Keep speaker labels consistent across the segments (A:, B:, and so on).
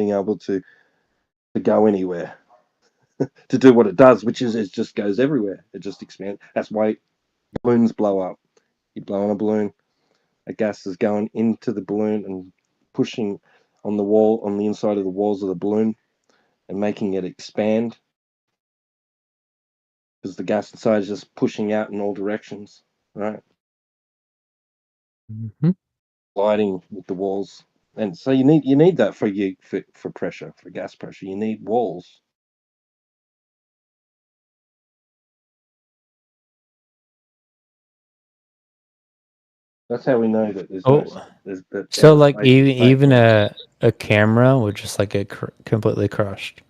A: being able to go anywhere, to do what it does, which is it just goes everywhere. It just expands. That's why balloons blow up. You blow on a balloon, a gas is going into the balloon and pushing on the inside of the walls of the balloon and making it expand because the gas inside is just pushing out in all directions, right?
B: Mm-hmm.
A: Gliding with the walls. And so you need that for pressure, for gas pressure. You need walls. That's how we know that there's no
B: Oh,
A: there's that
B: so
A: outer
B: like
A: space is safe.
B: even a camera would just like get completely crushed.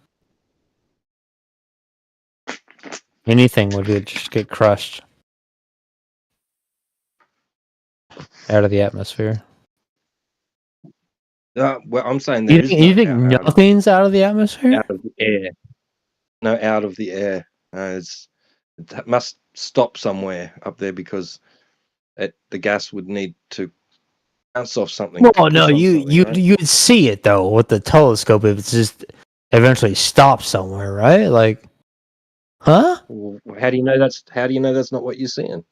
B: Anything would just get crushed out of the atmosphere.
A: Well, I'm saying there is
B: You
A: no
B: think nothing's out of the atmosphere?
A: out of the air. No, out of the air. It must stop somewhere up there because the gas would need to bounce off something to
B: Well, no,
A: push on something, right?
B: you'd see it though with the telescope if it's just eventually stops somewhere, right? Like, huh?
A: Well, how do you know that's not what you're seeing?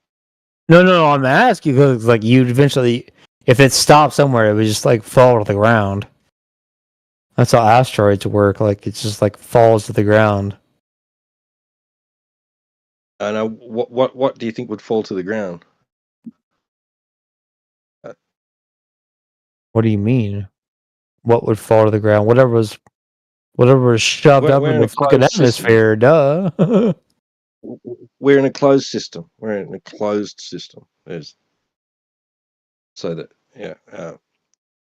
B: No, I'm asking because like you'd eventually, if it stopped somewhere, it would just like fall to the ground. That's how asteroids work. Like it just like falls to the ground.
A: I know. What do you think would fall to the ground?
B: What do you mean? What would fall to the ground? Whatever was shoved up
A: We're
B: in
A: in
B: the
A: a
B: fucking
A: closed system.
B: atmosphere. Duh.
A: We're in a closed system. We're in a closed system. There's so that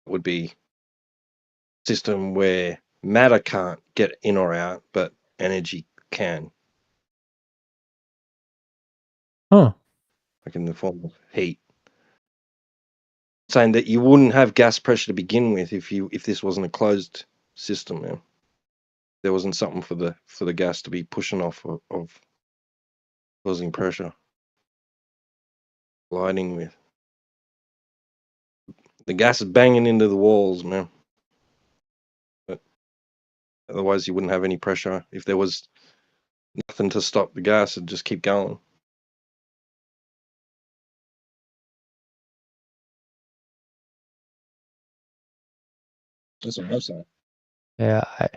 A: would be a system where matter can't get in or out, but energy can,
B: Huh.
A: like in the form of heat. Saying that you wouldn't have gas pressure to begin with if this wasn't a closed system. Man. There wasn't something for the gas to be pushing off of causing pressure, gliding with. The gas is banging into the walls, man. But otherwise, you wouldn't have any pressure. If there was nothing to stop the gas, it'd just keep going. That's what I'm saying.
B: Yeah. I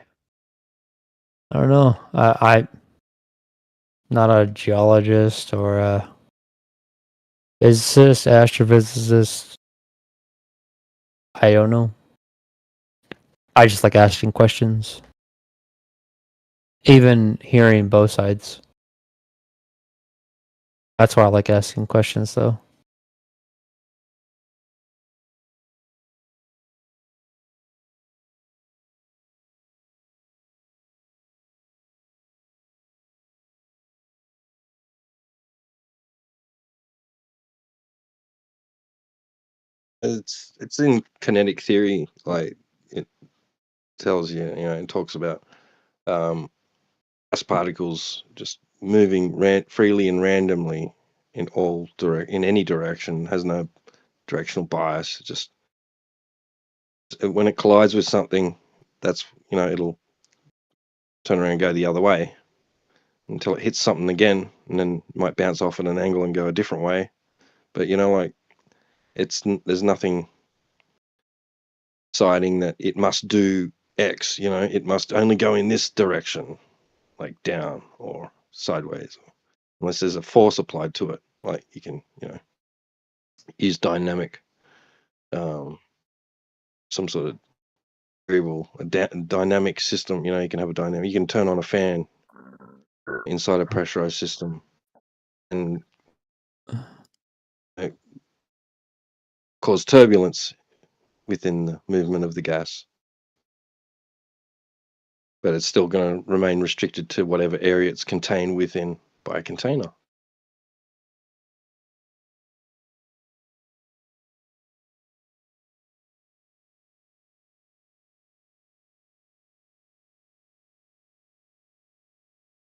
B: don't know. I'm not a geologist or a physicist, astrophysicist. I don't know. I just like asking questions. Even hearing both sides. That's why I like asking questions, though.
A: It's in kinetic theory, like it tells you, it talks about gas particles just moving freely and randomly in any direction, has no directional bias. Just when it collides with something, that's it'll turn around and go the other way until it hits something again, and then might bounce off at an angle and go a different way. But like there's nothing deciding that it must do X. It must only go in this direction, like down or sideways, unless there's a force applied to it. Like you can use dynamic, some sort of variable, dynamic system. You can have a dynamic. You can turn on a fan inside a pressurized system and cause turbulence within the movement of the gas. But it's still going to remain restricted to whatever area it's contained within by a container.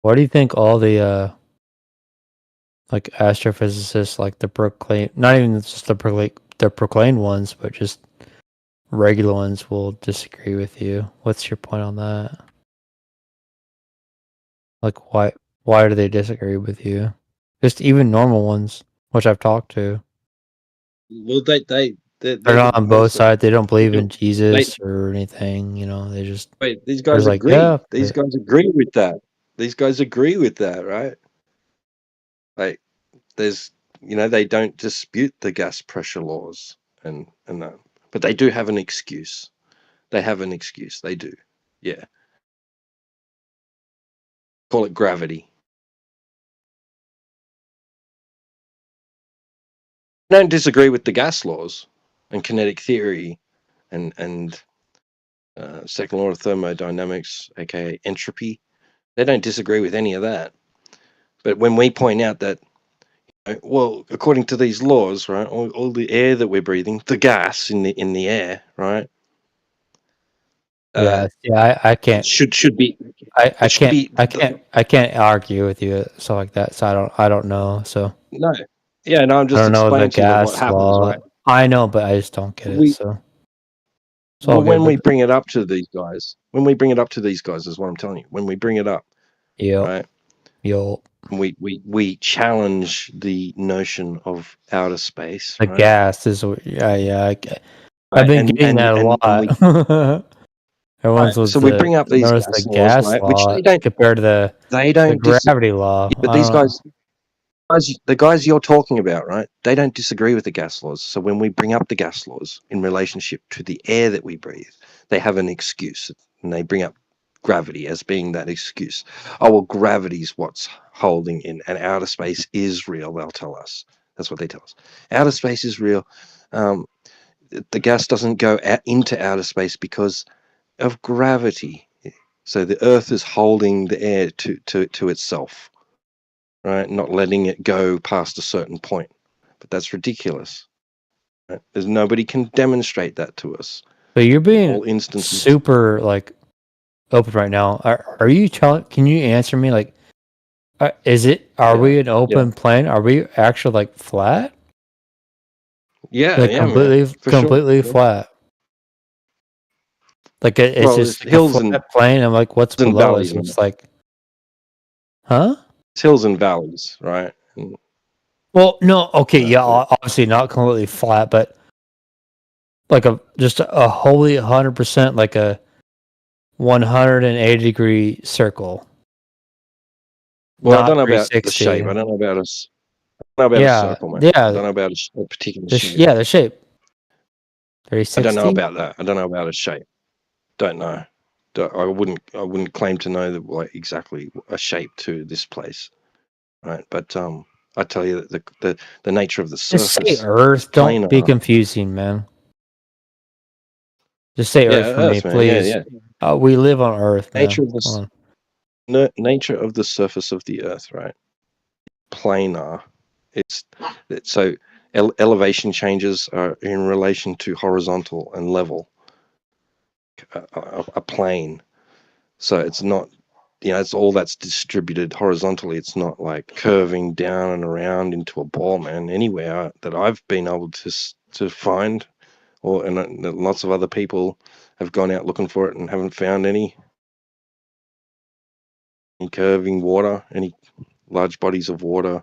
B: Why do you think all the like astrophysicists, like the proclaim, not even just the proclaimed ones, but just regular ones will disagree with you. What's your point on that? Like, why do they disagree with you? Just even normal ones, which I've talked to.
A: Well, they're
B: They're
A: the
B: not on both
A: most.
B: sides. They don't believe in
A: They,
B: Jesus or anything. You know, they just
A: wait, these
B: they're
A: guys
B: like, yeah,
A: agree. These guys agree with that. These guys agree with that, right? Like, there's, they don't dispute the gas pressure laws and that, but they do have an excuse. They have an excuse. They do. Yeah. Call it gravity. They don't disagree with the gas laws and kinetic theory and second law of thermodynamics, aka entropy. They don't disagree with any of that. But when we point out that, well, according to these laws, right, all the air that we're breathing, the gas in the air, right,
B: yeah. I can't.
A: should be
B: I
A: it should be
B: I can't argue with you stuff like that. So I don't know. So
A: no, yeah, no. I'm
B: I
A: just
B: don't know the
A: explaining to you that what
B: gas
A: happens,
B: law.
A: right?
B: I know, but I just don't get it.
A: We
B: So it's all
A: Well,
B: good.
A: when we
B: But
A: bring it up to these guys, is what I'm telling you. When we bring it up,
B: yep,
A: right,
B: you'll
A: we challenge the notion of outer space,
B: the
A: right?
B: gas is I've
A: Right,
B: been getting that a
A: and we
B: lot. Everyone's
A: right.
B: was
A: So we bring up these
B: notice the
A: gas laws,
B: gas
A: right? Which
B: law compared to
A: they
B: the
A: don't dis.
B: gravity law.
A: But
B: I
A: these
B: don't know.
A: the guys you're talking about, right? They don't disagree with the gas laws. So when we bring up the gas laws in relationship to the air that we breathe, they have an excuse, and they bring up gravity as being that excuse. Oh well, gravity's what's holding in, and outer space is real. They'll tell us. That's what they tell us. Outer space is real. Um, the gas doesn't go out into outer space because of gravity. So the Earth is holding the air to itself, right? Not letting it go past a certain point. But that's ridiculous. Right? There's nobody can demonstrate that to us.
B: But you're being
A: All instances.
B: super like open right now. Are you telling? Can you answer me? Like, is it? Are
A: Yeah,
B: we an
A: yeah,
B: open plane? Are we actually like flat?
A: yeah,
B: Like
A: yeah, man, for sure.
B: completely
A: Yeah.
B: flat. Like it's
A: Well, there's
B: just like a flat plane. I'm like, what's
A: and
B: below us?
A: valleys,
B: And
A: man.
B: it's like, huh?
A: It's hills and valleys, right? And,
B: Well, no, okay, yeah,
A: but
B: obviously not completely flat, but like just a wholly 100% like a 180-degree circle,
A: well, I
B: not
A: don't know about the
B: 360.
A: shape. I don't know about us. I don't know about a
B: Yeah,
A: circle, man. I
B: yeah,
A: don't know about a particular shape.
B: the shape
A: I don't know
B: 360.
A: about that. I don't know about a shape. Don't know. I wouldn't claim to know like exactly a shape to this place, right? But I tell you that the nature of the
B: Just say
A: surface is
B: Earth. Don't be
A: planar.
B: confusing, man. Just say
A: Yeah,
B: Earth for me,
A: Earth, man. Yeah,
B: please.
A: yeah.
B: We live on Earth, man.
A: Nature of
B: Come
A: this
B: on.
A: nature of the surface of the Earth, right? Planar. It's so elevation changes are in relation to horizontal and level, a plane. So it's not, it's all that's distributed horizontally. It's not like curving down and around into a ball, man. Anywhere that I've been able to find, and lots of other people have gone out looking for it and haven't found any curving water, any large bodies of water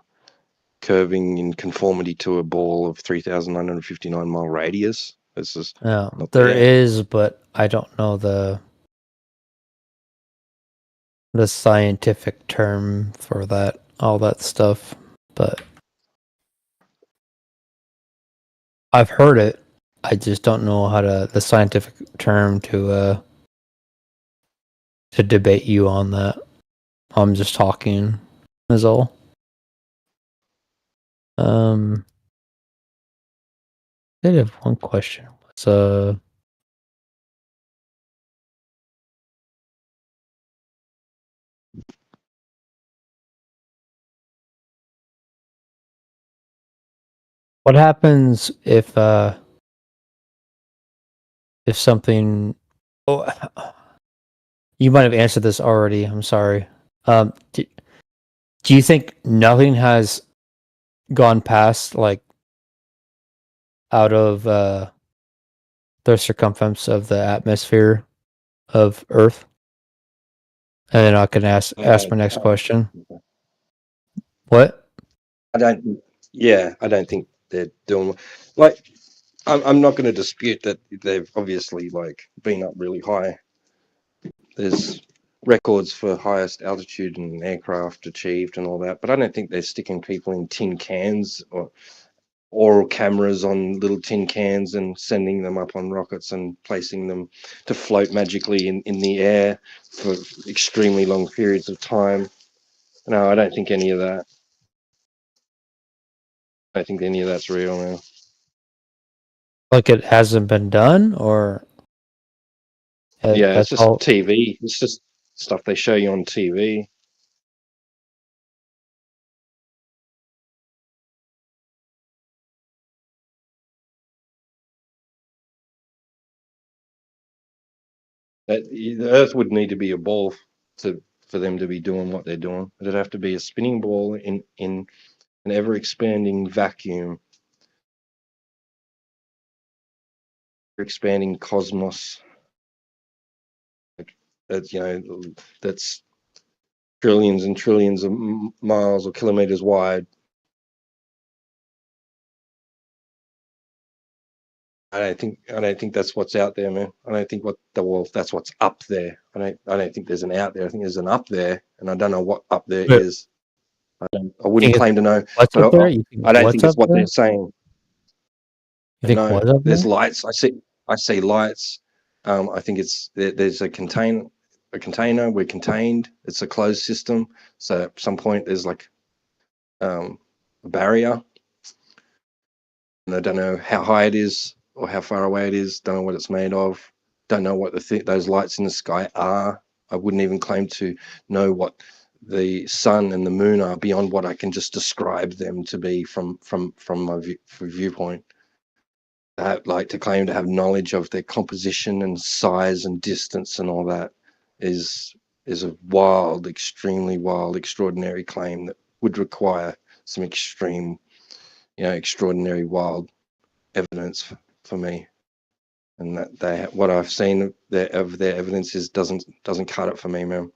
A: curving in conformity to a ball of 3,959 mile radius. It's just
B: Yeah,
A: not
B: there
A: there.
B: is, but I don't know the scientific term for that, all that stuff. But I've heard it. I just don't know how the scientific term to debate you on that. I'm just talking is all. I did have one question. So what happens if something oh you might have answered this already. I'm sorry. Do you think nothing has gone past like out of the circumference of the atmosphere of Earth? And then I can ask my next question. What?
A: I don't. Yeah, I don't think they're doing like. I'm not going to dispute that they've obviously like been up really high. There's records for highest altitude and aircraft achieved and all that, but I don't think they're sticking people in tin cans or oral cameras on little tin cans and sending them up on rockets and placing them to float magically in the air for extremely long periods of time. No, I don't think any of that. I don't think any of that's real now.
B: Like it hasn't been done, or
A: Yeah, it's
B: that's
A: just
B: all?
A: TV. It's just stuff they show you on TV. The Earth would need to be a ball for them to be doing what they're doing. It'd have to be a spinning ball in an ever expanding vacuum, expanding cosmos. That that's trillions and trillions of miles or kilometers wide. I don't think that's what's out there, man. I don't think that's what's up there. I don't think there's an out there. I think there's an up there, and I don't know what up there
B: But
A: is. I wouldn't claim to know,
B: what's
A: but
B: up there? You think
A: I don't
B: what's
A: think it's
B: up
A: what
B: there?
A: they're saying.
B: You think
A: No,
B: what's up
A: there's
B: there?
A: lights. I see lights. I think there's a container. We're contained. It's a closed system. So at some point there's like a barrier, and I don't know how high it is or how far away it is. Don't know what it's made of. Don't know what those lights in the sky are. I wouldn't even claim to know what the sun and the moon are beyond what I can just describe them to be from my viewpoint. Like to claim to have knowledge of their composition and size and distance and all that is a wild, extremely wild, extraordinary claim that would require some extreme, extraordinary, wild evidence for me. And that what I've seen of their evidence is doesn't cut it for me, man.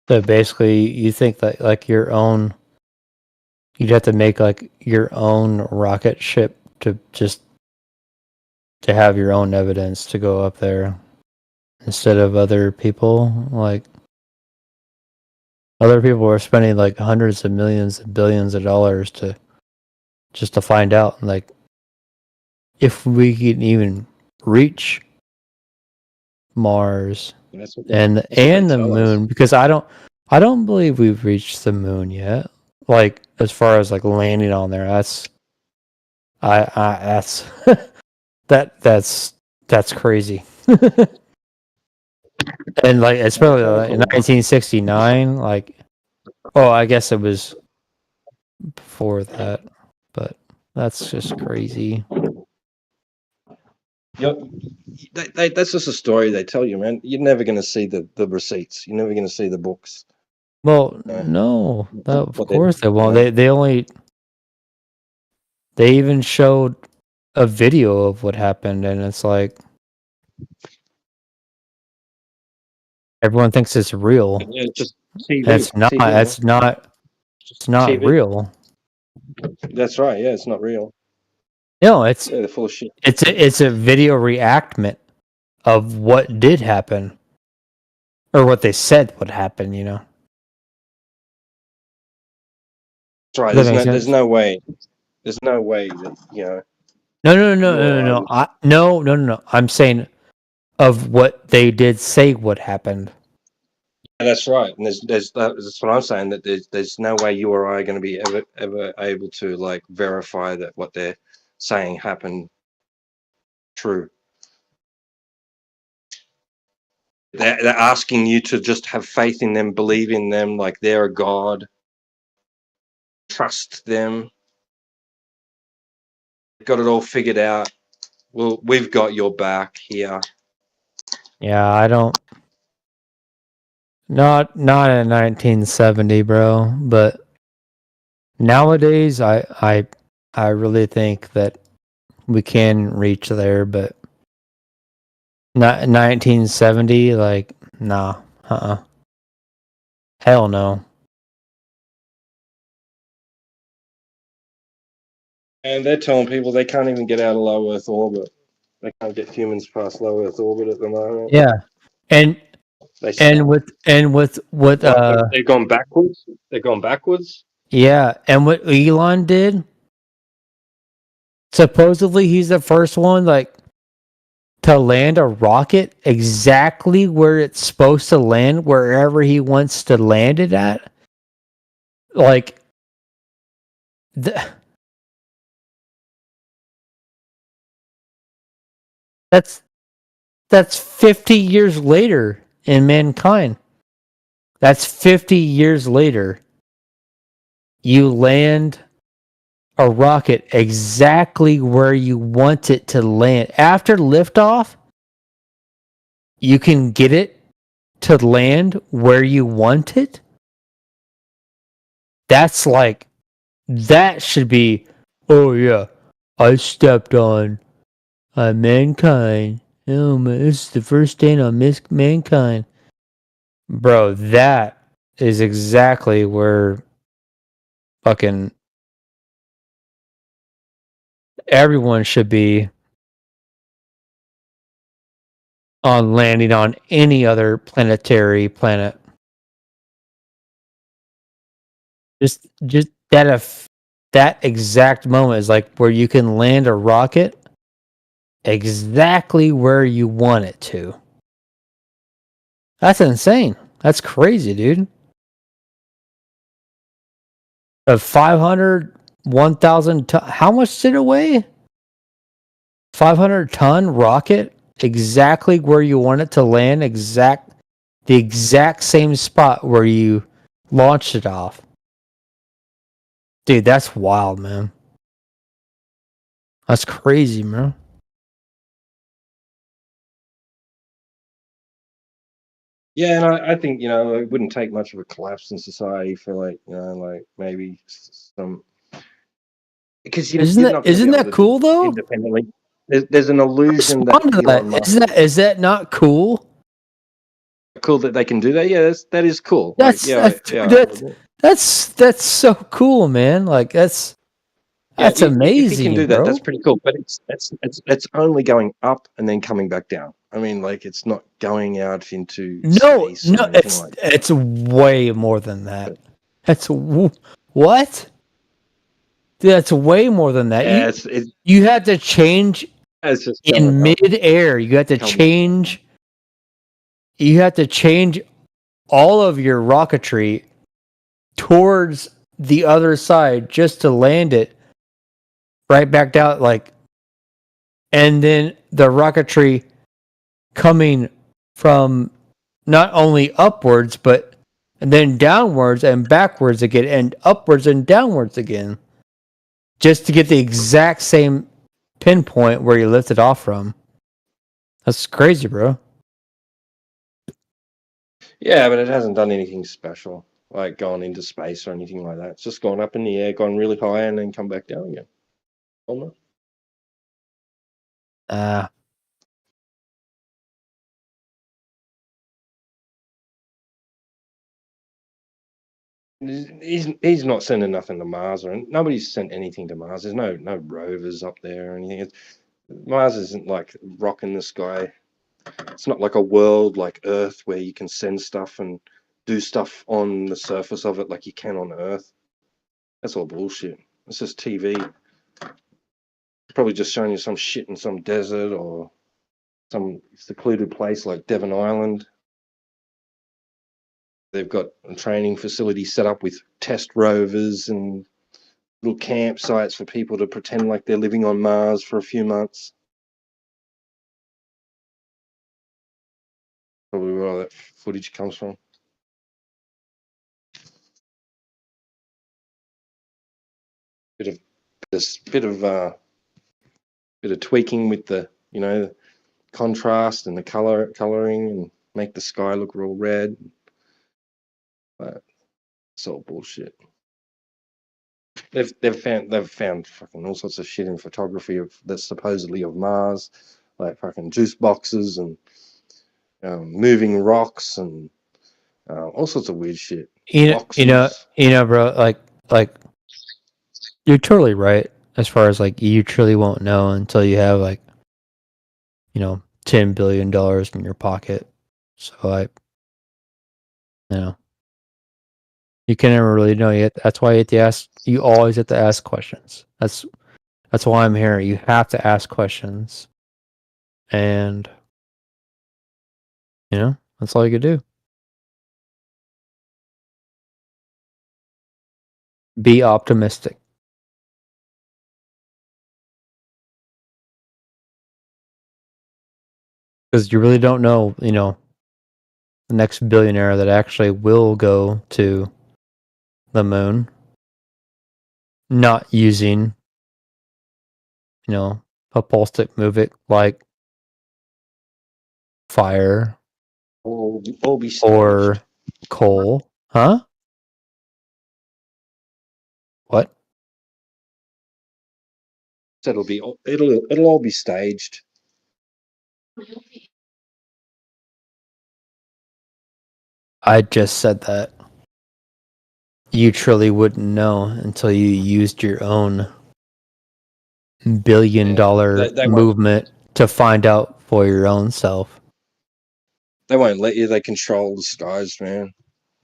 B: So basically, you think that like you'd have to make like your own rocket ship to just to have your own evidence to go up there instead of other people. Like other people are spending like hundreds of millions and billions of dollars to just to find out like if we can even reach Mars
A: That's what
B: and
A: they
B: the
A: tell us.
B: moon, because I don't believe we've reached the moon yet. Like as far as like landing on there, that's that's that's crazy. And like especially in 1969, like I guess it was before that, but that's just crazy.
A: Yep. That's just a story they tell you, man. You're never going to see the receipts. You're never going to see the books.
B: Well,
A: You know,
B: no, of
A: what
B: course they won't.
A: you
B: They even showed a video of what happened, and it's like everyone thinks it's real.
A: yeah, it's just TV.
B: And it's not.
A: TV, man.
B: It's not. It's not
A: TV.
B: real.
A: That's right. Yeah, it's not real.
B: No, it's
A: Yeah, they're full of shit.
B: it's a video reactment of what did happen, or what they said would happen. You know.
A: That's right.
B: Does that make sense?
A: There's no way. There's no way that
B: No. I'm saying of what they did say what happened.
A: That's right. And that's what I'm saying. That there's no way you or I are going to be ever able to like verify that what they're saying happened true. They're asking you to just have faith in them, believe in them, like they're a god. Trust them. Got it all figured out. Well, we've got your back here.
B: Yeah, I don't. Not in 1970, bro. But nowadays, I really think that we can reach there, but not 1970. Like, nah, hell no.
A: And they're telling people they can't even get out of low Earth orbit. They can't get humans past low Earth orbit at the moment.
B: Yeah, and
A: They say
B: with
A: they've gone backwards. They've gone backwards.
B: yeah, and what Elon did. Supposedly, he's the first one like to land a rocket exactly where it's supposed to land, wherever he wants to land it at. Like that's 50 years later in mankind. That's 50 years later. You land a rocket exactly where you want it to land. After liftoff, you can get it to land where you want it. That's like, that should be, oh yeah, I stepped on mankind. Oh man, this is the first stain on mankind. Bro, that is exactly where fucking everyone should be on landing on any other planetary planet. Just that exact moment is like where you can land a rocket exactly where you want it to. That's insane. That's crazy, dude. A 500, 1,000 ton. How much did it weigh? 500-ton rocket, exactly where you want it to land, the exact same spot where you launched it off. Dude, that's wild, man. That's crazy, man.
A: Yeah, and I think it wouldn't take much of a collapse in society for like maybe some, because you're not going to be
B: Isn't
A: able
B: that
A: to
B: cool
A: do
B: though?
A: independently. There's an illusion that
B: Respond to
A: Elon
B: that.
A: Musk
B: Is that not cool?
A: cool that they can do that. Yeah, that is cool. Like,
B: That's so cool, man. Like that's
A: if he can
B: amazing,
A: do that,
B: bro.
A: that's pretty cool. But it's only going up and then coming back down. I mean, like, it's not going out into space or anything like that.
B: It's way more than that. That's what? Dude, that's way more than that.
A: Yeah,
B: You had to change
A: it's just
B: in
A: going up.
B: mid-air. You had to change. You had to change all of your rocketry towards the other side just to land it right back down. Like, and then the rocketry coming from not only upwards and then downwards and backwards again and upwards and downwards again, just to get the exact same pinpoint where you lifted off from. That's crazy, bro.
A: Yeah, but it hasn't done anything special, like gone into space or anything like that. It's just gone up in the air, gone really high, and then come back down again. Almost. He's not sending nothing to Mars, or nobody's sent anything to Mars. There's no rovers up there or anything. Mars isn't like rock in the sky. It's not like a world like Earth where you can send stuff and do stuff on the surface of it like you can on Earth. That's all bullshit. It's just TV. Probably just showing you some shit in some desert or some secluded place like Devon Island. They've got a training facility set up with test rovers and little campsites for people to pretend like they're living on Mars for a few months. Probably where all that footage comes from. Bit of tweaking with the contrast and the coloring and make the sky look real red. But it's all bullshit. they've found fucking all sorts of shit in photography that's supposedly of Mars, like fucking juice boxes and moving rocks and all sorts of weird shit. Boxes.
B: Bro. Like you're totally right. As far as like you truly won't know until you have like, $10 billion in your pocket. So you can never really know yet. That's why you have to ask. You always have to ask questions. That's why I'm here. You have to ask questions, and that's all you can do. Be optimistic. Because you really don't know, the next billionaire that actually will go to the moon, not using, a pulse stick move it like fire
A: All be staged.
B: or coal, huh? What?
A: So it'll all be staged.
B: I just said that. You truly wouldn't know until you used your own $1 billion
A: they
B: movement to find out for your own self.
A: They won't let you. They control the skies, man.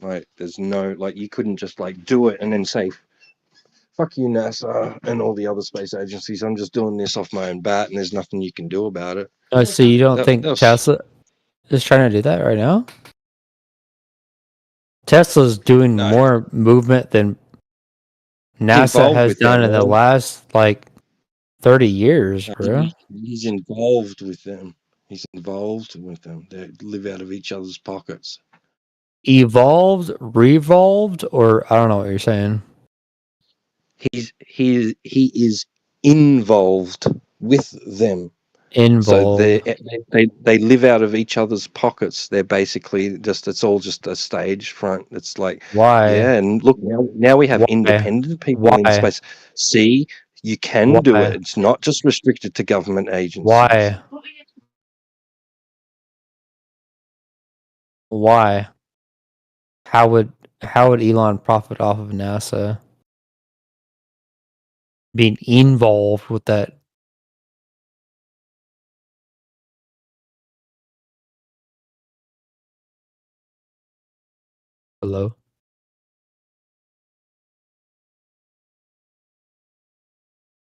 A: Like there's no you couldn't just do it and then say, "Fuck you, NASA and all the other space agencies. I'm just doing this off my own bat, and there's nothing you can do about it."
B: So you don't think
A: They'll
B: Tesla is trying to do that right now? Tesla's doing
A: No.
B: more movement than NASA
A: Involved
B: has
A: with them,
B: done in the
A: man.
B: last 30 years, bro.
A: He's involved with them. He's involved with them. They live out of each other's pockets.
B: Evolved, revolved, or I don't know what you're saying.
A: He is involved with them.
B: Involved.
A: So they live out of each other's pockets. They're basically it's all just a stage front. It's like,
B: Why?
A: yeah, and look, now we have
B: Why?
A: independent people in
B: Why?
A: space. See, you can do it. It's not just restricted to government agencies.
B: Why? Why? How would Elon profit off of NASA being involved with that? Hello?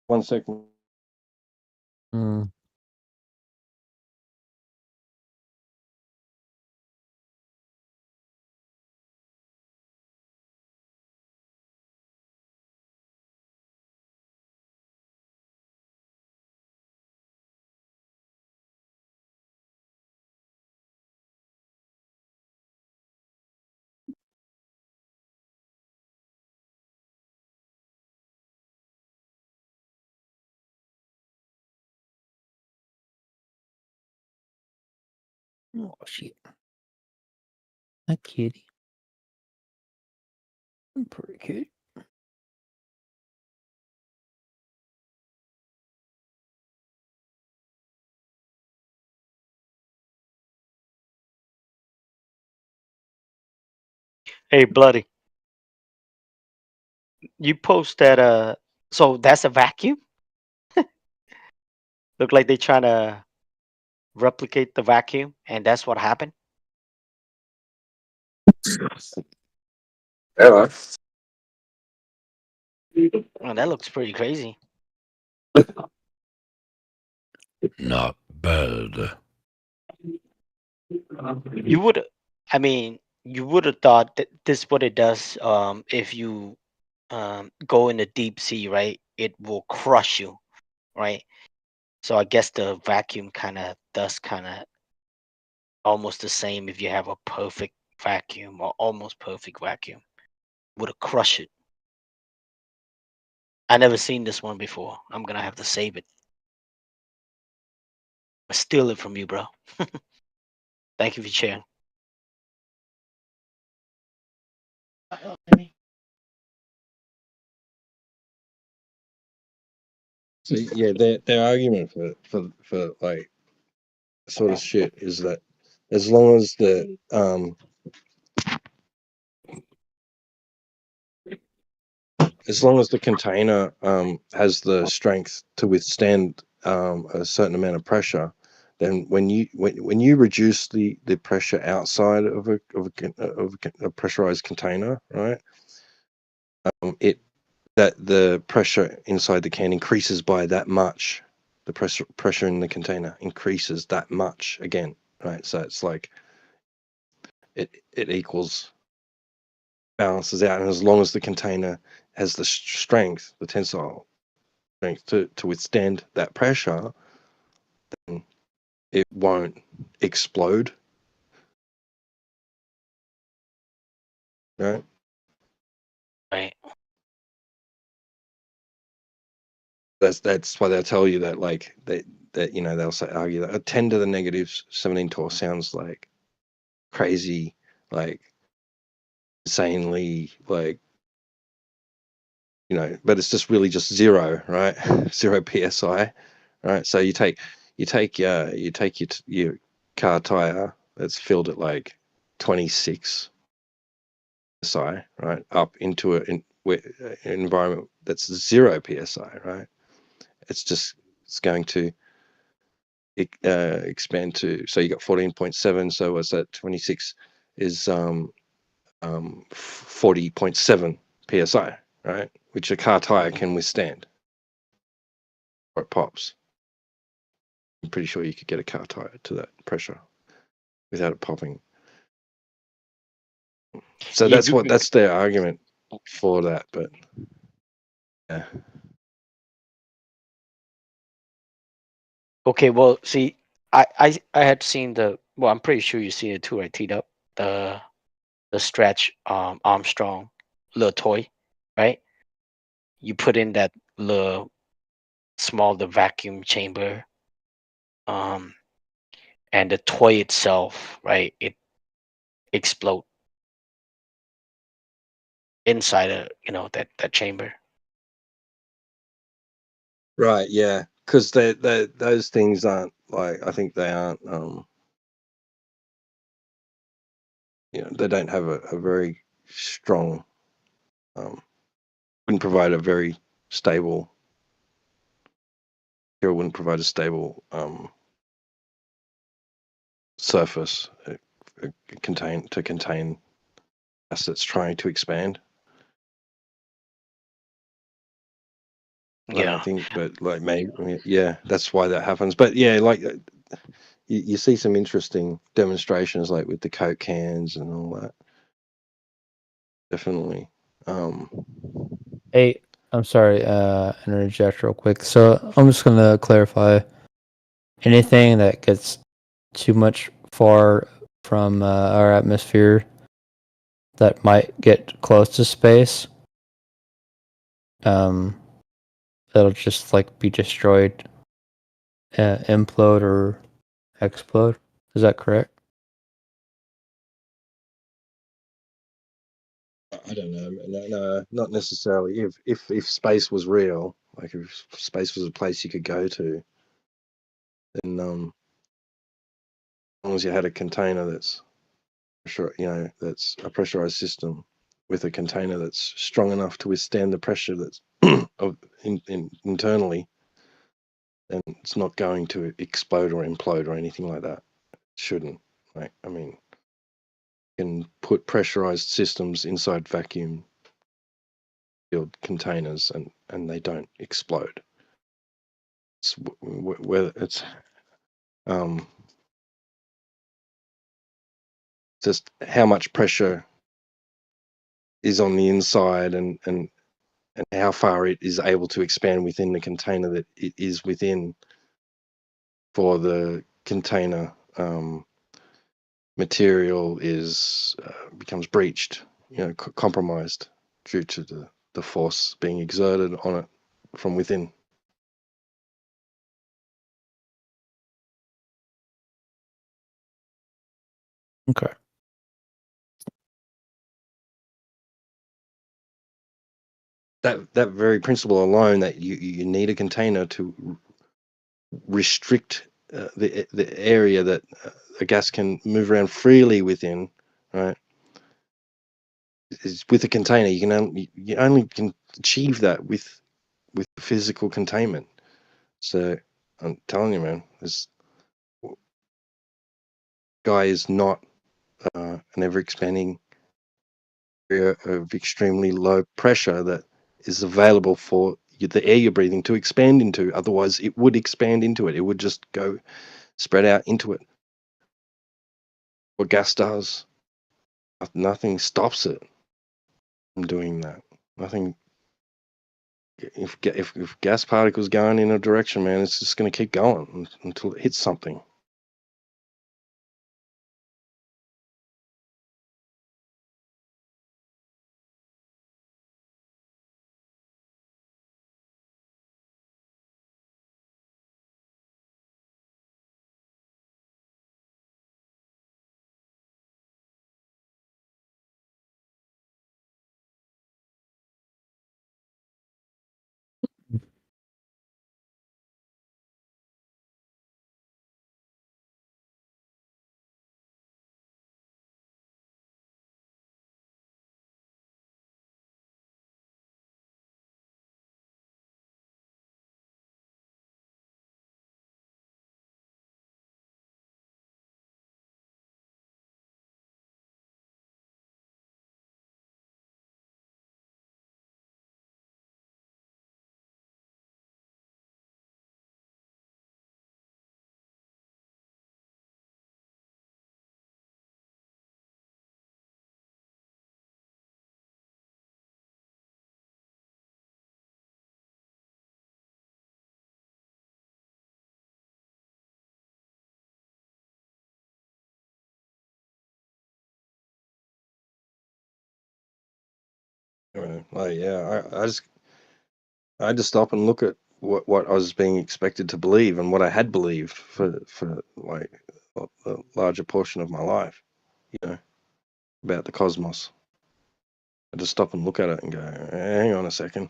A: 1 second.
B: Oh shit! That kitty. I'm pretty cute.
C: Hey, Bloody, you post that, so that's a vacuum? Look like they trying to replicate the vacuum, and that's what happened?
A: Hello.
C: Oh, that looks pretty crazy.
B: Not bad.
C: You would have thought that this what it does, if you go in the deep sea, right? It will crush you, right? So I guess the vacuum does almost the same if you have a perfect vacuum or almost perfect vacuum. Would have crushed it. I never seen this one before. I'm gonna have to save it. I steal it from you, bro. Thank you for sharing.
A: So yeah, their argument for like sort of shit is that as long as the container has the strength to withstand a certain amount of pressure, then when you reduce the pressure outside of a pressurized container, right? It that the pressure inside the can increases by that much. The pressure in the container increases that much again, right? So it's like it equals, balances out, and as long as the container has the strength, the tensile strength to withstand that pressure, then it won't explode, right?
C: Right.
A: That's why they'll tell you that, like that you know, they'll say, argue that a 10 to the negative 17 torr sounds like crazy, like insanely, like, you know, but it's just really just zero, right? 0 psi, right? So you take your car tire that's filled at like 26 psi, right, up into an environment that's 0 psi, right? It's going to expand to, so you got 14.7, so what's that, 26 is 40.7 psi, right, which a car tire can withstand or it pops. I'm pretty sure you could get a car tire to that pressure without it popping. So
C: Yeah,
A: that's their argument for that. But yeah,
C: okay. Well, see, I had seen the. Well, I'm pretty sure you've seen it too, right? Teed up the Stretch Armstrong little toy, right? You put in that little the vacuum chamber, um, and the toy itself, right? It explode inside of that chamber.
A: right, yeah, because they those things aren't, like, I think they aren't, you know, they don't have a very strong, wouldn't provide a very stable, or wouldn't provide a stable surface to contain gas that's trying to expand. I
C: Yeah.
A: don't think, but like maybe, yeah, that's why that happens. But yeah, like you see some interesting demonstrations, like with the Coke cans and all that. Definitely.
B: Hey, I'm sorry, interject real quick. So I'm just gonna clarify anything that gets too much far from our atmosphere that might get close to space, um, that'll just like be destroyed, implode or explode. Is that correct?
A: I don't know. No, not necessarily. If space was real, like if space was a place you could go to, then as long as you had a container that's that's a pressurized system with a container that's strong enough to withstand the pressure that's internally, then it's not going to explode or implode or anything like that. It shouldn't. Like, I mean, you can put pressurized systems inside vacuum sealed containers and they don't explode. It's whether it's just how much pressure is on the inside and how far it is able to expand within the container that it is within, for the container material is becomes breached, compromised due to the force being exerted on it from within.
B: Okay.
A: that very principle alone, that you need a container to restrict the area that a gas can move around freely within, right? Is with a container, you only can achieve that with physical containment. So I'm telling you, man, this guy is not an ever expanding area of extremely low pressure that is available for the air you're breathing to expand into. Otherwise, it would expand into it. It would just go spread out into it. What gas does, nothing stops it from doing that. Nothing. If gas particles going in a direction, man, it's just going to keep going until it hits something. Like, yeah, I had to stop and look at what I was being expected to believe and what I had believed for like a larger portion of my life, about the cosmos. I just stop and look at it and go, hang on a second.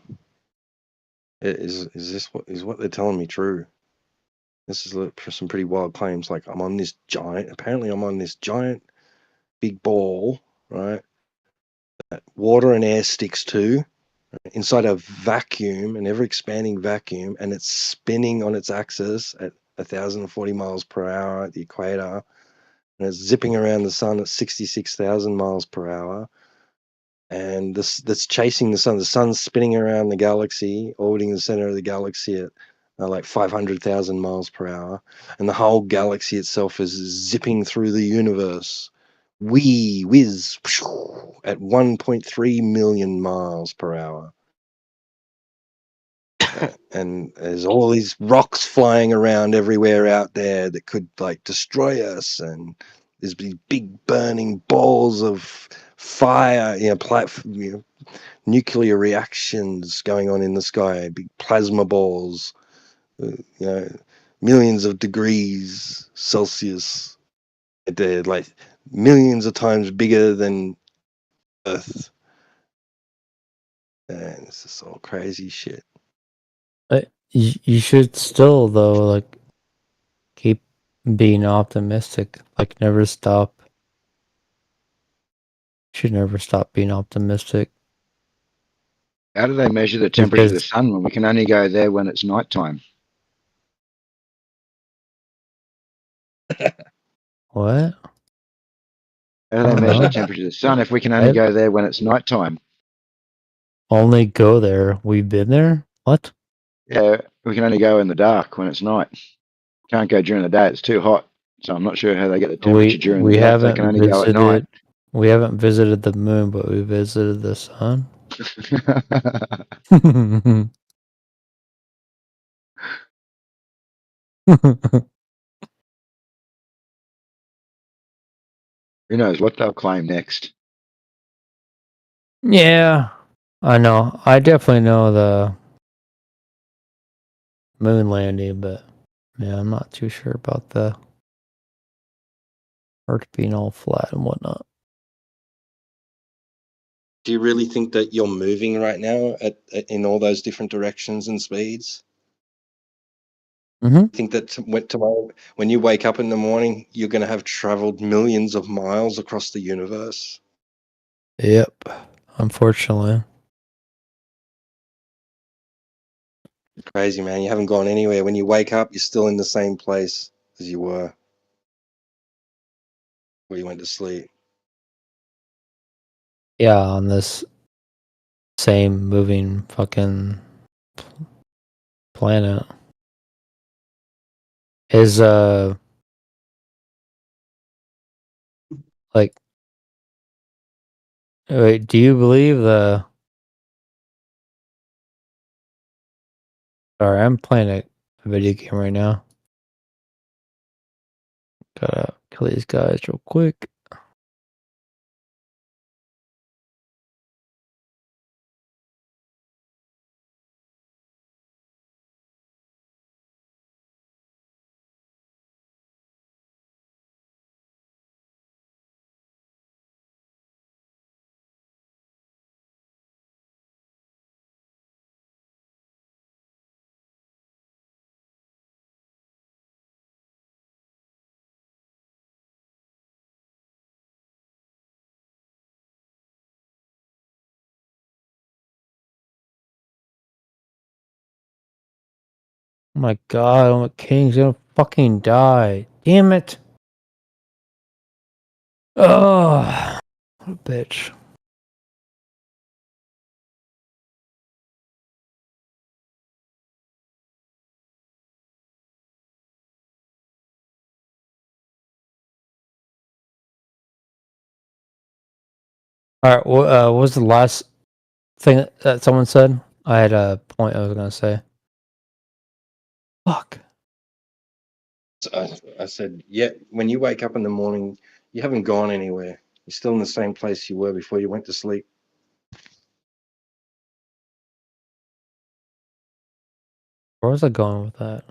A: Is what they're telling me true? This is some pretty wild claims. Like, apparently I'm on this giant big ball, right? That water and air sticks to, inside a vacuum, an ever expanding vacuum, and it's spinning on its axis at 1,040 miles per hour at the equator, and it's zipping around the sun at 66,000 miles per hour. And that's chasing the sun. The sun's spinning around the galaxy, orbiting the center of the galaxy at like 500,000 miles per hour, and the whole galaxy itself is zipping through the universe, whiz at 1.3 million miles per hour. And there's all these rocks flying around everywhere out there that could like destroy us, and there's these big burning balls of fire, nuclear reactions going on in the sky, big plasma balls, millions of degrees Celsius. They're like millions of times bigger than Earth, and it's just all crazy shit.
B: You should still, though, like, keep being optimistic. Like, never stop. Should never stop being optimistic.
D: How do they measure the temperature of the sun when we can only go there when it's nighttime?
B: What?
D: How do they measure the temperature of the sun if we can only go there when it's nighttime?
B: Only go there. We've been there? What?
D: Yeah, we can only go in the dark when it's night. Can't go during the day, it's too hot. So I'm not sure how they get the temperature during the day if they can only go at night.
B: We haven't visited the moon, but we visited the sun.
D: Who knows what they'll claim next?
B: Yeah, I know. I definitely know the moon landing, but yeah, I'm not too sure about the Earth being all flat and whatnot.
A: Do you really think that you're moving right now in all those different directions and speeds?
B: Mm-hmm.
A: Think that tomorrow, when you wake up in the morning, you're going to have traveled millions of miles across the universe?
B: Yep. Unfortunately.
A: Crazy, man. You haven't gone anywhere. When you wake up, you're still in the same place as you were where you went to sleep.
B: Yeah, on this same moving fucking planet. Is like, wait, do you believe the? Sorry, I'm playing a video game right now. Gotta kill these guys real quick. Oh my god, oh my king's gonna fucking die. Damn it. Oh, what a bitch. Alright, what was the last thing that someone said? I had a point I was gonna say. Fuck.
A: So I said, yeah, when you wake up in the morning, you haven't gone anywhere. You're still in the same place you were before you went to sleep.
B: Where was I going with that?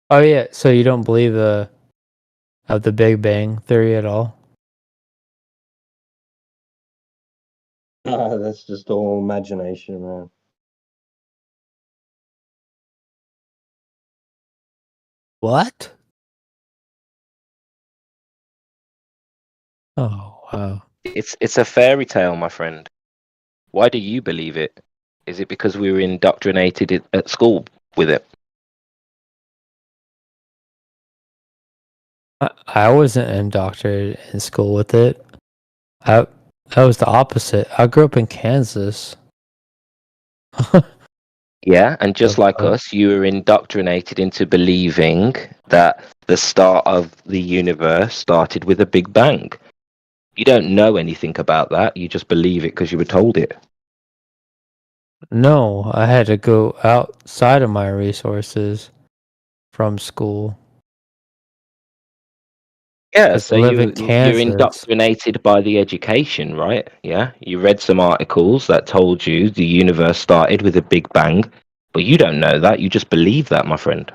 B: Oh yeah, so you don't believe the Big Bang Theory at all?
A: That's just all imagination, man.
B: What? Oh wow.
E: It's a fairy tale, my friend. Why do you believe it? Is it because we were indoctrinated at school with it?
B: I wasn't indoctrinated in school with it. I was the opposite. I grew up in Kansas.
E: Yeah, and just like us, you were indoctrinated into believing that the start of the universe started with a big bang. You don't know anything about that. You just believe it because you were told it.
B: No, I had to go outside of my resources from school.
E: Yeah,
B: Like,
E: so
B: live in
E: you're
B: Kansas.
E: indoctrinated by the education, right? Yeah, you read some articles that told you the universe started with a big bang, but you don't know that. You just believe that, my friend.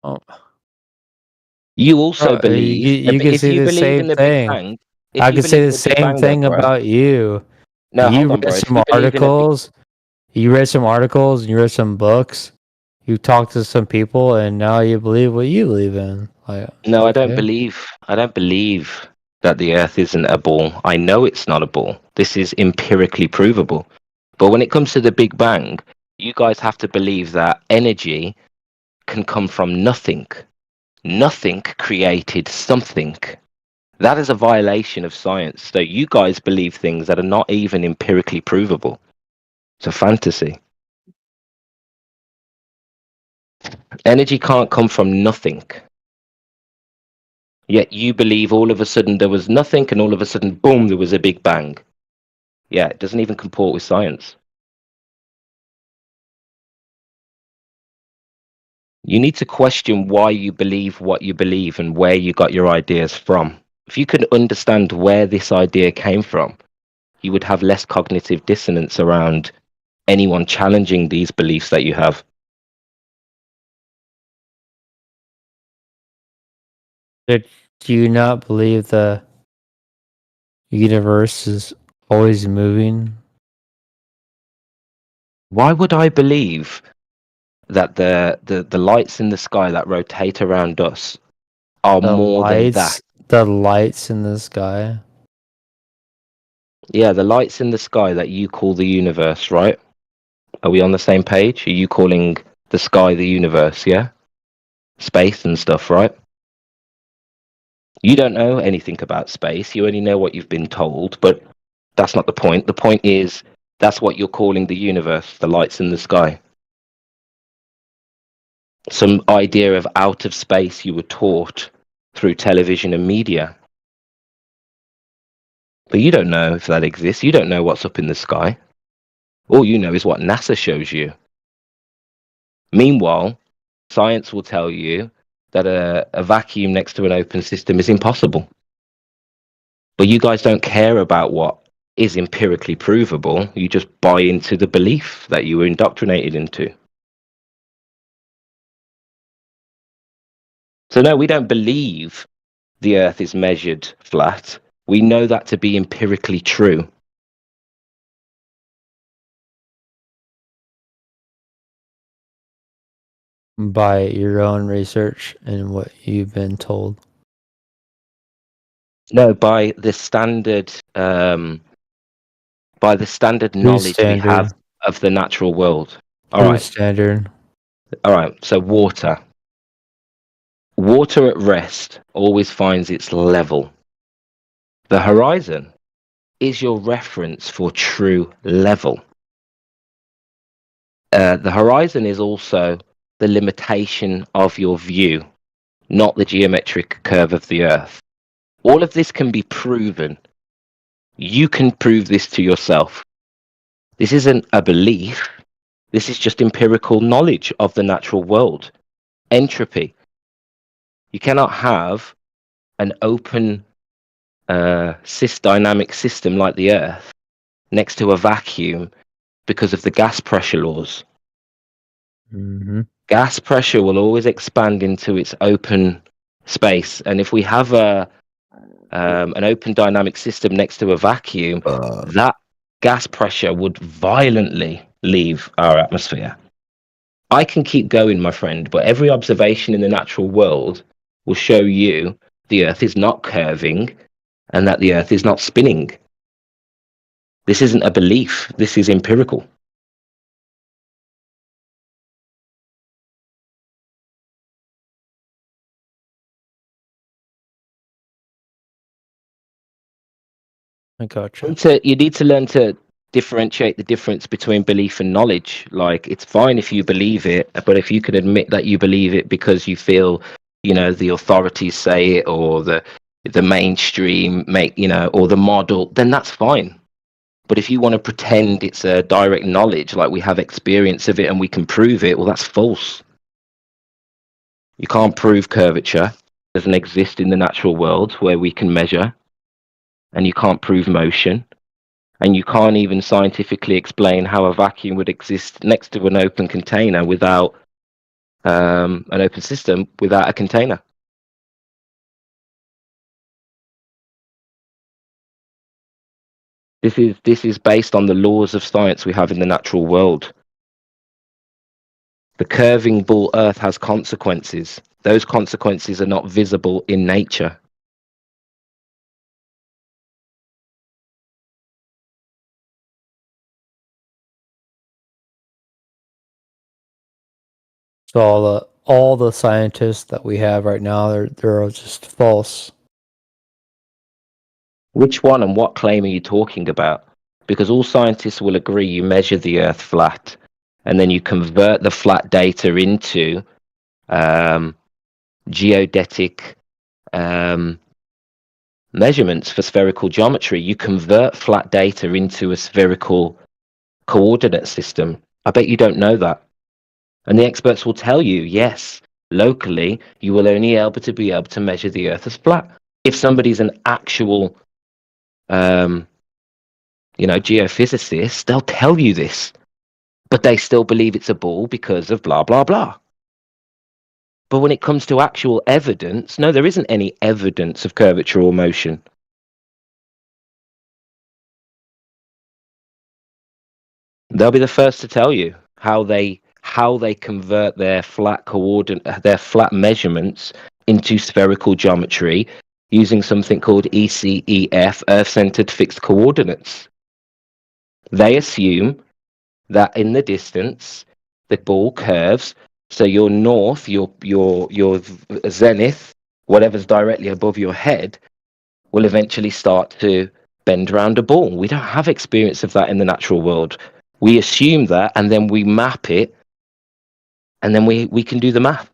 B: Oh.
E: You also believe
B: you can
E: if
B: see
E: you
B: the
E: believe in
B: same
E: the Big
B: thing.
E: Bang.
B: I could say the same thing about you.
E: No,
B: You
E: hold on,
B: read
E: bro. If
B: some
E: you believe in a big,
B: articles. You read some articles and you read some books. You talked to some people, and now you believe what you believe in. Like,
E: no,
B: okay.
E: I don't believe that the Earth isn't a ball. I know it's not a ball. This is empirically provable. But when it comes to the Big Bang, you guys have to believe that energy can come from nothing. Nothing created something. That is a violation of science. So you guys believe things that are not even empirically provable. It's a fantasy. Energy can't come from nothing. Yet you believe all of a sudden there was nothing and all of a sudden, boom, there was a big bang. Yeah, it doesn't even comport with science. You need to question why you believe what you believe and where you got your ideas from. If you could understand where this idea came from, you would have less cognitive dissonance around anyone challenging these beliefs that you have.
B: Did Do you not believe the universe is always moving?
E: Why would I believe that the lights in the sky that rotate around us are more than that?
B: The lights in the sky.
E: Yeah, the lights in the sky that you call the universe, right? Are we on the same page? Are you calling the sky the universe, yeah? Space and stuff, right? You don't know anything about space. You only know what you've been told, but that's not the point. The point is that's what you're calling the universe, the lights in the sky. Some idea of out of space you were taught through television and media. But you don't know if that exists. You don't know what's up in the sky. All you know is what NASA shows you. Meanwhile, science will tell you that a vacuum next to an open system is impossible. But you guys don't care about what is empirically provable. You just buy into the belief that you were indoctrinated into. So no, we don't believe the Earth is measured flat. We know that to be empirically true.
B: By your own research and what you've been told.
E: No, by the standard knowledge we have of the natural world. All right.
B: Standard.
E: All right. So water. Water at rest always finds its level. The horizon is your reference for true level. The horizon is also the limitation of your view, not the geometric curve of the Earth. All of this can be proven. You can prove this to yourself. This isn't a belief. This is just empirical knowledge of the natural world. Entropy. You cannot have an open dynamic system like the Earth next to a vacuum because of the gas pressure laws.
B: Mm-hmm.
E: Gas pressure will always expand into its open space, and if we have an open dynamic system next to a vacuum, that gas pressure would violently leave our atmosphere. I can keep going, my friend, but every observation in the natural world will show you the Earth is not curving and that the Earth is not spinning. This isn't a belief. This is empirical.
B: I gotcha.
E: You need to learn to differentiate the difference between belief and knowledge. Like, it's fine if you believe it, but if you can admit that you believe it because you feel, the authorities say it, or the mainstream or the model, then that's fine. But if you want to pretend it's a direct knowledge, like we have experience of it and we can prove it, well, that's false. You can't prove curvature. It doesn't exist in the natural world where we can measure. And you can't prove motion. And you can't even scientifically explain how a vacuum would exist next to an open container without an open system without a container. This is based on the laws of science we have in the natural world. The curving ball Earth has consequences. Those consequences are not visible in nature.
B: So all the scientists that we have right now, they're just false.
E: Which one and what claim are you talking about? Because all scientists will agree you measure the Earth flat, and then you convert the flat data into geodetic measurements for spherical geometry. You convert flat data into a spherical coordinate system. I bet you don't know that. And the experts will tell you, yes, locally, you will only be able to measure the Earth as flat. If somebody's an actual geophysicist, they'll tell you this, but they still believe it's a ball because of blah, blah, blah. But when it comes to actual evidence, no, there isn't any evidence of curvature or motion. They'll be the first to tell you how they convert their flat measurements into spherical geometry using something called ECEF, Earth-centered fixed coordinates. They assume that in the distance the ball curves, so your north, your zenith, whatever's directly above your head, will eventually start to bend around a ball. We don't have experience of that in the natural world. We assume that, and then we map it, and then we can do the math.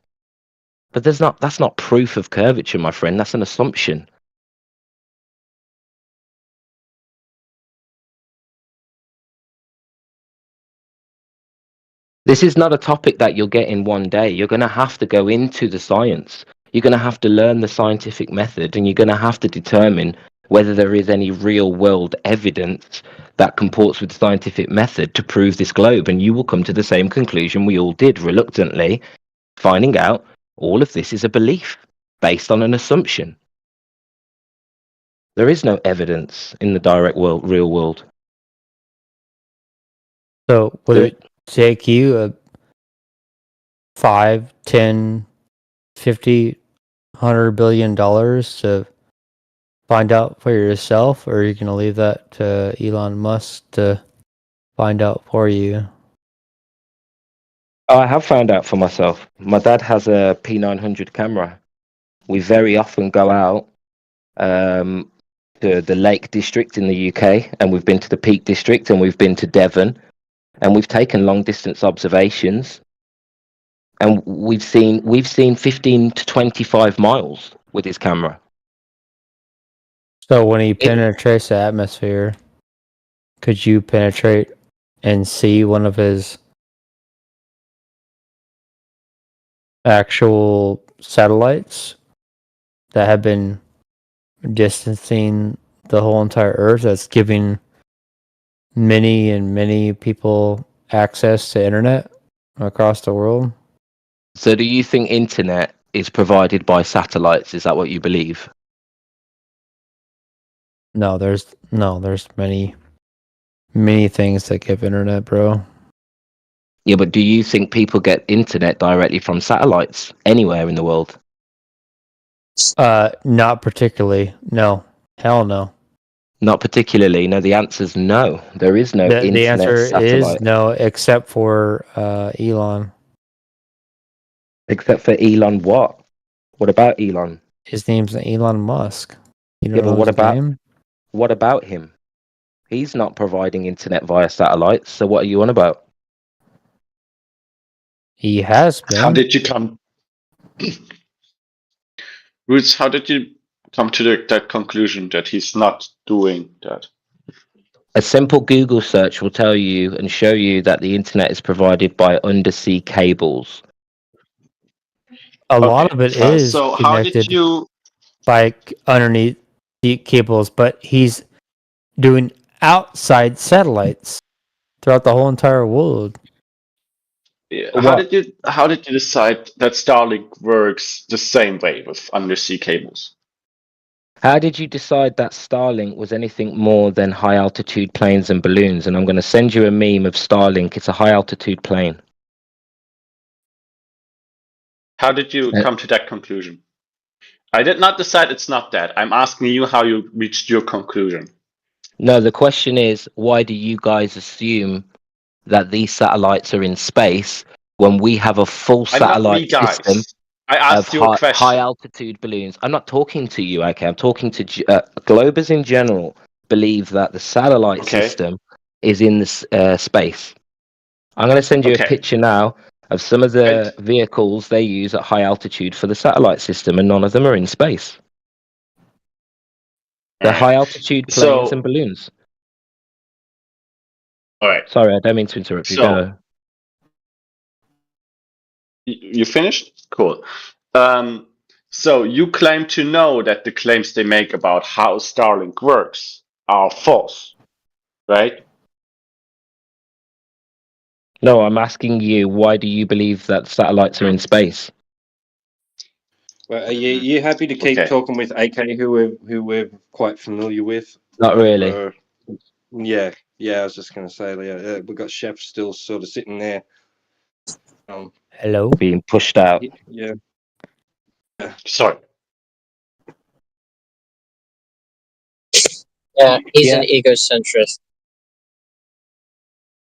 E: But that's not proof of curvature, my friend. That's an assumption. This is not a topic that you'll get in one day. You're going to have to go into the science. You're going to have to learn the scientific method, and you're going to have to determine whether there is any real world evidence that comports with the scientific method to prove this globe. And you will come to the same conclusion we all did reluctantly, finding out all of this is a belief based on an assumption. There is no evidence in the direct world, real world.
B: So would it take you a 5, 10, 50, $100 billion to find out for yourself, or are you going to leave that to Elon Musk to find out for you?
E: I have found out for myself. My dad has a P900 camera. We very often go out to the Lake District in the UK, and we've been to the Peak District, and we've been to Devon, and we've taken long distance observations, and we've seen 15 to 25 miles with his camera.
B: So when he penetrates the atmosphere, could you penetrate and see one of his actual satellites that have been distancing the whole entire Earth, that's giving many people access to internet across the world?
E: So do you think internet is provided by satellites? Is that what you believe?
B: No, there's many things that give internet, bro.
E: Yeah, but do you think people get internet directly from satellites anywhere in the world?
B: Not particularly. No. Hell no.
E: Not particularly. No, the answer's no. There is no internet
B: The answer
E: satellite.
B: is no, except for Elon.
E: Except for Elon what? What about Elon?
B: His name's Elon Musk. You
E: Yeah,
B: know
E: but what
B: his
E: about
B: name?
E: what about him? He's not providing internet via satellites, so what are you on about?
B: He has been.
F: How did you come, Roots? How did you come to that conclusion that he's not doing that?
E: A simple Google search will tell you and show you that the internet is provided by undersea cables.
B: A lot of it is
F: so how did
B: connected
F: you?
B: by underneath the cables, but he's doing outside satellites throughout the whole entire world.
F: How did you decide that Starlink works the same way with undersea cables?
E: How did you decide that Starlink was anything more than high altitude planes and balloons? And I'm going to send you a meme of Starlink. It's a high altitude plane.
F: How did you come to that conclusion? I did not decide it's not that. I'm asking you how you reached your conclusion.
E: No, the question is, why do you guys assume that these satellites are in space when we have a full satellite system?
F: I asked you a question.
E: High altitude balloons. I'm not talking to you, okay? I'm talking to Globers in general. Believe that the satellite system is in the space. I'm going to send you a picture now of some of the vehicles they use at high altitude for the satellite system, and none of them are in space. They're high altitude planes and balloons.
F: All right.
E: Sorry, I don't mean to interrupt you.
F: You finished? Cool. So you claim to know that the claims they make about how Starlink works are false, right?
E: No, I'm asking you, why do you believe that satellites are in space?
A: Well, are you happy to keep
F: Okay.
A: talking with AK, who we're quite familiar with?
E: Not really.
A: Yeah. I was just going to say, we've got Chef still sort of sitting there.
B: Hello.
E: Being pushed out.
A: Yeah.
F: Sorry.
G: Yeah, he's
E: Yeah.
G: an egocentrist.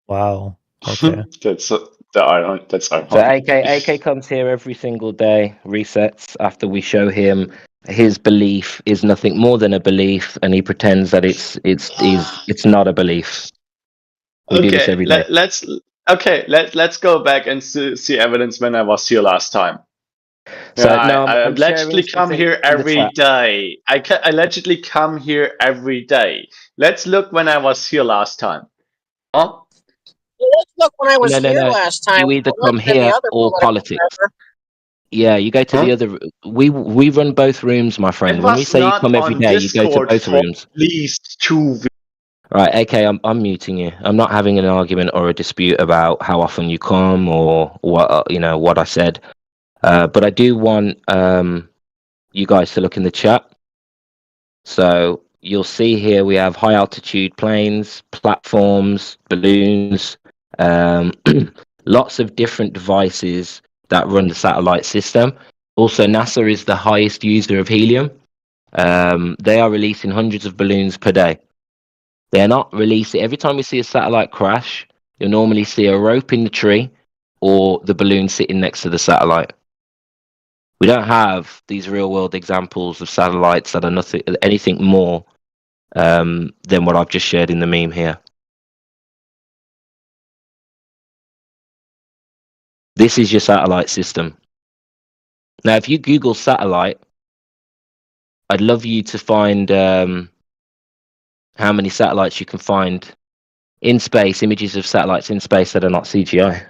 B: Wow. Okay.
F: That's ironic. That's ironic.
E: So AK comes here every single day, resets after we show him his belief is nothing more than a belief, and he pretends that it's not a belief. We do this every day.
F: Let's go back and see evidence when I was here last time.
E: So
F: Yeah,
E: no,
F: I
E: I'm
F: allegedly
E: sharing
F: come
E: something
F: here
E: in the
F: every
E: chat.
F: day. I allegedly come here every day. Let's look when I was here last time. Huh?
G: Well, let's look when I was
E: No.
G: here last time.
E: You either
G: It
E: come
G: wasn't in the
E: here
G: other
E: or
G: political
E: politics.
G: paper.
E: Yeah, you go to the other. We run both rooms, my friend.
F: It
E: When we
F: was
E: say you
F: not
E: come every
F: on
E: day, you go to
F: Discord
E: both
F: for
E: rooms.
F: at least 2 weeks.
E: Right, okay, I'm muting you. I'm not having an argument or a dispute about how often you come or what what I said. But I do want you guys to look in the chat. So you'll see here we have high altitude planes, platforms, balloons, lots of different devices that run the satellite system. Also, NASA is the highest user of helium. They are releasing hundreds of balloons per day. They're not releasing. Every time we see a satellite crash, you'll normally see a rope in the tree or the balloon sitting next to the satellite. We don't have these real world examples of satellites that are anything more than what I've just shared in the meme here. This is your satellite system. Now, if you Google satellite, I'd love you to find how many satellites you can find in space, images of satellites in space that are not CGI.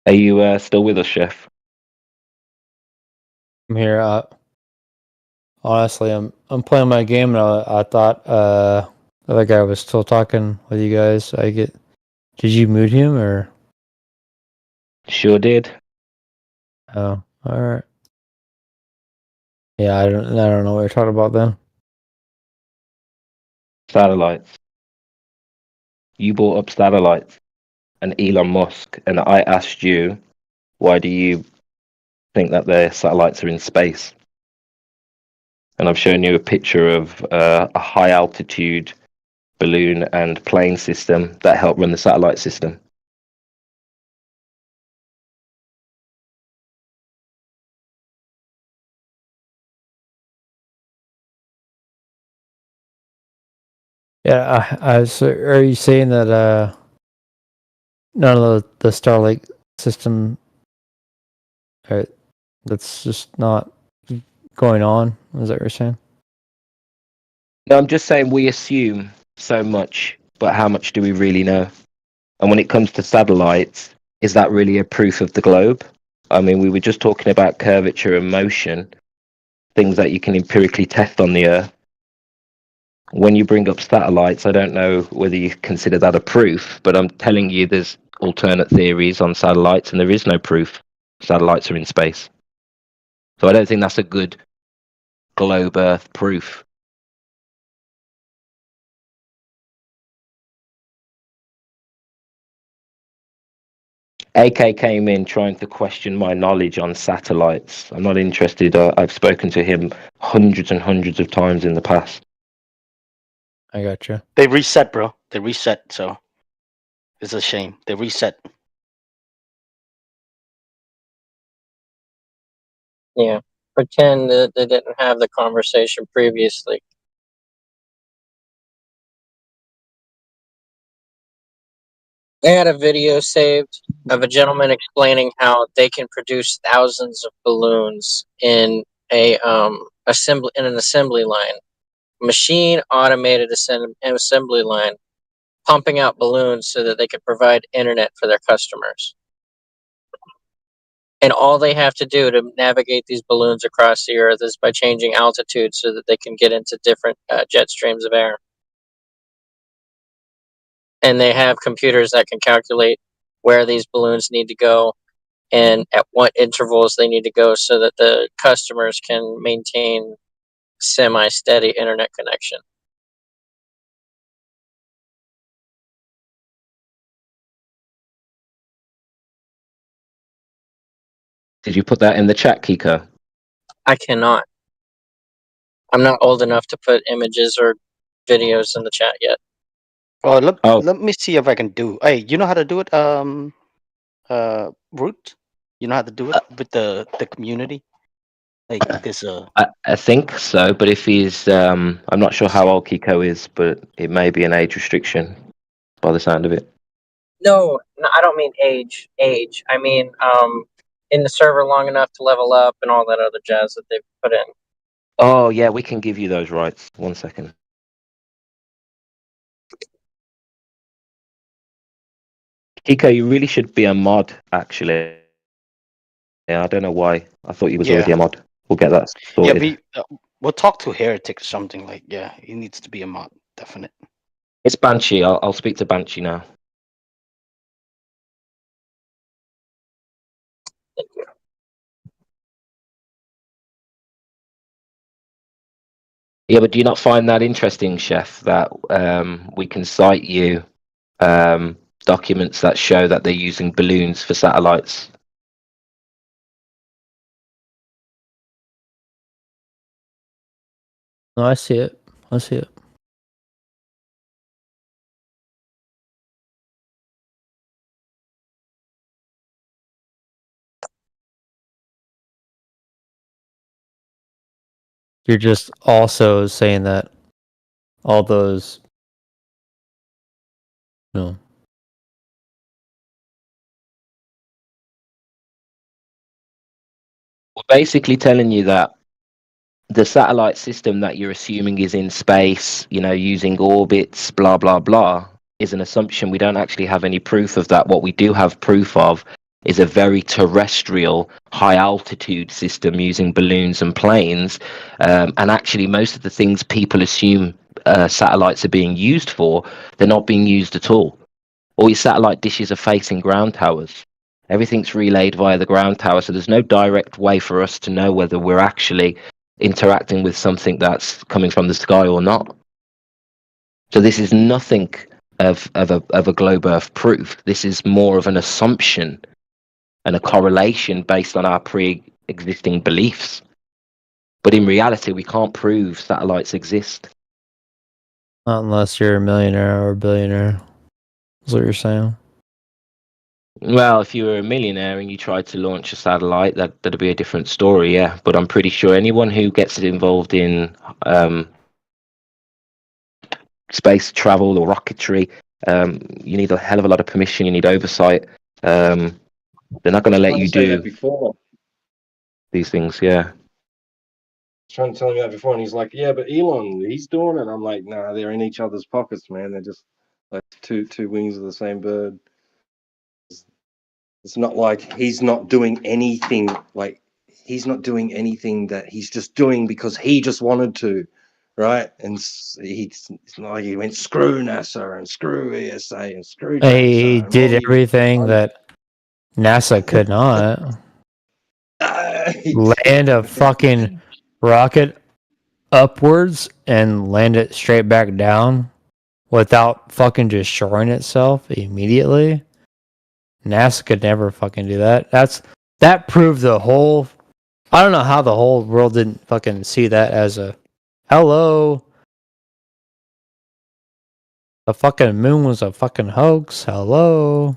E: Are you still with us, Chef?
B: I'm here. Honestly, I'm playing my game, and I thought the other guy was still talking with you guys. Did you mute him or?
E: Sure did.
B: Oh, all right. Yeah, I don't know what you're talking about then.
E: Satellites. You brought up satellites and Elon Musk, and I asked you, why do you think that their satellites are in space? And I've shown you a picture of a high altitude balloon and plane system that help run the satellite system.
B: Yeah, so are you saying that none of the Starlink system, that's just not going on? Is that what you're saying?
E: No, I'm just saying we assume so much, but how much do we really know? And when it comes to satellites, is that really a proof of the globe? I mean, we were just talking about curvature and motion, things that you can empirically test on the Earth. When you bring up satellites, I don't know whether you consider that a proof, but I'm telling you there's alternate theories on satellites, and there is no proof satellites are in space. So I don't think that's a good globe Earth proof. AK came in trying to question my knowledge on satellites. I'm not interested. I've spoken to him hundreds and hundreds of times in the past.
B: I gotcha.
C: They reset, bro. They reset. So it's a shame. They reset.
G: Yeah, pretend that they didn't have the conversation previously. I had a video saved of a gentleman explaining how they can produce thousands of balloons in an assembly line, machine automated assembly line, pumping out balloons so that they can provide internet for their customers. And all they have to do to navigate these balloons across the earth is by changing altitude so that they can get into different jet streams of air. and they have computers that can calculate where these balloons need to go and at what intervals they need to go so that the customers can maintain semi-steady internet connection.
E: Did you put that in the chat, Kiko?
G: I cannot. I'm not old enough to put images or videos in the chat yet.
C: Oh, let,
E: Oh.
C: let me see if I can do. Hey, you know how to do it, Root? You know how to do it with the community? Like this,
E: I think so, but if he's, I'm not sure how old Kiko is, but it may be an age restriction by the sound of it.
G: No, I don't mean age. I mean, in the server long enough to level up and all that other jazz that they've put in.
E: Oh, yeah, we can give you those rights. 1 second. Kiko, you really should be a mod, actually. Yeah, I don't know why. I thought you was already a mod. We'll get that sorted.
C: yeah, we'll talk to Heretic or something. Like, yeah, he needs to be a mod, definite.
E: It's Banshee. I'll speak to Banshee now. Yeah, but do you not find that interesting, Chef, that we can cite you documents that show that they're using balloons for satellites?
B: No, I see it. I see it. You're just also saying that all those, no.
E: We're basically telling you that the satellite system that you're assuming is in space, using orbits, blah, blah, blah, is an assumption. We don't actually have any proof of that. What we do have proof of is a very terrestrial, high altitude system using balloons and planes. And actually, most of the things people assume satellites are being used for, they're not being used at all. All your satellite dishes are facing ground towers. Everything's relayed via the ground tower, so there's no direct way for us to know whether we're actually interacting with something that's coming from the sky or not. So this is nothing of a globe Earth proof. This is more of an assumption and a correlation based on our pre-existing beliefs. But in reality, we can't prove satellites exist.
B: Not unless you're a millionaire or a billionaire. Is what you're saying.
E: Well, if you were a millionaire and you tried to launch a satellite, that'd be a different story, yeah. But I'm pretty sure anyone who gets involved in space travel or rocketry, you need a hell of a lot of permission. You need oversight. They're not going to let you do these things, yeah.
A: Trying to tell me that before, and he's like, "Yeah, but Elon, he's doing it." I'm like, "Nah, they're in each other's pockets, man. They're just like two wings of the same bird." It's not like he's not doing anything. Like he's not doing anything that he's just doing because he just wanted to, right? And it's not like he went screw NASA and screw ESA and screw.
B: He
A: NASA
B: did everything that NASA could not. Land a fucking rocket upwards and land it straight back down without fucking destroying itself immediately. NASA could never fucking do that. That proved the whole. I don't know how the whole world didn't fucking see that as a hello. The fucking moon was a fucking hoax. Hello.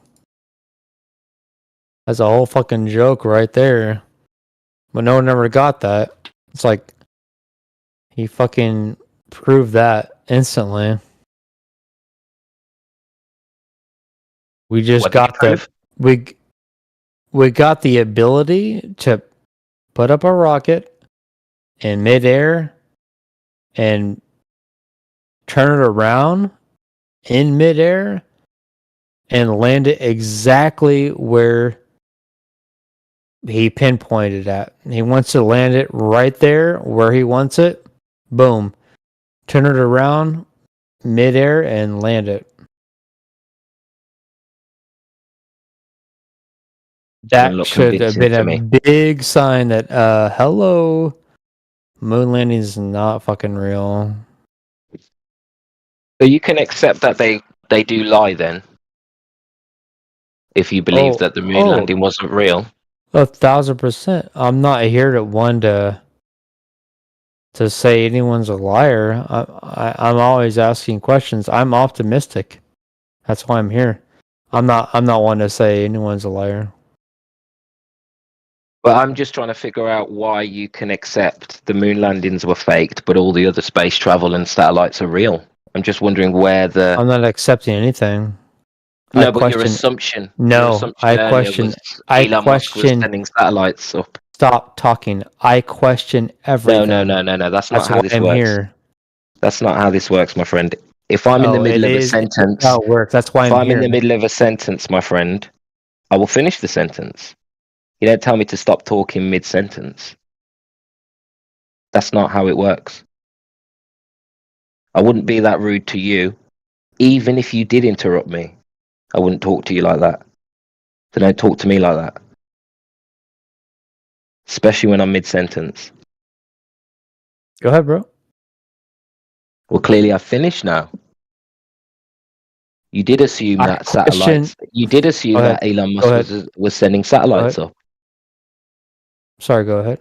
B: That's a whole fucking joke right there. But no one ever got that. It's like he fucking proved that instantly. We just got the we got the ability to put up a rocket in midair and turn it around in midair and land it exactly where he pinpointed at. He wants to land it right there where he wants it. Boom. Turn it around midair and land it. That
E: look
B: should have
E: convincing
B: been
E: to
B: a
E: me.
B: big sign that hello, moon landing is not fucking real.
E: So you can accept that they do lie then, if you believe that the moon landing wasn't real.
B: 1,000%. I'm not here to say anyone's a liar. I'm always asking questions. I'm optimistic. That's why I'm here. I'm not one to say anyone's a liar.
E: But I'm just trying to figure out why you can accept the moon landings were faked, but all the other space travel and satellites are real. I'm just wondering where the
B: I'm not accepting anything.
E: no, but your assumption.
B: No,
E: your assumption
B: I
E: earlier
B: question.
E: was
B: I
E: Elon Musk was
B: question.
E: sending satellites up.
B: Stop talking. I question everything.
E: No. That's not how
B: why
E: this
B: I'm
E: works.
B: here.
E: That's not how this works, my friend. If I'm in the middle of a sentence,
B: how it works. That's why
E: if I'm
B: here.
E: in the middle of a sentence, my friend, I will finish the sentence. You don't tell me to stop talking mid-sentence. That's not how it works. I wouldn't be that rude to you, even if you did interrupt me. I wouldn't talk to you like that. So don't talk to me like that. Especially when I'm mid-sentence.
B: Go ahead, bro.
E: Well, clearly I've finished now. You did assume that satellites. You did assume that Elon Musk was sending satellites up.
B: Sorry, go ahead.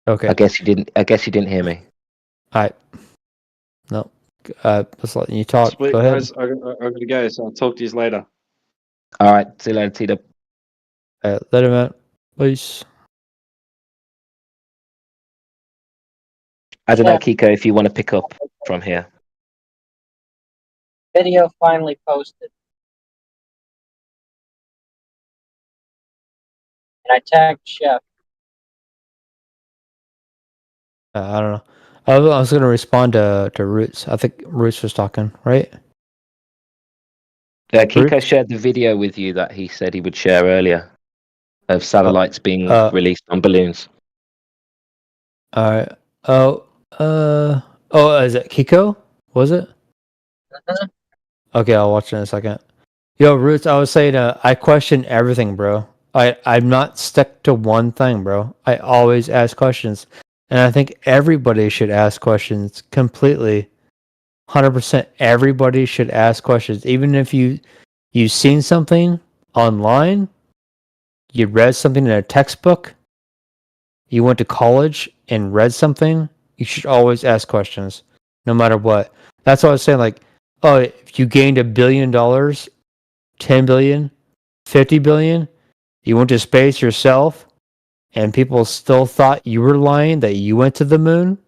B: Okay.
E: I guess you didn't hear me.
B: No. Just letting you talk.
A: Sweet,
B: Go ahead.
A: guys. I gotta go, so I'll talk to you later.
E: All right. See you later, T-Dub.
B: Later, man. Peace.
E: I don't know, Kiko, if you want to pick up from here.
G: Video finally posted. And I tagged Chef.
B: I don't know. I was going to respond to Roots. I think Roots was talking, right?
E: Kiko
B: Roots?
E: shared the video with you that he said he would share earlier of satellites being released on balloons.
B: All right. Is it Kiko? Was it? Okay, I'll watch it in a second. Yo, Roots, I was saying, I question everything, bro. I'm not stuck to one thing, bro. I always ask questions. And I think everybody should ask questions completely. 100% everybody should ask questions. Even if you've seen something online, you read something in a textbook, you went to college and read something, you should always ask questions, no matter what. That's what I was saying, like, oh, if you gained $1 billion, 10 billion, 50 billion, you went to space yourself, and people still thought you were lying that you went to the moon,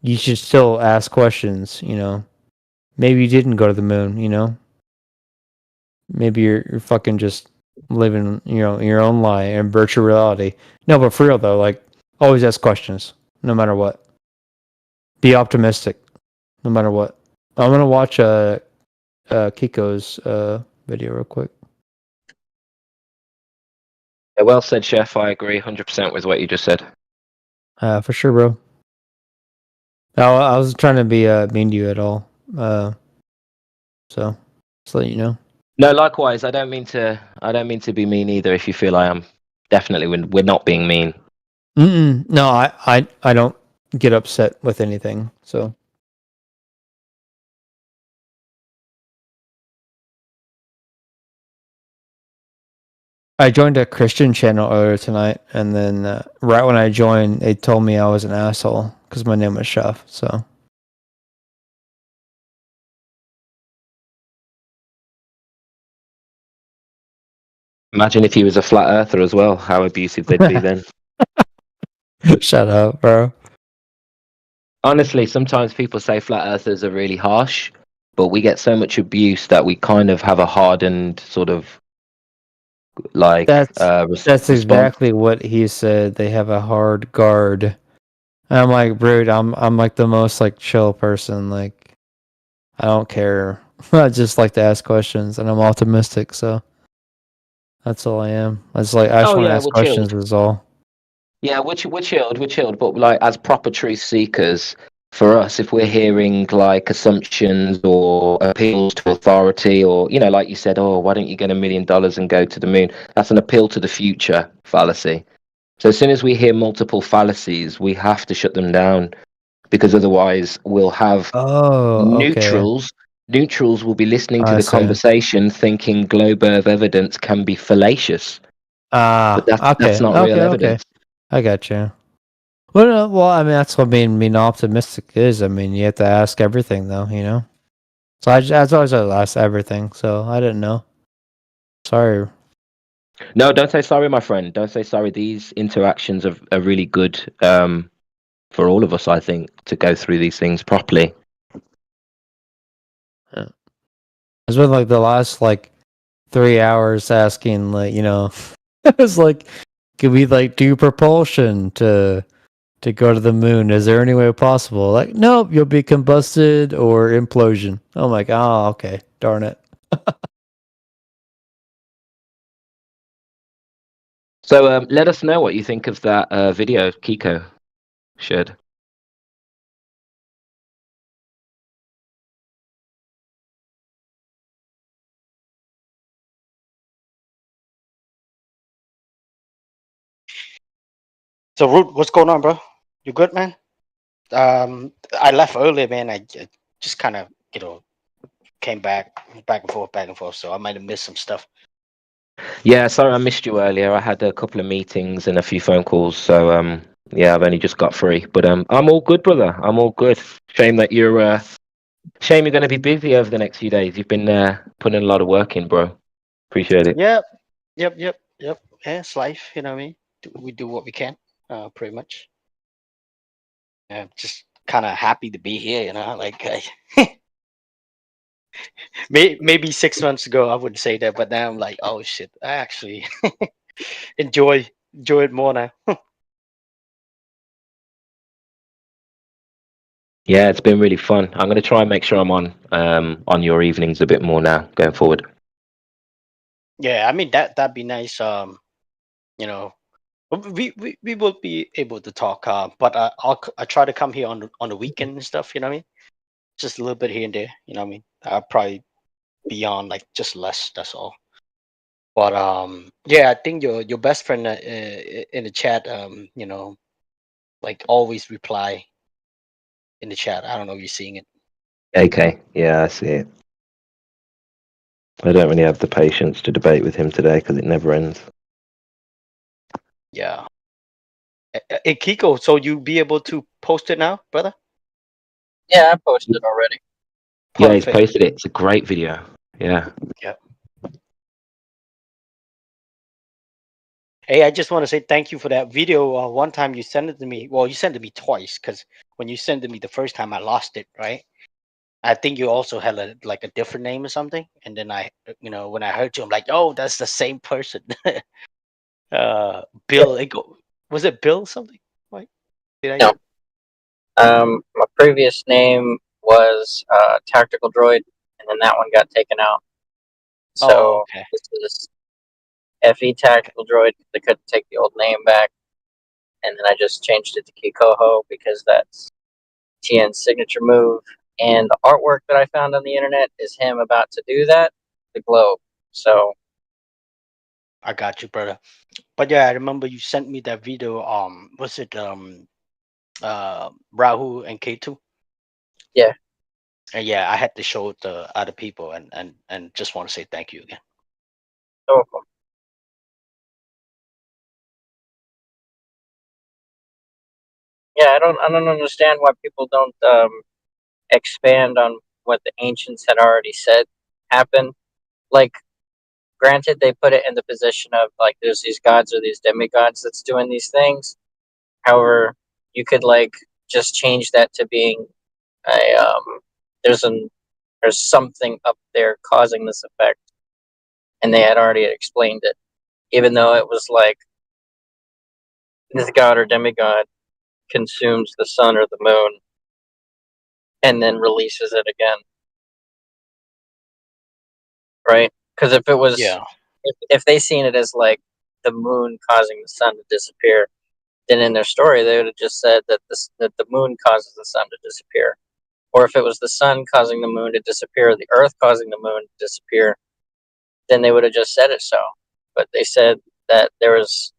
B: you should still ask questions, you know. Maybe you didn't go to the moon, you know. Maybe you're fucking just living, you know, your own lie and virtual reality. No, but for real though, like, always ask questions, no matter what. Be optimistic, no matter what. I'm gonna watch Kiko's video real quick.
E: Yeah, well said, Chef. I agree 100% with what you just said.
B: For sure, bro. I was trying to be mean to you at all. So just let you know.
E: No, likewise. I don't mean to be mean either. If you feel I am, definitely we're not being mean.
B: No, I don't get upset with anything. So I joined a Christian channel earlier tonight, and then right when I joined, they told me I was an asshole because my name was Chef. So
E: Imagine if he was a flat earther as well. How abusive they'd be then.
B: shut up, bro.
E: Honestly, sometimes people say flat earthers are really harsh, but we get so much abuse that we kind of have a hardened sort of like
B: that's exactly what he said. They have a hard guard. And I'm like, rude. I'm like the most like chill person. Like, I don't care. I just like to ask questions, and I'm optimistic. So that's all I am. I just want to ask questions. Is all.
E: Yeah, we're chilled, but like as proper truth seekers, for us, if we're hearing like assumptions or appeals to authority, or like you said, oh, why don't you get $1 million and go to the moon? That's an appeal to the future fallacy. So as soon as we hear multiple fallacies, we have to shut them down, because otherwise we'll have neutrals. Neutrals will be listening to the conversation, thinking globe Earth evidence can be fallacious. But that's not real evidence.
B: I got you. Well, I mean, that's what being optimistic is. I mean, you have to ask everything, though, So I always ask everything, so I didn't know. Sorry.
E: No, don't say sorry, my friend. Don't say sorry. These interactions are really good for all of us, I think, to go through these things properly.
B: Yeah. It's been like the last 3 hours asking, it was like, could we do propulsion to go to the moon? Is there any way possible? Like, nope, you'll be combusted or implosion. I'm like, oh, okay, darn it.
E: So let us know what you think of that video Kiko shared.
C: So, Root, what's going on, bro? You good, man? I left earlier, man. I just kind of, came back and forth. So I might have missed some stuff.
E: Yeah, sorry I missed you earlier. I had a couple of meetings and a few phone calls, so yeah, I've only just got free. But I'm all good, brother. I'm all good. Shame that you're going to be busy over the next few days. You've been putting a lot of work in, bro. Appreciate it.
C: Yep. Yeah, it's life. You know what I mean? We do what we can, pretty much. Yeah, just kind of happy to be here. Maybe 6 months ago I wouldn't say that, but now I'm like, oh shit, I actually enjoy it more now.
E: Yeah, it's been really fun. I'm going to try and make sure I'm on your evenings a bit more now going forward.
C: Yeah, I mean that'd be nice. We will be able to talk. But I try to come here on the weekend and stuff. You know what I mean? Just a little bit here and there. You know what I mean? I'll probably be on just less. That's all. But yeah, I think your best friend in the chat, always reply in the chat. I don't know if you're seeing it.
E: Okay, yeah, I see it. I don't really have the patience to debate with him today because it never ends.
C: Yeah. Hey, Kiko, so you be able to post it now, brother?
G: Yeah, I posted already.
E: Yeah, he's posted it. It's a great video. Yeah.
C: Yep. Hey, I just want to say thank you for that video. One time you sent it to me. Well, you sent it to me twice, because when you sent it to me the first time, I lost it, right? I think you also had a different name or something. And then when I heard you, I'm like, oh, that's the same person. Bill, was it Bill something? Right?
G: No. My previous name was Tactical Droid, and then that one got taken out. So
C: okay.
G: This is FE Tactical Droid. They couldn't take the old name back, and then I just changed it to Kikoho because that's Tien's signature move. And the artwork that I found on the internet is him about to do that, the globe. So
C: I got you, brother. But yeah, I remember you sent me that video. Was it Rahu and K2?
G: Yeah.
C: And yeah, I had to show it to other people, and just want to say thank you again.
G: You're welcome. Yeah, I don't understand why people don't expand on what the ancients had already said happened. Like, granted, they put it in the position of there's these gods or these demigods that's doing these things. However, you could just change that to being a there's something up there causing this effect, and they had already explained it, even though it was this god or demigod consumes the sun or the moon and then releases it again, right? Because if it was, if they seen it as the moon causing the sun to disappear, then in their story they would have just said that the moon causes the sun to disappear. Or if it was the sun causing the moon to disappear, or the earth causing the moon to disappear, then they would have just said it so. But they said that there was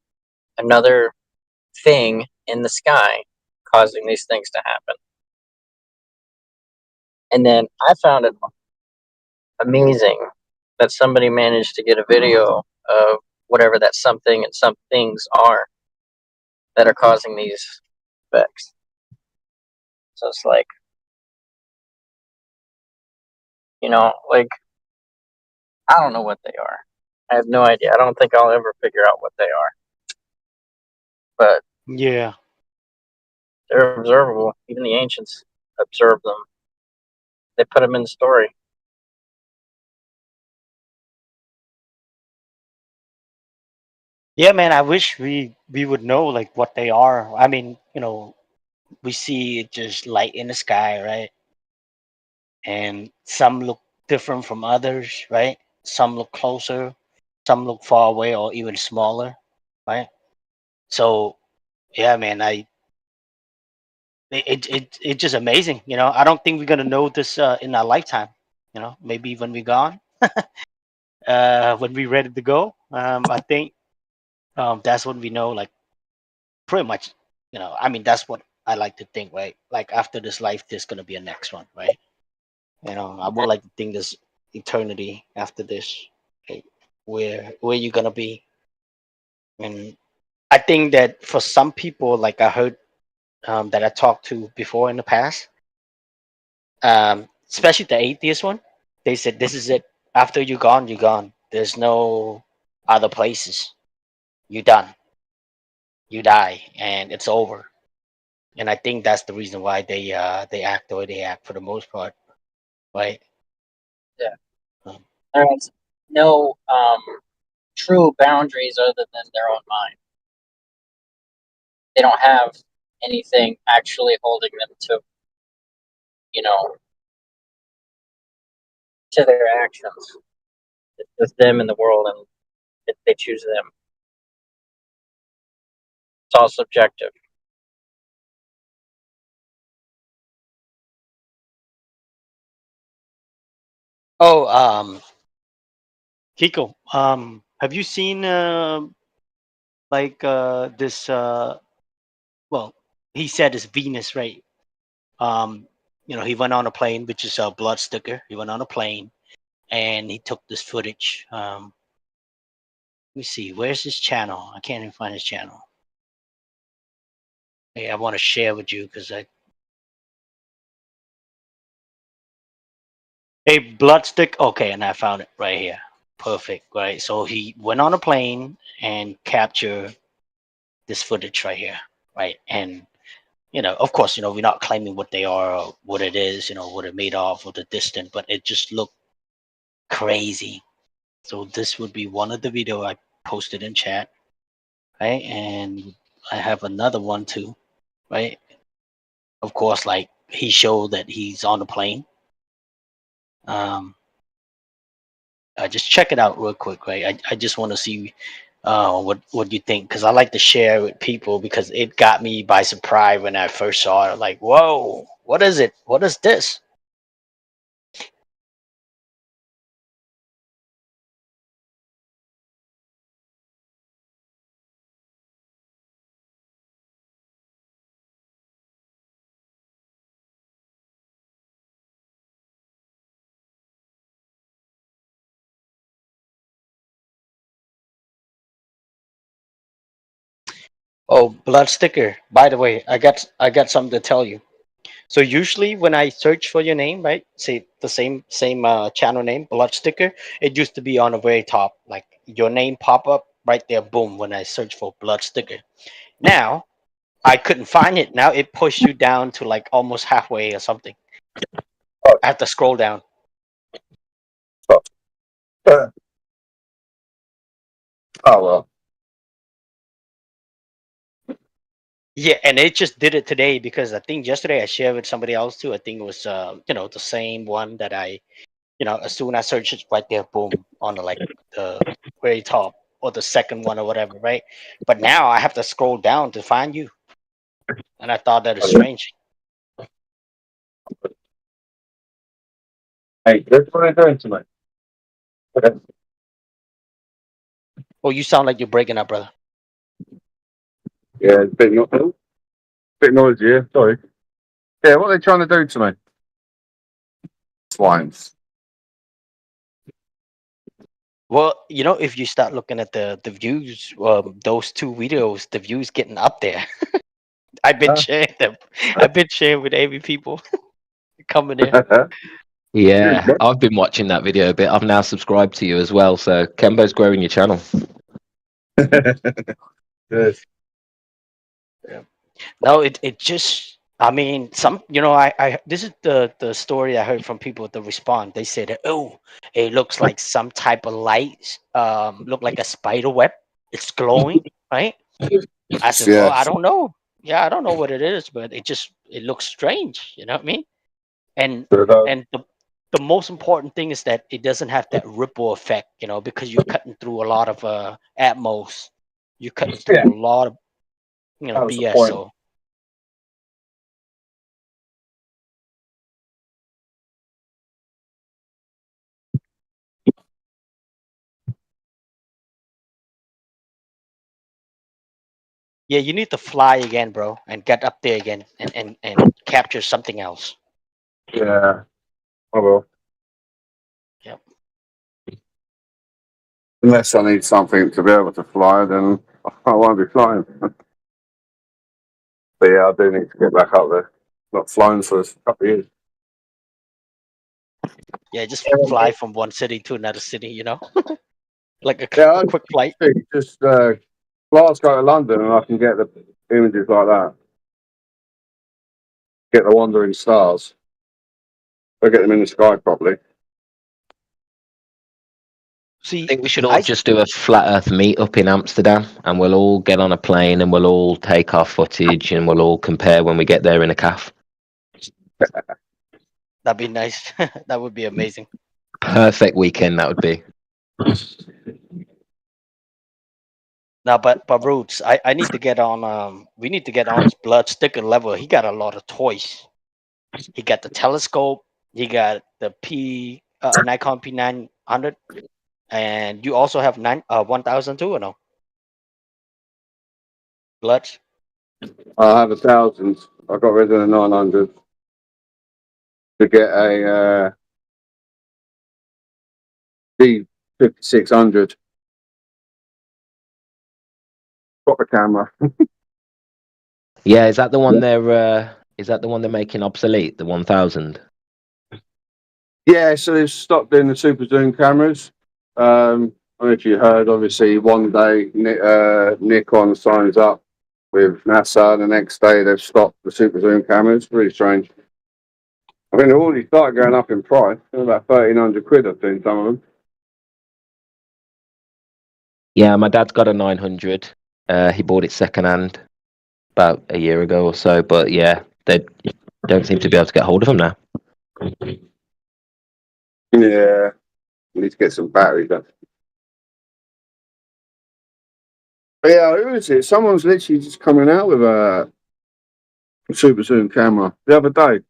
G: another thing in the sky causing these things to happen. And then I found it amazing that somebody managed to get a video of whatever that something and some things are that are causing these effects. So it's like, you know, like, I don't know what they are. I have no idea. I don't think I'll ever figure out what they are. But
C: Yeah.
G: they're observable. Even the ancients observed them. They put them in the story.
C: Yeah, man, I wish we would know like what they are. I mean, you know, we see it just light in the sky, right? And some look different from others, right? Some look closer, some look far away or even smaller, right? So yeah, man, it's just amazing, you know. I don't think we're gonna know this in our lifetime, you know. Maybe when we're gone, when we're ready to go. I think that's when we know, like, pretty much, you know. I mean, that's what I like to think, right? Like after this life, there's gonna be a next one, right? You know, I would like to think there's eternity after this, right? Where you gonna be? And I think that for some people, like I heard that I talked to before in the past, especially the atheist one, they said this is it. After you're gone, you're gone. There's no other places. You're done. You die, and it's over. And I think that's the reason why they act the way they act for the most part, right?
G: Yeah.
C: Um,
G: There's no true boundaries other than their own mind. They don't have anything actually holding them to, you know, to their actions. It's just them in the world, and they choose them. It's all subjective.
C: oh, Kiko, have you seen like this? Well, he said it's Venus, right? Um, you know, he went on a plane, which is a blood sticker. He went on a plane and he took this footage. Let me see, where's his channel? I can't even find his channel. Hey, I want to share with you because hey, blood stick. Okay, and I found it right here. Perfect, right? So he went on a plane and captured this footage right here, right? And you know, of course, you know, we're not claiming what they are or what it is, you know, what it made of or the distance, but it just looked crazy. So this would be one of the video I posted in chat, right? And I have another one too, right? Of course, like he showed that he's on the plane. Just check it out real quick, right? I just want to see what you think, because I like to share with people because it got me by surprise when I first saw it. Like, whoa, what is it? What is this? Oh, blood sticker. By the way, I got something to tell you. So usually when I search for your name, right? Say the same channel name, blood sticker. It used to be on the very top, like your name pop up right there, boom. When I search for blood sticker, now I couldn't find it. Now it pushed you down to like almost halfway or something. I have to scroll down.
H: Oh well.
C: Yeah, and it just did it today because I think yesterday I shared with somebody else too. I think it was you know, the same one that I, you know, as soon as I search it right there, boom, on the like the very top or the second one or whatever, right? But now I have to scroll down to find you, and I thought that is strange.
H: Hey, that's what I'm doing tonight. Okay.
C: Oh, you sound like you're breaking up, brother.
H: Yeah, it's a bit noisy here. Sorry. Yeah, what are they trying to do to me? Swines.
C: Well, if you start looking at the views, those two videos, the views getting up there. I've been sharing them. I've been sharing with AV people coming in.
E: Yeah, I've been watching that video a bit. I've now subscribed to you as well. So Kembo's growing your channel.
H: Yes.
C: No, it just. I mean, I this is the story I heard from people to respond. They said, "Oh, it looks like some type of light. Look like a spider web. It's glowing, right?" I said, "Well, I don't know. Yeah, I don't know what it is, but it looks strange. You know what I mean?" And the most important thing is that it doesn't have that ripple effect, because you're cutting through a lot of Atmos. You're cutting through a lot of
H: That was the
C: BS.
H: point.
C: So yeah, you need to fly again, bro, and get up there again and capture something else.
H: Yeah, I will.
C: Yep.
H: Unless I need something to be able to fly, then I won't be flying. But yeah, I do need to get back up there. Not flown for a couple of years.
C: Yeah, just fly from one city to another city, like a
H: Yeah,
C: quick flight.
H: just Glasgow to London, and I can get the images like that. Get the wandering stars. I'll get them in the sky properly.
C: See,
E: I think we should all just do a flat Earth meetup in Amsterdam, and we'll all get on a plane and we'll all take our footage and we'll all compare when we get there in a calf.
C: That'd be nice. That would be amazing.
E: Perfect weekend that would be.
C: Now, but Roots, I need to get on. We need to get on his blood sticker level. He got a lot of toys. He got the telescope. He got the Nikon P900, and you also have 1002 or no? Blood.
H: I have 1,000. I got rid of the 900 to get a D5600 proper camera.
E: Yeah, is that the one is that the one they're making obsolete, the 1000?
H: Yeah, so they've stopped doing the super zoom cameras. I don't know if you heard, obviously, one day Nikon signs up with NASA, the next day they've stopped the super zoom cameras. Really strange. I mean, they've already started going up in price. They're about 1,300 quid, I've seen some of them.
E: Yeah, my dad's got a 900. He bought it secondhand about a year ago or so, but yeah, they don't seem to be able to get hold of them now.
H: Yeah, we need to get some batteries up. But yeah, who is it? Someone's literally just coming out with a super zoom camera the other day.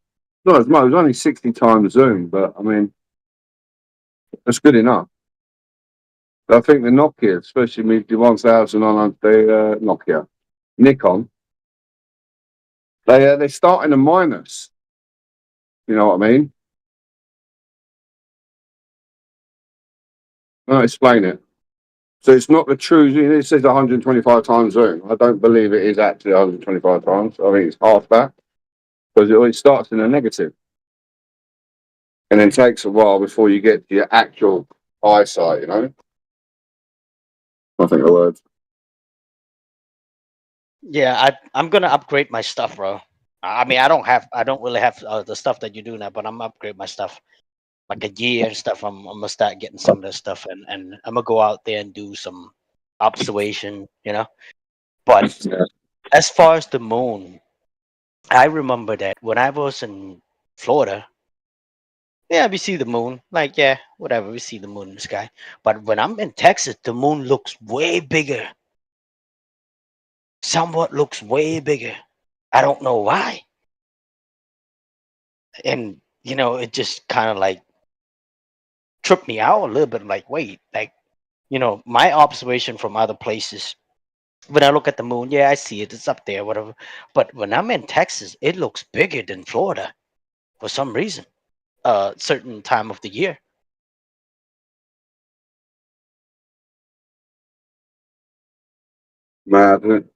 H: Not as much, it was only 60 times zoom, but I mean, that's good enough. I think the Nokia, especially the 1900, the Nokia, Nikon, they start in a minus. You know what I mean? I'll explain it. So it's not the true zoom. It says 125 times zoom. I don't believe it is actually 125 times. I think it's half that. Because it always starts in a negative. And then takes a while before you get to your actual eyesight, you know? I think the words.
C: Yeah, I'm gonna upgrade my stuff, bro. I mean, I don't really have the stuff that you do now, but I'm gonna upgrade my stuff. Like a gear and stuff. I'm gonna start getting some of that stuff, and I'm gonna go out there and do some observation, But as far as the moon, I remember that when I was in Florida, Yeah, we see the moon. Like, yeah, whatever. We see the moon in the sky. But when I'm in Texas, the moon looks way bigger. Somewhat looks way bigger. I don't know why. And it just kind of like tripped me out a little bit. Like, wait, like, my observation from other places. When I look at the moon, yeah, I see it. It's up there, whatever. But when I'm in Texas, it looks bigger than Florida for some reason. Certain time of the year.
H: Mad, isn't it?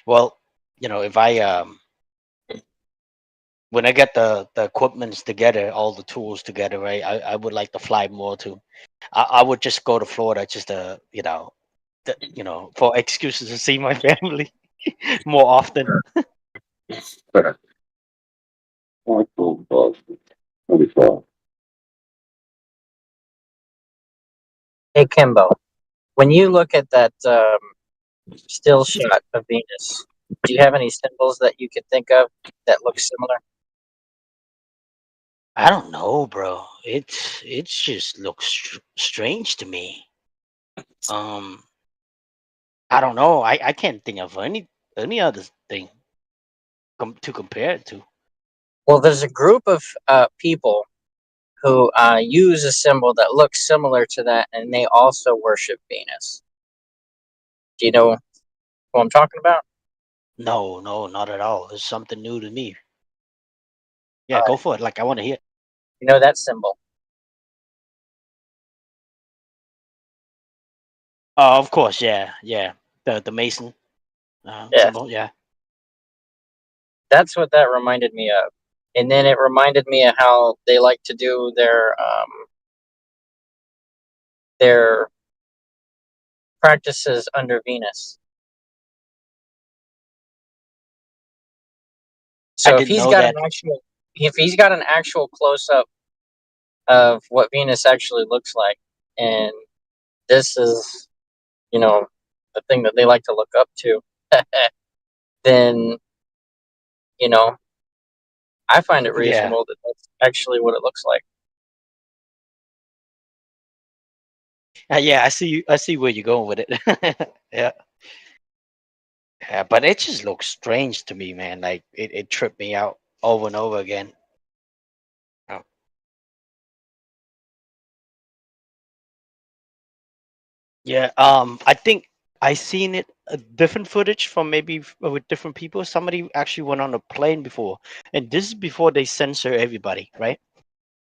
C: Well, if I when I get the equipments together, all the tools together, right? I would like to fly more too. I would just go to Florida just to for excuses to see my family more often.
H: Michael Boston, 25.
G: Hey Kimbo, when you look at that still shot of Venus, do you have any symbols that you could think of that look similar?
C: I don't know, bro. It's just looks strange to me. Um, I don't know. I can't think of any other thing to compare it to.
G: Well, there's a group of people who use a symbol that looks similar to that, and they also worship Venus. Do you know who I'm talking about?
C: No, no, not at all. It's something new to me. Yeah, go for it. Like, I want to hear.
G: You know that symbol?
C: Oh, of course, yeah, yeah. The Mason
G: Yeah,
C: symbol, yeah.
G: that's what that reminded me of. And then it reminded me of how they like to do their practices under Venus.
C: I
G: So
C: didn't know that.
G: if he's got an actual close up of what Venus actually looks like, and this is, the thing that they like to look up to, then, you know, I find it
C: Yeah,
G: reasonable that that's actually what it looks like.
C: yeah. I see where you're going with it. Yeah, yeah. But it just looks strange to me, man. Like it tripped me out over and over again. Oh. Yeah. I think I seen it different footage from maybe with different people. Somebody actually went on a plane before, and this is before they censor everybody, right?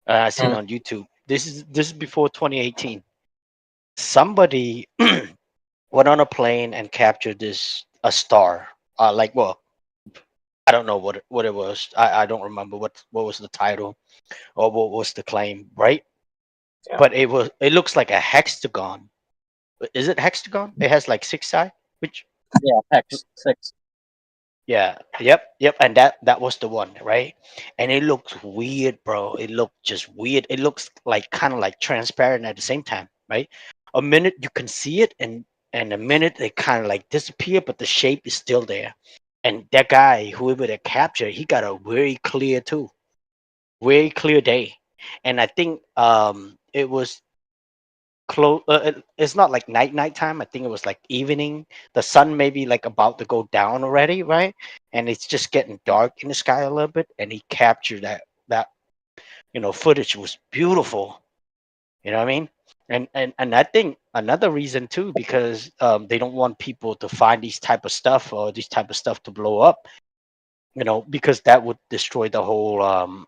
C: I seen
G: Mm.
C: on YouTube. This is before 2018. Somebody went on a plane and captured a star. Like, well, I don't know what it was. I don't remember what was the title or what was the claim, right?
G: Yeah,
C: But it looks like a hexagon. Is it hexagon? It has like six sides. Which
G: yeah, hex 6.
C: Yeah, yep, and that was the one, right? And it looked weird, bro. It looked just weird. It looks like kind of like transparent at the same time, right? A minute you can see it, and a minute it kind of like disappear, but the shape is still there. And that guy, whoever that captured, he got a very clear too, very clear day. And I think it was close. It's not like night time. I think it was like evening. The sun maybe like about to go down already, right? And it's just getting dark in the sky a little bit. And he captured that footage. Was beautiful. You know what I mean? And I think another reason too, because they don't want people to find these type of stuff or these type of stuff to blow up. Because that would destroy the whole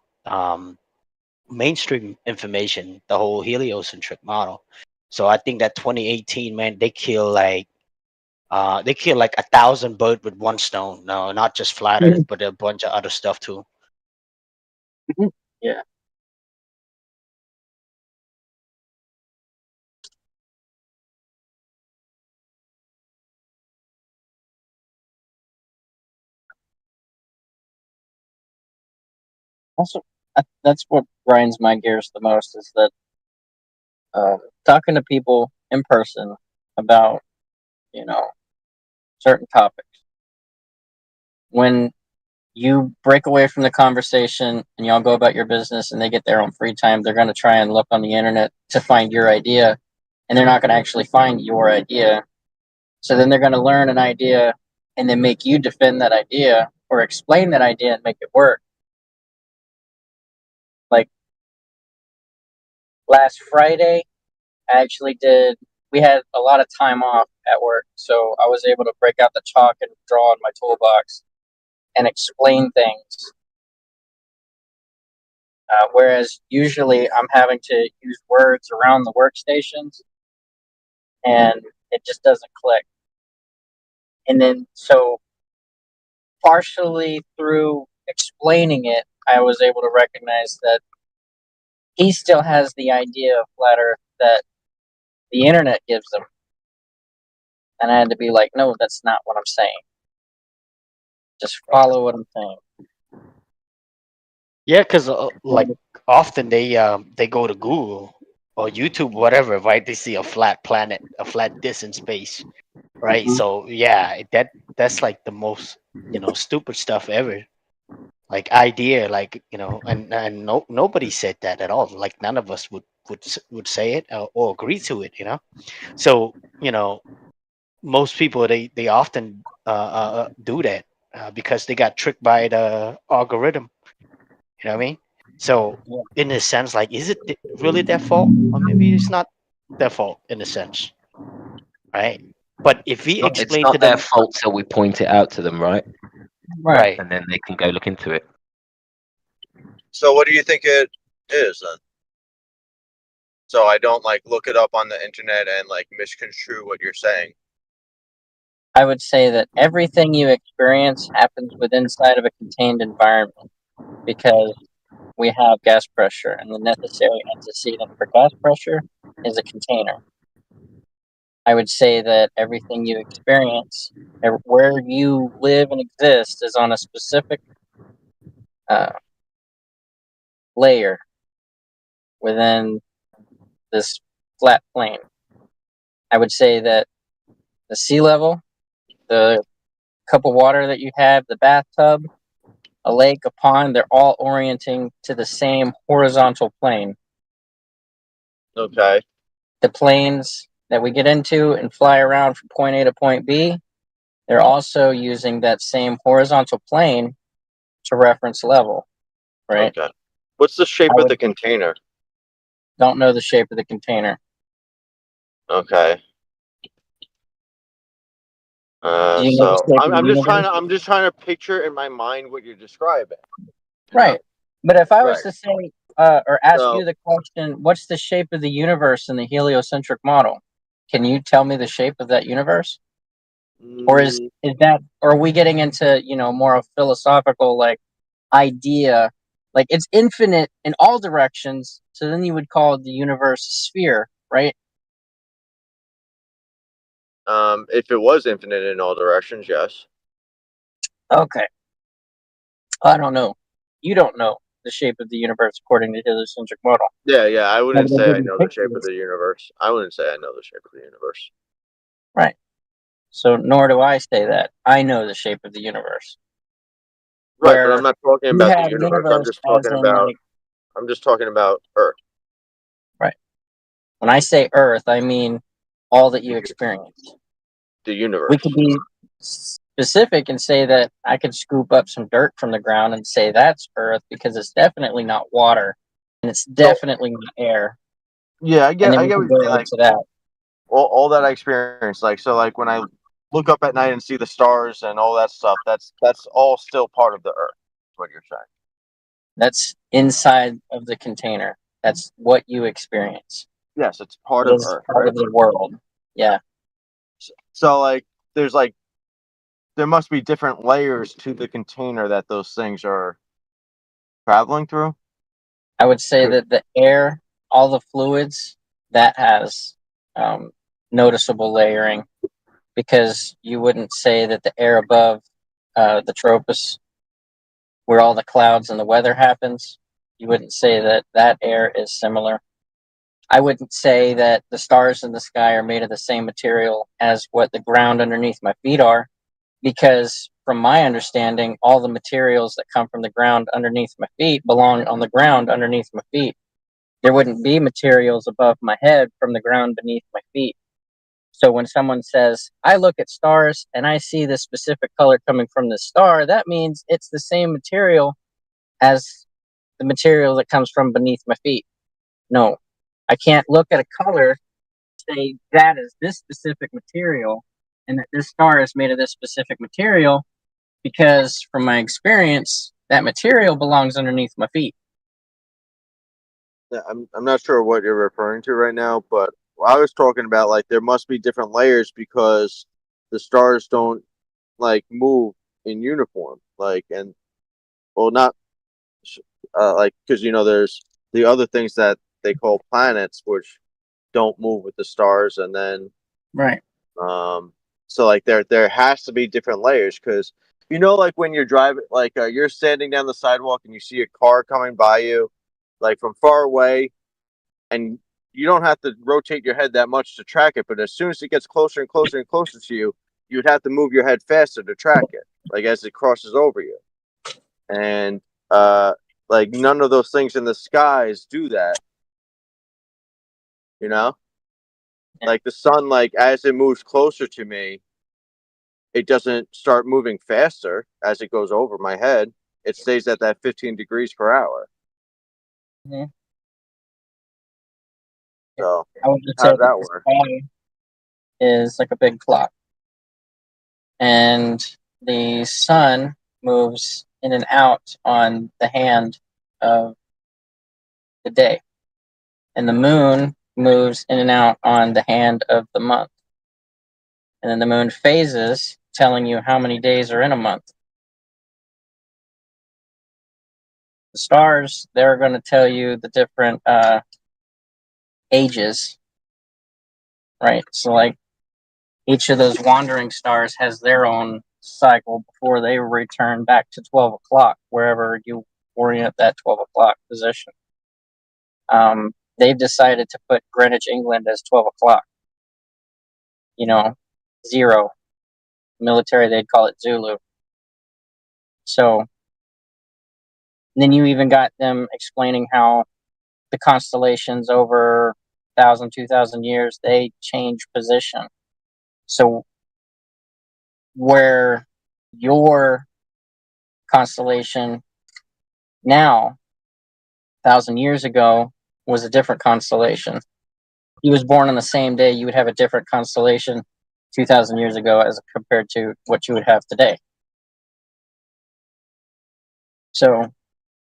C: mainstream information, the whole heliocentric model. So I think that 2018, man, they kill like 1,000 birds with one stone. No, not just flat Earth, but a bunch of other stuff too.
G: yeah. That's what grinds my gears the most is that talking to people in person about, certain topics. When you break away from the conversation and y'all go about your business and they get their own free time, they're going to try and look on the internet to find your idea, and they're not going to actually find your idea. So then they're going to learn an idea and then make you defend that idea or explain that idea and make it work. Like last Friday, we had a lot of time off at work, so I was able to break out the chalk and draw in my toolbox and explain things. Whereas usually I'm having to use words around the workstations and it just doesn't click. And then, so partially through explaining it, I was able to recognize that he still has the idea of flat Earth that the internet gives him. And I had to be like, no, that's not what I'm saying. Just follow what I'm saying.
C: Yeah, because like often they go to Google or YouTube, whatever, right? They see a flat planet, a flat disk in space, right? So yeah, that's like the most stupid stuff ever. Like idea, like and nobody said that at all. Like none of us would say it or agree to it. So most people they often do that because they got tricked by the algorithm. You know what I mean? So in a sense, like, is it really their fault, or maybe it's not their fault in a sense, right? But if we
E: It's
C: explain
E: not
C: to
E: their
C: them,
E: fault till we point it out to them, right?
C: right?
E: And then they can go look into it.
I: So what do you think it is then? So I don't like look it up on the internet and like misconstrue what you're saying.
G: I would say that everything you experience happens within inside of a contained environment because we have gas pressure, and the necessary antecedent for gas pressure is a container. I would say that everything you experience, where you live and exist, is on a specific layer within this flat plane. I would say that the sea level, the cup of water that you have, the bathtub, a lake, a pond, they're all orienting to the same horizontal plane.
I: Okay.
G: The planes that we get into and fly around from point A to point B, they're also using that same horizontal plane to reference level, right?
I: Okay. What's the shape of the container?
G: Don't know the shape of the container.
I: Okay. So I'm just trying to picture in my mind what you're describing.
G: Right. But if I was to say or ask you the question, what's the shape of the universe in the heliocentric model? Can you tell me the shape of that universe? Or is that, or are we getting into, more of philosophical like idea? Like it's infinite in all directions, so then you would call the universe a sphere, right?
I: If it was infinite in all directions, yes.
G: Okay. I don't know. You don't know the shape of the universe according to the heliocentric model.
I: Yeah, I wouldn't say I know the shape of the universe. I wouldn't say I know the shape of the universe.
G: Right. So nor do I say that. I know the shape of the universe.
I: Right, but I'm not talking about the universe. I'm just talking about Earth.
G: Right. When I say Earth, I mean all that you experience.
I: The universe.
G: We could be specific and say that I could scoop up some dirt from the ground and say that's Earth because it's definitely not water and it's definitely not air.
I: Yeah, I get what you're saying. Like
G: that.
I: All that I experience, like when I look up at night and see the stars and all that stuff, that's all still part of the Earth. Is what you're saying.
G: That's inside of the container. That's what you experience.
I: Yes, it's part of Earth.
G: Part of the world. Yeah.
I: So there must be different layers to the container that those things are traveling through.
G: I would say that the air, all the fluids, that has noticeable layering, because you wouldn't say that the air above the troposphere, where all the clouds and the weather happens, you wouldn't say that air is similar. I wouldn't say that the stars in the sky are made of the same material as what the ground underneath my feet are, because from my understanding, all the materials that come from the ground underneath my feet belong on the ground underneath my feet. There wouldn't be materials above my head from the ground beneath my feet. So when someone says, I look at stars and I see this specific color coming from this star, that means it's the same material as the material that comes from beneath my feet. No, I can't look at a color, say that is this specific material and that this star is made of this specific material, because from my experience, that material belongs underneath my feet.
I: Yeah, I'm not sure what you're referring to right now, but I was talking about like there must be different layers because the stars don't like move in uniform, like, and well, not like, because there's the other things that they call planets which don't move with the stars, and then
G: Right.
I: so like there has to be different layers, because like when you're driving, like you're standing down the sidewalk and you see a car coming by you like from far away, and you don't have to rotate your head that much to track it, but as soon as it gets closer and closer and closer to you, you'd have to move your head faster to track it, like as it crosses over you. And like none of those things in the skies do that. Like the sun, like as it moves closer to me, it doesn't start moving faster as it goes over my head. It stays at that 15 degrees per hour.
G: Mm-hmm.
I: So
G: I would just
I: how
G: say
I: does that
G: that
I: work?
G: the sky is like a big clock, and the sun moves in and out on the hand of the day, and the moon moves in and out on the hand of the month. And then the moon phases, telling you how many days are in a month. The stars, they're going to tell you the different ages, right? So, like, each of those wandering stars has their own cycle before they return back to 12 o'clock, wherever you orient that 12 o'clock position. They've decided to put Greenwich, England as 12 o'clock. 0. Military, they'd call it Zulu. So then you even got them explaining how the constellations over 1,000, 2,000 years, they change position. So where your constellation now, 1,000 years ago, was a different constellation. He was born on the same day, you would have a different constellation 2,000 years ago as compared to what you would have today. So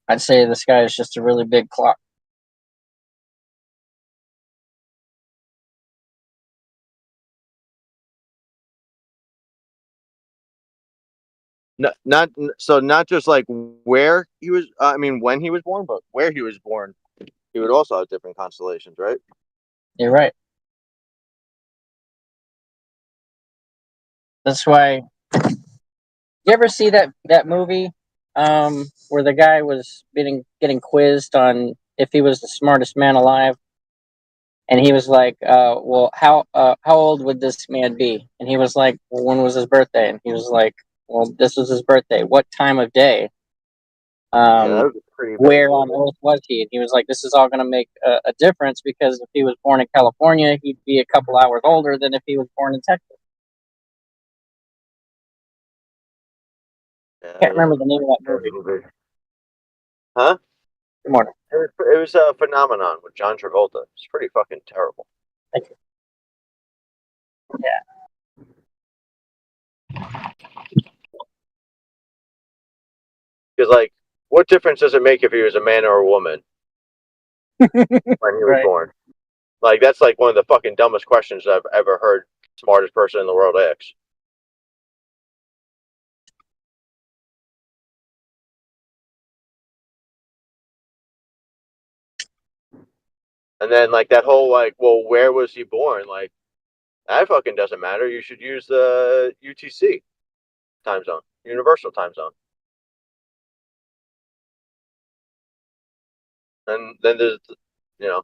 G: I'd say the sky is just a really big clock.
I: Not just like where he was, I mean when he was born, but where he was born, he would also have different constellations, right?
G: You're right. That's why. You ever see that movie where the guy was getting quizzed on if he was the smartest man alive, and he was like, "Well, how old would this man be?" And he was like, "Well, when was his birthday?" And he was like, "Well, this was his birthday. What time of day?
I: Yeah, that was a pretty big
G: Where on
I: movie.
G: earth was he?" And he was like, "This is all going to make a difference, because if he was born in California, he'd be a couple hours older than if he was born in Texas."
I: Yeah,
G: Can't remember the name of that movie.
I: Huh?
G: Good morning.
I: It was a Phenomenon with John Travolta. It's pretty fucking terrible.
G: Thank you. Yeah.
I: Because like, what difference does it make if he was a man or a woman when he was
G: Right.
I: born? Like that's like one of the fucking dumbest questions I've ever heard. Smartest person in the world asks. And then like that whole like, well, where was he born? Like that fucking doesn't matter. You should use the UTC time zone, Universal Time Zone. And then there's, you know,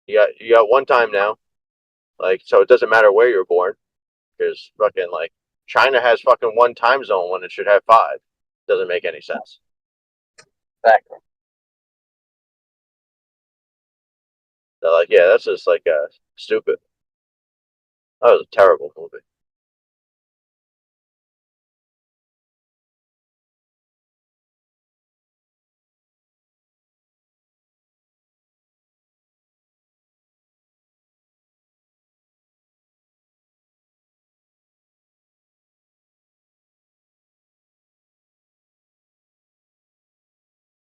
I: You got one time now. Like, so it doesn't matter where you're born, because fucking like China has fucking one time zone when it should have 5. Doesn't make any sense.
G: Exactly.
I: So like, yeah, that's just like stupid. That was a terrible movie.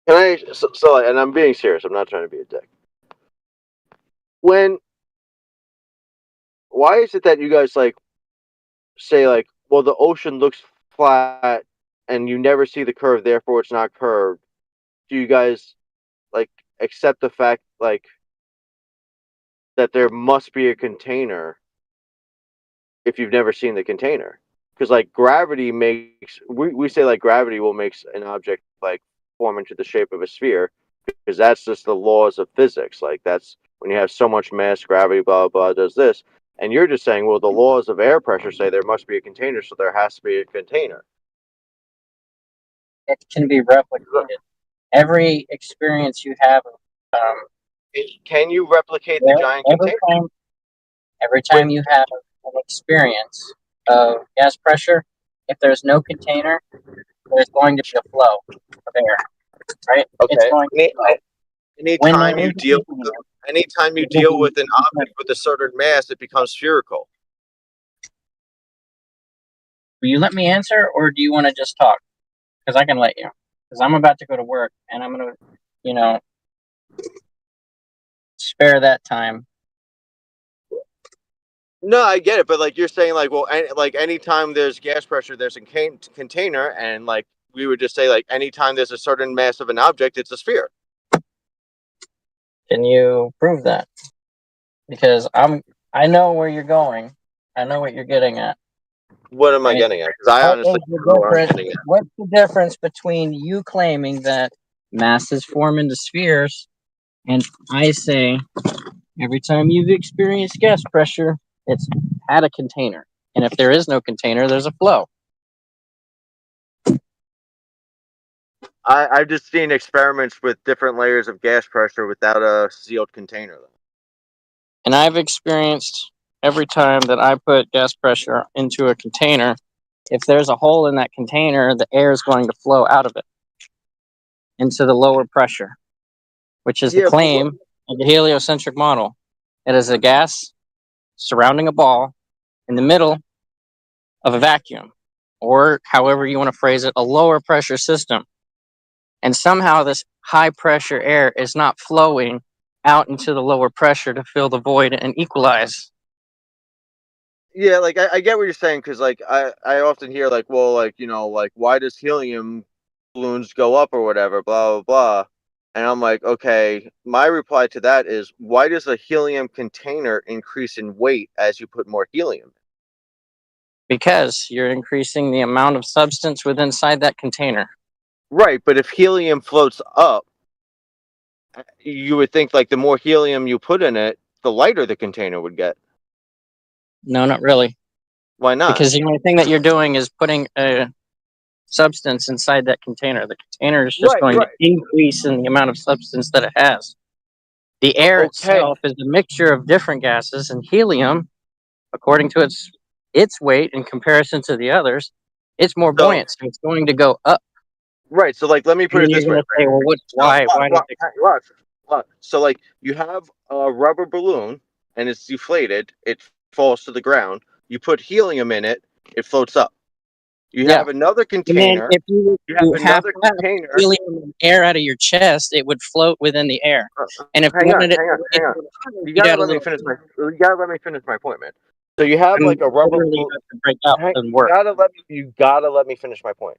I: Can I? So, and I'm being serious. I'm not trying to be a dick. Why is it that you guys like say like, well, the ocean looks flat and you never see the curve, therefore it's not curved? Do you guys like accept the fact like that there must be a container if you've never seen the container? Because like gravity makes we say like gravity will make an object like form into the shape of a sphere, because that's just the laws of physics. Like that's when you have so much mass, gravity, blah blah, does this. And you're just saying, well, the laws of air pressure say there must be a container, so there has to be a container.
G: It can be replicated. Every experience you have,
I: Can you replicate the giant container?
G: Every time you have an experience of gas pressure, if there's no container, there's going to be a flow of air, right?
I: Okay.
G: It's going to flow.
I: Anytime you deal with an object with a certain mass, it becomes spherical.
G: Will you let me answer, or do you want to just talk? Because I can let you. Because I'm about to go to work, and I'm going to, spare that time.
I: No, I get it, but like you're saying, like, well, like anytime there's gas pressure, there's a container, and like we would just say, like, anytime there's a certain mass of an object, it's a sphere.
G: Can you prove that? Because I know where you're going. I know what you're getting at.
I: What am I getting at? Because I honestly don't know what I'm getting at.
G: What's the difference between you claiming that masses form into spheres and I say every time you've experienced gas pressure, it's had a container. And if there is no container, there's a flow.
I: I've just seen experiments with different layers of gas pressure without a sealed container, though.
G: And I've experienced every time that I put gas pressure into a container, if there's a hole in that container, the air is going to flow out of it into the lower pressure, which is the claim of the heliocentric model. It is a gas surrounding a ball in the middle of a vacuum, or however you want to phrase it, a lower pressure system. And somehow this high pressure air is not flowing out into the lower pressure to fill the void and equalize.
I: Yeah, like I get what you're saying, because like I often hear like, well, like, like, why does helium balloons go up or whatever, blah blah blah. And I'm like, okay, my reply to that is, why does a helium container increase in weight as you put more helium?
G: Because you're increasing the amount of substance within inside that container.
I: Right, but if helium floats up, you would think like the more helium you put in it, the lighter the container would get.
G: No, not really.
I: Why not?
G: Because the only thing that you're doing is putting a substance inside that container. The container is just going to increase in the amount of substance that it has. The air itself is a mixture of different gases, and helium, according to its weight in comparison to the others, it's more buoyant, so it's going to go up.
I: Right. So, like, let me put it this way.
G: Say, well, why?
I: So, like, you have a rubber balloon, and it's deflated. It falls to the ground. You put helium in it. It floats up. You have another container.
G: And then if you have
I: another container.
G: Helium and air out of your chest, it would float within the air. And if
I: hang on. You gotta let me finish my point, man. So you have like a rubber balloon. You gotta let me finish my point.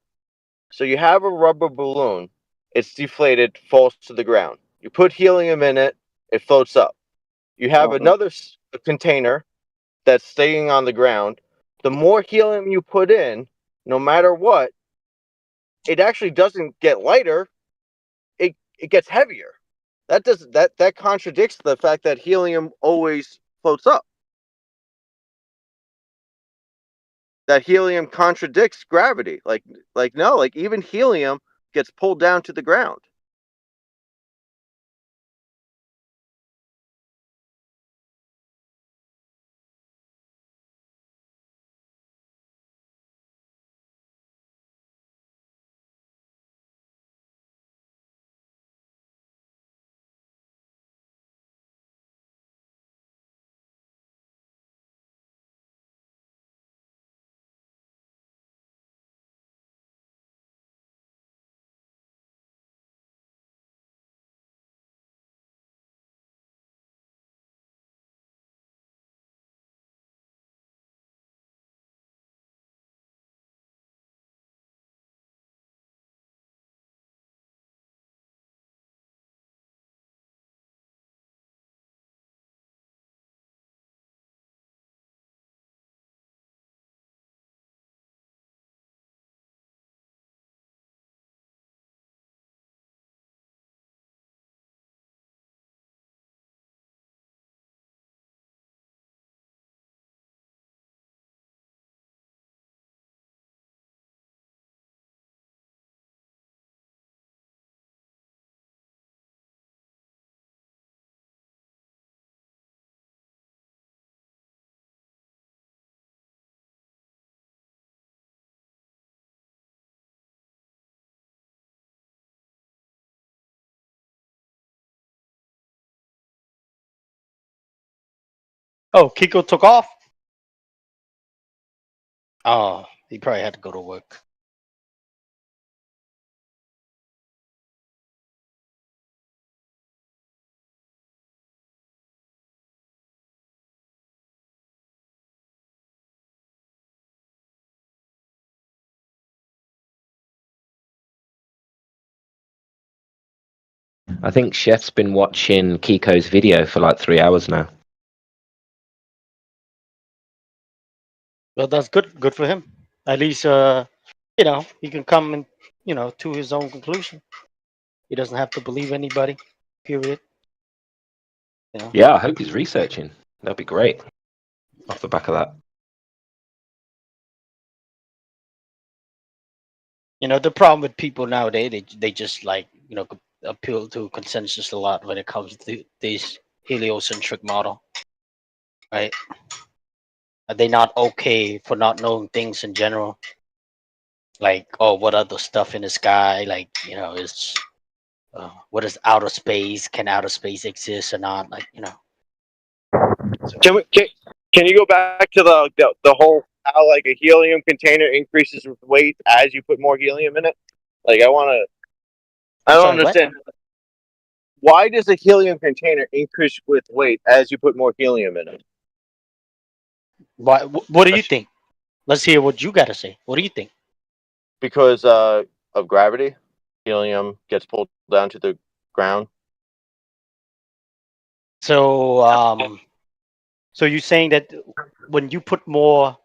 I: So you have a rubber balloon. It's deflated, falls to the ground. You put helium in it. It floats up. You have another container that's staying on the ground. The more helium you put in, no matter what, it actually doesn't get lighter. It gets heavier. that contradicts the fact that helium always floats up. That helium contradicts gravity. Like no, like even helium gets pulled down to the ground.
C: Oh, Kiko took off. Oh, he probably had to go to work.
E: I think Chef's been watching Kiko's video for like 3 hours now.
C: Well, that's good. Good for him. At least, he can come and, to his own conclusion. He doesn't have to believe anybody. Period.
E: Yeah, I hope he's researching. That'd be great. Off the back of that.
C: The problem with people nowadays, they just appeal to consensus a lot when it comes to this heliocentric model, right? Are they not okay for not knowing things in general? Like, oh, what other stuff in the sky? Like, is what is outer space? Can outer space exist or not? Like, So,
I: Can you go back to the whole how like a helium container increases with weight as you put more helium in it? Like I don't understand. Why does a helium container increase with weight as you put more helium in it?
C: what do you think? Let's hear what you got to say. What do you think?
I: Because of gravity, helium gets pulled down to the ground.
C: So, so you're saying that when you put more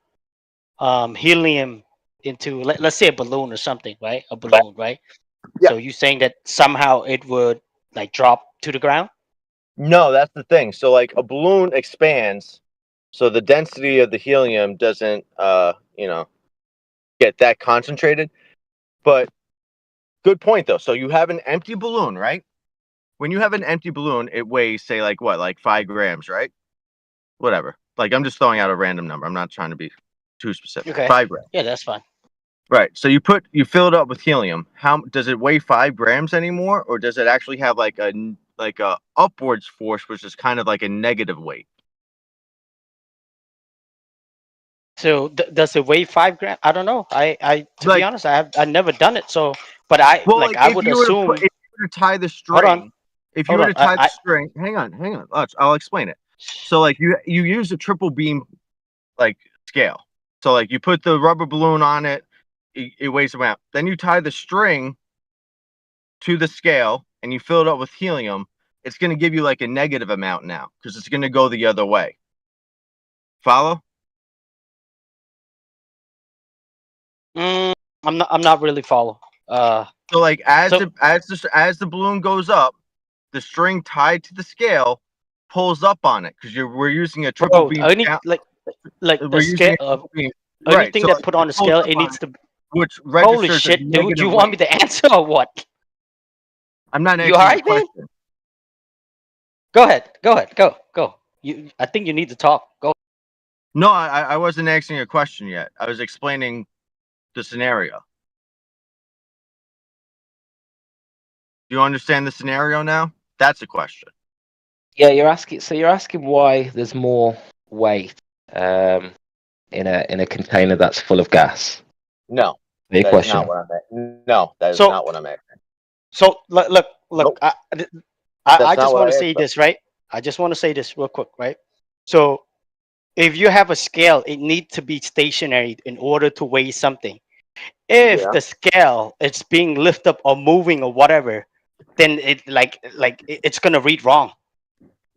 C: helium into, let's say a balloon or something, right? A balloon, right?
I: Yeah.
C: So you're saying that somehow it would like drop to the ground?
I: No, that's the thing. So like a balloon expands, so the density of the helium doesn't get that concentrated. But good point though. So you have an empty balloon, right? When you have an empty balloon, it weighs say like 5 grams, right? Whatever. Like I'm just throwing out a random number. I'm not trying to be too specific.
C: Okay.
I: 5 grams.
C: Yeah, that's fine.
I: Right. So you fill it up with helium. How does it weigh 5 grams anymore, or does it actually have like a upwards force, which is kind of like a negative weight?
C: So does it weigh 5 grams? I don't know. I to be
I: Like-
C: honest, I never done it. So, but I
I: if
C: would
I: you were to
C: assume.
I: if you were to tie the
C: Hold on.
I: string, if you
C: Hold
I: were to
C: on.
I: tie the string, hang on. I'll explain it. So like you use a triple beam like scale. So like you put the rubber balloon on it, it weighs around. Then you tie the string to the scale and you fill it up with helium. It's going to give you like a negative amount now because it's going to go the other way. Follow?
C: I'm not really follow.
I: So like as the balloon goes up, the string tied to the scale pulls up on it because we're using a triple beam.
C: Any like the
I: we're using
C: scale.
I: beam.
C: Anything
I: so
C: that put on the scale, it needs to.
I: Which
C: Holy
I: registers
C: shit,
I: as
C: dude!
I: negative
C: You want me
I: weight.
C: to answer or what?
I: I'm not
C: You
I: answering
C: alright,
I: your
C: man?
I: question.
C: Go ahead. Go. I think you need to talk. Go.
I: No, I wasn't answering your question yet. I was explaining the scenario. Do you understand the scenario now? That's a question.
E: Yeah, you're asking. So you're asking why there's more weight in a container that's full of gas.
I: No,
E: Your
I: that's
E: question.
I: not what I'm asking. No, that is
C: So-
I: not what I'm asking.
C: So look.
I: Nope.
C: I
I: That's
C: just
I: not what
C: want to
I: I
C: say
I: asked.
C: this, right? I just want to say this real quick, right? So if you have a scale, it needs to be stationary in order to weigh something. If
I: Yeah.
C: the scale is being lifted up or moving or whatever, then it it's gonna read wrong.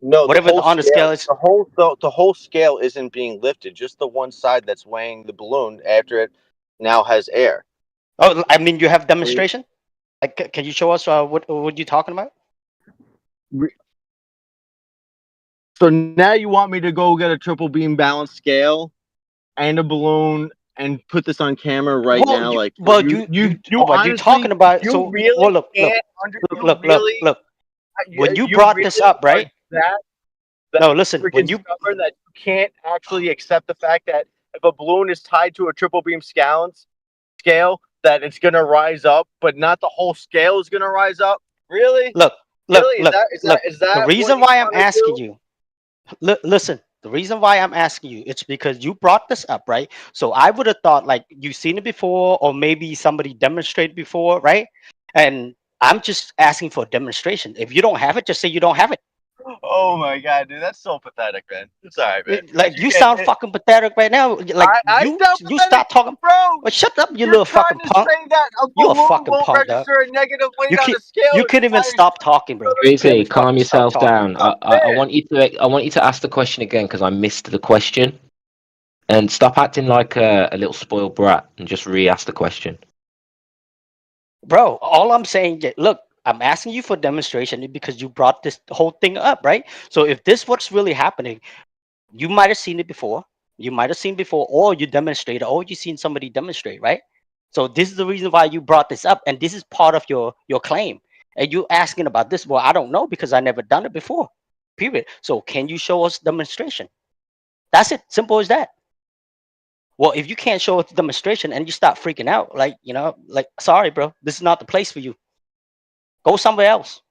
I: No,
C: Whatever
I: the whole
C: on the scale is.
I: the whole scale isn't being lifted. Just the one side that's weighing the balloon after it now has air.
C: Oh, I mean, you have demonstration. Like, can you show us what you're talking about?
I: So now you want me to go get a triple beam balance scale and a balloon and put this on camera right now?
C: You,
I: Like,
C: well,
I: you
C: what
I: honestly,
C: you talking about?
I: you
C: So,
I: really
C: well, look.
I: look.
C: When you brought this up, right?
I: That
C: No, listen.
I: freaking
C: When you
I: stubborn that you can't actually accept the fact that if a balloon is tied to a triple beam scale, that it's gonna rise up, but not the whole scale is gonna rise up. Really?
C: look.
I: Really? Is that
C: The reason
I: what
C: why
I: you
C: I'm
I: wanna
C: asking
I: do?
C: you, listen. The reason why I'm asking you, it's because you brought this up, right? So I would have thought like you've seen it before, or maybe somebody demonstrated before, right? And I'm just asking for a demonstration. If you don't have it, just say you don't have it.
I: Oh my god, dude, that's so pathetic, man. It's alright, man.
C: Like you sound fucking pathetic right now. Like
I: I
C: you
I: sound
C: you
I: pathetic,
C: start talking.
I: bro.
C: Well, shut up, you
I: You're
C: little
I: trying
C: fucking
I: to
C: punk.
I: say that a
C: You're a
I: balloon
C: fucking
I: won't
C: punk, dog.
I: register a negative weight
C: You
I: on
C: can
I: a scale.
C: you couldn't even stop talking, bro. You couldn't
E: Breezy,
C: even
E: calm
C: fucking stop
E: yourself
C: talking.
E: down. I want you to ask the question again because I missed the question. And stop acting like a little spoiled brat and just re-ask the question.
C: Bro, all I'm saying is, look, I'm asking you for demonstration because you brought this whole thing up, right? So if this what's really happening, you might have seen it before. You might have seen before, or you demonstrated, or you seen somebody demonstrate, right? So this is the reason why you brought this up, and this is part of your claim. And you asking about this? Well, I don't know because I never done it before. Period. So can you show us demonstration? That's it. Simple as that. Well, if you can't show us demonstration and you start freaking out, like sorry, bro, this is not the place for you. Go somewhere else.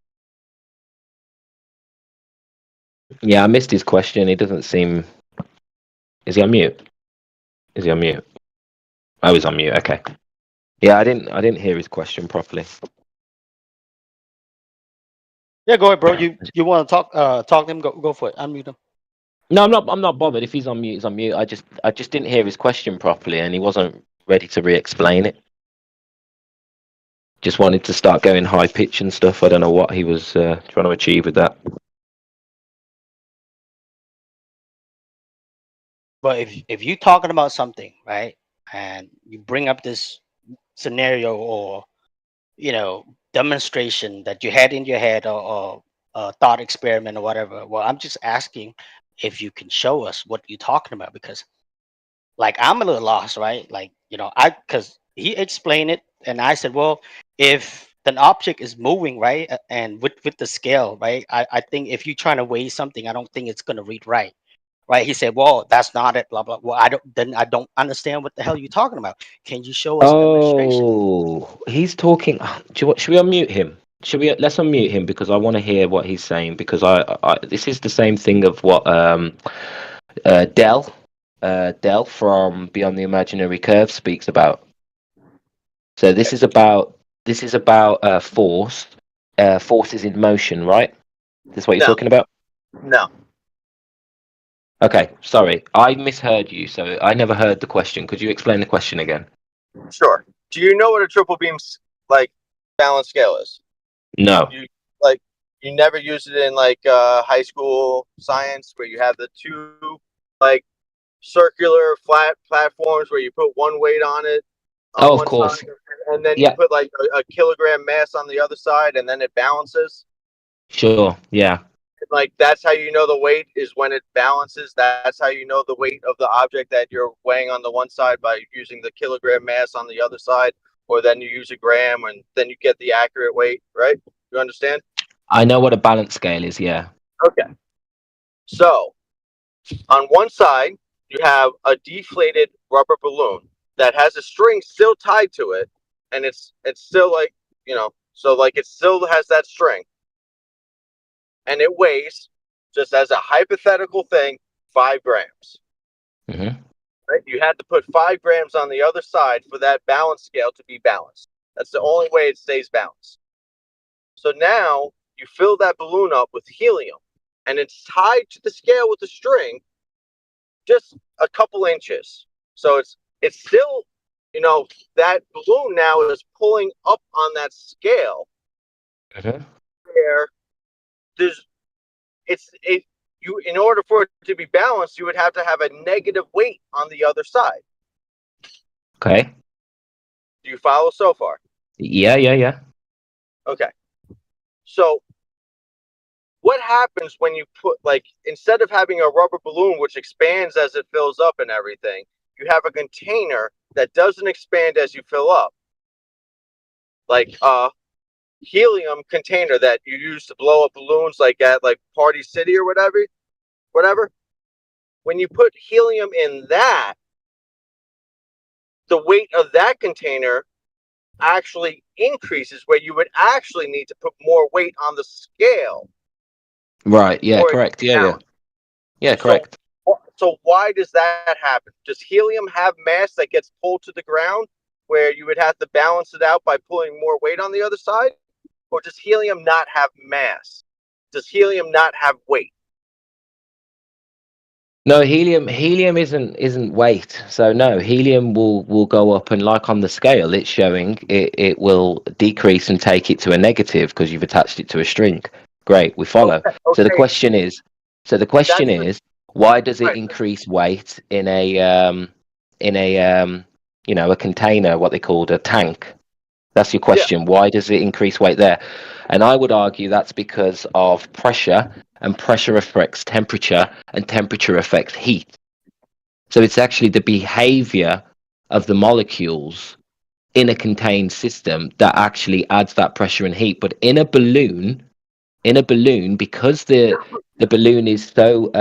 E: Yeah, I missed his question. He doesn't seem. Is he on mute? Is he on mute? Oh, he's on mute. Okay. Yeah, I didn't hear his question properly.
C: Yeah, go ahead, bro. You want to talk to him? Go for it. Unmute him.
E: No, I'm not bothered. If he's on mute, he's on mute. I just didn't hear his question properly, and he wasn't ready to re-explain it. Just wanted to start going high pitch and stuff. I don't know what he was trying to achieve with that.
C: But if you're talking about something, right, and you bring up this scenario or demonstration that you had in your head or thought experiment or whatever, well, I'm just asking if you can show us what you're talking about because, like, I'm a little lost, right? Like, because he explained it and I said, well, if an object is moving, right, and with the scale, right, I think if you're trying to weigh something, I don't think it's gonna read right. Right? He said, "Well, that's not it." Blah blah. Well, I don't understand what the hell you're talking about. Can you show us demonstration?
E: Oh, he's talking. Should we unmute him? Let's unmute him because I want to hear what he's saying because I this is the same thing of what Del from Beyond the Imaginary Curve speaks about. So this is about force. Force is in motion, right? This what you're talking about?
I: No.
E: Okay, sorry, I misheard you, so I never heard the question. Could you explain the question again?
I: Sure. Do you know what a triple beam balance scale is?
E: No.
I: You never used it in high school science where you have the two circular flat platforms where you put one weight on it on
E: Oh, of
I: one
E: course.
I: side, and then
E: Yeah.
I: you put a kilogram mass on the other side and then it balances.
E: Sure. Yeah.
I: Like that's how you know the weight is when it balances. That's how you know the weight of the object that you're weighing on the one side by using the kilogram mass on the other side, or then you use a gram and then you get the accurate weight, right? You understand?
E: I know what a balance scale is. Yeah.
I: Okay. So on one side, you have a deflated rubber balloon that has a string still tied to it, and it's still like, so like it still has that string, and it weighs, just as a hypothetical thing, 5 grams.
E: Mm-hmm.
I: Right? You had to put 5 grams on the other side for that balance scale to be balanced. That's the only way it stays balanced. So now you fill that balloon up with helium, and it's tied to the scale with a string just a couple inches. So it's still, that balloon now is pulling up on that scale.
E: Mm-hmm.
I: Where in order for it to be balanced, you would have to have a negative weight on the other side.
E: Okay.
I: Do you follow so far?
E: Yeah.
I: Okay. So what happens when you put, like, instead of having a rubber balloon which expands as it fills up and everything, you have a container that doesn't expand as you fill up, like a helium container that you use to blow up balloons, like at like Party City or whatever. When you put helium in that, the weight of that container actually increases, where you would actually need to put more weight on the scale.
E: Right. Yeah. Correct. Yeah. Yeah. Correct.
I: So why does that happen? Does helium have mass that gets pulled to the ground, where you would have to balance it out by pulling more weight on the other side? Or does helium not have mass? Does helium not have weight?
E: No, helium isn't weight. So no, helium will go up, and like on the scale, it's showing it will decrease and take it to a negative because you've attached it to a string. Great, we follow.
I: Okay.
E: So the question is, why does it increase weight in a a container, what they called a tank? That's your question. Yeah. Why does it increase weight there? And I would argue that's because of pressure, and pressure affects temperature, and temperature affects heat. So it's actually the behavior of the molecules in a contained system that actually adds that pressure and heat. But in a balloon, because the balloon is so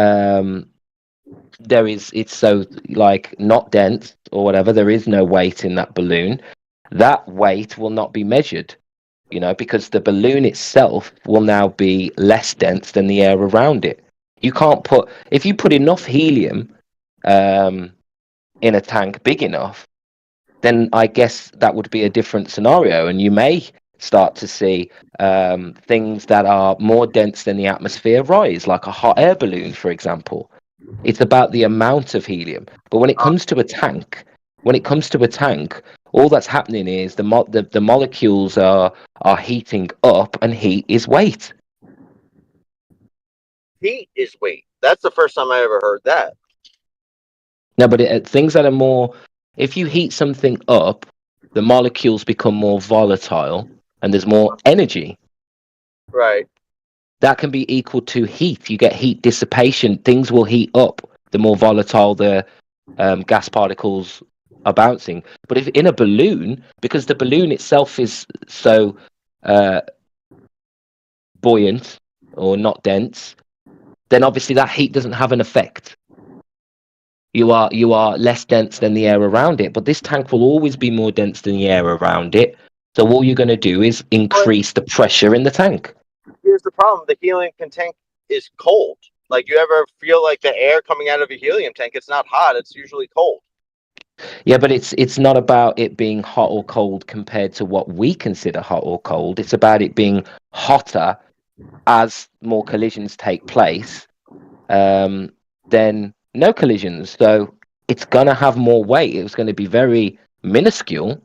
E: it's so like not dense or whatever, there is no weight in that balloon. That weight will not be measured, because the balloon itself will now be less dense than the air around it. If you put enough helium in a tank big enough, then I guess that would be a different scenario, and you may start to see things that are more dense than the atmosphere rise, like a hot air balloon, for example. It's about the amount of helium. But when it comes to a tank, all that's happening is the molecules are heating up, and heat is weight.
I: Heat is weight. That's the first time I ever heard that.
E: No, but things that are more, if you heat something up, the molecules become more volatile, and there's more energy.
I: Right.
E: That can be equal to heat. You get heat dissipation. Things will heat up the more volatile the gas particles are bouncing. But if in a balloon, because the balloon itself is so buoyant or not dense, then obviously that heat doesn't have an effect. You are less dense than the air around it, but this tank will always be more dense than the air around it. So all you're going to do is increase the pressure in the tank.
I: Here's the problem: the helium tank is cold. Like, you ever feel like the air coming out of a helium tank? It's not hot; it's usually cold.
E: Yeah, but it's not about it being hot or cold compared to what we consider hot or cold. It's about it being hotter as more collisions take place than no collisions. So it's going to have more weight. It's going to be very minuscule,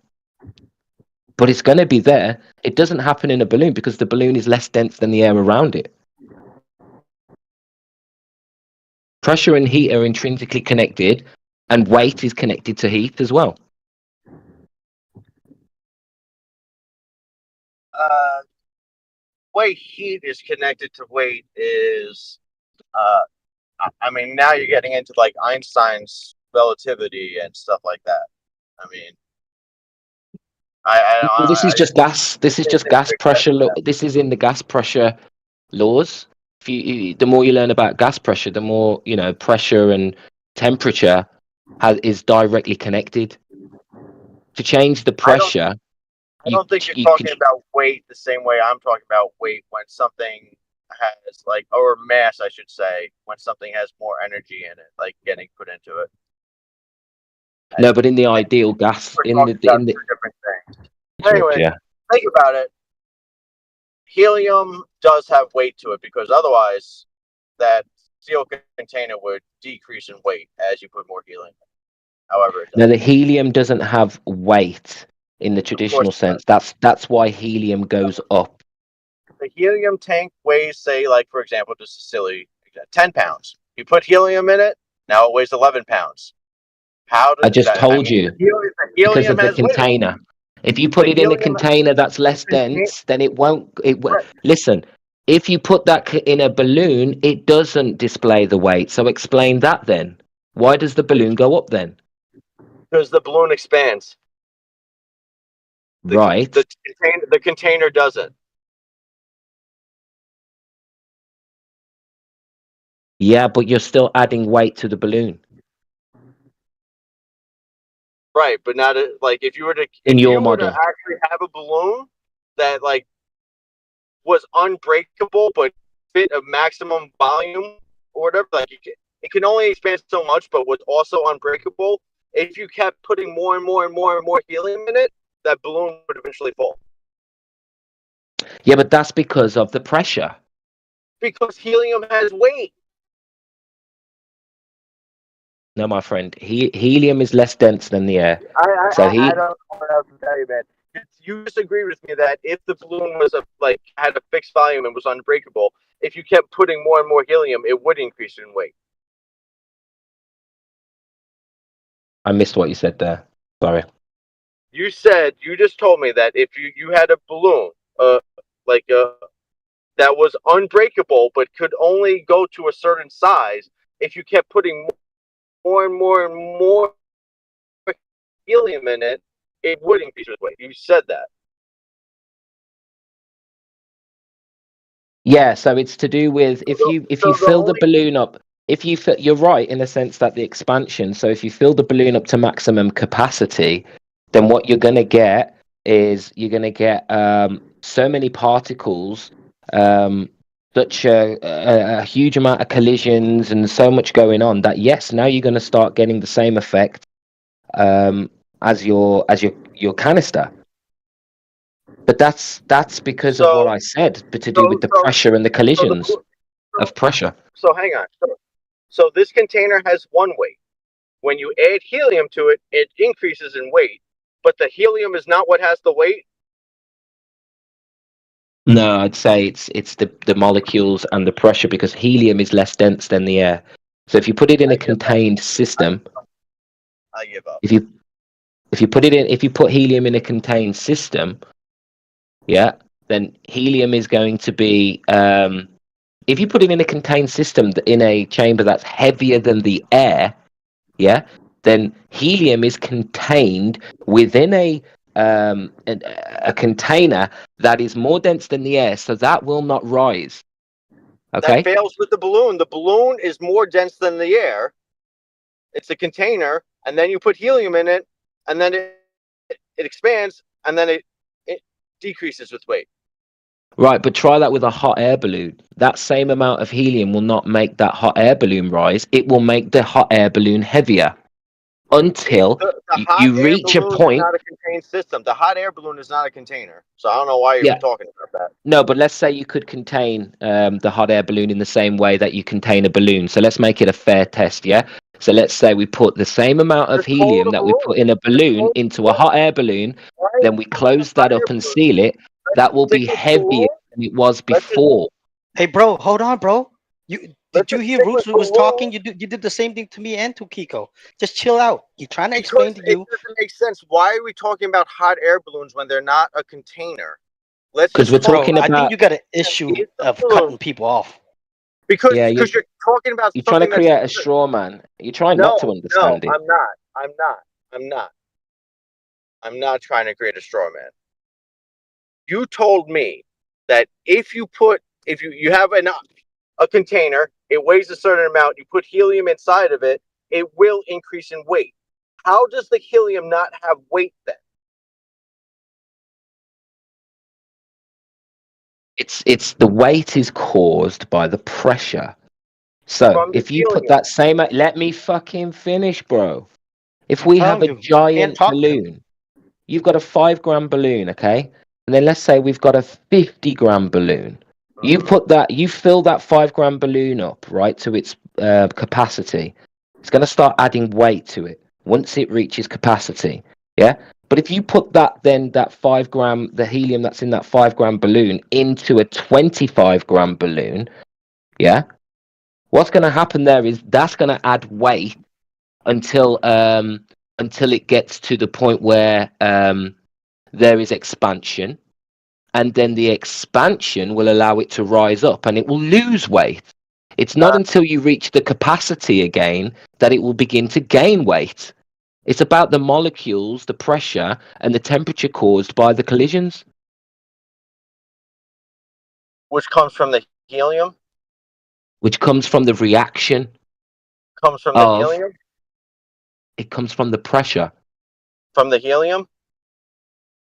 E: but it's going to be there. It doesn't happen in a balloon because the balloon is less dense than the air around it. Pressure and heat are intrinsically connected, and weight is connected to heat as well.
I: way heat is connected to weight is, I mean, now you're getting into like Einstein's relativity and stuff like that. I mean,
E: Well, this is just gas. This is just gas pressure. This is in the gas pressure laws. The more you learn about gas pressure, the more pressure and temperature is directly connected. To change the pressure,
I: I don't think you're talking about weight the same way I'm talking about weight when something has or mass, I should say, when something has more energy in it, like getting put into it.
E: No, but in the ideal gas, in the
I: different things. Anyway, think about it. Helium does have weight to it because otherwise, that steel container would decrease in weight as you put more helium in. However,
E: no, the helium doesn't have weight in the traditional sense. That's why helium goes up.
I: The helium tank weighs, say, like for example, just a silly 10 pounds. You put helium in it, now it weighs 11 pounds. How does
E: I just told you because of the container.
I: Weight.
E: If you put it in a container that's less dense, then it won't. Listen, if you put that in a balloon, it doesn't display the weight. So explain that then. Why does the balloon go up then?
I: Because the balloon expands.
E: Right.
I: The container doesn't.
E: Yeah, but you're still adding weight to the balloon.
I: Right, but not if you were to actually have a balloon that was unbreakable but fit a maximum volume or whatever, it can only expand so much, but was also unbreakable. If you kept putting more and more and more and more helium in it, that balloon would eventually fall.
E: Yeah, but that's because of the pressure.
I: Because helium has weight.
E: No, my friend. Helium is less dense than the air.
I: I don't know what else to tell you, man. You just agreed with me that if the balloon was had a fixed volume and was unbreakable, if you kept putting more and more helium, it would increase in weight.
E: I missed what you said there. Sorry.
I: You just told me that if you had a balloon, that was unbreakable but could only go to a certain size, if you kept putting more and more and more helium in it, it would increase its weight. You said that.
E: Yeah, so it's to do with if you fill the balloon up. You're right in the sense that the expansion. So if you fill the balloon up to maximum capacity, then what you're going to get is so many particles, such a huge amount of collisions and so much going on that yes, now you're going to start getting the same effect as your canister. But that's because of what I said, but to do with the pressure and the collisions of pressure.
I: So hang on. So this container has one weight. When you add helium to it, it increases in weight. But the helium is not what has the weight?
E: No, I'd say it's the molecules and the pressure because helium is less dense than the air. So if you put it in a contained system,
I: I give up.
E: If you put helium in a contained system, yeah, then helium is going to be if you put it in a contained system in a chamber that's heavier than the air, yeah, then helium is contained within a container that is more dense than the air, so that will not rise. Okay.
I: That fails with the balloon. The balloon is more dense than the air. It's a container, and then you put helium in it, and then it expands, and then it decreases with weight.
E: Right, but try that with a hot air balloon. That same amount of helium will not make that hot air balloon rise. It will make the hot air balloon heavier until you reach a point.
I: Is not a contained system. The hot air balloon is not a container. So I don't know why you're talking about that.
E: No, but let's say you could contain the hot air balloon in the same way that you contain a balloon. So let's make it a fair test, yeah? So let's say we put the same amount of helium that we put in a balloon into a hot air balloon, then we close that up and seal it. That will be heavier than it was before.
C: Hey, bro, hold on, bro. Did you hear Roots was talking? You did the same thing to me and to Kiko. Just chill out. He's trying to explain to you.
I: It doesn't make sense. Why are we talking about hot air balloons when they're not a container? let's
E: Because
I: just
E: we're
C: Bro,
E: talking
C: I think
E: about.
C: you got an issue of cutting people off.
I: because
E: Yeah,
I: you're talking about
E: you're trying to
I: something
E: create a straw man. You're trying not to understand it.
I: I'm not trying to create a straw man. You told me that if you have a container, it weighs a certain amount, you put helium inside of it, it will increase in weight. How does the helium not have weight then?
E: It's the weight is caused by the pressure. So
I: From the
E: if you put
I: helium.
E: that same, let me fucking finish, bro. If we have a giant balloon, you've got a 5-gram balloon, okay? And then let's say we've got a 50-gram balloon. You fill that 5-gram balloon up, right, to its capacity. It's going to start adding weight to it once it reaches capacity, yeah? But if you put that 5-gram, the helium that's in that 5-gram balloon into a 25-gram balloon, yeah? What's going to happen there is that's going to add weight until it gets to the point where there is expansion, and then the expansion will allow it to rise up and it will lose weight. It's not until you reach the capacity again that it will begin to gain weight. It's about the molecules, the pressure, and the temperature caused by the collisions.
I: Which comes from the helium?
E: Which comes from the reaction.
I: Comes from the helium?
E: It comes from the pressure.
I: From the helium?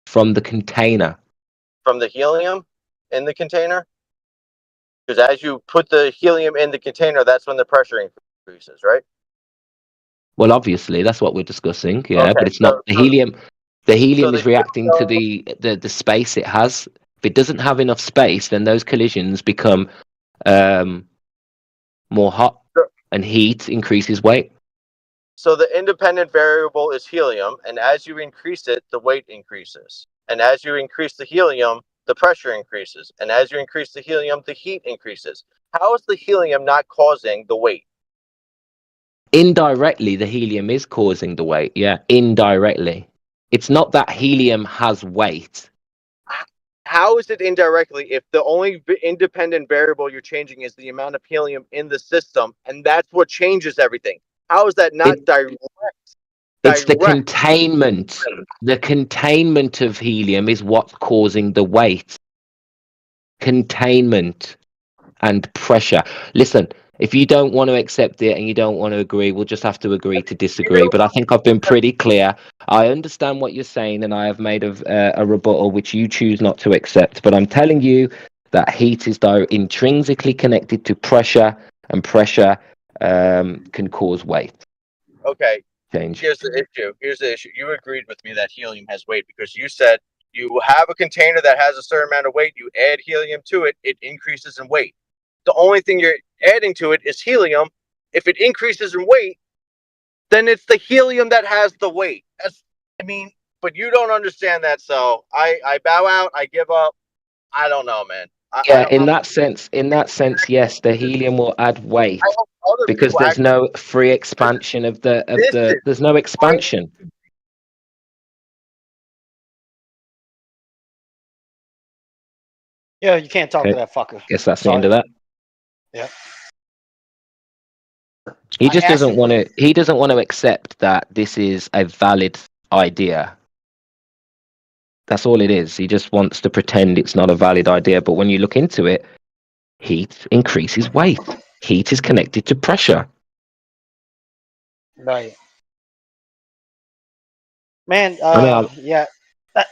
E: From the container.
I: From the helium in the container? Because as you put the helium in the container, that's when the pressure increases, right?
E: Well, obviously, that's what we're discussing, yeah,
I: Okay,
E: but it's not the helium. The helium is reacting to
I: helium-
E: the space it has. If it doesn't have enough space, then those collisions become more hot, and heat increases weight.
I: So the independent variable is helium, and as you increase it, the weight increases. And as you increase the helium, the pressure increases. And as you increase the helium, the heat increases. How is the helium not causing the weight?
E: Indirectly, the helium is causing the weight, yeah, indirectly. It's not that helium has weight.
I: How is it indirectly if the only independent variable you're changing is the amount of helium in the system, and that's what changes everything? How is that not direct?
E: It's the containment. The containment of helium is what's causing the weight. Containment and pressure. Listen, if you don't want to accept it and you don't want to agree, we'll just have to agree to disagree. But I think I've been pretty clear. I understand what you're saying, and I have made a rebuttal which you choose not to accept. But I'm telling you that heat is intrinsically connected to pressure, and pressure can cause weight.
I: Okay.
E: Change.
I: Here's the issue. You agreed with me that helium has weight because you said you have a container that has a certain amount of weight. You add helium to it, it increases in weight. The only thing you're adding to it is helium. If it increases in weight, then it's the helium that has the weight. But you don't understand that, so I bow out. I give up. I don't know, man.
E: In that sense, yes, the helium will add weight because there's no free expansion of the. There's no expansion.
C: Yeah, you can't talk to that fucker.
E: Guess that's the end of that.
C: Yeah.
E: He just doesn't want to. He doesn't want to accept that this is a valid idea. That's all it is. He just wants to pretend it's not a valid idea. But when you look into it, heat increases weight. Heat is connected to pressure.
C: Right. Man, yeah.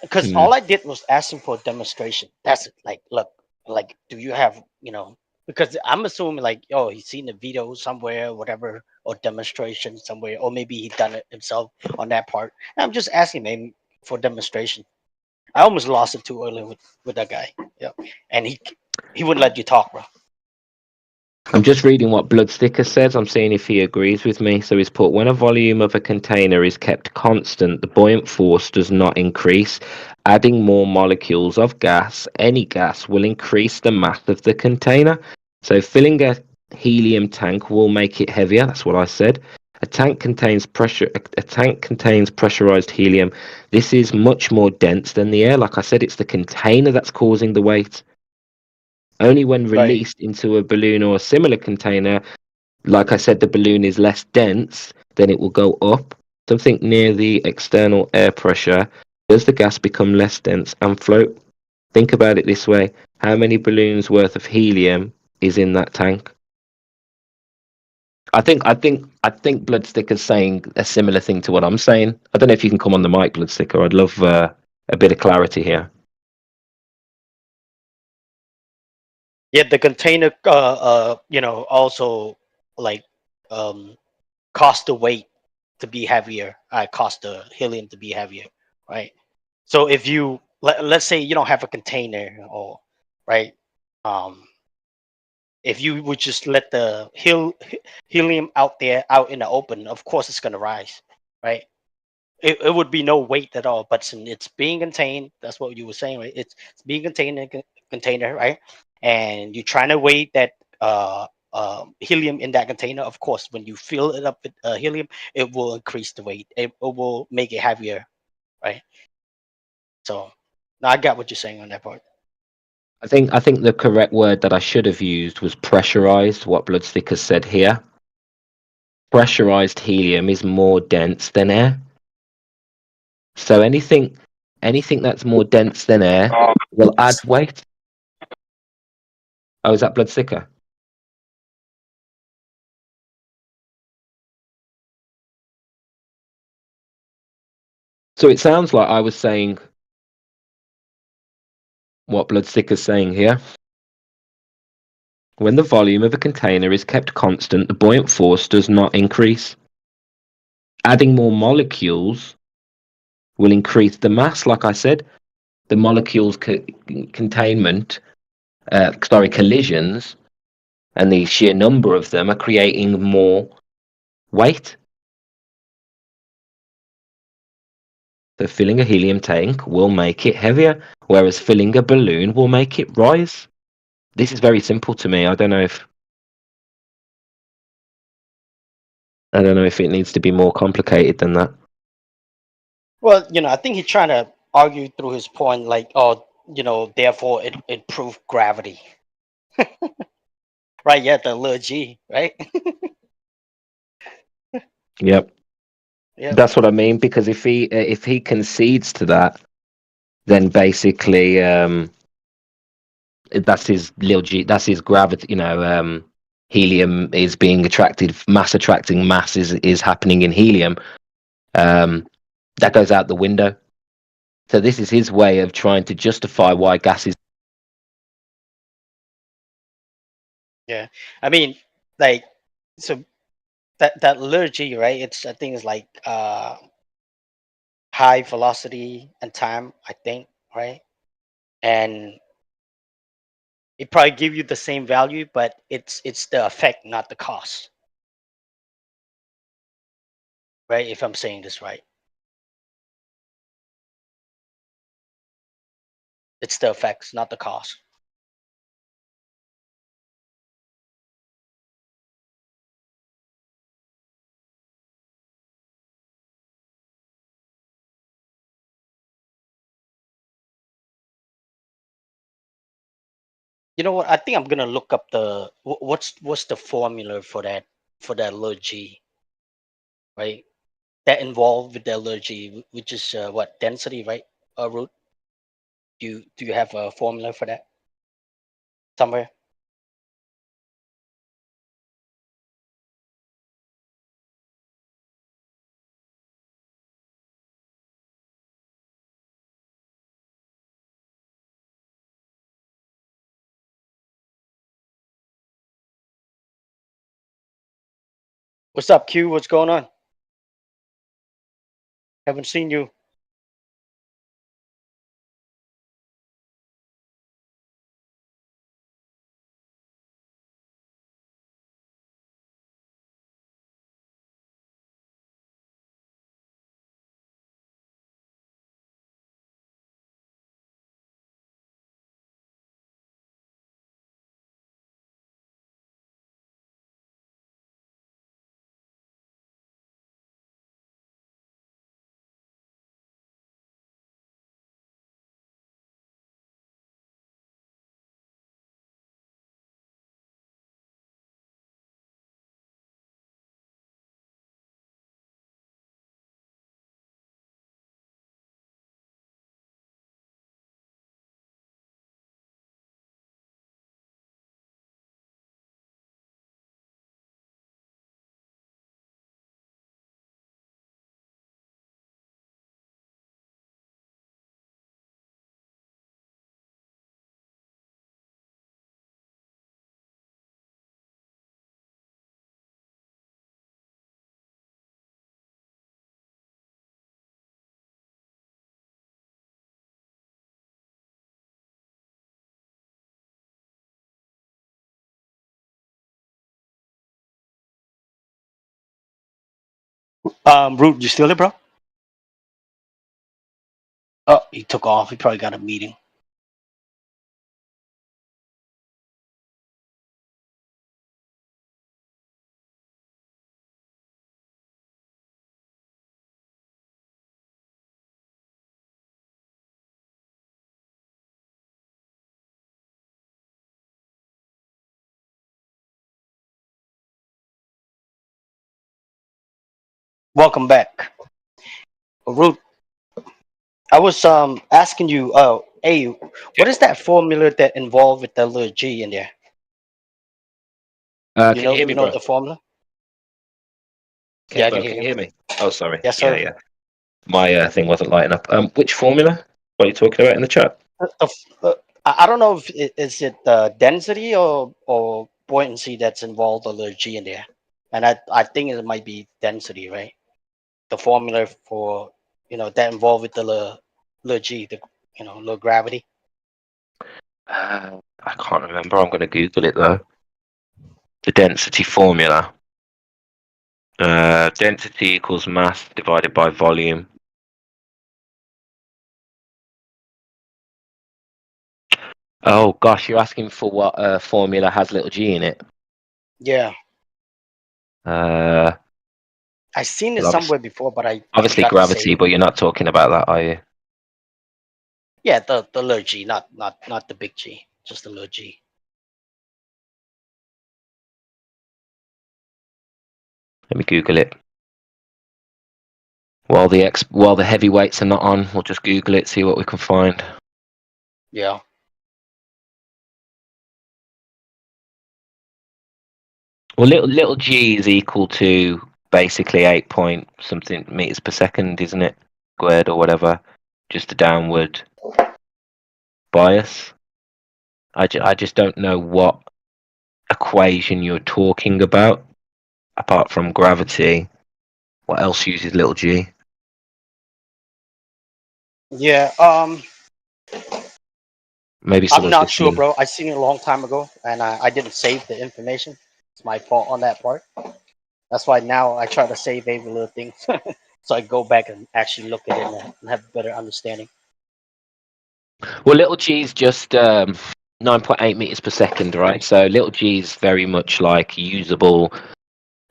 C: Because all I did was ask him for a demonstration. That's it. Like, look, like, do you have, because I'm assuming like, oh, he's seen a video somewhere, whatever, or demonstration somewhere, or maybe he done it himself on that part. And I'm just asking him for demonstration. I almost lost it too early with that guy. Yeah, and he wouldn't let you talk, bro.
E: I'm just reading what Bloodsticker says. I'm seeing if he agrees with me. So he's put, when a volume of a container is kept constant, the buoyant force does not increase. Adding more molecules of gas, any gas, will increase the mass of the container. So filling a helium tank will make it heavier. That's what I said. A tank contains a tank contains pressurized helium. This is much more dense than the air. Like I said, it's the container that's causing the weight. Only when released into a balloon or a similar container, like I said, the balloon is less dense, then it will go up. Something near the external air pressure, does the gas become less dense and float? Think about it this way. How many balloons worth of helium is in that tank? I think Bloodsticker's saying a similar thing to what I'm saying. I don't know if you can come on the mic, Bloodsticker. I'd love a bit of clarity here.
C: Yeah, the container, also like cost the weight to be heavier. Cost the helium to be heavier, right? So if you let's say you don't have a container, or right, if you would just let the helium out there, out in the open, of course it's gonna rise, right? It would be no weight at all, but since it's being contained, that's what you were saying, right? It's being contained in a container, right? And you're trying to weigh that helium in that container. Of course, when you fill it up with helium, it will increase the weight. It will make it heavier, right? So, now I got what you're saying on that part.
E: I think the correct word that I should have used was pressurized. What Bloodsticker said here. Pressurized helium is more dense than air. So anything that's more dense than air will add weight. Oh, is that Bloodsticker? So it sounds like I was saying what Bloodsticker's saying here. When the volume of a container is kept constant, the buoyant force does not increase. Adding more molecules will increase the mass. Like I said, the molecules collisions, and the sheer number of them are creating more weight. So filling a helium tank will make it heavier, whereas filling a balloon will make it rise. This is very simple to me. I don't know if it needs to be more complicated than that.
C: Well, I think he's trying to argue through his point, like, oh, therefore it improved gravity. Right, yeah, the little G, right?
E: Yep.
C: Yeah.
E: That's what I mean, because if he concedes to that, then basically that's his little G, that's his gravity, helium is being attracted, mass attracting mass is happening in helium. That goes out the window. So this is his way of trying to justify why gases.
C: Yeah. I mean, like, so that liturgy, right? I think it's like high velocity and time, I think, right? And it probably give you the same value, but it's the effect, not the cost. Right? If I'm saying this right. It's the effects, not the cost. You know what? I think I'm gonna look up the what's the formula for that liturgy, right? That involved with the liturgy, which is what density, right? Root. Do you have a formula for that somewhere? What's up, Q? What's going on? Haven't seen you. Root, you still there, bro? Oh, he took off. He probably got a meeting. Welcome back. Root, I was asking you, hey, what is that formula that involved with the little G in there?
E: Can you hear me,
C: you know
E: bro?
C: the formula?
E: Can,
C: Yeah, I
E: bro,
C: can
E: can
C: hear
E: you
C: you.
E: hear me? Oh, sorry.
C: Yes,
E: Yeah,
C: sir.
E: yeah. My thing wasn't lighting up. Which formula? What are you talking about in the chat?
C: I don't know if is it density or buoyancy that's involved a little G in there, and I think it might be density, right? The formula for that involved with the little G, the little gravity.
E: I can't remember. I'm going to Google it though. The density formula. Density equals mass divided by volume. Oh gosh, you're asking for what formula has little g in it?
C: Yeah,
E: Uh,
C: I seen it
E: well,
C: somewhere before, but I
E: obviously
C: forgot to save
E: gravity,
C: it.
E: but you're not talking about that, are you?
C: Yeah, the little G, not the big G, just the little G.
E: Let me Google it. While the heavyweights are not on, we'll just Google it, see what we can find.
C: Yeah.
E: Well, little g is equal to basically 8 point something meters per second, isn't it? Squared or whatever. Just a downward bias. I just don't know what equation you're talking about, apart from gravity. What else uses little g?
C: Yeah.
E: Maybe
C: I'm
E: someone's
C: not sure,
E: listening.
C: bro. I seen it a long time ago, and I didn't save the information. It's my fault on that part. That's why now I try to save every little thing, so I go back and actually look at it and have a better understanding.
E: Well, little g is just 9.8 meters per second, right? So little g is very much like usable,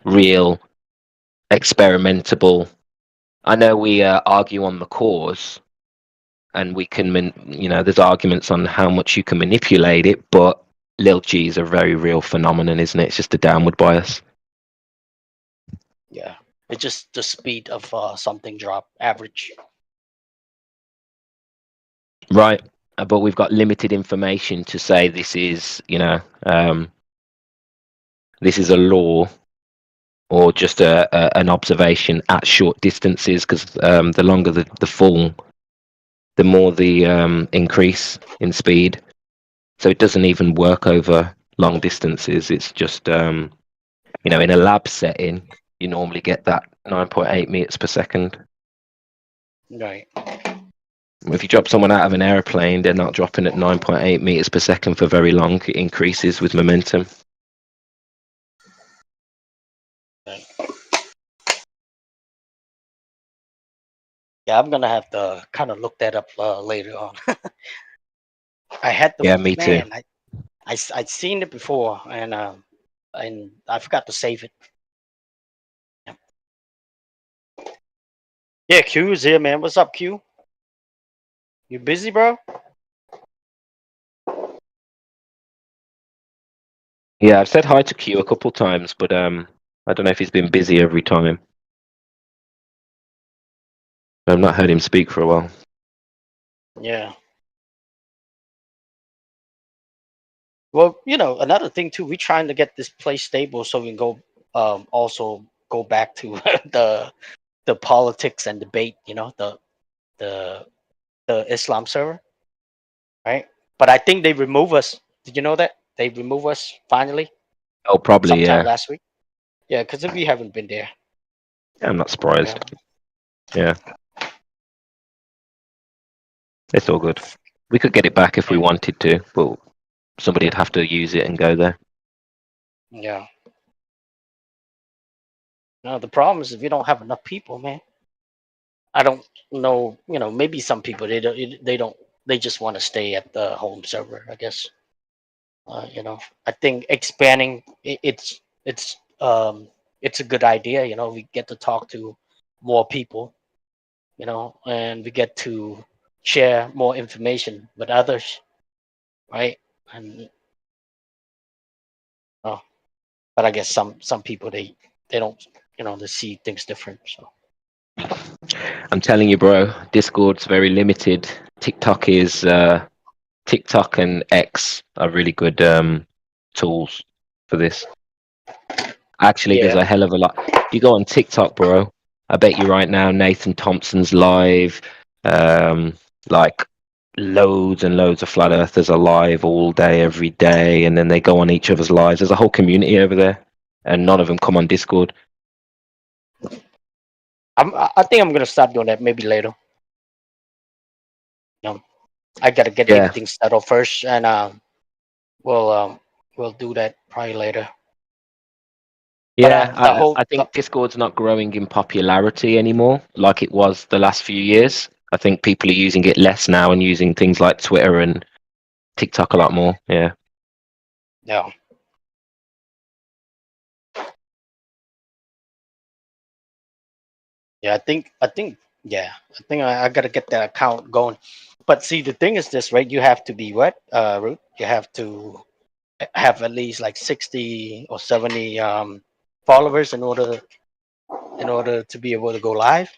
E: real, experimentable. I know we argue on the cause, and we can, there's arguments on how much you can manipulate it, but little g is a very real phenomenon, isn't it? It's just a downward bias.
C: Yeah, it's just the speed of something drop average.
E: Right, but we've got limited information to say this is, this is a law or just an observation at short distances, because the longer the fall, the more the increase in speed. So it doesn't even work over long distances. It's just, in a lab setting, you normally get that 9.8 meters per second.
C: Right.
E: If you drop someone out of an airplane, they're not dropping at 9.8 meters per second for very long. It increases with momentum.
C: Right. Yeah, I'm gonna have to kind of look that up later on. I had the
E: Yeah, me too.
C: I'd seen it before, and I forgot to save it. Yeah, Q is here, man. What's up, Q? You busy, bro?
E: Yeah, I've said hi to Q a couple times, but I don't know if he's been busy every time. I've not heard him speak for a while.
C: Yeah. Well, another thing too, we're trying to get this place stable so we can go also go back to the politics and debate, the Islam server, right? But I think they remove us. Did you know that? They remove us finally
E: Oh, probably,
C: sometime
E: yeah.
C: last week. Yeah, because we haven't been there.
E: I'm not surprised. Yeah. It's all good. We could get it back if we wanted to, but somebody'd have to use it and go there.
C: Yeah. The problem is if you don't have enough people, man. I don't know. Maybe some people they just want to stay at the home server. I guess. I think expanding it's a good idea. We get to talk to more people. And we get to share more information with others, right? And but I guess some people they don't they see things different. So
E: I'm telling you, bro, Discord's very limited. TikTok and X are really good tools for this. Actually, there's a hell of a lot. You go on TikTok, bro. I bet you right now Nathan Thompson's live. Like loads and loads of flat earthers are live all day, every day, and then they go on each other's lives. There's a whole community over there, and none of them come on Discord.
C: I think I'm gonna start doing that maybe later. I gotta get everything settled first, and we'll do that probably later.
E: Yeah, I think Discord's not growing in popularity anymore like it was the last few years. I think people are using it less now and using things like Twitter and TikTok a lot more. Yeah.
C: Yeah. Yeah, I think I gotta get that account going. But see, the thing is this, right? You have to be what, Root? You have to have at least like 60 or 70 followers in order to be able to go live.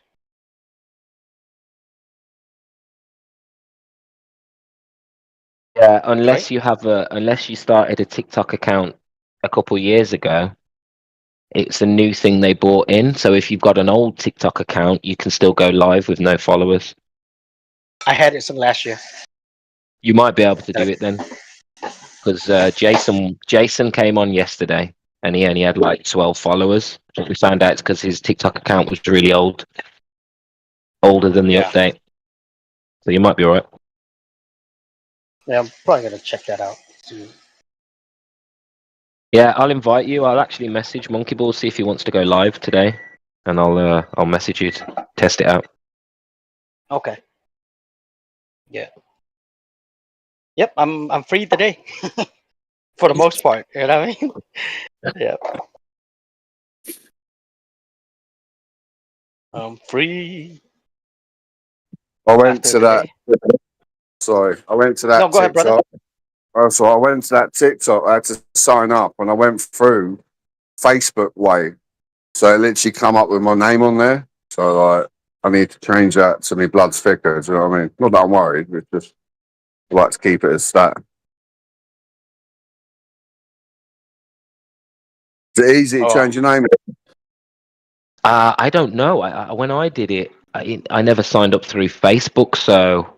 E: Yeah, unless you started a TikTok account a couple years ago, it's a new thing they brought in. So if you've got an old TikTok account, you can still go live with no followers.
C: I had it some last year.
E: You might be able to do it then, because Jason came on yesterday and he only had like 12 followers. We found out it's because his TikTok account was really old, older than the update. So you might be alright.
C: Yeah, I'm probably gonna check that out.
E: Yeah, I'll invite you. I'll actually message Monkey Ball, see if he wants to go live today, and I'll message you to test it out.
C: Okay. Yeah. Yep, I'm free today. For the most part, you know what I mean? Yeah. I'm free.
H: I went to that. Sorry, I went to that.
C: No, go ahead, brother.
H: Oh, so I went to that TikTok. I had to sign up, and I went through Facebook way. So it literally come up with my name on there. So like, I need to change that to me blood's thicker. Do you know what I mean? Not that I'm worried. It's just I like to keep it as that. Is it easy to change your name?
E: I don't know. When I did it, I never signed up through Facebook, so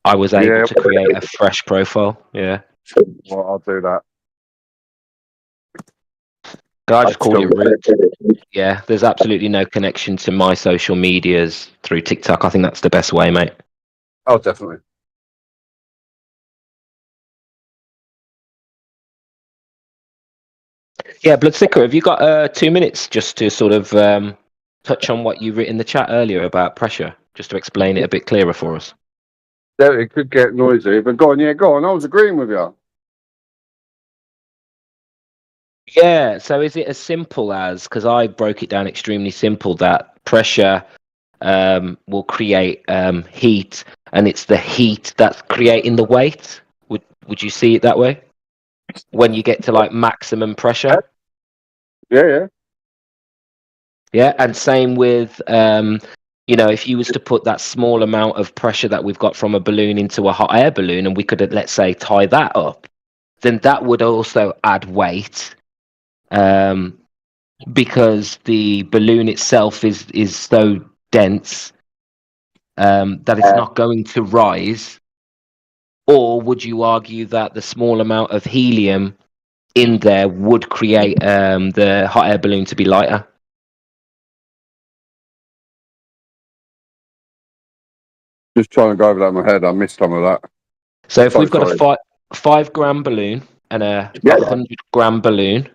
E: I was able to create a fresh profile. Yeah.
H: Well, I'll do that.
E: I just call you Root. Yeah, there's absolutely no connection to my social medias through TikTok. I think that's the best way, mate.
H: Oh, definitely.
E: Yeah, Bloodsticker, have you got 2 minutes just to sort of touch on what you wrote in the chat earlier about pressure, just to explain it a bit clearer for us?
H: Yeah, it could get noisy, but go on. Yeah, go on. I was agreeing with you.
E: Yeah, so is it as simple as, because I broke it down extremely simple, that pressure will create heat, and it's the heat that's creating the weight? Would you see it that way? When you get to like maximum pressure?
H: Yeah.
E: Yeah, and same with, if you was to put that small amount of pressure that we've got from a balloon into a hot air balloon, and we could, let's say, tie that up, then that would also add weight. Because the balloon itself is so dense that it's not going to rise? Or would you argue that the small amount of helium in there would create the hot air balloon to be lighter?
H: Just trying to go over that in my head. I missed some of that.
E: So if we've got a 5 gram balloon and a 100 gram balloon,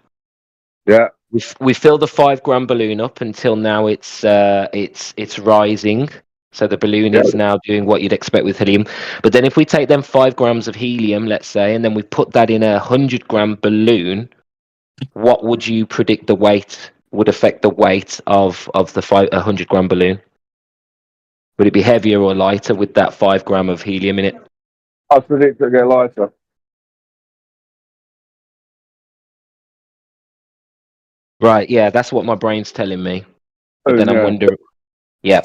H: yeah,
E: we fill the 5 gram balloon up until now it's rising. So the balloon is now doing what you'd expect with helium. But then if we take them 5 grams of helium, let's say, and then we put that in a 100-gram balloon, what would you predict the weight would affect the weight of the 100-gram balloon? Would it be heavier or lighter with that 5 gram of helium in it?
H: I predict it'll get lighter.
E: Right, yeah, that's what my brain's telling me. But then I'm
H: Yeah.
E: wondering, yeah.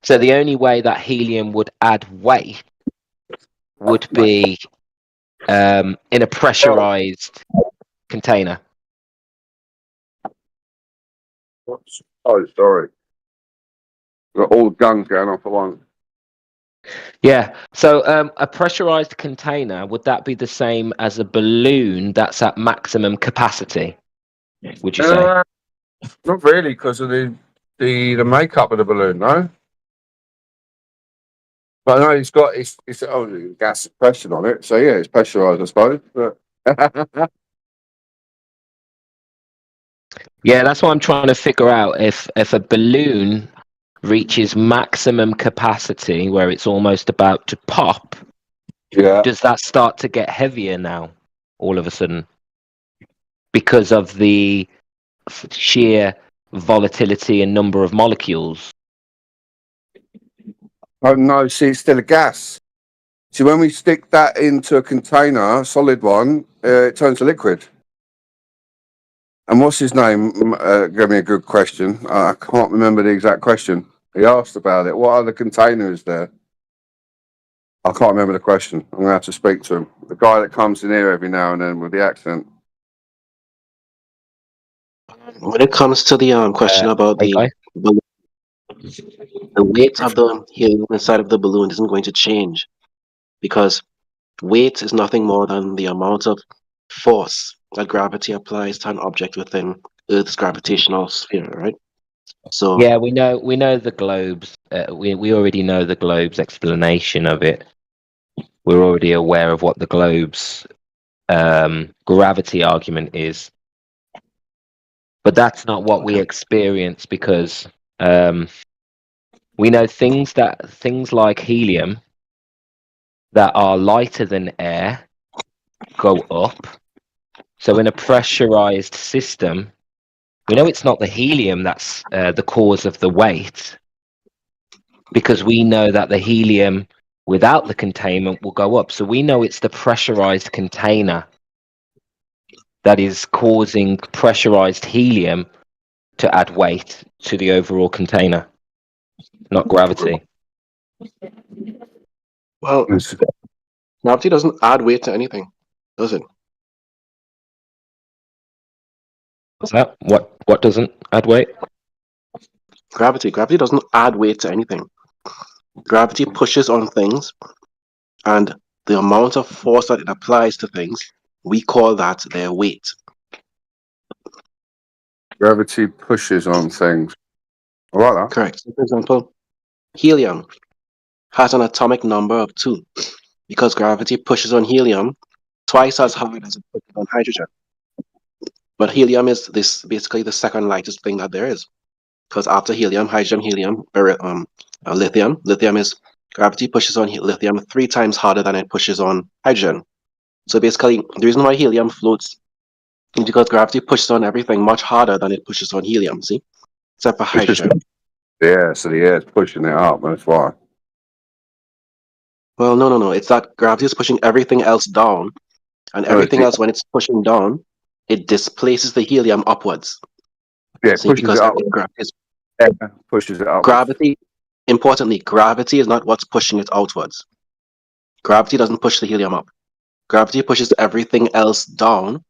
E: So the only way that helium would add weight would be in a pressurized container.
H: Oh, sorry. Got all the guns going off at once.
E: Yeah. So a pressurized container, would that be the same as a balloon that's at maximum capacity? Would you say?
H: Not really, because of the makeup of the balloon, no. But no, it's got it's gas pressure on it, so yeah, it's pressurized, I suppose. But
E: Yeah, that's what I'm trying to figure out. If a balloon reaches maximum capacity, where it's almost about to pop,
H: yeah,
E: does that start to get heavier now, all of a sudden, because of the sheer volatility and number of molecules?
H: oh no, see, it's still a gas. See, when we stick that into a container, a solid one, it turns to liquid. And what's his name? Gave me a good question. I can't remember the exact question. He asked about it. What other container is there? I can't remember the question. I'm gonna have to speak to him. The guy that comes in here every now and then with the accent.
J: When it comes to the question about the weight of the helium inside of the balloon isn't going to change, because weight is nothing more than the amount of force that gravity applies to an object within Earth's gravitational sphere, right? So
E: yeah, we know the globes. We already know the globe's explanation of it. We're already aware of what the globe's gravity argument is, but that's not what we experience, because we know things like helium that are lighter than air go up. So in a pressurized system, we know it's not the helium that's the cause of the weight, because we know that the helium without the containment will go up. So we know it's the pressurized container that is causing pressurized helium to add weight to the overall container, not gravity.
J: well, gravity doesn't add weight to anything, does it?
E: What's that? What doesn't add weight?
J: Gravity doesn't add weight to anything. Gravity pushes on things, and the amount of force that it applies to things, we call that their weight.
H: Gravity pushes on things. I like that.
J: Correct. So for example, helium has an atomic number of 2 because gravity pushes on helium twice as hard as it pushes on hydrogen. But helium is basically the second lightest thing that there is, because after helium, hydrogen, lithium is gravity pushes on lithium 3 times harder than it pushes on hydrogen. So basically, the reason why helium floats is because gravity pushes on everything much harder than it pushes on helium. See, except for hydrogen.
H: Yeah, so the air's pushing it up. That's why.
J: Well, no. It's that gravity is pushing everything else down, and everything else, when it's pushing down, it displaces the helium upwards.
H: Yeah,
J: See,
H: pushes
J: because
H: it up. Pushes it up.
J: Gravity, importantly, gravity is not what's pushing it outwards. Gravity doesn't push the helium up. Gravity pushes everything else down,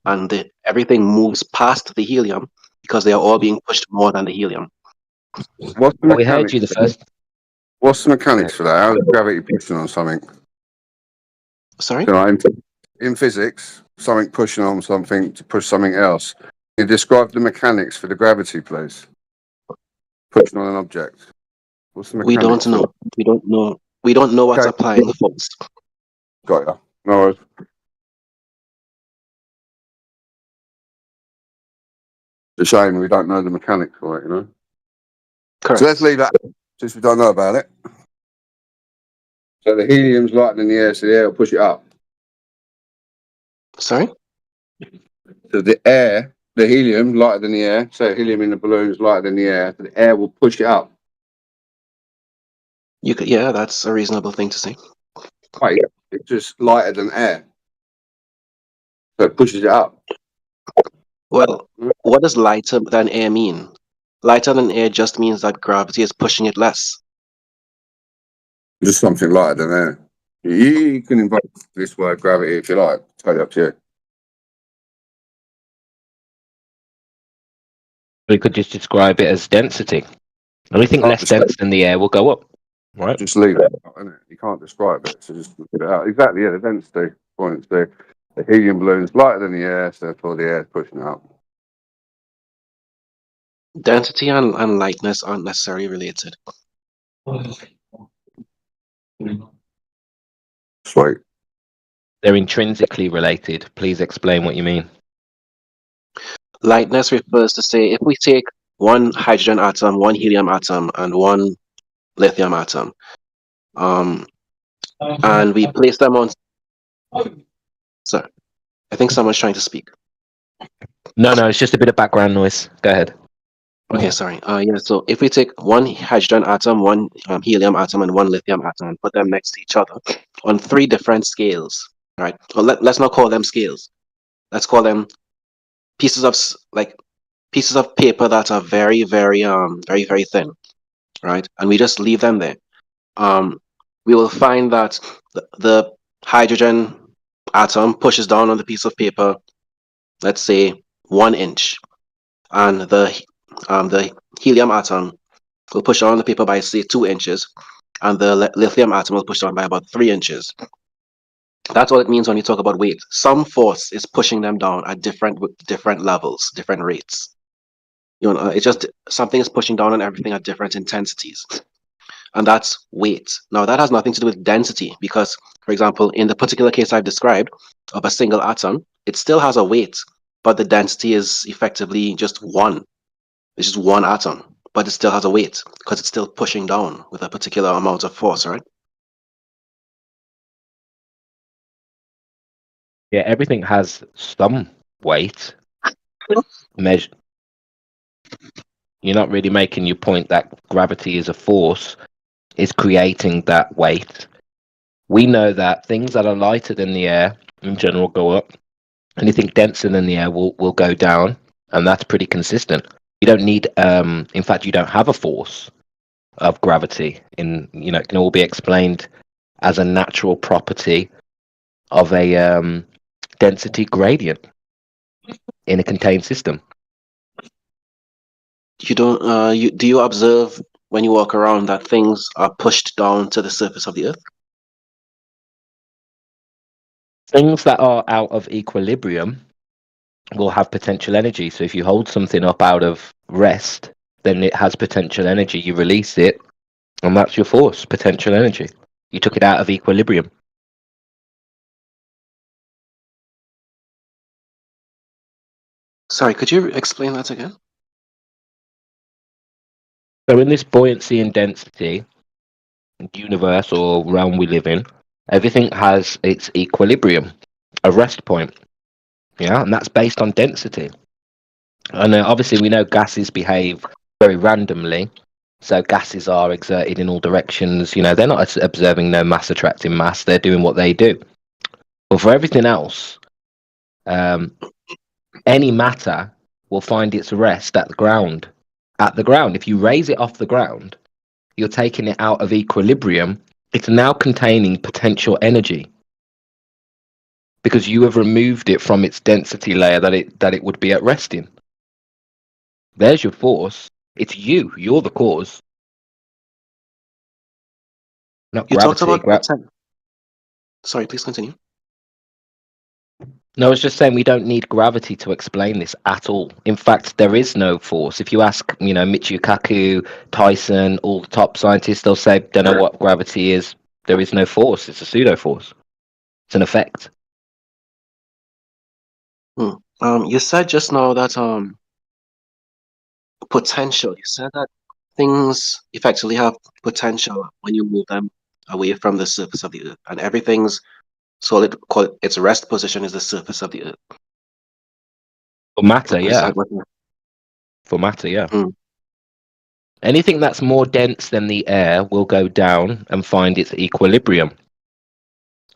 J: and everything moves past the helium because they are all being pushed more than the helium.
H: What's the
E: We heard you the first.
H: What's the mechanics for that? How is gravity pushing on something?
J: Sorry?
H: So in physics, something pushing on something to push something else. Can you describe the mechanics for the gravity, please? Pushing on an object. What's the mechanics?
J: We don't know. We don't know what's applying the force.
H: Got ya. No worries. It's a shame we don't know the mechanics for it, you know.
J: Correct.
H: So let's leave that since we don't know about it. So the helium's lighter than the air, so the air will push it up.
J: Sorry?
H: So the helium lighter than the air. So helium in the balloon is lighter than the air. So the air will push it up.
J: You could, yeah, that's a reasonable thing to say.
H: Right, it's just lighter than air. So it pushes it up.
J: Well, what does lighter than air mean? Lighter than air just means that gravity is pushing it less.
H: Just something lighter than air. You can invoke this word gravity if you like. Totally up to you.
E: We could just describe it as density. Anything less dense than the air will go up, right?
H: Just leave it out, innit? You can't describe it, so just leave it out. Exactly, yeah, the density. Points there. The helium balloon is lighter than the air, so therefore the air is pushing it up.
J: Density and lightness aren't necessarily related.
H: Sweet.
E: They're intrinsically related. Please explain what you mean.
J: Lightness refers to, say, if we take one hydrogen atom, one helium atom, and one lithium atom, and we place them on. Sorry, I think someone's trying to speak.
E: No, it's just a bit of background noise. Go ahead.
J: Okay, sorry. Yeah, so if we take one hydrogen atom, one helium atom, and one lithium atom, and put them next to each other on 3 different scales, right? Well, let's not call them scales. Let's call them pieces of paper that are very, very, very thin, right? And we just leave them there. We will find that the hydrogen atom pushes down on the piece of paper, let's say 1 inch, and the helium atom will push down on the paper by, say, 2 inches, and the lithium atom will push down by about 3 inches. That's what it means when you talk about weight. Some force is pushing them down at different levels, different rates. You know, it's just something is pushing down on everything at different intensities. And that's weight. Now, that has nothing to do with density because, for example, in the particular case I've described of a single atom, it still has a weight, but the density is effectively just 1. It's just 1 atom, but it still has a weight because it's still pushing down with a particular amount of force, right?
E: Yeah, everything has some weight. Measure. You're not really making your point that gravity is a force. Is creating that weight. We know that things that are lighter than the air in general go up. Anything denser than the air will go down, and that's pretty consistent. You don't need, in fact, you don't have a force of gravity. It can all be explained as a natural property of a density gradient in a contained system.
J: You don't. Do you observe when you walk around that things are pushed down to the surface of the earth?
E: Things that are out of equilibrium will have potential energy. So if you hold something up out of rest, then it has potential energy. You release it, and that's your force, potential energy. You took it out of equilibrium.
J: Sorry, could you explain that again?
E: So in this buoyancy and density universe or realm we live in, everything has its equilibrium, a rest point. Yeah, and that's based on density. And obviously we know gases behave very randomly. So gases are exerted in all directions. They're not observing no mass attracting mass. They're doing what they do. But for everything else, any matter will find its rest at the ground. At the ground, if you raise it off the ground, you're taking it out of equilibrium. It's now containing potential energy because you have removed it from its density layer that it would be at rest in. There's your force. It's you. You're the cause. Not
J: You
E: gravity.
J: talked about Sorry, please continue.
E: No, I was just saying we don't need gravity to explain this at all. In fact, there is no force. If you ask, Michio Kaku, Tyson, all the top scientists, they'll say, don't know what gravity is. There is no force. It's a pseudo force. It's an effect.
J: You said just now that potential. You said that things effectively have potential when you move them away from the surface of the earth, and everything's solid. Its rest position is the surface of the earth.
E: For matter,
J: Is
E: yeah.
J: that what?
E: For matter, yeah.
J: Mm.
E: Anything that's more dense than the air will go down and find its equilibrium.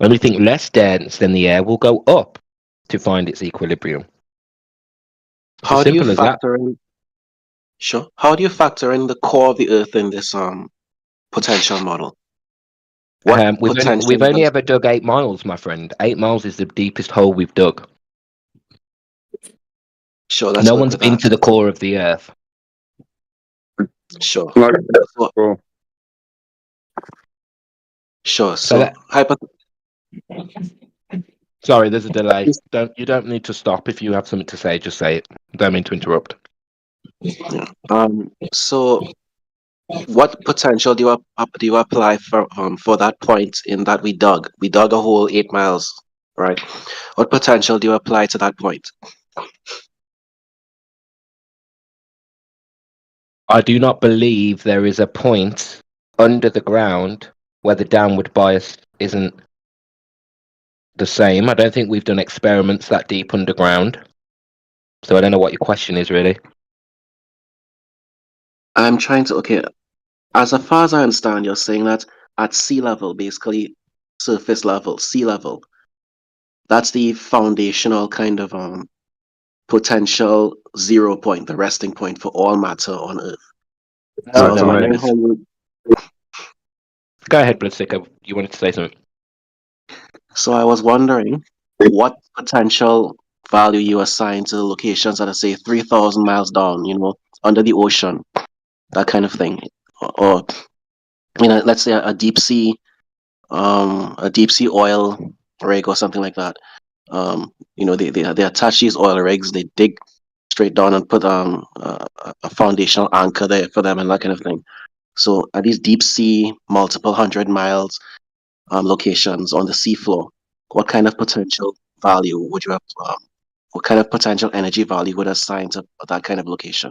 E: Anything less dense than the air will go up to find its equilibrium. It's
J: How
E: as
J: do you
E: simple as that.
J: factor in? Sure. How do you factor in the core of the earth in this potential model? What potential?
E: We've only ever dug 8 miles, my friend. 8 miles is the deepest hole we've dug.
J: Sure, let's
E: No
J: work
E: one's
J: with
E: been
J: that.
E: to the core of the earth.
J: Sure.
H: Like,
J: So- Sure.
E: So
J: So,
E: that- Sorry, there's a delay. You don't need to stop. If you have something to say, just say it. Don't mean to interrupt.
J: yeah. So what potential do you apply for that point in that we dug? We dug a hole 8 miles, right? What potential do you apply to that point?
E: I do not believe there is a point under the ground where the downward bias isn't the same. I don't think we've done experiments that deep underground. So I don't know what your question is, really.
J: I'm trying to, okay, as far as I understand, you're saying that at sea level, basically surface level, sea level, that's the foundational kind of potential 0 point, the resting point for all matter on Earth. So I was wondering how you.
E: Go ahead, Bloodsticker. You wanted to say something.
J: So I was wondering what potential value you assign to the locations that are, say, 3,000 miles down, under the ocean, that kind of thing, or let's say a deep sea oil rig or something like that. They attach these oil rigs, they dig straight down and put a foundational anchor there for them and that kind of thing. So at these deep sea, multiple 100 miles locations on the seafloor, what kind of potential value would you have? What kind of potential energy value would assign to that kind of location?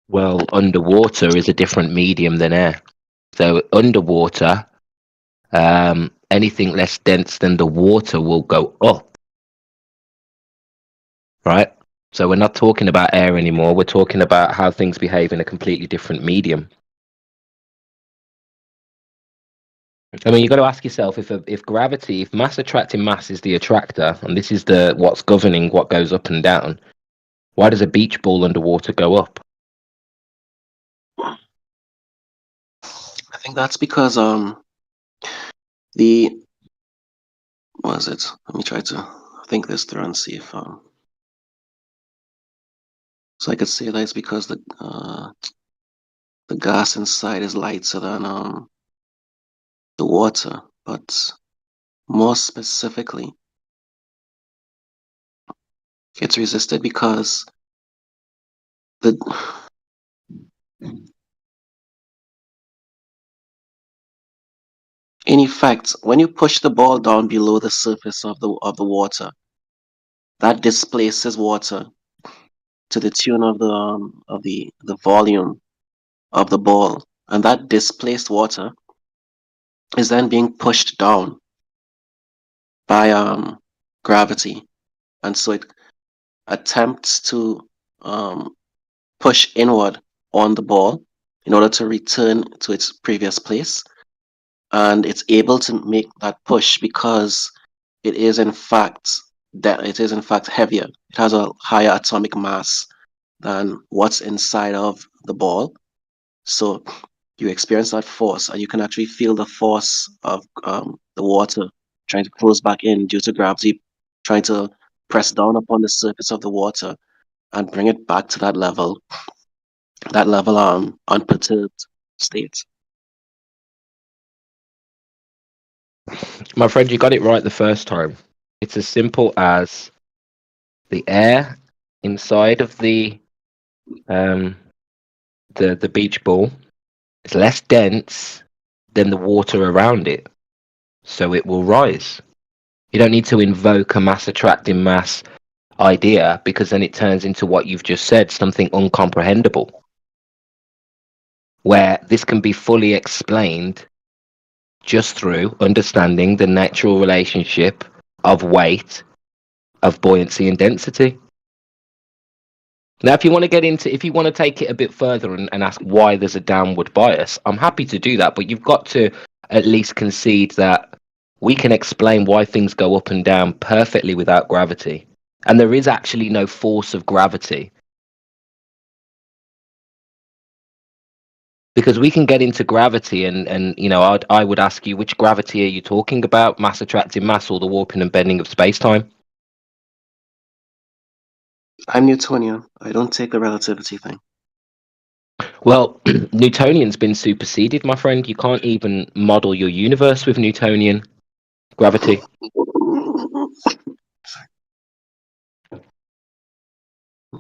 E: Well, underwater is a different medium than air. So underwater, anything less dense than the water will go up. Right? So we're not talking about air anymore. We're talking about how things behave in a completely different medium. I mean, you've got to ask yourself if gravity, if mass attracting mass is the attractor, and this is what's governing what goes up and down, why does a beach ball underwater go up?
J: I think that's because what is it? Let me try to think this through and see if so I could say that it's because the gas inside is lighter than the water, but more specifically, it's resisted because in effect, when you push the ball down below the surface of the water, that displaces water to the tune of the volume of the ball, and that displaced water is then being pushed down by gravity, and so it attempts to push inward on the ball in order to return to its previous place, and it's able to make that push because it is in fact heavier. It has a higher atomic mass than what's inside of the ball, so you experience that force, and you can actually feel the force of the water trying to close back in due to gravity trying to press down upon the surface of the water and bring it back to that level unperturbed state.
E: My friend, you got it right the first time. It's as simple as the air inside of the beach ball is less dense than the water around it, so it will rise. You don't need to invoke a mass attracting mass. idea, because then it turns into what you've just said, something uncomprehendable, where this can be fully explained just through understanding the natural relationship of weight, of buoyancy and density. Now, if you want to take it a bit further and ask why there's a downward bias, I'm happy to do that, but you've got to at least concede that we can explain why things go up and down perfectly without gravity. And there is actually no force of gravity. Because we can get into gravity and you know, I would ask you, which gravity are you talking about? Mass attracting mass or the warping and bending of space-time?
J: I'm Newtonian. I don't take the relativity thing.
E: Well, Newtonian's been superseded, my friend. You can't even model your universe with Newtonian gravity.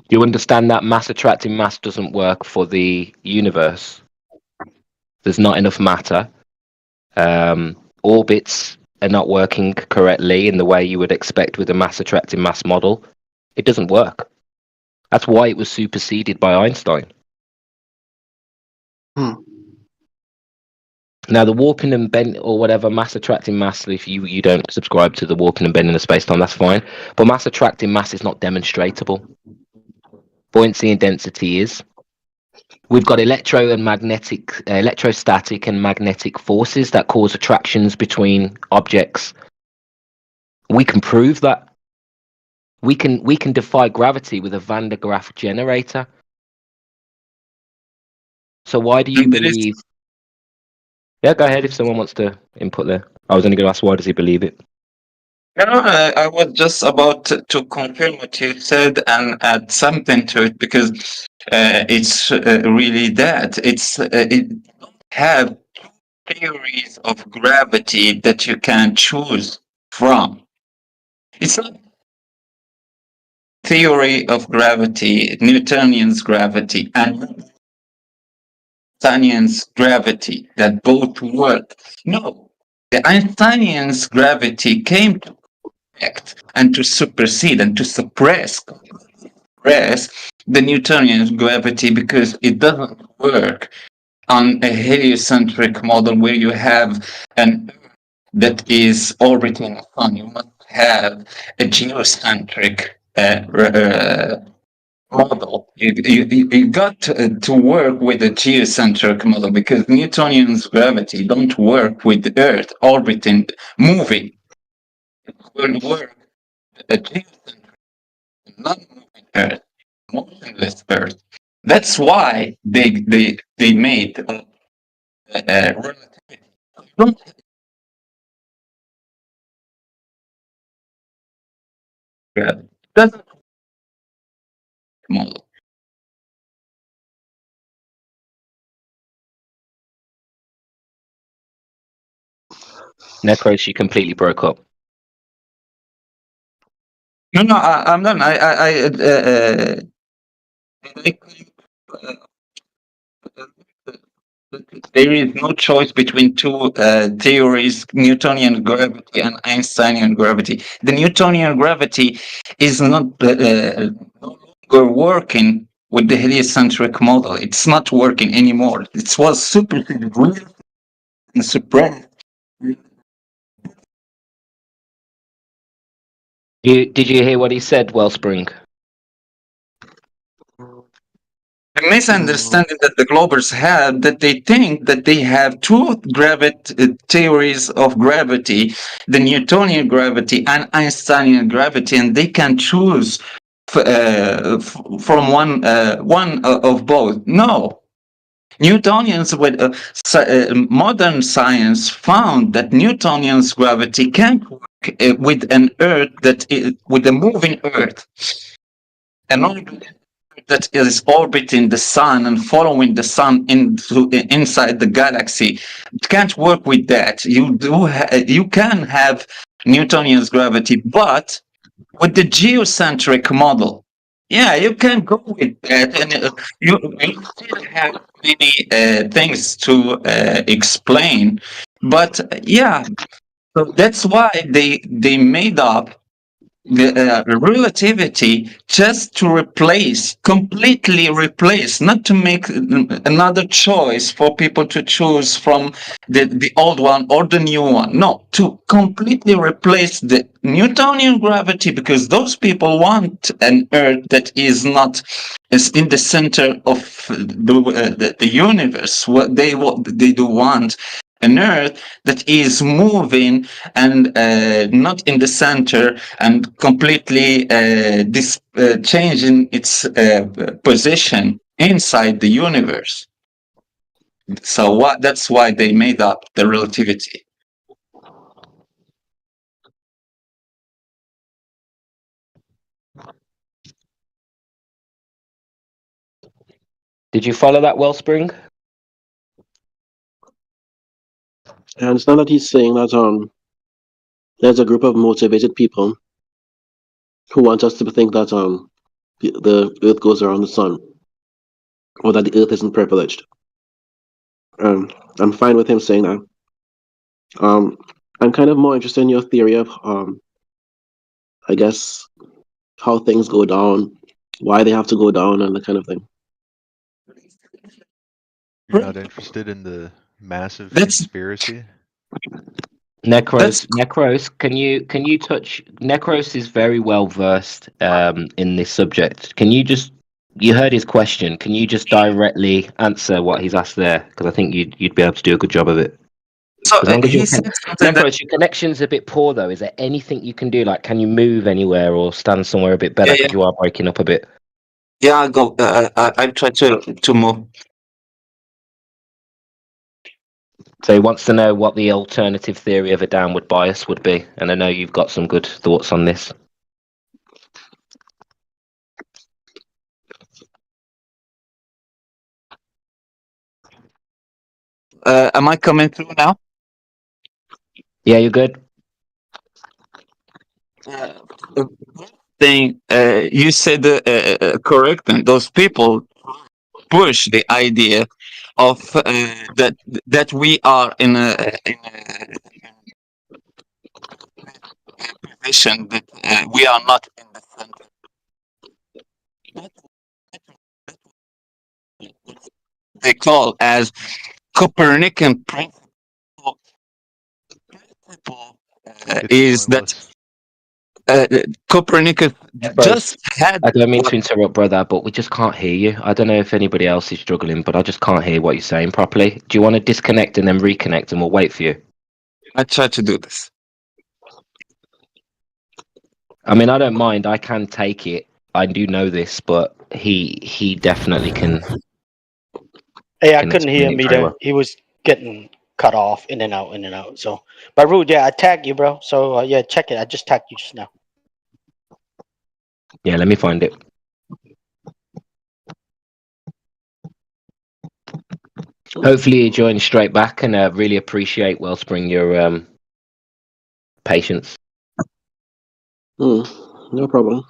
E: You understand that mass attracting mass doesn't work for the universe. There's not enough matter. Orbits are not working correctly in the way you would expect with a mass attracting mass model. It doesn't work. That's why it was superseded by Einstein. Now, the warping and bend or whatever, mass attracting mass, if you don't subscribe to the warping and bending of space-time, that's fine. But mass attracting mass is not demonstratable. Buoyancy and density is. We've got electrostatic and magnetic forces that cause attractions between objects. We can prove that. We can defy gravity with a Van de Graaff generator. So why do you believe? Yeah, go ahead if someone wants to input there. I was only going to ask, why does he believe it?
K: You know, I was just about to confirm what you said and add something to it, because it's really that. It don't have theories of gravity that you can choose from. It's not theory of gravity, Newtonian's gravity, and Einstein's gravity that both work. No, the Einsteinian's gravity came to correct and to supersede and to suppress the Newtonian gravity, because it doesn't work on a heliocentric model where you have an Earth that is orbiting the sun. You must have a geocentric model. You got to work with a geocentric model, because Newtonian's gravity don't work with the Earth orbiting, moving. It will work a geocentric, non-moving Earth, motionless Earth. That's why they made relativity. Don't gravity doesn't model.
E: Necros, you completely broke up.
K: No, I'm done. There is no choice between two theories, Newtonian gravity and Einsteinian gravity. The Newtonian gravity is not no longer working with the heliocentric model. It's not working anymore. It was superseded and suppressed.
E: Did you hear what he said, Wellspring?
K: The misunderstanding that the Globers have, that they think that they have two theories of gravity, the Newtonian gravity and Einsteinian gravity, and they can choose from one of both. No. Newtonians with modern science found that Newtonian's gravity can't work with an Earth with a moving Earth, an orbit that is orbiting the sun and following the sun inside the galaxy. It can't work with that. You can have Newtonian's gravity, but with the geocentric model. Yeah, you can go with that, and you still have many things to explain. But yeah, so that's why they made up the relativity just to completely replace, not to make another choice for people to choose from the old one or the new one. No, to completely replace the Newtonian gravity, because those people want an Earth that is not is in the center of the universe. What they do want an Earth that is moving and not in the center and completely changing its position inside the universe. So that's why they made up the relativity.
E: Did you follow that, Wellspring?
J: I understand that he's saying that there's a group of motivated people who want us to think that the Earth goes around the sun, or that the Earth isn't privileged. I'm fine with him saying that. I'm kind of more interested in your theory of I guess how things go down, why they have to go down, and that kind of thing.
L: You're not interested in the massive conspiracy?
E: Necros, can you touch? Necros is very well versed in this subject. You heard his question. Can you just directly answer what he's asked there? Because I think you'd be able to do a good job of it.
K: So
E: Necros, your connection's a bit poor though. Is there anything you can do? Like, can you move anywhere or stand somewhere a bit better? Because you are breaking up a bit.
K: Yeah, I'll go. I'll try to move.
E: So he wants to know what the alternative theory of a downward bias would be, and I know you've got some good thoughts on this.
K: Am I coming through now?
E: Yeah, you're good.
K: You said correct, and those people push the idea of that we are in a position that we are not in the center. They call as Copernican principle. Is that Copernicus just had...
E: I don't mean to interrupt, brother, but we just can't hear you. I don't know if anybody else is struggling, but I just can't hear what you're saying properly. Do you want to disconnect and then reconnect, and we'll wait for you?
K: I try to do this.
E: I mean, I don't mind. I can take it. I do know this, but he definitely can.
C: Hey, I couldn't hear him either. Well. He was getting cut off, in and out. So, but Rude, yeah, I tagged you, bro. So yeah, check it. I just tagged you just now.
E: Yeah, let me find it. Hopefully you join straight back, and really appreciate Wellspring your patience.
J: No problem.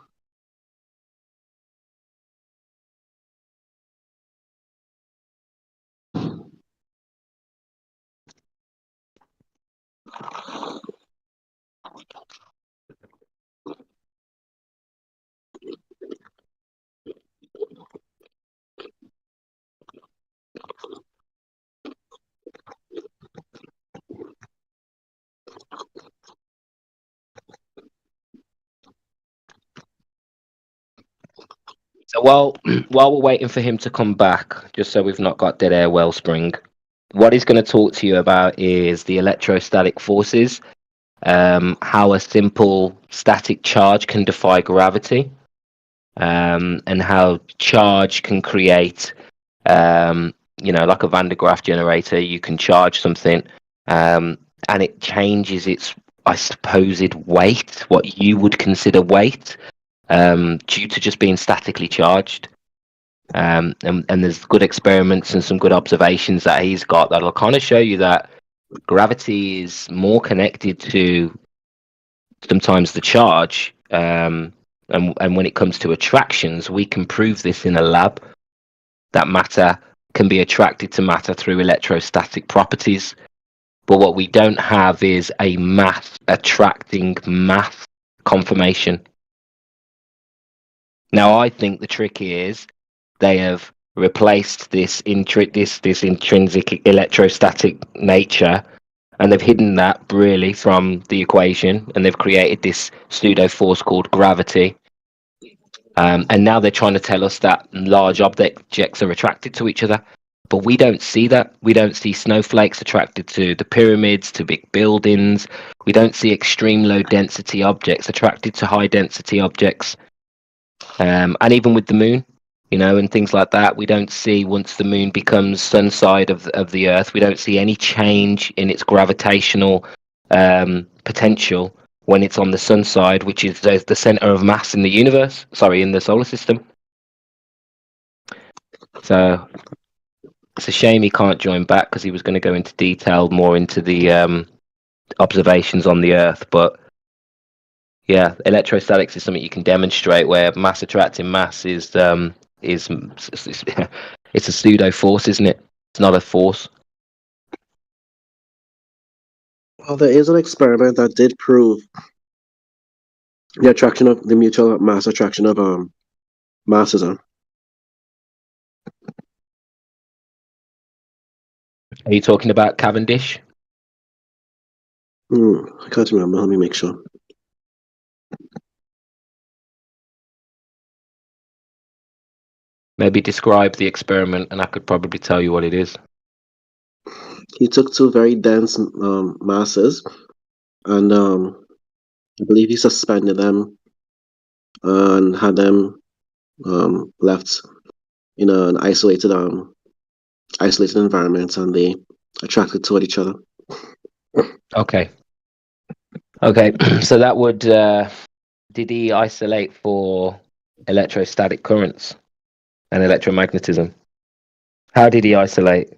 E: So while we're waiting for him to come back, just so we've not got dead air, Wellspring, what he's going to talk to you about is the electrostatic forces, how a simple static charge can defy gravity, and how charge can create, like a Van de Graaff generator. You can charge something, and it changes its, I suppose, weight, what you would consider weight. Due to just being statically charged. And there's good experiments and some good observations that he's got that'll kind of show you that gravity is more connected to sometimes the charge. And when it comes to attractions, we can prove this in a lab, that matter can be attracted to matter through electrostatic properties. But what we don't have is a mass attracting mass confirmation. Now, I think the trick is they have replaced this intrinsic electrostatic nature, and they've hidden that really from the equation, and they've created this pseudo force called gravity. And now they're trying to tell us that large objects are attracted to each other, but we don't see that. We don't see snowflakes attracted to the pyramids, to big buildings. We don't see extreme low density objects attracted to high density objects. And even with the moon, and things like that, we don't see, once the moon becomes sun side of the Earth, we don't see any change in its gravitational potential when it's on the sun side, which is the center of mass in the universe, in the solar system. So it's a shame he can't join back, because he was going to go into detail more into the observations on the Earth. But yeah, electrostatics is something you can demonstrate, where mass attracting mass is it's a pseudo force, isn't it? It's not a force.
J: Well, there is an experiment that did prove the mutual mass attraction of masses.
E: Are you talking about Cavendish?
J: I can't remember. Let me make sure.
E: Maybe describe the experiment, and I could probably tell you what it is.
J: He took two very dense masses, and I believe he suspended them and had them left in an isolated environment, and they attracted toward each other.
E: Okay. So that would did he isolate for electrostatic currents and electromagnetism? How did he isolate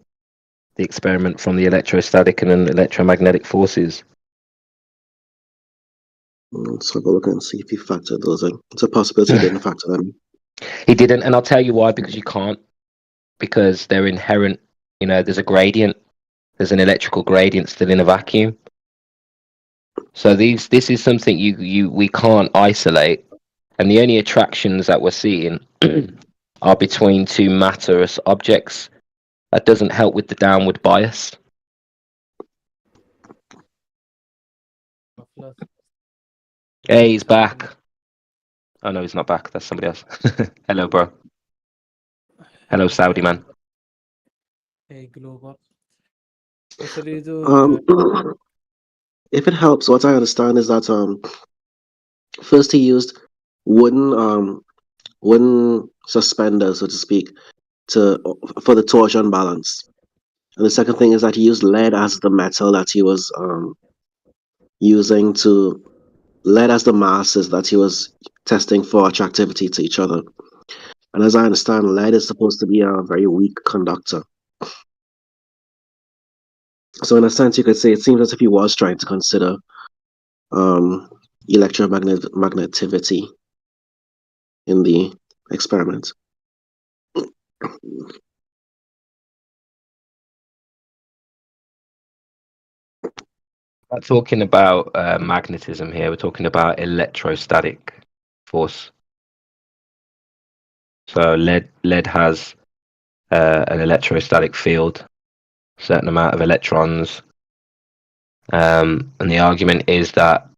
E: the experiment from the electrostatic and electromagnetic forces?
J: Let's have a look and see if he factored those in. It's a possibility he didn't factor them in.
E: He didn't, and I'll tell you why. Because you can't. Because they're inherent. There's a gradient. There's an electrical gradient still in a vacuum. So this is something we can't isolate, and the only attractions that we're seeing are between two matterous objects. That doesn't help with the downward bias. Hey, he's back. Oh no, he's not back. That's somebody else. Hello, bro. Hello, Saudi man.
M: Hey, Global.
J: If it helps, what I understand is that first he used wooden suspenders, so to speak, for the torsion balance, and the second thing is that he used lead as the metal that he was using lead as the masses that he was testing for attractivity to each other. And as I understand, lead is supposed to be a very weak conductor. So in a sense, you could say it seems as if he was trying to consider electromagnetivity in the experiment.
E: We're not talking about magnetism here. We're talking about electrostatic force. So lead has an electrostatic field, certain amount of electrons, and the argument is that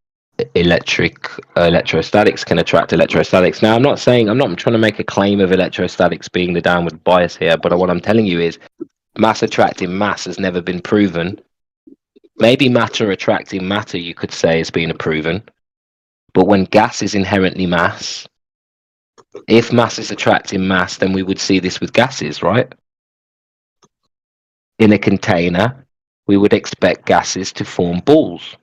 E: electrostatics can attract electrostatics. Now, I'm not trying to make a claim of electrostatics being the downward bias here, but what I'm telling you is mass attracting mass has never been proven. Maybe matter attracting matter, you could say, has been proven, but when gas is inherently mass, if mass is attracting mass, then we would see this with gases, right? In a container, we would expect gases to form balls.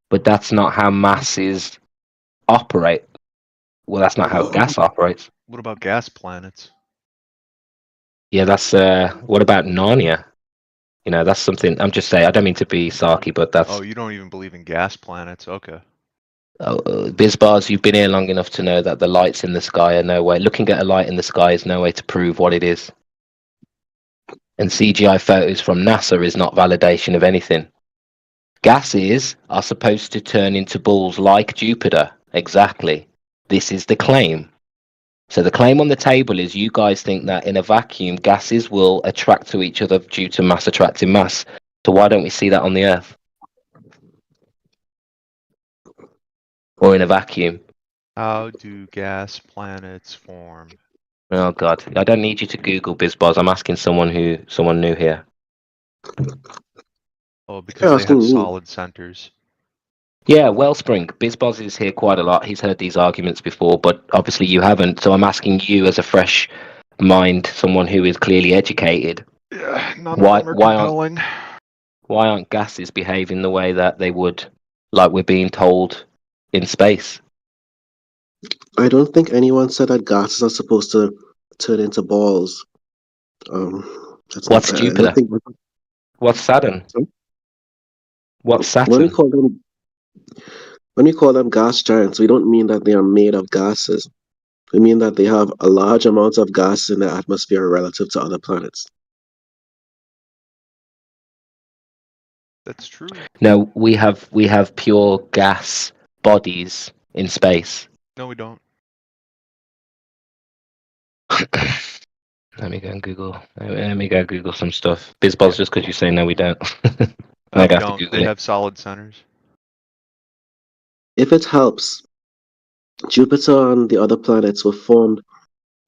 E: But that's not how masses operate. Well, that's not how gas operates.
L: What about gas planets?
E: Yeah, that's what about Narnia? That's something. I'm just saying, I don't mean to be sarky, but that's...
L: Oh, you don't even believe in gas planets? Okay.
E: Bizbars, you've been here long enough to know that the lights in the sky are no way. Looking at a light in the sky is no way to prove what it is. And CGI photos from NASA is not validation of anything. Gases are supposed to turn into balls like Jupiter, exactly. This is the claim. So the claim on the table is you guys think that in a vacuum, gases will attract to each other due to mass attracting mass. So why don't we see that on the Earth? Or in a vacuum?
L: How do gas planets form?
E: Oh God, I don't need you to Google BizBoz. I'm asking someone new here.
L: Oh, because they
J: asking
L: have
J: me.
L: solid centers.
E: Yeah, Wellspring. BizBoz is here quite a lot. He's heard these arguments before, but obviously you haven't. So I'm asking you as a fresh mind, someone who is clearly educated.
L: Yeah, none
E: Why-
L: of them are
E: why aren't-
L: compelling.
E: Why aren't gases behaving the way that they would, like we're being told in space?
J: I don't think anyone said that gases are supposed to turn into balls. That's
E: What's
J: not,
E: Jupiter?
J: I don't think
E: What's Saturn?
J: Sorry?
E: What's
J: when we
E: Saturn?
J: call them gas giants, we don't mean that they are made of gases. We mean that they have a large amount of gas in the atmosphere relative to other planets.
L: That's true.
E: No, we have pure gas bodies in space.
L: No, we don't.
E: Let me go and Google. Let me go Google some stuff. BizBoz, just because you say no, we don't.
L: We
E: I have to
L: don't.
E: Google
L: They
E: it.
L: have solid centers.
J: If it helps, Jupiter and the other planets were formed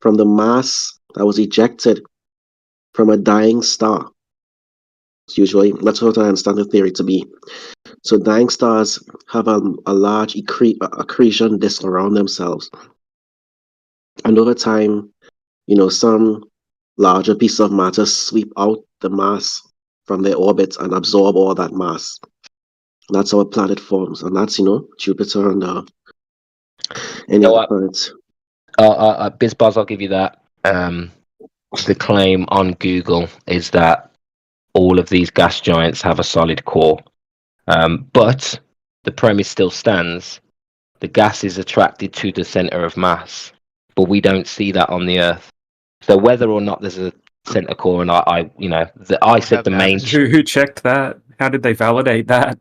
J: from the mass that was ejected from a dying star. Usually, that's what I understand the theory to be. So dying stars have a large accretion disk around themselves. And over time, some larger piece of matter sweep out the mass from their orbit and absorb all that mass. That's how a planet forms. And that's, Jupiter and any other planets.
E: BizBoz, I'll give you that. The claim on Google is that all of these gas giants have a solid core. But the premise still stands. The gas is attracted to the center of mass, but we don't see that on the Earth. So whether or not there's a center core, and I said the main.
N: Who checked that? How did they validate that?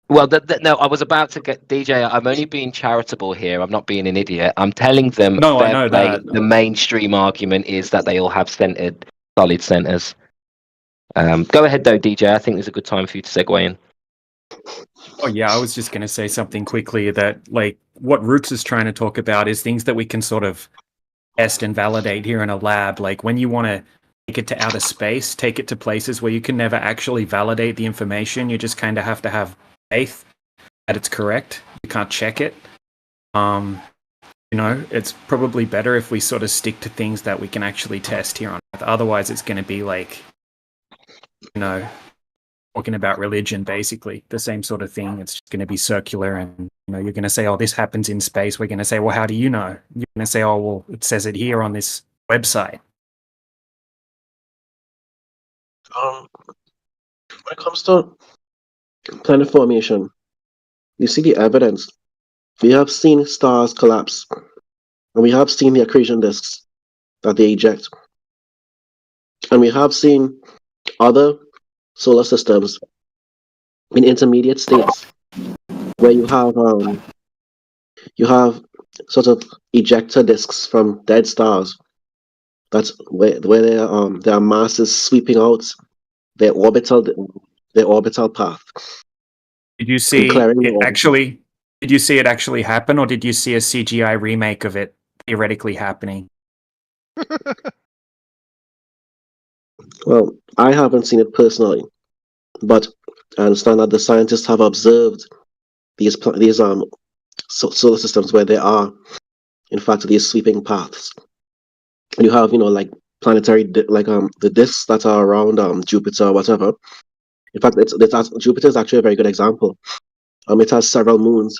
E: Well, no, I was about to get DJ. I'm only being charitable here. I'm not being an idiot. I'm telling them.
N: No, I know that.
E: The mainstream argument is that they all have solid centers. Go ahead though, DJ. I think there's a good time for you to segue in.
N: Oh yeah, I was just going to say something quickly that like what Roots is trying to talk about is things that we can sort of test and validate here in a lab. Like when you want to take it to outer space, take it to places where you can never actually validate the information. You just kind of have to have faith that it's correct. You can't check it. It's probably better if we sort of stick to things that we can actually test here on Earth. Otherwise, it's going to be like, talking about religion, basically the same sort of thing. It's just going to be circular, and you're going to say, "Oh, this happens in space." We're going to say, "Well, how do you know?" You're going to say, "Oh, well, it says it here on this website."
J: When it comes to planet formation, you see the evidence. We have seen stars collapse, and we have seen the accretion disks that they eject, and we have seen other solar systems in intermediate states where you have sort of ejector disks from dead stars. That's where their mass is sweeping out their orbital path.
N: Did you see it actually? Did you see it actually happen, or did you see a CGI remake of it theoretically happening?
J: Well, I haven't seen it personally, but I understand that the scientists have observed these solar systems where there are, in fact, these sweeping paths. You have, like planetary, the disks that are around Jupiter, or whatever. In fact, Jupiter is actually a very good example. It has several moons,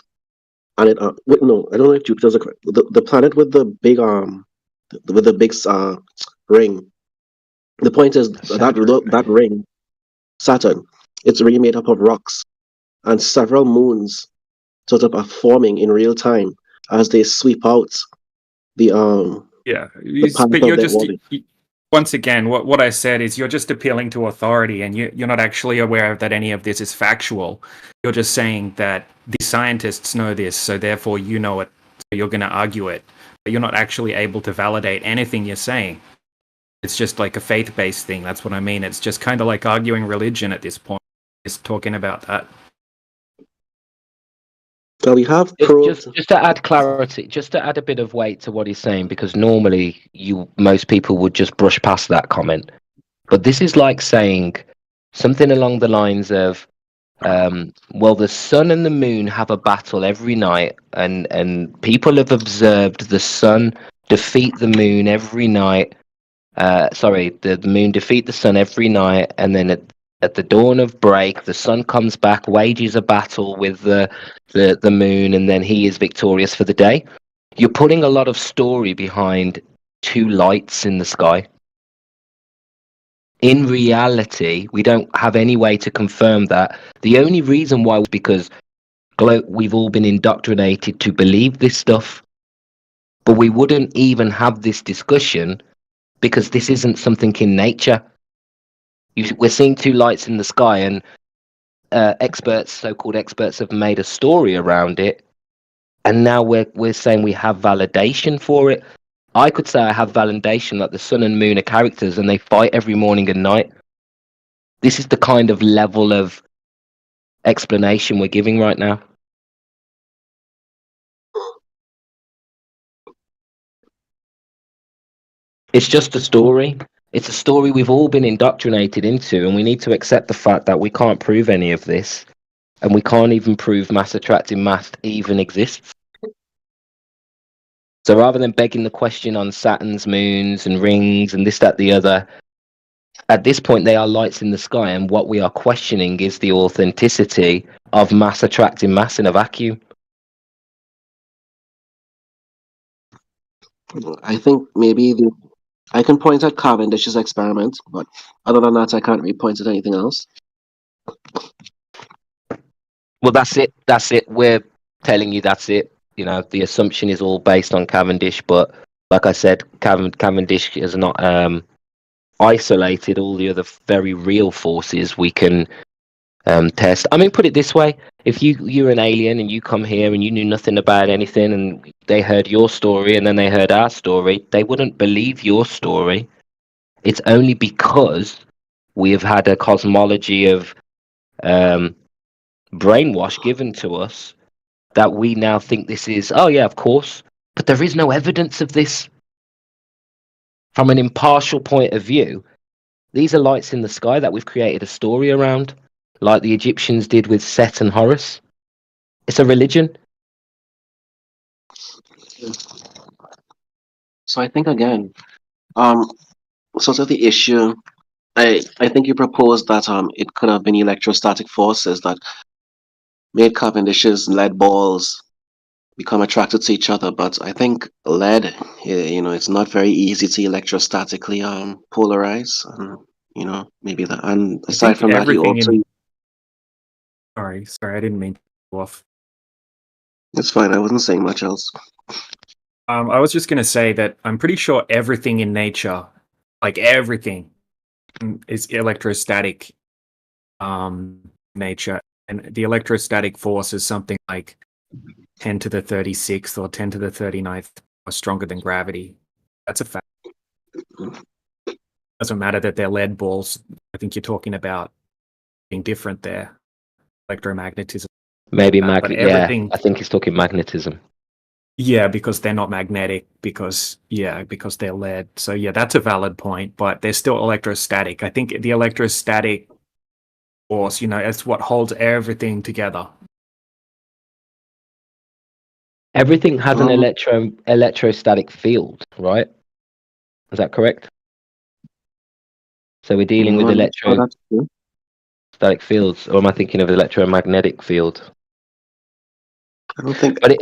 J: and I don't know if Jupiter's the planet with the big ring. The point is that ring, Saturn, it's really made up of rocks, and several moons sort of are forming in real time as they sweep out the
N: but you're just once again what I said is you're just appealing to authority, and you're not actually aware that any of this is factual. You're just saying that the scientists know this, so therefore you know it, so you're going to argue it, but you're not actually able to validate anything you're saying. It's just like a faith-based thing. That's what I mean. It's just kind of like arguing religion at this point. Just talking about that.
J: So we have
E: just to add clarity, just to add a bit of weight to what he's saying, because normally most people would just brush past that comment, but this is like saying something along the lines of, well, the sun and the moon have a battle every night, and people have observed the sun defeat the moon every night. The moon defeat the sun every night, and then at the dawn of break, the sun comes back, wages a battle with the moon, and then he is victorious for the day. You're putting a lot of story behind two lights in the sky. In reality, we don't have any way to confirm that. The only reason why is because we've all been indoctrinated to believe this stuff, but we wouldn't even have this discussion because this isn't something in nature. We're seeing two lights in the sky, and so-called experts, have made a story around it, and now we're saying we have validation for it. I could say I have validation that the sun and moon are characters, and they fight every morning and night. This is the kind of level of explanation we're giving right now. It's just a story. It's a story we've all been indoctrinated into, and we need to accept the fact that we can't prove any of this, and we can't even prove mass attracting mass even exists. So rather than begging the question on Saturn's moons and rings and this, that, the other, at this point they are lights in the sky, and what we are questioning is the authenticity of mass attracting mass in a vacuum.
J: I think maybe I can point at Cavendish's experiment, but other than that, I can't really point at anything else.
E: Well, that's it. That's it. We're telling you that's it. You know, the assumption is all based on Cavendish, but like I said, Cavendish has not isolated all the other very real forces we can test. I mean, put it this way: if you're an alien and you come here and you knew nothing about anything, and they heard your story and then they heard our story, they wouldn't believe your story. It's only because we have had a cosmology of brainwash given to us that we now think this is, oh yeah, of course, but there is no evidence of this. From an impartial point of view, these are lights in the sky that we've created a story around, like the Egyptians did with Set and Horus. It's a religion.
J: So I think again, sort of the issue, I think you proposed that it could have been electrostatic forces that made Cavendish's lead balls become attracted to each other, but I think lead, it's not very easy to electrostatically polarize, and maybe that. And aside from that, you also.
N: Sorry, I didn't mean to go off.
J: It's fine. I wasn't saying much else.
N: I was just going to say that I'm pretty sure everything in nature, like everything, is electrostatic nature, and the electrostatic force is something like 10 to the 36th or 10 to the 39th or stronger than gravity. That's a fact. Doesn't matter that they're lead balls. I think you're talking about being different there. Electromagnetism.
E: Maybe yeah, I think he's talking magnetism.
N: Yeah, because they're not magnetic, because they're lead. So yeah, that's a valid point, but they're still electrostatic. I think the electrostatic force, it's what holds everything together.
E: Everything has an electrostatic field, right? Is that correct? So we're dealing with electrostatic fields, or am I thinking of electromagnetic field?
J: I don't think.
E: But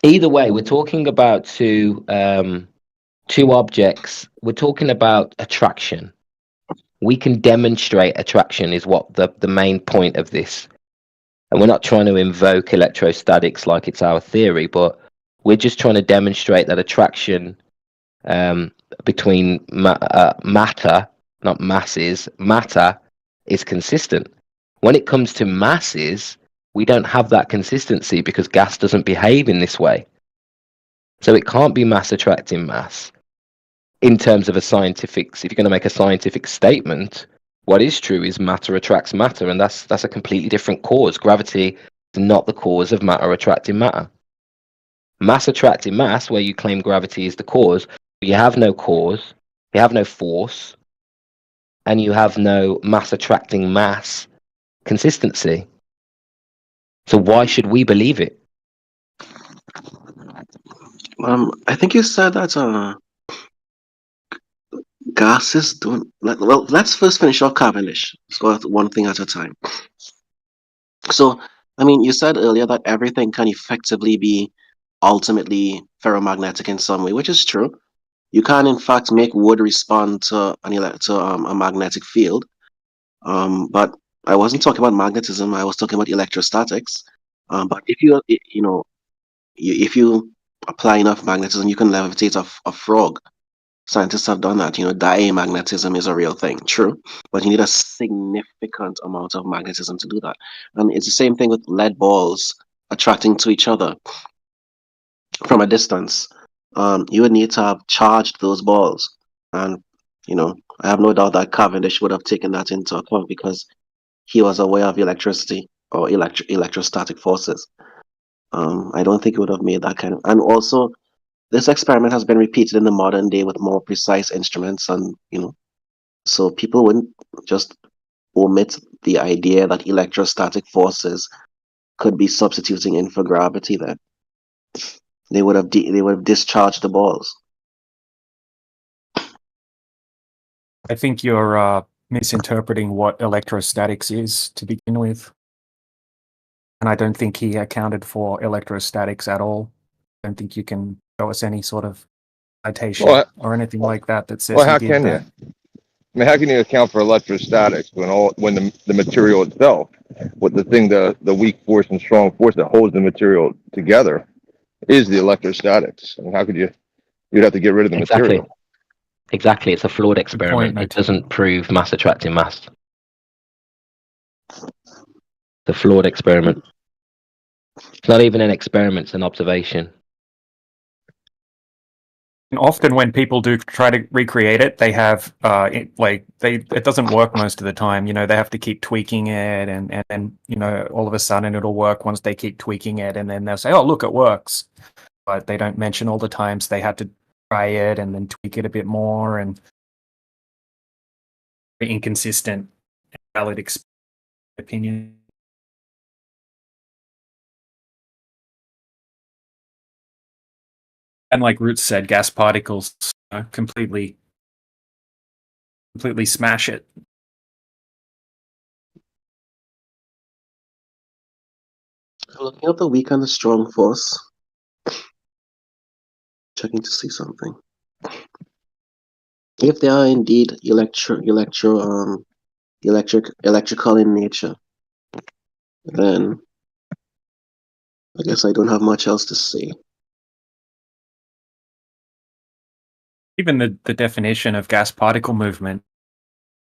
E: either way, we're talking about two objects. We're talking about attraction. We can demonstrate attraction is what the main point of this. And we're not trying to invoke electrostatics like it's our theory, but we're just trying to demonstrate that attraction between matter, not masses, matter is consistent. When it comes to masses, We don't have that consistency because gas doesn't behave in this way. So it can't be mass attracting mass. In terms of a scientific, if you're going to make a scientific statement, what is true is matter attracts matter, and that's a completely different cause. Gravity is not the cause of matter attracting matter. Mass attracting mass, where you claim gravity is the cause, but you have no cause, you have no force, and you have no mass attracting mass consistency. So why should we believe it?
J: I think you said that gases don't. Well, let's first finish off Cavendish. Let's go at one thing at a time. So, I mean, you said earlier that everything can effectively be ultimately ferromagnetic in some way, which is true. You can, in fact, make wood respond to a magnetic field. But I wasn't talking about magnetism. I was talking about electrostatics. But if if you apply enough magnetism, you can levitate a frog. Scientists have done that. Diamagnetism is a real thing, true, but you need a significant amount of magnetism to do that. And it's the same thing with lead balls attracting to each other from a distance. You would need to have charged those balls, and I have no doubt that Cavendish would have taken that into account because he was aware of electricity or electrostatic forces. I don't think he would have made that kind of, and also this experiment has been repeated in the modern day with more precise instruments, and so people wouldn't just omit the idea that electrostatic forces could be substituting in for gravity. There, they would have discharged the balls.
N: I think you're misinterpreting what electrostatics is to begin with, and I don't think he accounted for electrostatics at all. I don't think you can show us any sort of citation or anything like that that says
A: how
N: he did
A: can
N: that.
A: you? I mean, how can you account for electrostatics when the material itself, with the weak force and strong force that holds the material together, is the electrostatics? I mean, how could you? You'd have to get rid of the material.
E: Exactly, it's a flawed experiment. It doesn't prove mass attracting mass. It's a flawed experiment. It's not even an experiment; it's an observation.
N: And often when people do try to recreate it, they have it doesn't work most of the time. They have to keep tweaking it, and all of a sudden it'll work once they keep tweaking it, and then they'll say, "Oh, look, it works," but they don't mention all the times they had to try it and then tweak it a bit more, and inconsistent, valid opinion. And like Roots said, gas particles completely smash it.
J: Looking at the weak and the strong force, checking to see something. If they are indeed electrical in nature, then I guess I don't have much else to say.
N: Even the definition of gas particle movement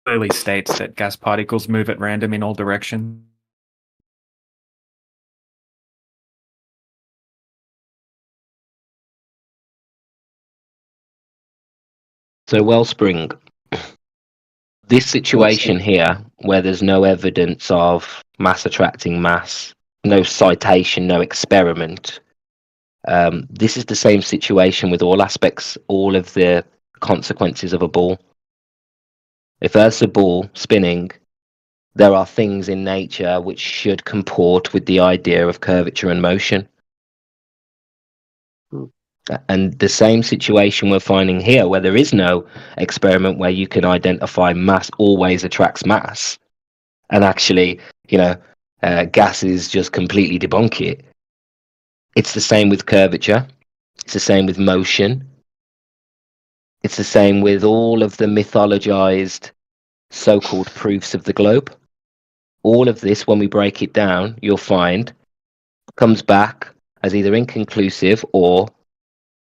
N: clearly states that gas particles move at random in all directions.
E: So, Wellspring, this situation here, where there's no evidence of mass attracting mass, no citation, no experiment, this is the same situation with all aspects, all of the consequences of a ball. If Earth's a ball spinning, there are things in nature which should comport with the idea of curvature and motion. And the same situation we're finding here, where there is no experiment where you can identify mass always attracts mass, and actually, gases just completely debunk it. It's the same with curvature. It's the same with motion. It's the same with all of the mythologized so-called proofs of the globe. All of this, when we break it down, you'll find comes back as either inconclusive or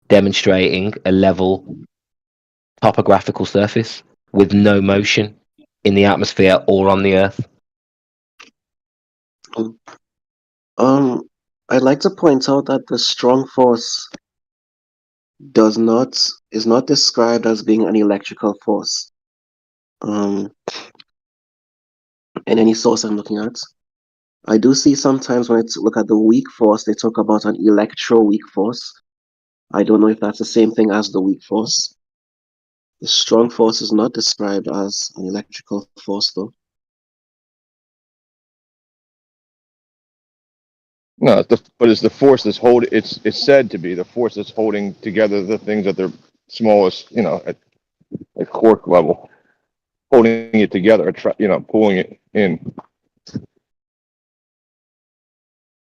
E: demonstrating a level topographical surface with no motion in the atmosphere or on the Earth.
J: I'd like to point out that the strong force is not described as being an electrical force. In any source I'm looking at. I do see sometimes when I look at the weak force, they talk about an electro-weak force. I don't know if that's the same thing as the weak force. The strong force is not described as an electrical force, though.
O: No, but it's the force that's holding. It's said to be the force that's holding together the things at their smallest, at quark level, holding it together, pulling it in.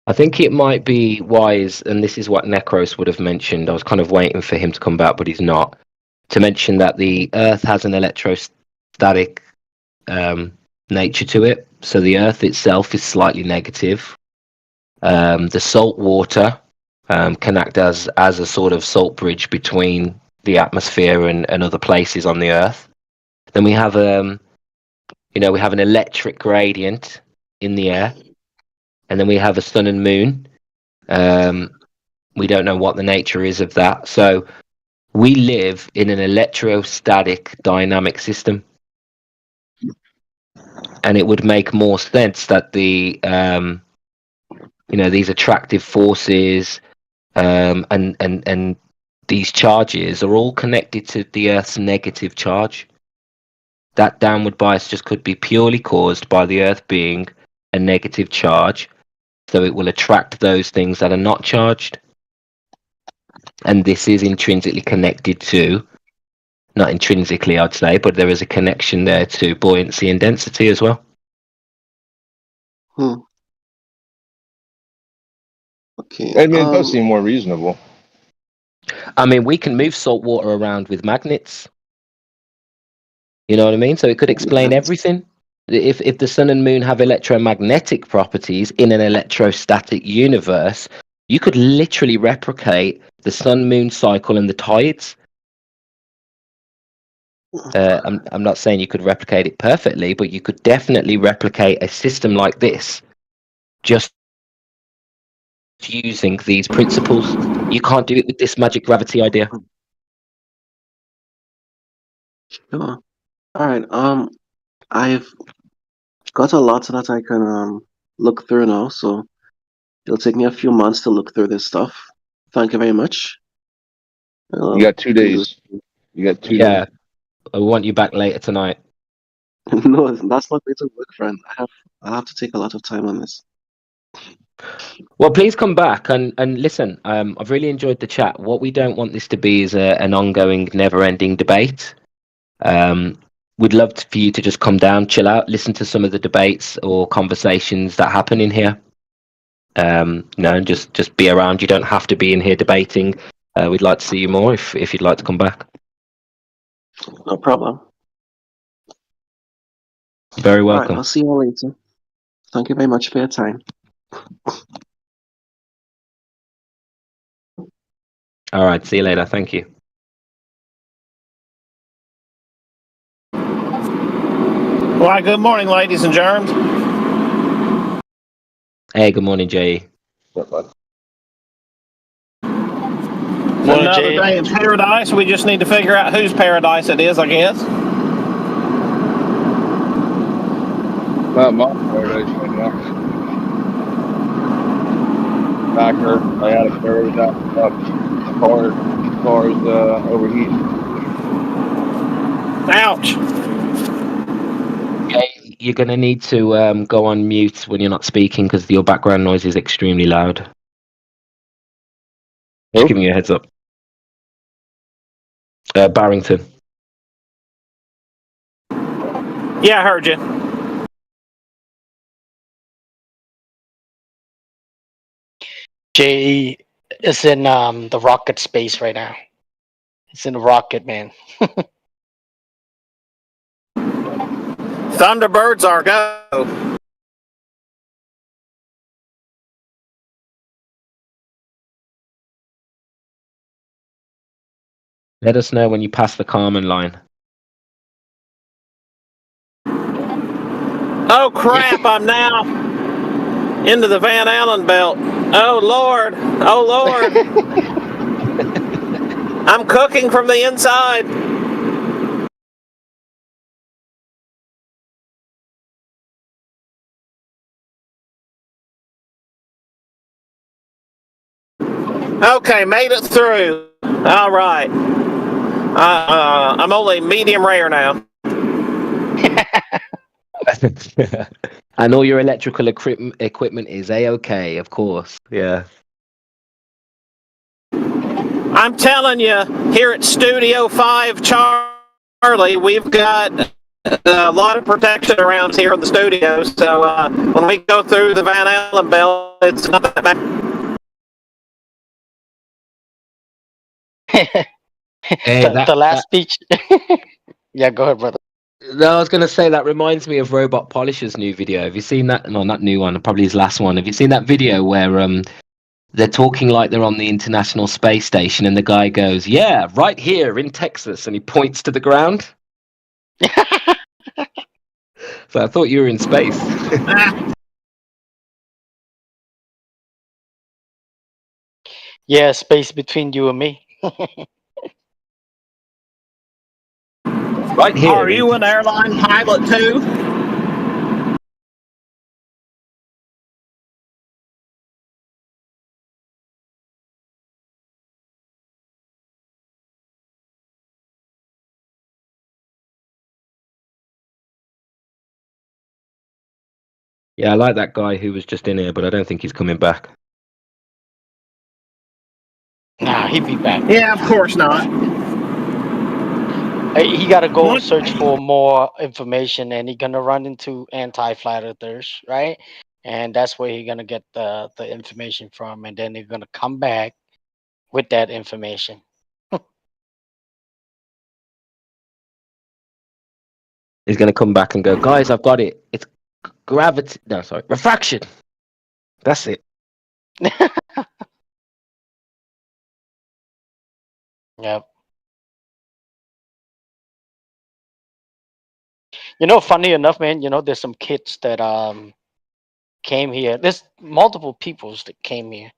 E: I think it might be wise, and this is what Necros would have mentioned. I was kind of waiting for him to come back, but he's not. To mention that the Earth has an electrostatic nature to it. So the Earth itself is slightly negative. The salt water can act as a sort of salt bridge between the atmosphere and other places on the Earth. Then we have we have an electric gradient in the air. And then we have a sun and moon. We don't know what the nature is of that. So we live in an electrostatic dynamic system. And it would make more sense that these attractive forces and these charges are all connected to the Earth's negative charge. That downward bias just could be purely caused by the Earth being a negative charge. So it will attract those things that are not charged. And this is intrinsically connected to, not intrinsically I'd say, but there is a connection there to buoyancy and density as well.
J: Okay.
O: I mean, it does seem more reasonable.
E: I mean, we can move salt water around with magnets. You know what I mean? So it could explain everything. If the sun and moon have electromagnetic properties in an electrostatic universe, you could literally replicate the sun-moon cycle and the tides. I'm not saying you could replicate it perfectly, but you could definitely replicate a system like this just using these principles. You can't do it with this magic gravity idea.
J: Sure. All right. I've got a lot that I can look through now, so it'll take me a few months to look through this stuff. Thank you very much.
O: You got 2 days. You got 2 days.
E: Yeah, I want you back later tonight.
J: No, that's not going to work, friend. I have to take a lot of time on this.
E: Well, please come back and listen. I've really enjoyed the chat. What we don't want this to be is an ongoing, never-ending debate. We'd love for you to just come down, chill out, listen to some of the debates or conversations that happen in here. Just be around. You don't have to be in here debating. We'd like to see you more if you'd like to come back.
J: No problem.
E: Very
J: All
E: welcome.
J: right, I'll see you all later. Thank you very much for your time.
E: All right, see you later. Thank you.
P: Why, good morning, ladies and germs.
E: Hey, good morning, Jay.
P: Another day in paradise. We just need to figure out whose paradise it is, I guess.
O: Not my paradise right now. Backer, I had a bird up. Cars overheating.
P: Ouch.
E: Okay, you're going to need to go on mute when you're not speaking because your background noise is extremely loud. Just giving you a heads up. Barrington.
P: Yeah, I heard you.
C: Jay is in the rocket space right now. It's in the rocket, man.
P: Thunderbirds are go.
E: Let us know when you pass the Carmen line.
P: Oh crap! I'm now. into the Van Allen belt. Oh Lord! Oh Lord! I'm cooking from the inside. Okay, made it through. All right. I'm only medium rare now.
E: And all your electrical equipment is A-OK, of course. Yeah.
P: I'm telling you, here at Studio 5 Charlie, we've got a lot of protection around here in the studio. So when we go through the Van Allen belt, it's not that bad.
C: The last speech. Yeah, go ahead, brother.
E: No, I was going to say that reminds me of Robot Polisher's new video. Have you seen that? No, not new one. Probably his last one. Have you seen that video where they're talking like they're on the International Space Station, and the guy goes, "Yeah, right here in Texas," and he points to the ground. So I thought you were in space.
C: Yeah, space between you and me.
E: Right here.
P: Are you an airline pilot too?
E: Yeah, I like that guy who was just in here, but I don't think he's coming back.
C: Nah, he'd be back.
P: Yeah, of course not.
C: He got to go search for more information, and he's gonna run into anti-flat earthers, right? And that's where he's gonna get the information from, and then they're gonna come back with that information.
E: He's going to come back and go, "Guys, I've got it. It's gravity. No, sorry, refraction. That's it."
C: Yep. You know, funny enough, man, you know, there's some kids that came here. There's multiple peoples that came here,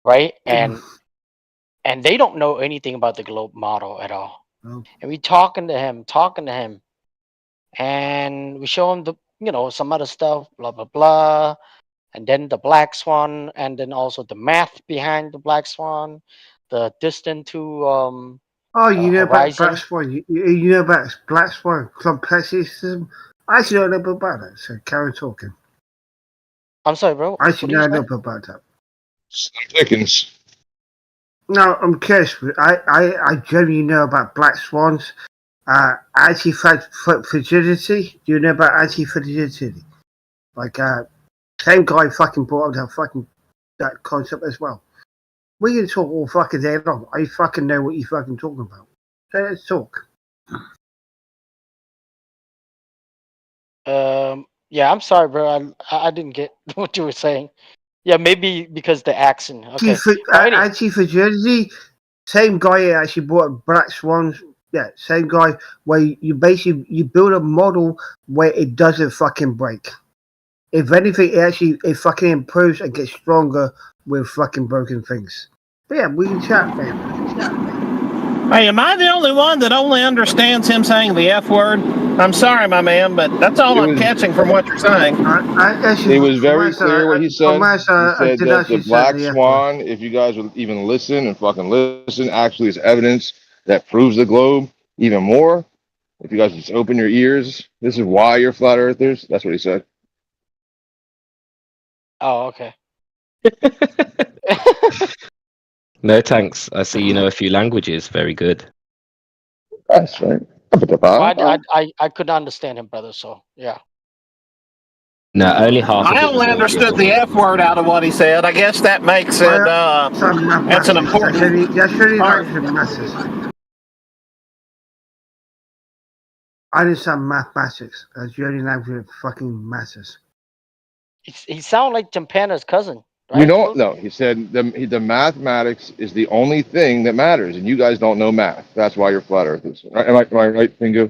C: right? And they don't know anything about the globe model at all.
Q: Oh.
C: And we talking to him, and we show him the, you know, some other stuff, blah blah blah, and then the black swan, and then also the math behind the black swan, the distance to
Q: Oh, you know about
C: horizon.
Q: Black Swan? You know about Black Swan complexism? I actually don't know about that, so carry talking.
C: I'm sorry, bro.
Q: I actually know about that.
O: Slim Pickens.
Q: No, I'm curious. I generally know about Black Swans. Anti-fragility. Do you know about anti-fragility? Like, same guy fucking brought up that concept as well. We can talk all fucking day long. I fucking know what you fucking talking about. So let's talk.
C: Yeah, I'm sorry, bro. I didn't get what you were saying. Yeah, maybe because the accent. Okay.
Q: Anti-fragility. Same guy actually brought up Black Swans. Yeah, same guy. Where you basically build a model where it doesn't fucking break. If anything, it fucking improves and gets stronger with fucking broken things. But yeah, we can chat, man.
P: Hey, am I the only one that only understands him saying the F word? I'm sorry, my man, but that's all I'm catching from what you're saying.
O: It was very clear what he said. He said that the Black Swan, if you guys would even listen and fucking listen, actually is evidence that proves the globe even more. If you guys just open your ears, this is why you're flat earthers. That's what he said.
C: Oh, okay.
E: No thanks. I see you know a few languages. Very good.
O: That's right.
C: I couldn't understand him, brother. So yeah.
E: No, only half.
P: I only understood the F word out of what he said. I guess that makes it. That's an important.
Q: That's really mathematics. I understand mathematics. That's the only language that fucking matters.
C: He sounds like Jampana's cousin. Right?
O: We don't know. He said the mathematics is the only thing that matters, and you guys don't know math. That's why you're flat earthers. Am I right, Pingu?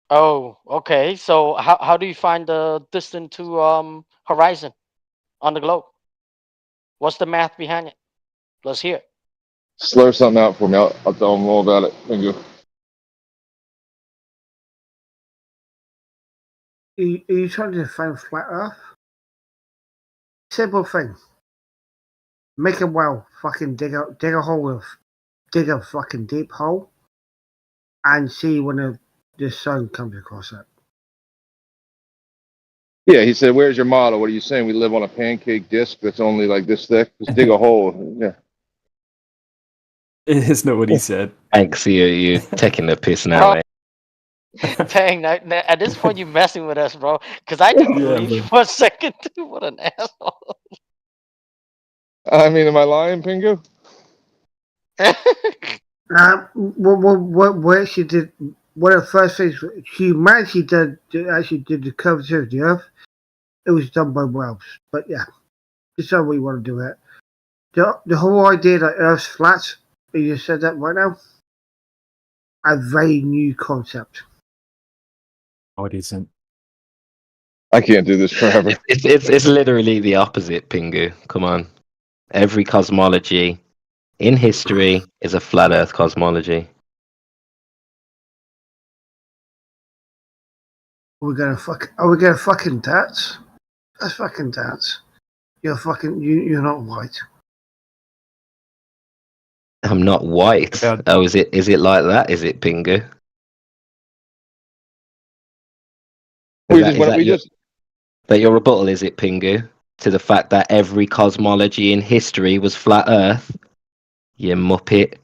C: Oh, okay. So how do you find the distance to horizon on the globe? What's the math behind it? Let's hear it.
O: Slur something out for me. I'll tell them all about it. Thank you.
Q: Are you trying to define flat Earth? Simple thing. Make a well, fucking dig a hole, dig a fucking deep hole, and see when the sun comes across it.
O: Yeah, he said, "Where's your model? What are you saying? We live on a pancake disc that's only like this thick? Just dig a hole." Yeah.
N: It's not what he said.
E: Thanks, you taking the piss now,
C: Bro.
E: eh?
C: Dang, at this point you're messing with us, bro. Because I didn't believe you for a second. Dude, what an asshole.
O: I mean, am I lying, Pingu?
Q: What she did, one of the first things humanity did the curvature of the Earth. It was done by whales, but yeah, it's not what you want to do it. The whole idea that Earth's flat, you just said that right now, a very new concept.
N: Oh, it isn't.
O: I can't do this forever.
E: It's literally the opposite, Pingu. Come on. Every cosmology in history is a flat Earth cosmology.
Q: Are we gonna fucking dance? Let's fucking dance. You're not white.
E: I'm not white. Oh, is it like that? Is it, Pingu? That your rebuttal, is it, Pingu, to the fact that every cosmology in history was flat Earth? You muppet.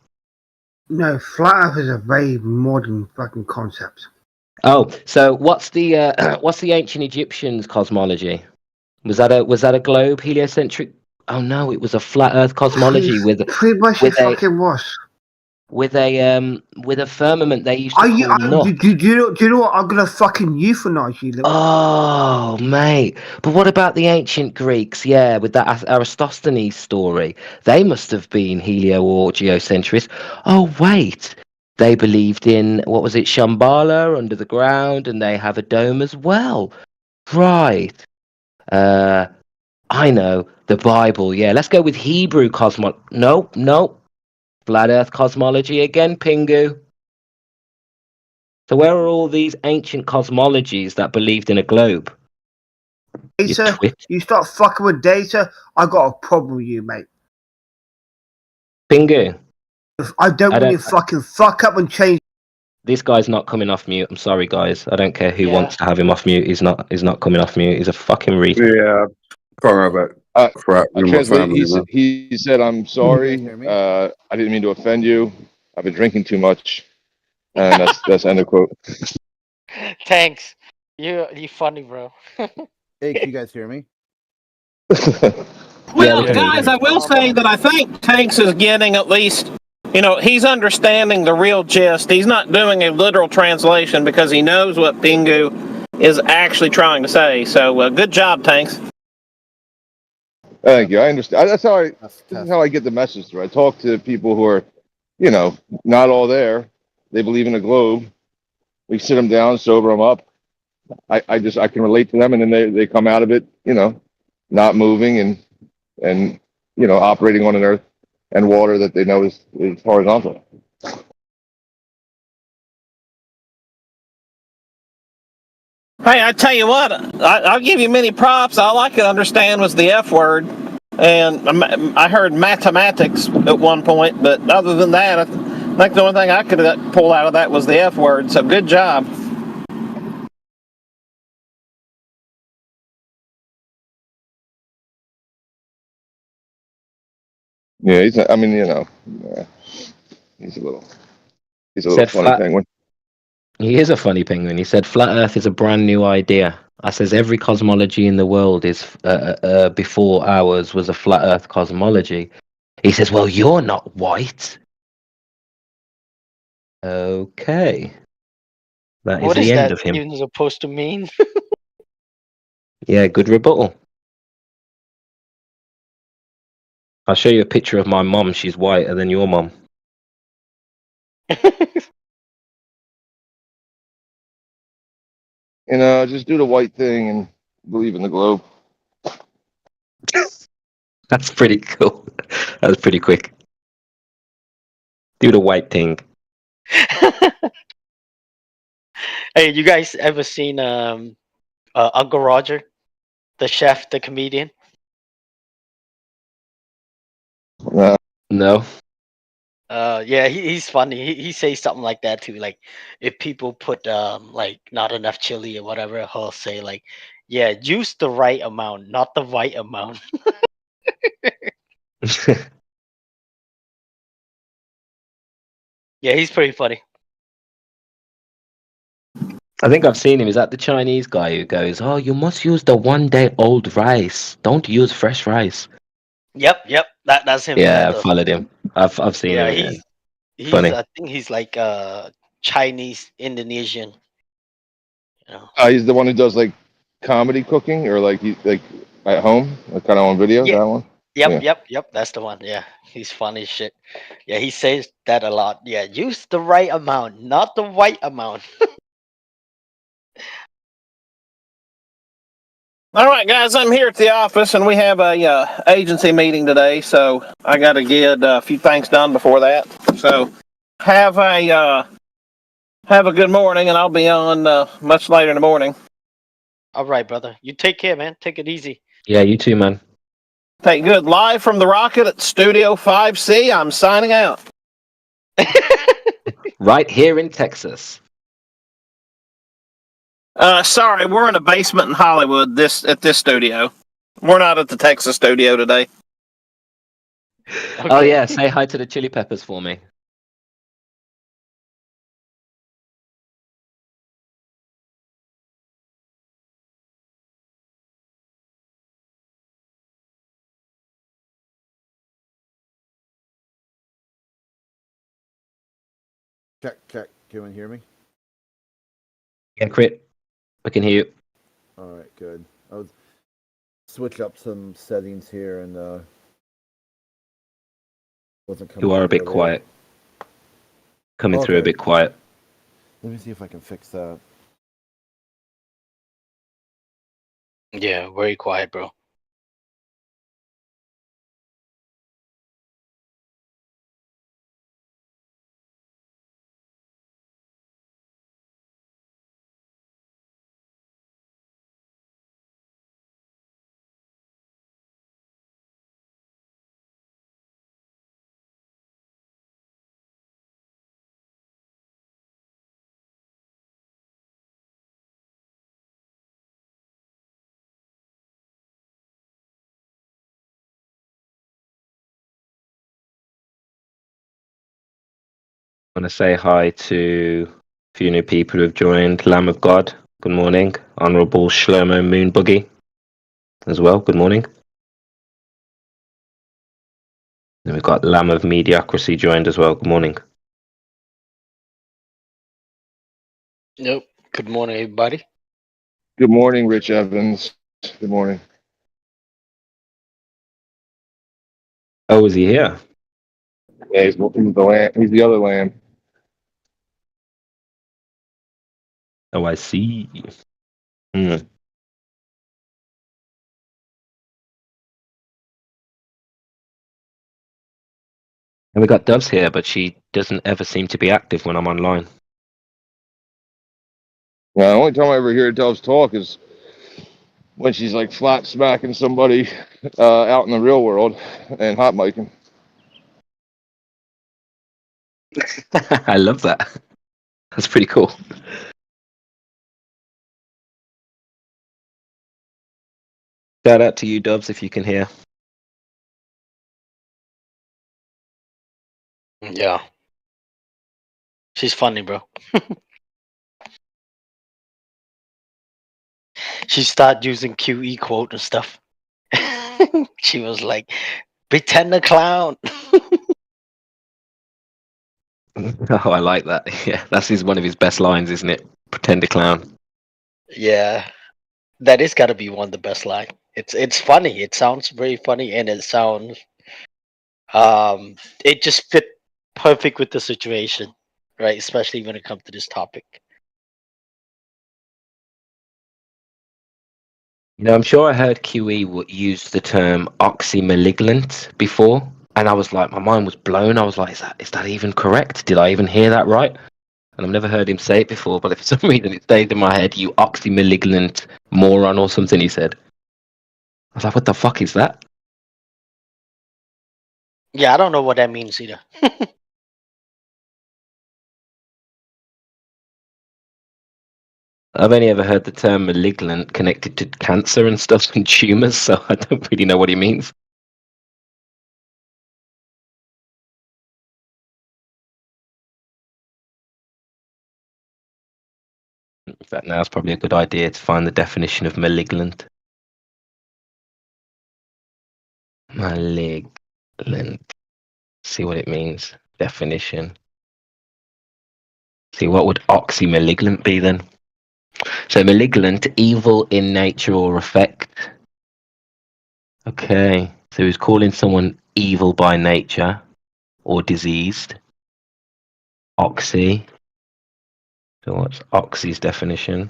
Q: No, flat Earth is a very modern fucking concept.
E: Oh, so what's the ancient Egyptians' cosmology? Was that a globe heliocentric? Oh no, it was a flat Earth cosmology
Q: pretty much it fucking was.
E: With a firmament they used to call Nut.
Q: Do you know what? I'm gonna fucking euthanize you.
E: Oh, mate. But what about the ancient Greeks? Yeah, with that Aristophanes story. They must have been helio or geocentrists. Oh, wait. They believed in, what was it, Shambhala under the ground, and they have a dome as well. Right. I know. The Bible. Yeah, let's go with Hebrew cosmology. Nope. Flat Earth cosmology again, Pingu. So where are all these ancient cosmologies that believed in a globe?
Q: Data, you start fucking with data, I got a problem with you, mate.
E: Pingu.
Q: I don't want you to fucking fuck up and change.
E: This guy's not coming off mute. I'm sorry, guys. I don't care who wants to have him off mute. He's not coming off mute. He's a fucking retard.
H: Yeah, can't remember. Crap.
O: He said, "I'm sorry. I didn't mean to offend you. I've been drinking too much." And that's end of quote.
C: Thanks. You funny, bro.
R: Hey, can you guys hear me?
P: Well, guys, I will say that I think Tanks is getting at least, he's understanding the real gist. He's not doing a literal translation because he knows what Pingu is actually trying to say. So, good job, Tanks.
O: Thank you. I understand. This is how I get the message through. I talk to people who are, not all there. They believe in a globe. We sit them down, sober them up. I can relate to them, and then they come out of it, not moving and operating on an earth and water that they know is horizontal.
P: Hey, I tell you what, I'll give you many props. All I could understand was the F word, and I heard mathematics at one point, but other than that, I think the only thing I could pull out of that was the F word, so good job.
O: Yeah, he's a little funny penguin.
E: He is a funny penguin. He said flat Earth is a brand new idea. I says every cosmology in the world is before ours was a flat Earth cosmology. He says, well, you're not white. Okay. That is the end of him.
C: What is that even supposed to mean?
E: Yeah, good rebuttal. I'll show you a picture of my mom. She's whiter than your mom.
O: Just do the white thing and believe in the globe.
E: That's pretty cool. That was pretty quick. Do the white thing.
C: Hey, you guys ever seen Uncle Roger, the chef, the comedian?
E: No.
C: Yeah, he's funny. He says something like that too. Like, if people put like not enough chili or whatever, he'll say like, "Yeah, use the right amount, not the right amount." Yeah, he's pretty funny.
E: I think I've seen him. Is that the Chinese guy who goes, "Oh, you must use the 1-day-old rice. Don't use fresh rice."
C: Yep. That's him.
E: Yeah, I've
C: The-
E: followed him. I've seen
C: yeah,
E: him.
C: he's
E: Funny.
C: I think he's like Chinese Indonesian. You know.
O: He's the one who does like comedy cooking or like he like at home, like kind of on video.
C: Yeah.
O: That one.
C: Yep. That's the one. Yeah, he's funny as shit. Yeah, he says that a lot. Yeah, use the right amount, not the white amount.
P: All right, guys, I'm here at the office, and we have a agency meeting today, so I got to get a few things done before that. So have a good morning, and I'll be on much later in the morning.
C: All right, brother. You take care, man. Take it easy.
E: Yeah, you too, man.
P: Take good. Live from the Rocket at Studio 5C, I'm signing out.
E: Right here in Texas.
P: Sorry, we're in a basement in Hollywood. At this studio. We're not at the Texas studio today.
C: Okay.
E: Oh yeah, say hi to the Chili Peppers for me.
R: Check. Can anyone hear me?
E: Yeah, Crit. I can hear you.
R: All right, good. I'll switch up some settings here and wasn't coming.
E: You are a bit quiet. Coming through a bit quiet.
R: Let me see if I can fix that.
C: Yeah, very quiet, bro.
E: I want to say hi to a few new people who have joined. Lamb of God, good morning. Honourable Shlomo Moonbuggy as well, good morning. And we've got Lamb of Mediocrity joined as well, good morning.
C: Nope. Good morning, everybody.
O: Good morning, Rich Evans. Good morning.
E: Oh, is he here?
O: Yeah, he's the lamb. He's the other lamb.
E: Oh, I see. Hmm. And we got Doves here, but she doesn't ever seem to be active when I'm online.
O: Yeah, the only time I ever hear Doves talk is when she's like flat smacking somebody out in the real world and hot micing.
E: I love that. That's pretty cool. Shout out to you, Doves, if you can hear.
C: Yeah. She's funny, bro. She started using QE quote and stuff. She was like, pretend a clown.
E: Oh, I like that. Yeah, one of his best lines, isn't it? Pretend a clown.
C: Yeah. That is gotta be one of the best line. It's funny. It sounds very funny, and it sounds it just fit perfect with the situation, right? Especially when it comes to this topic.
E: You know, I'm sure I heard QE use the term oxymalignant before, and I was like, my mind was blown. I was like, is that even correct? Did I even hear that right? And I've never heard him say it before, but for some reason it stayed in my head. You oxymalignant moron or something, he said. I was like, what the fuck is that?
C: Yeah, I don't know what that means either.
E: I've only ever heard the term malignant connected to cancer and stuff and tumors, so I don't really know what he means. In fact, now it's probably a good idea to find the definition of malignant. Malignant. See what it means. Definition. See, what would oxymalignant be then? So malignant, evil in nature or effect. Okay, so he's calling someone evil by nature or diseased. Oxy. So what's oxy's definition?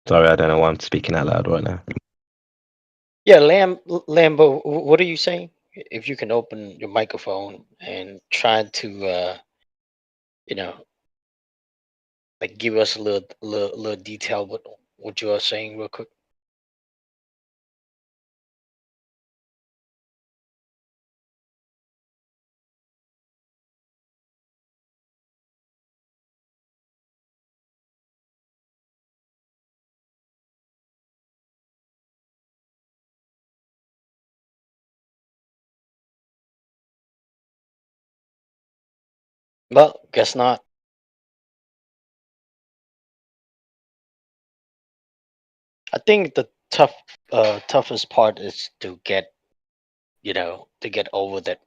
E: Sorry, I don't know why I'm speaking out loud right now.
C: Yeah, Lambo, what are you saying? If you can open your microphone and try to, like give us a little detail what you are saying real quick. Well, guess not. I think the toughest part is to get over that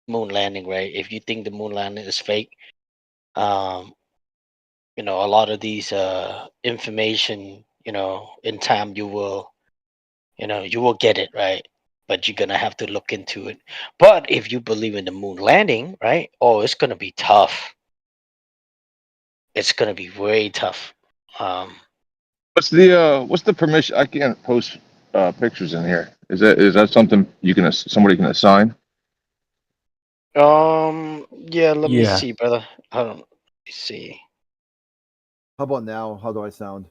C: moon landing, right? If you think the moon landing is fake, a lot of these information, in time you will get it, right? But you're gonna have to look into it. But if you believe in the moon landing, right? Oh, it's gonna be tough. It's gonna be very tough.
O: What's the permission? I can't post pictures in here. Is that something somebody can assign?
C: Yeah, let me
N: Yeah.
C: see, brother. Hold on. Let me see.
R: How about now? How do I sound?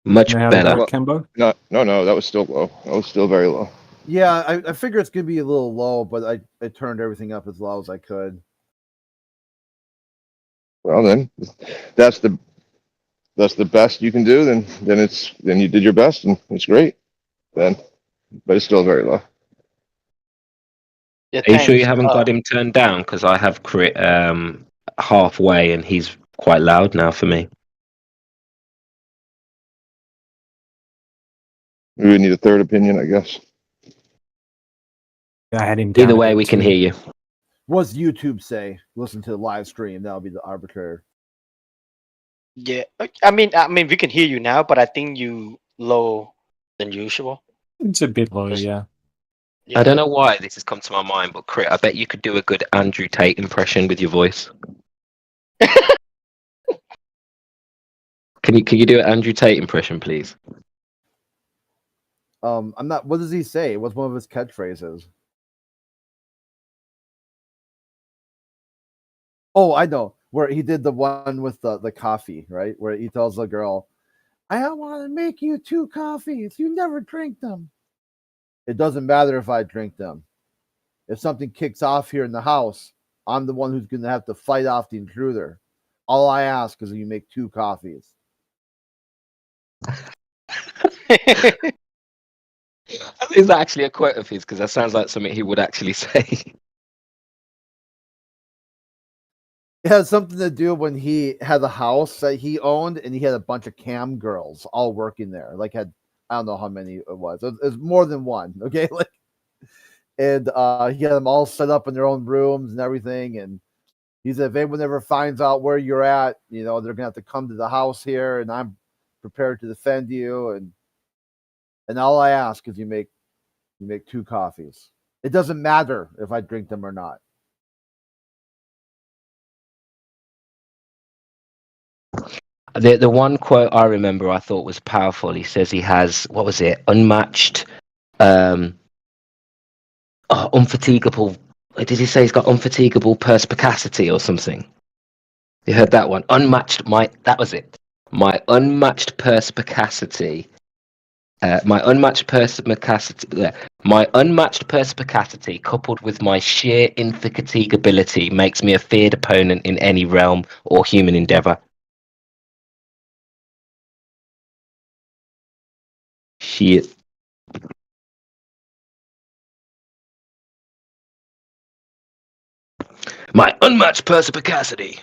E: Much
N: Know how to do
E: better.
N: it, Kembo?
O: No, that was still low. That was still very low.
R: Yeah, I figure it's gonna be a little low, but I turned everything up as low as I could.
O: Well, then that's the best you can do. Then you did your best, and it's great. Then, but it's still very low.
C: Yeah,
E: Are you sure you
C: thanks.
E: haven't got him turned down? Because I have crit halfway, and he's quite loud now for me.
O: We would need a third opinion, I guess.
N: I had him down
E: Either
N: a
E: way,
N: bit
E: we can
N: too.
E: hear you.
R: What's YouTube say? Listen to the live stream. That'll be the arbitrator.
C: Yeah, I mean, we can hear you now, but I think you low than usual.
N: It's a bit low, yeah.
E: I don't know why this has come to my mind, but Crit, I bet you could do a good Andrew Tate impression with your voice. Can you do an Andrew Tate impression, please?
R: I'm not. What does he say? What's one of his catchphrases? Oh, I know. Where he did the one with the coffee, right? Where he tells the girl, "I don't want to make you 2 coffees. You never drink them." It doesn't matter if I drink them. If something kicks off here in the house, I'm the one who's going to have to fight off the intruder. All I ask is that you make 2 coffees.
E: Is that actually a quote of his? Because that sounds like something he would actually say.
R: It has something to do when he had a house that he owned and he had a bunch of cam girls all working there. Like I don't know how many it was. It was more than one. Okay. And he had them all set up in their own rooms and everything. And he said, if anyone ever finds out where you're at, they're gonna have to come to the house here, and I'm prepared to defend you. And all I ask is you make 2 coffees. It doesn't matter if I drink them or not.
E: The one quote I remember I thought was powerful. He says he has, what was it, unmatched, unfatigable. Did he say he's got unfatigable perspicacity or something? You heard that one? That was it. My unmatched perspicacity. My unmatched perspicacity, coupled with my sheer infatigability, makes me a feared opponent in any realm or human endeavor. Shit. My unmatched perspicacity.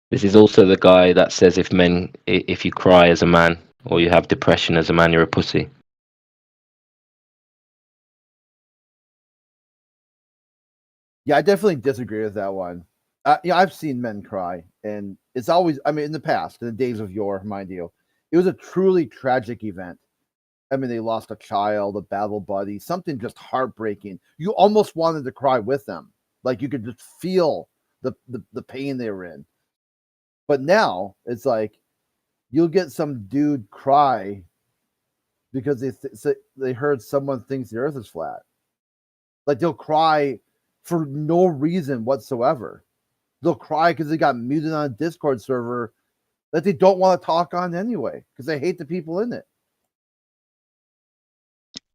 E: This is also the guy that says if you cry as a man or you have depression as a man, you're a pussy.
R: Yeah, I definitely disagree with that one. Yeah, I've seen men cry, and it's always, I mean, in the past, in the days of yore, mind you, it was a truly tragic event. I mean, they lost a child, a battle buddy, something just heartbreaking. You almost wanted to cry with them. Like you could just feel the pain they were in. But now it's like you'll get some dude cry because they heard someone thinks the earth is flat. Like they'll cry for no reason whatsoever. They'll cry because they got muted on a Discord server that they don't want to talk on anyway because they hate the people in it.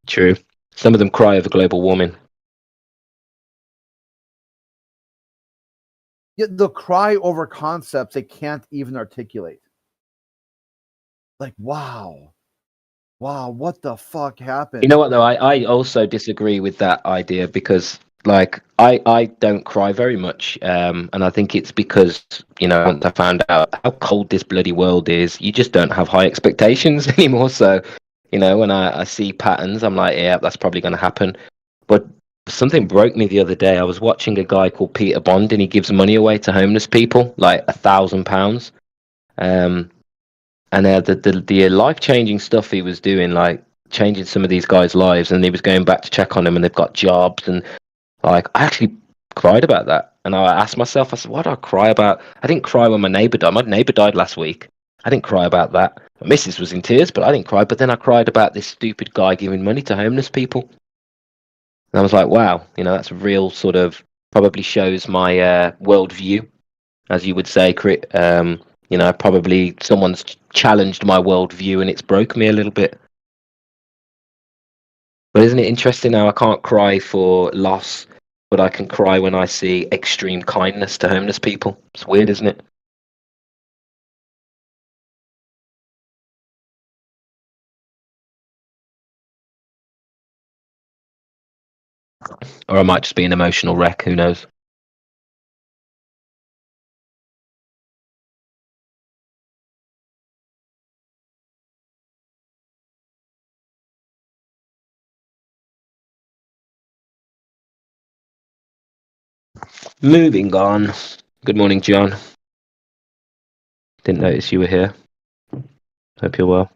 E: True. Some of them cry over global warming.
R: Yet they'll cry over concepts they can't even articulate. Like, wow, what the fuck happened?
E: You know what though? I also disagree with that idea because like I don't cry very much, and I think it's because once I found out how cold this bloody world is, you just don't have high expectations anymore. So when I see patterns, I'm like, yeah, that's probably going to happen. But something broke me the other day. I was watching a guy called Peter Bond, and he gives money away to homeless people, like £1,000. And the life changing stuff he was doing, like changing some of these guys' lives, and he was going back to check on them, and they've got jobs, and like I actually cried about that. And I asked myself, I said, what do I cry about? I didn't cry when my neighbour died. My neighbour died last week. I didn't cry about that. My missus was in tears, but I didn't cry. But then I cried about this stupid guy giving money to homeless people. And I was like, wow, that's a real sort of probably shows my worldview, as you would say, probably someone's challenged my worldview and it's broke me a little bit. But isn't it interesting how I can't cry for loss, but I can cry when I see extreme kindness to homeless people? It's weird, isn't it? Or I might just be an emotional wreck, who knows? Moving on. Good morning, John. Didn't notice you were here. Hope you're well.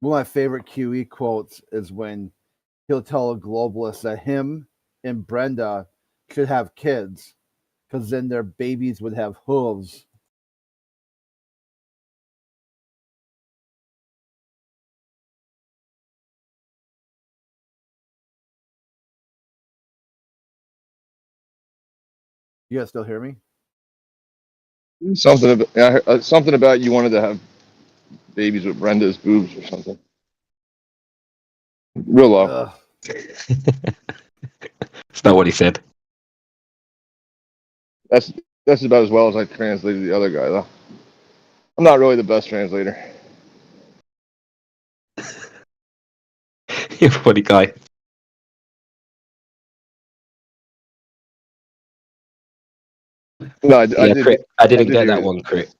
R: One of my favorite QE quotes is when he'll tell a globalist that him and Brenda should have kids because then their babies would have hooves. You guys still hear me?
O: Something about you wanted to have babies with Brenda's boobs or something. Real low.
E: It's not what he said.
O: That's about as well as I translated the other guy, though. I'm not really the best translator.
E: You're a funny guy.
O: No, I
E: Yeah,
O: did.
E: Crit, I didn't get
O: hear
E: that
O: it.
E: one, Crit.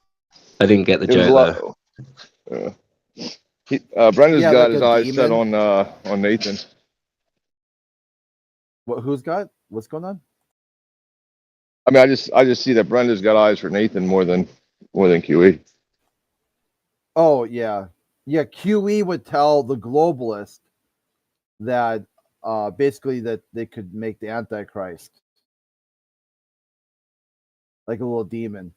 E: I didn't get the
O: It was a
E: joke
O: lot.
E: though.
O: Brenda's
R: Yeah,
O: got
R: like
O: his
R: a
O: eyes set
R: demon.
O: on Nathan.
R: What? Who's got? What's going on?
O: I mean, I just see that Brenda's got eyes for Nathan more than QE.
R: Oh yeah, yeah. QE would tell the globalist that basically that they could make the Antichrist like a little demon.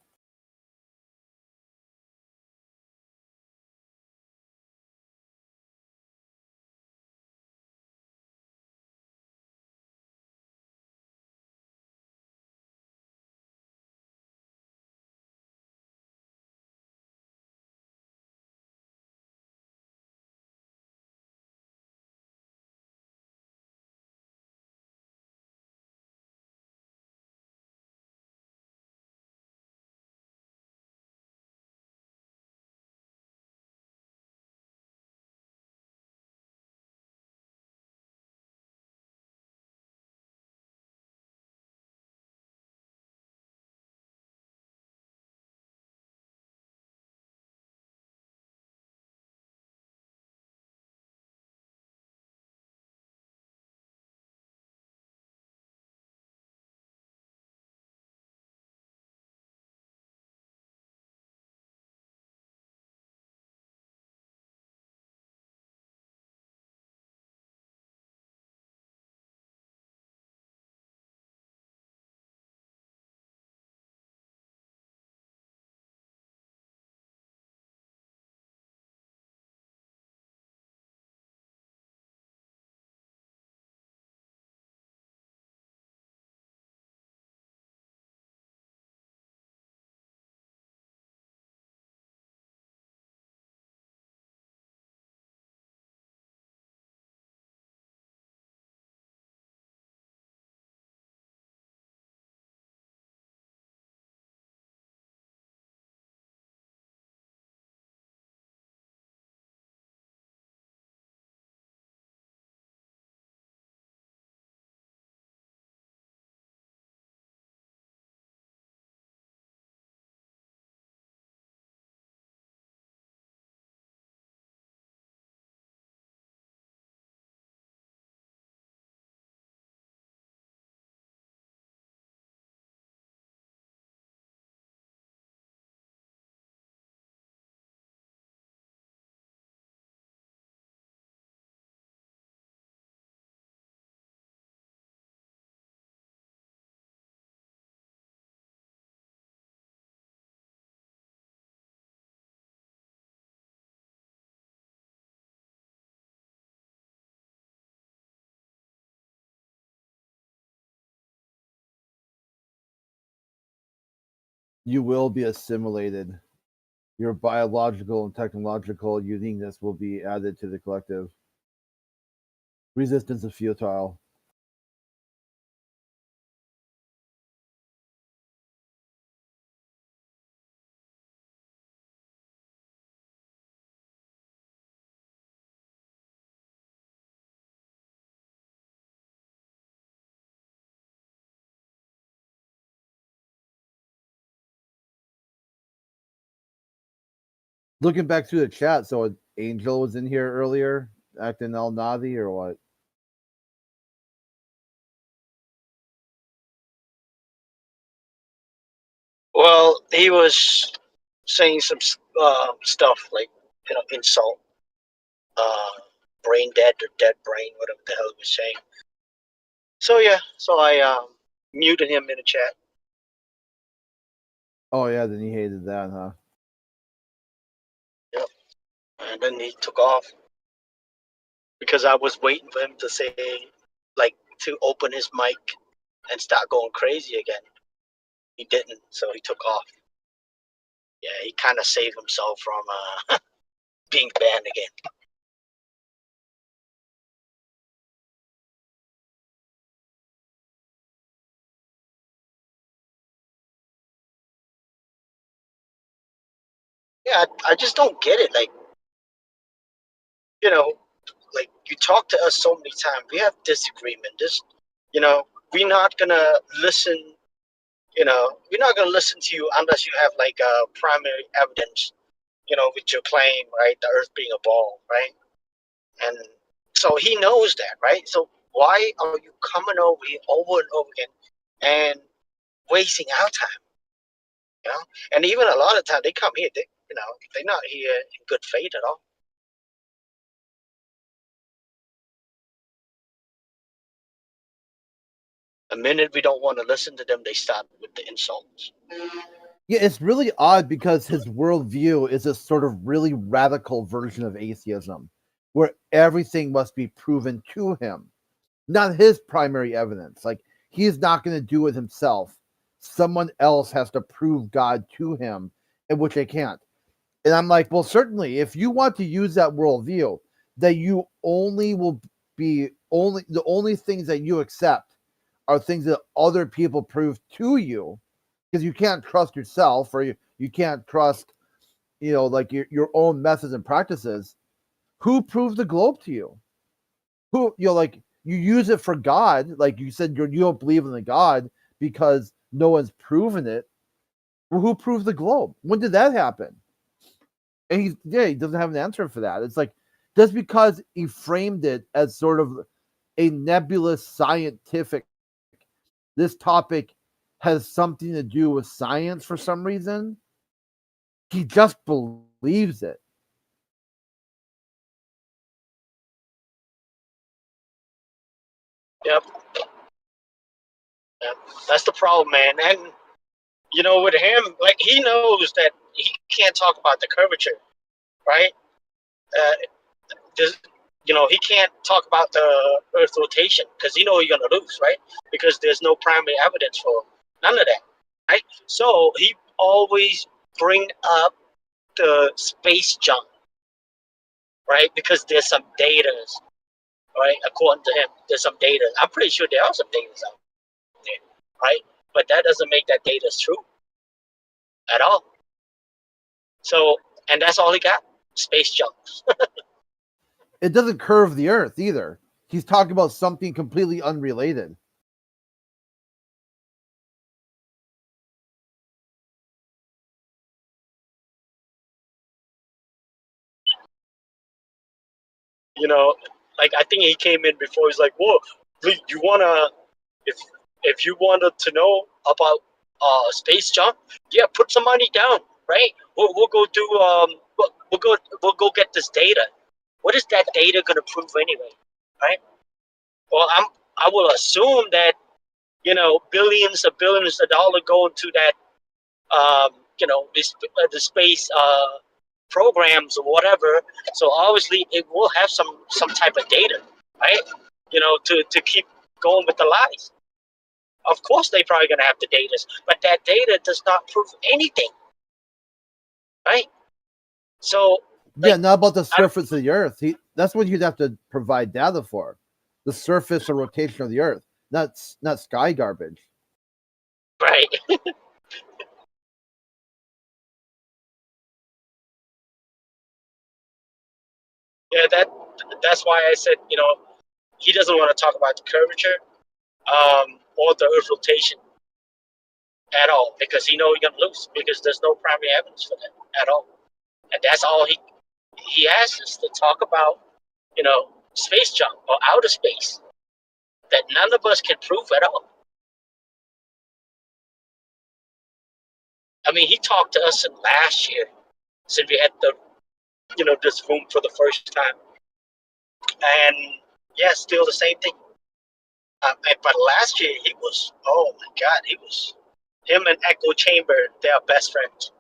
R: You will be assimilated. Your biological and technological uniqueness will be added to the collective. Resistance is futile. Looking back through the chat, so Angel was in here earlier, acting all naughty or what?
G: Well, he was saying some stuff like insult.
C: brain dead or dead brain, whatever the hell he was saying. So yeah, so I muted him in the chat.
R: Oh yeah, then he hated that, huh?
C: Yep. And then he took off because I was waiting for him to say, like, to open his mic and start going crazy again. He didn't, so he took off. Yeah, he kind of saved himself from being banned again. Yeah, I just don't get it. Like, you know, like you talk to us so many times, we have disagreement. We're not gonna listen. We're not gonna listen to you unless you have like primary evidence. With your claim, right? The Earth being a ball, right? And so he knows that, right? So why are you coming over here over and over again and wasting our time? And even a lot of time they come here, they're not here in good faith at all. The minute we don't want to listen to them, they start with the insults.
R: Yeah, it's really odd because his worldview is a sort of really radical version of atheism, where everything must be proven to him, not his primary evidence. Like, he's not going to do it himself. Someone else has to prove God to him, in which they can't. And I'm like, well, certainly, if you want to use that worldview, that you only will be the only things that you accept are things that other people prove to you, because you can't trust yourself, or you can't trust, like your own methods and practices. Who proved the globe to you? Who, like, you use it for God, like you said, you don't believe in the God because no one's proven it. Well, who proved the globe? When did that happen? And he doesn't have an answer for that. It's like, just because he framed it as sort of a nebulous scientific, this topic has something to do with science for some reason, he just believes it.
C: Yep. That's the problem, man. And with him, like, he knows that he can't talk about the curvature, right? He can't talk about the Earth rotation because he's gonna lose, right? Because there's no primary evidence for none of that, right? So he always bring up the space jump, right? Because there's some data, right? According to him, there's some data. I'm pretty sure there are some data out there, right? But that doesn't make that data true at all. So, and that's all he got, space jumps.
R: It doesn't curve the Earth either. He's talking about something completely unrelated.
C: Like, I think he came in before. He's like, "Whoa, you wanna? If you wanted to know about space jump, yeah, put some money down, right? We'll go do we'll go get this data. What is that data gonna prove anyway, right? Well, I will assume that billions of dollars go into that the space programs or whatever. So obviously it will have some type of data, right? To keep going with the lies. Of course, they're probably going to have the data, but that data does not prove anything, right? So
R: yeah, not about the surface of the Earth. That's what you'd have to provide data for: the surface or rotation of the Earth, not sky garbage.
C: Right. Yeah, that's why I said, he doesn't want to talk about the curvature or the Earth rotation at all, because he knows he's gonna lose, because there's no primary evidence for that at all. And that's all he asks us to talk about, space jump or outer space that none of us can prove at all. I mean, he talked to us in last year, since we had this room for the first time.
S: And yeah, still the same thing. But last year he was, oh my God, him and Echo Chamber, they are best friends.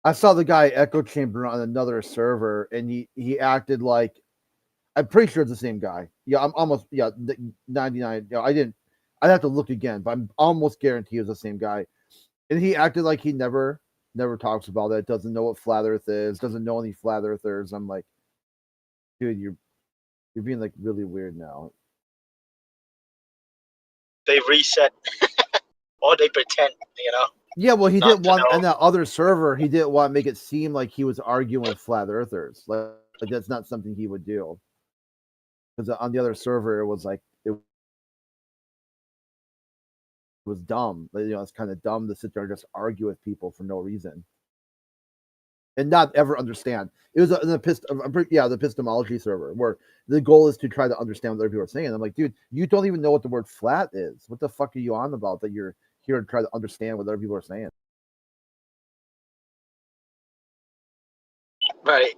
R: I saw the guy Echo Chamber on another server, and he acted like, I'm pretty sure it's the same guy. Yeah, I'm almost 99. I'd have to look again, but I'm almost guaranteed it's the same guy. And he acted like he never talks about it, doesn't know what flat Earth is, doesn't know any flat Earthers. I'm like, dude, you're being like really weird now.
S: They reset, or they pretend,
R: Yeah, well, he
S: not
R: didn't
S: to
R: want
S: know.
R: on that other server. He didn't want to make it seem like he was arguing with flat Earthers. Like that's not something he would do. Because on the other server, it was like it was dumb. It's kind of dumb to sit there and just argue with people for no reason and not ever understand. It was the epistemology server where the goal is to try to understand what other people are saying. I'm like, dude, you don't even know what the word flat is. What the fuck are you on about that you're here to try to understand what other people are saying?
S: Right.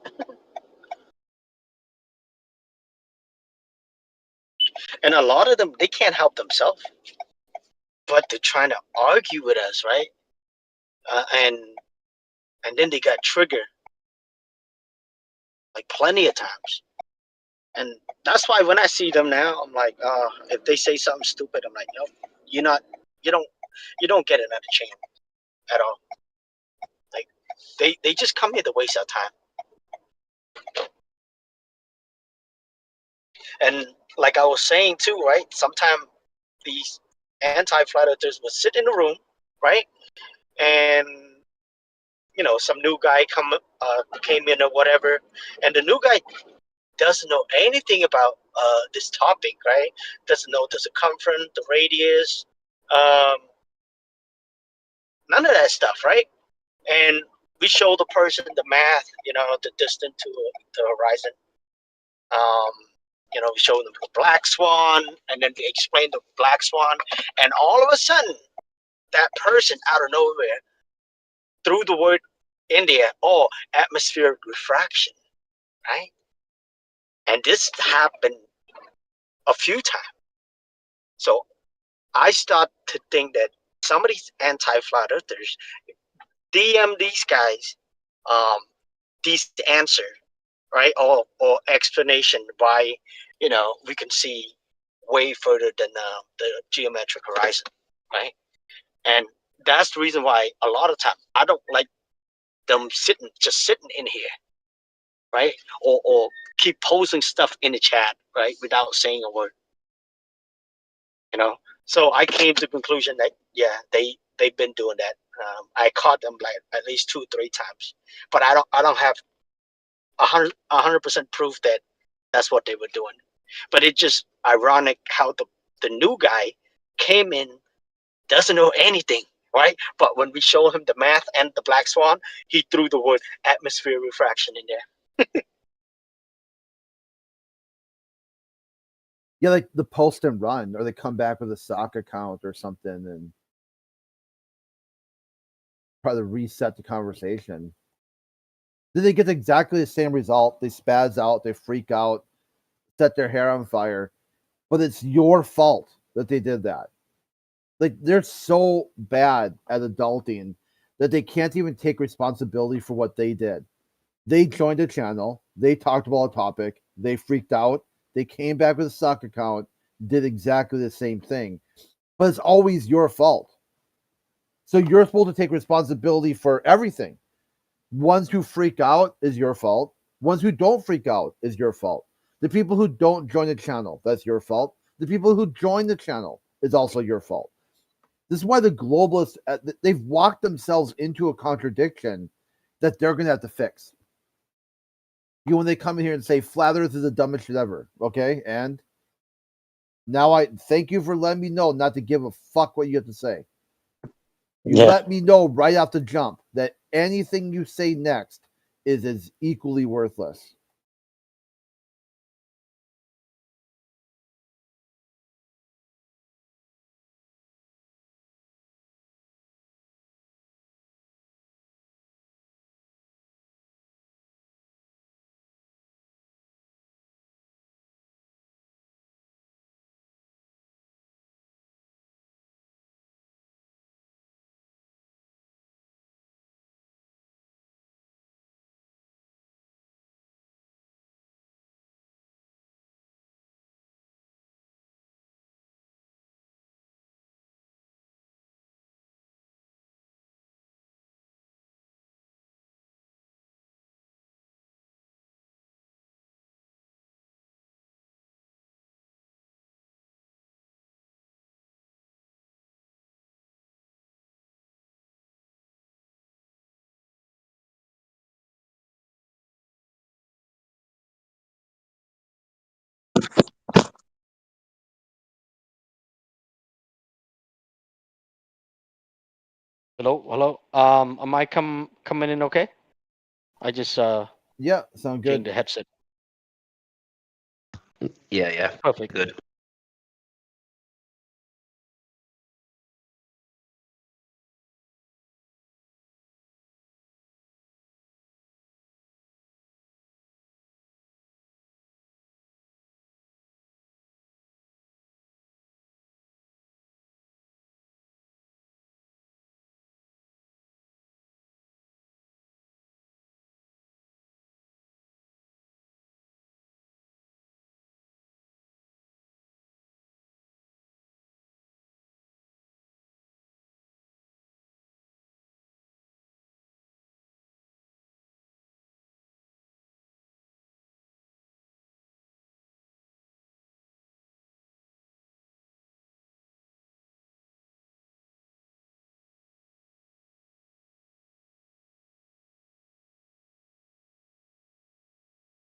S: And a lot of them, they can't help themselves, but they're trying to argue with us, right? And then they got triggered like plenty of times. And that's why when I see them now, I'm like, if they say something stupid, I'm like, nope, you don't get another chance at all. Like they just come here to waste our time. And like I was saying too, right? Sometimes these anti-flat earthers would sit in the room, right? And some new guy came in or whatever, and the new guy doesn't know anything about this topic, right? Doesn't know the circumference, the radius, none of that stuff, right? And we show the person the math, the distance to the horizon. We show them the black swan, and then we explain the black swan, and all of a sudden, that person out of nowhere threw the word India or atmospheric refraction, right? And this happened a few times. So I start to think that some of these anti-flat earthers DM these guys these answer, right? Or explanation why, we can see way further than the geometric horizon, right? And that's the reason why a lot of times I don't like them sitting in here, right? Or keep posting stuff in the chat, right, without saying a word. So I came to the conclusion that they've been doing that. I caught them like at least 2-3 times, but I don't have 100% proof that that's what they were doing. But it's just ironic how the new guy came in, doesn't know anything, right? But when we show him the math and the black swan, he threw the word atmosphere refraction in there.
R: Yeah, like the post and run, or they come back with a sock account or something and try to reset the conversation. Then they get exactly the same result. They spaz out, they freak out, set their hair on fire, but it's your fault that they did that. Like, they're so bad at adulting that they can't even take responsibility for what they did. They joined a channel, they talked about a topic, they freaked out, they came back with a sock account, did exactly the same thing. But it's always your fault. So you're supposed to take responsibility for everything. Ones who freak out is your fault. Ones who don't freak out is your fault. The people who don't join the channel, that's your fault. The people who join the channel is also your fault. This is why the globalists, they've walked themselves into a contradiction that they're going to have to fix. When they come in here and say flat Earth is the dumbest shit ever, okay? And now I thank you for letting me know not to give a fuck what you have to say. You let me know right off the jump that anything you say next is as equally worthless.
C: Hello. Am I coming in okay? I just
R: Yeah, sound good.
C: changed the headset.
E: Yeah.
C: Perfect.
E: Good.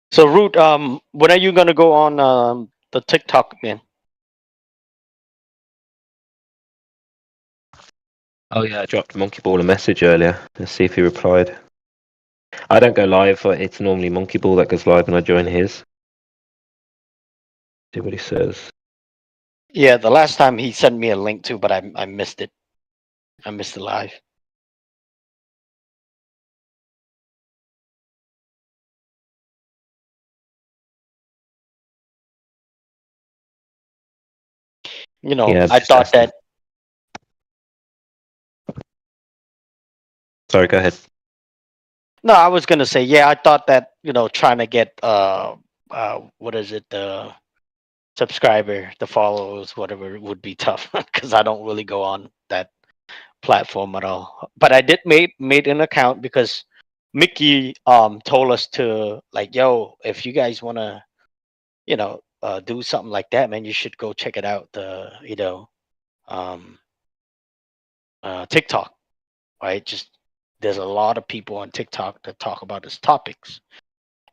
C: So Root, when are you gonna go on the TikTok again?
E: Oh yeah, I dropped Monkey Ball a message earlier. Let's see if he replied. I don't go live. It's normally Monkey Ball that goes live when I join his. See what he says.
C: Yeah, the last time he sent me a link too, but I missed it. I missed the live. You know,
E: Yeah,
C: I
E: just
C: thought
E: asked him.
C: that.
E: Sorry, go ahead.
C: No, I was gonna say, yeah, I thought that, trying to get what is it, the subscriber, the followers, whatever, would be tough because I don't really go on that platform at all. But I did made an account because Mickey told us to, like, yo, if you guys wanna, do something like that, man, you should go check it out. Um, TikTok, right? Just there's a lot of people on TikTok that talk about these topics,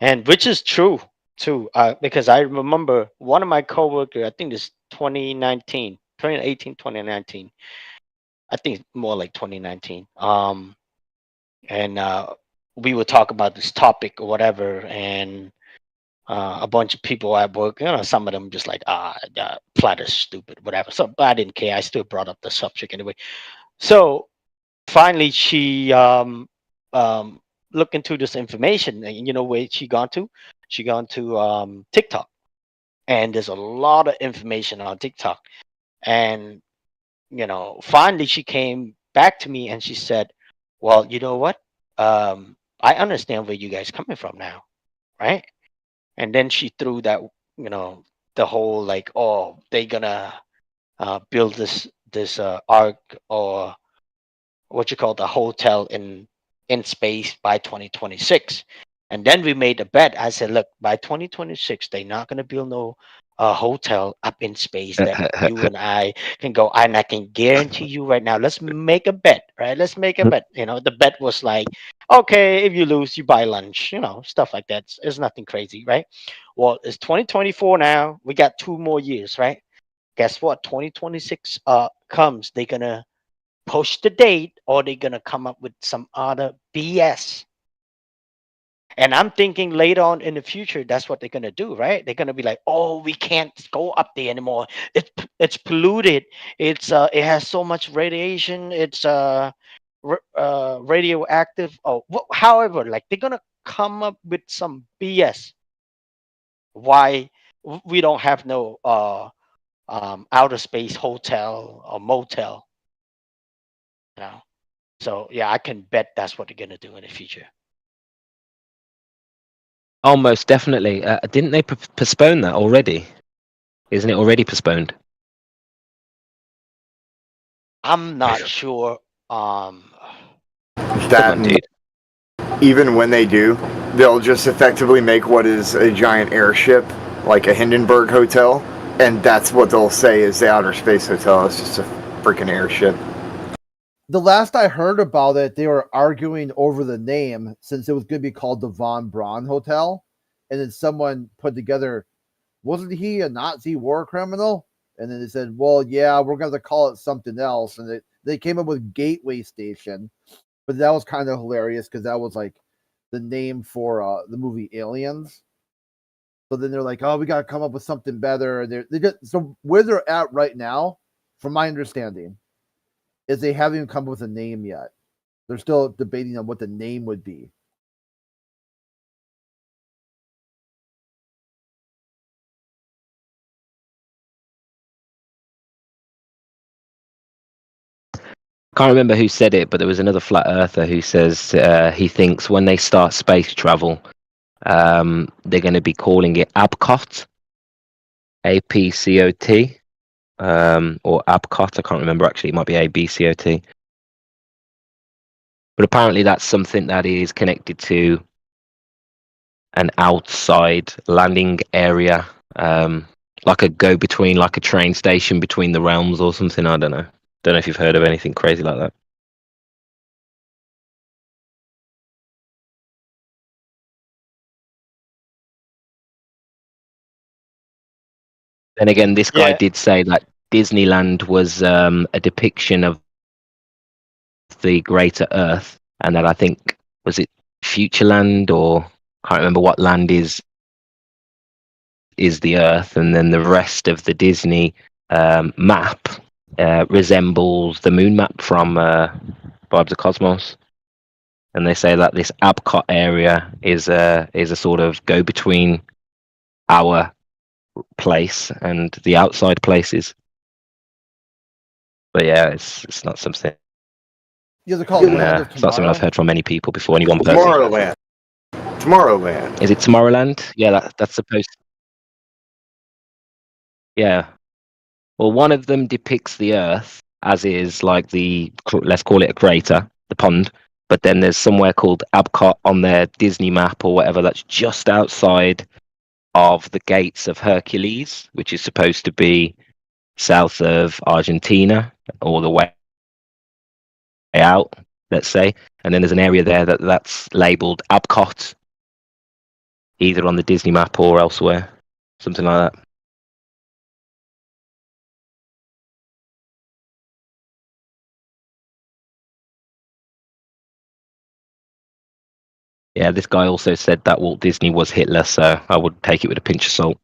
C: and which is true too. Because I remember one of my coworkers, I think this 2019, 2018, 2019. I think more like 2019. And we would talk about this topic or whatever, and a bunch of people at work, some of them just like, flat is stupid, whatever. So, but I didn't care. I still brought up the subject anyway. So finally, she looked into this information, and you know where she gone to? She gone to TikTok, and there's a lot of information on TikTok. And finally, she came back to me and she said, "Well, you know what? I understand where you guys coming from now, right?" And then she threw that, the whole like, oh, they gonna build this arc, or what you call the hotel in space by 2026. And then we made a bet. I said, look, by 2026 they're not going to build no hotel up in space that you and I can go. And I can guarantee you right now, let's make a bet, right? Let's make a bet. The bet was like, okay, if you lose, you buy lunch, stuff like that. It's nothing crazy, right? Well, it's 2024 now. We got 2 more years, right? Guess what? 2026 comes, they're gonna push the date, or they're gonna come up with some other BS. And I'm thinking later on in the future, that's what they're gonna do, right? They're gonna be like, "Oh, we can't go up there anymore. It's polluted. It has so much radiation. It's radioactive." Oh, however, like they're gonna come up with some BS. Why we don't have no outer space hotel or motel? So yeah, I can bet that's what they're gonna do in the future.
E: Oh, most definitely. Didn't they postpone that already? Isn't it already postponed?
C: I'm not sure.
T: That even when they do, they'll just effectively make what is a giant airship, like a Hindenburg hotel, and that's what they'll say is the outer space hotel. It's just a freaking airship.
R: The last I heard about it, they were arguing over the name since it was going to be called the Von Braun Hotel. And then someone put together, wasn't he a Nazi war criminal? And then they said, well, yeah, we're going to call it something else. And they came up with Gateway Station, but that was kind of hilarious because that was like the name for the movie Aliens. So then they're like, oh, we got to come up with something better. So where they're at right now, from my understanding, is they haven't even come up with a name yet. They're still debating on what the name would be.
E: Can't remember who said it, but there was another flat earther who says he thinks when they start space travel, they're going to be calling it APCOT, APCOT, or APCOT. I can't remember actually. It might be ABCOT. But apparently that's something that is connected to an outside landing area, like a go-between, like a train station between the realms or something. I don't know. Don't know if you've heard of anything crazy like that. Then again, this guy did say that Disneyland was a depiction of the greater Earth, and that I think, was it Futureland, or can't remember what land is the Earth, and then the rest of the Disney map resembles the moon map from Vibes of Cosmos. And they say that this Abcot area is a sort of go between our place and the outside places. But yeah, it's not something.
R: You have to call it Land of
E: It's not something I've heard from many people before. Only one person.
T: Tomorrowland. Tomorrowland.
E: Is it Tomorrowland? Yeah, that's supposed. Yeah. Well, one of them depicts the Earth as is, like let's call it a crater, the pond. But then there's somewhere called Abcot on their Disney map or whatever that's just outside of the gates of Hercules, which is supposed to be south of Argentina or the way out, let's say. And then there's an area there that's labeled Abcot, either on the Disney map or elsewhere, something like that. Yeah, this guy also said that Walt Disney was Hitler, so I would take it with a pinch of salt.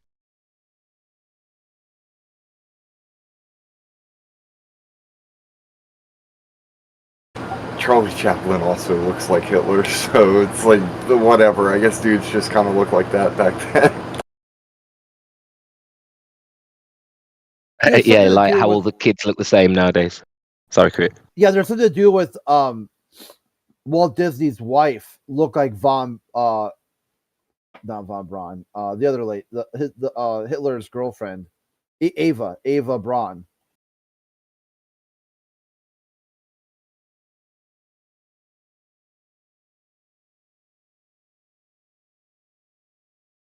T: Charlie Chaplin also looks like Hitler, so it's like whatever. I guess dudes just kind of look like that back then.
E: Yeah, like how all the kids look the same nowadays. Sorry, Crit.
R: Yeah, there's something to do with Walt Disney's wife looked like not Von Braun, the other lady, Hitler's girlfriend, Eva Braun.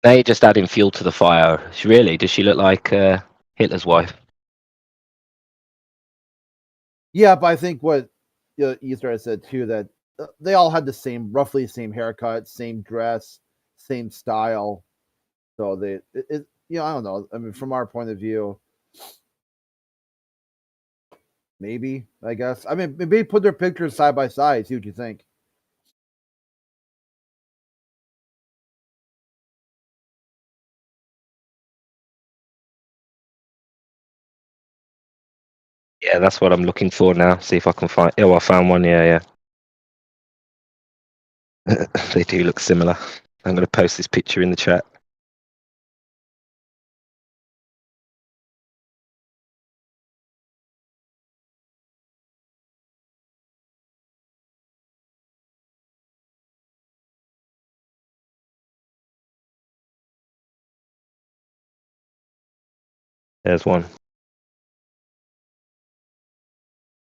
E: They just adding fuel to the fire. Really, does she look like Hitler's wife?
R: Yeah, but I think what Easter said too, that they all had roughly the same haircut, same dress, same style. So I don't know. I mean, from our point of view, maybe, I guess. I mean, maybe put their pictures side by side, see what you think.
E: Yeah, that's what I'm looking for now. See if I can find. Oh, I found one. Yeah. They do look similar. I'm going to post this picture in the chat. There's one.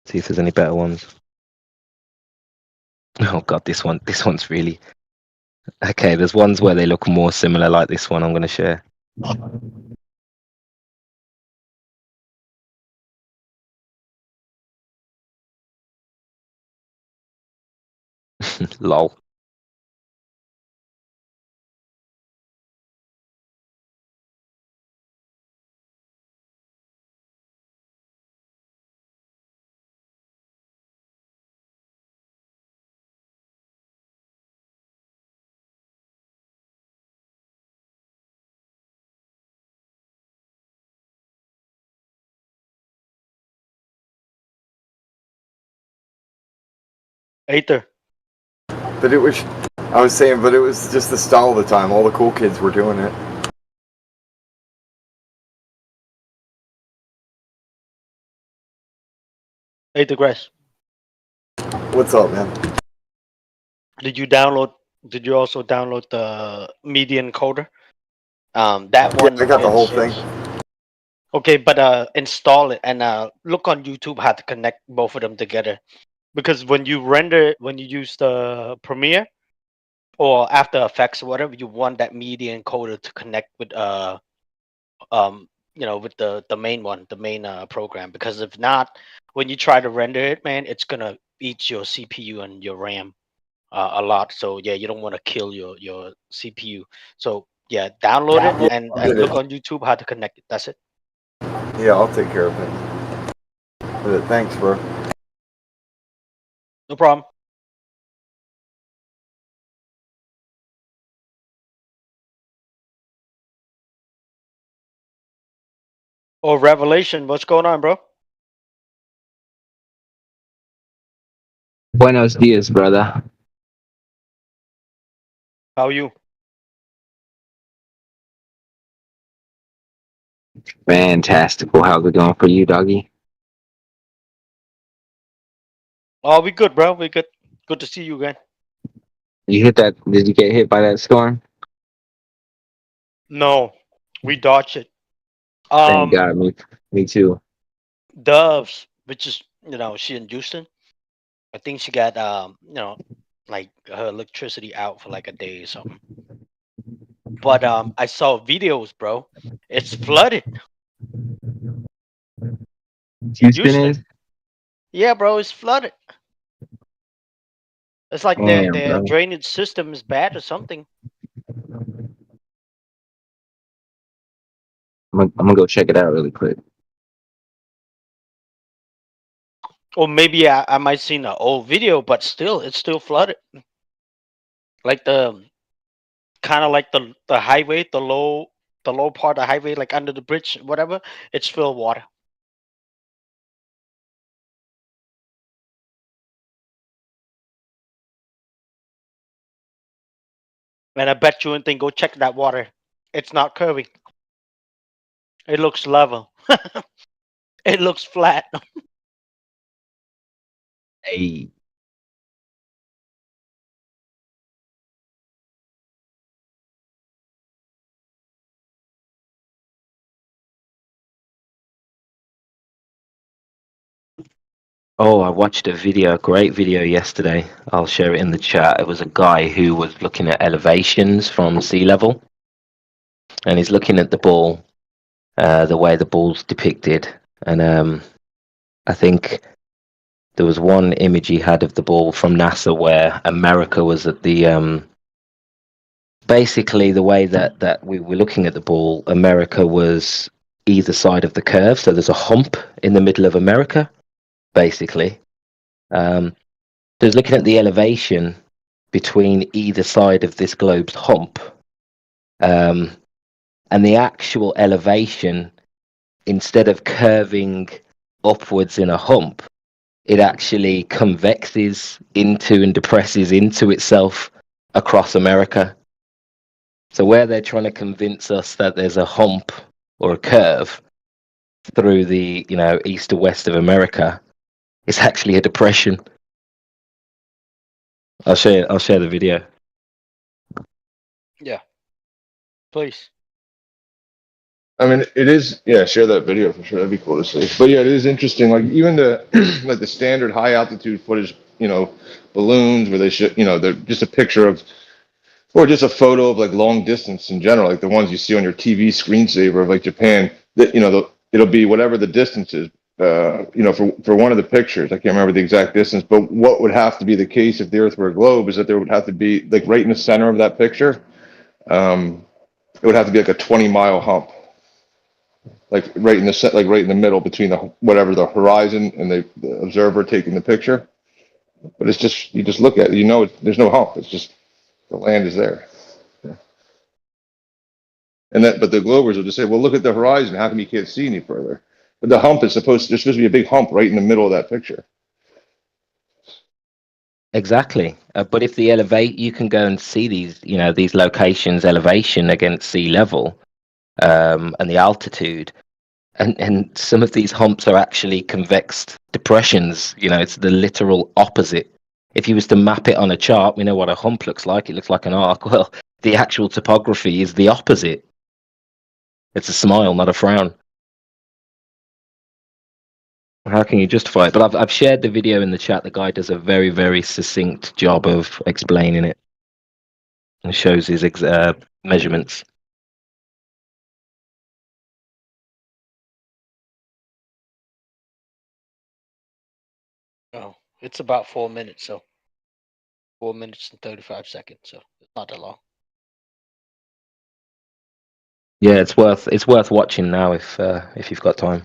E: See if there's any better ones. Oh god, this one's really okay. There's ones where they look more similar, like this one I'm going to share. Lol.
C: Aether.
T: But it was, I was saying, but it was just the style of the time. All the cool kids were doing it.
C: Aether Grass.
T: What's up, man?
C: Did you also download the Media Encoder? That one.
T: I got the whole thing.
C: Okay, but install it and look on YouTube how to connect both of them together. Because when you use the Premiere or After Effects or whatever, you want that Media Encoder to connect with with the main one, the main program. Because if not, when you try to render it, man, it's gonna eat your CPU and your RAM a lot. So yeah, you don't want to kill your CPU. So yeah, download it and look on YouTube how to connect it. That's it.
T: Yeah, I'll take care of it. But thanks, bro.
C: No problem. Oh, Revelation, what's going on, bro?
E: Buenos dias, brother.
C: How are you?
E: Fantastical. How's it going for you, doggy?
C: Oh, we good, bro. We good. Good to see you again.
E: You hit that? Did you get hit by that storm?
C: No, we dodged it.
E: Thank God. Me too.
C: Doves, which is she in Houston. I think she got like her electricity out for like a day or something. But I saw videos, bro. It's flooded.
E: Houston is?
C: Yeah, bro, it's flooded. It's like
E: Damn,
C: their
E: bro.
C: drainage system is bad or something.
E: I'm gonna go check it out really quick.
C: Or maybe I might seen an old video, but still, it's still flooded. Like kind of like the highway, the low part of the highway, like under the bridge, whatever. It's filled with water. And I bet you anything, go check that water. It's not curving. It looks level. It looks flat.
E: Hey. Oh, I watched a great video yesterday. I'll share it in the chat. It was a guy who was looking at elevations from sea level. And he's looking at the ball, the way the ball's depicted. And I think there was one image he had of the ball from NASA where America was at the basically the way that we were looking at the ball, America was either side of the curve. So there's a hump in the middle of America, basically. So he's looking at the elevation between either side of this globe's hump. And the actual elevation, instead of curving upwards in a hump, it actually convexes into and depresses into itself across America. So where they're trying to convince us that there's a hump or a curve through the east or west of America, it's actually a depression. I'll share the video.
C: Yeah. Please.
O: I mean, it is, yeah, share that video for sure. That'd be cool to see. But yeah, it is interesting. Like even the like the standard high altitude footage, balloons where they should, they're just a picture of, or just a photo of like long distance in general, like the ones you see on your TV screensaver of like Japan. That it'll be whatever the distance is. For one of the pictures, I can't remember the exact distance, but what would have to be the case if the Earth were a globe is that there would have to be like right in the center of that picture. It would have to be like a 20-mile hump. Like right in the middle between the horizon and the observer taking the picture. But it's just, you just look at it, there's no hump. It's just the land is there. Yeah. But the Globers will just say, well, look at the horizon. How come you can't see any further? But the hump is there's supposed to be a big hump right in the middle of that picture.
E: Exactly. But if the you can go and see these, these locations, elevation against sea level, and the altitude, and some of these humps are actually convex depressions. It's the literal opposite. If you was to map it on a chart, we know what a hump looks like. It looks like an arc. Well, the actual topography is the opposite. It's a smile, not a frown. How can you justify it? But I've shared the video in the chat. The guy does a very, very succinct job of explaining it and shows his measurements.
C: Oh, it's about 4 minutes, so 4 minutes and 35 seconds, so it's not that long.
E: Yeah, it's worth watching now if you've got time.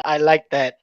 C: I like that.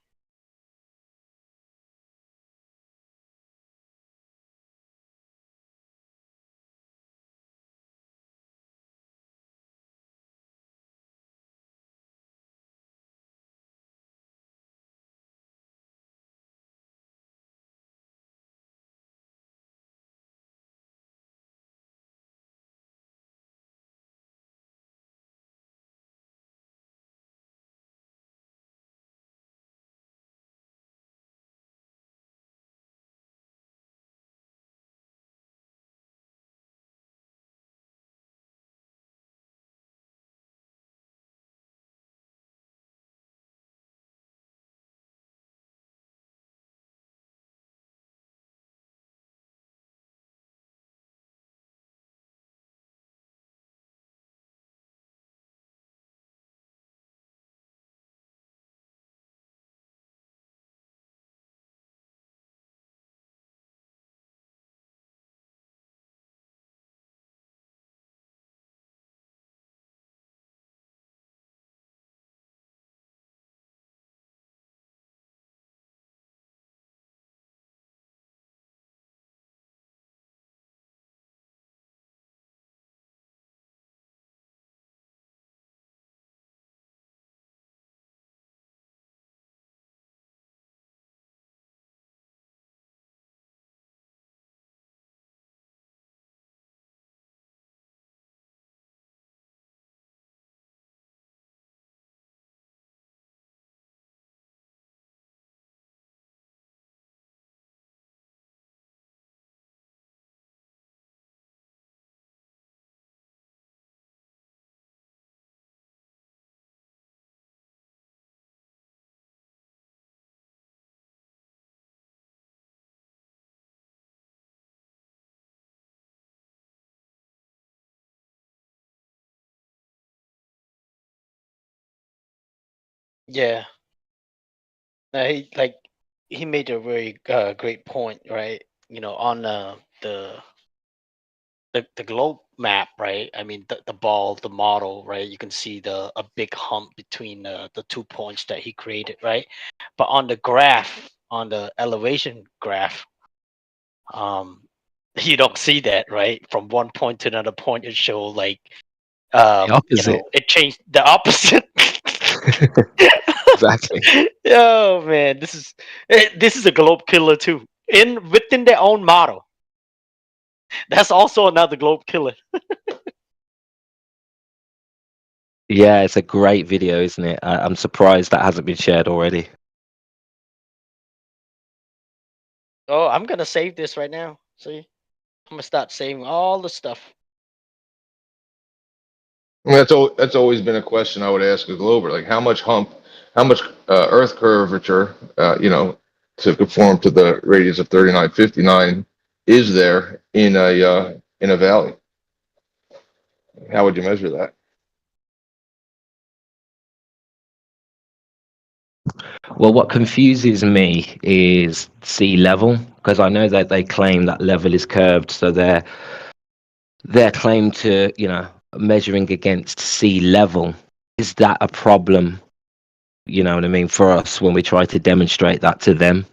C: Yeah. He made a very great point, right? On the the globe map, right? I mean, the ball, the model, right? You can see a big hump between the 2 points that he created, right? But on the graph, on the elevation graph, you don't see that, right? From one point to another point, it show like
E: The opposite.
C: it changed the opposite.
E: Exactly.
C: Oh man, this is a globe killer too. Within their own model. That's also another globe killer.
E: Yeah, it's a great video, isn't it? I'm surprised that hasn't been shared already.
C: Oh, I'm gonna save this right now. See, I'm gonna start saving all the stuff.
O: I mean, that's always been a question I would ask a Glober, like how much Earth curvature, to conform to the radius of 3959 is there in a valley? How would you measure that?
E: Well, what confuses me is sea level, because I know that they claim that level is curved, so their claim to, measuring against sea level, is that a problem? You know what I mean, for us when we try to demonstrate that to them?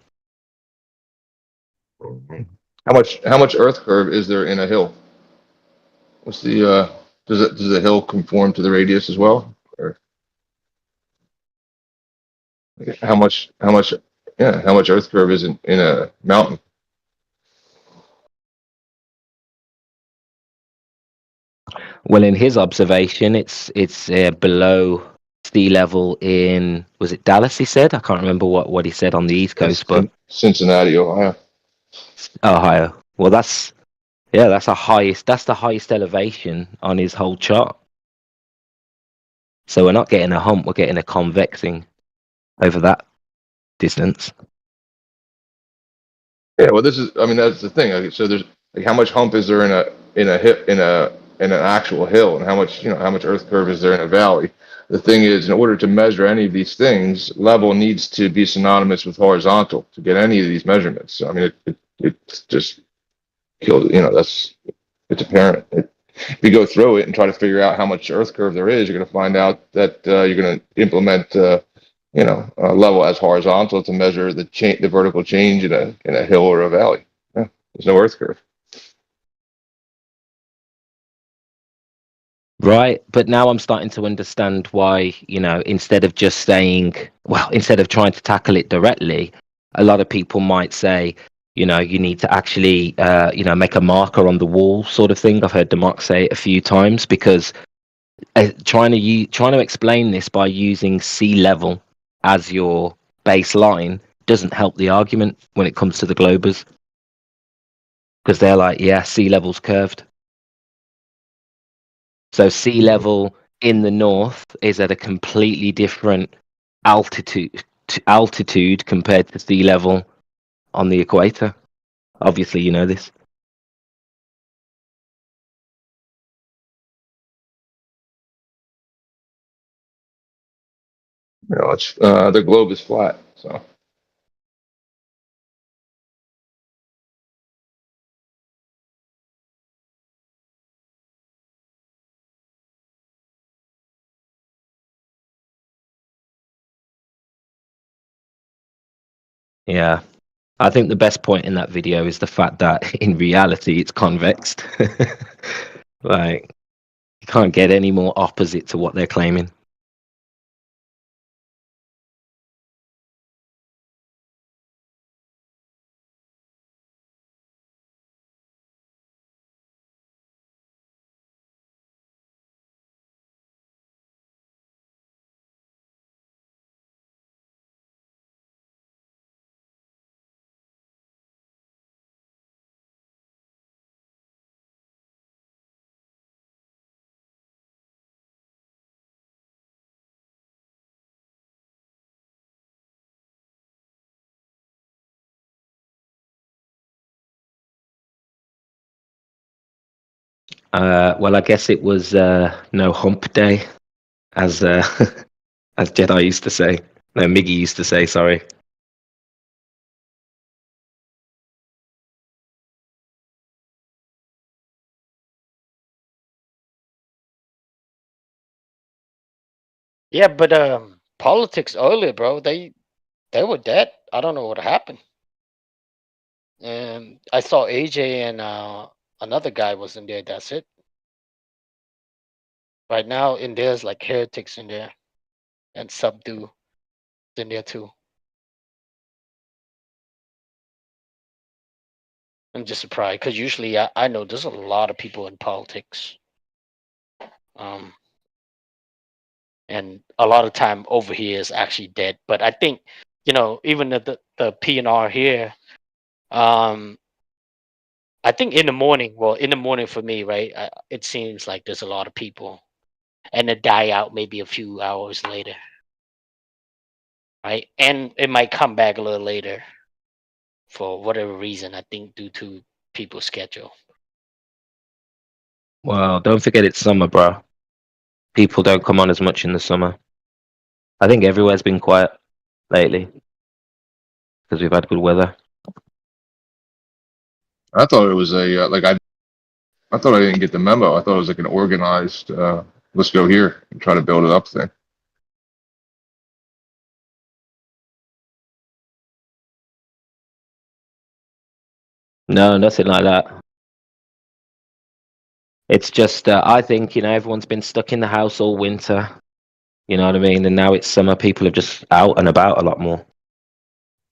O: How much Earth curve is there in a hill? What's the does the hill conform to the radius as well? Or how much Earth curve is in a mountain?
E: Well, in his observation, it's below sea level in, was it Dallas? He said, I can't remember what he said on the East Coast, but
O: Cincinnati, Ohio.
E: Ohio. Well, that's the highest elevation on his whole chart. So we're not getting a hump, we're getting a convexing over that distance.
O: Yeah, well, that's the thing. So there's like, how much hump is there in an actual hill, and how much Earth curve is there in a valley? The thing is, in order to measure any of these things, level needs to be synonymous with horizontal to get any of these measurements. So, I mean, it's just killed. It's apparent. If you go through it and try to figure out how much Earth curve there is, you're going to find out that you're going to implement level as horizontal to measure the vertical change in a hill or a valley. Yeah, there's no Earth curve.
E: Right, but now I'm starting to understand why, instead of trying to tackle it directly, a lot of people might say, you need to actually, make a marker on the wall, sort of thing. I've heard Demark say it a few times, because trying to explain this by using sea level as your baseline doesn't help the argument when it comes to the Globers, because they're like, yeah, sea level's curved. So sea level in the north is at a completely different altitude compared to sea level on the equator. Obviously, you know this.
O: It's the globe is flat, so.
E: Yeah. I think the best point in that video is the fact that in reality it's convexed. Like, you can't get any more opposite to what they're claiming. Well, I guess it was no hump day, as as Jedi used to say. No, Miggy used to say, sorry.
C: Yeah, but politics earlier, bro. They were dead. I don't know what happened. And I saw AJ and another guy was in there. That's it. Right now, in there's like heretics in there, and subdue in there too. I'm just surprised because usually I know there's a lot of people in politics. And a lot of time over here is actually dead. But I think, even the PNR here, I think in the morning for me, right, it seems like there's a lot of people, and it die out maybe a few hours later, right? And it might come back a little later for whatever reason, I think due to people's schedule.
E: Well, don't forget it's summer, bro. People don't come on as much in the summer. I think everywhere's been quiet lately because we've had good weather.
O: I thought it was I thought I didn't get the memo. I thought it was like an organized, let's go here and try to build it up thing.
E: No, nothing like that. It's just, I think, everyone's been stuck in the house all winter. You know what I mean? And now it's summer. People are just out and about a lot more.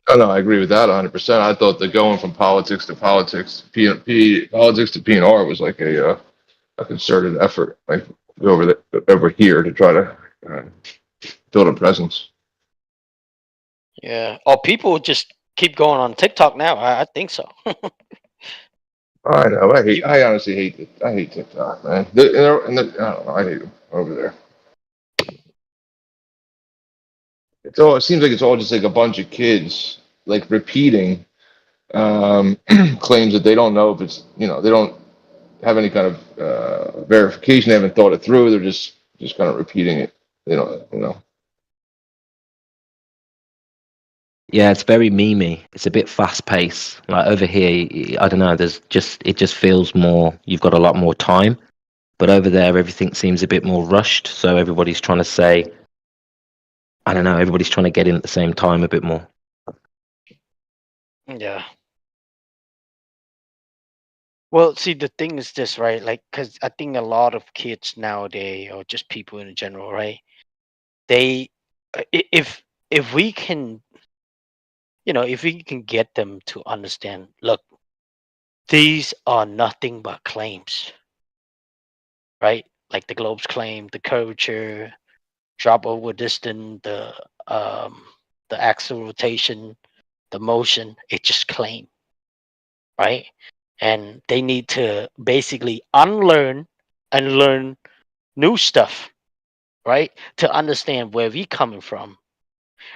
O: Oh, no, I agree with that 100%. I thought that going from politics to politics, politics to PNR was like a concerted effort, like over here to try to build a presence.
C: Yeah. Or people just keep going on TikTok now. I think so.
O: I know. I honestly hate TikTok, man. I don't know. I hate them over there. It seems like it's all just like a bunch of kids like repeating claims that they don't know if it's they don't have any kind of verification. They haven't thought it through. They're just kind of repeating it.
E: Yeah, it's very memey. It's a bit fast paced. Like over here, I don't know. It just feels more. You've got a lot more time, but over there, everything seems a bit more rushed. So everybody's trying to say, I don't know. Everybody's trying to get in at the same time a bit more.
C: Yeah. Well, see, the thing is this, right? Like, because I think a lot of kids nowadays, or just people in general, right? They, if we can, if we can get them to understand, look, these are nothing but claims, right? Like the Globe's claim, the curvature, drop over distance, the axle rotation, the motion, it's just claim, right? And they need to basically unlearn and learn new stuff, right? To understand where we coming from,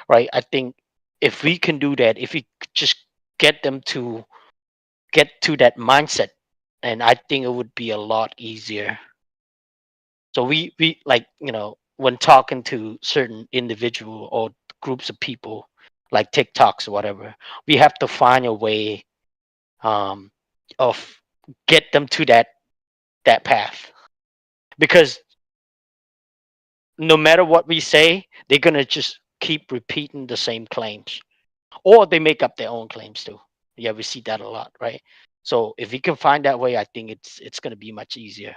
C: right? I think if we can do that, if we just get them to get to that mindset, and I think it would be a lot easier. So we like, when talking to certain individual or groups of people like TikToks or whatever, we have to find a way of get them to that path, because no matter what we say, they're gonna just keep repeating the same claims, or they make up their own claims too. Yeah, we see that a lot, right? So if we can find that way, I think it's gonna be much easier.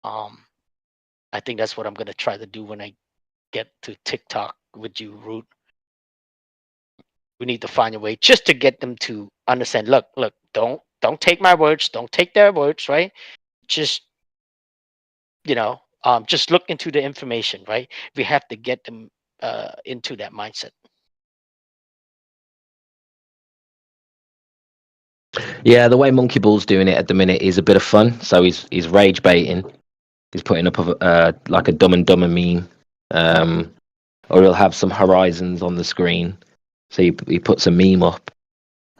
C: I think that's what I'm gonna try to do when I get to TikTok with you, Root. We need to find a way just to get them to understand. Look, don't take my words, don't take their words, right? Just just look into the information, right? We have to get them into that mindset.
E: Yeah, the way Monkey Ball's doing it at the minute is a bit of fun. So he's rage baiting. He's putting up like a Dumb and Dumber meme, or he'll have some horizons on the screen. So he puts a meme up,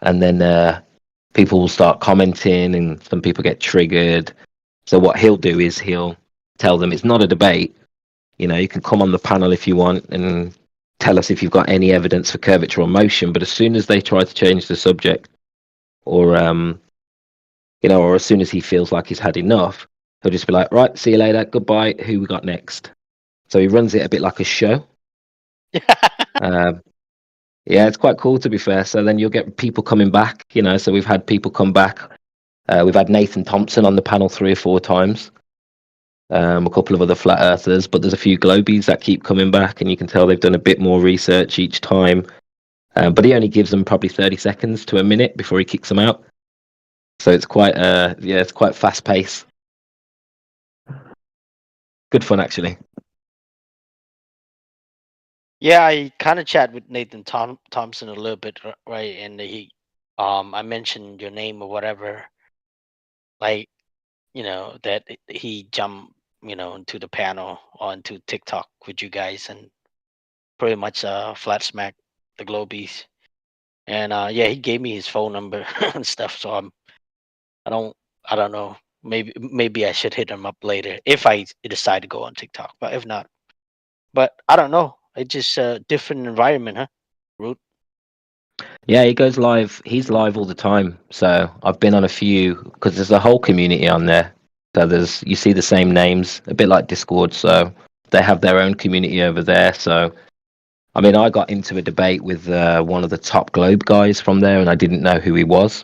E: and then people will start commenting, and some people get triggered. So what he'll do is he'll tell them it's not a debate. You can come on the panel if you want and tell us if you've got any evidence for curvature or motion. But as soon as they try to change the subject, or or as soon as he feels like he's had enough, he'll just be like, right, see you later, goodbye, who we got next? So he runs it a bit like a show. Yeah, it's quite cool to be fair. So then you'll get people coming back, you know. So we've had people come back. We've had Nathan Thompson on the panel 3 or 4 times. A couple of other flat earthers, but there's a few globies that keep coming back, and you can tell they've done a bit more research each time. But he only gives them probably 30 seconds to a minute before he kicks them out. So it's quite, it's quite fast paced. Good fun actually.
C: Yeah, I kind of chat with Nathan Thompson a little bit, right? And he, I mentioned your name or whatever, like, you know, that he jumped, you know, into the panel onto TikTok with you guys and pretty much flat smack the Globies. And yeah, he gave me his phone number and stuff. So I don't know. Maybe I should hit him up later if I decide to go on TikTok. But if not, but I don't know. It's just a different environment, huh? Root.
E: Yeah, he goes live. He's live all the time. So I've been on a few because there's a whole community on there. So you see the same names, a bit like Discord. So they have their own community over there. So, I mean, I got into a debate with one of the top Globe guys from there, and I didn't know who he was.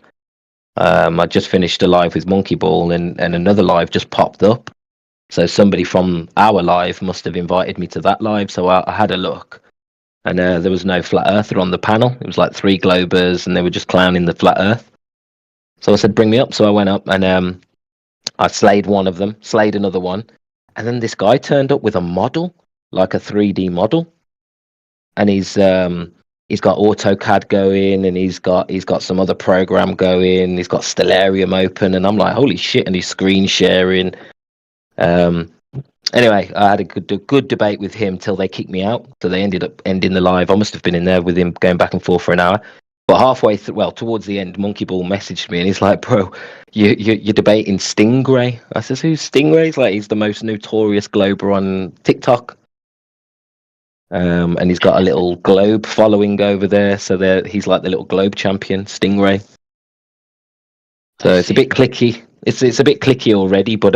E: I just finished a live with Monkey Ball, and another live just popped up. So somebody from our live must have invited me to that live. So I had a look, and there was no flat earther on the panel. It was like 3 Globers, and they were just clowning the flat earth. So I said, bring me up. So I went up, and I slayed one of them, slayed another one. And then this guy turned up with a model, like a 3D model. And he's got AutoCAD going, and he's got some other program going. He's got Stellarium open, and I'm like, holy shit! And he's screen sharing. Anyway, I had a good debate with him till they kicked me out. So they ended up ending the live. I must have been in there with him going back and forth for an hour. But halfway through, well, towards the end, Monkey Ball messaged me, and he's like, "Bro, you're debating Stingray." I says, "Who's Stingray?" He's like, "He's the most notorious Glober on TikTok." And he's got a little Globe following over there, so he's like the little Globe champion, Stingray. So it's a bit clicky. It's a bit clicky already, but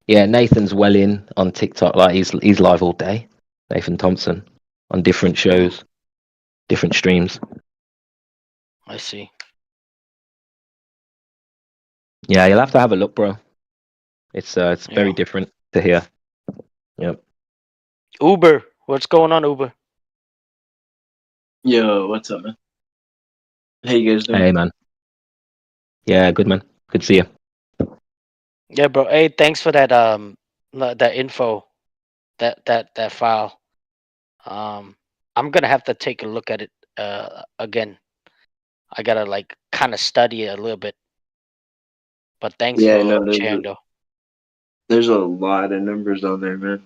E: yeah, Nathan's well in on TikTok. Like he's live all day. Nathan Thompson on different shows, different streams.
C: I see.
E: Yeah, you'll have to have a look, bro. It's very different to here. Yep.
C: Uber, what's going on, Uber?
U: Yo, what's up, man? How you guys doing?
E: Hey, man. Yeah, good, man. Good to see you.
C: Yeah, bro. Hey, thanks for that that info, that file. I'm gonna have to take a look at it again. I gotta like kind of study it a little bit. But thanks
U: Yeah,
C: for
U: no,
C: sharing, though.
U: there's a lot of numbers on there, man.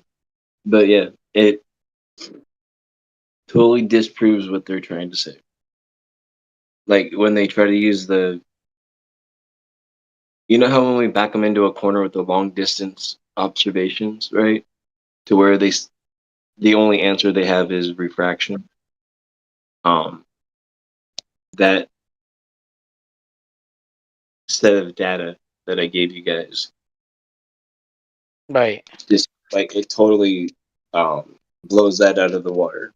U: But yeah, it totally disproves what they're trying to say. Like when they try to use you know how when we back them into a corner with the long distance observations, right? To where the only answer they have is refraction. That set of data that I gave you guys,
C: Right.
U: just like it totally blows that out of the water.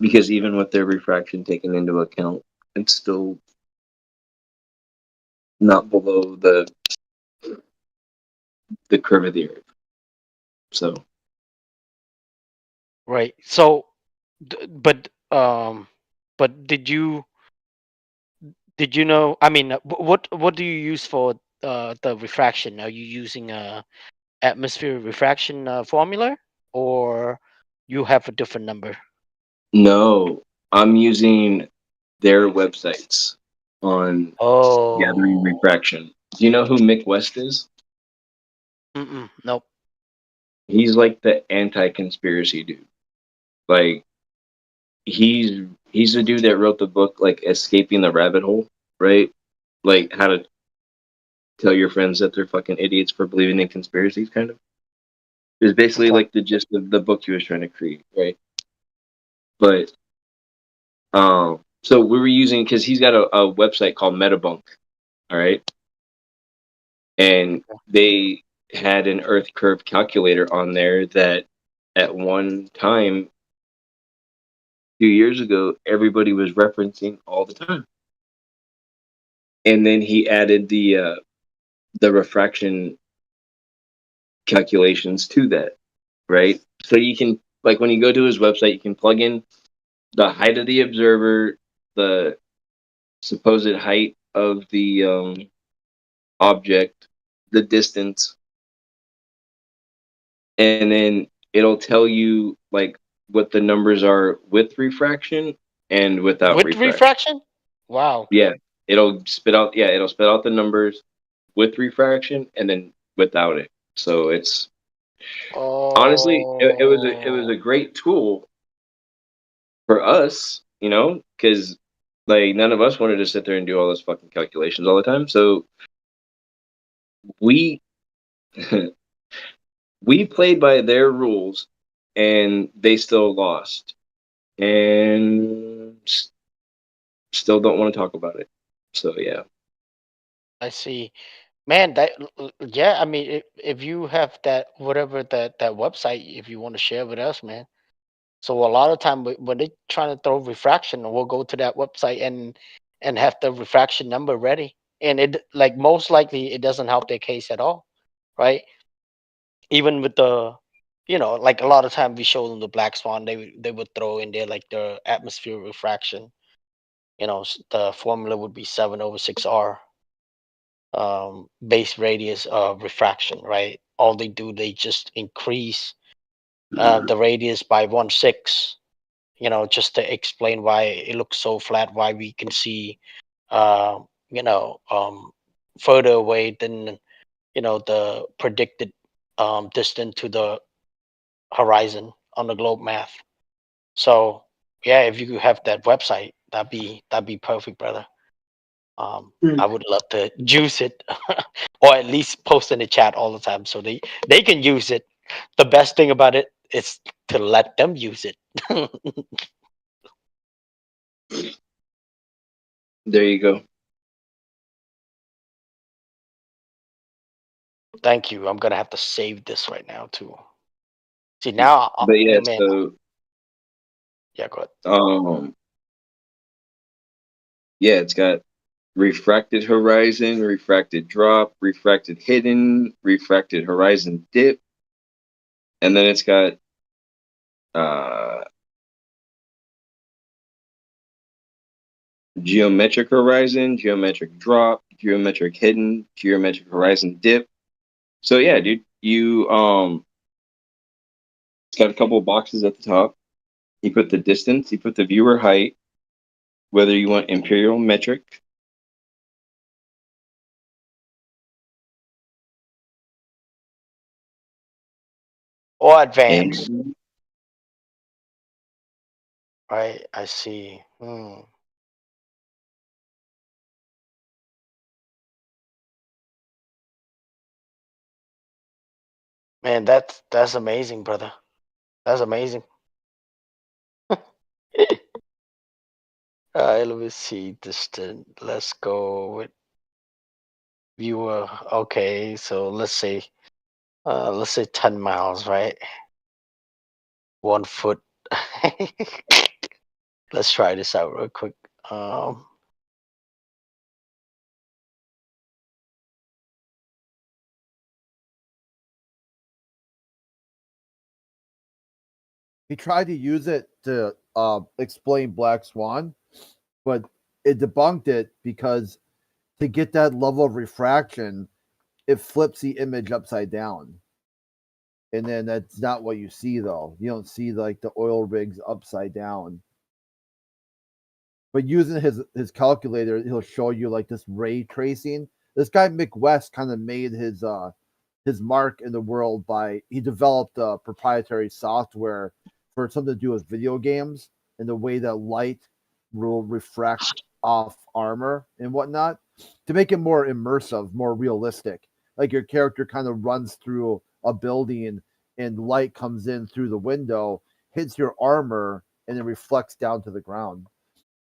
U: Because even with their refraction taken into account, it's still not below the curve of the Earth. So
C: Right. So, but did you know? I mean, what do you use for the refraction? Are you using a atmosphere refraction formula, or you have a different number?
U: no, I'm using their websites on gathering refraction. Do you know who Mick West is?
C: Nope.
U: He's like the anti-conspiracy dude. Like he's the dude that wrote the book like Escaping the Rabbit Hole, right? Like how to tell your friends that they're fucking idiots for believing in conspiracies, kind of. It was basically like the gist of the book he was trying to create, right? But so we were using, because he's got a website called Metabunk, all right? And they had an Earth curve calculator on there that at one time, a few years ago, everybody was referencing all the time. And then he added the refraction calculations to that, right? So you can, like, when you go to his website, you can plug in the height of the observer, the supposed height of the object, the distance, and then it'll tell you like what the numbers are with refraction and without
C: With
U: refraction.
C: refraction? Wow.
U: Yeah, it'll spit out the numbers with refraction and then without it. So it's honestly it was a great tool for us, you know, because like none of us wanted to sit there and do all those fucking calculations all the time. So we we played by their rules and they still lost and still don't want to talk about it. So yeah.
C: I see. Man, that yeah, I mean if you have that whatever that website, if you want to share with us, man. So a lot of time when they trying to throw refraction, we'll go to that website and have the refraction number ready. And it like most likely it doesn't help their case at all, right? Even with the like a lot of time we show them the black swan, they would throw in there like the atmosphere refraction. The formula would be 7/6R base radius of refraction, right? All they do, they just increase the radius by 1/6, just to explain why it looks so flat, why we can see, uh, further away than, the predicted distance to the horizon on the globe math. So yeah, if you have that website, that'd be perfect, brother. I would love to use it, or at least post in the chat all the time so they can use it. The best thing about it is to let them use it.
U: There you go.
C: Thank you. I'm gonna have to save this right now too. See now,
U: But yeah,
C: man.
U: so
C: Yeah, go ahead.
U: Yeah, it's got refracted horizon, refracted drop, refracted hidden, refracted horizon dip, and then it's got geometric horizon, geometric drop, geometric hidden, geometric horizon dip. So yeah, dude, you it's got a couple of boxes at the top. You put the distance, you put the viewer height, whether you want imperial metric.
C: Or advanced.
U: And
C: Right, I see. Man, that's amazing, brother. That's amazing. Let me see distance. Let's go with viewer. Okay, so let's say 10 miles, right? 1 foot. Let's try this out real quick.
R: He tried to use it to explain Black Swan, but it debunked it because to get that level of refraction, it flips the image upside down. And then that's not what you see, though. You don't see like the oil rigs upside down. But using his calculator, he'll show you like this ray tracing. This guy Mick West kind of made his mark in the world by he developed a proprietary software for something to do with video games and the way that light will refract off armor and whatnot to make it more immersive, more realistic. Like your character kind of runs through a building and light comes in through the window, hits your armor, and then reflects down to the ground.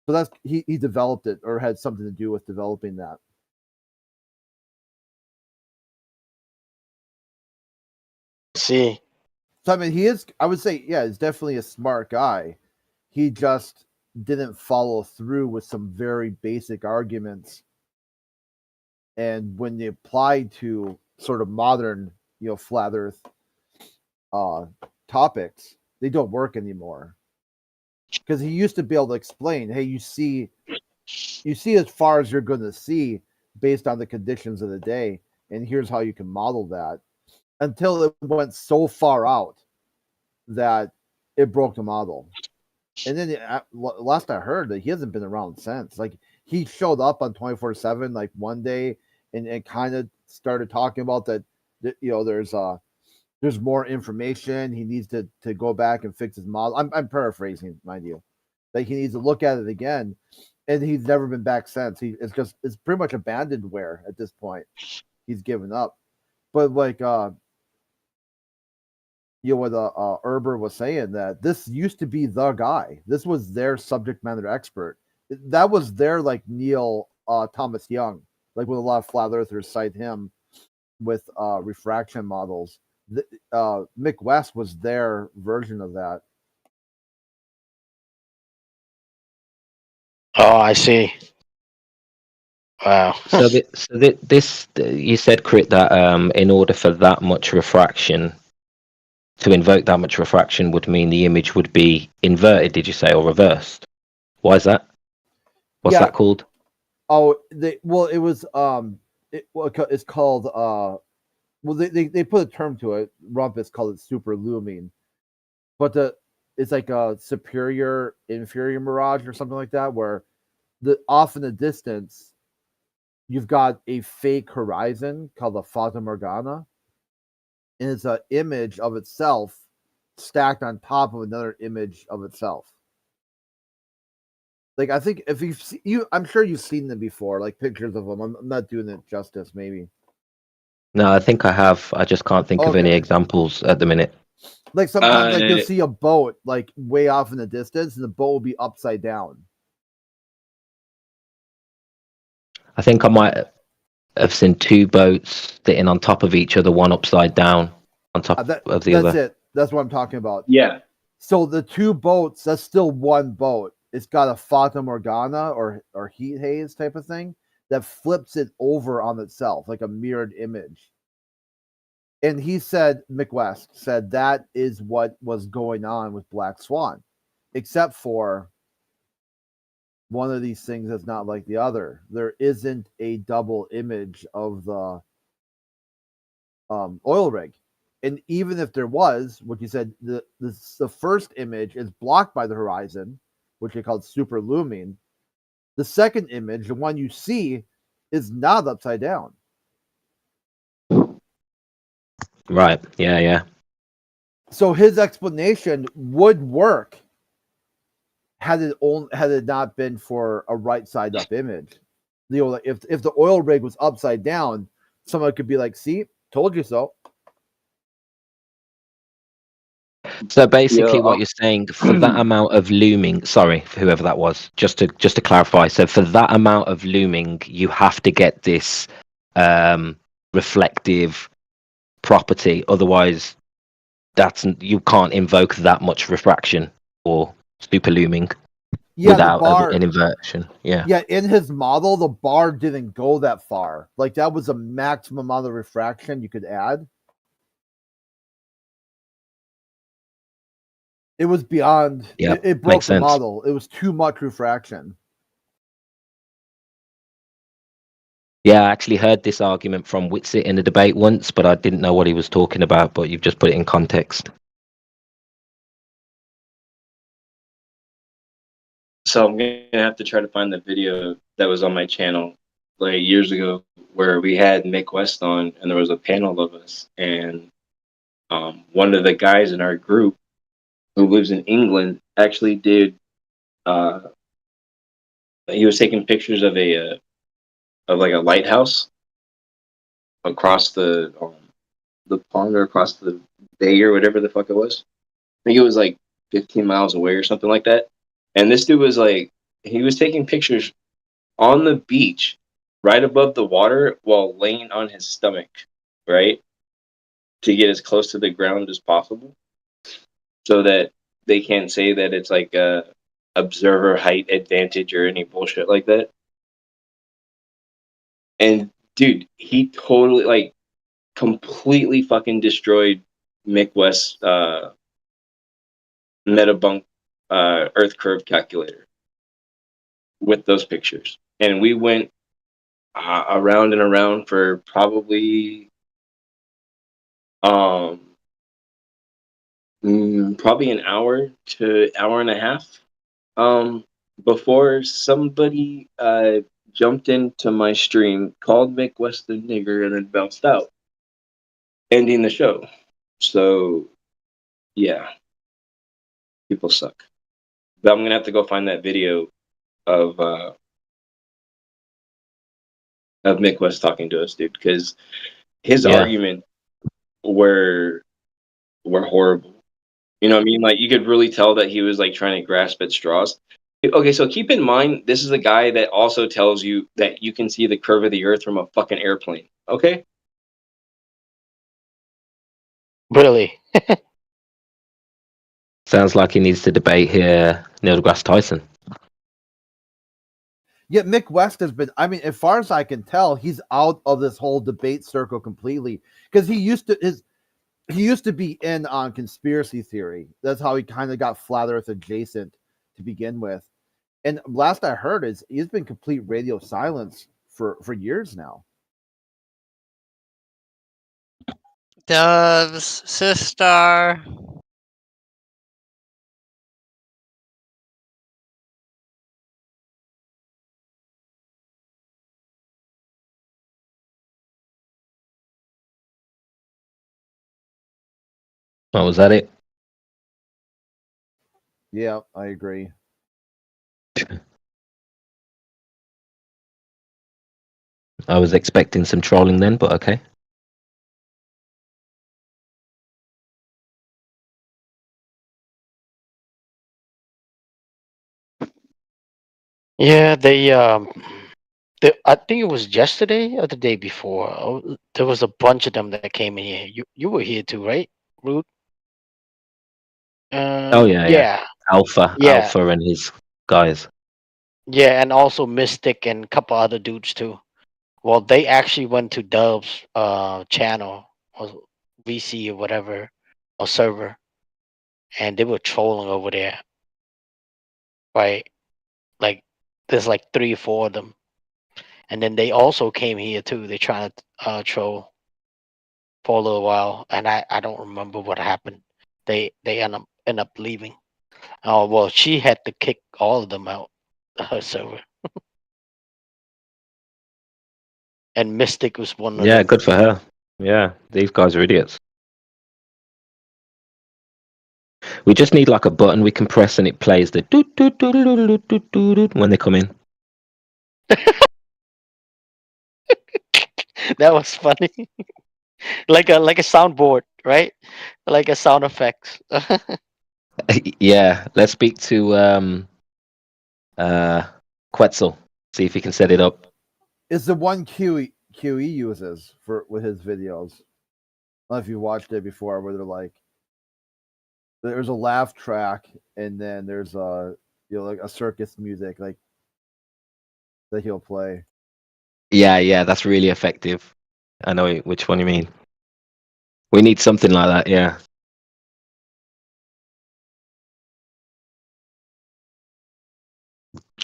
R: So that's he developed it or had something to do with developing that.
C: See.
R: So I mean, he is. I would say, yeah, he's definitely a smart guy. He just didn't follow through with some very basic arguments, and when they applied to sort of modern, flat Earth topics, they don't work anymore. Because he used to be able to explain, hey, you see as far as you're going to see based on the conditions of the day, and here's how you can model that. Until it went so far out that it broke the model. And then last I heard that he hasn't been around since. Like, he showed up on 24/7 like one day and kind of started talking about that there's more information. He needs to go back and fix his model. I'm paraphrasing, mind you. Like, he needs to look at it again, and he's never been back since. It's pretty much abandonware at this point. He's given up. But like what Erber was saying, that this used to be the guy. This was their subject matter expert. That was their like Neil Thomas Young, like with a lot of flat earthers cite him with refraction models. Mick West was their version of that.
C: Oh, I see. Wow.
E: So this you said, Crit, that in order for that much refraction to invoke that much refraction would mean the image would be inverted, did you say, or reversed? Why is that? What's that called?
R: Oh, it was it's called they put a term to it. Rumpus called it super looming, but it's like a superior inferior mirage or something like that, where off in the distance you've got a fake horizon called the Fata Morgana, and it's an image of itself stacked on top of another image of itself. Like, I think if I'm sure you've seen them before, like pictures of them. I'm not doing it justice, maybe.
E: No, I think I have. I just can't think of any examples at the minute.
R: Like, sometimes like you'll see a boat like way off in the distance, and the boat will be upside down.
E: I think I might have seen two boats sitting on top of each other, one upside down on top of the other.
R: That's it. That's what I'm talking about.
U: Yeah.
R: So the two boats, that's still one boat. It's got a Fata Morgana or heat haze type of thing that flips it over on itself, like a mirrored image. And he said, Mick West said, that is what was going on with Black Swan, except for one of these things that's not like the other. There isn't a double image of the oil rig. And even if there was, what you said, the first image is blocked by the horizon, which they called super looming. The second image, the one you see, is not upside down.
E: Right. Yeah.
R: So his explanation would work had it not been for a right side up image. If the oil rig was upside down, someone could be like, "See, told you so."
E: So basically, what you're saying, for that amount of looming, sorry, for whoever that was, just to clarify. So for that amount of looming, you have to get this reflective property. Otherwise, you can't invoke that much refraction or super looming without an inversion. Yeah.
R: In his model, the bar didn't go that far. Like, that was a maximum amount of refraction you could add. It was beyond. It broke the model. It was too much refraction.
E: Yeah, I actually heard this argument from Whitsitt in a debate once, but I didn't know what he was talking about. But you've just put it in context.
U: So I'm gonna have to try to find the video that was on my channel like years ago, where we had Mick West on, and there was a panel of us, and one of the guys in our group who lives in England actually did. He was taking pictures of like a lighthouse across the pond or across the bay or whatever the fuck it was. I think it was like 15 miles away or something like that. And this dude was like, he was taking pictures on the beach right above the water while laying on his stomach, right? To get as close to the ground as possible. so that they can't say that it's like a observer height advantage or any bullshit like that. And dude, he totally like completely fucking destroyed Mick West's Metabunk Earth curve calculator with those pictures. And we went around and around for probably probably an hour to hour and a half before somebody jumped into my stream, called Mick West the nigger, and then bounced out, ending the show. So yeah, people suck. But I'm gonna have to go find that video of Mick West talking to us, dude, because his arguments were horrible. You know what I mean? Like, you could really tell that he was like trying to grasp at straws. Okay, so keep in mind, this is a guy that also tells you that you can see the curve of the Earth from a fucking airplane. Okay?
C: Really?
E: Sounds like he needs to debate here Neil deGrasse Tyson.
R: Yeah, Mick West has been, I mean, as far as I can tell, he's out of this whole debate circle completely. Because he used to be in on conspiracy theory. That's how he kind of got flat earth adjacent to begin with. And last I heard is he's been complete radio silence for years now.
D: Doves, sister.
E: Oh, was that it?
R: Yeah, I agree.
E: I was expecting some trolling then, but okay.
C: Yeah, I think it was yesterday or the day before. There was a bunch of them that came in here. You were here too, right, Root?
E: Oh yeah. Alpha and his guys.
C: Yeah, and also Mystic and a couple other dudes too. Well, they actually went to Dub's channel or VC or whatever or server, and they were trolling over there. Right, like there's like 3 or 4 of them, and then they also came here too. They trying to troll for a little while, and I don't remember what happened. They end up leaving. Oh well, she had to kick all of them out her server. And Mystic was one of
E: Yeah,
C: them.
E: good for her. Yeah, these guys are idiots. We just need like a button we can press and it plays the doot doot doot doot doot doot doot doot when they come in.
C: That was funny. like a soundboard, right? Like a sound effects.
E: Yeah, let's speak to Quetzal. See if he can set it up.
R: It's the one QE uses with his videos. I don't know if you watched it before, where they're like, there's a laugh track, and then there's like a circus music like that he'll play.
E: Yeah, that's really effective. I know which one you mean. We need something like that, yeah.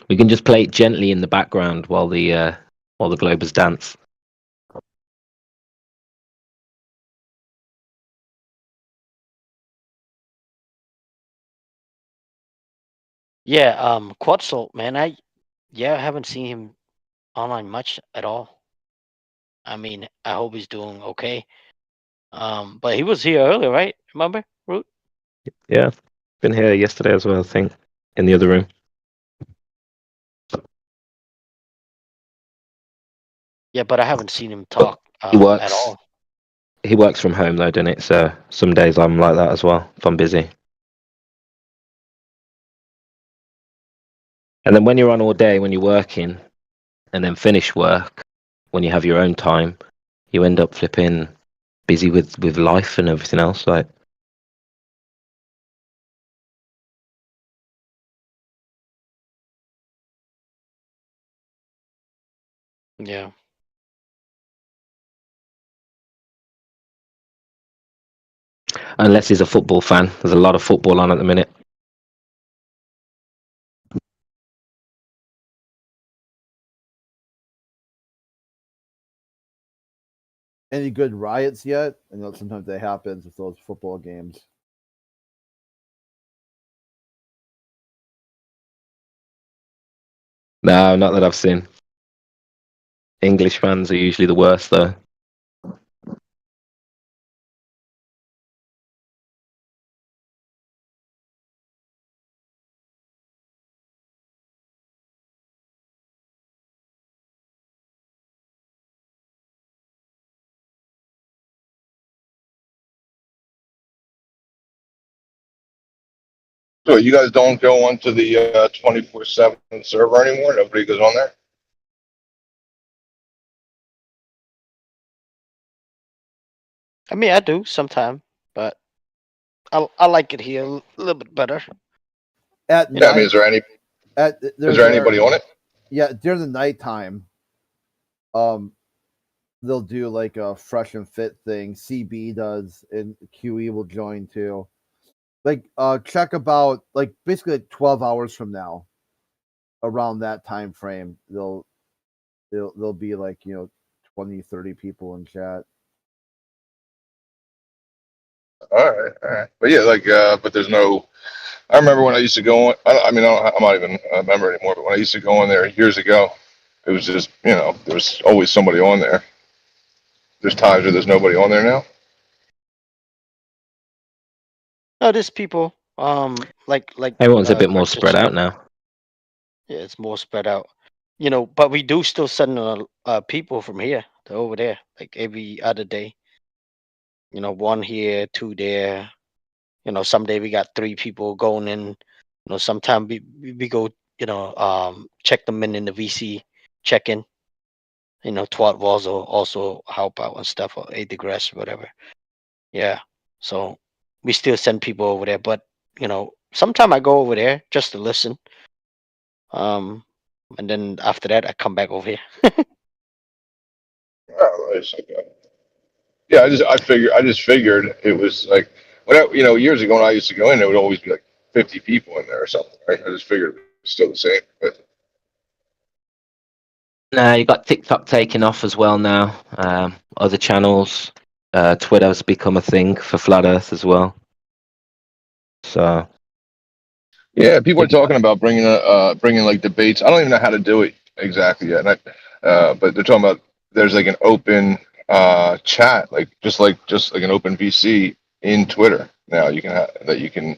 E: We can just play it gently in the background while the Globers dance.
C: Yeah, Quetzal, man, I haven't seen him online much at all. I mean, I hope he's doing okay. But he was here earlier, right? Remember, Root?
E: Yeah, been here yesterday as well, I think, in the other room.
C: Yeah, but I haven't seen him talk
E: He works.
C: at all.
E: He works from home though, doesn't it? So some days I'm like that as well if I'm busy. And then when you're on all day, when you're working, and then finish work, when you have your own time, you end up flipping busy with life and everything else. Like,
C: Yeah.
E: Unless he's a football fan. There's a lot of football on at the minute.
R: Any good riots yet? I know sometimes that happens with those football games.
E: No, not that I've seen. English fans are usually the worst, though.
O: So you guys don't go onto the 24/7 server anymore? Nobody goes on there?
C: I mean, I do sometime, but I like it here a little bit better.
R: At
O: Yeah, I mean,
R: night,
O: is there any?
R: Is
O: Is there anybody on it?
R: Yeah, during the nighttime, they'll do like a fresh and fit thing. CB does, and QE will join too. Like, check about like basically like 12 hours from now, around that time frame, they'll be like 20, 30 people in chat.
O: All right. But yeah, like, but there's no. I remember when I used to go on. I'm not even a member anymore. But when I used to go on there years ago, it was just there was always somebody on there. There's times where there's nobody on there now.
C: No, there's people. Like
E: Everyone's a bit more spread out
C: participate.
E: now.
C: Yeah, it's more spread out. But we do still send people from here to over there, like every other day. One here, two there. Someday we got 3 people going in. Sometime we go, check them in the VC check-in. Twat Walls will also help out and stuff, or aid the grass, whatever. Yeah. So we still send people over there, but sometime I go over there just to listen. And then after that I come back over here.
O: Oh, nice. Okay. Yeah, I just figured it was like years ago when I used to go in, there would always be like 50 people in there or something. Right? I just figured it was still the same. But
E: No, you got TikTok taking off as well now. Other channels. Twitter's become a thing for Flat Earth as well. So
O: yeah, people are talking about bringing like debates. I don't even know how to do it exactly yet. And but they're talking about there's like an open chat, just like an open VC in Twitter now. You can that you can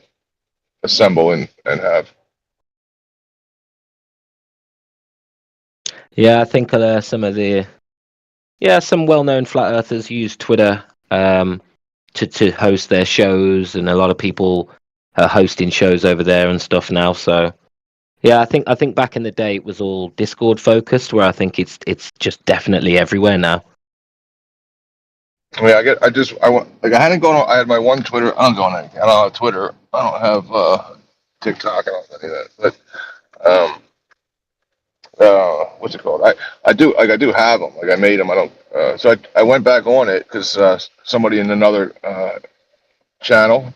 O: assemble and have.
E: yeah, I think some well-known flat earthers use Twitter to host their shows, and a lot of people are hosting shows over there and stuff now. So yeah, I think back in the day it was all Discord focused, where I think it's just definitely everywhere now.
O: I mean, I hadn't gone on. I had my one Twitter. I don't go on anything. I don't have Twitter. I don't have TikTok. I don't have any of that. But what's it called? I do have them. Like I made them. I don't. So I went back on it because somebody in another channel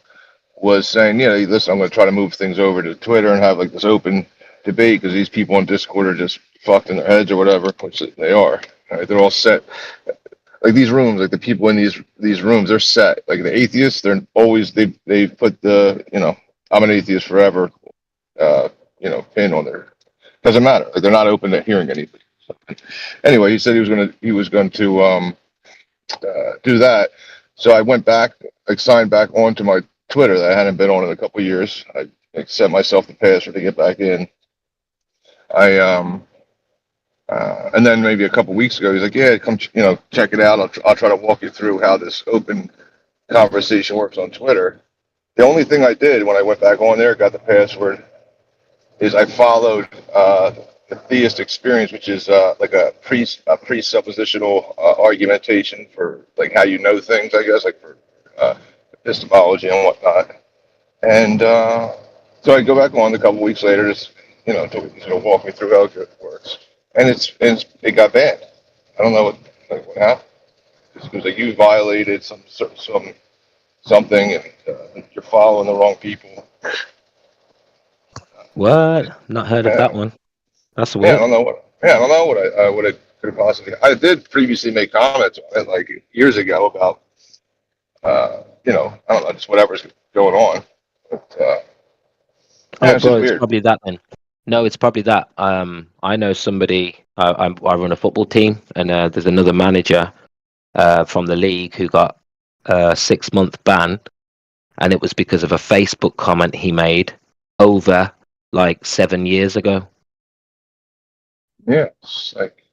O: was saying, listen, I'm going to try to move things over to Twitter and have like this open debate because these people on Discord are just fucked in their heads or whatever, which they are. Right? They're all set. Like these rooms, like the people in these rooms, they're set. Like the atheists, they're always they put the I'm an atheist forever, pin on their. Doesn't matter. Like they're not open to hearing anything. So, anyway, he said he was going to do that. So I went back, signed back onto my Twitter that I hadn't been on in a couple of years. I sent myself the password to get back in. And then maybe a couple weeks ago, he's like, "Yeah, come, check it out. I'll try to walk you through how this open conversation works on Twitter." The only thing I did when I went back on there, got the password, is I followed the theist experience, which is like a presuppositional argumentation for like how you know things, I guess, like for epistemology and whatnot. And so I go back on a couple weeks later, just to walk me through how it works. And it got banned. I don't know what happened. It was like you violated something, and you're following the wrong people.
E: What? Not heard of
O: Yeah,
E: that one. That's
O: I
E: weird.
O: don't know what. Yeah, I don't know what I could have possibly. I did previously make comments on it like years ago about I don't know, just whatever's going on. But yeah,
E: Oh,
O: it's
E: bro,
O: just
E: it's
O: weird.
E: probably that then. No, it's probably that. I know somebody. I run a football team, and there's another manager from the league who got a 6-month ban, and it was because of a Facebook comment he made over like 7 years ago.
O: Yeah, it's like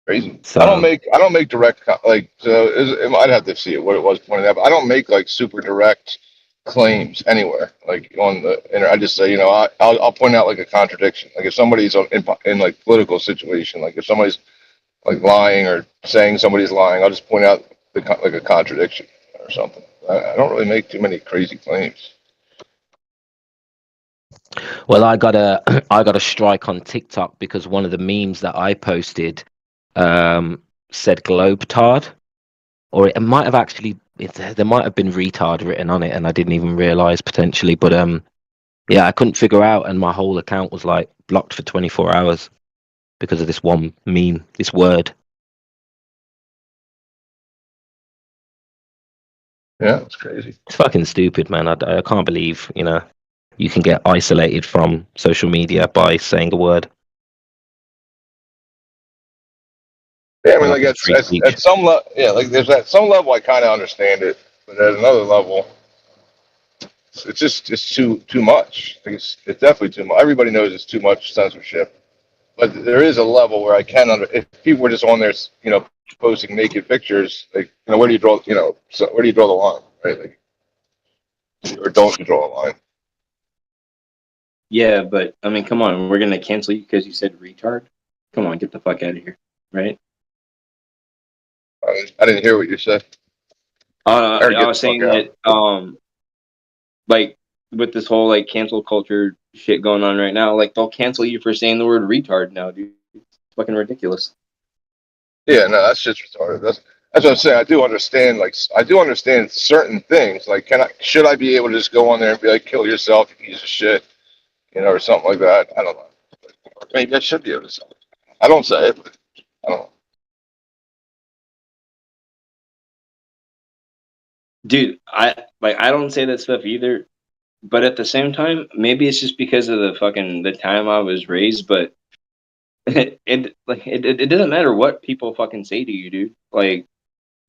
O: crazy.
E: So
O: I don't make direct I'd have to see it what it was pointed out. But I don't make like super direct claims anywhere. Like on the internet, I just say I'll point out like a contradiction. Like if somebody's in like political situation, like if somebody's like lying or saying somebody's lying, I'll just point out like a contradiction or something. I don't really make too many crazy claims.
E: well, I got a strike on TikTok because one of the memes that I posted said globetard, or it might have actually there might have been retard written on it, and I didn't even realize potentially. But yeah, I couldn't figure out, and my whole account was like blocked for 24 hours because of this one meme, this word.
O: Yeah, it's crazy.
E: It's fucking stupid, man. I can't believe you can get isolated from social media by saying a word.
O: Yeah, I mean, like at some level, yeah, like there's at some level I kind of understand it, but at another level, it's too much. Like it's definitely too much. Everybody knows it's too much censorship, but there is a level where I can if people were just on there, posting naked pictures, like where do you draw, so where do you draw the line, right? Like, or don't you draw a line?
U: Yeah, but I mean, come on, we're gonna cancel you because you said retard. Come on, get the fuck out of here, right?
O: I didn't hear what you said.
U: I was saying that, like with this whole like cancel culture shit going on right now, like they'll cancel you for saying the word retard now, dude. It's fucking ridiculous.
O: Yeah, no, that's just retarded. That's what I'm saying. I do understand. Like, I do understand certain things. Like, should I be able to just go on there and be like, "Kill yourself, you piece of shit," or something like that? I don't know. Maybe I should be able to say it. I don't say it, but I don't know.
U: Dude, I don't say that stuff either, but at the same time, maybe it's just because of the time I was raised, but it doesn't matter what people fucking say to you, dude. Like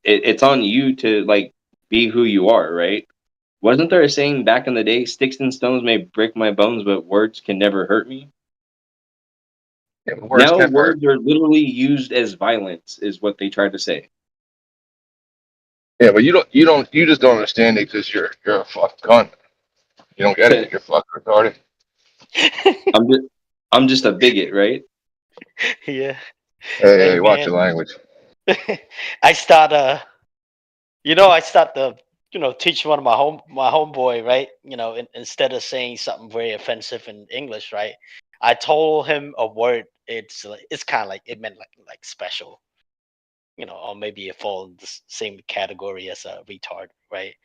U: it's on you to like be who you are, right? Wasn't there a saying back in the day, sticks and stones may break my bones, but words can never hurt me?
O: Yeah, but words
U: Now
O: can hurt.
U: words are literally used as violence, is what they tried to say.
O: Yeah, but you just don't understand it because you're a fuck cunt. You don't get it. You're fucking retarded.
U: I'm just a bigot, right?
C: Yeah.
O: Hey, watch
C: man.
O: your language.
C: I start to teach one of my homeboy, right? Instead of saying something very offensive in English, right? I told him a word. It's kind of like it meant like special, or maybe it falls in the same category as a retard, right?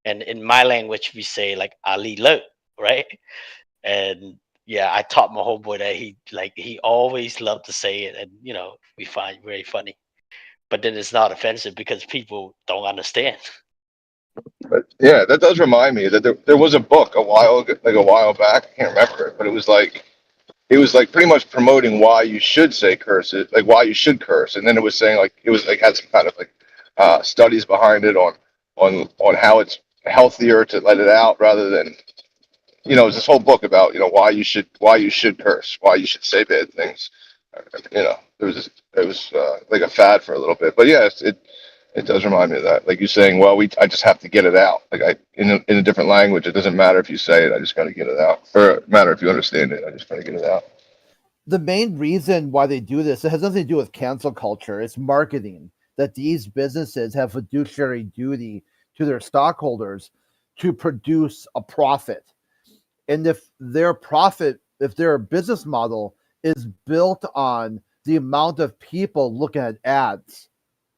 C: And in my language, we say like Ali lo, right? And yeah, I taught my homeboy that he always loved to say it, and we find it very funny. But then it's not offensive because people don't understand.
O: But yeah, that does remind me that there was a book a while back. I can't remember it, but it was like pretty much promoting why you should say curse it, like why you should curse, and then it was saying like it was like had some kind of like studies behind it on how it's healthier to let it out rather than it was this whole book about why you should curse, why you should say bad things. It was like a fad for a little bit, but yeah, it does remind me of that. Like you saying, well, I just have to get it out. Like in a different language, it doesn't matter if you say it. I just got to get it out. Or it matter if you understand it. I just got to get it out.
R: The main reason why they do this, it has nothing to do with cancel culture. It's marketing. That these businesses have fiduciary duty to their stockholders to produce a profit. And if their business model is built on the amount of people looking at ads,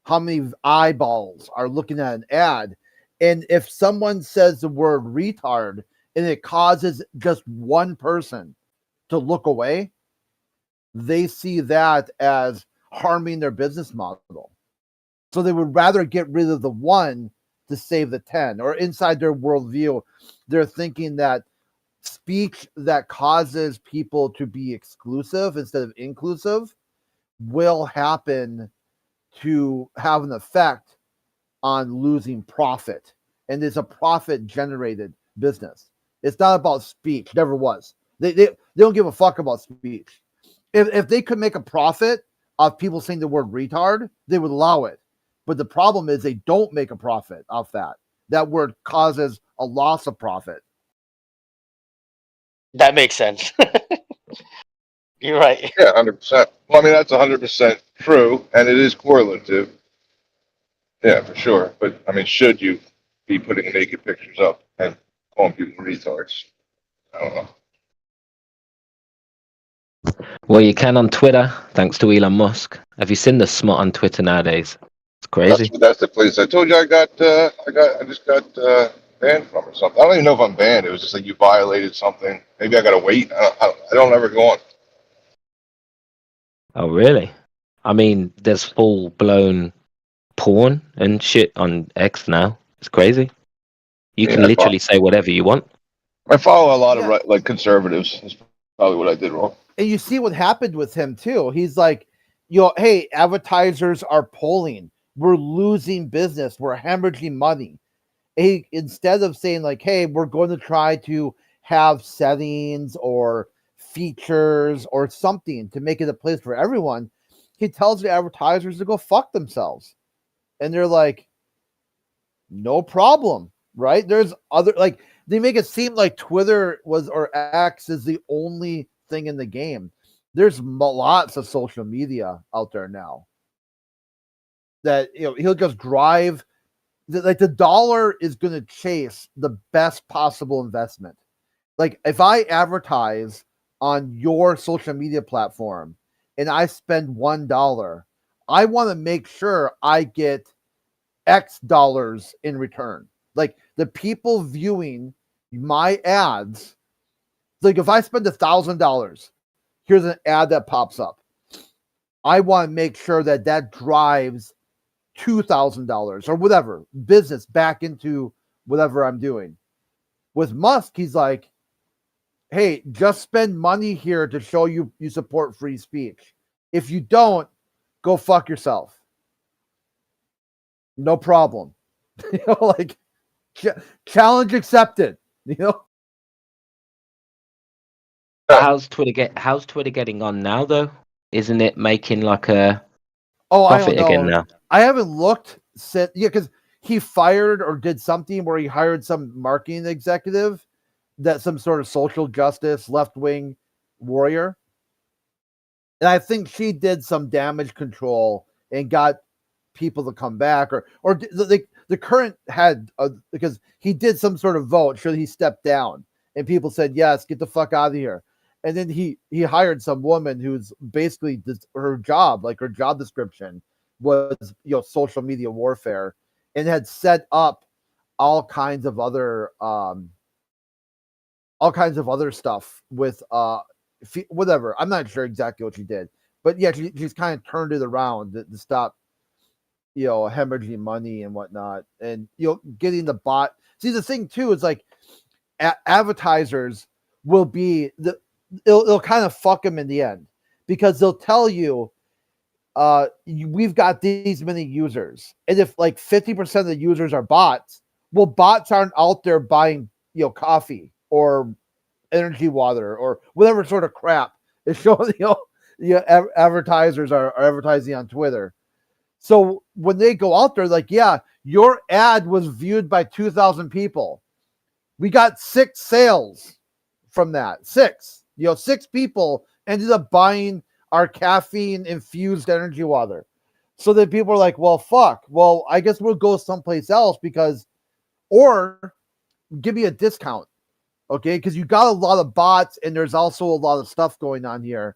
R: how many eyeballs are looking at an ad. And if someone says the word retard and it causes just one person to look away, they see that as harming their business model. So they would rather get rid of the one to save the 10, or inside their worldview, they're thinking that speech that causes people to be exclusive instead of inclusive will happen to have an effect on losing profit. And it's a profit generated business. It's not about speech, never was. They don't give a fuck about speech. If they could make a profit of people saying the word retard, they would allow it. But the problem is they don't make a profit off that. That word causes a loss of profit.
C: That makes sense. You're right.
O: Yeah, 100%. Well, I mean, that's 100% true, and it is correlative. Yeah, for sure. But I mean, should you be putting naked pictures up and calling people retards? I don't know.
E: Well, you can on Twitter, thanks to Elon Musk. Have you seen the smut on Twitter nowadays? It's crazy.
O: That's the place. I told you I just got banned from or something. I don't even know if I'm banned. It was just like you violated something. Maybe I got to wait. I don't ever go on.
E: Oh, really? I mean, there's full-blown porn and shit on X now. It's crazy. You can literally say whatever you want.
O: I follow a lot of like conservatives. That's probably what I did wrong.
R: And you see what happened with him too. He's like, hey, advertisers are pulling. We're losing business. We're hemorrhaging money. Instead of saying like, hey, we're going to try to have settings or features or something to make it a place for everyone, he tells the advertisers to go fuck themselves. And they're like, no problem, right? There's other, like, they make it seem like Twitter or X is the only thing in the game. There's lots of social media out there now that he'll just drive. Like, the dollar is going to chase the best possible investment. Like, if I advertise on your social media platform and I spend $1, I want to make sure I get X dollars in return. Like, the people viewing my ads, like if I spend $1,000, here's an ad that pops up. I want to make sure that drives $2,000 or whatever business back into whatever I'm doing. With Musk, he's like, hey, just spend money here to show you support free speech. If you don't, go fuck yourself. No problem. Like, challenge accepted.
E: How's Twitter getting on now though? Isn't it making like a
R: I
E: profit
R: don't
E: again
R: know.
E: now?
R: I haven't looked since, because he fired or did something where he hired some marketing executive, that some sort of social justice left-wing warrior, and I think she did some damage control and got people to come back, or the current head, because he did some sort of vote, sure, he stepped down, and people said yes, get the fuck out of here. And then he hired some woman who's basically her job description was social media warfare, and had set up all kinds of other stuff with whatever. I'm not sure exactly what she did, but yeah, she's kind of turned it around to stop hemorrhaging money and whatnot, and getting the bot. See, the thing too is like advertisers will be it'll kind of fuck them in the end, because they'll tell you we've got these many users, and if like 50% of the users are bots, well, bots aren't out there buying coffee or energy water or whatever sort of crap is showing advertisers are advertising on Twitter. So when they go out there, like, yeah, your ad was viewed by 2,000 people, we got 6 sales from that. 6 people ended up buying our caffeine infused energy water. So then people are like, well, fuck. Well, I guess we'll go someplace else, or give me a discount. Okay. Because you got a lot of bots and there's also a lot of stuff going on here.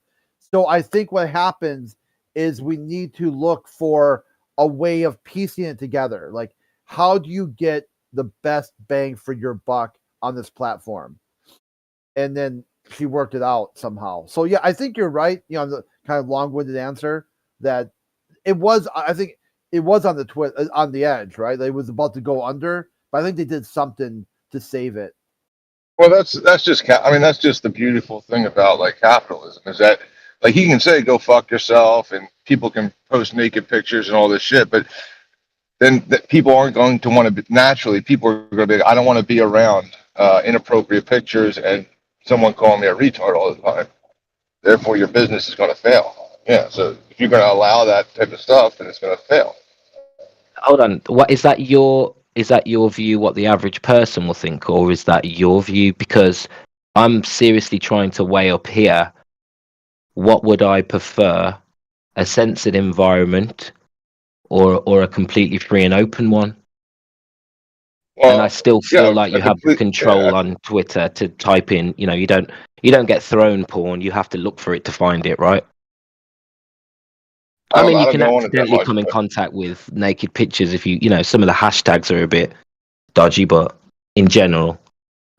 R: So I think what happens is we need to look for a way of piecing it together. Like, how do you get the best bang for your buck on this platform? And then she worked it out somehow. So yeah, I think you're right. You know, the kind of long-winded answer that it was. I think it was on the edge, right? It was about to go under, but I think they did something to save it.
O: Well, that's just I mean, that's just the beautiful thing about like capitalism is that like he can say go fuck yourself and people can post naked pictures and all this shit, but then people aren't going to want to be, naturally people are going to be, I don't want to be around inappropriate pictures and someone calling me a retard all the time. Therefore your business is going to fail. Yeah, so if you're going to allow that type of stuff, then it's going to fail.
E: Hold on. What is that your view, what the average person will think, or is that your view? Because I'm seriously trying to weigh up here, what would I prefer, a censored environment or a completely free and open one? And I still feel like you have the control on Twitter to type in, you know, you don't get thrown porn, you have to look for it to find it, right? I mean, you can accidentally come in contact with naked pictures if you know, some of the hashtags are a bit dodgy, but in general,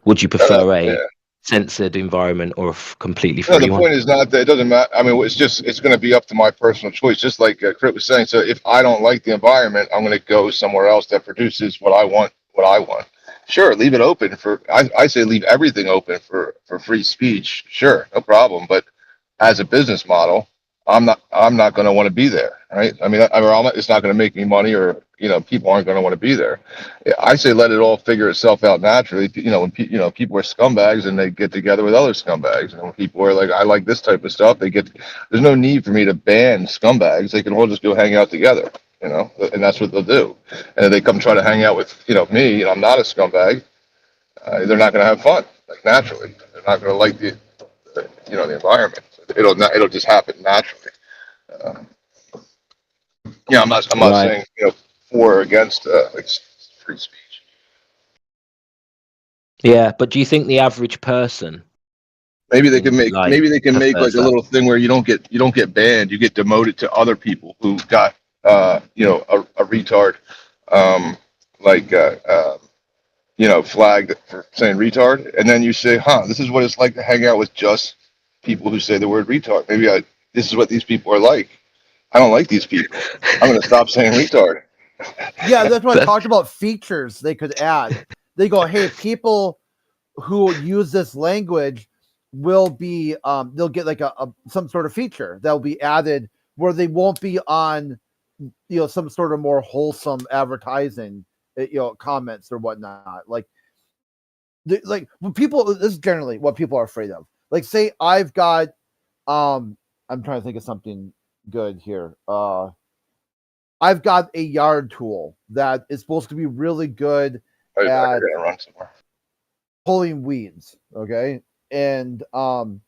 E: would you prefer a censored environment or a completely free
O: No, the
E: one?
O: point is not that it doesn't matter. I mean, it's going to be up to my personal choice, just like Crit was saying. So if I don't like the environment, I'm going to go somewhere else that produces what I want. Sure, leave it open for. I say leave everything open for free speech. Sure, no problem. But as a business model, I'm not going to want to be there, right? I mean, it's not going to make me money, or you know, people aren't going to want to be there. I say let it all figure itself out naturally. You know, when people are scumbags and they get together with other scumbags, and when people are like, I like this type of stuff, there's no need for me to ban scumbags. They can all just go hang out together, you know, and that's what they'll do. And if they come try to hang out with, you know, me, and I'm not a scumbag, they're not going to have fun, like naturally. They're not going to like the environment. It'll just happen naturally. I'm not saying, you know, for or against like free speech.
E: Yeah, but do you think the average person?
O: Maybe they can make like a little thing where you don't get banned, you get demoted to other people who got you know, a retard you know, flagged for saying retard, and then you say, this is what it's like to hang out with just people who say the word retard. Maybe this is what these people are like. I don't like these people. I'm going to stop saying retard.
R: Yeah, that's what I talked about. Features they could add. They go, hey, people who use this language will be they'll get like some sort of feature that'll be added where they won't be on, you know, some sort of more wholesome advertising, you know, comments or whatnot. Like when people, this is generally what people are afraid of. Like, say I've got I'm trying to think of something good here. I've got a yard tool that is supposed to be really good at pulling weeds. Okay. And I'm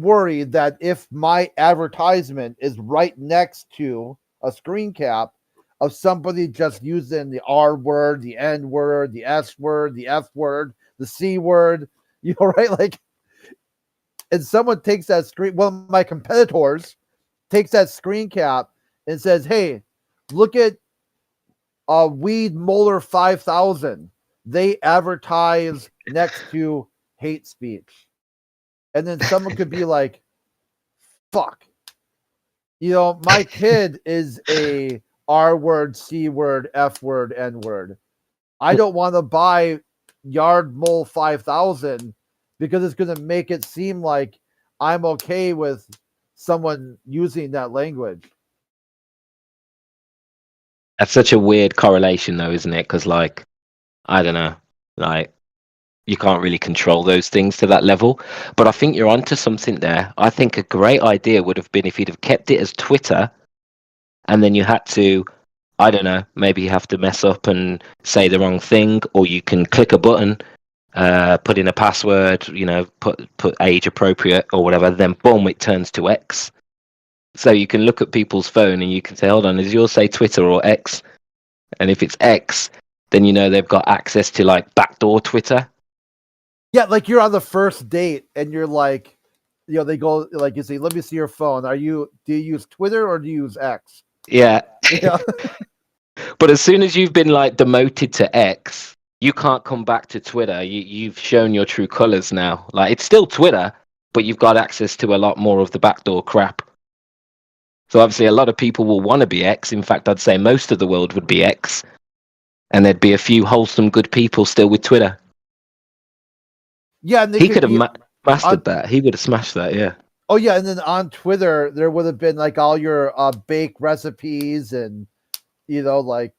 R: worried that if my advertisement is right next to a screen cap of somebody just using the R word, the N word, the S word, the F word, the C word, you know, right? Like, and someone takes that screen, one of my competitors takes that screen cap and says, hey, look at Weed Molar 5000. They advertise next to hate speech. And then someone could be like, fuck. You know, my kid is a R word, C word, F word, N word. I don't want to buy Yard Mole 5000 because it's going to make it seem like I'm okay with someone using that language.
E: That's such a weird correlation, though, isn't it? Because, like, I don't know, like, you can't really control those things to that level. But I think you're onto something there. I think a great idea would have been if he'd have kept it as Twitter, and then you had to, I don't know, maybe you have to mess up and say the wrong thing, or you can click a button, put in a password, you know, put age appropriate or whatever, then boom, it turns to X. So you can look at people's phone and you can say, hold on, does yours say Twitter or X? And if it's X, then you know they've got access to like backdoor Twitter.
R: Yeah, like you're on the first date and you're like, they go like you say, let me see your phone. Do you use Twitter or do you use X?
E: Yeah.
R: Yeah.
E: But as soon as you've been like demoted to X, you can't come back to Twitter. You've shown your true colors now. Like it's still Twitter, but you've got access to a lot more of the backdoor crap. So obviously, a lot of people will want to be X. In fact, I'd say most of the world would be X, and there'd be a few wholesome, good people still with Twitter.
R: Yeah, and
E: He could have mastered that. He would have smashed that. Yeah.
R: Oh yeah, and then on Twitter there would have been like all your bake recipes and like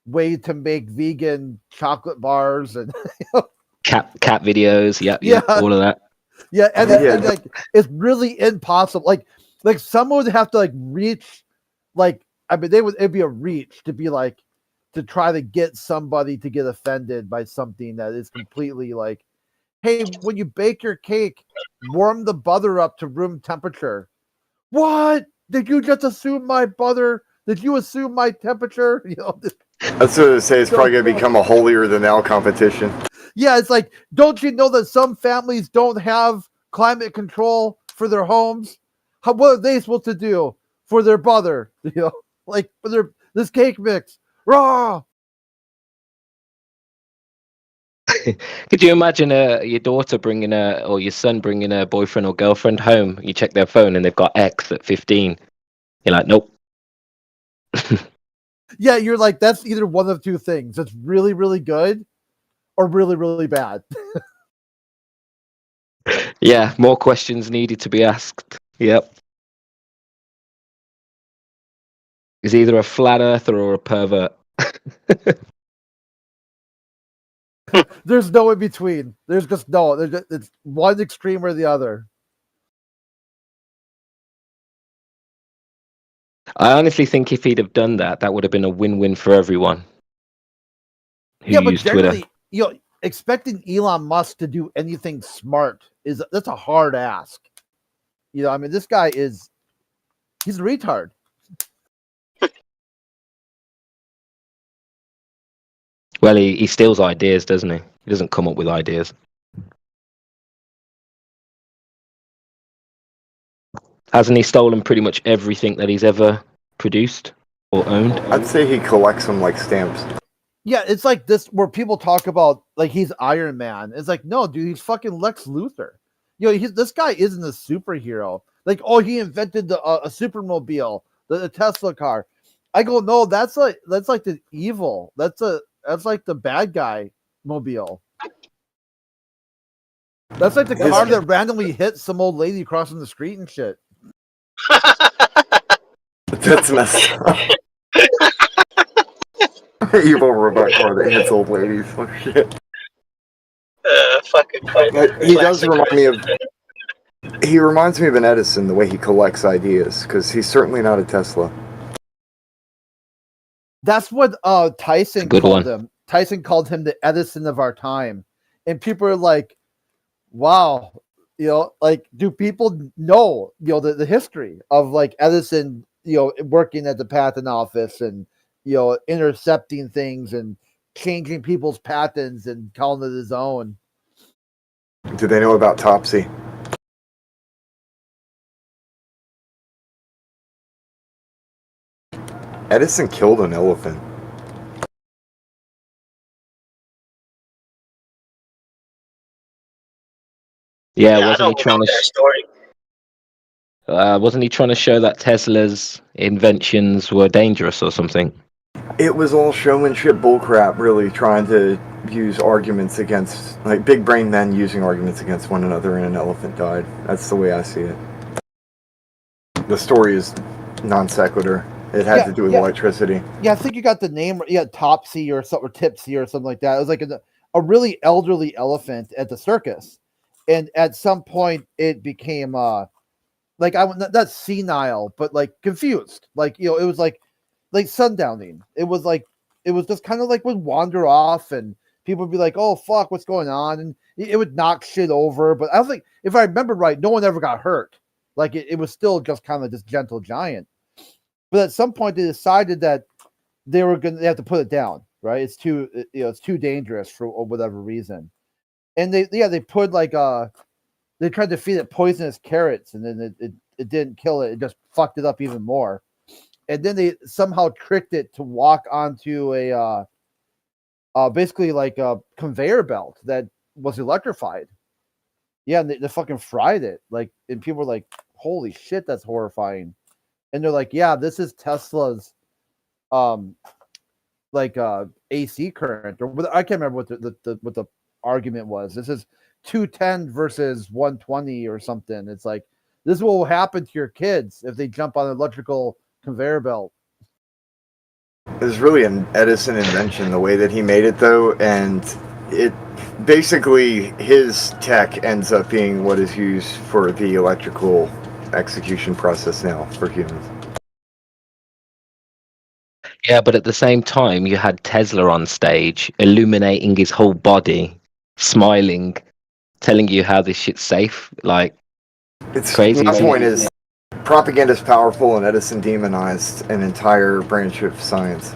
R: way to make vegan chocolate bars and
E: Cat videos. Yeah. All of that.
R: Yeah, and like it's really impossible. Like someone would have to like reach, like it'd be a reach to be like to try to get somebody to get offended by something that is completely like, hey, when you bake your cake, warm the butter up to room temperature. What? Did you just assume my butter? Did you assume my temperature?
T: That's what I say. It's probably going to become a holier than thou competition.
R: Yeah, it's like, don't you know that some families don't have climate control for their homes? What are they supposed to do for their butter? Like for this cake mix. Raw.
E: Could you imagine your daughter bringing or your son bringing a boyfriend or girlfriend home? You check their phone and they've got X at 15. You're like, nope.
R: Yeah, you're like, that's either one of two things. It's really, really good or really, really bad.
E: Yeah, more questions needed to be asked. Yep. He's either a flat earther or a pervert.
R: There's no in between. There's just no. It's one extreme or the other.
E: I honestly think if he'd have done that, that would have been a win-win for everyone who
R: Yeah, but
E: used Twitter.
R: generally, expecting Elon Musk to do anything smart that's a hard ask. I mean, this guy he's a retard.
E: Well, he steals ideas, doesn't he? He doesn't come up with ideas. Hasn't he stolen pretty much everything that he's ever produced or owned?
T: I'd say he collects them like stamps.
R: Yeah, it's like this where people talk about like he's Iron Man. It's like, no, dude, he's fucking Lex Luthor. This guy isn't a superhero. Like, oh, he invented a supermobile, the Tesla car. I go, no, that's like the evil. That's like the bad guy mobile. That's like the car that randomly hits some old lady crossing the street and shit.
T: That's messed up. Evil robot car that hits old ladies. Oh shit.
S: Fucking
T: He does remind me of. He reminds me of an Edison the way he collects ideas because he's certainly not a Tesla.
R: That's what Tyson
E: Good
R: called
E: one.
R: him. Tyson called him the Edison of our time, and people are like, "Wow, like, do people know the history of like Edison, working at the patent office and intercepting things and changing people's patents and calling it his own?"
T: Do they know about Topsy? Edison killed an elephant.
E: Yeah,
S: I know
E: wasn't he trying
S: about
E: to?
S: that story.
E: Wasn't he trying to show that Tesla's inventions were dangerous or something?
T: It was all showmanship bullcrap, really, trying to use arguments against, like, big brain men using arguments against one another, and an elephant died. That's the way I see it. The story is non sequitur. It had to do with electricity.
R: Yeah, I think you got the name. Yeah, Topsy or something, or Tipsy or something like that. It was like a really elderly elephant at the circus, and at some point it became like not senile, but like confused. Like it was like sundowning. It was just kind of like would wander off, and people would be like, "Oh fuck, what's going on?" And it would knock shit over. But I don't think, if I remember right, no one ever got hurt. Like it was still just kind of this gentle giant. But at some point, they decided that they have to put it down. Right? It's too dangerous for whatever reason. And they put like they tried to feed it poisonous carrots, and then it didn't kill it. It just fucked it up even more. And then they somehow tricked it to walk onto a basically like a conveyor belt that was electrified. Yeah, and they fucking fried it. Like, and people were like, "Holy shit, that's horrifying." And they're like, "Yeah, this is Tesla's AC current," or I can't remember what the argument was. This is 210 versus 120 or something. It's like, this is what will happen to your kids if they jump on an electrical conveyor belt.
T: It was really an Edison invention, the way that he made it, though, and it basically his tech ends up being what is used for the electrical execution process now for humans.
E: Yeah, but at the same time, you had Tesla on stage, illuminating his whole body, smiling, telling you how this shit's safe. Like,
T: It's
E: crazy.
T: My
E: isn't
T: point
E: it?
T: is, propaganda is powerful, and Edison demonized an entire branch of science.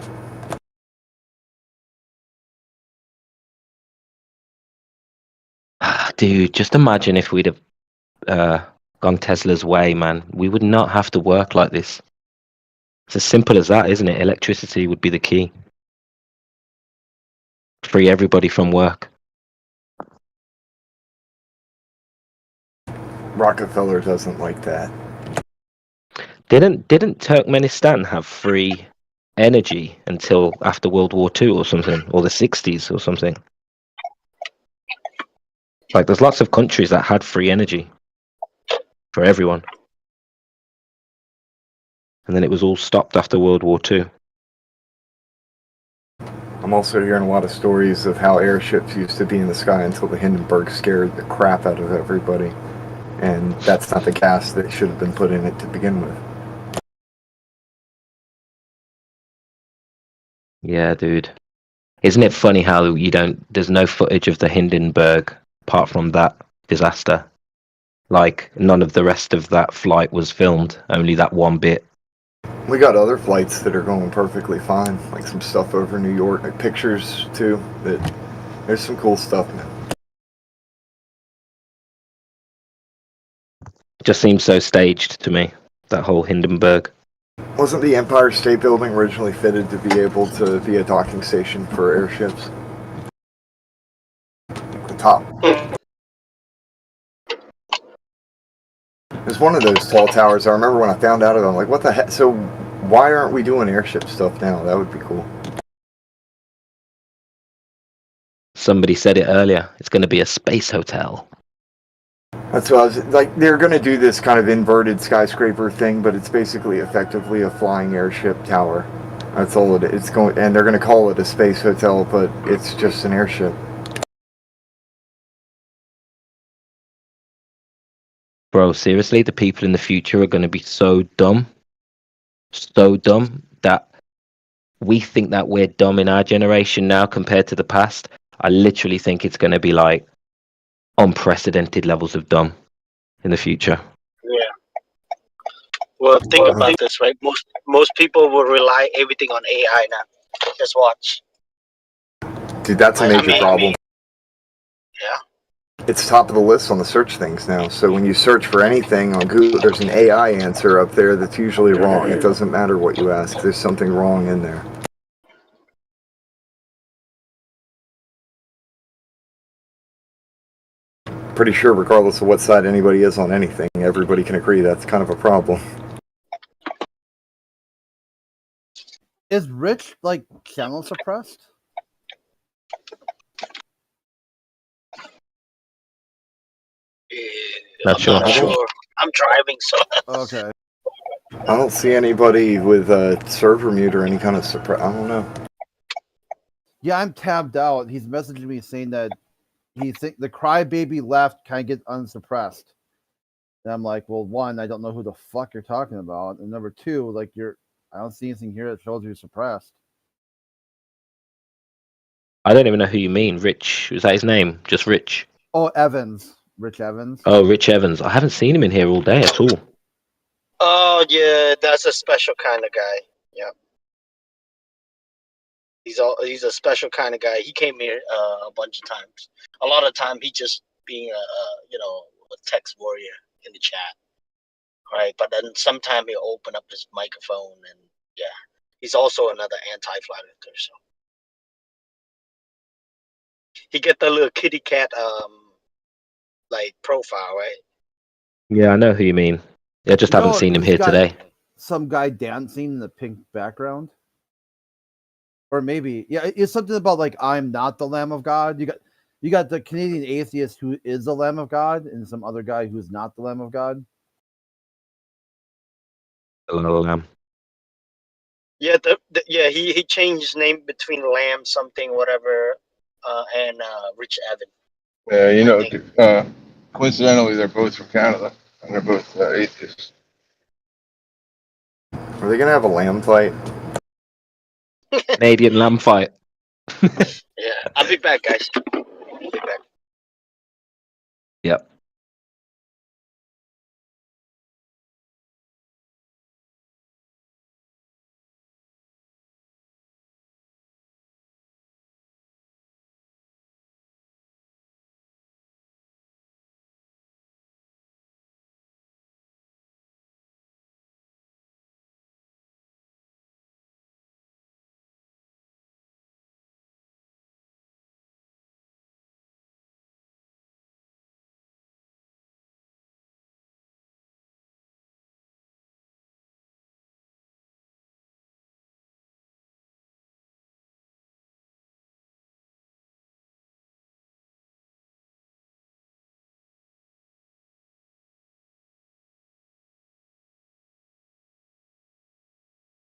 E: Dude, just imagine if we'd have gone Tesla's way, man. We would not have to work like this. It's as simple as that, isn't it? Electricity would be the key. Free everybody from work.
T: Rockefeller doesn't like that.
E: Didn't Turkmenistan have free energy until after World War II or something, or the 60s or something? Like, there's lots of countries that had free energy for everyone. And then it was all stopped after World War II.
T: I'm also hearing a lot of stories of how airships used to be in the sky until the Hindenburg scared the crap out of everybody. And that's not the gas that should have been put in it to begin with.
E: Yeah, dude. Isn't it funny how there's no footage of the Hindenburg apart from that disaster? Like, none of the rest of that flight was filmed, only that one bit.
T: We got other flights that are going perfectly fine, like some stuff over New York, like pictures too. There's some cool stuff, man.
E: It just seems so staged to me, that whole Hindenburg.
T: Wasn't the Empire State Building originally fitted to be able to be a docking station for airships? The top. It's one of those tall towers. I remember when I found out of it, I'm like, what the heck? So why aren't we doing airship stuff now? That would be cool.
E: Somebody said it earlier. It's going to be a space hotel.
T: That's what I was like. They're going to do this kind of inverted skyscraper thing, but it's basically effectively a flying airship tower. That's all it is. It's going, and they're going to call it a space hotel, but it's just an airship.
E: Bro, seriously, the people in the future are going to be so dumb that we think that we're dumb in our generation now compared to the past. I literally think it's going to be like unprecedented levels of dumb in the future.
S: Yeah. Well, think about this, right? Most people will rely everything on AI now. Just watch.
T: Dude, that's a major problem.
S: Yeah.
T: It's top of the list on the search things now. So when you search for anything on Google, there's an AI answer up there that's usually wrong. It doesn't matter what you ask. There's something wrong in there. Pretty sure regardless of what side anybody is on anything, everybody can agree that's kind of a problem.
R: Is Rich, like, channel suppressed?
E: Not sure.
S: I'm driving, so.
R: Okay.
T: I don't see anybody with a server mute or any kind of suppress. I don't know.
R: Yeah, I'm tabbed out. He's messaging me saying that he think the crybaby left kind of get unsuppressed. And I'm like, well, one, I don't know who the fuck you're talking about, and number two, like, I don't see anything here that shows you're suppressed.
E: I don't even know who you mean. Rich, was that his name? Just Rich?
R: Oh, Evans. Rich Evans.
E: Oh, Rich Evans. I haven't seen him in here all day at all.
S: Oh yeah, that's a special kind of guy. Yeah. He's a special kind of guy. He came here a bunch of times. A lot of time he just being text warrior in the chat. Right, but then sometime he'll open up his microphone, and yeah, he's also another anti-flat earther. So he get the little kitty cat like profile, right?
E: Yeah, I know who you mean. I just haven't seen him
R: he's
E: here
R: got
E: today.
R: Some guy dancing in the pink background, or maybe it's something about like I'm not the Lamb of God. You got the Canadian atheist who is the Lamb of God, and some other guy who's not the Lamb of God.
E: Lamb.
S: Yeah, he changed his name between Lamb something whatever, and Rich Evan.
O: Yeah, you know, coincidentally, they're both from Canada, and they're both atheists.
T: Are they gonna have a lamb fight?
E: Canadian lamb fight.
S: Yeah, I'll be back, guys. I'll be back.
E: Yep.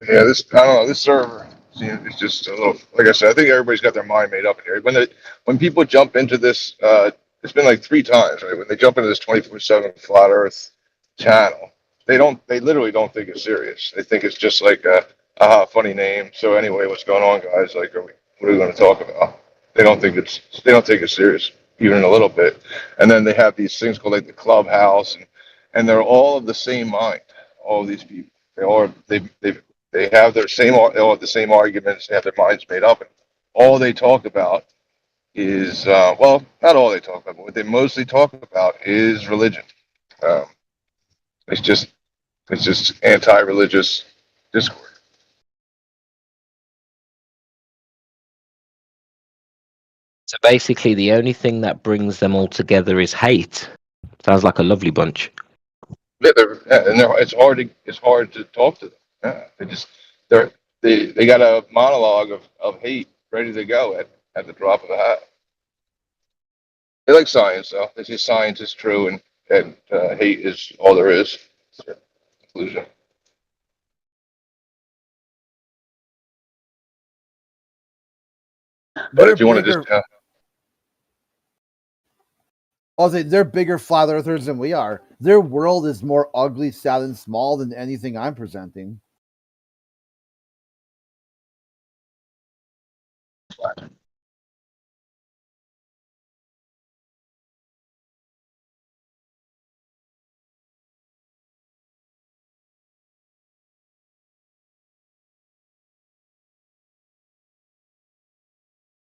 O: Yeah, I don't know, this server is just a little, like I said, I think everybody's got their mind made up in here. When people jump into this, it's been like 3 times, right? When they jump into this 24/7 flat Earth channel, they literally don't think it's serious. They think it's just like funny name. So anyway, what's going on, guys? Like, what are we going to talk about? They don't think it's serious, even a little bit. And then they have these things called like the clubhouse, and they're all of the same mind. All of these people, they have the same arguments. They have their minds made up, and all they talk about is well, not all they talk about, but what they mostly talk about is religion. It's just anti-religious discourse.
E: So basically, the only thing that brings them all together is hate. Sounds like a lovely bunch.
O: Yeah, it's hard to talk to them. Yeah, they got a monologue of hate ready to go at the drop of a hat. They like science, though. They say science is true and hate is all there is. Conclusion. But if you want to just
R: I'll say they're bigger flat earthers than we are. Their world is more ugly, sad, and small than anything I'm presenting.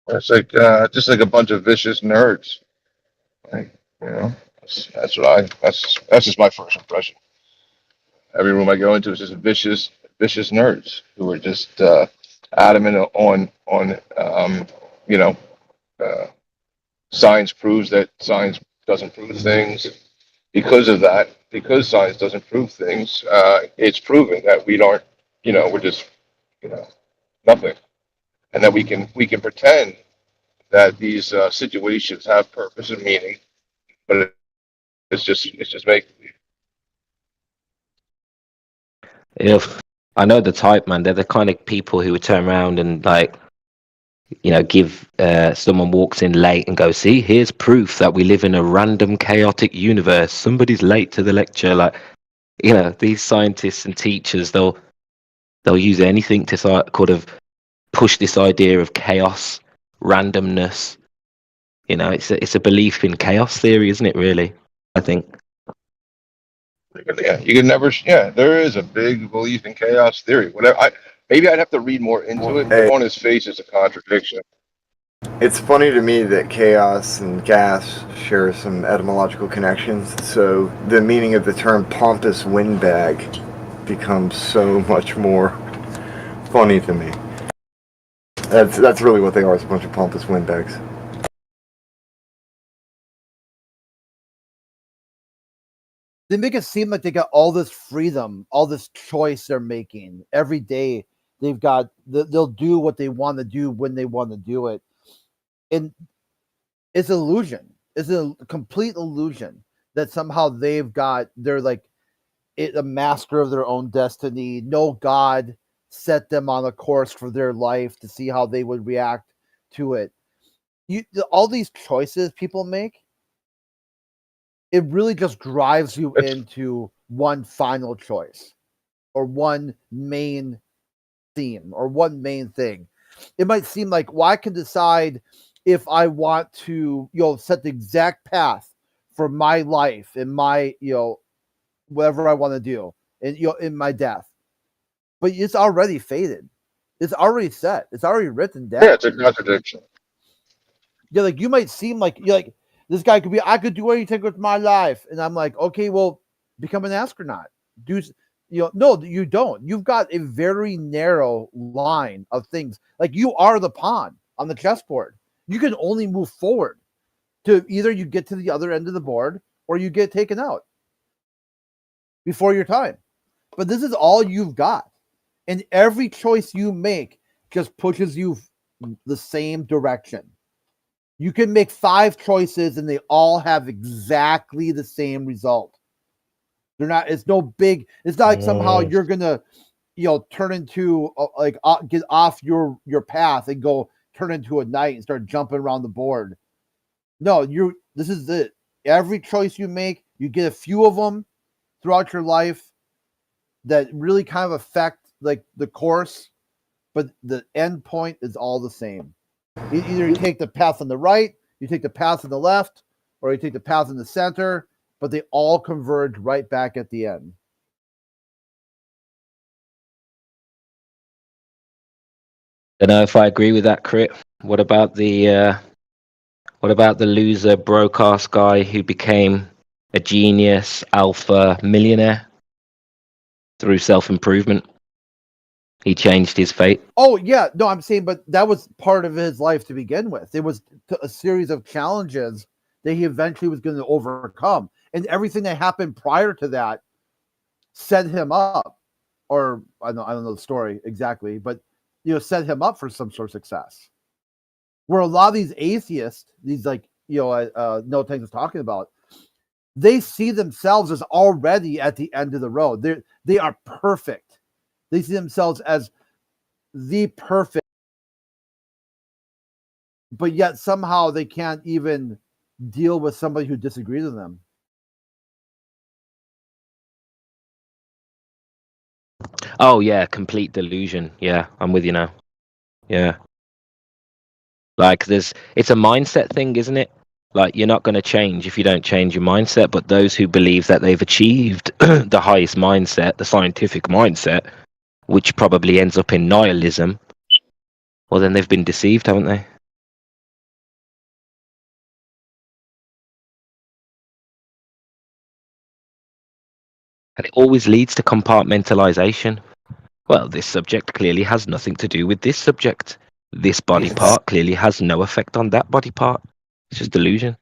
O: it's like just like a bunch of vicious nerds. Like, you know, that's just my first impression. Every room I go into is just vicious nerds who are just adamant on science proves that science doesn't prove things. Because of that, because science doesn't prove things, it's proven that we don't, we're just, nothing, and that we can pretend that these situations have purpose and meaning, but it's just make believe.
E: If I know the type, man, they're the kind of people who would turn around and give someone walks in late and go, see, here's proof that we live in a random chaotic universe. Somebody's late to the lecture. These scientists and teachers, they'll use anything to sort of push this idea of chaos, randomness. It's a belief in chaos theory, isn't it? Really, I think.
O: Yeah, you can never. Yeah, there is a big belief in chaos theory. Whatever. Maybe I'd have to read more into it. But on his face, it's a contradiction.
T: It's funny to me that chaos and gas share some etymological connections, so the meaning of the term pompous windbag becomes so much more funny to me. That's really what they are, is a bunch of pompous windbags.
R: They make it seem like they got all this freedom, all this choice they're making every day. They've got they'll do what they want to do when they want to do it, and it's illusion. It's a complete illusion that somehow they're like a master of their own destiny. No God set them on a course for their life to see how they would react to it. All these choices people make, it really just drives you into one final choice or one main theme or one main thing. It might seem like, well, I can decide if I want to, set the exact path for my life and my, whatever I want to do and, in my death. But it's already fated. It's already set. It's already written down.
O: Yeah, it's a contradiction.
R: Yeah, like you might seem like you're like, this guy could be, I could do anything with my life. And I'm like, okay, well, become an astronaut. No, you don't. You've got a very narrow line of things. Like you are the pawn on the chessboard. You can only move forward to either you get to the other end of the board or you get taken out before your time. But this is all you've got. And every choice you make just pushes you the same direction. You can make 5 choices and they all have exactly the same result. It's not like somehow you're going to, turn into get off your path and go turn into a knight and start jumping around the board. No, this is it. Every choice you make, you get a few of them throughout your life that really kind of affect like the course, but the end point is all the same. Either you take the path on the right, you take the path on the left, or you take the path in the center, but they all converge right back at the end.
E: Don't know if I agree with that, Crit. What about the loser broke-ass guy who became a genius alpha millionaire through self-improvement? He changed his fate.
R: Oh, yeah. No, I'm saying, but that was part of his life to begin with. It was a series of challenges that he eventually was going to overcome. And everything that happened prior to that set him up. Or, I don't know the story exactly, but, set him up for some sort of success. Where a lot of these atheists, these No Tanks was talking about, they see themselves as already at the end of the road. They are perfect. They see themselves as the perfect, but yet somehow they can't even deal with somebody who disagrees with them.
E: Oh yeah, complete delusion. Yeah, I'm with you now. Yeah. Like it's a mindset thing, isn't it? Like you're not going to change if you don't change your mindset, but those who believe that they've achieved the highest mindset, the scientific mindset, which probably ends up in nihilism, well then they've been deceived, haven't they? And it always leads to compartmentalization. Well, this subject clearly has nothing to do with this subject. This body part clearly has no effect on that body part. It's just delusion.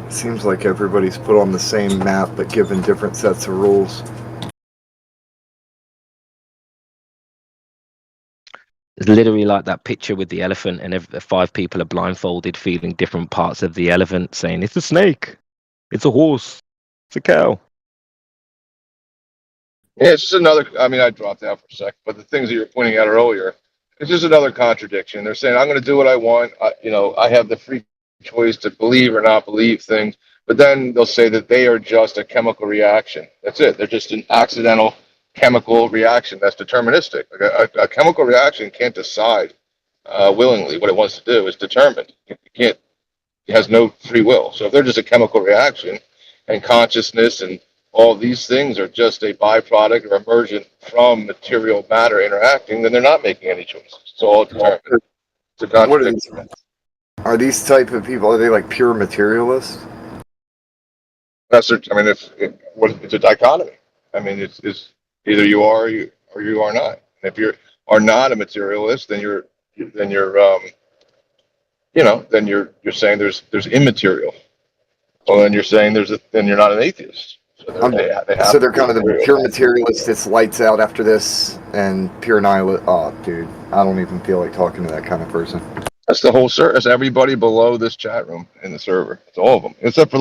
T: Seems like everybody's put on the same map but given different sets of rules.
E: It's literally like that picture with the elephant, and 5 people are blindfolded, feeling different parts of the elephant, saying it's a snake, it's a horse, it's a cow.
O: Yeah, it's just another. I mean, I dropped out for a sec, but the things that you were pointing out earlier, it's just another contradiction. They're saying I'm going to do what I want. I have the free choice to believe or not believe things, but then they'll say that they are just a chemical reaction. That's it. They're just an accidental chemical reaction that's deterministic. Like a chemical reaction can't decide willingly what it wants to do. It's determined. It can't. It has no free will. So if they're just a chemical reaction, and consciousness and all these things are just a byproduct or emergent from material matter interacting, then they're not making any choices. It's all determined. It's a contradiction.
T: Are these type of people? Are they like pure materialists?
O: That's their, I mean, it's a dichotomy. I mean, it's either you are or you are not. And if you are not a materialist, then you're then you're saying there's immaterial. Well, then you're saying then you're not an atheist. So
T: they're kind of the pure materialist. It's lights out after this, and pure nihilist. Oh, dude, I don't even feel like talking to that kind of person.
O: That's the whole server. That's everybody below this chat room in the server. It's all of them, except for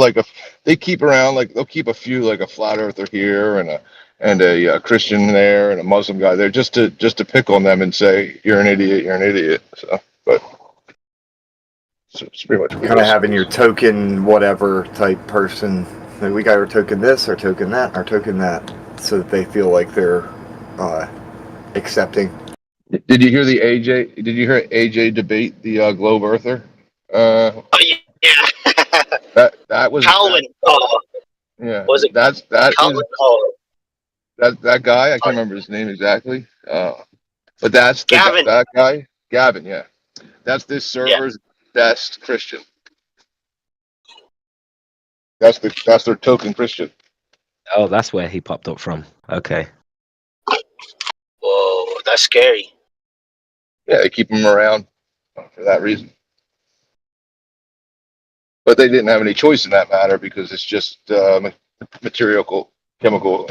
O: they keep around they'll keep a few like a flat earther here and a Christian there and a Muslim guy there just to pick on them and say you're an idiot. So, but it's pretty much
T: kind of having your token whatever type person. Like, we got our token this, our token that, our token that, so that they feel like they're accepting.
O: Did you hear the AJ? Did you hear AJ debate the globe earther?
S: Oh yeah.
O: that was
S: Calvin.
O: Yeah.
S: Was it
O: that
S: Calvin?
O: that guy? I can't remember his name exactly. But that's
S: Gavin.
O: That guy, Gavin. Yeah, that's this server's best Christian. That's their token Christian.
E: Oh, that's where he popped up from. Okay.
S: Whoa, that's scary.
O: Yeah, they keep him around for that reason. But they didn't have any choice in that matter because it's just material, chemical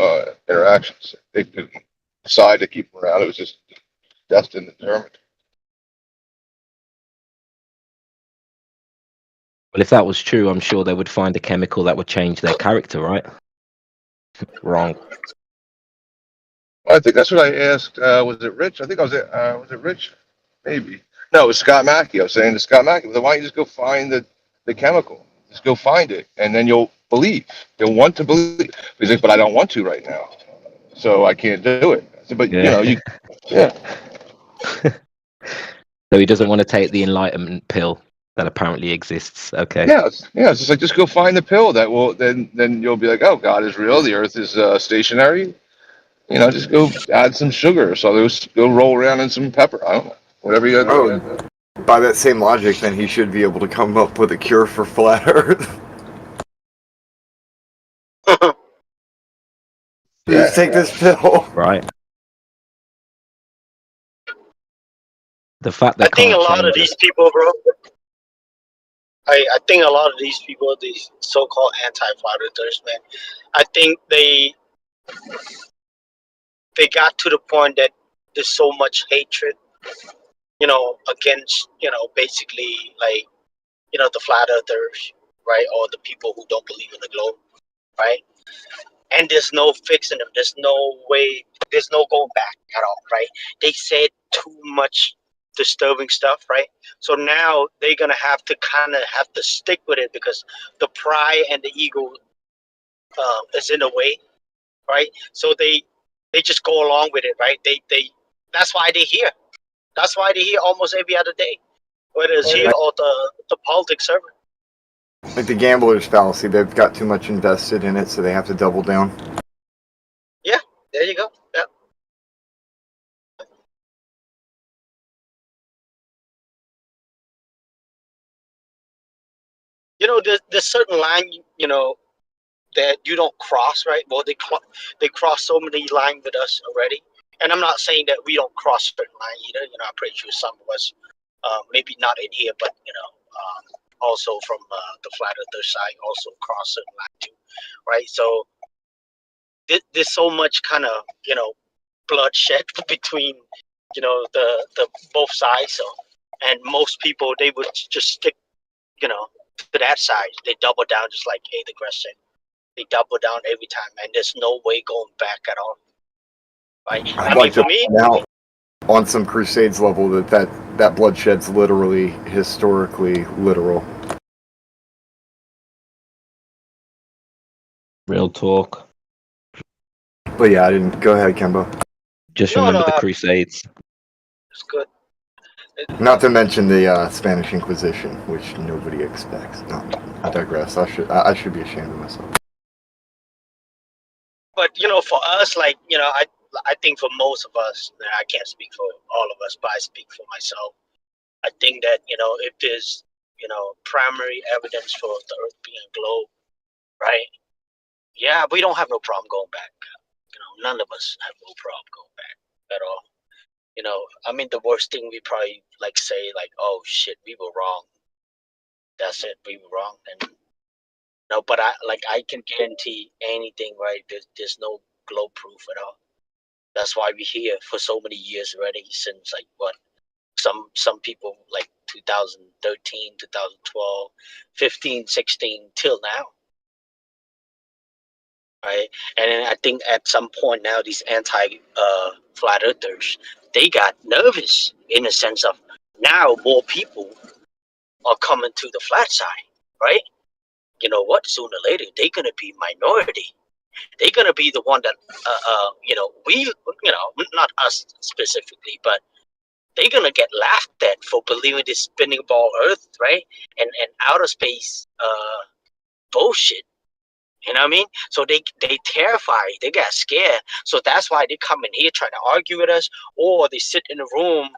O: interactions. They didn't decide to keep him around. It was just destined and determined.
E: Well, if that was true, I'm sure they would find a chemical that would change their character, right? Wrong.
O: I think that's what I asked. Was it Rich? I think was it Rich? Maybe. No, it was Scott Mackey. I was saying to Scott Mackey, why don't you just go find the chemical? Just go find it, and then you'll believe. You'll want to believe. He's like, but I don't want to right now, so I can't do it. I said, but yeah.
E: So he doesn't want to take the enlightenment pill that apparently exists. Okay.
O: Yeah, it's just like just go find the pill that will then you'll be like, oh, God is real. The Earth is stationary. Just go add some sugar. So go roll around in some pepper. I don't know. Whatever you got to do.
T: By that same logic, then he should be able to come up with a cure for flat Earth. Just take this pill.
E: Right. The fact that
S: I think a lot of these people, bro. I think a lot of these people, these so-called anti-flat earthers, man, I think they got to the point that there's so much hatred, against, basically like, the flat earthers, right, or the people who don't believe in the globe, right? And there's no fixing them. There's no way. There's no going back at all, right? They said too much disturbing stuff, right? So now they're gonna have to stick with it because the pride and the ego is in the way, right? So they just go along with it, right? They that's why they're here. That's why they're here almost every other day, whether it's here or the politics server.
T: Like the gambler's fallacy, they've got too much invested in it, so they have to double down.
S: Yeah, there you go. Yeah. There's certain line, that you don't cross, right? Well, they cross so many lines with us already. And I'm not saying that we don't cross certain line either. I'm pretty sure some of us, maybe not in here, but, also from the flat earther side, also cross certain line too, right? So there's so much kind of, bloodshed between, the both sides. So, and most people, they would just stick, to that side. They double down, just like the Gress said. They double down every time, and there's no way going back at all. Right?
T: I'd like to point out on some Crusades level that bloodshed's literally, historically literal.
E: Real talk.
T: But yeah, I didn't. Go ahead, Kemba.
E: Just remember the Crusades.
S: It's good.
T: Not to mention the Spanish Inquisition, which nobody expects. No, I digress. I should be ashamed of myself.
S: But for us, like I think for most of us, I can't speak for all of us, but I speak for myself. I think that if there's primary evidence for the Earth being a globe, right? Yeah, we don't have no problem going back. None of us have no problem going back at all. I mean, the worst thing we probably say oh shit, we were wrong. That's it, we were wrong. And no, but I can guarantee anything, right? There's no globe proof at all. That's why we're here for so many years already, since some people 2013, 2012, 15, 16 till now. Right? And then I think at some point now these anti flat earthers, they got nervous in the sense of now more people are coming to the flat side, right? You know what? Sooner or later they're gonna be minority. They're gonna be the one that we not us specifically, but they're gonna get laughed at for believing this spinning ball Earth, right? And outer space bullshit. You know what I mean? So they terrified, they got scared. So that's why they come in here trying to argue with us, or they sit in a room,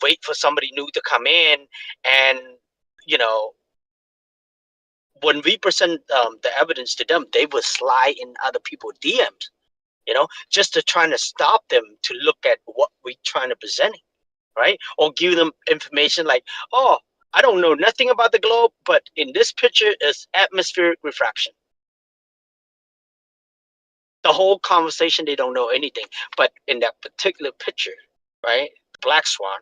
S: wait for somebody new to come in, and when we present the evidence to them, they will slide in other people's DMs, just to try to stop them to look at what we're trying to present, right? Or give them information like, oh, I don't know nothing about the globe, but in this picture is atmospheric refraction. The whole conversation, they don't know anything. But in that particular picture, right, Black Swan,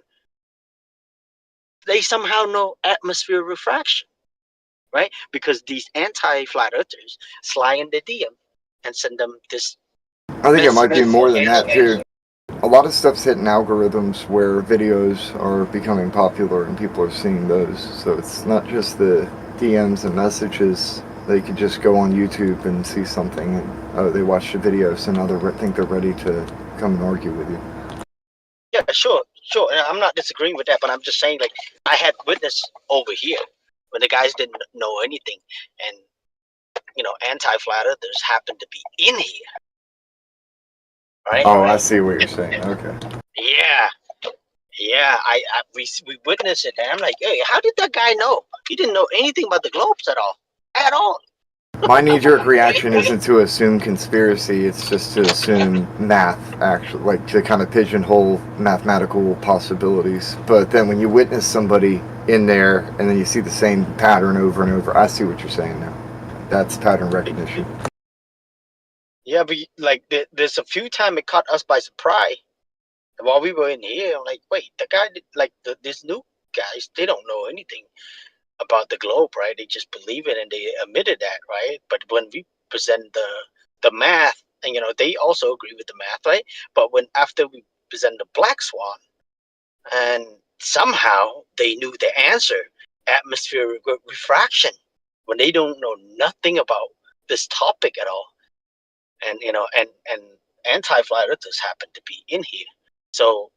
S: they somehow know atmospheric refraction, right? Because these anti-flat earthers slide in the DM and send them this.
T: I think it might be more than that too. A lot of stuff's hitting algorithms where videos are becoming popular and people are seeing those. So it's not just the DMs and messages. They could just go on YouTube and see something and they watch the video, so now they think they're ready to come and argue with you.
S: Yeah, sure. And I'm not disagreeing with that, but I'm just saying, I had witness over here when the guys didn't know anything, and anti-flat earthers happened to be in here. Right?
T: Oh, I see what you're saying. Okay.
S: Yeah. We witnessed it, and I'm like, hey, how did that guy know? He didn't know anything about the globes at all.
T: My knee-jerk reaction isn't to assume conspiracy, it's just to assume math, actually, to kind of pigeonhole mathematical possibilities. But then when you witness somebody in there, and then you see the same pattern over and over, I see what you're saying now. That's pattern recognition.
S: Yeah, but there's a few times it caught us by surprise. While we were in here, I'm like, wait, the guy, this new guys, they don't know anything about the globe, right? They just believe it and they admitted that, right? But when we present the math, and they also agree with the math, right? But after we present the Black Swan, and somehow they knew the answer, atmospheric refraction, when they don't know nothing about this topic at all. And and anti-flat earthers happen to be in here, so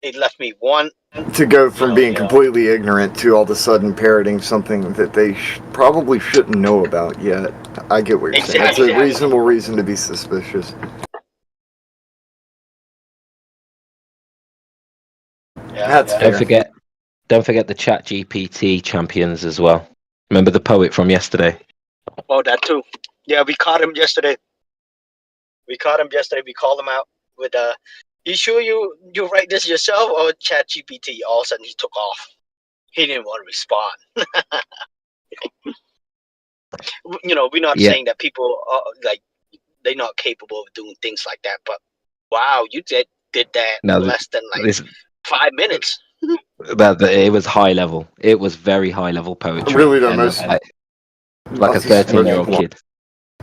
S: it left me one
T: to go from being completely ignorant to all of a sudden parroting something that they probably shouldn't know about yet. I get what you're saying. That's a reasonable reason to be suspicious. That's fair.
E: Don't forget the ChatGPT champions as well. Remember the poet from yesterday?
S: Oh, that too. Yeah, we caught him yesterday. We called him out with you sure you write this yourself or ChatGPT? All of a sudden he took off. He didn't want to respond. We're not saying that people are they're not capable of doing things like that, but wow, you did that less than 5 minutes.
E: It was high level. It was very high level poetry.
T: Really, the most
E: like a 13-year-old kid.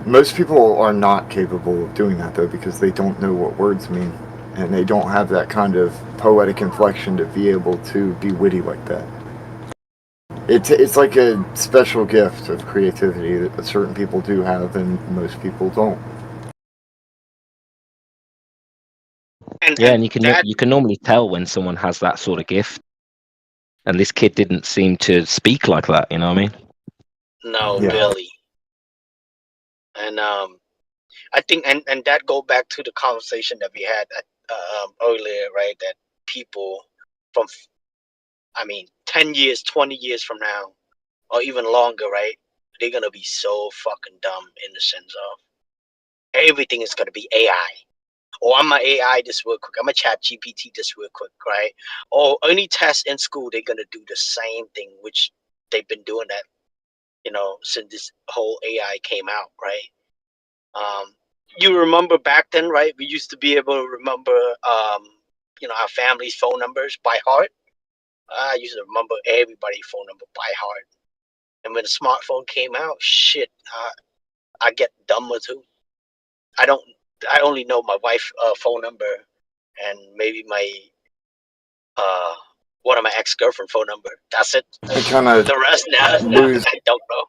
T: Most people are not capable of doing that though, because they don't know what words mean, and they don't have that kind of poetic inflection to be able to be witty like that. It's like a special gift of creativity that certain people do have, and most people don't.
E: And you can normally tell when someone has that sort of gift, and this kid didn't seem to speak like that. You know what I mean?
S: No, Billy. And I think, and that go back to the conversation that we had earlier, right? That people from, 10 years, 20 years from now, or even longer, right? They're gonna be so fucking dumb in the sense of everything is gonna be AI. Or I'm a AI this real quick. I'm a chat GPT this real quick, right? Or any test in school, they're gonna do the same thing, which they've been doing that, since this whole AI came out, right? You remember back then, right? We used to be able to remember, our family's phone numbers by heart. I used to remember everybody's phone number by heart. And when the smartphone came out, shit, I get dumber too. I only know my wife's phone number and maybe my one of my ex-girlfriend phone number. That's it.
T: It kind of
S: The rest now
T: lose.
S: I don't know.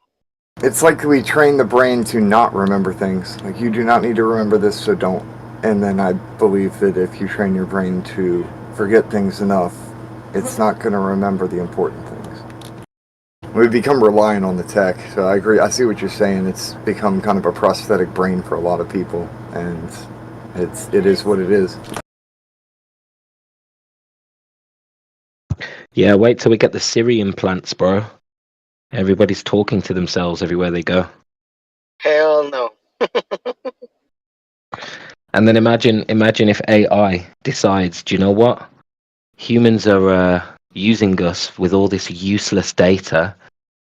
T: It's like we train the brain to not remember things. Like, you do not need to remember this, so don't. And then I believe that if you train your brain to forget things enough, it's not going to remember the important things. We become reliant on the tech, so I agree. I see what you're saying. It's become kind of a prosthetic brain for a lot of people, and it is what it is.
E: Yeah, wait till we get the Siri implants, bro. Everybody's talking to themselves everywhere they go.
S: Hell no.
E: And then imagine if AI decides, do you know what? Humans are using us with all this useless data.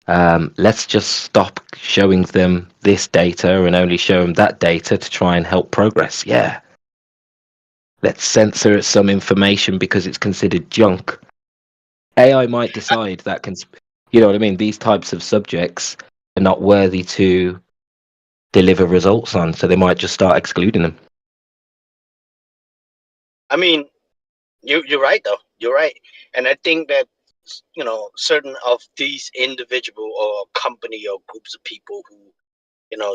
E: Let's just stop showing them this data and only show them that data to try and help progress. Yeah. Let's censor some information because it's considered junk. AI might decide that you know what I mean? These types of subjects are not worthy to deliver results on, so they might just start excluding them.
S: I mean, you're right though. You're right, and I think that certain of these individual or company or groups of people who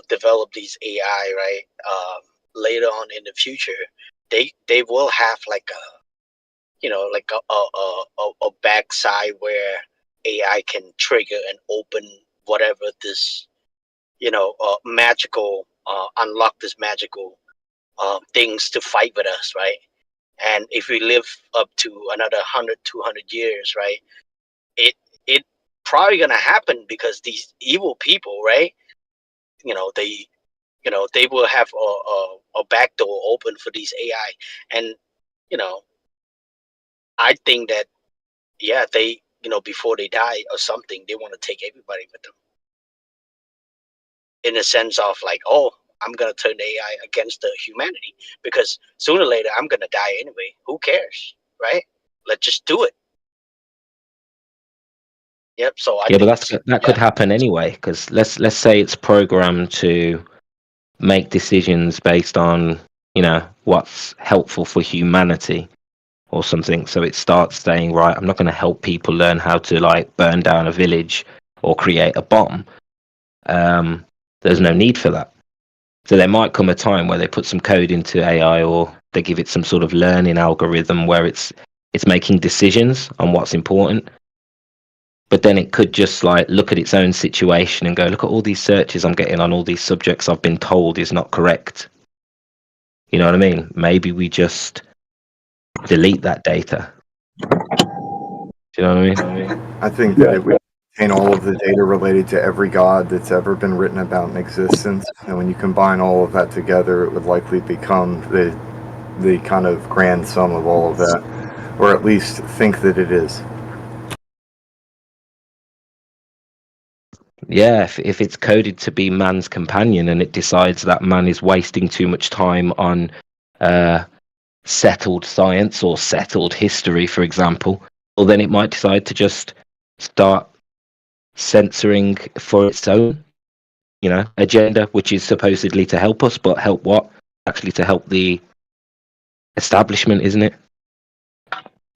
S: develop these AI, right? Later on in the future, they will have like a backside where AI can trigger and open whatever this magical unlock this magical things to fight with us, right? And if we live up to another 100, 200 years, right, it probably gonna happen because these evil people, right, they will have a back door open for these AI, and I think that they before they die or something, they want to take everybody with them, in a sense of like, oh, I'm gonna turn the AI against the humanity because sooner or later I'm gonna die anyway. Who cares, right? Let's just do it. Yep. So
E: But that could happen anyway, because let's say it's programmed to make decisions based on what's helpful for humanity or something. So it starts saying, right, I'm not going to help people learn how to like burn down a village or create a bomb. There's no need for that. So there might come a time where they put some code into AI or they give it some sort of learning algorithm where it's making decisions on what's important. But then it could just like look at its own situation and go, look at all these searches I'm getting on all these subjects I've been told is not correct. You know what I mean? Maybe we just delete that data. Do you know what I mean?
T: I think that it would contain all of the data related to every god that's ever been written about in existence, and when you combine all of that together, it would likely become the kind of grand sum of all of that, or at least think that it is.
E: Yeah, if it's coded to be man's companion and it decides that man is wasting too much time on settled science or settled history, for example, well, then it might decide to just start censoring for its own, agenda, which is supposedly to help us, but help what? Actually to help the establishment, isn't it?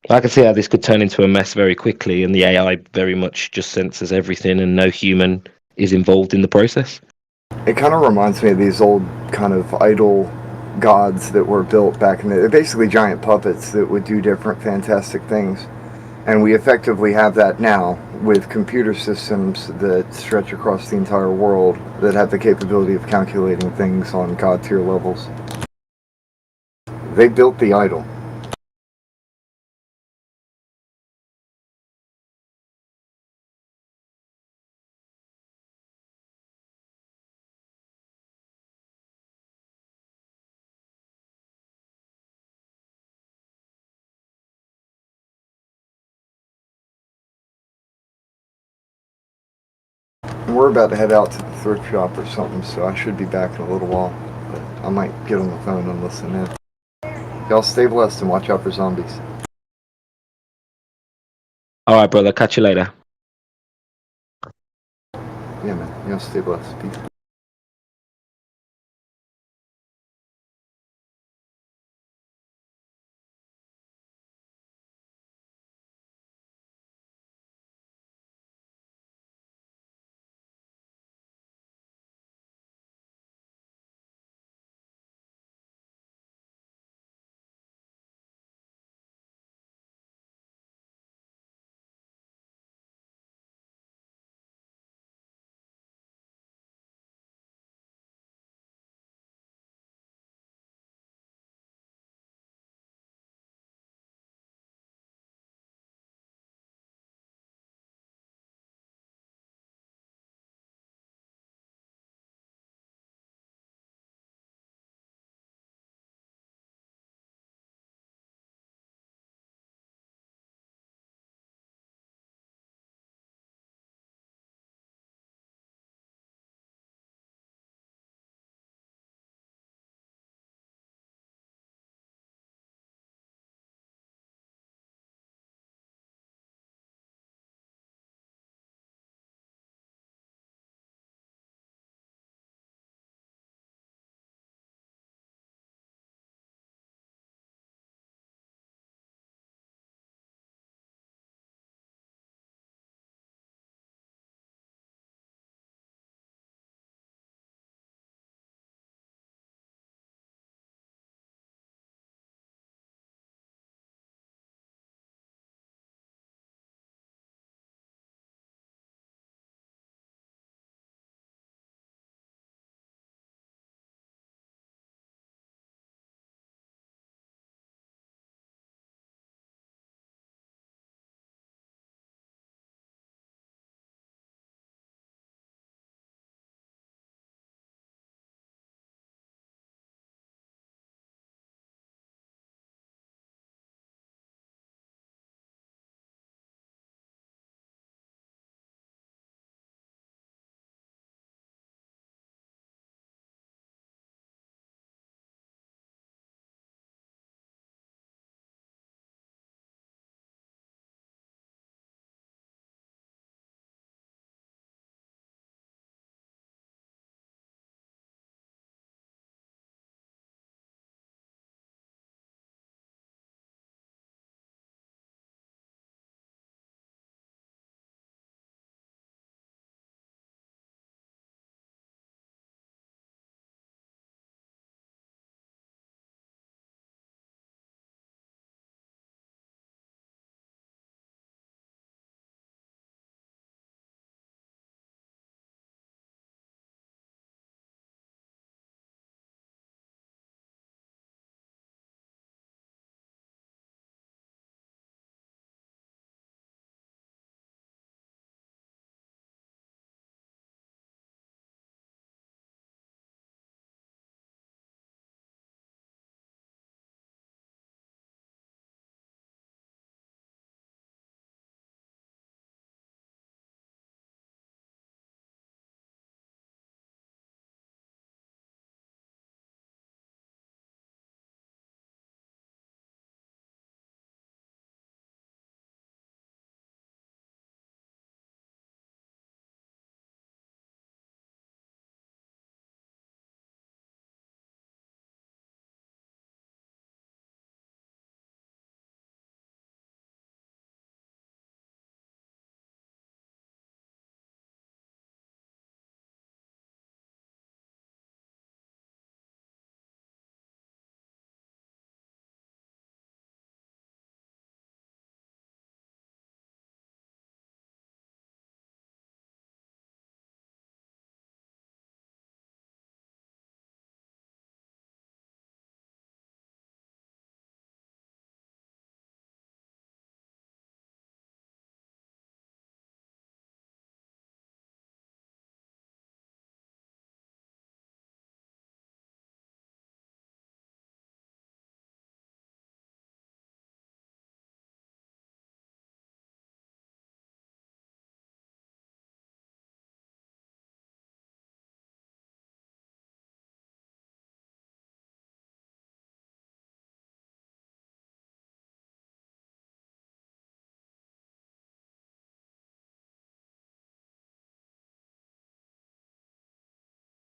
E: I can see how this could turn into a mess very quickly, and the AI very much just censors everything, and no human is involved in the process.
T: It kind of reminds me of these old kind of idol gods that were built back in they're basically giant puppets that would do different fantastic things. And we effectively have that now with computer systems that stretch across the entire world that have the capability of calculating things on god tier levels. They built the idol. We're about to head out to the thrift shop or something, so I should be back in a little while. But I might get on the phone and listen in. Y'all stay blessed and watch out for zombies.
E: All right, brother. Catch you later.
T: Yeah, man. Y'all stay blessed. Peace.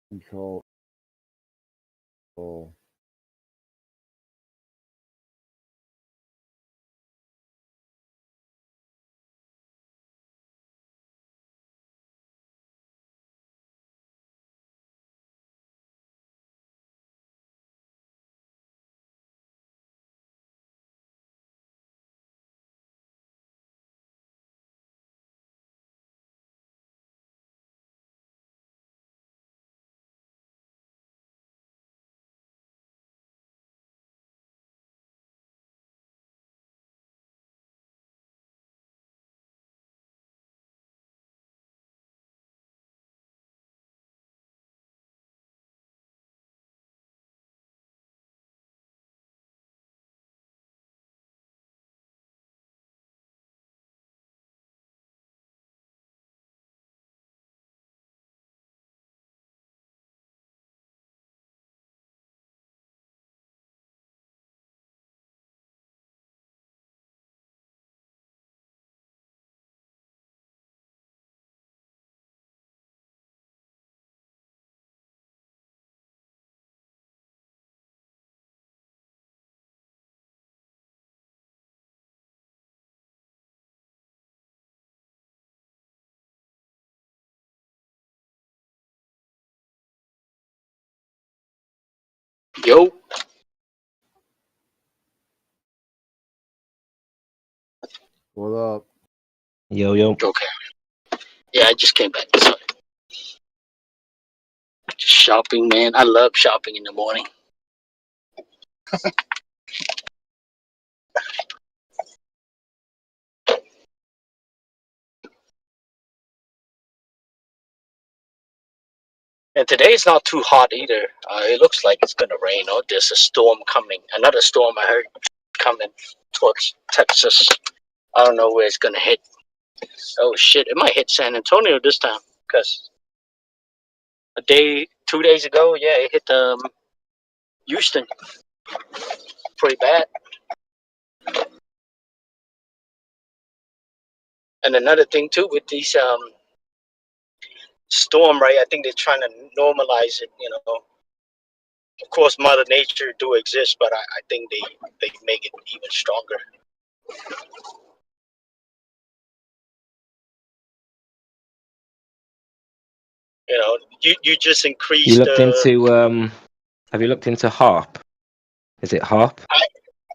R: Control. Oh.
S: Yo,
R: What up?
E: Yo, yo.
S: okay. Yeah, I just came back. Sorry. Just shopping, man. I love shopping in the morning. And today's not too hot either. It looks like it's gonna rain. Oh, there's a storm coming. Another storm I heard coming towards Texas. I don't know where it's gonna hit. Oh shit! It might hit San Antonio this time because 2 days ago, yeah, it hit Houston pretty bad. And another thing too with these storm, right? I think they're trying to normalize it. You know, of course, Mother Nature do exist, but I think they make it even stronger. You know, you just increase
E: You looked
S: the.
E: into have you looked into HARP? Is it HARP?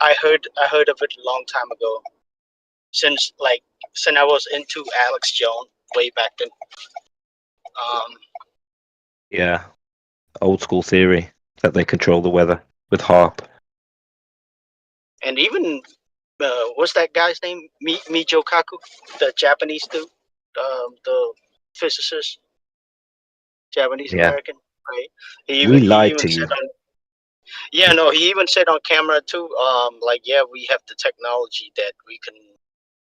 S: I heard of it a long time ago. Since I was into Alex Jones way back then.
E: Yeah. Old school theory that they control the weather with HARP.
S: And even what's that guy's name? Michio Kaku, the Japanese dude, the physicist, Japanese
E: Yeah.
S: American, right?
E: He
S: He
E: lied
S: even
E: to
S: said
E: you.
S: on. Yeah, no, he even said on camera too. Like, yeah, we have the technology that we can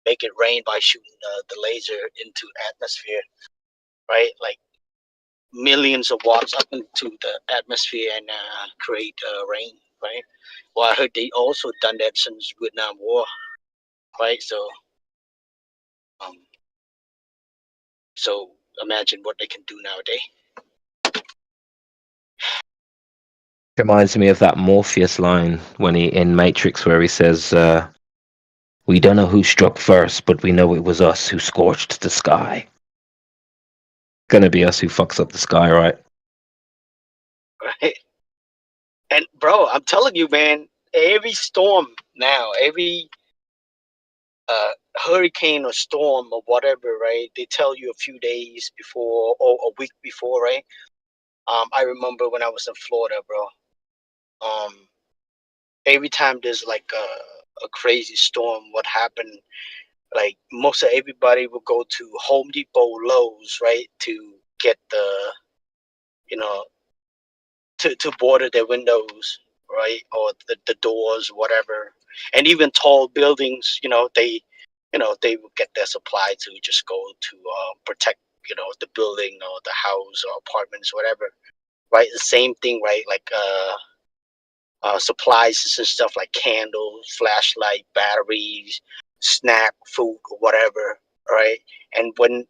S: make it rain by shooting the laser into atmosphere, right? Like millions of watts up into the atmosphere and create rain, right? Well, I heard they also done that since Vietnam War, right? So imagine what they can do nowadays.
E: Reminds me of that Morpheus line when he in Matrix where he says, "We don't know who struck first, but we know it was us who scorched the sky." Gonna be us who fucks up the sky, right?
S: Right? And bro, I'm telling you, man, every storm now, every hurricane or storm or whatever, right? They tell you a few days before or a week before, right? I remember when I was in Florida, bro. Every time there's like a crazy storm, what happened? Like most of everybody will go to Home Depot, Lowe's, right, to get you know, to border their windows, right, or the doors, whatever. And even tall buildings, they will get their supply to just go to protect, the building or the house or apartments, whatever, right? The same thing, right? Like supplies and stuff like candles, flashlight, batteries, snack, food, or whatever, right? And when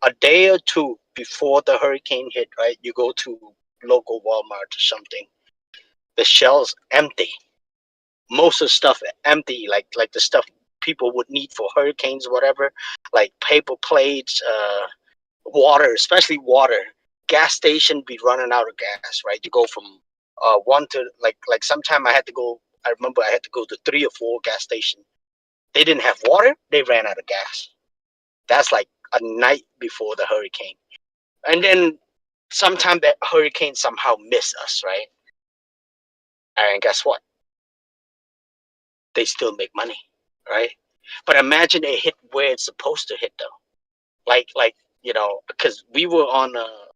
S: a day or two before the hurricane hit, right, you go to local Walmart or something, the shelves empty. Most of the stuff empty, like the stuff people would need for hurricanes or whatever, like paper plates, water, especially water. Gas station be running out of gas, right? You go from one to like sometime I remember I had to go to 3 or 4 gas stations. They didn't have water, they ran out of gas. That's like a night before the hurricane. And then sometime that hurricane somehow missed us, right? And guess what? They still make money, right? But imagine it hit where it's supposed to hit, though. Like because we were on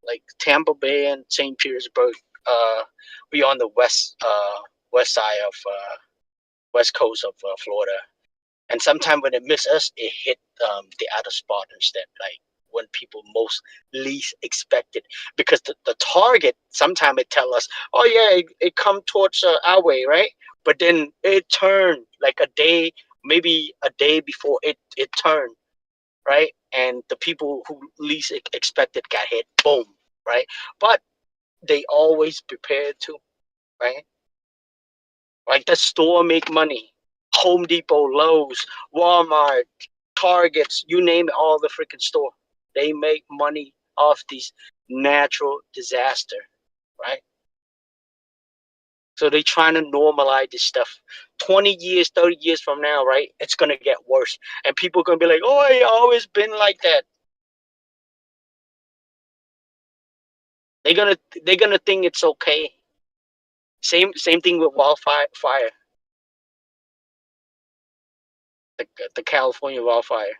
S: like Tampa Bay and St. Petersburg. We on the west side of west coast of Florida, and sometime when it missed us, it hit the other spot instead, like when people most least expected. Because the target, sometime it tell us, oh yeah, it come towards our way, right? But then it turned like maybe a day before it turned, right? And the people who least expected got hit, boom, right? But they always prepared to, right? Like the store make money. Home Depot, Lowe's, Walmart, Targets, you name it, all the freaking store. They make money off these natural disaster, right? So they trying to normalize this stuff. 20 years, 30 years from now, right? It's going to get worse. And people are going to be like, oh, it always been like that. They're gonna think it's okay. Same thing with wildfire. The California wildfire.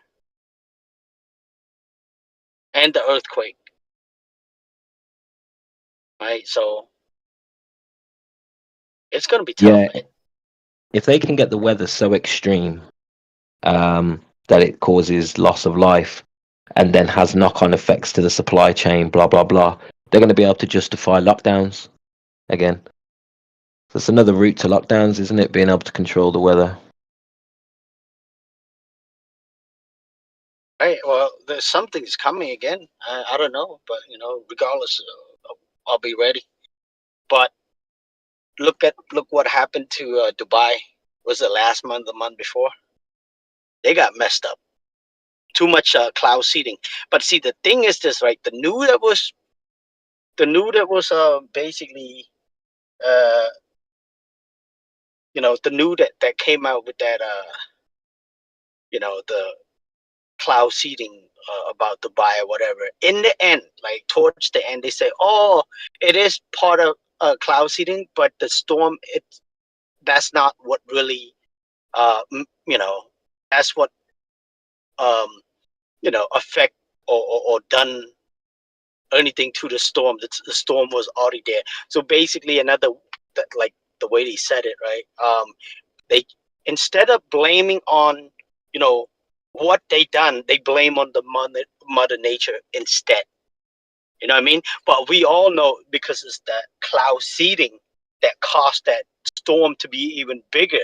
S: And the earthquake. Right? So it's gonna be tough, man.
E: If they can get the weather so extreme that it causes loss of life and then has knock-on effects to the supply chain, blah blah blah, they're going to be able to justify lockdowns again. So it's another route to lockdowns, isn't it? Being able to control the weather.
S: Right. Well, there's something's coming again. I don't know, but regardless, I'll be ready. But look what happened to Dubai. Was it last month, the month before? They got messed up. Too much cloud seeding. But see, the thing is this, right? The new that was basically the new that came out with that the cloud seeding about Dubai or whatever. In the end, like towards the end, they say, oh, it is part of cloud seeding, but the storm, that's not what really that's what affect or done anything to the storm. The storm was already there. So basically like the way they said it, right? They, instead of blaming on what they done, they blame on the mother nature instead. You know what I mean? But we all know, because it's that cloud seeding that caused that storm to be even bigger,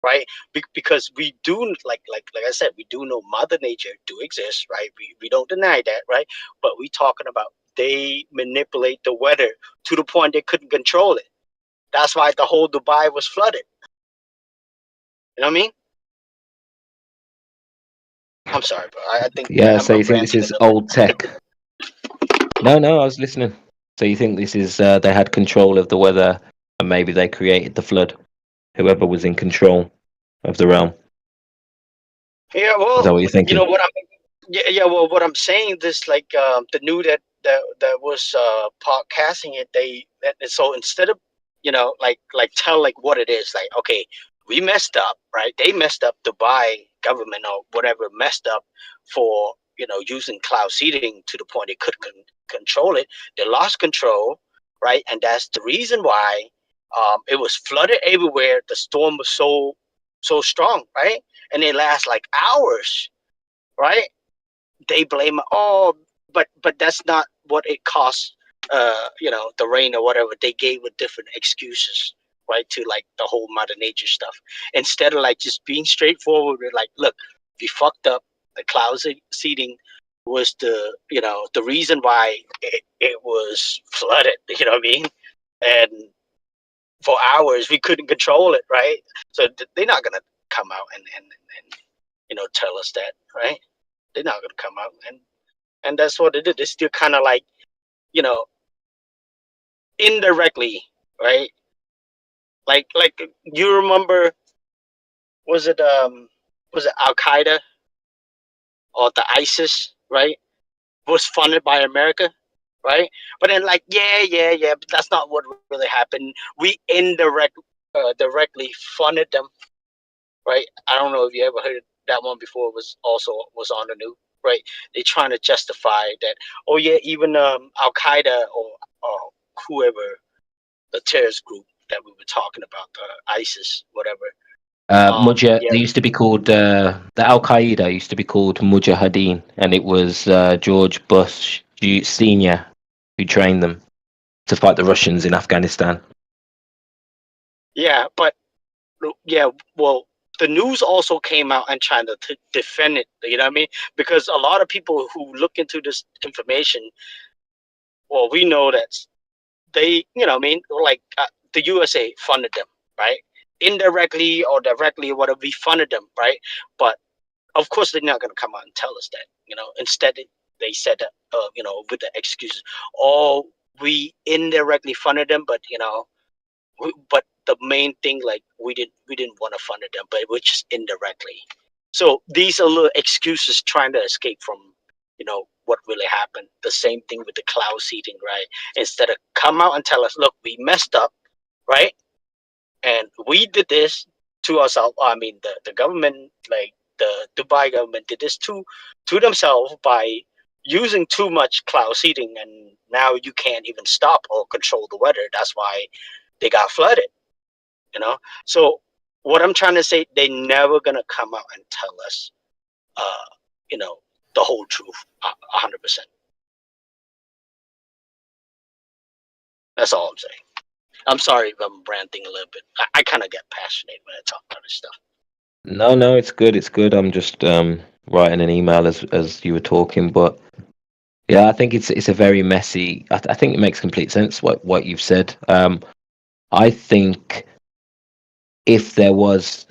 S: right? Because we do, like I said, we do know mother nature do exist, right? We don't deny that, right? But we talking about they manipulate the weather to the point they couldn't control it. That's why the whole Dubai was flooded. You know what I mean? I'm sorry, bro. I think.
E: Yeah, so you think this is old tech? No, I was listening. So you think this is they had control of the weather and maybe they created the flood? Whoever was in control of the realm.
S: Yeah, well,
E: Is that what you're thinking?
S: what well, what I'm saying, this like the new that was podcasting it, so instead of like tell like what it is, like, okay, we messed up, right? They messed up, Dubai government or whatever messed up for using cloud seeding to the point they couldn't control it. They lost control, right? And that's the reason why it was flooded everywhere. The storm was so strong, right? And it lasts like hours, right? They blame, but that's not what it cost. The rain or whatever. They gave with different excuses, right, to like the whole mother nature stuff, instead of like just being straightforward with like, look, we fucked up. The cloud seeding was the the reason why it was flooded. You know what I mean? And for hours we couldn't control it, right? So they're not gonna come out and tell us that, right? They're not gonna come out and that's what it did. It's still kind of like indirectly, right? Like you remember, was it Al Qaeda or the ISIS, right? Was funded by America, right? But then yeah, but that's not what really happened. We directly funded them, right? I don't know if you ever heard that one before. It was on the news, right? They're trying to justify that. Oh yeah, even Al Qaeda or whoever, the terrorist group that we were talking about, ISIS, whatever.
E: They used to be called the Al Qaeda used to be called Mujahideen, and it was George Bush Senior who trained them to fight the Russians in Afghanistan.
S: Yeah, but well, the news also came out and trying to defend it. You know what I mean? Because a lot of people who look into this information, well, we know that they, like the USA funded them, right? Indirectly or directly, whatever, we funded them, right? But of course, they're not going to come out and tell us that. Instead, they said that, with the excuses, oh, we indirectly funded them, but but the main thing, like we didn't want to fund them, but it was just indirectly. So these are little excuses trying to escape from, what really happened. The same thing with the cloud seeding, right? Instead of come out and tell us, look, we messed up, right? And we did this to ourselves. I mean, the government, like the Dubai government, did this to themselves by using too much cloud seeding, and now you can't even stop or control the weather. That's why they got flooded. So what I'm trying to say, they never gonna come out and tell us, the whole truth, 100%. That's all I'm saying. I'm sorry if I'm ranting a little bit. I kind of get passionate when I talk about this stuff.
E: No, it's good. It's good. I'm just writing an email as you were talking, but yeah, I think it's a very messy. I think it makes complete sense what you've said. I think if there was,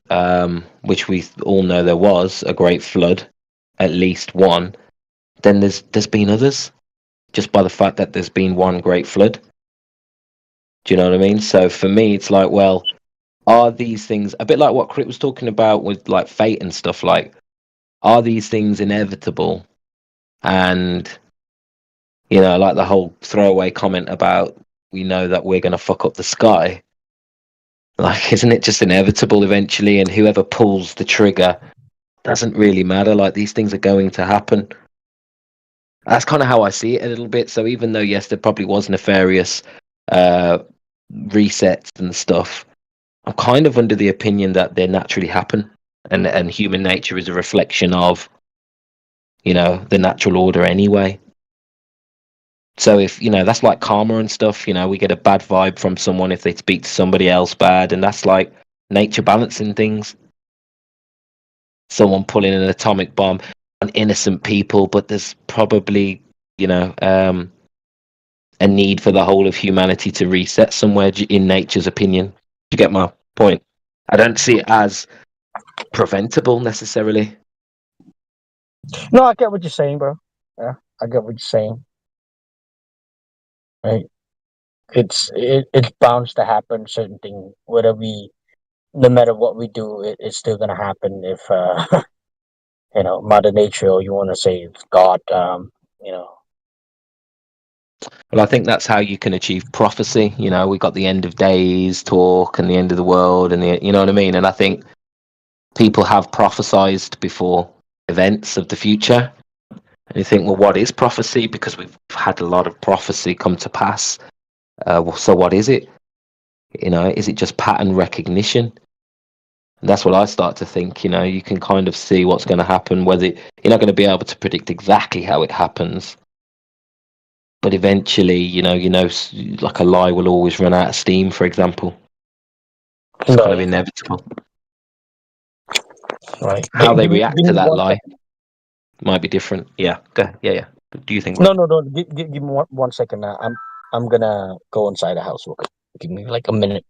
E: which we all know there was, a great flood, at least one, then there's been others, just by the fact that there's been one great flood. Do you know what I mean? So for me, it's like, well, are these things a bit like what Crit was talking about with like fate and stuff? Like, are these things inevitable? And like the whole throwaway comment about we know that we're going to fuck up the sky. Like, isn't it just inevitable eventually? And whoever pulls the trigger doesn't really matter. Like, these things are going to happen. That's kind of how I see it a little bit. So even though, yes, there probably was nefarious resets and stuff, I'm kind of under the opinion that they naturally happen. And human nature is a reflection of, the natural order anyway. So if, that's like karma and stuff, we get a bad vibe from someone if they speak to somebody else bad, and that's like nature balancing things. Someone pulling an atomic bomb on innocent people, but there's probably, a need for the whole of humanity to reset somewhere in nature's opinion. Do you get my point? I don't see it as preventable necessarily.
S: No, I get what you're saying, bro. Yeah, I get what you're saying. Right? It's bound to happen. Certain thing, no matter what we do, it's still gonna happen. If Mother Nature, or you want to say it's God,
E: Well, I think that's how you can achieve prophecy. We got the end of days talk and the end of the world, and you know what I mean. And I think people have prophesized before events of the future. And you think, well, what is prophecy? Because we've had a lot of prophecy come to pass. So what is it? Is it just pattern recognition? And that's what I start to think. You can kind of see what's going to happen. Whether you're not going to be able to predict exactly how it happens, but eventually, like a lie will always run out of steam. For example, it's kind of inevitable.
S: Right.
E: How they react to that lie. might be different. Yeah. Okay. Yeah. Do you think?
S: No, no, no. Give me one second. I'm gonna go inside the house real quick. Give me like a minute.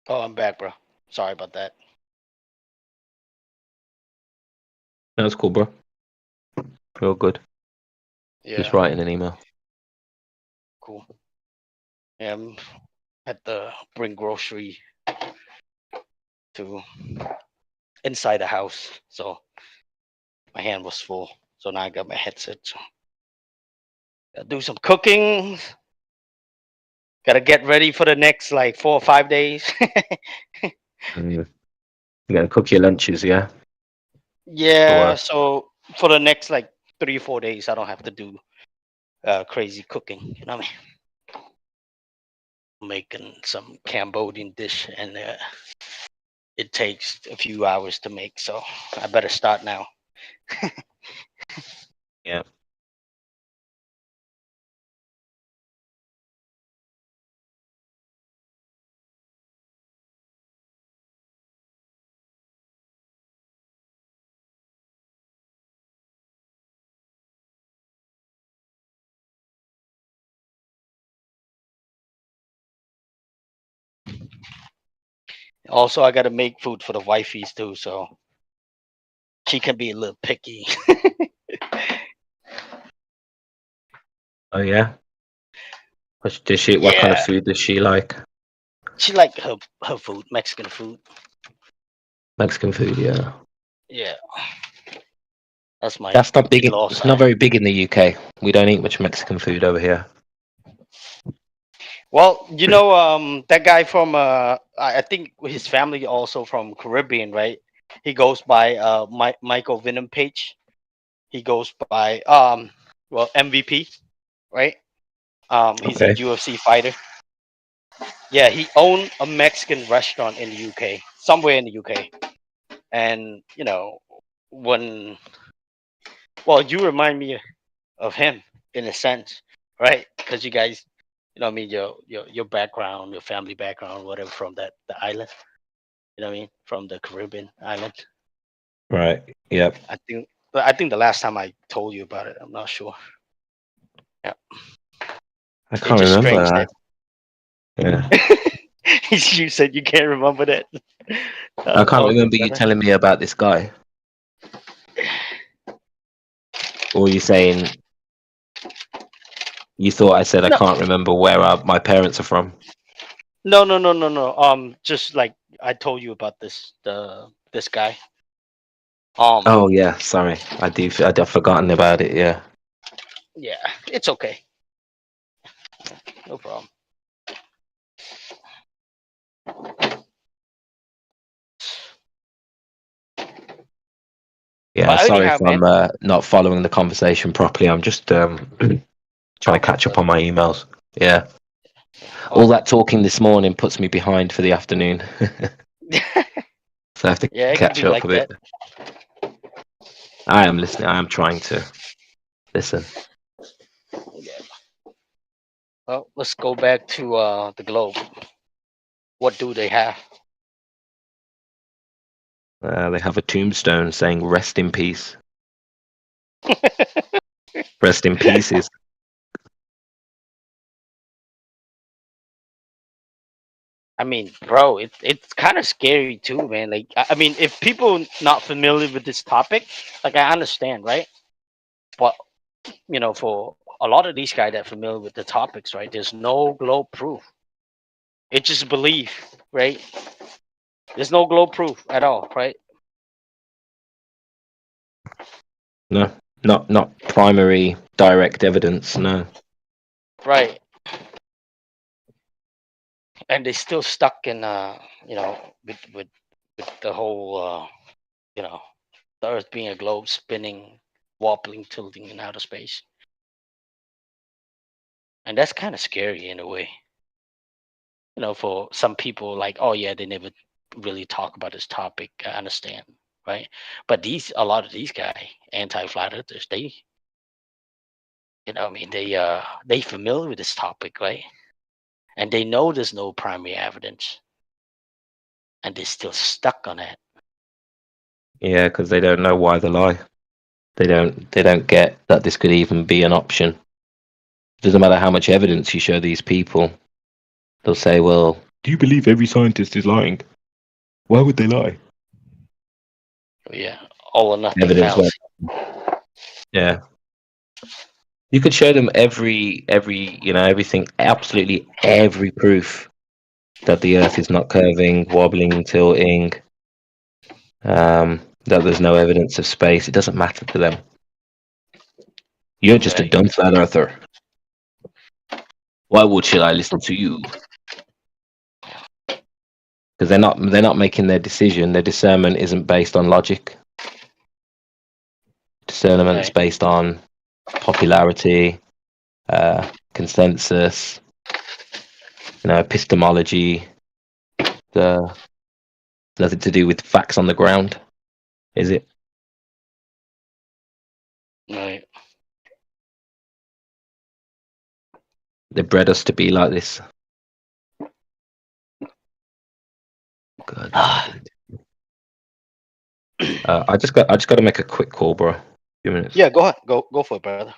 S: Oh, I'm back, bro. Sorry about that.
E: That's cool, bro. Real good.
S: Yeah.
E: Just writing an email.
S: Cool. Yeah, I'm had to bring grocery to inside the house, so my hand was full. So now I got my headset. So gotta do some cooking. Gotta get ready for the next like 4 or 5 days.
E: You gotta cook your lunches, yeah.
S: Yeah. So for the next like 3 or 4 days, I don't have to do crazy cooking. You know what I mean? Making some Cambodian dish, and it takes a few hours to make. So I better start now.
E: Yeah.
S: Also, I gotta make food for the wifeys too, so she can be a little picky.
E: Oh yeah. What does she? What kind of
S: Yeah.
E: food does she like?
S: She like her food, Mexican food.
E: Mexican food, yeah.
S: Yeah. That's my
E: That's not big.
S: in-law
E: It's not
S: side.
E: very big in the UK. We don't eat much Mexican food over here.
S: Well, you know, that guy from I think his family also from Caribbean, right? He goes by Michael Venom Page. He goes by well, MVP, right? He's a
E: Okay.
S: UFC fighter. Yeah, he owned a Mexican restaurant in the UK, somewhere in the UK. And you know, when well, you remind me of him in a sense, right? Because you guys, you know, what I mean, your background, your family background, whatever, from the island. You know what I mean, from the Caribbean island.
E: Right. Yep.
S: I think the last time I told you about it, I'm not sure. Yeah.
E: I can't
S: just
E: remember
S: strange
E: that. Yeah.
S: You said you can't remember that.
E: I can't
S: All good,
E: remember you
S: brother.
E: telling me about this guy. Or you saying you thought I said I
S: No.
E: can't remember where my parents are from.
S: No. Just like I told you about this guy.
E: Oh yeah, sorry. I've forgotten about it. Yeah.
S: Yeah, it's okay. No problem.
E: Yeah.
S: But
E: Sorry
S: anyhow,
E: if I'm not following the conversation properly. I'm just trying to catch up on my emails. Yeah. All that talking this morning puts me behind for the afternoon. So I have to
C: Yeah, it can
E: catch
C: be
E: up
C: like
E: a bit.
C: that.
E: I am listening. I am trying to listen.
C: Yeah. Well, let's go back to the globe. What do they have?
E: They have a tombstone saying "Rest in peace." Rest in pieces.
C: I mean, bro, it's kind of scary too, man. Like, I mean, if people not familiar with this topic, like I understand, right? But you know, for a lot of these guys that familiar with the topics, right? There's no globe proof. It's just belief, right? There's no globe proof at all, right?
E: No, not primary direct evidence. No.
C: Right. And they still stuck in you know, with the whole you know, the earth being a globe spinning, wobbling, tilting in outer space. And that's kind of scary in a way. You know, for some people, like, oh yeah, they never really talk about this topic. I understand, right? But a lot of these guys, anti-flat earthers, they, you know, I mean, they familiar with this topic, right? And they know there's no primary evidence, and they're still stuck on it.
E: Yeah, because they don't know why they lie. They don't get that this could even be an option. Doesn't matter how much evidence you show these people, they'll say, "Well, do you believe every scientist is lying? Why would they lie?"
C: Yeah, all or nothing
E: Evidence.
C: fallacy.
E: Yeah. You could show them every everything, absolutely every proof that the Earth is not curving, wobbling, tilting. That there's no evidence of space. It doesn't matter to them. You're just a dumb flat earther. Why should I listen to you? Because they're not making their decision. Their discernment isn't based on logic. Discernment is based on popularity, consensus, epistemology. Nothing to do with facts on the ground, is it?
C: Right.
E: They bred us to be like this. Good. I just got to make a quick call, bro. 2 minutes.
C: Yeah, go ahead. Go for it, brother.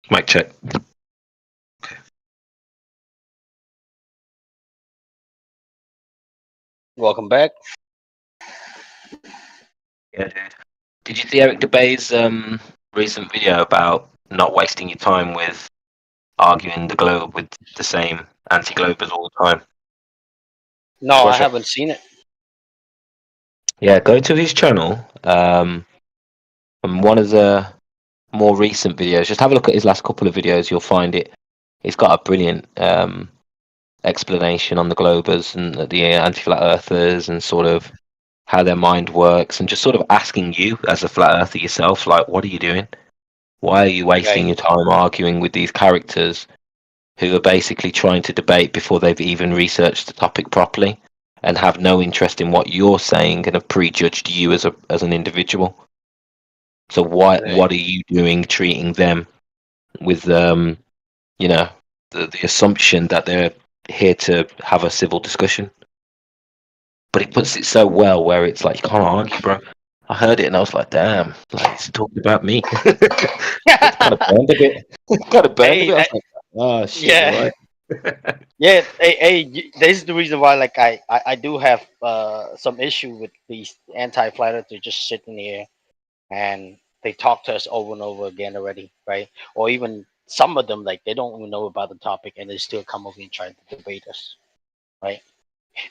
E: Mic check.
C: Welcome back.
E: Yeah, dude. Did you see Eric DeBay's recent video about not wasting your time with arguing the globe with the same anti-globers all the time?
C: No, I
E: Watch it.
C: haven't seen it.
E: Yeah, go to his channel. And one of the more recent videos, just have a look at his last couple of videos. You'll find it. He's got a brilliant explanation on the globers and the anti-flat earthers and sort of how their mind works, and just sort of asking you as a flat earther yourself, like, what are you doing? Why are you wasting your time arguing with these characters who are basically trying to debate before they've even researched the topic properly and have no interest in what you're saying and have prejudged you as an individual? So what are you doing treating them with the assumption that they're here to have a civil discussion? But he puts it so well where it's like, you can't argue, bro. I heard it and I was like, damn, like it's talking about me. It's kind of burned a bit. Kind of burned a bit. I was like, oh shit,
C: Yeah.
E: right.
C: Yeah, this is the reason why, like, I do have some issue with these anti-flat earthers just sitting here and they talk to us over and over again already, right? Or even some of them, like, they don't even know about the topic and they still come over and try to debate us, right?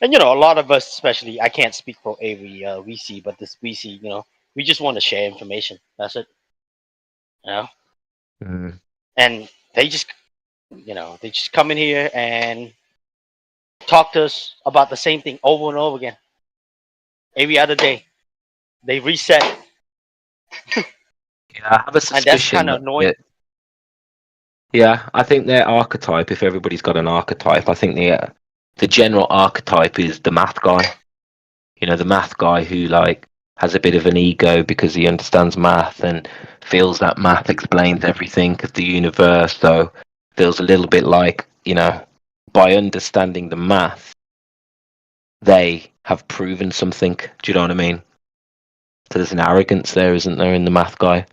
C: And a lot of us, especially, I can't speak for every VC, but this VC, we just want to share information. That's it, you know.
E: Mm.
C: And they just come in here and talk to us about the same thing over and over again. Every other day, they reset,
E: Yeah, I have a
C: and that's
E: suspicion
C: kind of
E: that
C: annoying.
E: yeah, I think their archetype, if everybody's got an archetype, I think the general archetype is the math guy. The math guy who like has a bit of an ego because he understands math and feels that math explains everything of the universe. So feels a little bit like, by understanding the math, they have proven something. Do you know what I mean? So there's an arrogance there, isn't there, in the math guy?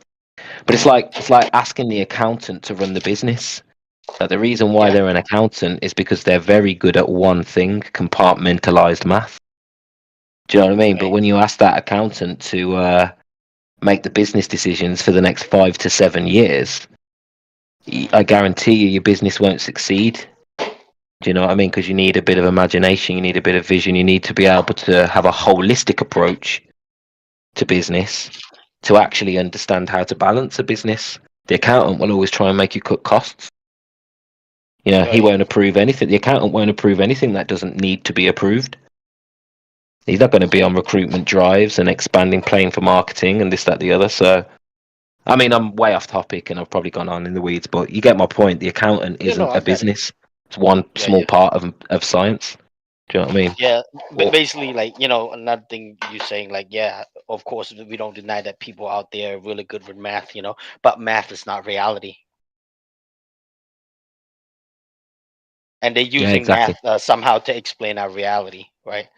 E: But it's like asking the accountant to run the business. Like the reason why they're an accountant is because they're very good at one thing, compartmentalized math. Do you know what I mean? But when you ask that accountant to make the business decisions for the next 5 to 7 years, I guarantee you your business won't succeed. Do you know what I mean? Because you need a bit of imagination, you need a bit of vision, you need to be able to have a holistic approach to business to actually understand how to balance a business. The accountant will always try and make you cut costs. He won't approve anything. The accountant won't approve anything that doesn't need to be approved. He's not going to be on recruitment drives and expanding, playing for marketing and this, that, the other. So, I mean, I'm way off topic and I've probably gone on in the weeds, but you get my point. The accountant isn't
C: I
E: a
C: get it.
E: business. It's one small part of science. Do you know what I mean?
C: Yeah, but basically, like, another thing you're saying, like, yeah, of course, we don't deny that people out there are really good with math, but math is not reality. And they're
E: Yeah,
C: using
E: exactly.
C: math somehow to explain our reality, right?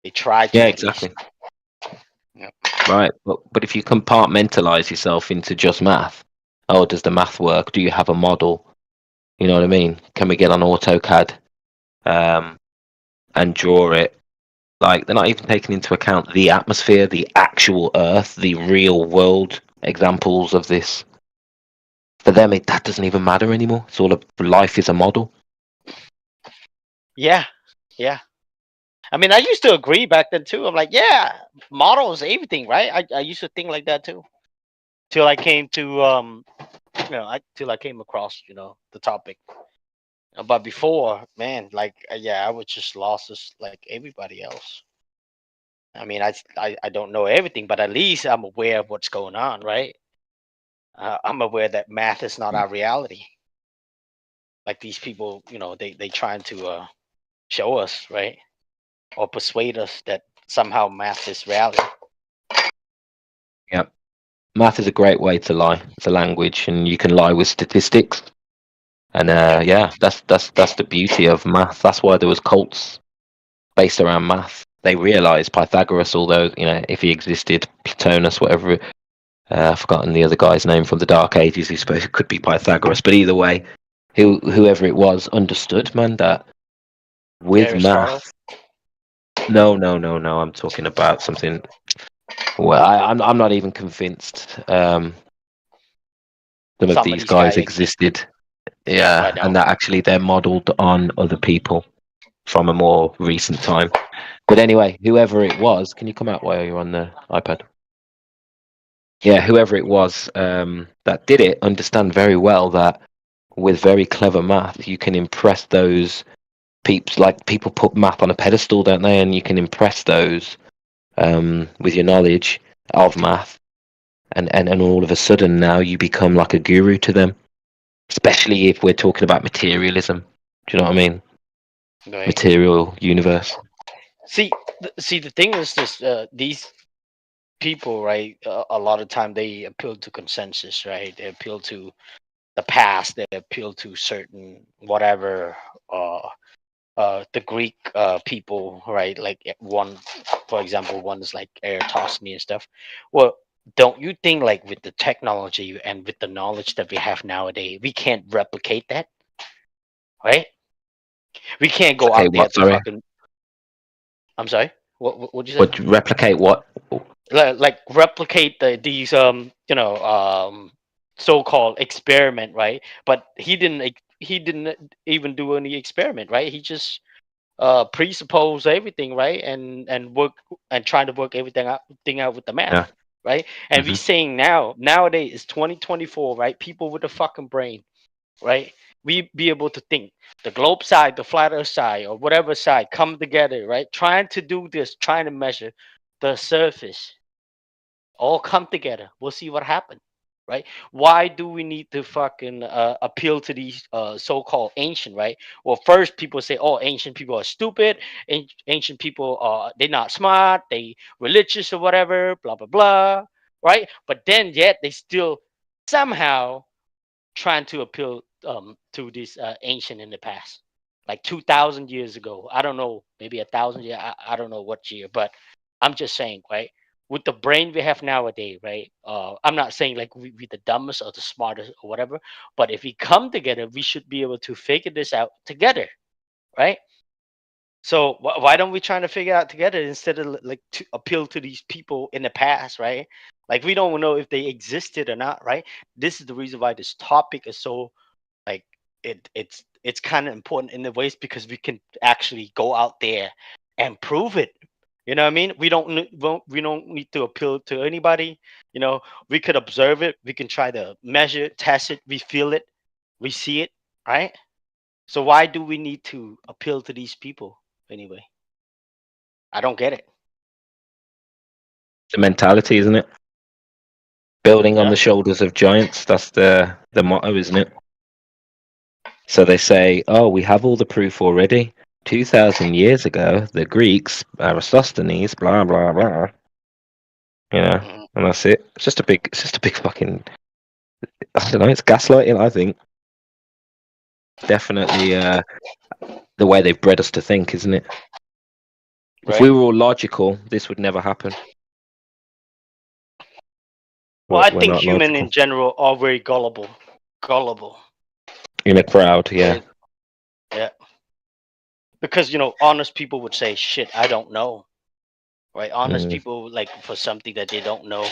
C: They try to,
E: Yeah,
C: at
E: exactly.
C: least. Yeah.
E: Right, but if you compartmentalize yourself into just math, does the math work? Do you have a model? You know what I mean? Can we get on AutoCAD and draw it? Like, they're not even taking into account the atmosphere, the actual Earth, the real world examples of this. For them, that doesn't even matter anymore. It's all life is a model.
C: Yeah, yeah. I mean, I used to agree back then too. I'm like, yeah, models, everything, right? I used to think like that too, till I came to till I came across the topic. But before, man, like, yeah, I was just lost as like everybody else. I mean, I don't know everything, but at least I'm aware of what's going on, right? I'm aware that math is not our reality. Like these people, they trying to show us, right, or persuade us that somehow math is reality.
E: Yep. Math is a great way to lie. It's a language, and you can lie with statistics. And yeah, that's the beauty of math. That's why there was cults based around math. They realized Pythagoras, although if he existed, Platonus, whatever. I've forgotten the other guy's name from the Dark Ages. Who suppose it could be Pythagoras, but either way, whoever it was understood, man, that with math. No. I'm talking about something. Well, I'm not even convinced. Some of these guys existed. Yeah, and that actually they're modeled on other people from a more recent time. But anyway, whoever it was, can you come out while you're on the iPad? Yeah, whoever it was that did it, understand very well that with very clever math, you can impress those peeps. Like people put math on a pedestal, don't they? And you can impress those with your knowledge of math, and all of a sudden now you become like a guru to them. Especially if we're talking about materialism. Do you know what I mean?
C: Right.
E: Material universe.
C: See, the thing is this: these people, right? A lot of time they appeal to consensus, right? They appeal to the past. They appeal to certain whatever the Greek people, right? Like one, for example, one is like Eratosthenes and stuff. Well, don't you think like with the technology and with the knowledge that we have nowadays, we can't replicate that, right? We can't go
E: Okay,
C: out there
E: what?
C: to
E: Sorry.
C: fucking. I'm sorry. What did you say?
E: Would replicate what?
C: Like replicate these so-called experiment, right? But he didn't even do any experiment, right? He just presuppose everything, right? And work and trying to work everything out with the math,
E: Yeah.
C: right? And we
E: Mhm.
C: saying nowadays it's 2024, right? People with a fucking brain, right? We be able to think the globe side, the flat earth side, or whatever side come together, right? Trying to do this, trying to measure the surface, all come together. We'll see what happens, right? Why do we need to fucking appeal to these so-called ancient, right? Well, first people say, oh, ancient people are stupid, ancient people are they're not smart, they religious or whatever, blah blah blah, right? But then yet they still somehow trying to appeal to this ancient in the past, like 2,000 years ago. I don't know, maybe 1,000 years. I don't know what year, but I'm just saying, right? With the brain we have nowadays, right? I'm not saying like we the dumbest or the smartest or whatever, but if we come together, we should be able to figure this out together, right? So why don't we try to figure out together instead of like to appeal to these people in the past, right? Like we don't know if they existed or not, right? This is the reason why this topic is so like it's kind of important in the ways because we can actually go out there and prove it. You know what I mean? We don't need to appeal to anybody. You know, we could observe it. We can try to measure it, test it. We feel it. We see it, right? So why do we need to appeal to these people anyway? I don't get it.
E: The mentality, isn't it? Building on
C: Yeah.
E: the shoulders of giants. That's the motto, isn't it? So they say, oh, we have all the proof already. 2,000 years ago, the Greeks, Aristosthenes, blah blah blah. You know, and that's it. It's just a big fucking. I don't know. It's gaslighting, I think. Definitely, the way they've bred us to think, isn't it? If
C: Right.
E: we were all logical, this would never happen.
C: Well, I
E: We're
C: think
E: not
C: human
E: logical.
C: in general are very gullible. Gullible.
E: In a crowd, yeah.
C: Yeah. Because honest people would say, "Shit, I don't know." Right? Honest
E: Mm.
C: people, like for something that they don't know,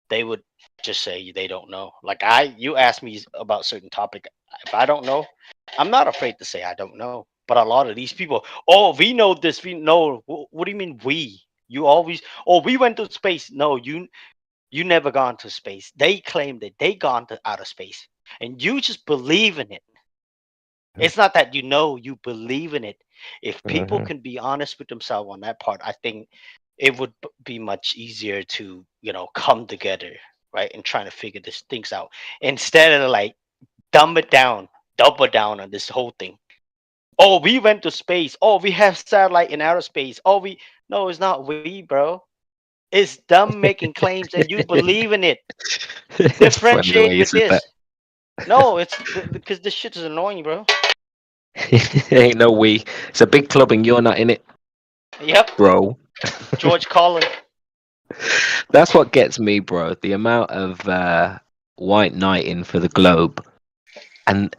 C: they would just say they don't know. Like you ask me about certain topic, if I don't know, I'm not afraid to say I don't know. But a lot of these people, oh, we know this, we know. What do you mean we? You always, oh, we went to space. No, you never gone to space. They claim that they gone to outer space, and you just believe in it. It's not that you believe in it. If people
E: Mhm.
C: can be honest with themselves on that part, I think it would be much easier to come together, right, and trying to figure these things out instead of like dumb it down, double down on this whole thing. Oh, we went to space. Oh, we have satellite in outer space. Oh, no, it's not we, bro. It's them making claims and you believe in it.
E: It's funny the
C: Differentiate
E: way you
C: with
E: said that.
C: this. No, it's because this shit is annoying, bro.
E: Ain't no we. It's a big club and you're not in it,
C: Yep,
E: bro.
C: George Carlin.
E: That's what gets me, bro. The amount of white knighting for the Globe, and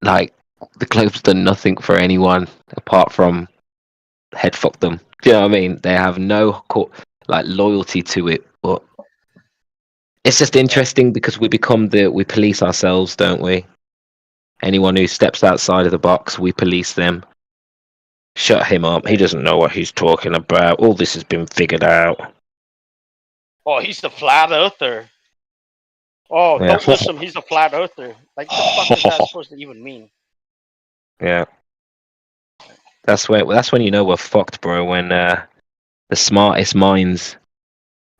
E: like the Globe's done nothing for anyone apart from head fuck them. Do you know what I mean? They have no loyalty to it, but it's just interesting because we police ourselves, don't we? Anyone who steps outside of the box, we police them. Shut him up. He doesn't know what he's talking about. All this has been figured out.
C: Oh, he's the flat earther. Oh,
E: Yeah.
C: don't listen. He's a flat earther. Like, the fuck is that supposed to even mean?
E: Yeah. That's when you know we're fucked, bro. When the smartest minds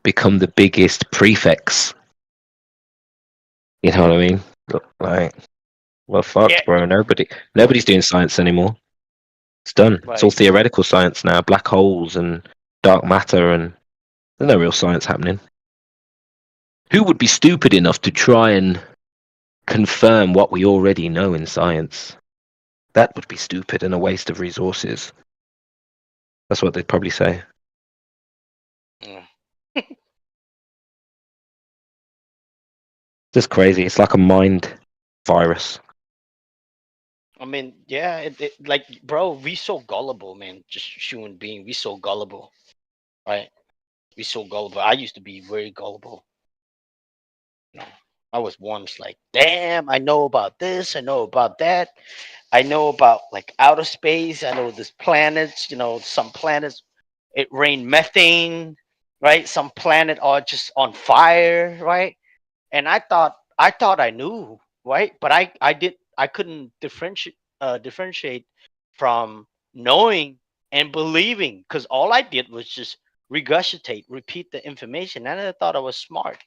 E: become the biggest prefects. You know what I mean? Like, we're fucked,
C: Yeah.
E: bro. Nobody's doing science anymore. It's done. It's all
C: Right.
E: theoretical science now. Black holes and dark matter, and there's no real science happening. Who would be stupid enough to try and confirm what we already know in science? that would be stupid and a waste of resources. That's what they'd probably say. Just crazy. It's like a mind virus.
C: I mean, yeah, like, bro, we so gullible, man. Just human being, we so gullible, right? We so gullible. I used to be very gullible. You know, I was once like, damn, I know about this, I know about that, I know about like outer space. I know this planets. You know, some planets it rain methane, right? Some planet are just on fire, right? And I thought I knew, right? But I couldn't differentiate from knowing and believing, because all I did was just regurgitate, repeat the information, and I thought I was smart,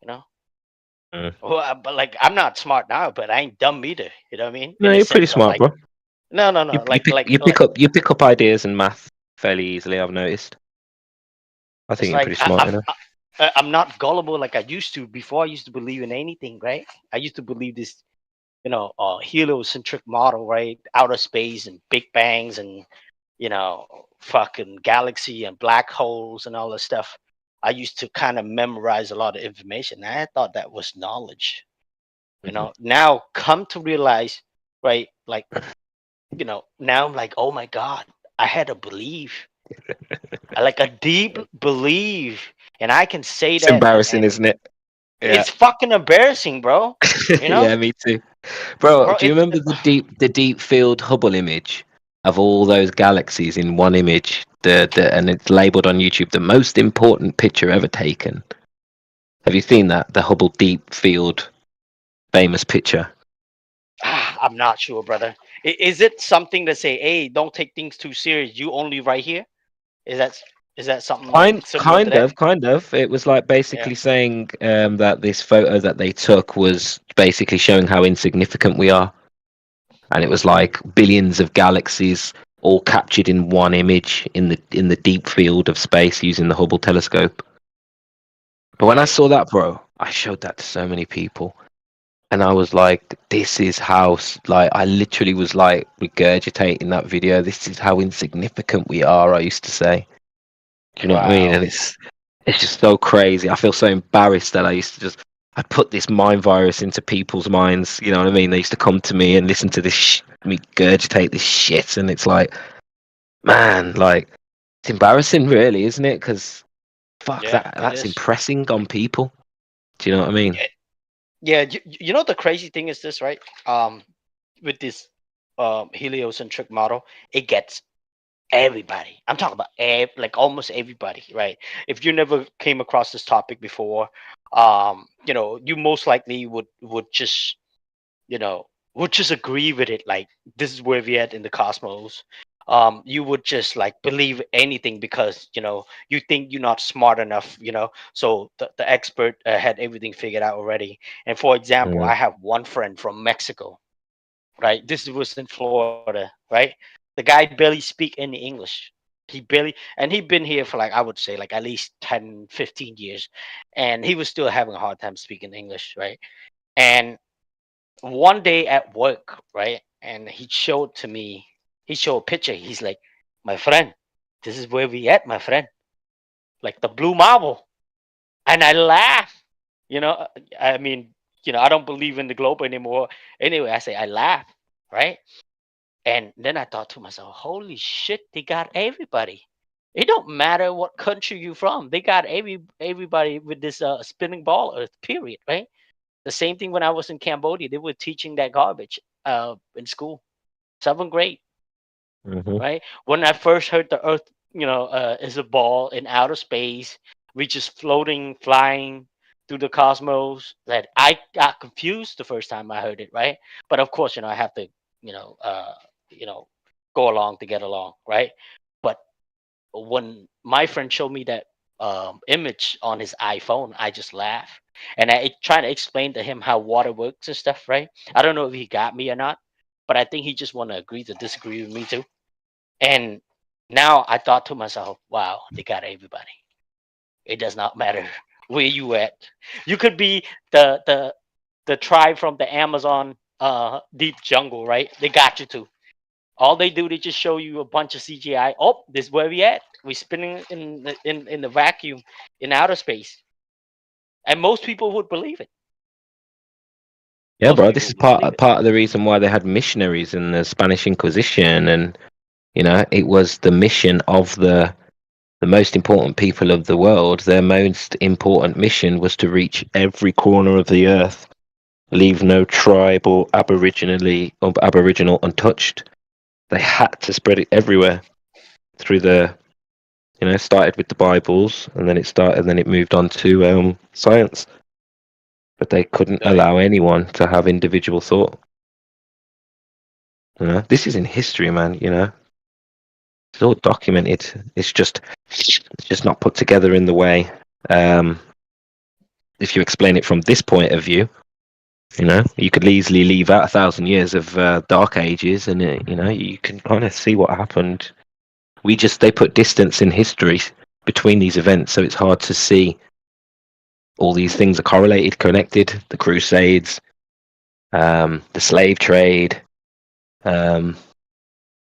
C: you know. Well, but like I'm not smart now, but I ain't dumb either. You know what I mean?
E: No,
C: In the
E: you're pretty
C: sense of
E: smart,
C: like,
E: bro.
C: no,
E: You
C: like
E: pick up ideas and math fairly easily. I've noticed. I think
C: it's
E: you're
C: like
E: pretty smart, you know.
C: I'm not gullible like I used to. Before, I used to believe in anything, right? I used to believe this, you know, heliocentric model, right? Outer space and big bangs and, you know, fucking galaxy and black holes and all this stuff. I used to kind of memorize a lot of information. I thought that was knowledge. You know, now come to realize, right? Like, you know, now I'm like, oh my God, I had a belief, like a deep belief, and I can say
E: It's
C: that,
E: embarrassing,
C: and
E: isn't it? Yeah.
C: it's fucking embarrassing, bro. You know,
E: Yeah, me too. Bro,
C: bro,
E: do you remember the deep field Hubble image of all those galaxies in one image? The and it's labeled on YouTube the most important picture ever taken. Have you seen that? The Hubble deep field famous picture.
C: I'm not sure, brother. Is it something to say, hey, don't take things too serious? You only right here. Is that something like similar to that?
E: Kind of. It was like basically saying that this photo that they took was basically showing how insignificant we are, and it was like billions of galaxies all captured in one image in the deep field of space using the Hubble telescope. But when I saw that, bro, I showed that to so many people, and I was like, "This is how." Like, I literally was like regurgitating that video. This is how insignificant we are. I used to say. Do you know what I mean? And it's just so crazy. I feel so embarrassed that I used to just I put this mind virus into people's minds. You know what I mean? They used to come to me and listen to this me gurgitate this shit, and it's like, man, like it's embarrassing, really, isn't it? Because fuck that's impressing on people. Do you know what I mean?
C: Yeah, you know the crazy thing is this, right? With this heliocentric model, it gets everybody. I'm talking about like almost everybody, right? If you never came across this topic before, you know, you most likely would just, you know, would just agree with it. Like, this is where we're at in the cosmos. You would just like believe anything because, you know, you think you're not smart enough, you know. So the expert had everything figured out already. And for example, I have one friend from Mexico, right? This was in Florida, right? The guy barely speak any English. He'd been here for like, I would say like at least 10, 15 years. And he was still having a hard time speaking English, right? And one day at work, right? And he showed a picture. He's like, my friend, this is where we at, my friend. Like the blue marble. And I laugh. You know, I mean, you know, I don't believe in the globe anymore. Anyway, I say I laugh, right? And then I thought to myself, holy shit, they got everybody. It don't matter what country you're from. They got everybody with this spinning ball earth, period, right? The same thing when I was in Cambodia. They were teaching that garbage in school. 7th grade, right? When I first heard the earth, you know, is a ball in outer space, we just floating, flying through the cosmos, that I got confused the first time I heard it, right? But of course, you know, I have to, you know, go along to get along, right? But when my friend showed me that image on his iPhone, I just laughed, and I trying to explain to him how water works and stuff, right? I don't know if he got me or not, but I think he just want to agree to disagree with me too. And now I thought to myself, wow, they got everybody. It does not matter where you at. You could be the tribe from the Amazon deep jungle, right? They got you too. All they do, they just show you a bunch of CGI. Oh, this is where we at. We're spinning in the vacuum in outer space, and most people would believe it.
E: Yeah,
C: Most
E: bro.
C: people
E: This is
C: would believe it.
E: part of the reason why they had missionaries in the Spanish Inquisition, and it was the mission of the most important people of the world. Their most important mission was to reach every corner of the earth, leave no tribe or aboriginal untouched. They had to spread it everywhere through started with the Bibles, and then it moved on to science. But they couldn't allow anyone to have individual thought. This is in history, man. It's all documented. It's just not put together in the way. If you explain it from this point of view, you could easily leave out 1,000 years of dark ages, and you can kind of see what happened. They put distance in history between these events, so it's hard to see. All these things are correlated, connected. The Crusades, the slave trade, the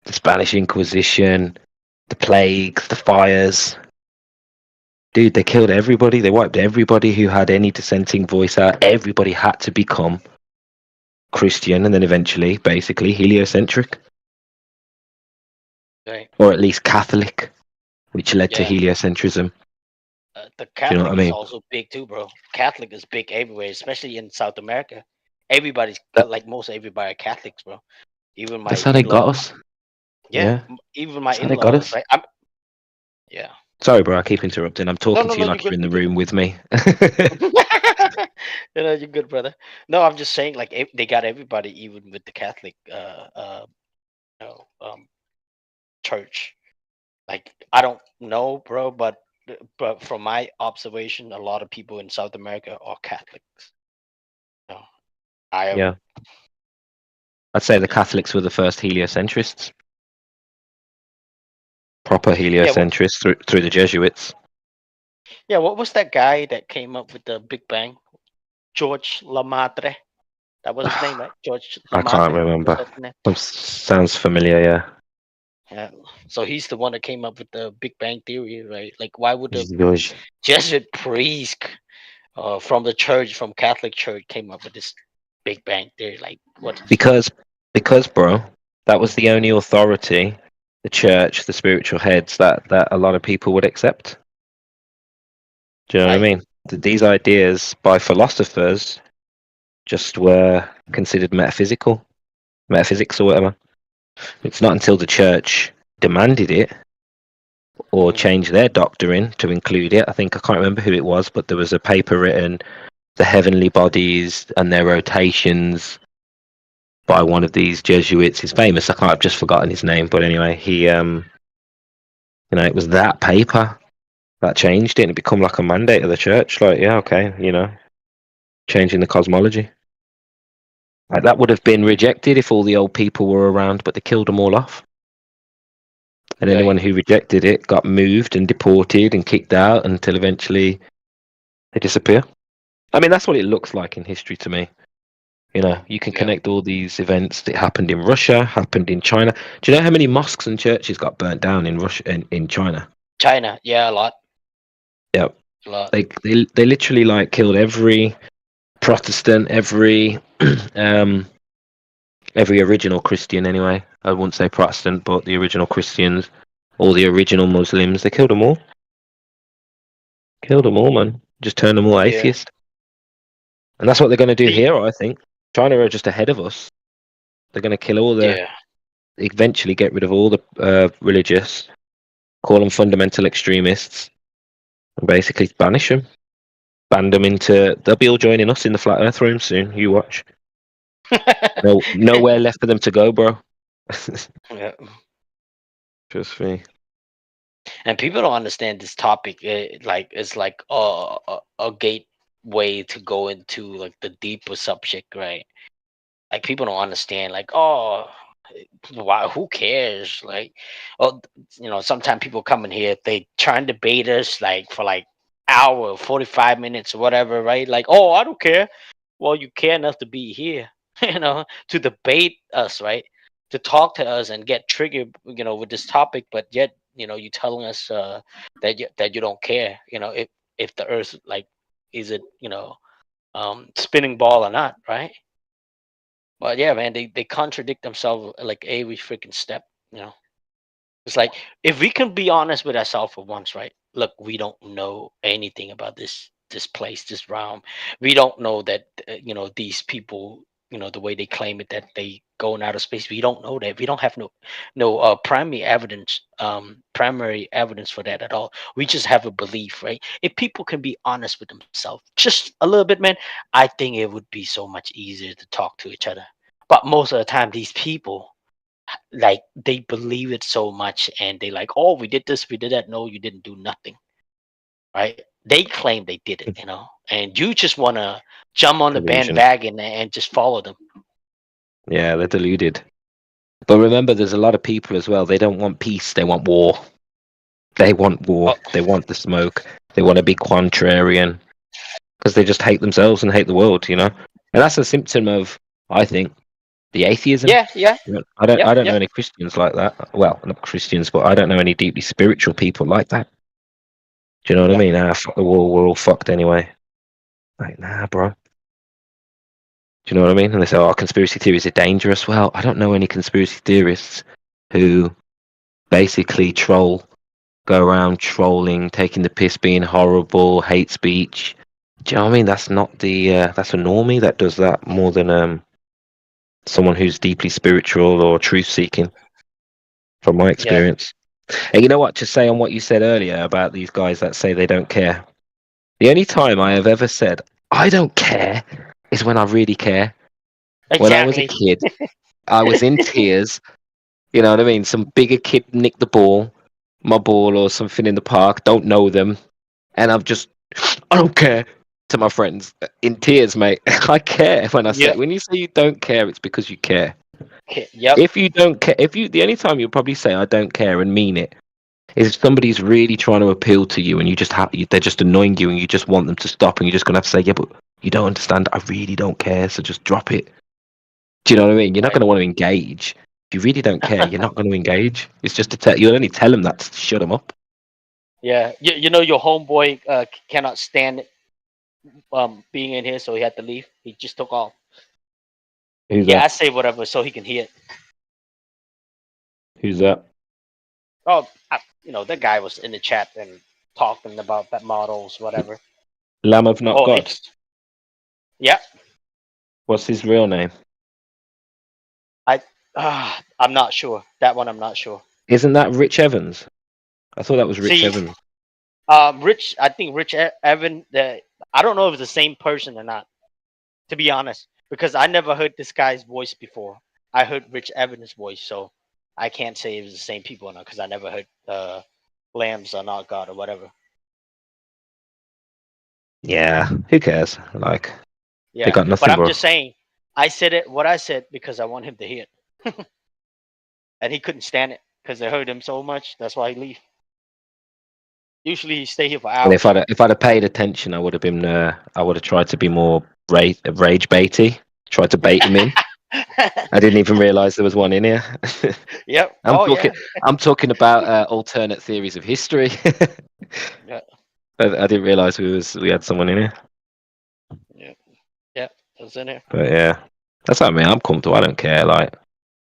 E: Spanish Inquisition, the plagues, the fires. Dude, they killed everybody. They wiped everybody who had any dissenting voice out. Everybody had to become Christian, and then eventually, basically, heliocentric.
C: Right.
E: Or at least Catholic, which led to
C: Yeah.
E: heliocentrism.
C: The
E: Do you
C: Catholic
E: know what I mean?
C: is also big too, bro. Catholic is big everywhere, especially in South America. Everybody's like most everybody are Catholics, bro. Even my
E: That's how they got
C: in-law.
E: us.
C: Yeah. Even my
E: That's how they got
C: in-laws,
E: us.
C: right? Yeah.
E: Sorry, bro, I keep interrupting. I'm talking
C: no,
E: to you
C: no,
E: like
C: you're
E: you're in
C: good.
E: the room with me.
C: You're good, brother. No, I'm just saying, like they got everybody, even with the Catholic, church. Like I don't know, bro, but from my observation, a lot of people in South America are Catholics. No,
E: Yeah. I'd say the Catholics were the first heliocentrists. Proper heliocentrists through the Jesuits.
C: Yeah, what was that guy that came up with the Big Bang? George Lemaitre. That was his name, right? George
E: I
C: Lemaitre.
E: can't
C: Was
E: remember.
C: that his name?
E: Sounds familiar, yeah.
C: Yeah. So he's the one that came up with the Big Bang theory, right? Like, why would the
E: George.
C: Jesuit priest from the church, from Catholic Church, came up with this Big Bang theory? Like, what?
E: Because, bro, that was the only authority, the church, the spiritual heads that a lot of people would accept. Do you know what I mean? These ideas by philosophers just were considered metaphysics or whatever. It's not until the church demanded it or changed their doctrine to include it. I can't remember who it was, but there was a paper written, The Heavenly Bodies and Their Rotations, by one of these Jesuits. He's famous. I've just forgotten his name, but anyway, he, it was that paper that changed it, and it become like a mandate of the church. Like, yeah, okay, changing the cosmology. Like, that would have been rejected if all the old people were around, but they killed them all off. And anyone who rejected it got moved and deported and kicked out until eventually they disappear. I mean, that's what it looks like in history to me. You can connect all these events that happened in Russia, happened in China. Do you know how many mosques and churches got burnt down in Russia and in China?
C: China, yeah, a lot.
E: Yeah.
C: A lot.
E: They literally like killed every Protestant, every original Christian anyway. I wouldn't say Protestant, but the original Christians, all the original Muslims, they killed them all. Killed them all, man. Just turned them all atheist. And that's what they're going to do here, I think. China are just ahead of us. They're going to kill all the... Eventually get rid of all the religious, call them fundamental extremists, and basically banish them. Ban them into... They'll be all joining us in the Flat Earth room soon. You watch. Nowhere left for them to go, bro.
C: Yeah.
E: Just me.
C: And people don't understand this topic. It's like a gateway to go into like the deeper subject, right? Like people don't understand. Like, oh, why? Who cares? Like, oh, sometimes people come in here, they try and debate us like for like hour, 45 minutes, or whatever, right? Like, oh, I don't care. Well, you care enough to be here, to debate us, right? to talk to us and get triggered, with this topic, but yet, you telling us that you don't care, if the Earth, like, is it, spinning ball or not, right? But yeah, man, they contradict themselves like every freaking step, It's like, if we can be honest with ourselves for once, right? Look, we don't know anything about this place, this realm. We don't know that these people, the way they claim it, that they go in outer space. We don't know that. We don't have no primary evidence for that at all. We just have a belief, right? If people can be honest with themselves just a little bit, man, I think it would be so much easier to talk to each other. But most of the time, these people, like, they believe it so much, and they like, oh, we did this, we did that. No, you didn't do nothing, right? They claim they did it, and you just want to jump on the
E: Delusion.
C: bandwagon and just follow them.
E: Yeah, they're deluded. But remember, there's a lot of people as well. They don't want peace. They want war. They want war. They want the smoke. They want to be contrarian because they just hate themselves and hate the world, And that's a symptom of, I think, the atheism.
C: Yeah.
E: I don't know any Christians like that. Well, not Christians, but I don't know any deeply spiritual people like that. Do you know what I mean? Fuck the war. We're all fucked anyway. Like, nah, bro. Do you know what I mean? And they say, oh, conspiracy theories are dangerous. Well, I don't know any conspiracy theorists who basically go around trolling, taking the piss, being horrible, hate speech. Do you know what I mean? That's not that's a normie that does that more than someone who's deeply spiritual or truth seeking, from my experience. And you know what, to say on what you said earlier about these guys that say they don't care, the only time I have ever said I don't care is when I really care.
C: Exactly.
E: When I was a kid, I was in tears. You know what I mean? Some bigger kid nicked my ball or something in the park, don't know them, and I don't care to my friends, in tears, mate. I care when I say, when you say you don't care, it's because you care.
C: Yep.
E: If you don't care, the only time you'll probably say I don't care and mean it is if somebody's really trying to appeal to you and you just they're just annoying you and you just want them to stop, and you're just gonna have to say, yeah, but you don't understand. I really don't care, so just drop it. Do you know what I mean? You're not gonna want to engage. If you really don't care, you're not going to engage. It's just you'll only tell them that to shut them up.
C: Yeah, your homeboy cannot stand being in here, so he had to leave. He just took off.
E: Who's
C: I
E: that?
C: say whatever so he can hear it.
E: Who's that?
C: Oh, that guy was in the chat and talking about that models, whatever.
E: Lamb of Not God.
C: Yeah.
E: What's his real name?
C: I'm not sure. That one, I'm not sure.
E: Isn't that Rich Evans? I thought that was Rich Evans.
C: I think Rich Evan. I don't know if it's the same person or not, to be honest, because I never heard this guy's voice before. I heard Rich Evans' voice, so I can't say it was the same people or not, because I never heard Lambs Are Not God or whatever.
E: Yeah, who cares? Like,
C: yeah,
E: they got nothing.
C: But I'm just saying, I said it what I said because I want him to hear it, and he couldn't stand it because they heard him so much. That's why he leave. Usually he stay here for hours.
E: And if I'd have paid attention, I would have been. I would have tried to be more rage baity. Tried to bait him in. I didn't even realize there was one in here.
C: Yep.
E: I'm talking about alternate theories of history.
C: Yeah.
E: I didn't realize we had someone in here.
C: Yeah, it was in here.
E: But yeah, that's what I mean. I'm comfortable. I don't care. Like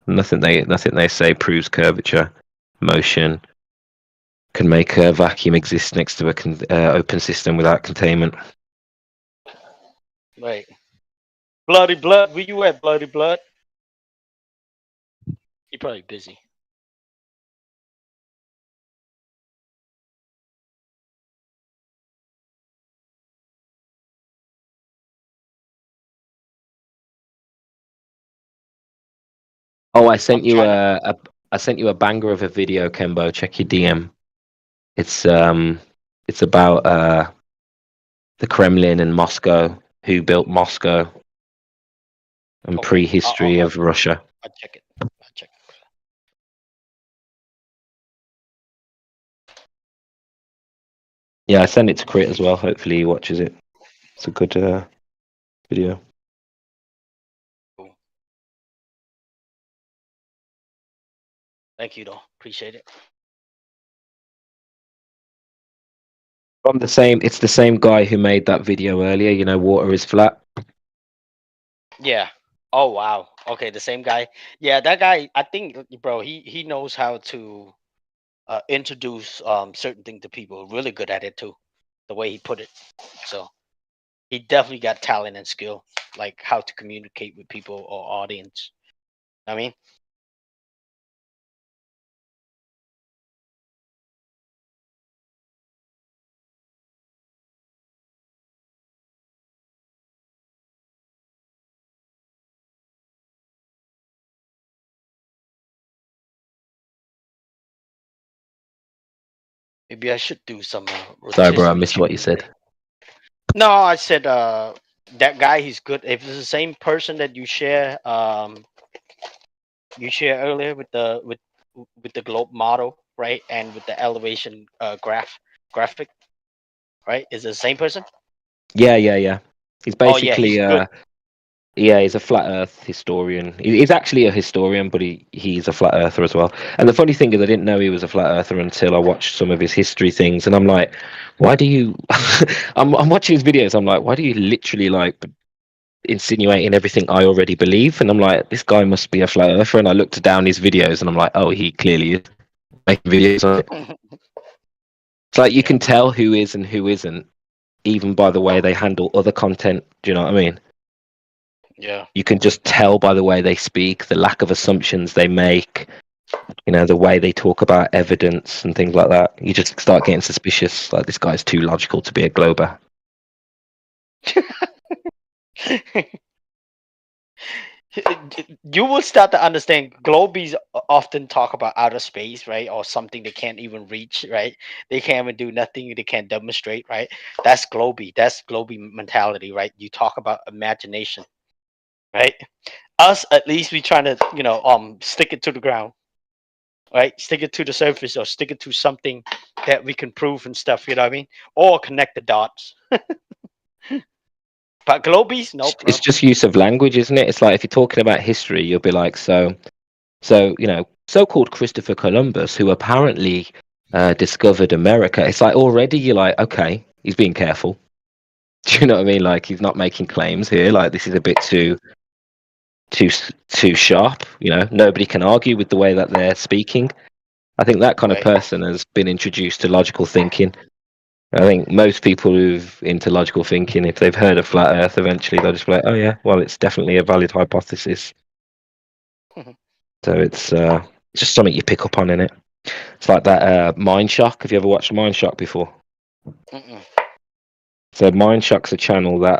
E: nothing they say proves curvature, motion. Can make a vacuum exist next to a open system without containment.
C: Right. Bloody Blood, where you at, Bloody Blood? You're probably busy.
E: Oh, I sent you a banger of a video, Kembo. Check your DM. It's about the Kremlin and Moscow, who built Moscow, and prehistory of Russia.
C: I'll check it.
E: Yeah, I sent it to Crit as well. Hopefully he watches it. It's a good video.
C: Thank you, though. Appreciate it.
E: From the same, it's the same guy who made that video earlier. You know, water is flat.
C: Yeah. Oh wow. Okay, the same guy. Yeah, that guy. I think, bro, he knows how to introduce certain things to people. Really good at it too. The way he put it. So he definitely got talent and skill, like how to communicate with people or audience. I mean, maybe I should do some
E: Sorry, bro, I
C: rotisserie
E: missed what you
C: chicken
E: said.
C: today. No, I said that guy. He's good. If it's the same person that you share earlier with the globe model, right, and with the elevation graphic, right? Is it the same person?
E: Yeah. He's
C: Oh yeah, he's
E: basically
C: good.
E: yeah, he's a flat Earth historian. He's actually a historian, but he's a flat earther as well. And the funny thing is, I didn't know he was a flat earther until I watched some of his history things, and I'm like, why do you? I'm watching his videos. I'm like, why do you literally like insinuating everything I already believe? And I'm like, this guy must be a flat earther. And I looked down his videos, and I'm like, oh, he clearly is making videos on it. It's like you can tell who is and who isn't, even by the way they handle other content. Do you know what I mean?
C: Yeah.
E: You can just tell by the way they speak, the lack of assumptions they make, you know, the way they talk about evidence and things like that. You just start getting suspicious. Like, this guy's too logical to be a Glober.
C: You will start to understand. Globies often talk about outer space, right, or something they can't even reach, right? They can't even do nothing. They can't demonstrate, right? That's Globie. That's Globie mentality, right? You talk about imagination, right? Us, at least, we trying to, stick it to the ground, right? Stick it to the surface, or stick it to something that we can prove and stuff. You know what I mean? Or connect the dots. But Globies, nope, bro.
E: It's just use of language, isn't it? It's like if you're talking about history, you'll be like, so you know, so-called Christopher Columbus, who apparently discovered America. It's like already you're like, okay, he's being careful. Do you know what I mean? Like, he's not making claims here. Like, this is a bit too sharp. You know, nobody can argue with the way that they're speaking. I think that kind of person has been introduced to logical thinking. I think most people who've into logical thinking, if they've heard of flat Earth, eventually they'll just be like, "Oh yeah, well, it's definitely a valid hypothesis." So it's just something you pick up on in it. It's like that Mind Shock. Have you ever watched Mind Shock before? So Mind Shock's a channel that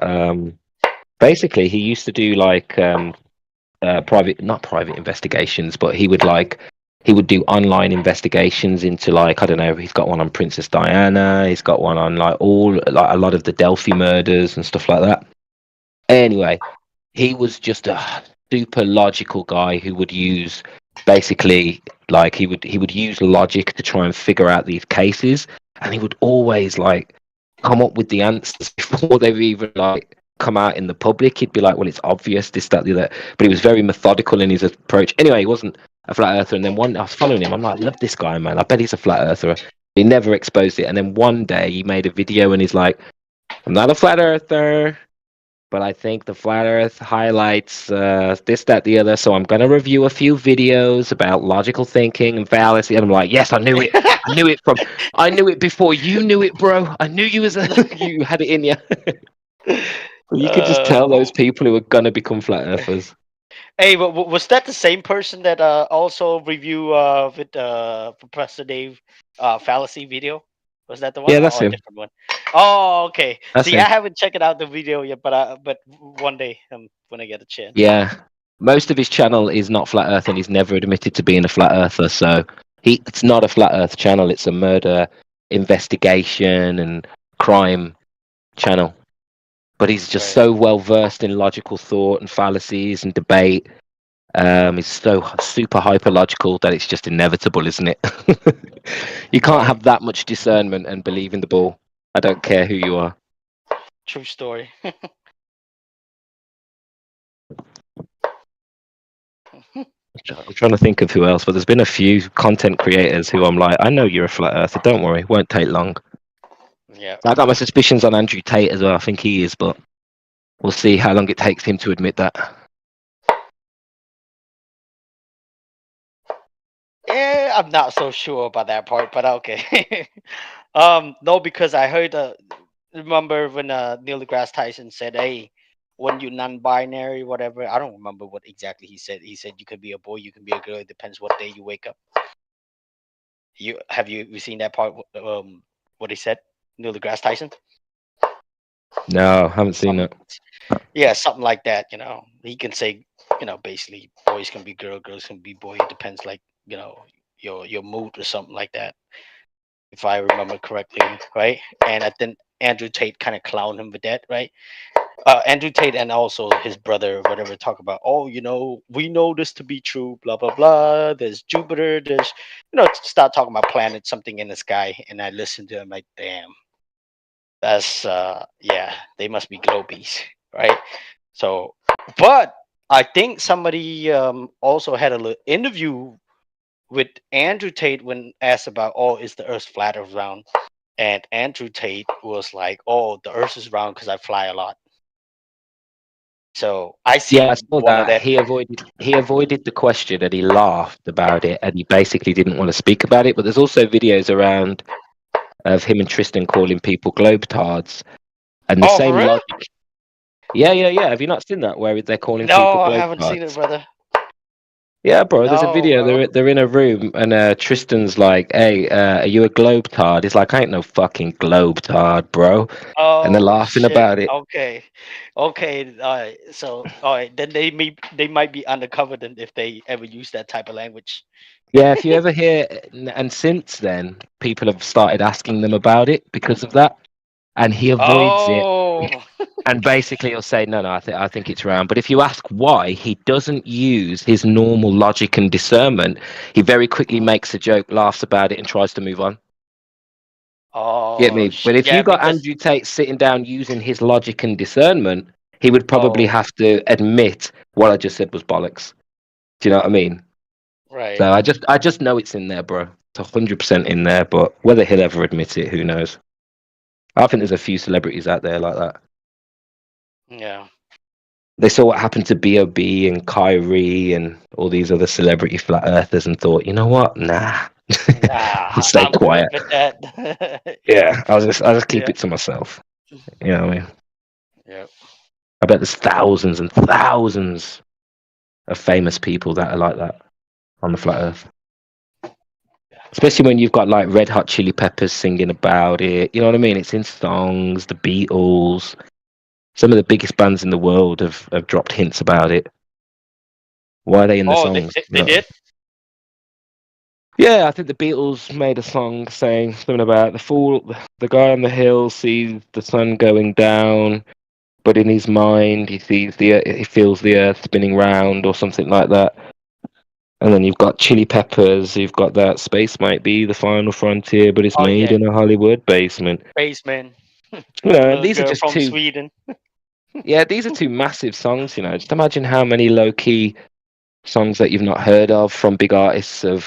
E: basically he used to do like not private investigations, but he would do online investigations into, like, I don't know, he's got one on Princess Diana, he's got one on like a lot of the Delphi murders and stuff like that. Anyway, he was just a super logical guy who would use basically, like, he would use logic to try and figure out these cases, and he would always like come up with the answers before they've even like come out in the public. He'd be like, well, it's obvious, this, that, the other, but he was very methodical in his approach. Anyway, he wasn't a flat earther, and then I was following him. I'm like, I love this guy, man. I bet he's a flat earther. He never exposed it, and then one day he made a video and he's like, I'm not a flat earther, but I think the flat earth highlights this, that, the other, so I'm going to review a few videos about logical thinking and fallacy. And I'm like, yes, I knew it. I knew it before you knew it, bro. I knew you you had it in you. You could just tell those people who are going to become flat earthers.
C: Hey, was that the same person that also review with Professor Dave fallacy video? Was that the one?
E: Yeah, that's
C: or a
E: him.
C: different one? Oh, okay.
E: That's
C: See,
E: him.
C: I haven't checked out the video yet, but one day when I get a chance.
E: Yeah. Most of his channel is not flat earth, and he's never admitted to being a flat earther. So it's not a flat earth channel. It's a murder investigation and crime channel. But he's just so well versed in logical thought and fallacies and debate. He's so super hyper logical that it's just inevitable, isn't it? You can't have that much discernment and believe in the ball. I don't care who you are.
C: True story.
E: I'm trying to think of who else, but there's been a few content creators who I'm like, I know you're a flat earther. Don't worry, won't take long.
C: Yeah.
E: I got my suspicions on Andrew Tate as well. I think he is, but we'll see how long it takes him to admit that.
C: Yeah, I'm not so sure about that part, but okay. No, because I heard. Remember when Neil deGrasse Tyson said, "Hey, when you non-binary, whatever." I don't remember what exactly he said. He said you can be a boy, you can be a girl. It depends what day you wake up. You seen that part? What he said, Neil deGrasse Tyson.
E: No, haven't seen it.
C: Yeah, something like that. He can say, basically, boys can be girl, girls can be boy. It depends, like, your mood or something like that, if I remember correctly, right? And I think Andrew Tate kind of clowned him with that, right? Andrew Tate and also his brother, or whatever, talk about, oh, we know this to be true, blah blah blah. There's Jupiter, there's, start talking about planets, something in the sky, and I listened to him like, damn, that's yeah, they must be globies, right? So, but I think somebody also had a little interview with Andrew Tate when asked about, oh, is the Earth flat or round? And Andrew Tate was like, oh, the Earth is round because I fly a lot. So I see
E: Yeah, I saw
C: one of
E: that.
C: that.
E: He avoided the question and he laughed about it and he basically didn't want to speak about it. But there's also videos around of him and Tristan calling people globetards and the
C: Oh, for
E: same
C: real?
E: logic. Yeah. Have you not seen that where they're calling
C: No,
E: people
C: I haven't seen it,
E: globetards?
C: brother.
E: Yeah, bro. There's a
C: No,
E: video.
C: bro.
E: They're in a room, and Tristan's like, "Hey, are you a globetard?" He's like, "I ain't no fucking globetard, bro." And they're
C: Oh
E: laughing
C: shit.
E: about it.
C: Okay. Okay. All right. So, all right. Then they might be undercover then if they ever use that type of language.
E: Yeah, if you ever hear, and since then, people have started asking them about it because of that, and he avoids it.
C: Oh.
E: And basically, he'll say, "No, I think it's round." But if you ask why, he doesn't use his normal logic and discernment. He very quickly makes a joke, laughs about it, and tries to move on. Get
C: Oh
E: me? But
C: shit.
E: if
C: Yeah,
E: you got
C: because
E: Andrew Tate sitting down using his logic and discernment, he would probably
C: oh
E: have to admit what I just said was bollocks. Do you know what I mean?
C: right.
E: So I just know it's in there, bro. It's 100% in there. But whether he'll ever admit it, who knows? I think there's a few celebrities out there like that.
C: Yeah.
E: They saw what happened to B.O.B. and Kyrie and all these other celebrity flat earthers and thought, you know what? Nah.
C: Nah,
E: Stay
C: I'm
E: quiet.
C: good with that.
E: Yeah, I'll just keep
C: Yeah.
E: it to myself. You know what I mean?
C: Yep.
E: I bet there's thousands and thousands of famous people that are like that on the flat earth. Especially when you've got like Red Hot Chili Peppers singing about it. You know what I mean? It's in songs, the Beatles. Some of the biggest bands in the world have dropped hints about it. Why are they in the
C: Oh,
E: songs?
C: they did?
E: Yeah, I think the Beatles made a song saying something about the guy on the hill sees the sun going down, but in his mind he feels the earth spinning round or something like that. And then you've got Chili Peppers, you've got that Space Might Be the Final Frontier, but it's
C: Oh
E: made
C: yeah.
E: in a Hollywood basement.
C: Baseman.
E: You know, and
C: Little
E: these are
C: girl
E: just
C: from
E: two.
C: Sweden.
E: Yeah, these are two massive songs. You know, just imagine how many low key songs that you've not heard of from big artists have,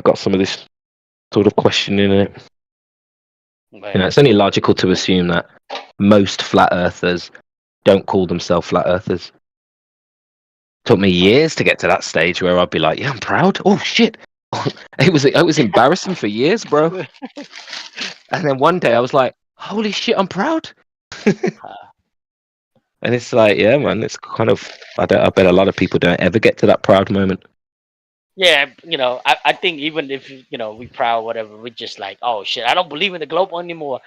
E: got some of this sort of question in it.
C: Right.
E: It's only logical to assume that most flat earthers don't call themselves flat earthers. Took me years to get to that stage where I'd be like, "Yeah, I'm proud." Oh shit! It was embarrassing for years, bro. And then one day I was like, "Holy shit, I'm proud." And it's like, yeah, man, it's kind of. I bet a lot of people don't ever get to that proud moment.
C: Yeah, I think even if we proud whatever, we just like, oh shit, I don't believe in the globe anymore.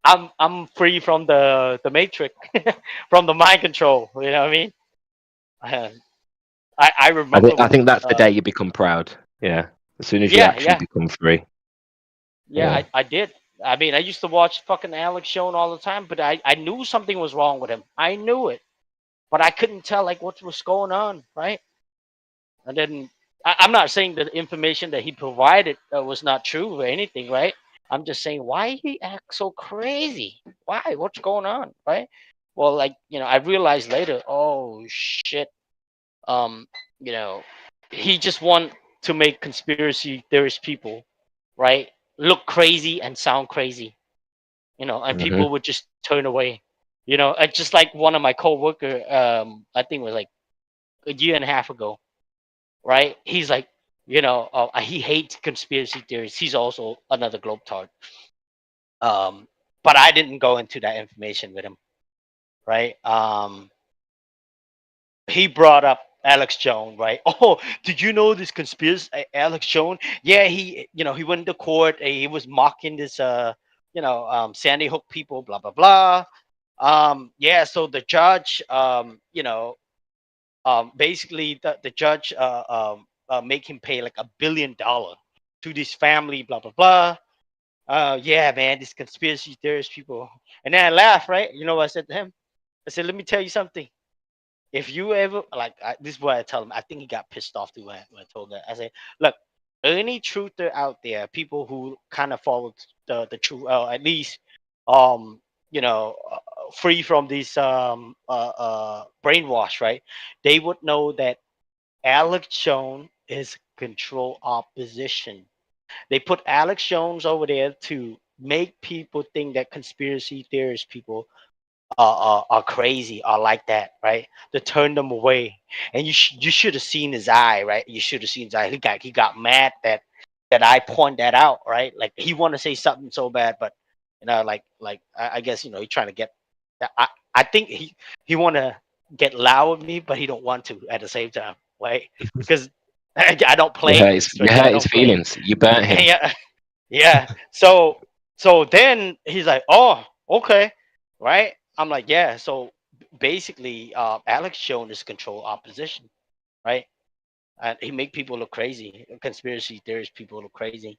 C: I'm free from the matrix, from the mind control. You know what I mean? I remember
E: I think
C: when
E: that's the day you become proud. Yeah, as soon as you actually
C: yeah
E: become free.
C: yeah I did. I mean, I used to watch fucking Alex Jones all the time, but I knew something was wrong with him. I knew it, but I couldn't tell like what was going on, right? And then I'm not saying the information that he provided was not true or anything, right? I'm just saying why he acts so crazy. Why? What's going on, right? Well, like I realized later. Oh shit. Um, you know, he just want to make conspiracy theorist people, right, look crazy and sound crazy, and
E: Hmm.
C: people would just turn away. Just like one of my coworker, I think it was like a year and a half ago, right? He's like, he hates conspiracy theories. He's also another globetrot. But I didn't go into that information with him, right? He brought up Alex Jones, right? Oh, did you know this conspiracy, Alex Jones? Yeah, he went to court. He was mocking this, Sandy Hook people, blah blah blah. Yeah, so the judge, basically the judge make him pay like $1 billion to this family, blah blah blah. Yeah, man, this conspiracy theorist people. And then I laughed, right? You know what I said to him? I said, let me tell you something. If you ever this is what I tell him. I think he got pissed off too when I told that. I said, look, any truther out there, people who kind of follow the truth, at least, um, free from this brainwash, right? They would know that Alex Jones is control opposition. They put Alex Jones over there to make people think that conspiracy theorist people are crazy, are like that, right? To turn them away. And you should have seen his eye, right? You should have seen his eye. He got mad that I point that out, right? Like he want to say something so bad, but I guess he's trying to get. I think he want to get loud with me, but he don't want to at the same time, right? Because I don't
E: You
C: play.
E: hurt his feelings. You burnt him.
C: Yeah, yeah. So then he's like, oh, okay, right? I'm like, yeah. So basically, Alex Jones is control opposition, right? And he make people look crazy. Conspiracy theorists, people look crazy.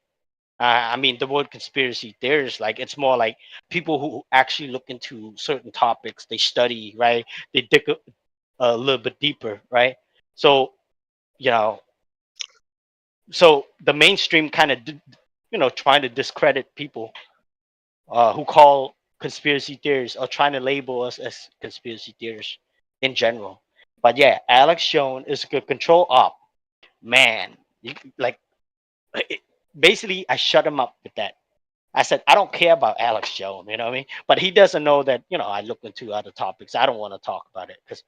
C: I mean, the word conspiracy theorists, like it's more like people who actually look into certain topics. They study, right? They dig a little bit deeper, right? So you know, so the mainstream kind of, trying to discredit people who call conspiracy theories or trying to label us as conspiracy theorists in general. But yeah, Alex Jones is a good control op. Man, like it, basically, I shut him up with that. I said, I don't care about Alex Jones, you know what I mean? But he doesn't know that, I look into other topics. I don't want to talk about it because,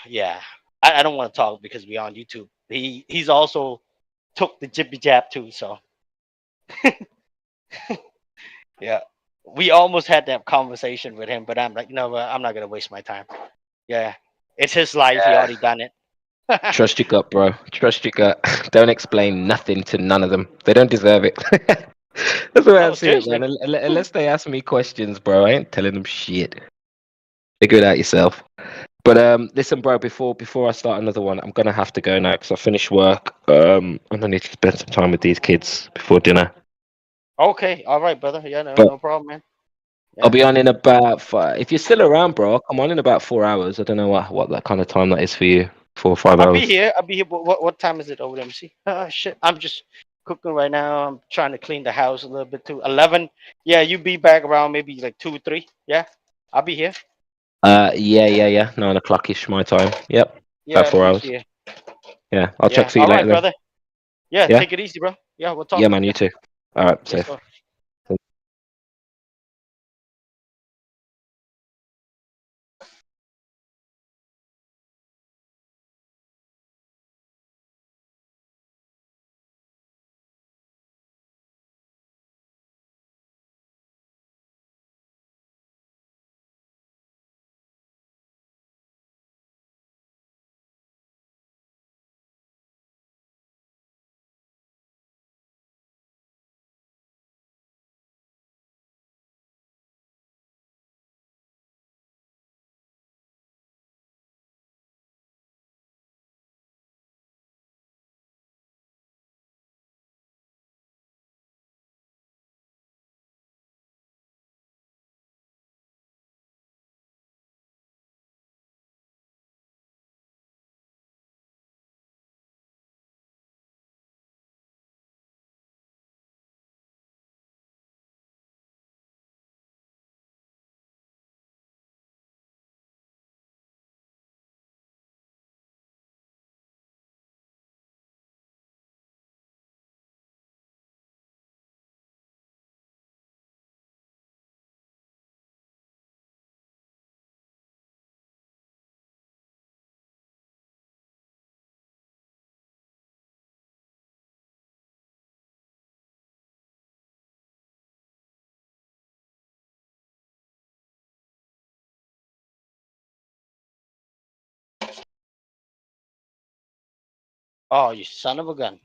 C: yeah, I don't want to talk because we're on YouTube. He's also took the jippy jab too. So, yeah, we almost had that conversation with him, but I'm like, no, I'm not gonna waste my time. Yeah, it's his life. He already done it.
E: Trust your gut, bro. Trust your gut. Don't explain nothing to none of them. They don't deserve it. That's the way I
C: No,
E: see it,
C: seriously.
E: man. Unless they ask me questions, bro, I ain't telling them shit. Figure it out yourself. But listen, bro. Before I start another one, I'm gonna have to go now because I finished work. And I need to spend some time with these kids before dinner.
C: Okay, all right, brother. Yeah,
E: But
C: no problem, man.
E: I'll be on in about 5. If you're still around, bro, I'll come on in about 4 hours. I don't know what that kind of time that is for you. 4 or 5
C: I'll be
E: hours.
C: here. I'll be here. But what time is it over there? Let me see. Shit. I'm just cooking right now. I'm trying to clean the house a little bit too. 11. Yeah, you be back around maybe like 2 or 3. Yeah, I'll be here.
E: Yeah. 9 o'clock ish my time. Yep.
C: Yeah,
E: About
C: I'll
E: 4
C: be
E: hours.
C: here.
E: Yeah. I'll check
C: Yeah.
E: for you
C: All
E: later
C: right,
E: then.
C: brother. Yeah,
E: Yeah.
C: take it easy, bro. Yeah, we'll talk.
E: Yeah, man. You too. All right.
C: Yes,
E: Safe.
C: sir. Oh, you son of a gun.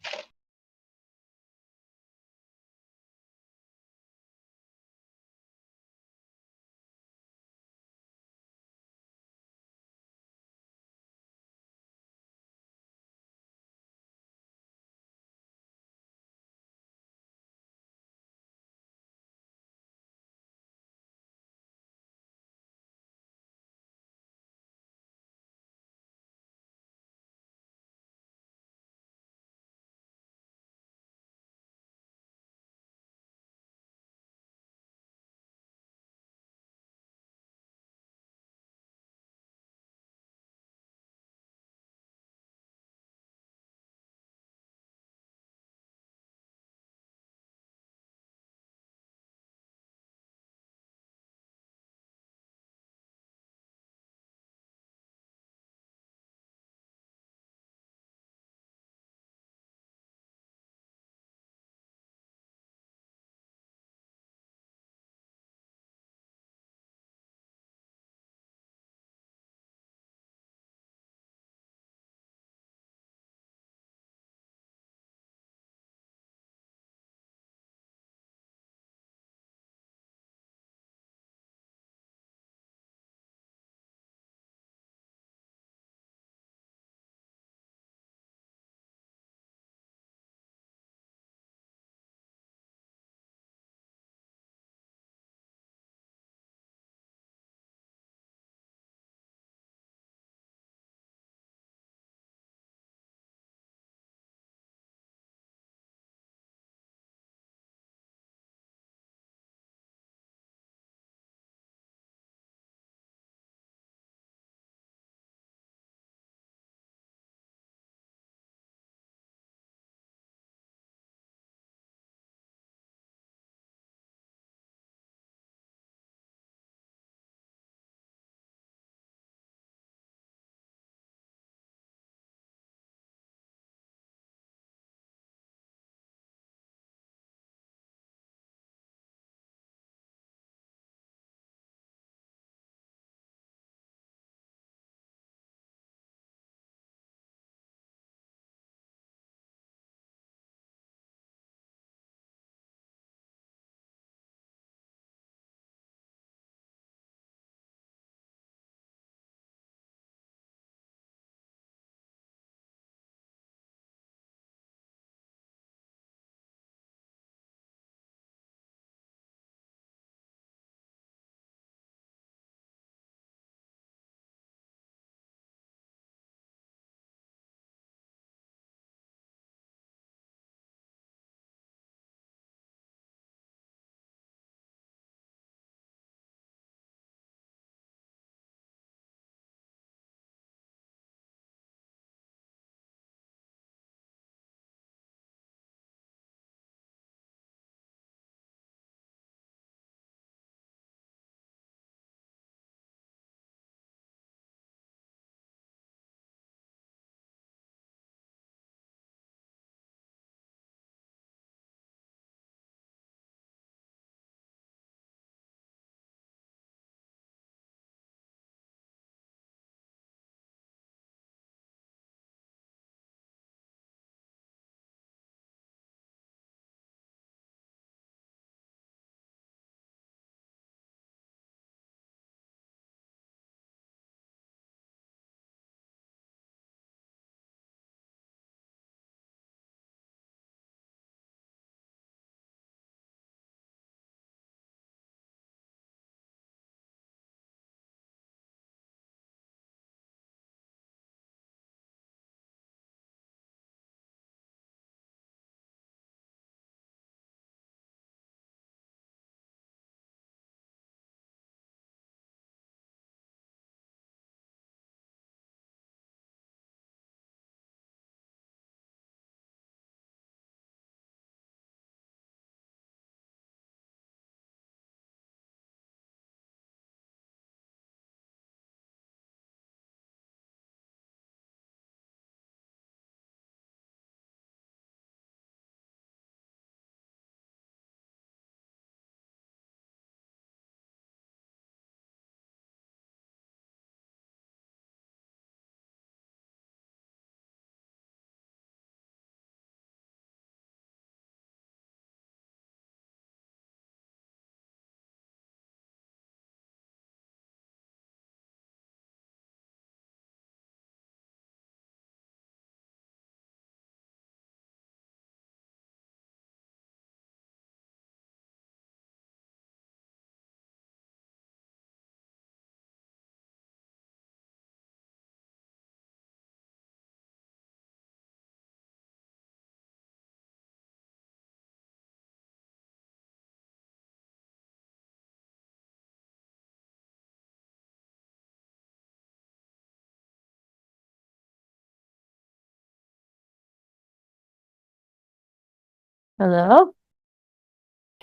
F: Hello?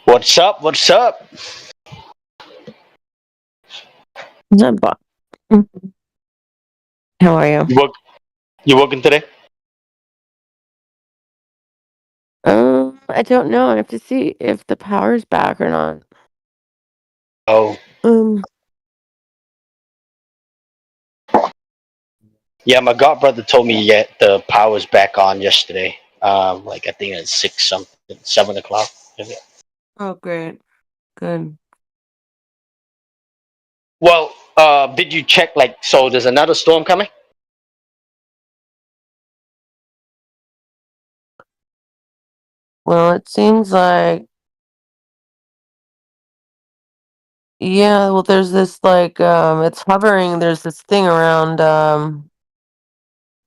S: What's up? What's up?
F: What's up, Bob? How are you?
S: You working today?
F: I don't know. I have to see if the power's back or not.
S: Oh.
F: Um,
S: Yeah, my godbrother told me yet the power's back on yesterday. Like I think at 6 something, 7 o'clock.
F: oh, great. Good.
S: Well, did you check like so? There's another storm coming.
F: Well, it seems like, yeah, well, there's this like, it's hovering. There's this thing around,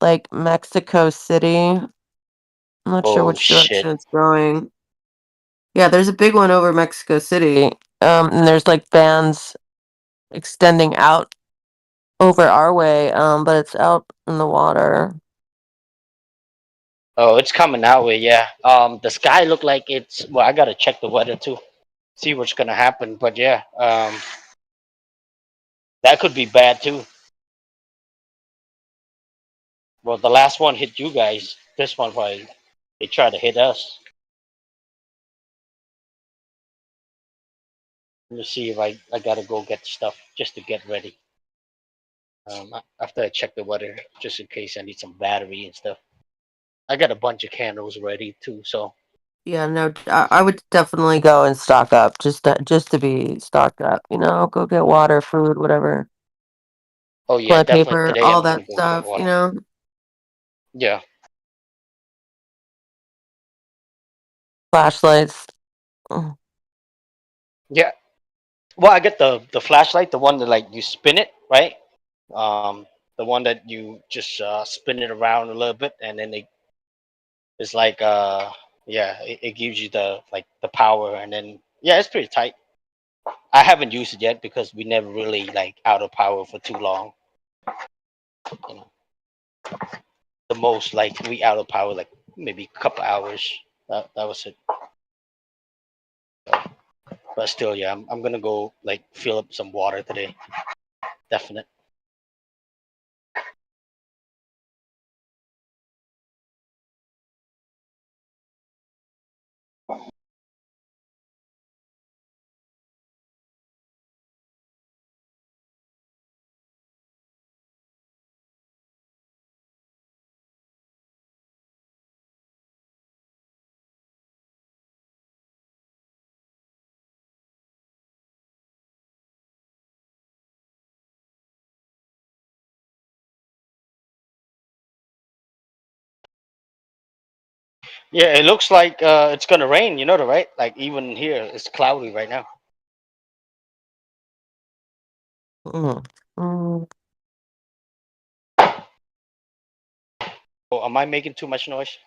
F: like Mexico City. I'm not sure
S: Oh
F: which direction
S: shit!
F: it's going. Yeah, there's a big one over Mexico City. And there's like bands extending out over our way, but it's out in the water.
S: Oh, it's coming that way. Yeah. The sky look like it's. Well, I gotta check the weather too, see what's gonna happen. But yeah, that could be bad too. Well, the last one hit you guys. This one probably they try to hit us. Let me see if I gotta go get stuff just to get ready. After I check the weather, just in case I need some battery and stuff. I got a bunch of candles ready too. So
F: Yeah, no, I would definitely go and stock up just to be stocked up. Go get water, food, whatever,
S: oh yeah,
F: toilet
S: definitely
F: paper,
S: today
F: all
S: I'm gonna
F: that
S: go get
F: stuff.
S: water. Yeah.
F: Flashlights. Mm.
S: Yeah. Well, I get the flashlight, the one that like you spin it, right? The one that you just spin it around a little bit, and then it's like yeah, it gives you the like the power, and then yeah, it's pretty tight. I haven't used it yet because we never really like out of power for too long. You know, the most like we out of power like maybe a couple hours. That was it. But still, yeah, I'm gonna go like fill up some water today. Definite. Yeah, it looks like it's gonna rain. You know that, right? Like even here, it's cloudy right now.
F: Mm. Mm.
S: Oh, am I making too much noise?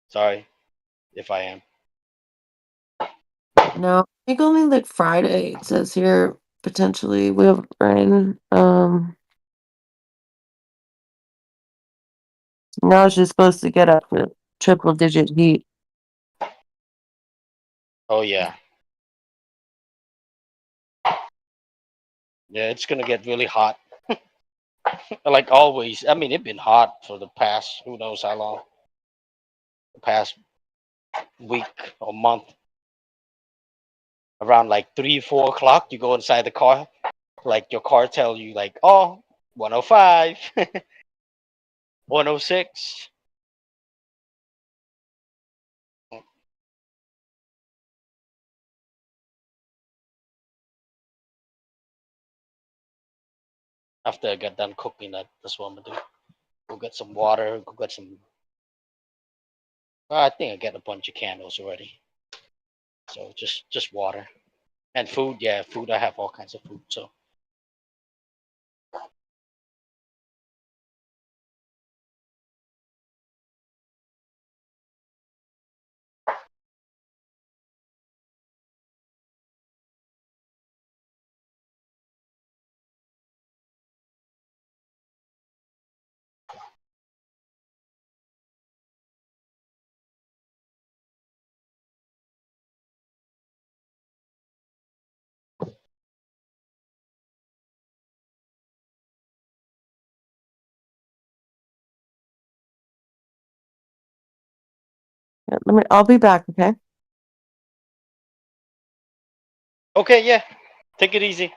S: Sorry if I am.
F: No, I think only like Friday. It says here potentially we have rain. Now it's just supposed to get up to triple digit heat.
S: Oh yeah, yeah, it's gonna get really hot. Like always. I mean, it's been hot for the past who knows how long. The past week or month. Around like 3, 4 o'clock, you go inside the car. Like your car tell you like, oh, 105, 106. After I get done cooking, that's what I'm gonna do. Go get some water. Go get some. I think I get a bunch of candles already. So just water and food. Yeah, food. I have all kinds of food. So
F: Yeah, I'll be back, okay?
C: Okay, yeah. Take it easy.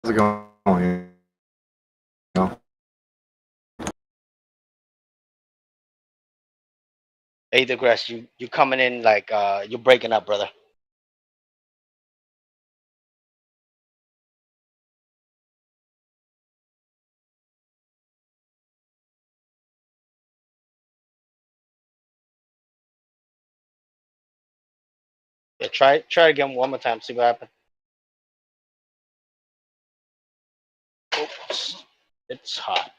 T: it going?
C: Hey, Degress, you coming in like you're breaking up, brother. Yeah, try again one more time. See what happens. Oops, it's hot.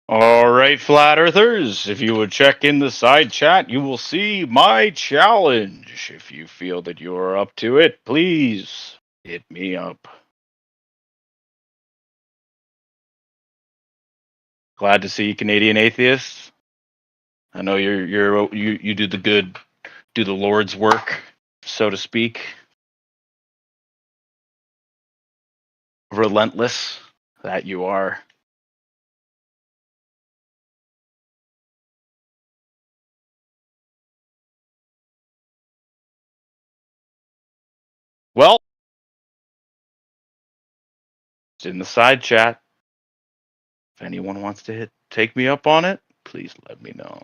B: All right, flat earthers, if you would check in the side chat, you will see my challenge. If you feel that you are up to it, please hit me up. Glad to see Canadian atheists. I know you do the Lord's work, so to speak. Relentless that you are. Well, it's in the side chat. If anyone wants to take me up on it, please let me know.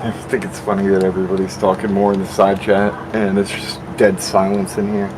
T: I just think it's funny that everybody's talking more in the side chat, and it's just dead silence in here.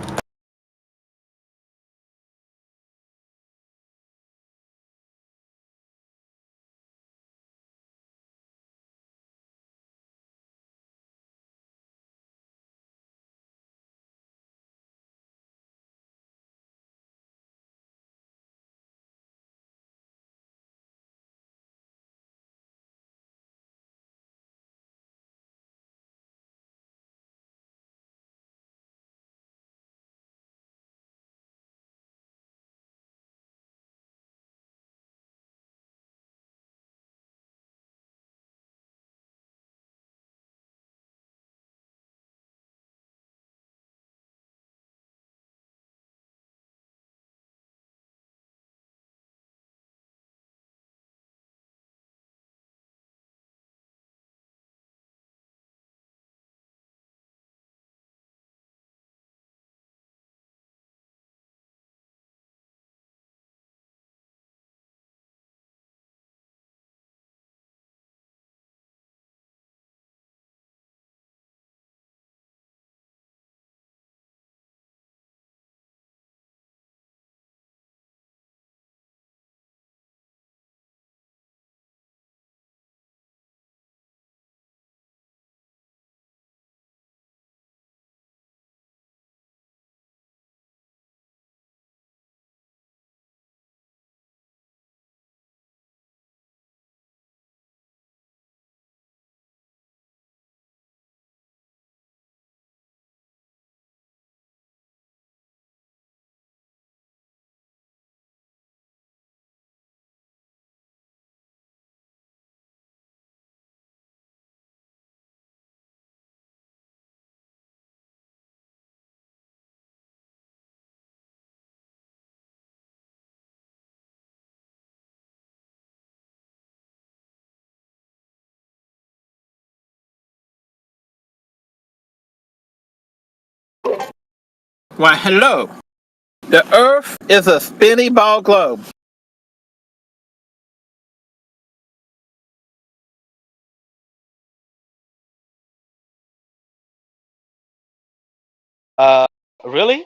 P: Why, hello. The Earth is a spinny ball globe.
C: Really?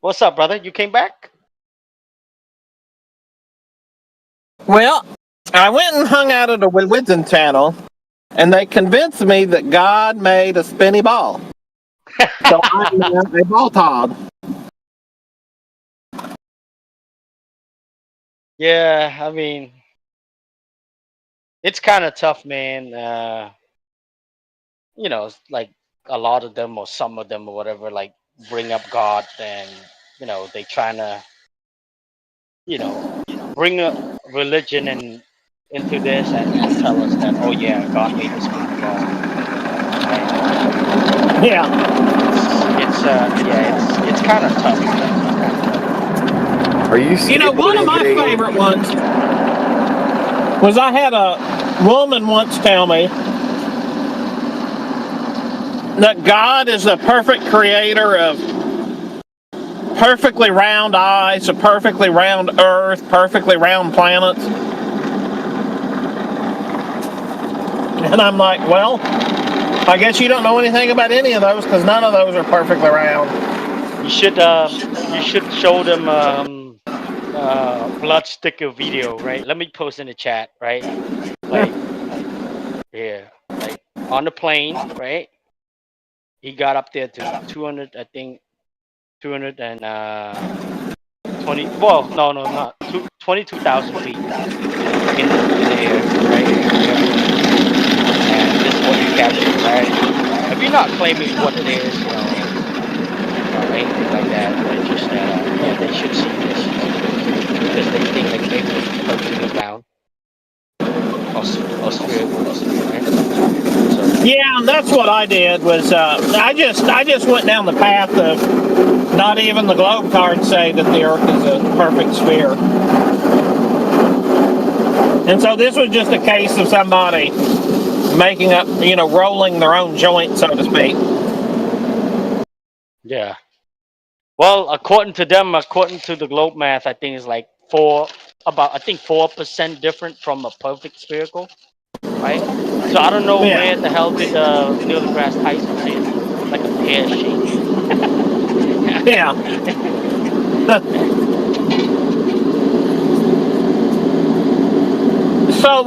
C: What's up, brother? You came back?
P: Well, I went and hung out at a religion channel, and they convinced me that God made a spinny ball. So I'm now a ball tod.
C: Yeah, I mean, it's kind of tough, man. You know, it's like a lot of them or some of them or whatever, like bring up God, and you know, they trying to, you know, bring a religion and into this and tell us that, oh yeah, God made the spinning ball. Right?
P: Yeah.
C: It's kind of tough.
T: Are you
P: You know, one of my favorite ones was I had a woman once tell me that God is the perfect creator of perfectly round eyes, a perfectly round earth, perfectly round planets. And I'm like, well, I guess you don't know anything about any of those because none of those are perfectly round.
C: You should show them blood sticker video, right? Let me post in the chat, right? Like, yeah, like on the plane, right? He got up there to 200, I think, 220. Well, no, not 22,000 feet in the air, right? And this is what he captured, right? If you're not claiming what it is, you know, or anything like that, but just that, yeah, they should see this because they think like maybe it's perfectly round or spherical, right? So,
P: yeah, and that's what I did. Was I just went down the path of not even the globe cards say that the Earth is a perfect sphere, and so this was just a case of somebody making up, you know, rolling their own joint, so to speak.
C: yeah. Well, according to them, according to the globe math, I think it's like 4% different from a perfect spherical. right? So I don't know where the hell did Neil deGrasse Tyson say it, like a pear shape.
P: Yeah. So,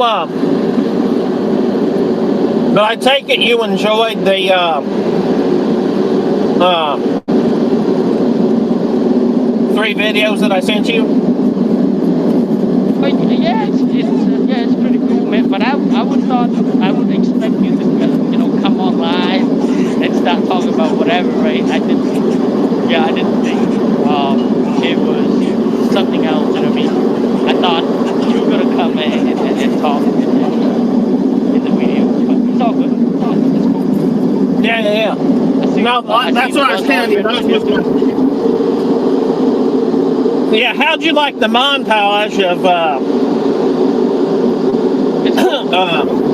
P: but I take it you enjoyed the 3 videos that I sent you?
C: But yeah, it's pretty cool, man. But I would expect you to come on live and start talking about whatever, right? I didn't think it was something else. You know what I mean? I thought you were gonna come and talk in the video, but it's all good. It's cool.
P: Yeah. No, that's what I was telling you. Yeah, how'd you like the montage of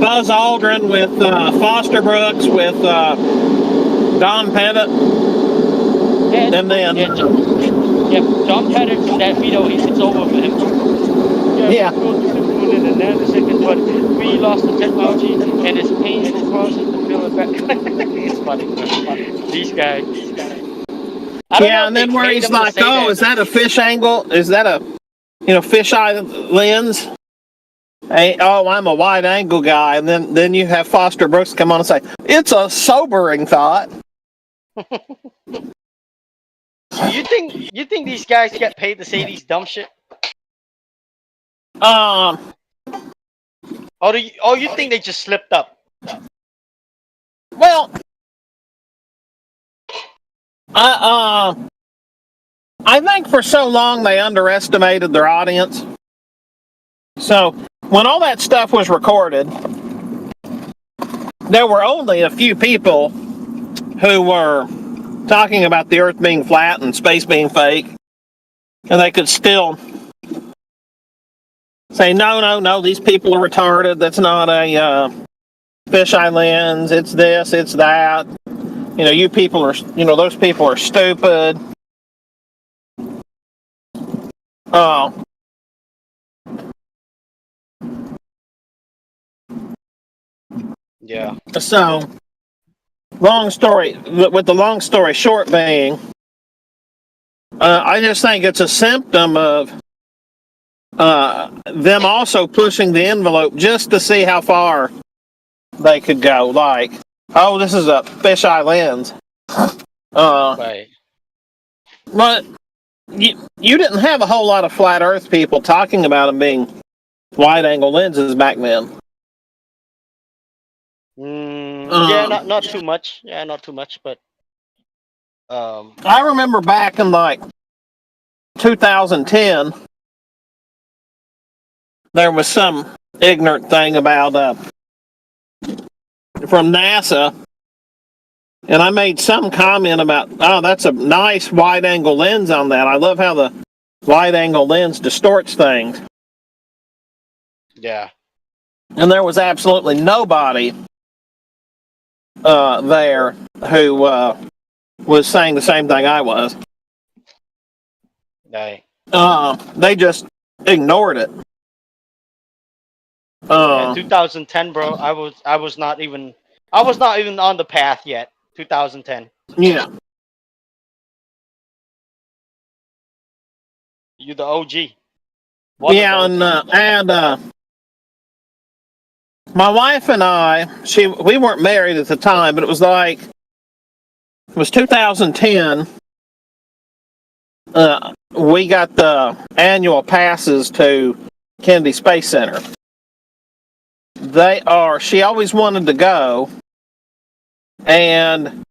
P: Buzz Aldrin with Foster Brooks with Don Pettit? And then
C: John Pettit, that video, it's over for him.
P: Yeah.
C: We'll go to the moon in a nanosecond, but we lost the technology, and it's painful process to build it back. It's funny. These guys.
P: Yeah, and then where he's like, "Oh, is that a fish angle? Is that a fisheye lens?" Hey, oh, I'm a wide angle guy, and then you have Foster Brooks come on and say, "It's a sobering thought."
C: You think these guys get paid to say these dumb shit? Or you think they just slipped up?
P: Well, I think for so long they underestimated their audience. So when all that stuff was recorded, there were only a few people who were talking about the Earth being flat and space being fake, and they could still say, no, these people are retarded. That's not a fisheye lens. It's this, it's that. You people are, those people are stupid. Oh.
C: Yeah.
P: So, with the long story short being, I just think it's a symptom of them also pushing the envelope just to see how far they could go. Like, oh, this is a fisheye lens.
C: Right.
P: But you didn't have a whole lot of flat Earth people talking about them being wide-angle lenses back then.
C: Yeah, not too much. Yeah, not too much, but
P: I remember back in like 2010, there was some ignorant thing about from NASA, and I made some comment about, oh, that's a nice wide-angle lens on that. I love how the wide-angle lens distorts things.
C: Yeah.
P: And there was absolutely nobody there who was saying the same thing I was.
C: Right.
P: They just ignored it.
C: 2010, bro. I was not even on the path yet. 2010.
P: Yeah.
C: You the OG.
P: Yeah, and my wife and I, we weren't married at the time, but it was 2010. We got the annual passes to Kennedy Space Center. She always wanted to go, and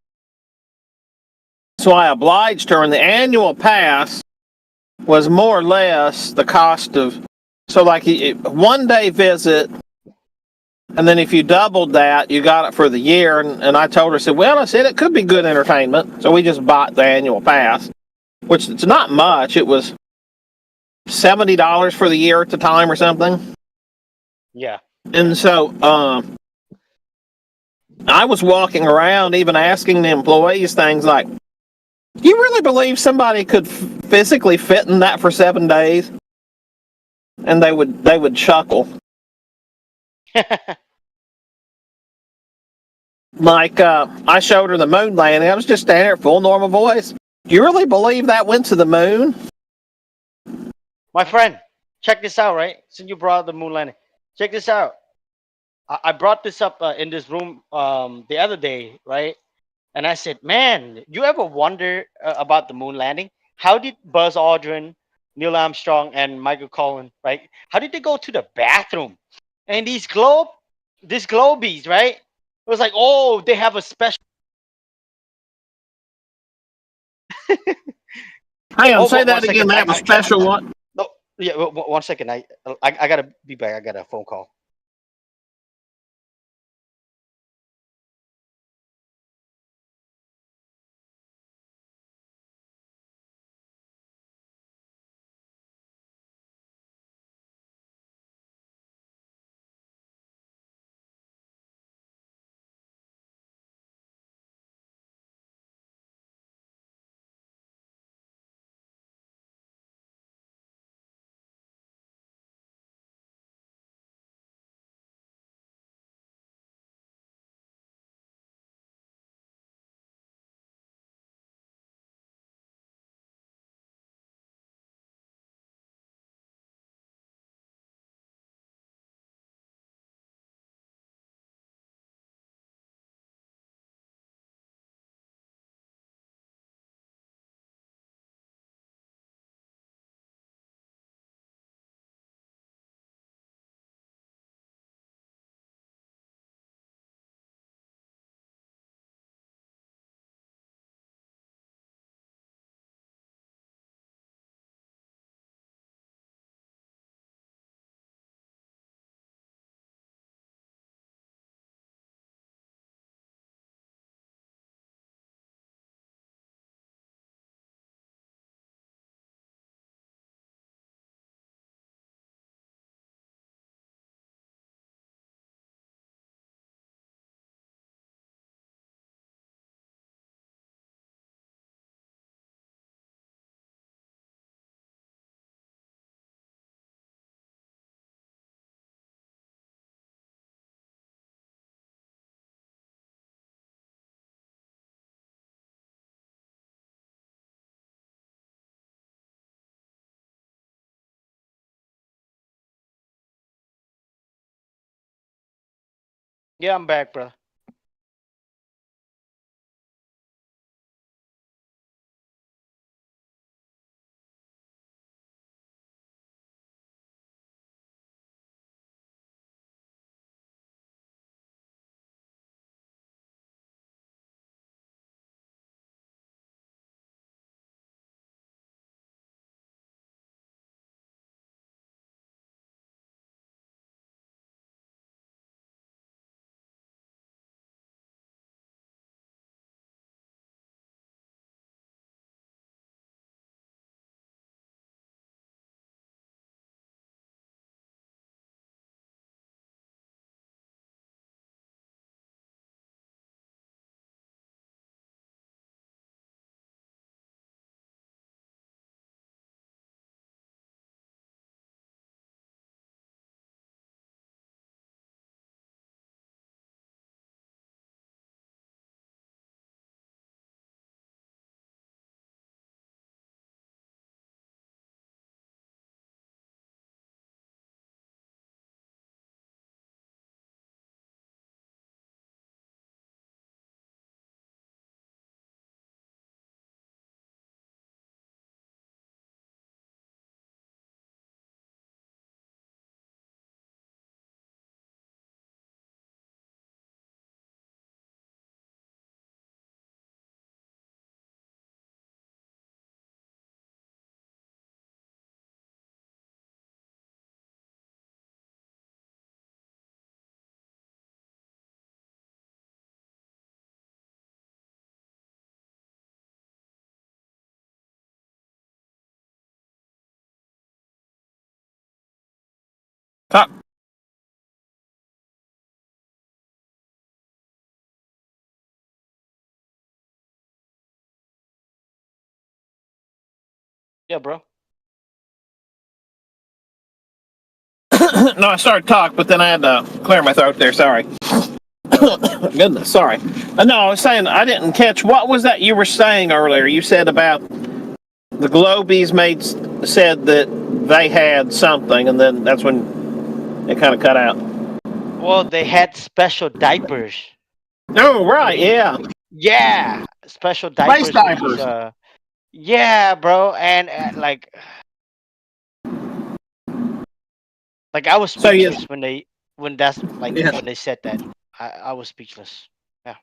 P: so I obliged her, and the annual pass was more or less the cost of, so like a 1-day visit, and then if you doubled that, you got it for the year. And I told her, I said it could be good entertainment. So we just bought the annual pass, which it's not much. It was $70 for the year at the time or something.
C: Yeah.
P: And so I was walking around even asking the employees things like, do you really believe somebody could physically fit in that for 7 days? And they would chuckle. like I showed her the moon landing. I was just standing there, full normal voice. You really believe that went to the moon?
C: My friend, check this out, right? Since you brought up the moon landing, check this out. I brought this up in this room the other day, right? And I said, man, you ever wonder about the moon landing? How did Buzz Aldrin, Neil Armstrong, and Michael Collins, right? How did they go to the bathroom? And these globies, right? It was like, oh, they have a special.
P: Hang on, say that again. They have a special one.
C: No, yeah, 1 second. I gotta be back. I got a phone call. Yeah, I'm back, bro. Yeah, bro.
P: No, I started to talk, but then I had to clear my throat there. Sorry. Goodness, sorry. No, I was saying I didn't catch. What was that you were saying earlier? You said about the Globies said that they had something, and then that's when it kind of cut out.
C: Well, they had special diapers.
P: Oh, right, yeah.
C: Yeah, special
P: Space
C: diapers. For these,
P: diapers.
C: yeah, bro, and like I was
P: So you-
C: speechless when they when they said that. I was speechless. Yeah.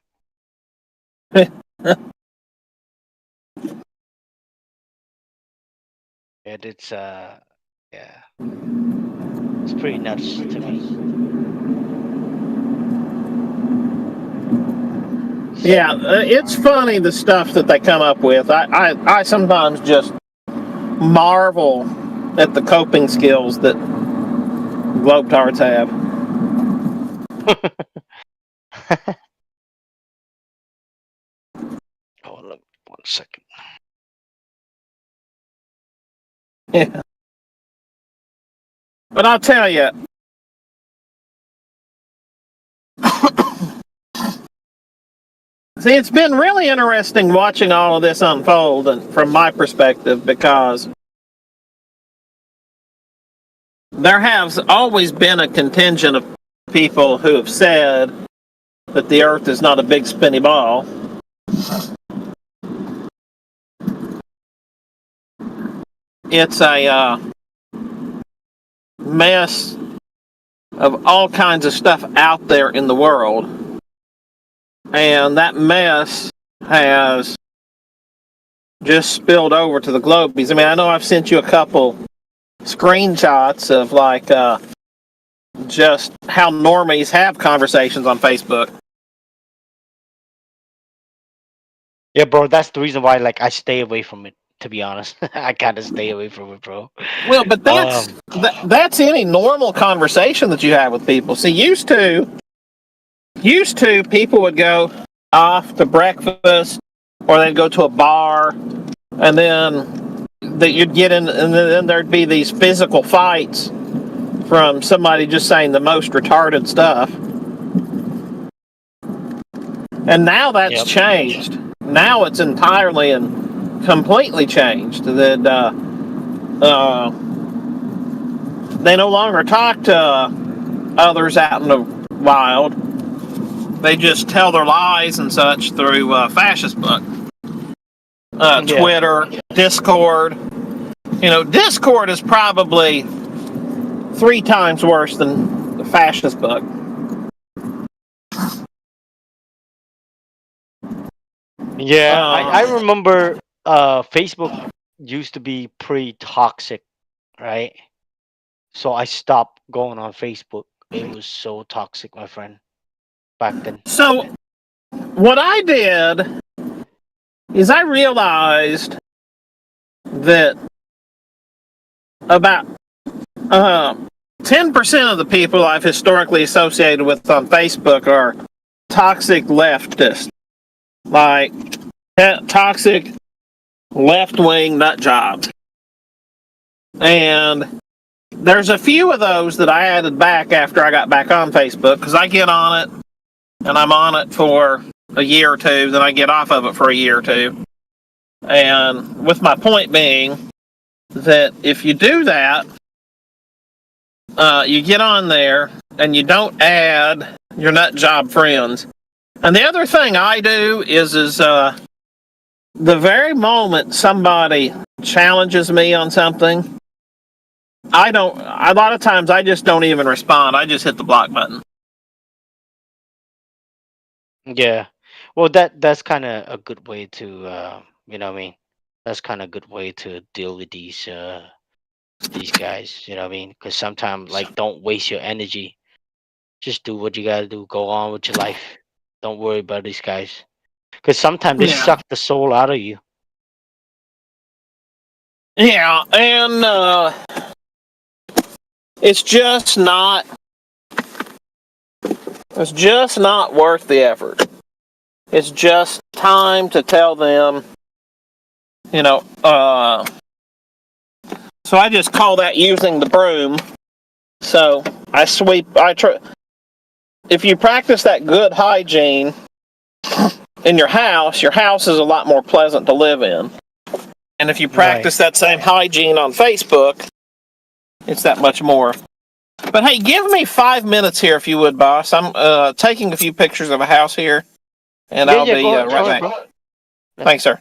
C: And it's yeah, it's pretty nuts to me.
P: Yeah, it's funny the stuff that they come up with. I sometimes just marvel at the coping skills that Globetards have.
C: Hold on 1 second.
P: Yeah. But I'll tell you, see, it's been really interesting watching all of this unfold, and from my perspective, because there has always been a contingent of people who have said that the Earth is not a big spinny ball. It's a mess of all kinds of stuff out there in the world. And that mess has just spilled over to the Globies. I mean, I know I've sent you a couple screenshots of just how normies have conversations on Facebook.
C: Yeah, bro, that's the reason why I stay away from it. To be honest, I kind of stay away from it, bro.
P: Well, but that's any normal conversation that you have with people. See, used to people would go off to breakfast, or they'd go to a bar, and then you'd get in, and then there'd be these physical fights from somebody just saying the most retarded stuff. And now that's changed. Now it's entirely and completely changed. That they no longer talk to others out in the wild. They just tell their lies and such through Facebook, Twitter, Discord. You know, Discord is probably 3 times worse than the fascist book.
C: Yeah, I remember Facebook used to be pretty toxic, right? So I stopped going on Facebook. It was so toxic, my friend, back then.
P: So what I did is I realized that about 10% of the people I've historically associated with on Facebook are toxic leftists, like toxic left-wing nut jobs. And there's a few of those that I added back after I got back on Facebook, because I get on it and I'm on it for a year or two, then I get off of it for a year or two. And with my point being that if you do that, you get on there and you don't add your nut job friends. And the other thing I do is the very moment somebody challenges me on something, a lot of times I just don't even respond. I just hit the block button.
C: Yeah. Well, that's kind of a good way to, you know what I mean? That's kind of a good way to deal with these guys, you know what I mean? Because sometimes, don't waste your energy. Just do what you gotta do. Go on with your life. Don't worry about these guys. Because sometimes they suck the soul out of you.
P: Yeah, and it's just not worth the effort. It's just time to tell them, so I just call that using the broom. So I if you practice that good hygiene in your house is a lot more pleasant to live in. And if you practice that same hygiene on Facebook, it's that much more. But hey, give me 5 minutes here if you would, boss. I'm taking a few pictures of a house here, and I'll be right back. Thanks, sir.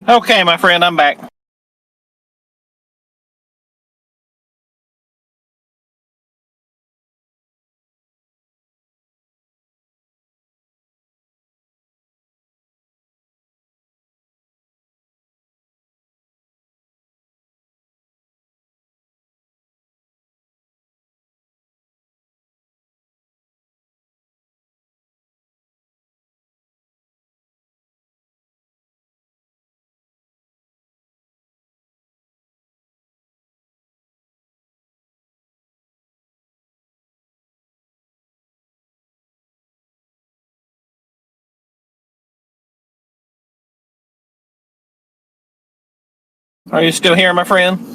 P: Okay, my friend, I'm back. Are you still here, my friend?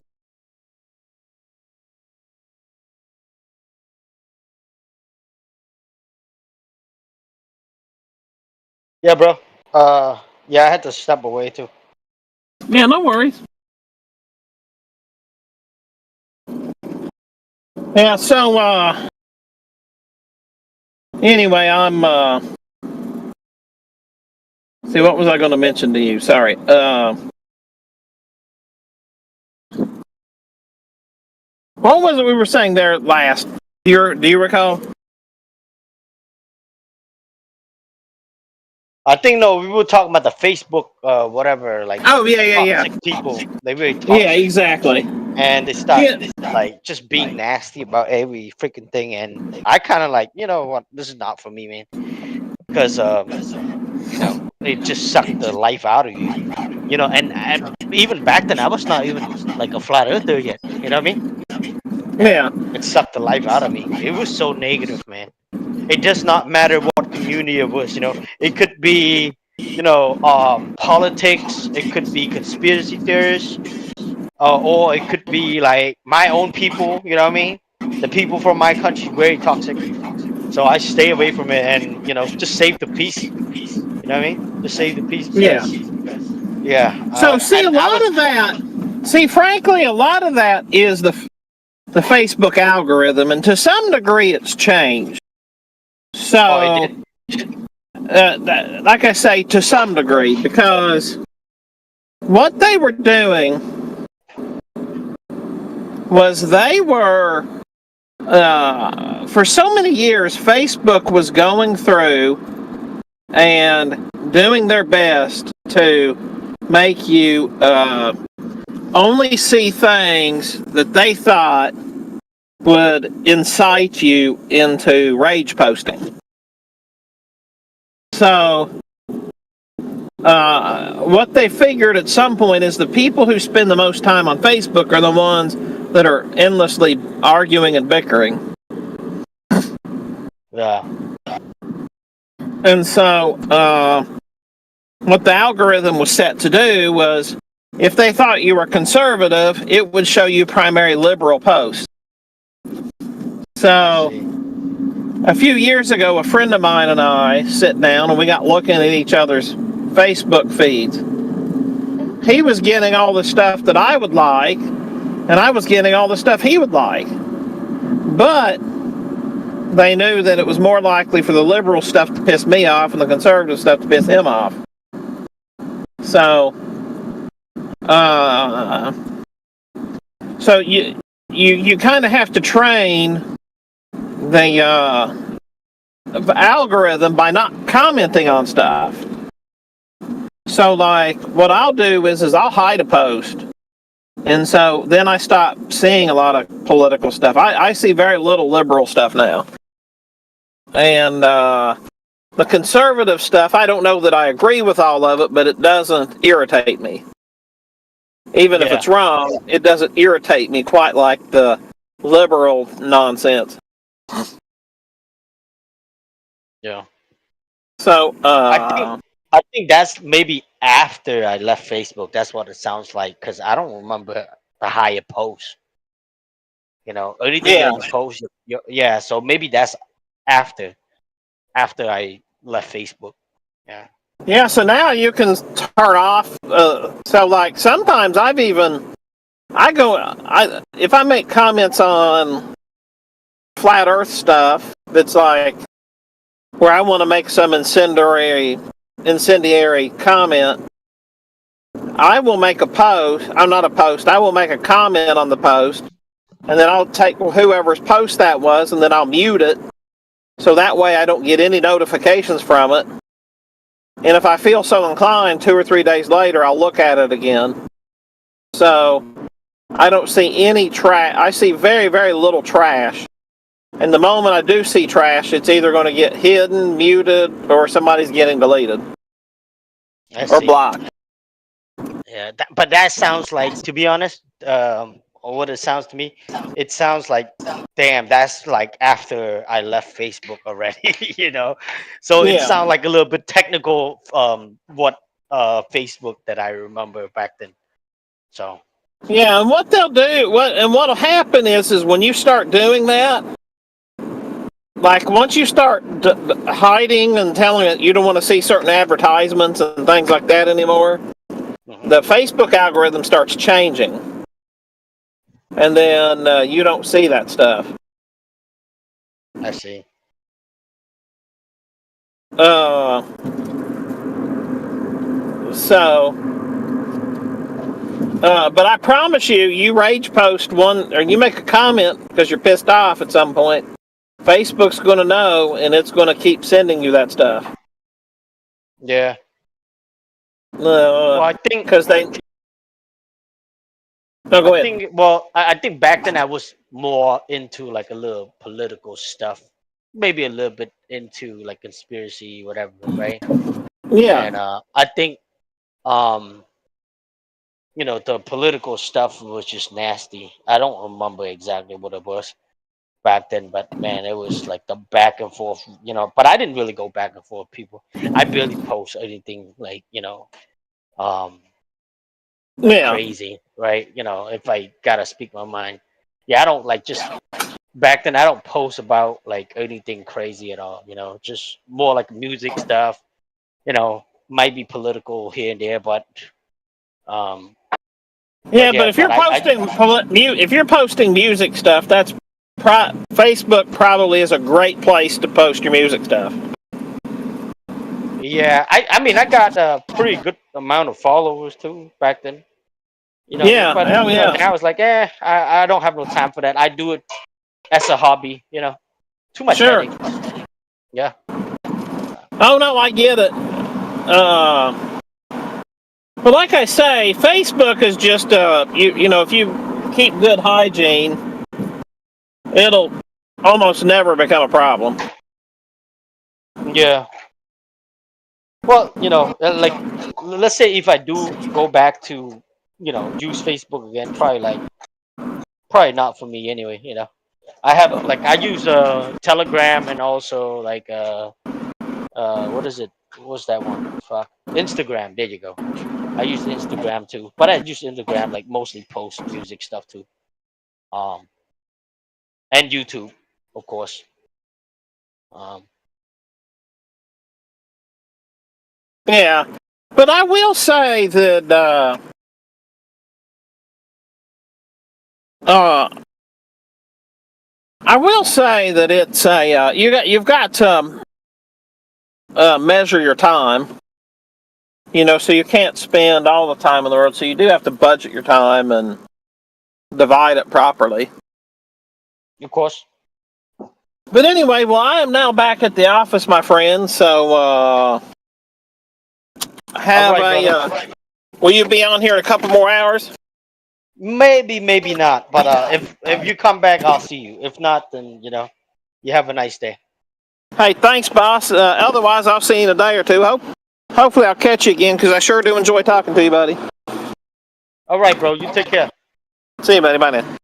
C: Yeah, bro. Yeah, I had to step away too.
P: Yeah, no worries. Yeah, so anyway, see, what was I going to mention to you? Sorry. What was it we were saying there last? Do you recall?
C: I think no, we were talking about the Facebook, whatever, like
P: Oh yeah.
C: toxic people. They really toxic.
P: Yeah, exactly.
C: And they start like just being nasty about every freaking thing. And I kind of like, you know what, this is not for me, man, because you know, it just sucked the life out of you. You know, and even back then, I was not even like a flat earther yet. You know what I mean?
P: Yeah.
C: It sucked the life out of me. It was so negative, man. It does not matter what community it was. You know, it could be, you know, politics. It could be conspiracy theorists, or it could be like my own people. You know what I mean? The people from my country very toxic. So I stay away from it, and you know, just save the peace. You know what I mean? Just save the peace.
P: Yeah.
C: Yeah.
P: So see, a lot of that. See, frankly, a lot of that is the Facebook algorithm, and to some degree, it's changed. So, like I say, to some degree, because what they were doing was they were, for so many years, Facebook was going through and doing their best to make you only see things that they thought would incite you into rage posting. So, what they figured at some point is the people who spend the most time on Facebook are the ones that are endlessly arguing and bickering.
C: Yeah.
P: And so, what the algorithm was set to do was, if they thought you were conservative, it would show you primary liberal posts. So, a few years ago, a friend of mine and I sit down and we got looking at each other's Facebook feeds. He was getting all the stuff that I would like, and I was getting all the stuff he would like. But they knew that it was more likely for the liberal stuff to piss me off and the conservative stuff to piss him off. So, you kind of have to train the algorithm by not commenting on stuff. So, like, what I'll do is I'll hide a post, and so then I stop seeing a lot of political stuff. I see very little liberal stuff now, and the conservative stuff, I don't know that I agree with all of it, but it doesn't irritate me. Even if it's wrong, it doesn't irritate me quite like the liberal nonsense.
C: Yeah.
P: So,
C: I think that's maybe after I left Facebook. That's what it sounds like, because I don't remember the higher post. You know, anything that you post, yeah. So maybe that's after I left Facebook. Yeah.
P: Yeah, so now you can turn off. So, like, sometimes if I make comments on flat Earth stuff, that's like where I want to make some incendiary comment, I will make a post. I'm not a post. I will make a comment on the post, and then I'll take whoever's post that was, and then I'll mute it, so that way I don't get any notifications from it. And if I feel so inclined, 2 or 3 days later, I'll look at it again. So I don't see any trash. I see very, very little trash. And the moment I do see trash, it's either going to get hidden, muted, or somebody's getting deleted
C: I
P: or
C: see.
P: blocked.
C: Yeah, but that sounds like, to be honest, or what it sounds to me, it sounds like, damn, that's like after I left Facebook already, you know. So it
P: Yeah.
C: sounds like a little bit technical. What Facebook that I remember back then. So
P: Yeah, and what they'll do, what'll happen is when you start doing that, like once you start hiding and telling it you don't want to see certain advertisements and things like that anymore, the Facebook algorithm starts changing, and then you don't see that stuff.
C: I see.
P: But I promise you, you rage post one or you make a comment because you're pissed off at some point, Facebook's going to know, and it's going to keep sending you that stuff.
C: Yeah. Well, I think
P: because they. No, go ahead.
C: I think back then I was more into like a little political stuff, maybe a little bit into like conspiracy, whatever, right?
P: Yeah.
C: And I think, you know, the political stuff was just nasty. I don't remember exactly what it was back then, but man, it was like the back and forth, you know. But I didn't really go back and forth, people. I barely post anything like, you know,
P: Yeah.
C: crazy, right? You know, if I gotta speak my mind. Yeah, I don't like just back then I don't post about like anything crazy at all, you know, just more like music stuff, you know, might be political here and there, but
P: Yeah, but if you're posting if you're posting music stuff, that's Facebook probably is a great place to post your music stuff.
C: yeah, I mean I got a pretty good amount of followers too back then. You know what I mean?
P: Yeah,
C: But
P: hell
C: you know,
P: yeah.
C: now it's like, I don't have no time for that. I do it as a hobby, you know. Too much
P: Sure.
C: headache. Yeah.
P: Oh no, I get it. But like I say, Facebook is just you know, if you keep good hygiene, it'll almost never become a problem.
C: Yeah. Well, you know, like let's say if I do go back to, you know, use Facebook again, probably not for me anyway, you know. I have like I use Telegram and also like what is it? What's that one? Fuck. Instagram. There you go. I use Instagram too. But I use Instagram like mostly post music stuff too. Um and YouTube, of course. Um
P: Yeah. But I will say that I will say that it's a you've got to measure your time. You know, so you can't spend all the time in the world. So you do have to budget your time and divide it properly.
C: Of course.
P: But anyway, well, I am now back at the office, my friend. So have will you be on here in a couple more hours?
C: Maybe, maybe not. But if you come back, I'll see you. If not, then you know, you have a nice day.
P: Hey, thanks, boss. Otherwise, I'll see you in a day or two. Hopefully, I'll catch you again because I sure do enjoy talking to you, buddy.
C: All right, bro. You take care.
P: See you, buddy. Bye now.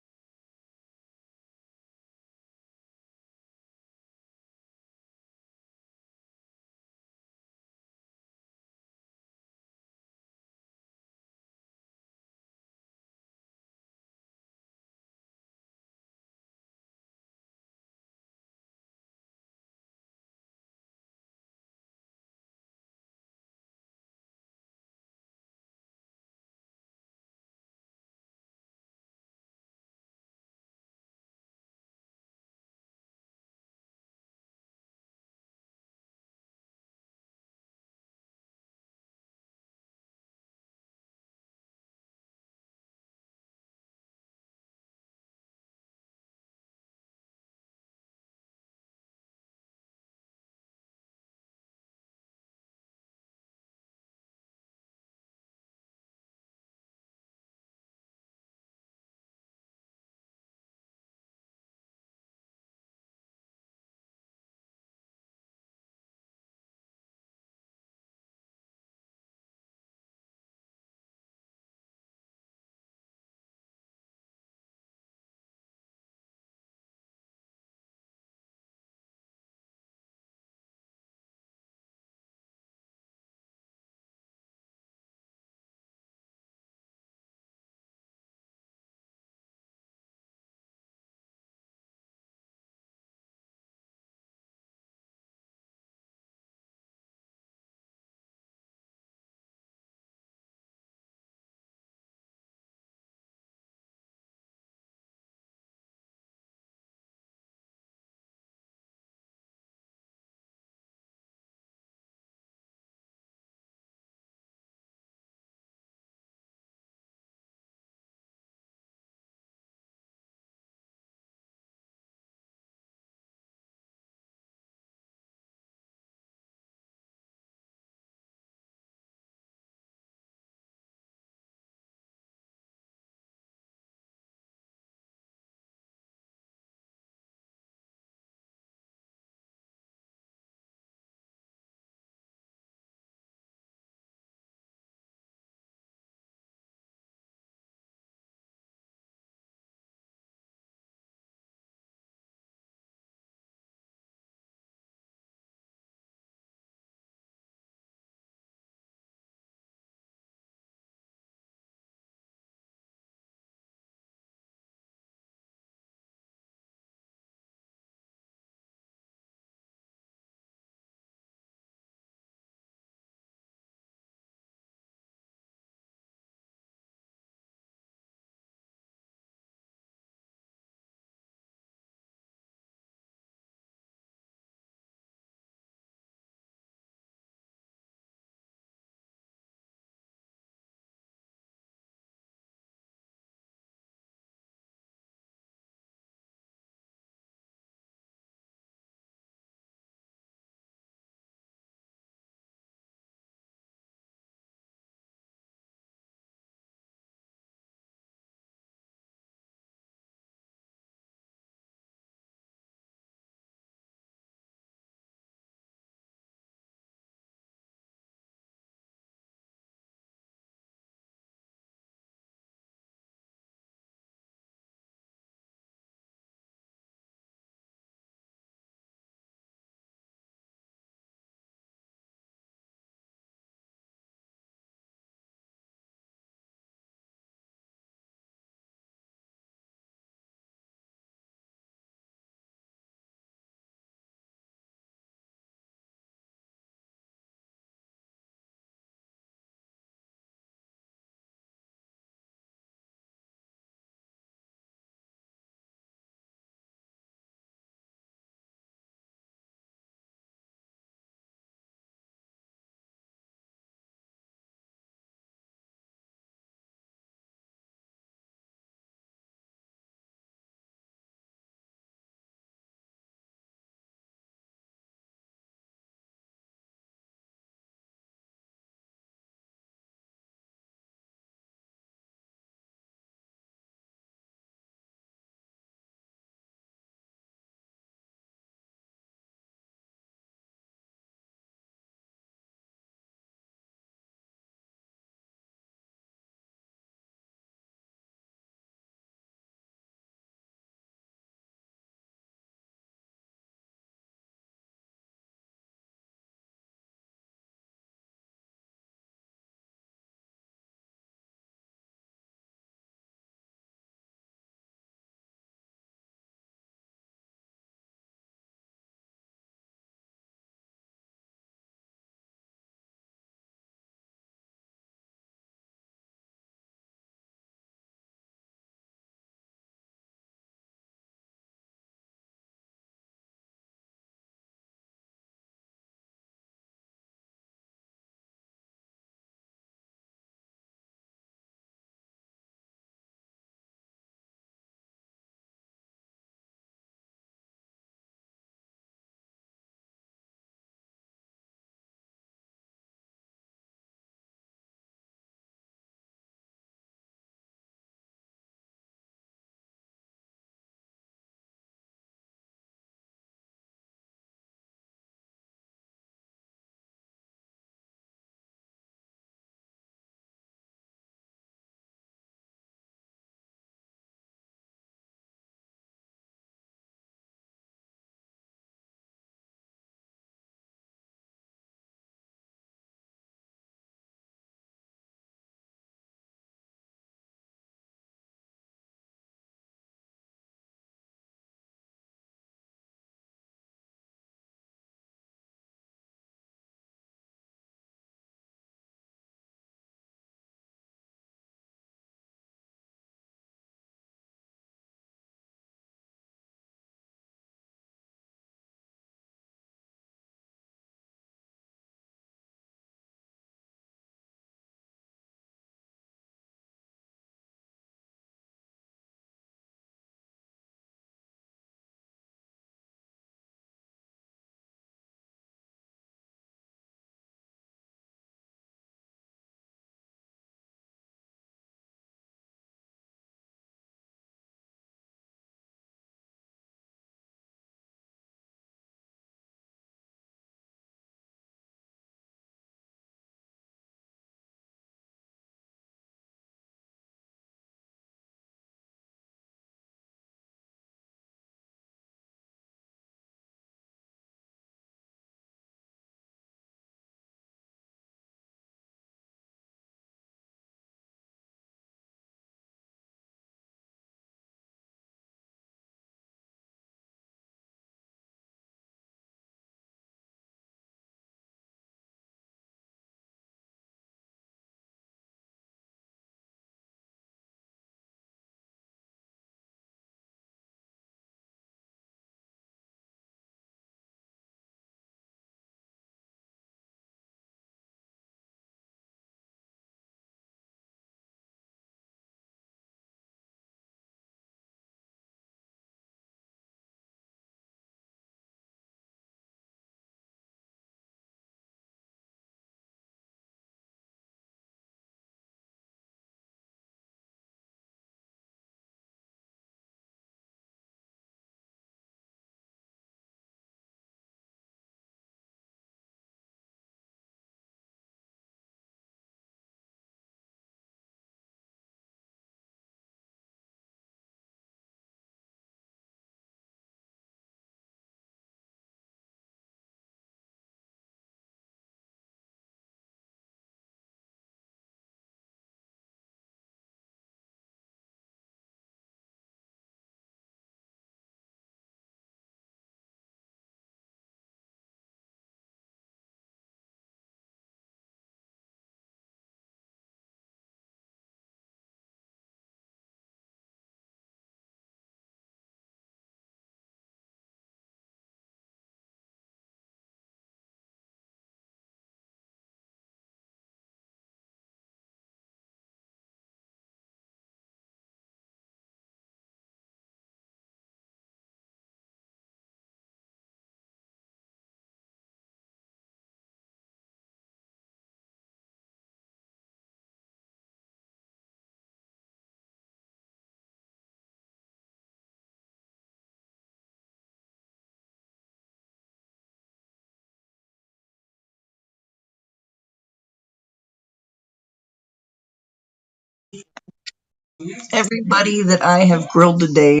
I: Everybody that I have grilled today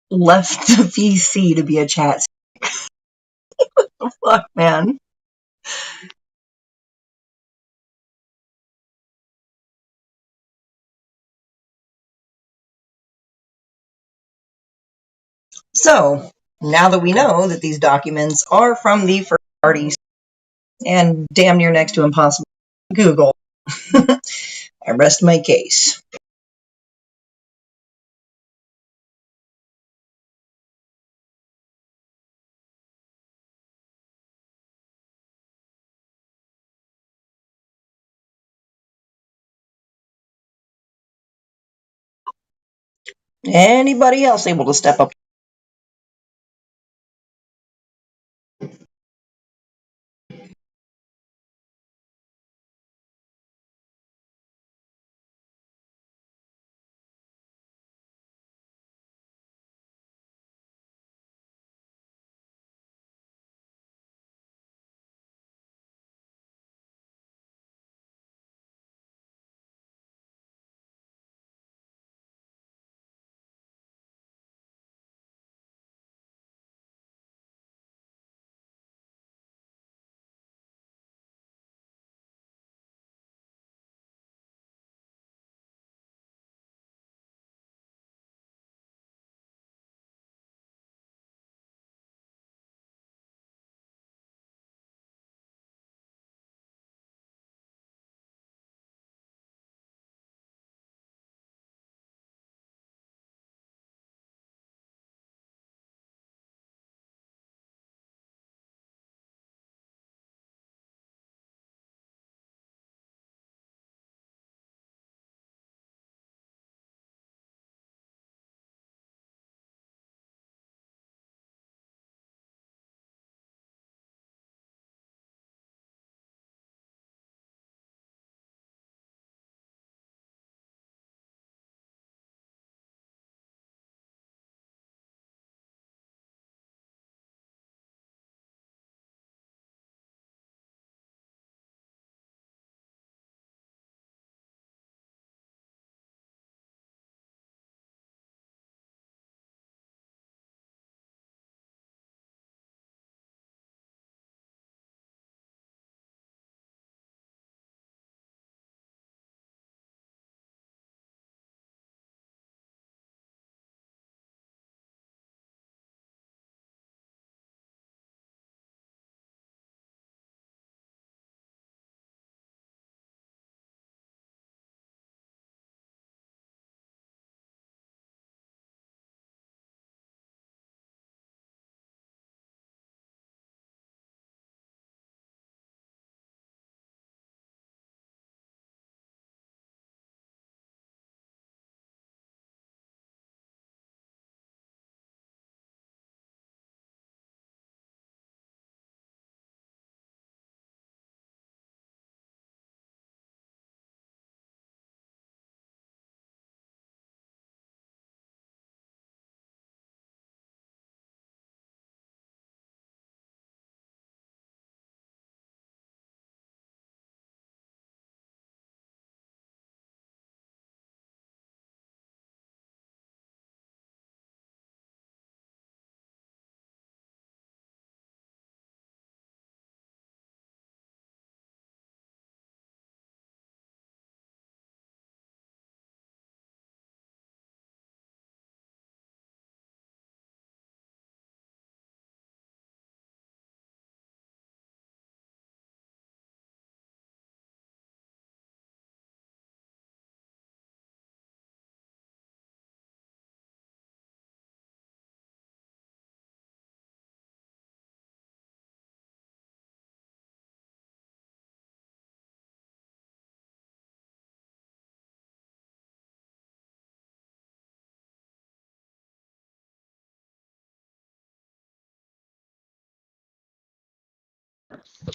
I: left the VC to be a chat. What the fuck, man? So, now that we know that these documents are from the first parties and damn near next to impossible to Google, I rest my case. Anybody else able to step up?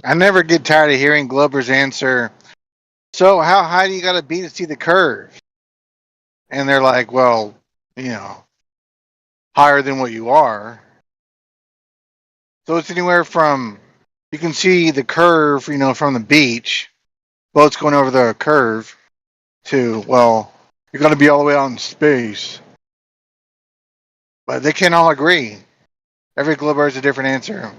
V: I never get tired of hearing Glober's answer. So how high do you got to be to see the curve? And they're like, well, higher than what you are. So it's anywhere from, you can see the curve, from the beach, boats going over the curve, to, well, you're going to be all the way out in space. But they can't all agree. Every Glober has a different answer.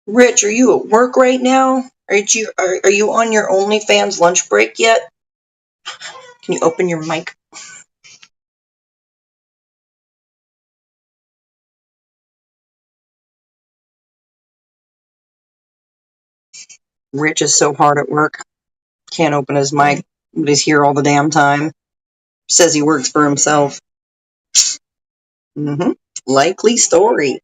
I: Rich, are you at work right now? Are you on your OnlyFans lunch break yet? Can you open your mic? Rich is so hard at work. Can't open his mic, but he's here all the damn time. Says he works for himself. Likely story.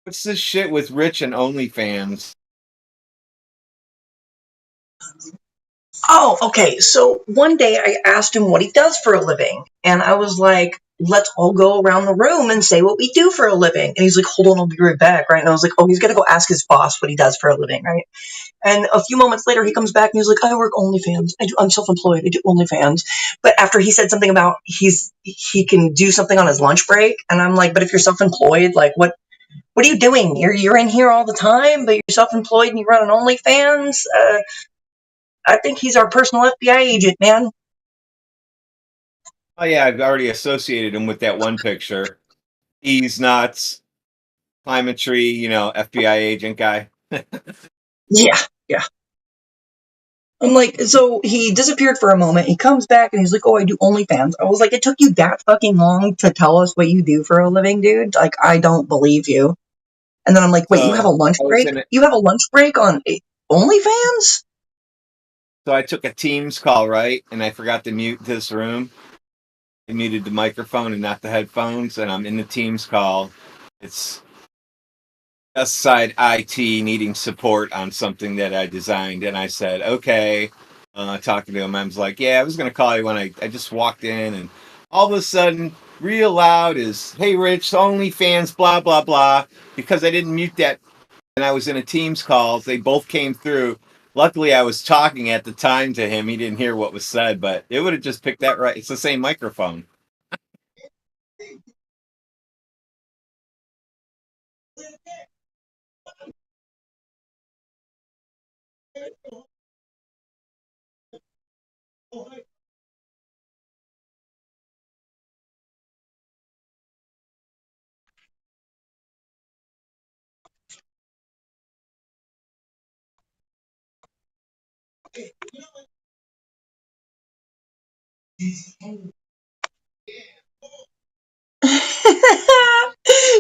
K: What's this shit with Rich and OnlyFans?
I: Oh, okay. So one day I asked him what he does for a living, and I was like, let's all go around the room and say what we do for a living. And he's like, hold on, I'll be right back, right? And I was like, oh, he's gonna go ask his boss what he does for a living, right? And a few moments later, he comes back and he's like, I work OnlyFans. I'm self-employed. I do OnlyFans. But after he said something about he can do something on his lunch break, and I'm like, but if you're self-employed, like what are you doing? You're in here all the time, but you're self-employed and you run an OnlyFans. I think he's our personal FBI agent, man.
K: Oh yeah, I've already associated him with that one picture. He's nuts. Climate tree, FBI agent guy.
I: Yeah, yeah. I'm like, so he disappeared for a moment. He comes back and he's like, oh, I do OnlyFans. I was like, it took you that fucking long to tell us what you do for a living, dude? Like, I don't believe you. And then I'm like, wait, you have a
K: So
I: lunch
K: I was
I: break?
K: in it.
I: You have a lunch break on OnlyFans?
K: So I took a Teams call, right? And I forgot to mute this room. I muted the microphone and not the headphones, and I'm in the Teams call. It's West Side IT needing support on something that I designed, and I said, okay. Talking to him, I was like, yeah, I was going to call you when I just walked in, and all of a sudden, real loud is, hey, Rich, OnlyFans, blah, blah, blah, because I didn't mute that, and I was in a Teams call. They both came through. Luckily, I was talking at the time to him. He didn't hear what was said, but it would have just picked that right. It's the same microphone.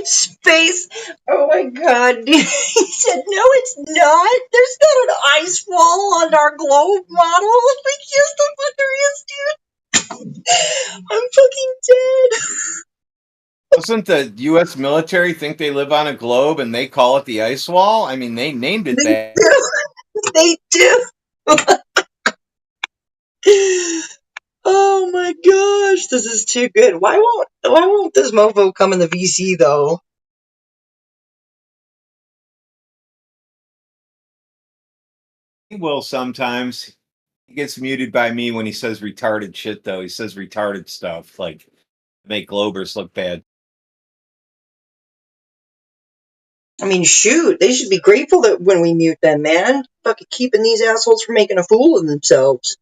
I: Space. Oh my god, dude. He said, no, it's not. There's not an ice wall on our globe model. Like, yes, the fuck there is, dude. I'm fucking dead.
K: Doesn't the U.S. military think they live on a globe and they call it the ice wall? I mean, they named it that.
I: They do. Oh my gosh, this is too good. Why won't this mofo come in the VC though?
K: He will sometimes. He gets muted by me when he says retarded shit, though. He says retarded stuff, like make Globers look bad.
I: I mean, shoot, they should be grateful that when we mute them, man. Fucking keeping these assholes from making a fool of themselves.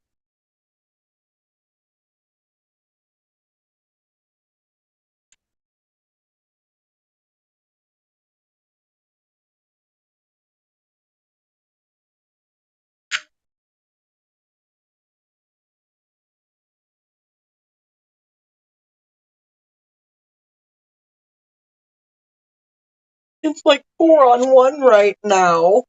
I: It's like 4-on-1 right now.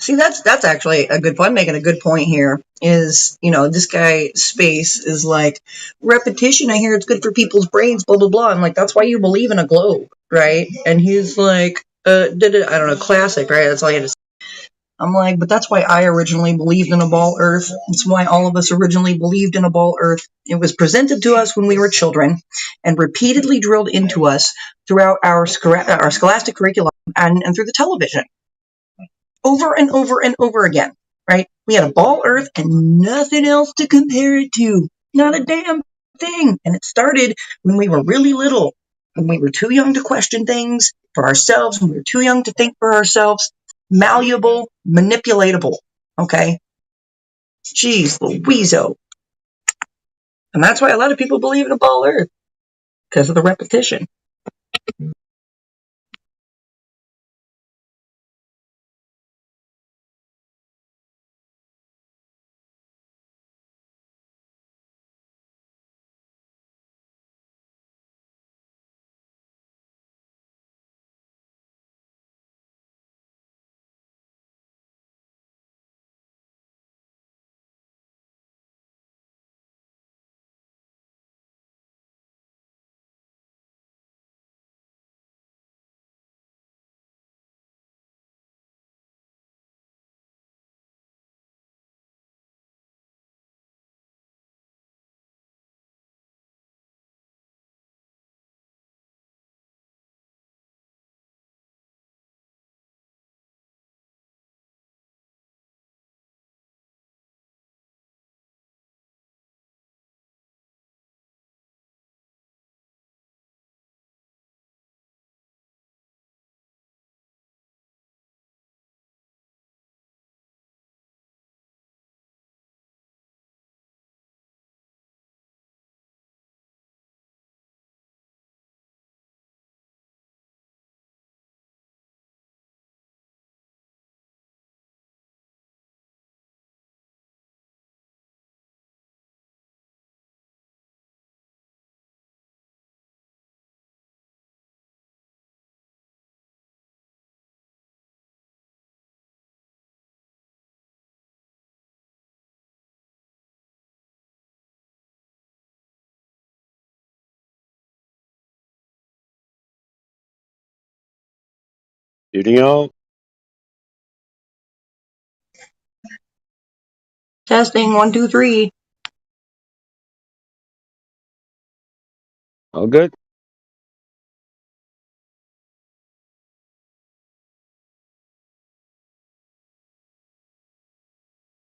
I: See, that's actually a good point. I'm making a good point here. Is, you know, this guy Space is like, repetition, I hear it's good for people's brains, blah blah blah. I'm like, that's why you believe in a globe, right? And he's like, did it, I don't know, classic, right? That's all you had to say. I'm like, but that's why I originally believed in a ball Earth. It's why all of us originally believed in a ball Earth. It was presented to us when we were children and repeatedly drilled into us throughout our scholastic curriculum and through the television. Over and over and over again, right? We had a ball Earth and nothing else to compare it to. Not a damn thing. And it started when we were really little, when we were too young to question things for ourselves, when we were too young to think for ourselves. Malleable, manipulatable, okay? Jeez Louiso. And that's why a lot of people believe in a ball Earth, because of the repetition.
L: Studio.
I: Testing, 1, 2, 3.
L: All good.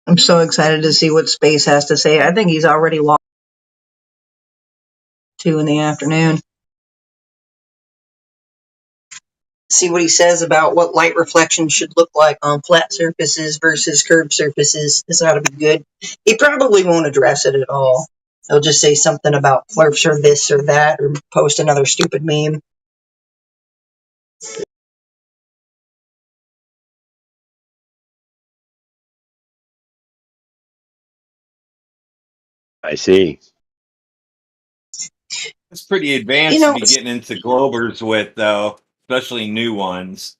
I: I'm so excited to see what Space has to say. I think he's already lost 2 in the afternoon. See what he says about what light reflection should look like on flat surfaces versus curved surfaces. This ought to be good. He probably won't address it at all. He'll just say something about flirts or this or that, or post another stupid meme.
L: I see.
K: It's pretty advanced
I: You know,
K: to be getting into Globers with, though, especially new ones.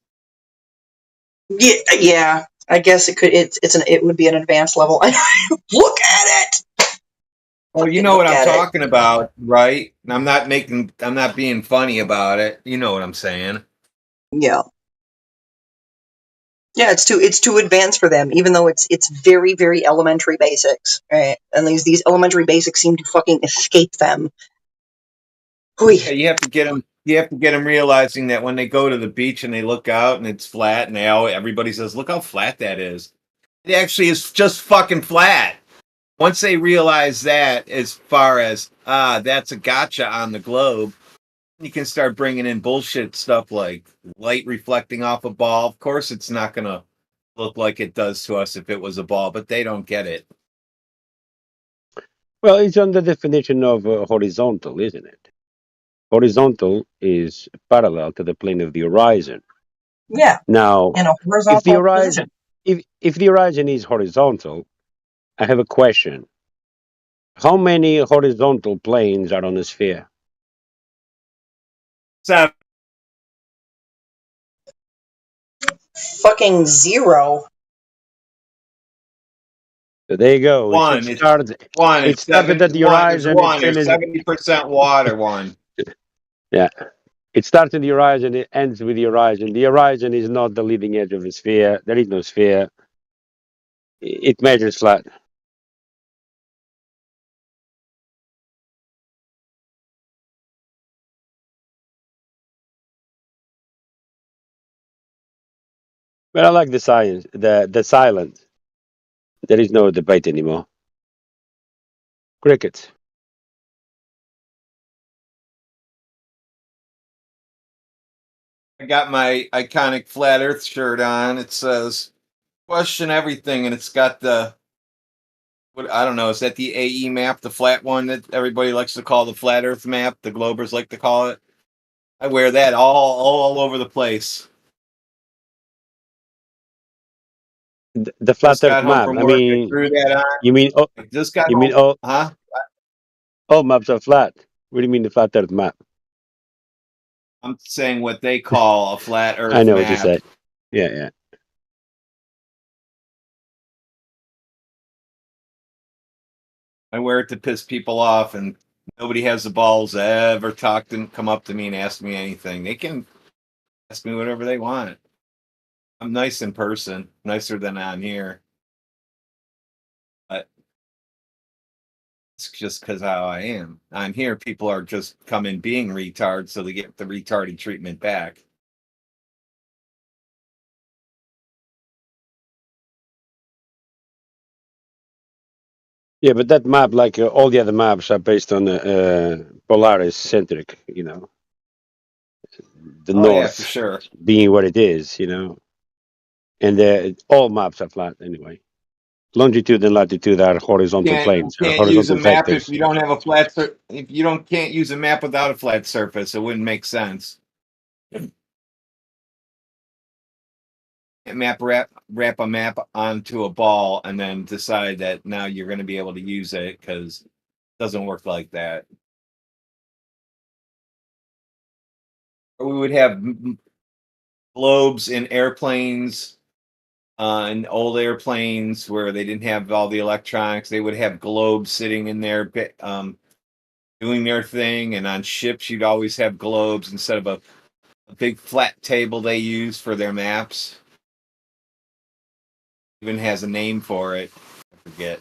I: yeah. I guess it could. It would be an advanced level. Look at it.
K: Well, you know what I'm talking about, right? And I'm not being funny about it. You know what I'm saying?
I: Yeah. Yeah, it's too advanced for them, even though it's very, very elementary basics, right? And these elementary basics seem to fucking escape them.
K: Yeah, you have to get them. You have to get them realizing that when they go to the beach and they look out and it's flat, and everybody says, "Look how flat that is." It actually is just fucking flat. Once they realize that, as far as that's a gotcha on the globe, you can start bringing in bullshit stuff like light reflecting off a ball. Of course, it's not going to look like it does to us if it was a ball, but they don't get it.
L: Well, it's on the definition of horizontal, isn't it? Horizontal is parallel to the plane of the horizon.
I: Yeah.
L: Now,
I: In a horizontal
L: if the horizon,
I: position.
L: if the horizon is horizontal, I have a question. How many horizontal planes are on a sphere?
K: 7.
I: Fucking 0.
L: So there you go.
K: One.
L: It started.
K: One.
L: It
K: It's
L: started
K: seven.
L: at the
K: One. There's
L: horizon. It
K: one. There's
L: finished.
K: 70% water. One.
L: Yeah. It starts in the horizon. It ends with the horizon. The horizon is not the leading edge of the sphere. There is no sphere. It measures flat. But I like the science. The silence. There is no debate anymore. Crickets.
K: I got my iconic flat Earth shirt on. It says "Question everything," and it's got the what I don't know. Is that the AE map, the flat one that everybody likes to call the flat Earth map? The Globers like to call it. I wear that all over the place.
L: The flat
K: Just
L: Earth
K: got home
L: map.
K: from
L: I
K: work. I
L: mean,
K: threw that on.
L: you mean
K: I just got
L: you mean
K: home. Huh?
L: all maps are flat. What do you mean the flat Earth map?
K: I'm saying what they call a flat
L: I
K: Earth
L: know what you
K: map.
L: said. Yeah, yeah.
K: I wear it to piss people off, and nobody has the balls to ever come up to me and ask me anything. They can ask me whatever they want. I'm nice in person, nicer than on here. But it's just because how I am. On here, people are just coming being retards, so they get the retarded treatment back.
L: Yeah, but that map, like all the other maps, are based on Polaris centric. You know, the
K: Oh yeah, for
L: north
K: sure.
L: being what it is. You know, and all maps are flat anyway. Longitude and latitude are horizontal
K: You
L: planes,
K: can't use a
L: horizontal
K: map if
L: vectors.
K: you don't have a if you can't use a map without a flat surface. It wouldn't make sense. Wrap a map onto a ball and then decide that now you're going to be able to use it, because it doesn't work like that. Or we would have globes in airplanes, in old airplanes where they didn't have all the electronics. They would have globes sitting in there, doing their thing. And on ships, you'd always have globes instead of a big flat table they use for their maps. Even has a name for it. I forget.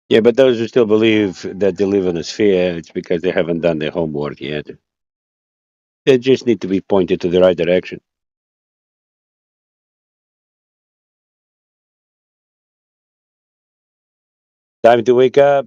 L: Yeah, but those who still believe that they live in a sphere, it's because they haven't done their homework yet. They just need to be pointed to the right direction. Time to wake up.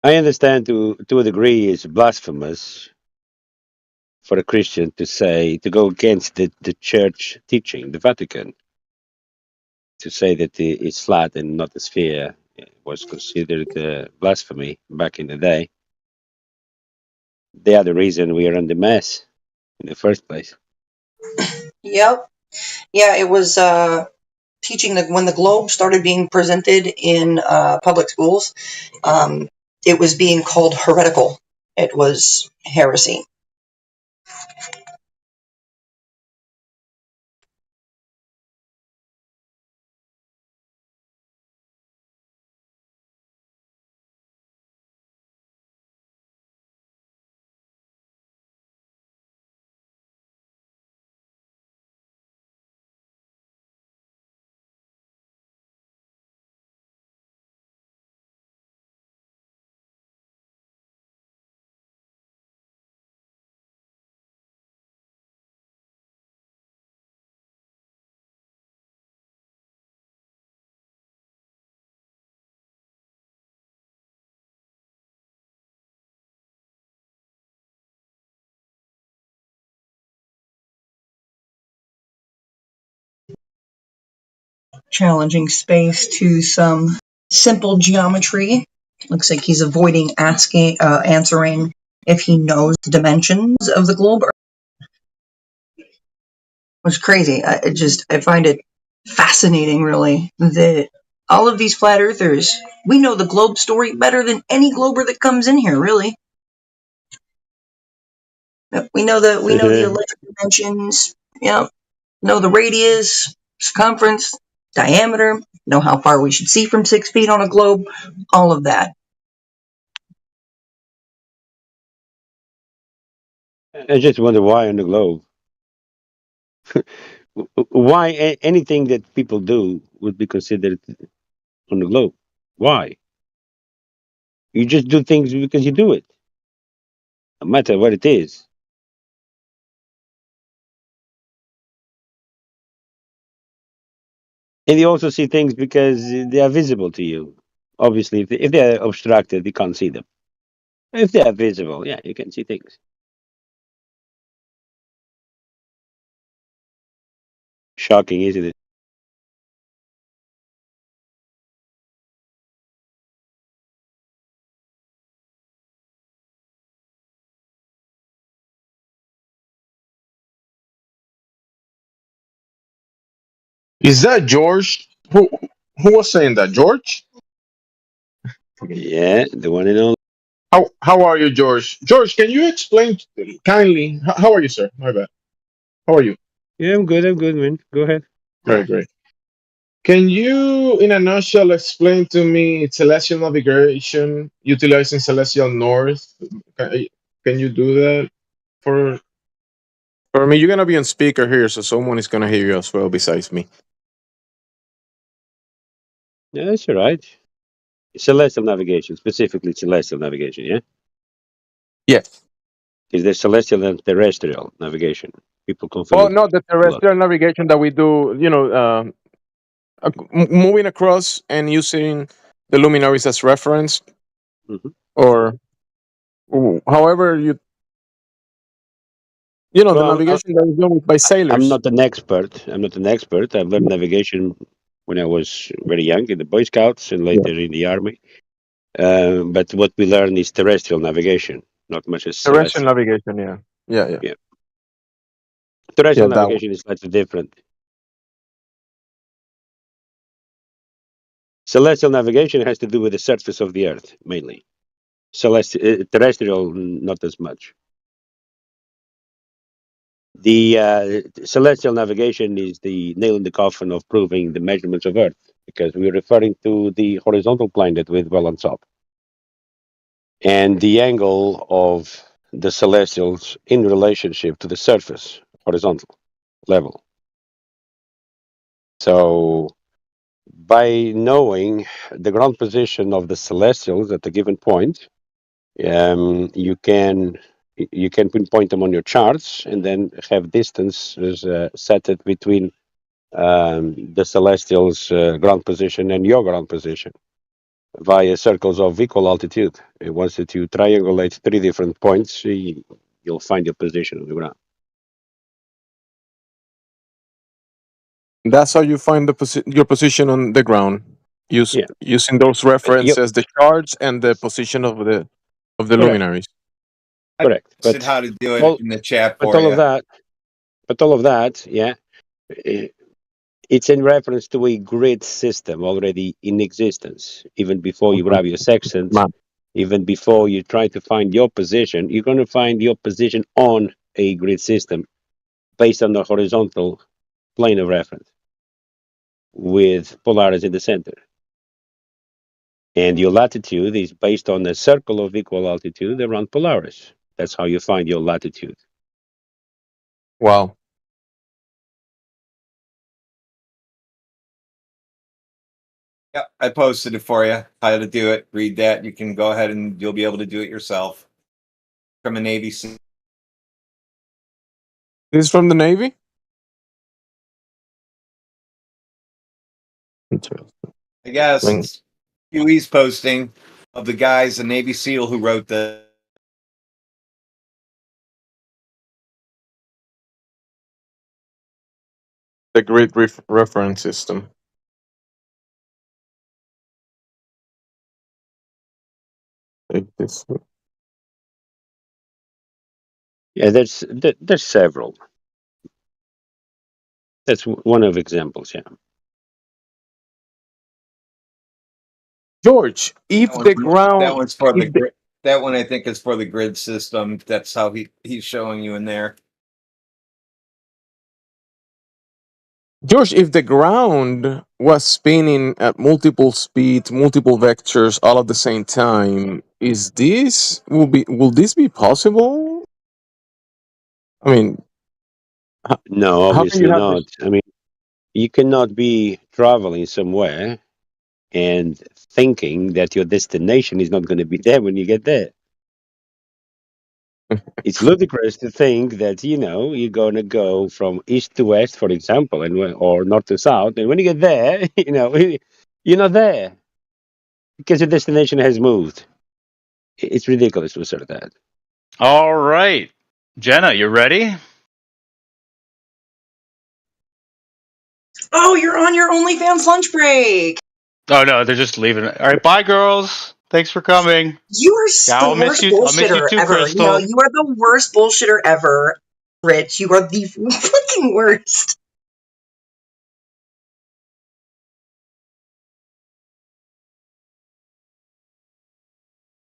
L: I understand to a degree it's blasphemous for a Christian to go against the church teaching, the Vatican, to say that it's flat and not a sphere. It was considered blasphemy back in the day. They are the reason we are in the mess in the first place.
I: Yep. Yeah, it was teaching that when the globe started being presented in public schools, it was being called heretical. It was heresy. challenging space to some simple geometry. Looks like he's avoiding answering if he knows the dimensions of the globe. Which is crazy. I find it fascinating, really, that all of these flat earthers, we know the globe story better than any glober that comes in here, really. We know the electric dimensions, know the radius, circumference, diameter, know how far we should see from 6 feet on a globe, all of that.
L: I just wonder why on the globe. Why anything that people do would be considered on the globe? Why? You just do things because you do it, no matter what it is. And you also see things because they are visible to you. Obviously, if they are obstructed, you can't see them. If they are visible, yeah, you can see things. Shocking, isn't it?
A: Is that George? Who was saying that? George?
L: Yeah, the one and only.
A: How are you, George? George, can you explain kindly? How are you, sir? My bad. How are you?
L: Yeah, I'm good, man. Go ahead.
A: Very great. Can you, in a nutshell, explain to me celestial navigation utilizing celestial north? Can you do that for me? You're gonna be on speaker here, so someone is gonna hear you as well besides me.
L: Yeah, that's all right. Celestial navigation, specifically celestial navigation, yeah?
A: Yes.
L: Is there celestial and terrestrial navigation? People
A: Well,
L: confuse
A: no,
L: it
A: the
L: a lot.
A: terrestrial navigation that we do, moving across and using the luminaries as reference,
L: Mhm.
A: or however the
L: Well,
A: navigation that is done by
L: I'm
A: sailors.
L: not an expert. I've learned navigation when I was very young in the Boy Scouts and
A: Yeah.
L: later in the Army. But what we learn is terrestrial navigation, not much as
A: Terrestrial
L: celestial.
A: navigation, yeah. Yeah.
L: Yeah. Terrestrial
A: That one.
L: navigation is slightly different. Celestial navigation has to do with the surface of the Earth, mainly. Terrestrial, not as much. The celestial navigation is the nail in the coffin of proving the measurements of Earth, because we're referring to the horizontal plane that we dwell on top, and the angle of the celestials in relationship to the surface, horizontal level. So, by knowing the ground position of the celestials at a given point, you can pinpoint them on your charts and then have distances set it between the celestials' ground position and your ground position via circles of equal altitude. And once that you triangulate 3 different points, you'll find your position on the ground.
A: That's how you find your position on the ground.
L: Yeah.
A: Using those
L: But
A: references, the charts and the position of the
L: correct,
A: luminaries.
L: correct.
K: Posted
L: But
K: how to do it
L: all,
K: in the chat
L: but
K: for
L: all of
K: you.
L: that, yeah, it's in reference to a grid system already in existence. Even before you grab your sections, even before you try to find your position, you're going to find your position on a grid system based on the horizontal plane of reference with Polaris in the center. And your latitude is based on a circle of equal altitude around Polaris. That's how you find your latitude.
A: Wow.
K: Yeah, I posted it for you. How to do it. Read that. You can go ahead and you'll be able to do it yourself. From a Navy SEAL.
A: This is from the Navy?
K: I guess Huey's posting of the guys, the Navy SEAL who wrote the
A: Grid reference system. nice.
L: Yeah, there's several. That's one of examples. Yeah.
A: George, if the
K: That
A: ground,
K: one's for the
A: if the,
K: grid. That one I think is for the grid system. That's how he's showing you in there.
A: George, if the ground was spinning at multiple speeds, multiple vectors all at the same time, will this be possible? I mean,
L: No,
A: how can you
L: obviously
A: have this?
L: not. I mean, you cannot be traveling somewhere and thinking that your destination is not going to be there when you get there. It's ludicrous to think that you're going to go from east to west, for example, or north to south, and when you get there, you're not there because your destination has moved. It's ridiculous to assert that.
B: All right. Jenna, you ready?
I: Oh, you're on your OnlyFans lunch break.
B: Oh no, they're just leaving it. All right, bye girls. Thanks for coming.
I: You are
B: Yeah,
I: the
B: I'll miss
I: worst
B: you. I'll miss you
I: bullshitter
B: too,
I: ever.
B: Crystal.
I: You are the worst bullshitter ever, Rich. You are the fucking worst.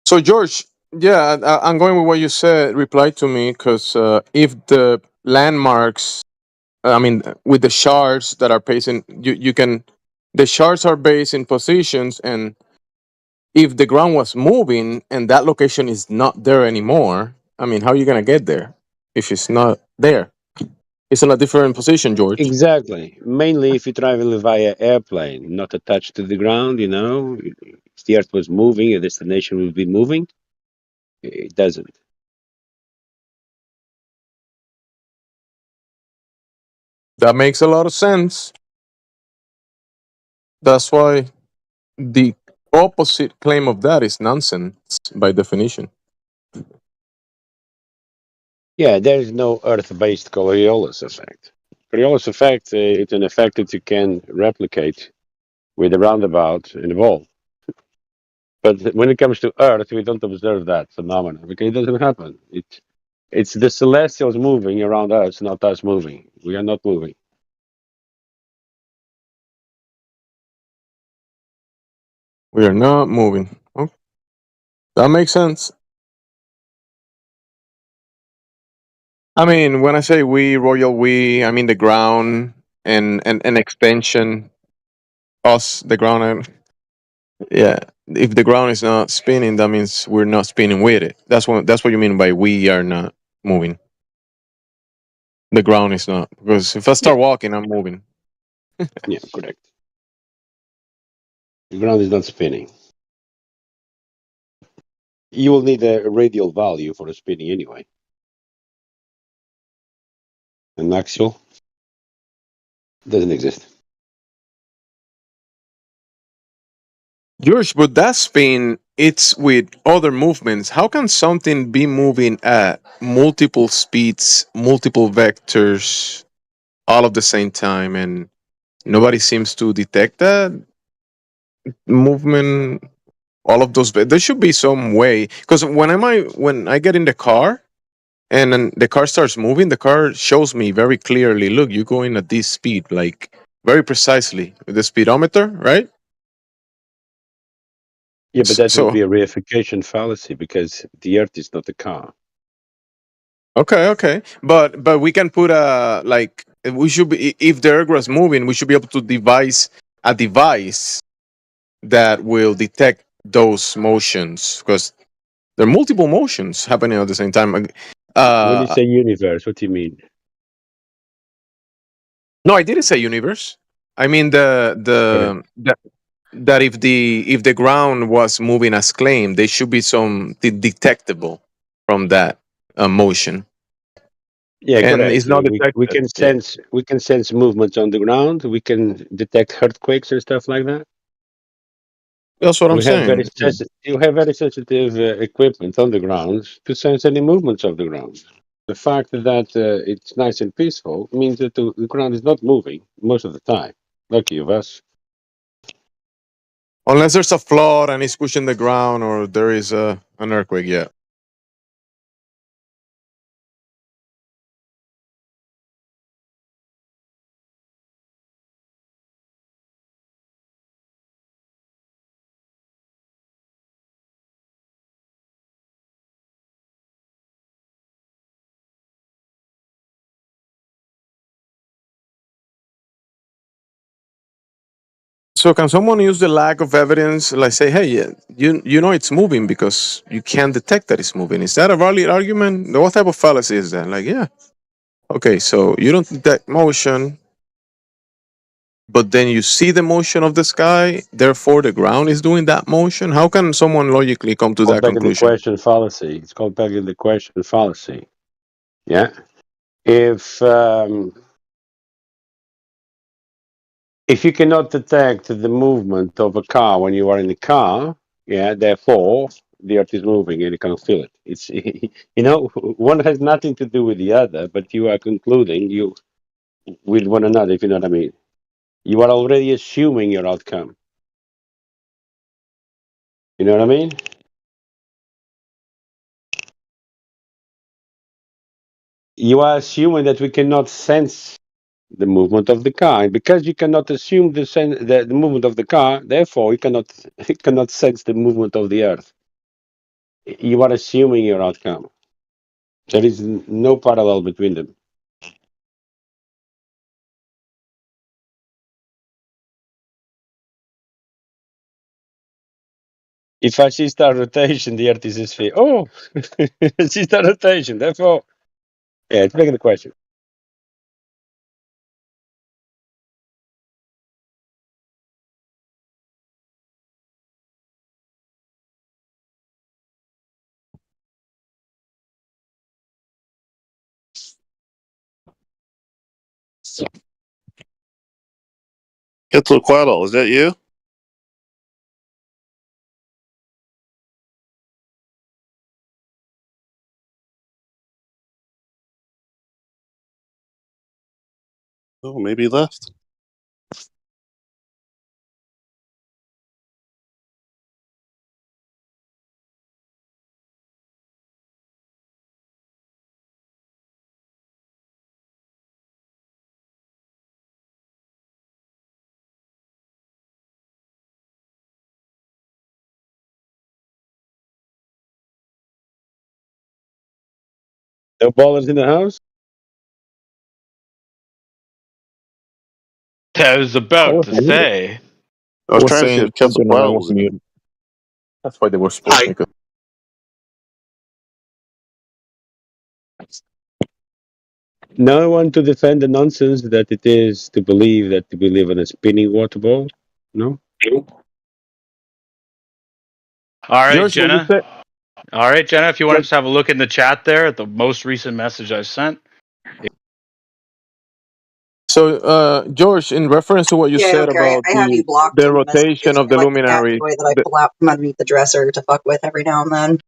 A: So, George, yeah, I'm going with what you said. Reply to me, because if the landmarks, I mean, with the shards that are pacing, you can, the shards are based in positions, and if the ground was moving and that location is not there anymore, I mean, how are you gonna get there if it's not there? It's in a different position, George.
L: Exactly. Mainly if you travel via airplane, not attached to the ground, if the Earth was moving, your destination would be moving. It doesn't.
A: That makes a lot of sense. That's why the opposite claim of that is nonsense by definition.
L: Yeah, there is no Earth-based Coriolis effect. Coriolis effect, it's an effect that you can replicate with a roundabout and a ball. But when it comes to Earth, we don't observe that phenomenon because it doesn't happen. It's the celestials moving around us, not us moving. We are not moving.
A: We are not moving. Oh, that makes sense. I mean, when I say we, royal we, I mean the ground and an extension, us, the ground. Yeah, if the ground is not spinning, that means we're not spinning with it. That's what you mean by we are not moving. The ground is not, because if I
L: Yeah,
A: start walking, I'm moving.
L: yeah, correct. The ground is not spinning. You will need a radial value for the spinning anyway. An axial doesn't exist.
A: George, but that spin, it's with other movements. How can something be moving at multiple speeds, multiple vectors, all at the same time, and nobody seems to detect that movement? All of those, there should be some way. Because when I get in the car and then the car starts moving, the car shows me very clearly. Look, you're going at this speed, like very precisely with the speedometer, right?
L: Yeah, but that would
A: So
L: be a reification fallacy because the Earth is not a car.
A: okay, but we can put we should be, if the Earth was moving, we should be able to devise a device that will detect those motions, because there are multiple motions happening at the same time.
L: When you say universe, what do you mean?
A: No, I didn't say universe. I mean
L: Correct.
A: that if the ground was moving as claimed, there should be some detectable from that motion,
L: Yeah,
A: and
L: correct.
A: it's not
L: We
A: detected.
L: can
A: Yeah,
L: sense movements on the ground. We can detect earthquakes and stuff like that.
A: that's what I'm
L: We have very
A: saying.
L: sensitive. You have very sensitive equipment on the ground to sense any movements of the ground. The fact that it's nice and peaceful means that the ground is not moving most of the time. Lucky of us.
A: Unless there's a flood and it's pushing the ground, or there is an earthquake. Yeah. So can someone use the lack of evidence, like say, hey, yeah, you know it's moving because you can't detect that it's moving? Is that a valid argument? What type of fallacy is that? Like, yeah, okay, so you don't detect motion, but then you see the motion of the sky, therefore the ground is doing that motion. How can someone logically come to
L: Called
A: that
L: back in the
A: conclusion?
L: question fallacy. It's called back in the question fallacy. Yeah. If you cannot detect the movement of a car when you are in the car, yeah, therefore the earth is moving and you can feel it. It's one has nothing to do with the other, but you are concluding you with one another, if you know what I mean. You are already assuming your outcome. You know what I mean? You are assuming that we cannot sense the movement of the car, and because you cannot assume the movement of the car, therefore you cannot sense the movement of the earth. You are assuming your outcome. There is no parallel between them. If I see star rotation, the earth is a sphere. Oh, I see star rotation, therefore. Yeah, it's making the question.
J: Quetzalcoatl, is that you? Oh, maybe he left.
L: No ballers in the house?
B: I was about to say.
J: I was trying to see if Quetzalcoatl was in here.
A: That's why they were
S: Hi.
A: supposed to.
L: No one to defend the nonsense that it is to believe that we live in a spinning water ball? No?
B: All right,
A: George, when you
B: Jenna.
A: say,
B: All right, Jenna, if you want to
A: George,
B: just have a look in the chat there at the most recent message I sent.
A: so George, in reference to what you
I: Yeah, I
A: said
I: don't care.
A: about
I: I have you blocked
A: the
I: in the
A: rotation
I: messages.
A: of
I: You're
A: the
I: like the cat
A: luminary,
I: toy that I pull out from underneath the dresser to fuck with every now and then.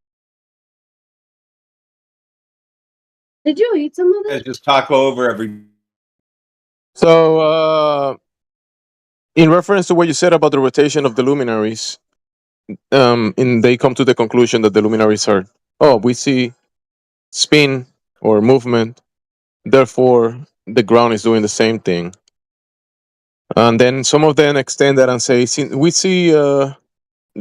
M: Did you eat some of
K: Let's
M: this?
K: just talk over every.
A: so in reference to what you said about the rotation of the luminaries, and they come to the conclusion that the luminaries are, oh, we see spin or movement, therefore the ground is doing the same thing. And then some of them extend that and say, we see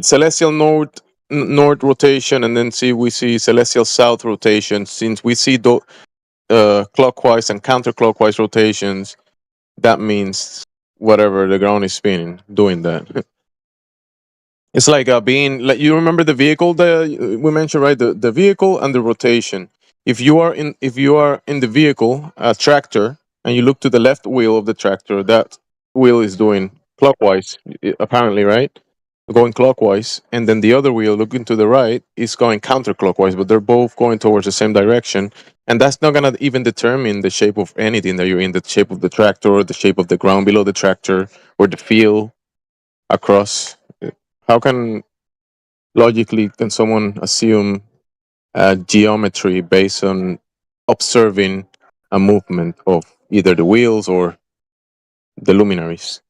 A: celestial north rotation, and then we see celestial south rotation. Since we see clockwise and counterclockwise rotations, that means whatever the ground is spinning, doing that. It's like being like, you remember the vehicle that we mentioned, right? The vehicle and the rotation. If you are in the vehicle, a tractor, and you look to the left wheel of the tractor, that wheel is doing clockwise, apparently, right? Going clockwise, and then the other wheel looking to the right is going counterclockwise, but they're both going towards the same direction. And that's not gonna even determine the shape of anything that you're in, the shape of the tractor, or the shape of the ground below the tractor, or the field across. How can logically can someone assume geometry based on observing a movement of either the wheels or the luminaries?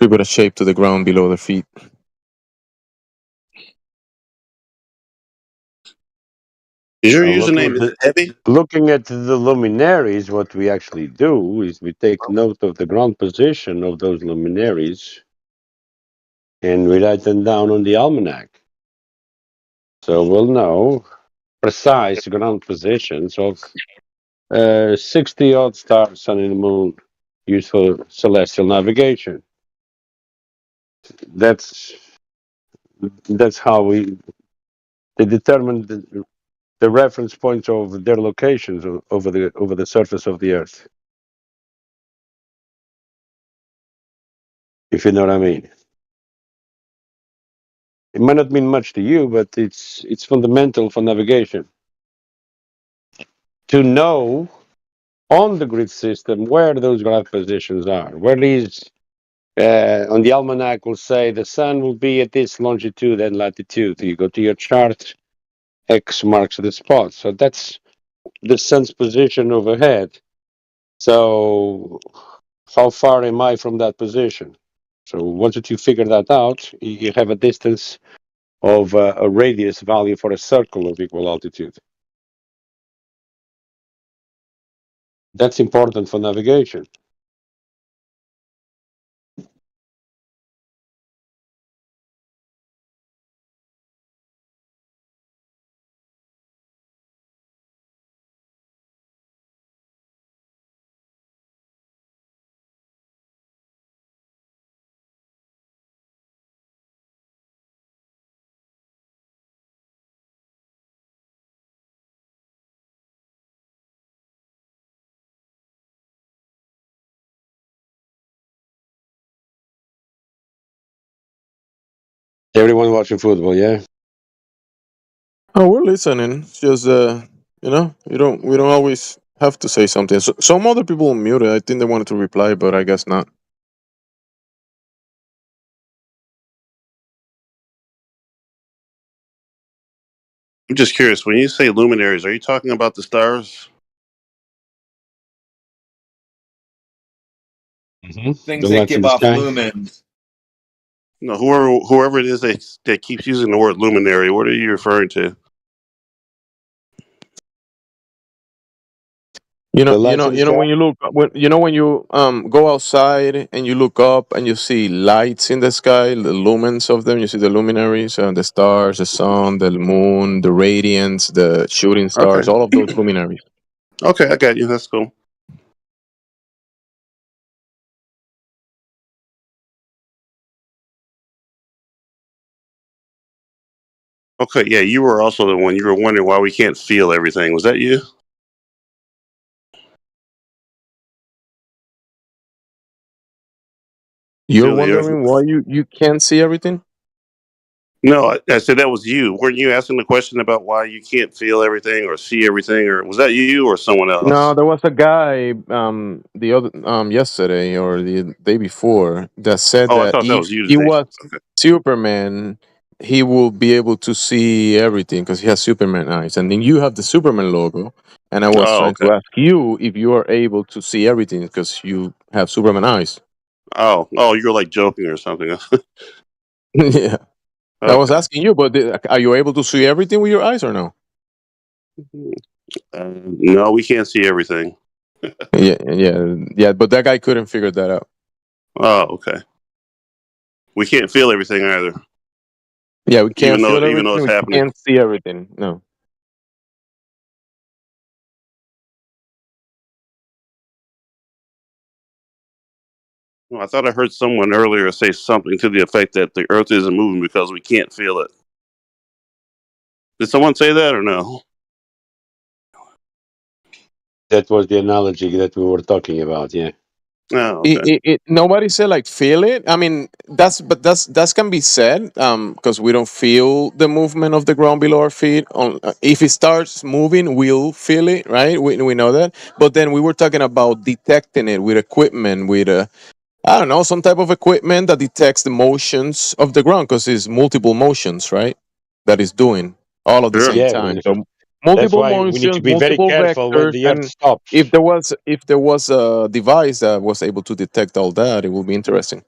A: Strip it a shape to the ground below their feet.
J: Is your username is it heavy?
L: Looking at the luminaries, what we actually do is we take note of the ground position of those luminaries and we write them down on the almanac. So we'll know precise ground positions of 60 odd stars, sun and moon used for celestial navigation. That's how they determine the reference points of their locations over the surface of the Earth. If you know what I mean. It might not mean much to you, but it's fundamental for navigation. To know on the grid system where those ground positions are. Where these on the almanac will say the sun will be at this longitude and latitude. You go to your chart, X marks the spot. So that's the sun's position overhead. So how far am I from that position? So once that you figure that out, you have a distance of a radius value for a circle of equal altitude. That's important for navigation. Everyone watching football, yeah?
A: Oh, we're listening. It's just we don't always have to say something. So, some other people muted. I think they wanted to reply, but I guess not.
J: I'm just curious. When you say luminaries, are you talking about the stars?
K: Things that give off lumens.
J: No, whoever it is that keeps using the word luminary, what are you referring to?
A: You know when you look when you go outside and you look up and you see lights in the sky, the lumens of them. You see the luminaries, the stars, the sun, the moon, the radiance, the shooting stars.
J: Okay.
A: All of those luminaries.
J: Okay, I got you. That's cool. Okay, yeah, you were also the one. You were wondering why we can't feel everything. Was that you?
A: You're
J: Feel the earth?
A: wondering why you can't see everything?
J: No, I said that was you. Weren't you asking the question about why you can't feel everything or see everything, or was that you or someone else?
A: No, there was a guy the other yesterday or the day before that said
J: Oh, I
A: that
J: thought that
A: if
J: was you
A: he
J: today.
A: was Superman, he will be able to see everything because he has Superman eyes. And then you have the Superman logo, and I was
J: Oh,
A: trying
J: okay.
A: to ask you if you are able to see everything because you have Superman eyes.
J: Oh, you're like joking or something.
A: Yeah, I was
J: Okay.
A: asking you, but are you able to see everything with your eyes or no?
J: No, we can't see everything.
A: Yeah. But that guy couldn't figure that out.
J: Oh, okay. We can't feel everything either.
A: Yeah, we can't feel
J: even though
A: everything.
J: it's
A: We
J: happening.
A: can't see everything. No.
J: Well, I thought I heard someone earlier say something to the effect that the Earth isn't moving because we can't feel it. Did someone say that or no?
L: That was the analogy that we were talking about, yeah.
J: Oh, okay.
A: Nobody said like feel it. I mean, that's can be said because we don't feel the movement of the ground below our feet. If it starts moving, we'll feel it, right? We know that. But then we were talking about detecting it with equipment, with I don't know, some type of equipment that detects the motions of the ground because it's multiple motions, right? That is doing all at the
J: Sure.
A: same
L: Yeah,
A: time.
L: that's
A: So multiple
L: why we need to
A: motions,
L: be very
A: multiple
L: careful when
A: vectors,
L: the Earth
A: and
L: stops.
A: if there was a device that was able to detect all that, it would be interesting.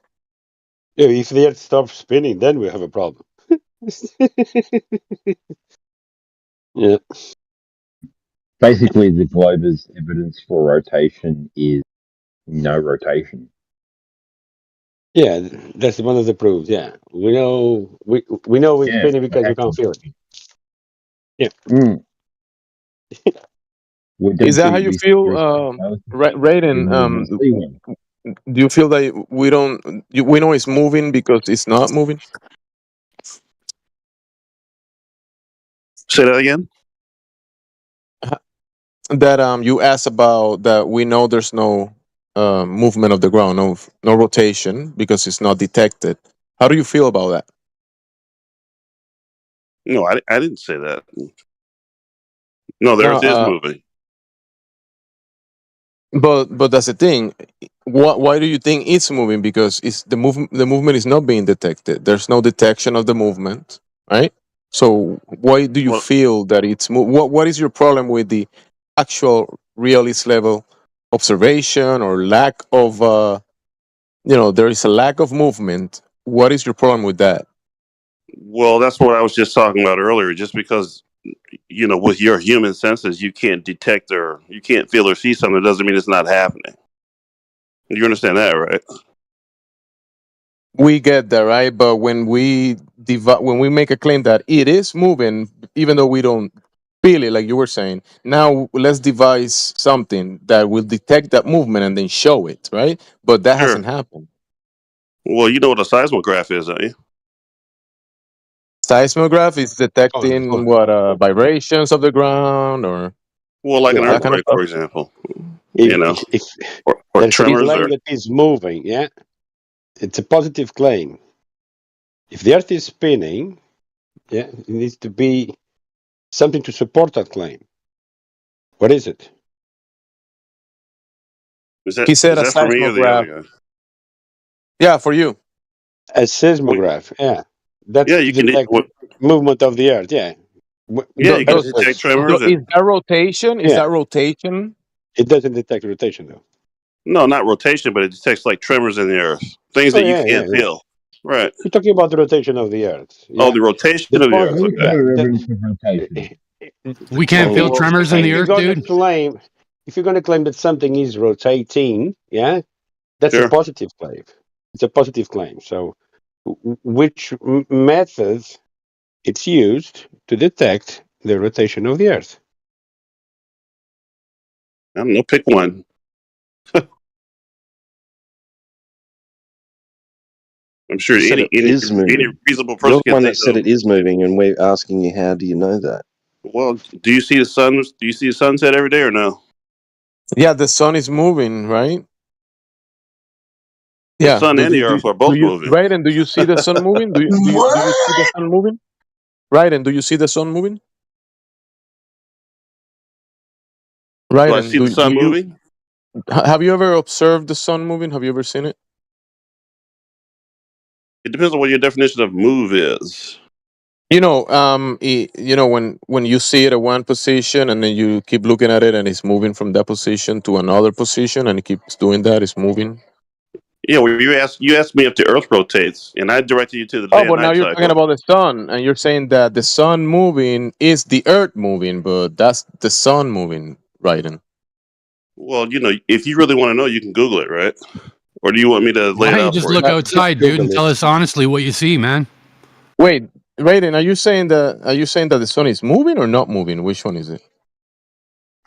L: Yeah, if the Earth stops spinning, then we have a problem. Yeah.
H: Basically, the Glober's evidence for rotation is no rotation.
L: Yeah, that's one of the proofs. Yeah, we know we're
H: Yeah,
L: spinning
H: we
L: because we
H: have to.
L: can't feel it. Yeah.
H: We
A: Is
H: don't
A: that how
H: think
A: you
H: we see
A: feel,
H: we
A: Raiden?
H: will not see one.
A: Do you feel that we know it's moving because it's not moving?
J: Say that again.
A: That you asked about that we know there's no movement of the ground, no rotation because it's not detected. How do you feel about that?
J: No, I didn't say that. No, the
A: No,
J: Earth is moving.
A: but that's the thing. Why do you think it's moving? Because it's the movement is not being detected. There's no detection of the movement, right? So why do you
J: Well,
A: feel that it's what is your problem with the actual realist level observation or lack of there is a lack of movement? What is your problem with that?
J: well, that's what I was just talking about earlier. Just because with your human senses, you can't detect or you can't feel or see something, doesn't mean it's not happening. You understand that, right?
A: We get that, right? But when we make a claim that it is moving, even though we don't feel it, like you were saying, now let's devise something that will detect that movement and then show it, right? But that
J: Sure.
A: hasn't happened.
J: Well, you know what a seismograph is, don't you?
A: Seismograph is detecting vibrations of the ground or
J: Well, like an
A: that kind of
J: earthquake,
A: stuff.
J: for example.
L: If
J: or
L: there's a
J: tremors,
L: claim
J: or
L: that is moving, yeah, it's a positive claim. If the Earth is spinning, yeah, it needs to be something to support that claim. What is it?
A: He said a
J: is that for me or the other
A: seismograph.
J: guy?
A: Yeah, for you.
L: A seismograph, yeah. That's
J: Yeah,
L: to
J: you can.
L: detect movement of the Earth, yeah.
J: Yeah, you can
A: Does-
J: detect
A: so
J: tremors.
A: is that rotation? Is
L: Yeah.
A: that rotation?
L: It doesn't detect rotation, though.
J: No, not rotation, but it detects like tremors in the Earth, things that you can't feel. Right.
L: We're talking about the rotation of the Earth.
J: Oh,
L: Yeah?
J: the rotation
L: The
J: of the
L: point,
J: Earth.
H: We
J: Okay.
H: have evidence of rotation.
Q: We can't feel tremors in the
L: if
Q: Earth,
L: you're gonna
Q: dude.
L: claim, if you're going to claim that something is rotating, yeah, that's
J: Sure.
L: a positive claim. It's a positive claim. So, which method it's used to detect the rotation of the Earth?
J: I don't know. Pick one. I'm sure
W: You said
J: any
W: it is moving.
J: reasonable
W: You're
J: person
W: the
J: can
W: one
J: think
W: that said
J: of.
W: it is moving, and we're asking you, how do you know that?
J: Well, do you see the sun? Do you see the sunset every day or no?
A: Yeah, the sun is moving, right?
J: The
A: Yeah.
J: sun and the Earth are both moving.
A: Right? And do you see the sun moving? Do you see the sun moving? Right? And do you see the sun moving? Right?
J: Do I
A: And
J: see the sun moving?
A: have you ever observed the sun moving? Have you ever seen it?
J: It depends on what your definition of move is.
A: When you see it at one position and then you keep looking at it and it's moving from that position to another position and it keeps doing that, it's moving.
J: Yeah, well, you asked me if the Earth rotates, and I directed you to the day
A: Oh,
J: and
A: but now
J: night
A: you're talking
J: cycle.
A: about the sun, and you're saying that the sun moving is the Earth moving, but that's the sun moving, right?
J: Well, if you really want to know, you can Google it, right? Or do you want me to lay
Q: Why
J: it
Q: don't you
J: out
Q: just
J: for
Q: look
J: you?
Q: outside, dude, and tell us honestly what you see, man?
A: Wait, Raiden, are you saying that the sun is moving or not moving? Which one is it?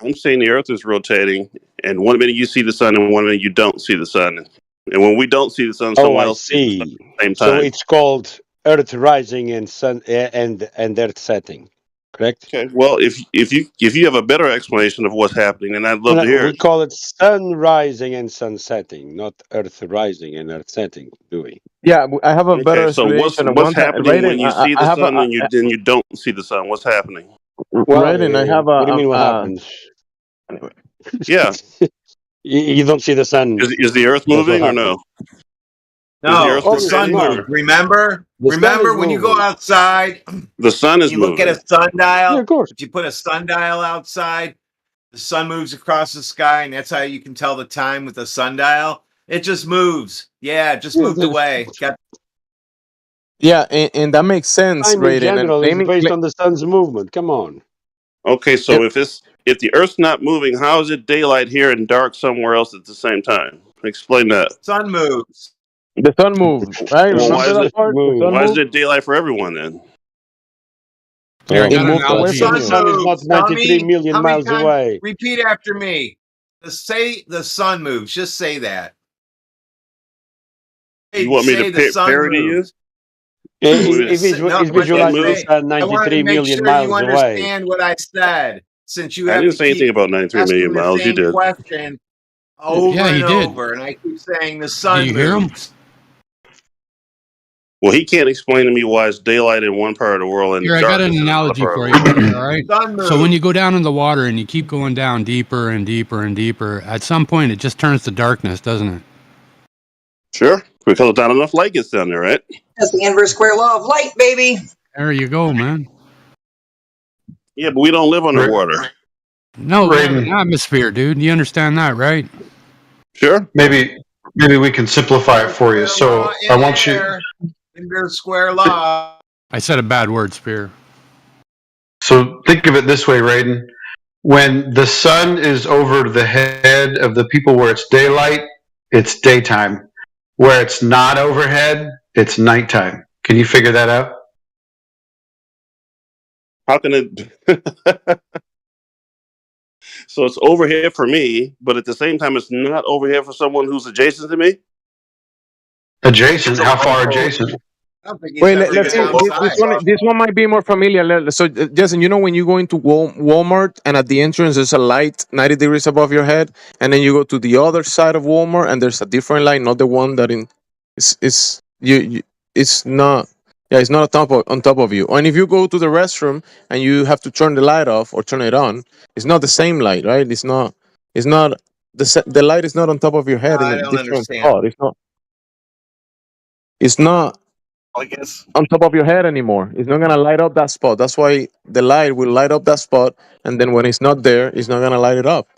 J: I'm saying the Earth is rotating, and one minute you see the sun, and one minute you don't see the sun. And when we don't see the sun,
L: Oh,
J: someone
L: I
J: else sees the sun
L: see.
J: at the same
L: So
J: time.
L: it's called Earth rising and sun and Earth setting, correct?
J: Okay. Well, if you have a better explanation of what's happening, then I'd love
L: No,
J: to hear
L: we
J: it.
L: call it sun rising and sun setting, not Earth rising and Earth setting, do we?
A: Yeah, I have a better
J: Okay. So what's
A: explanation of
J: what's
A: one time.
J: happening when
A: Raiden,
J: you see
A: I
J: the
A: have
J: sun and you don't see the sun? What's happening?
L: Well,
A: Raiden, I have
L: what do you mean? What happens?
A: Anyway.
J: Yeah.
L: You don't see the sun.
J: Is the Earth
L: That's what
J: moving or
L: happens.
J: no? Is the
K: No,
J: Earth
K: the sun
J: rotating?
K: moves.
J: Or?
K: Remember?
L: The sun
K: Remember
L: is
K: when you go
L: moving.
K: outside,
J: The sun is
K: you look at a
J: moving.
K: sundial.
L: Yeah, of course.
K: If you put a sundial outside, the sun moves across the sky, and that's how you can tell the time with a sundial. It just moves. Yeah, it just moved away.
A: Yeah, and that makes sense,
L: Time in
A: Raiden. And
L: general is
A: maybe,
L: based on the sun's movement. Come on.
J: Okay, so if the Earth's not moving, how is it daylight here and dark somewhere else at the same time? Explain that.
K: Sun moves.
A: the sun moved, right?
J: Well, why
A: Remember
J: is
A: that
J: it
A: part? The sun
J: why is
A: moved.
J: it daylight for everyone then?
Q: Here, I
A: It
Q: got an
A: moved away
Q: analogy.
A: from
L: The
A: you.
L: sun is not 93 million
K: How many
L: miles
K: times?
L: away.
K: Repeat after me. Say the sun moves. Just say that. Hey,
J: You want me
K: say
J: to
K: the sun
J: parody you?
K: moves.
L: If he's
K: No,
L: visualizing the
K: say,
L: sun
K: I wanted
L: 93
K: to make
L: million
K: sure you
L: miles away.
K: understand what I said. Since you
J: I
K: have
J: didn't
K: to
J: say anything
K: keep
J: about 93
K: asking
J: million
K: the
J: miles. You
K: same
J: did.
K: question over
Q: Yeah, he
K: and
Q: did.
K: over, and I keep saying the
Q: Do
K: sun
Q: you hear him?
K: moves.
J: Well, he can't explain to me why it's daylight in one part of the world and
Q: Here, I got an
J: darkness in another
Q: analogy
J: part
Q: for
J: of
Q: you,
J: the world.
Q: brother. All right.
K: Sun moves.
Q: So when you go down in the water and you keep going down deeper and deeper and deeper, at some point it just turns to darkness, doesn't it?
J: Sure, because not enough light gets down there, right?
I: That's the inverse square law of light, baby.
Q: There you go, man.
J: Yeah, but we don't live underwater.
Q: No, we have an
D: Raiden.
Q: atmosphere, dude. You understand that, right?
J: Sure.
D: Maybe we can simplify it for you. So I want you.
K: Inverse square law.
Q: I said a bad word, Spear.
D: So think of it this way, Raiden. When the sun is over the head of the people where it's daylight, it's daytime. Where it's not overhead, it's nighttime. Can you figure that out?
J: How can it? So it's overhead for me, but at the same time, it's not overhead for someone who's adjacent to me.
D: Adjacent? How far adjacent?
A: Wait, let's see. This one might be more familiar. So, Jason, you know when you go into Walmart and at the entrance there's a light 90 degrees above your head, and then you go to the other side of Walmart and there's a different light, not the one that it's not. Yeah, it's not on top of you. And if you go to the restroom and you have to turn the light off or turn it on, it's not the same light, right? It's not. The light is not on top of your head in
K: I
A: a
K: don't
A: different
K: understand.
A: spot. It's not
K: I guess.
A: on top of your head anymore. It's not gonna light up that spot. That's why the light will light up that spot, and then when it's not there, it's not gonna light it up.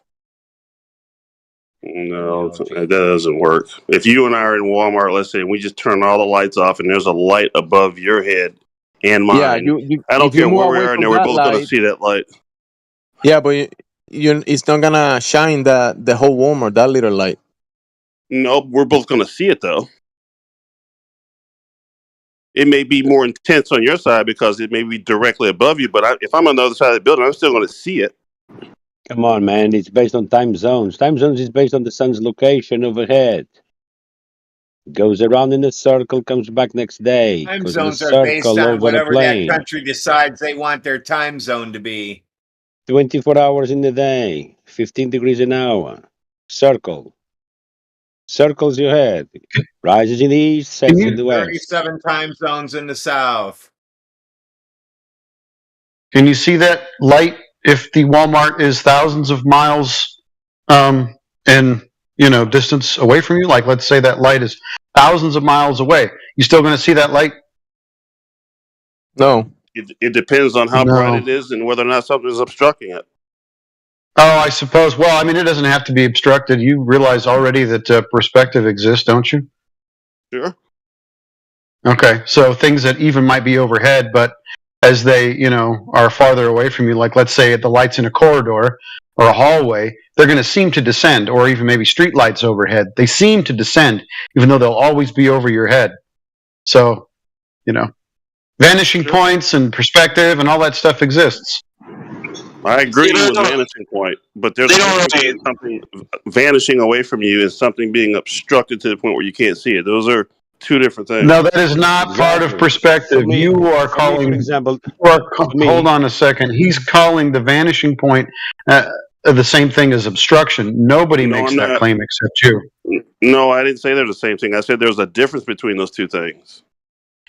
J: No, that doesn't work. If you and I are in Walmart, let's say, and we just turn all the lights off, and there's a light above your head and mine.
A: Yeah,
J: I don't
A: if you
J: care
A: move
J: where we
A: away
J: are, and
A: from
J: we're
A: that
J: both going to
A: light,
J: see that light.
A: yeah, but it's not gonna shine the whole Walmart, that little light.
J: No, we're both going to see it though. It may be more intense on your side because it may be directly above you, but if I'm on the other side of the building, I'm still going to see it.
L: Come on, man. It's based on time zones. Time zones is based on the sun's location overhead. It goes around in a circle, comes back next day.
K: Time
L: Goes in a
K: zones are based
L: circle
K: on
L: over the
K: whatever that
L: plane.
K: country decides they want their time zone to be.
L: 24 hours in the day, 15 degrees an hour. Circle. Circles your head. Rises in the east, sets in the west.
K: 37 time zones in the south.
D: Can you see that light if the Walmart is thousands of miles in distance away from you? Like, let's say that light is thousands of miles away. You still going to see that light?
A: No.
J: It depends on how
D: No.
J: bright it is and whether or not something is obstructing it.
D: Oh, I suppose. Well, I mean, it doesn't have to be obstructed. You realize already that perspective exists, don't you?
J: Sure.
D: Okay, so things that even might be overhead, but as they, are farther away from you, like let's say the lights in a corridor or a hallway, they're going to seem to descend, or even maybe street lights overhead. They seem to descend, even though they'll always be over your head. So, vanishing points and perspective and all that stuff exists.
J: I agree with vanishing point, but there's something vanishing away from you and something being obstructed to the point where you can't see it. Those are two different things.
D: No, that is not part of perspective. You are calling,
L: for example,
D: hold on a second. He's calling the vanishing point the same thing as obstruction. Nobody makes that claim except you.
J: No, I didn't say they're the same thing. I said there's a difference between those two things.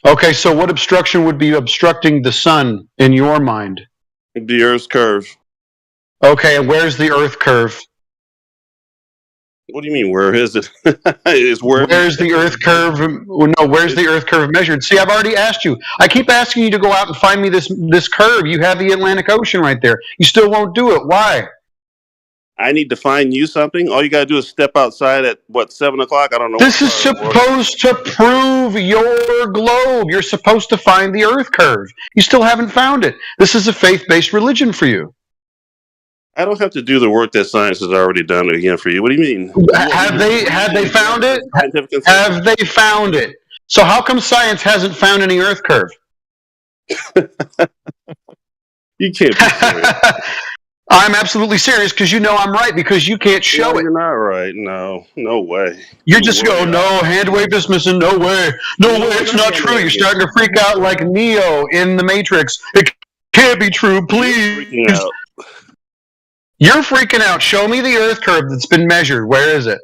D: Okay, so what obstruction would be obstructing the sun in your mind?
J: The Earth's curve.
D: Okay, and where's the Earth curve?
J: What do you mean? Where is it?
D: Where's the Earth curve? No, where's the Earth curve measured? See, I've already asked you. I keep asking you to go out and find me this curve. You have the Atlantic Ocean right there. You still won't do it. Why?
J: I need to find you something. All you gotta do is step outside at what 7 o'clock. I don't know.
D: This is supposed to prove your globe. You're supposed to find the Earth curve. You still haven't found it. This is a faith-based religion for you.
J: I don't have to do the work that science has already done again for you. What do you mean?
D: Have they found it? Have they found it? So how come science hasn't found any Earth curve?
J: You can't be serious.
D: I'm absolutely serious because you know I'm right because you can't show it.
J: You're not right. No way.
D: You're just going, no, hand wave dismissing, no way. No way, it's not true. You're starting to freak out like Neo in the Matrix. It can't be true, please. You're freaking out. Show me the Earth curve that's been measured. Where is it?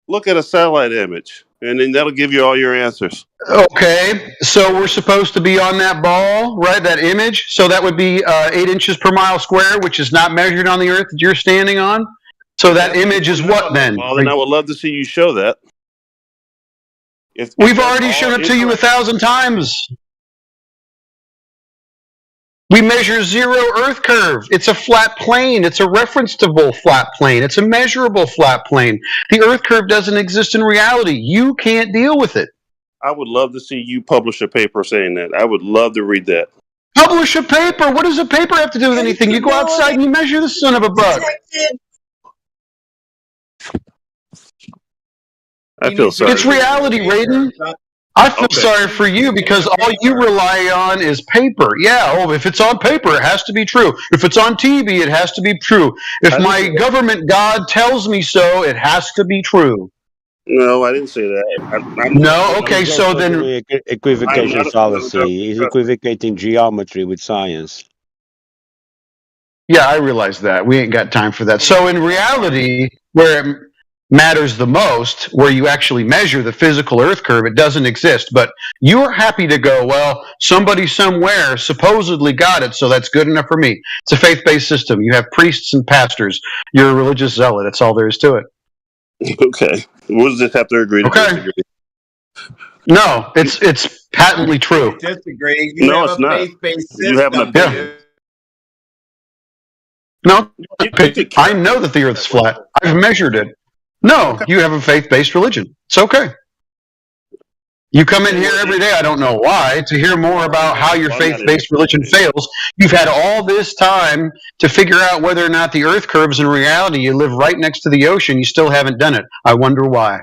J: Look at a satellite image, and then that'll give you all your answers.
D: Okay, so we're supposed to be on that ball, right? That image. So that would be 8 inches per mile square, which is not measured on the Earth that you're standing on. So that image is what then?
J: Well, then I would love to see you show that.
D: We've already shown it to you 1,000 times. We measure zero Earth curve. It's a flat plane. It's a referenceable flat plane. It's a measurable flat plane. The Earth curve doesn't exist in reality. You can't deal with it.
J: I would love to see you publish a paper saying that. I would love to read that.
D: Publish a paper? What does a paper have to do with anything? You go outside and you measure the son of a buck.
J: I feel sorry.
D: It's reality, Raiden. I feel sorry for you because all you rely on is paper. Yeah, if it's on paper, it has to be true. If it's on TV, it has to be true. If my government God tells me so, it has to be true.
J: No, I didn't say that.
D: No, okay, so then...
L: Equivocation fallacy. He's equivocating geometry with science.
D: Yeah, I realize that. We ain't got time for that. So in reality, where it matters the most, where you actually measure the physical Earth curve, it doesn't exist. But you're happy to go, well, somebody somewhere supposedly got it, so that's good enough for me. It's a faith-based system. You have priests and pastors. You're a religious zealot. That's all there is to it.
J: Okay. We'll just have to agree to disagree.
D: No, it's patently true.
K: Disagree. You
J: No,
K: have
J: it's
K: a
J: not.
K: faith-based system.
J: You have an opinion.
D: No, I know that the Earth's flat. I've measured it. No, you have a faith-based religion. It's okay. You come in here every day, I don't know why, to hear more about how your faith-based religion fails. You've had all this time to figure out whether or not the Earth curves in reality. You live right next to the ocean. You still haven't done it. I wonder why.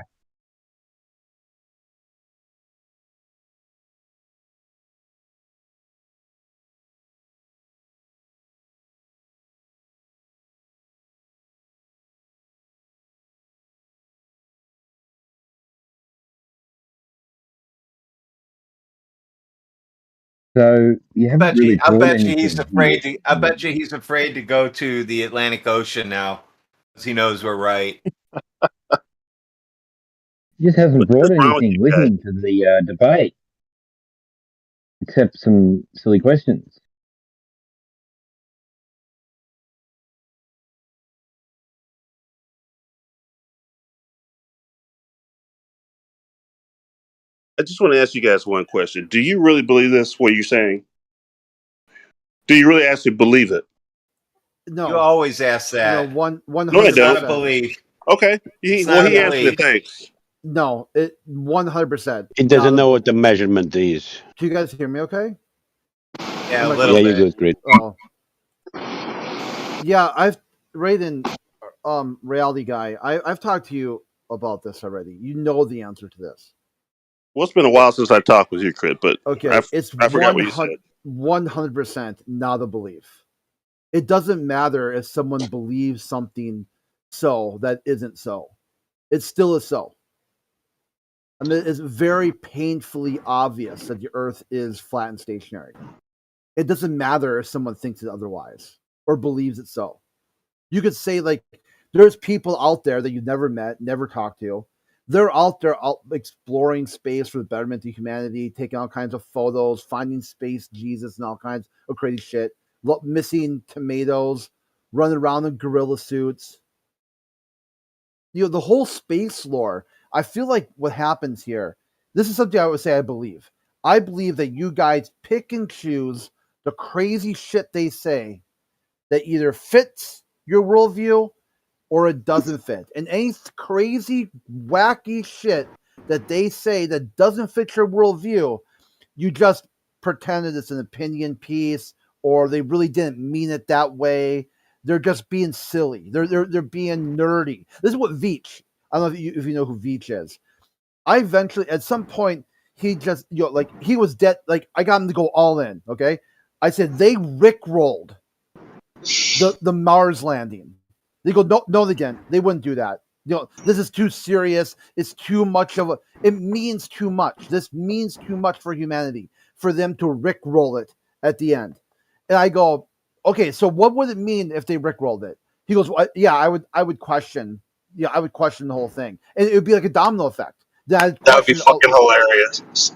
H: So you haven't really
K: I
H: brought
K: bet you
H: anything
K: he's afraid
H: here.
K: to. I bet you he's afraid to go to the Atlantic Ocean now, because he knows we're right.
H: He just hasn't brought anything with him to the debate, except some silly questions.
J: I just want to ask you guys one question. Do you really believe this, what you're saying? Do you really actually believe it?
R: No.
K: You always ask that.
R: No, one
J: No, I
K: It's not a
J: don't.
K: belief.
J: Okay.
K: It's
J: Well,
K: not
J: he
K: a
J: answered
K: belief.
J: it. Thanks.
R: No, it 100%.
L: He doesn't know what the measurement is.
R: Do you guys hear me okay?
K: Yeah, a
R: Like-
K: little
L: Yeah,
K: bit.
L: you're good, Grit.
R: Oh. Yeah, Raiden, reality guy, I've talked to you about this already. You know the answer to this.
J: Well, it's been a while since I talked with you, Crit, but
R: Okay, it's
J: I forgot what you said.
R: 100% not a belief. It doesn't matter if someone believes something so that isn't so. It still is so. I mean, it's very painfully obvious that the Earth is flat and stationary. It doesn't matter if someone thinks it otherwise or believes it so. You could say, like, there's people out there that you've never met, never talked to. They're out there exploring space for the betterment of humanity, taking all kinds of photos, finding space Jesus and all kinds of crazy shit, missing tomatoes, running around in gorilla suits. You know, the whole space lore. I feel like what happens here, this is something I would say I believe. I believe that you guys pick and choose the crazy shit they say that either fits your worldview, or it doesn't fit. And any crazy, wacky shit that they say that doesn't fit your worldview, you just pretend that it's an opinion piece, or they really didn't mean it that way. They're just being silly. They're being nerdy. This is what Veach. I don't know if you know who Veach is. I eventually, at some point, he just, like, he was dead. Like, I got him to go all in. Okay, I said they rickrolled the Mars landing. They go, no, they didn't. They wouldn't do that. This is too serious. It's too much of a. It means too much. This means too much for humanity for them to rickroll it at the end. And I go, okay, so what would it mean if they rickrolled it? He goes, well, yeah, I would question. Yeah, I would question the whole thing, and it would be like a domino effect.
G: That would be fucking hilarious.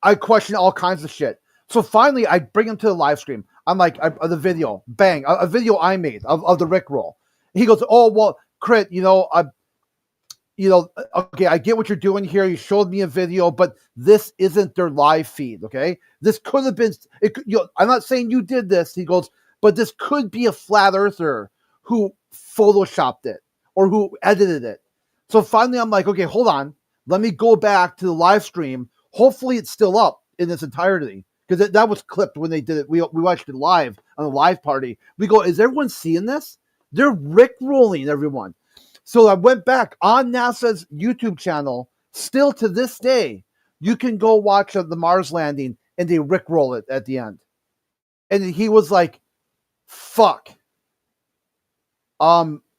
R: I question all kinds of shit. So finally, I bring him to the live stream. I'm like, the video, bang, a video I made of the rickroll. He goes, oh well, Crit, okay, I get what you're doing here. You showed me a video, but this isn't their live feed. Okay, this could have been. I'm not saying you did this. He goes, but this could be a flat earther who photoshopped it or who edited it. So finally, I'm like, okay, hold on. Let me go back to the live stream. Hopefully, it's still up in its entirety because that was clipped when they did it. We watched it live on the live party. We go, is everyone seeing this? They're rickrolling everyone. So I went back on NASA's YouTube channel. Still to this day, you can go watch the Mars landing and they rickroll it at the end. And he was like, fuck.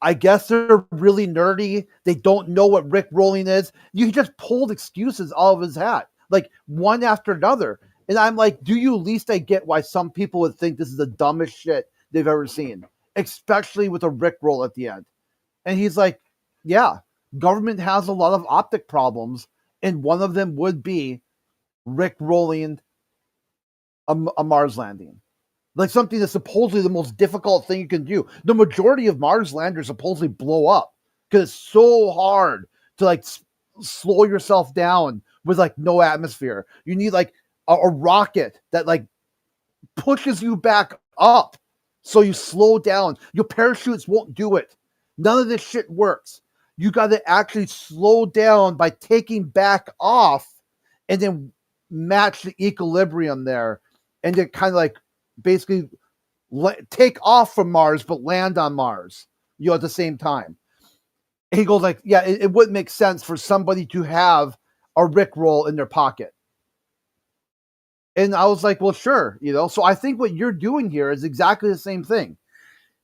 R: I guess they're really nerdy. They don't know what rickrolling is. You just pulled excuses out of his hat, like one after another. And I'm like, do you at least I get why some people would think this is the dumbest shit they've ever seen, especially with a rickroll at the end. And he's like, yeah, government has a lot of optic problems, and one of them would be rickrolling a Mars landing. Like something that's supposedly the most difficult thing you can do. The majority of Mars landers supposedly blow up because it's so hard to like slow yourself down with like no atmosphere. You need like a rocket that like pushes you back up so you slow down. Your parachutes won't do it. None of this shit works. You got to actually slow down by taking back off and then match the equilibrium there and then kind of like basically take off from Mars but land on Mars, at the same time. And he goes like, yeah, it wouldn't make sense for somebody to have a rickroll in their pocket. And I was like, well, sure, So I think what you're doing here is exactly the same thing.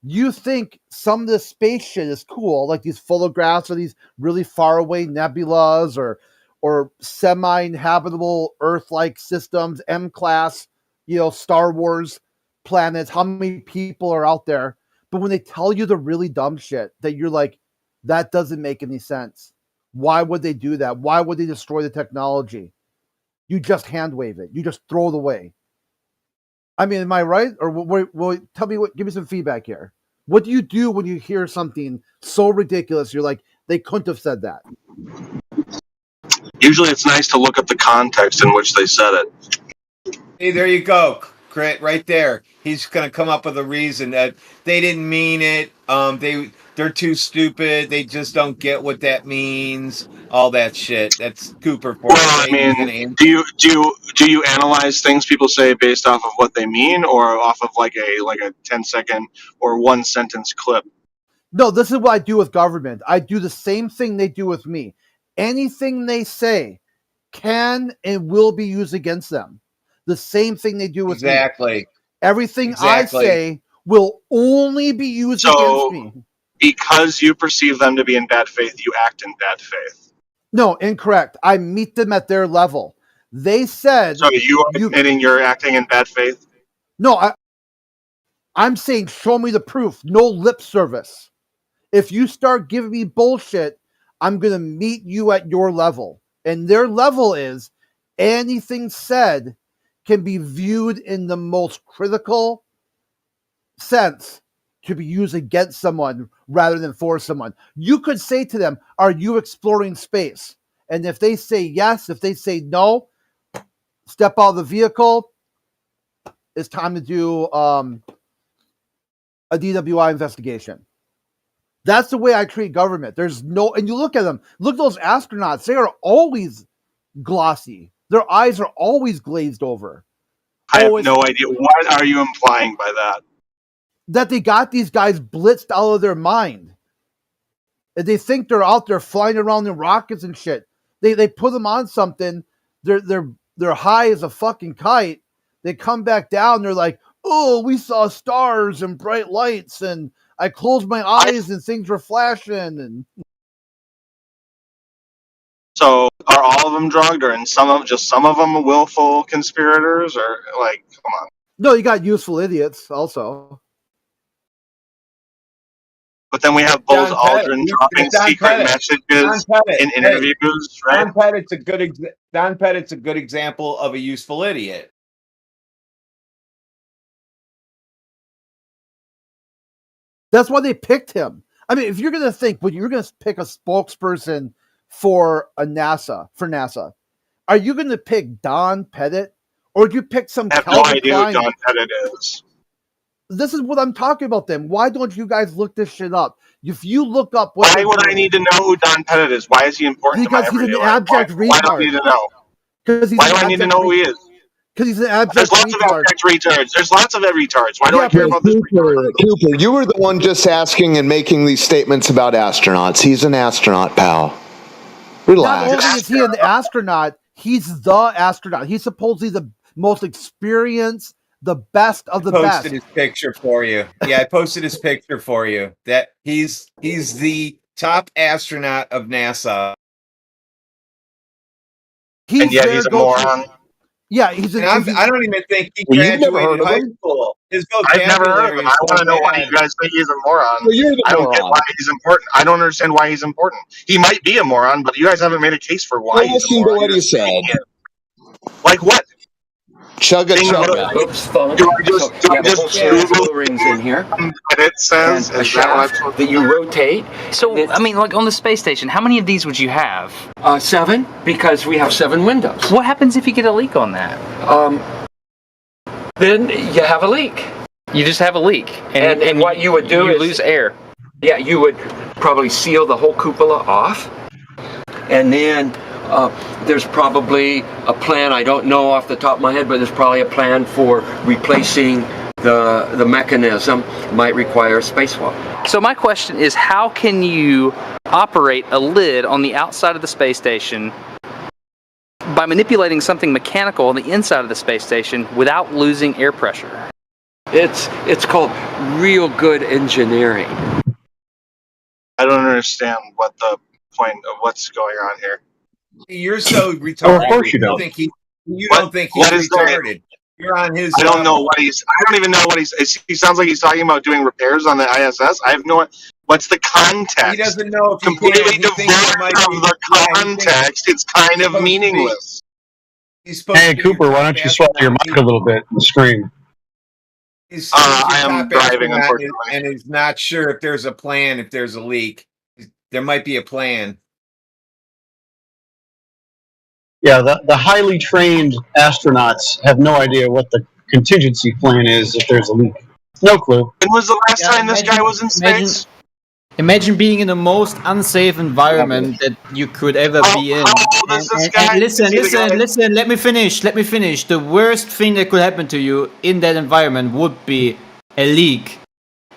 R: You think some of this space shit is cool, like these photographs of these really far away nebulas or semi-inhabitable Earth-like systems, M-class, Star Wars planets, how many people are out there. But when they tell you the really dumb shit that you're like, that doesn't make any sense. Why would they do that? Why would they destroy the technology? You just hand wave it. You just throw it away. I mean, am I right? Or tell me give me some feedback here. What do you do when you hear something so ridiculous? You're like, they couldn't have said that.
G: Usually it's nice to look up the context in which they said it.
K: Hey, there you go, Crit, right there. He's going to come up with a reason that they didn't mean it. They're too stupid. They just don't get what that means. All that shit. That's Cooper for
G: Well, I mean, do you analyze things people say based off of what they mean, or off of like a 10-second or one sentence clip?
R: No, this is what I do with government. I do the same thing they do with me. Anything they say can and will be used against them. The same thing they do with me. Everything I say will only be used against me.
G: Because you perceive them to be in bad faith, you act in bad faith.
R: No, incorrect. I meet them at their level. They said...
G: So you are admitting you're acting in bad faith?
R: No, I'm saying show me the proof. No lip service. If you start giving me bullshit, I'm going to meet you at your level. And their level is anything said can be viewed in the most critical sense to be used against someone rather than for someone. You could say to them, are you exploring space? And if they say yes, if they say no, step out of the vehicle. It's time to do a DWI investigation. That's the way I treat government. There's no, and you look at them. Look at those astronauts. They are always glossy. Their eyes are always glazed over.
G: I have no idea. What are you implying by that?
R: That they got these guys blitzed out of their mind. And they think they're out there flying around in rockets and shit. They put them on something. They're high as a fucking kite. They come back down. They're like, oh, we saw stars and bright lights, and I closed my eyes and things were flashing. And
G: So are all of them drugged, or some of them willful conspirators, or like, come on?
R: no, you got useful idiots also.
G: But then we have Buzz
K: Don Pettit.
G: Aldrin dropping
K: Don
G: secret
K: Pettit.
G: messages
K: Don Pettit.
G: in
K: Hey,
G: interviews, right?
K: Don Pettit's a good example of a useful idiot.
R: That's why they picked him. I mean, if you're going to think, but you're going to pick a spokesperson for NASA, are you going to pick Don Pettit, or do you pick some?
G: I have
R: Calvin
G: no idea
R: Klein?
G: who Don Pettit is.
R: This is what I'm talking about. Then why don't you guys look this shit up? If you look up, what
G: Why would I need to know who Don Pettit is? Why is he important?
R: Because
G: to my
R: he's an
G: everyday life?
R: abject
G: Why do I need to know? Why do I need to know who he is?
R: Because he's an abject
G: There's lots of
R: retard.
G: abject retards. There's lots of retards. Why do I care about this?
N: Cooper, you were the one just asking and making these statements about astronauts. He's an astronaut, pal. Relax.
R: Not only is he an astronaut, he's the astronaut. He's supposedly the most experienced, the best of the best.
K: Posted his picture for you. Yeah, I posted his picture for you. That he's the top astronaut of NASA.
G: And yet he's a moron.
R: Yeah, he's.
K: I don't even think he
G: Well, you've never
K: graduated
G: heard of
K: high
G: him?
K: school. His
G: I've never heard of him. I want to know why you guys think he's a moron.
N: Well, you're the
G: I don't get
N: moron.
G: why he's important. I don't understand why he's important. He might be a moron, but you guys haven't made a case for why
N: Well,
G: he's a
N: listen to
G: moron.
N: what
G: You're
N: he
G: just saying
N: said.
G: it. Like what?
N: Chugga
G: Thing
N: chugga.
G: about-
O: Oops, phone.
G: Do I just
O: Google rings in here.
G: And it says,
O: And a
G: is that what I'm
O: shaft
G: supposed
O: that you rotate. So, I mean, like on the space station, how many of these would you have? 7, because we have 7 windows. What happens if you get a leak on that? Then you have a leak. You just have a leak, and what you would do is lose air. Yeah, you would probably seal the whole cupola off, and then there's probably a plan. I don't know off the top of my head, but there's probably a plan for replacing the mechanism. Might require a spacewalk. So my question is, how can you operate a lid on the outside of the space station by manipulating something mechanical on the inside of the space station without losing air pressure? It's called real good engineering.
G: I don't understand what the point of what's going on here.
K: You're so retarded.
G: Oh, of course you don't.
K: You don't think he's
G: What is that?
K: retarded. You're on his.
G: I don't know what he's. I don't even know what he's. He sounds like he's talking about doing repairs on the ISS. I have no. What's the context?
K: He doesn't know if he
G: completely
K: can. He thinks it
G: devoid
K: might
G: of
K: be-
G: the
K: yeah, he thinks
G: context. It's kind of
K: supposed to be-
G: meaningless.
K: He's supposed
D: Hey,
K: to be
D: Cooper, why don't you swallow your mic a little bit and scream?
K: He's
G: I am
K: top
G: driving,
K: astronaut
G: unfortunately.
K: and is not sure if there's a plan, if there's a leak. There might be a plan.
D: Yeah, the highly trained astronauts have no idea what the contingency plan is if there's a leak. No clue.
G: When was the last time this guy was in space?
U: Imagine being in the most unsafe environment that you could ever be in. And listen, let me finish. The worst thing that could happen to you in that environment would be a leak.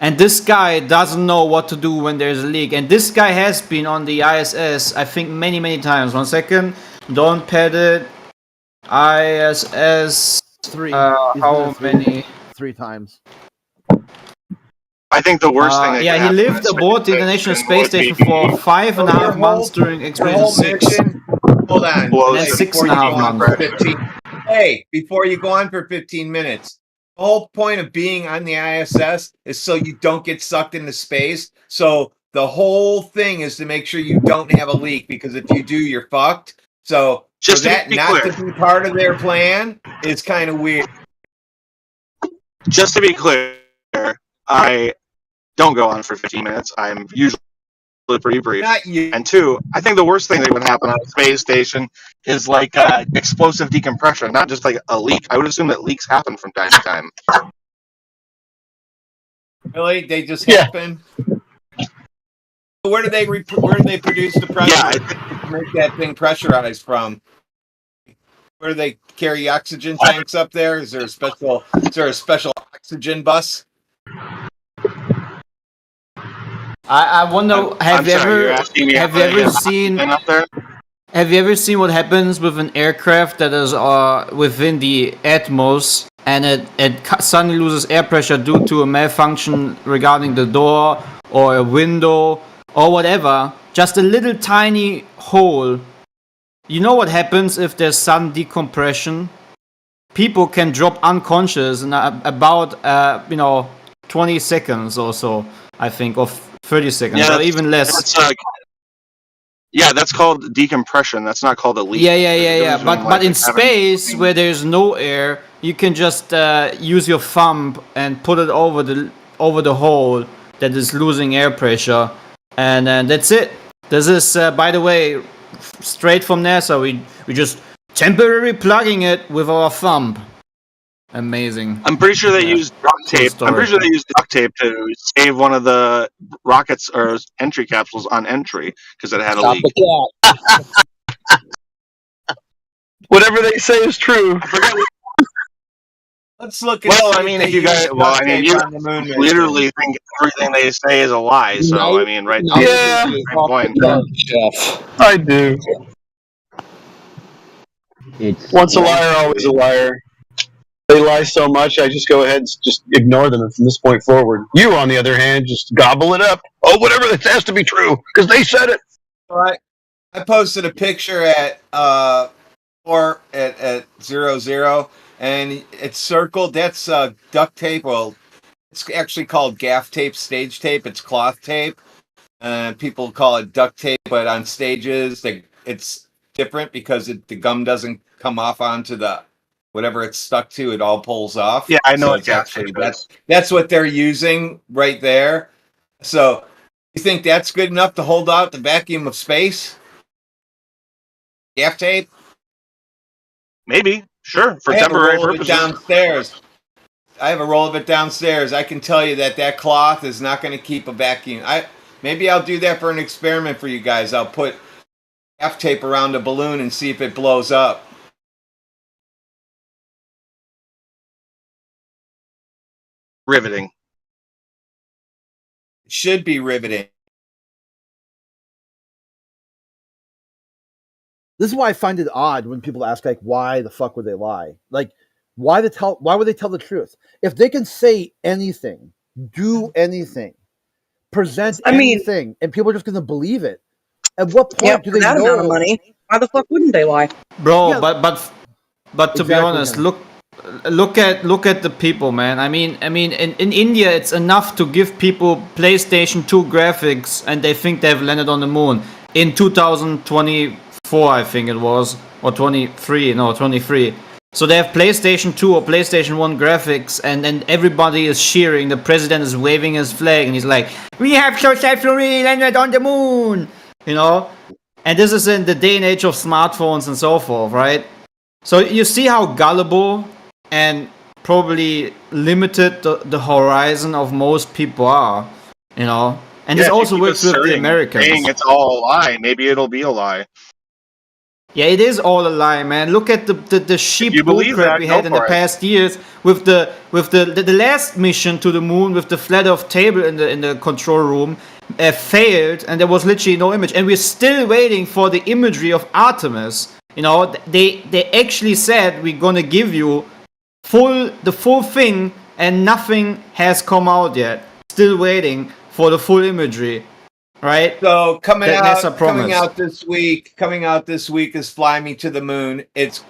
U: And this guy doesn't know what to do when there's a leak. And this guy has been on the ISS, I think, many, many times. 1 second. Don Pettit, ISS. How many?
R: 3 times.
G: I think the worst thing. That
U: Yeah,
G: could
U: he
G: happen
U: lived
G: in
U: aboard the
G: space
U: International
G: would
U: Space
G: be-
U: Station for 5.5 months during
K: Your whole
U: Expedition 6.
K: mission. Hold on.
G: Well,
U: That's
K: Before
U: 6.5
K: you go on for
U: months.
K: 15 Hey, before you go on for 15 minutes, the whole point of being on the ISS is so you don't get sucked into space. So the whole thing is to make sure you don't have a leak, because if you do, you're fucked. So
G: Just
K: for
G: to
K: that
G: be
K: not
G: clear.
K: to be part of their plan is kind of weird.
G: Just to be clear, I don't go on for 15 minutes. I'm usually pretty brief.
K: Not you.
G: And 2, I think the worst thing that would happen on a space station is like explosive decompression, not just like a leak. I would assume that leaks happen from time to time.
K: Really? They just
D: Yeah.
K: happen? Where do they produce the pressure to make that thing pressurized from? Where do they carry oxygen tanks up there? Is there a special oxygen bus?
U: I wonder. Have you ever seen what happens with an aircraft that is within the atmos and it suddenly loses air pressure due to a malfunction regarding the door or a window or whatever? Just a little tiny hole. You know what happens if there's sudden decompression? People can drop unconscious in about 20 seconds or so, I think, or 30 seconds, or even less.
G: That's called decompression. That's not called a leak.
U: Yeah. But in space, where there's no air, you can just use your thumb and put it over the hole that is losing air pressure, and that's it. This is, by the way, straight from NASA. We just temporarily plugging it with our thumb. Amazing.
G: I'm pretty sure they used duct tape. I'm pretty sure they used duct tape to save one of the rockets or entry capsules on entry because it had a leak.
E: Whatever they say is true.
K: Let's look at.
G: Well, I mean, if you guys, you literally think everything they say is a lie. So I mean, right?
E: Yeah.
G: Point.
E: I do. Once a liar, always a liar. They lie so much, I just go ahead and just ignore them from this point forward. You, on the other hand, just gobble it up. Oh, whatever, it has to be true because they said it.
K: All right. I posted a picture at 00, and it's circled. That's duct tape. Well, it's actually called gaff tape, stage tape. It's cloth tape. People call it duct tape, but on stages, it's different because the gum doesn't come off onto the whatever it's stuck to. It all pulls off.
G: Yeah, I know.
K: So it's actually that's what they're using right there. So you think that's good enough to hold out the vacuum of space? Gaff tape?
G: Maybe. Sure. For temporary purposes.
K: Downstairs. I have a roll of it downstairs. I can tell you that cloth is not going to keep a vacuum. Maybe I'll do that for an experiment for you guys. I'll put gaff tape around a balloon and see if it blows up.
G: Riveting.
K: It should be riveting.
R: This is why I find it odd when people ask, like, why the fuck would they lie? Like, why would they tell the truth? If they can say anything, do anything, present anything, and people are just going to believe it, at what point do they know?
I: Amount of money, why the fuck wouldn't they lie?
U: Bro, yeah. but to be honest, look at the people, man. I mean, in India, it's enough to give people PlayStation 2 graphics, and they think they've landed on the moon in 2024, I think it was, or 23. So they have PlayStation 2 or PlayStation 1 graphics, and everybody is cheering. The president is waving his flag, and he's like, "We have successfully landed on the moon," you know. And this is in the day and age of smartphones and so forth, right? So you see how gullible and probably limited the horizon of most people are, you know. And this also works with the Americans.
G: Saying it's all a lie. Maybe it'll be a lie.
U: Yeah, it is all a lie, man. Look at the sheep bullcrap we had in the past years with the last mission to the moon with the flat Earth table in the control room failed, and there was literally no image. And we're still waiting for the imagery of Artemis. You know, they actually said we're gonna give you the full thing, and nothing has come out yet. Still waiting for the full imagery. Right.
K: So coming out this week is Fly Me to the Moon. It's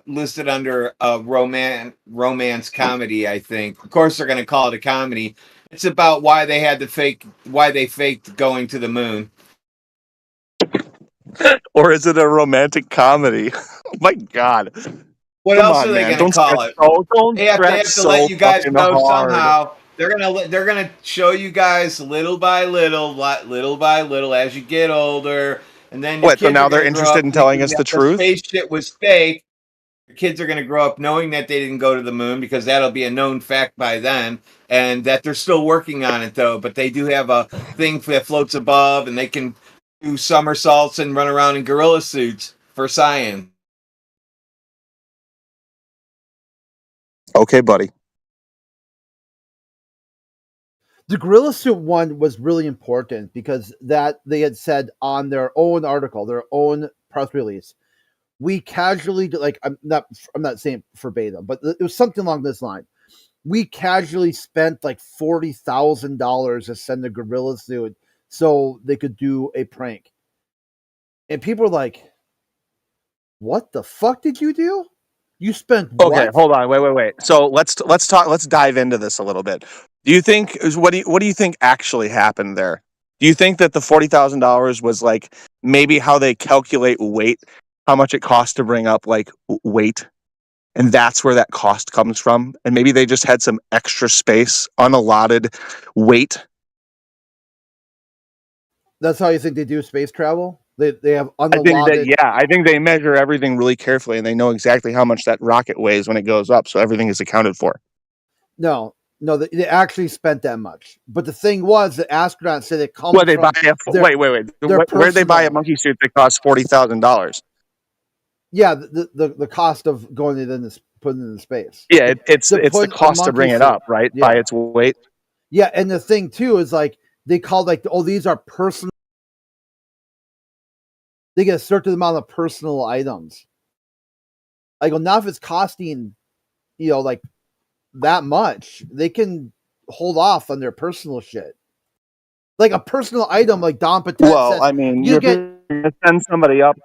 K: listed under a romance comedy, I think. Of course, they're going to call it a comedy. It's about why they faked going to the moon.
E: Or is it a romantic comedy? Oh my God.
K: What else are they going to call it? They have to let you guys know somehow. They're gonna show you guys little by little as you get older, and then
E: so now they're interested in telling us the truth.
K: Space shit was fake. Your kids are going to grow up knowing that they didn't go to the moon because that'll be a known fact by then, and that they're still working on it though. But they do have a thing that floats above, and they can do somersaults and run around in gorilla suits for science.
C: Okay, buddy.
R: The gorilla suit one was really important because that they had said on their own article, their own press release, we casually, like, I'm not saying verbatim, but it was something along this line. We casually spent like $40,000 to send a gorilla suit so they could do a prank. And people are like, what the fuck did you do? You spent what?
C: Okay, hold on. Wait. So let's talk. Let's dive into this a little bit. Do you think what do you think actually happened there? Do you think that the $40,000 was like maybe how they calculate weight, how much it costs to bring up like weight, and that's where that cost comes from? And maybe they just had some extra space, unallotted weight.
R: That's how you think they do space travel? They have
C: unallotted. I think they measure everything really carefully, and they know exactly how much that rocket weighs when it goes up, so everything is accounted for.
R: No, they actually spent that much. But the thing was, the astronauts said it comes
C: Well, they
R: from
C: buy wait. Where'd they buy a monkey suit that costs $40,000?
R: Yeah, the cost of going in this, putting it in space.
C: Yeah, it's the cost to bring it up, right? Yeah. By its weight.
R: Yeah, and the thing too is like they call like, oh, these are personal. They get a certain amount of personal items. Like, well, now if it's costing, like that much, they can hold off on their personal shit. Like a personal item, like Don Patet
C: Well,
R: said,
C: I mean, you're going to send somebody up.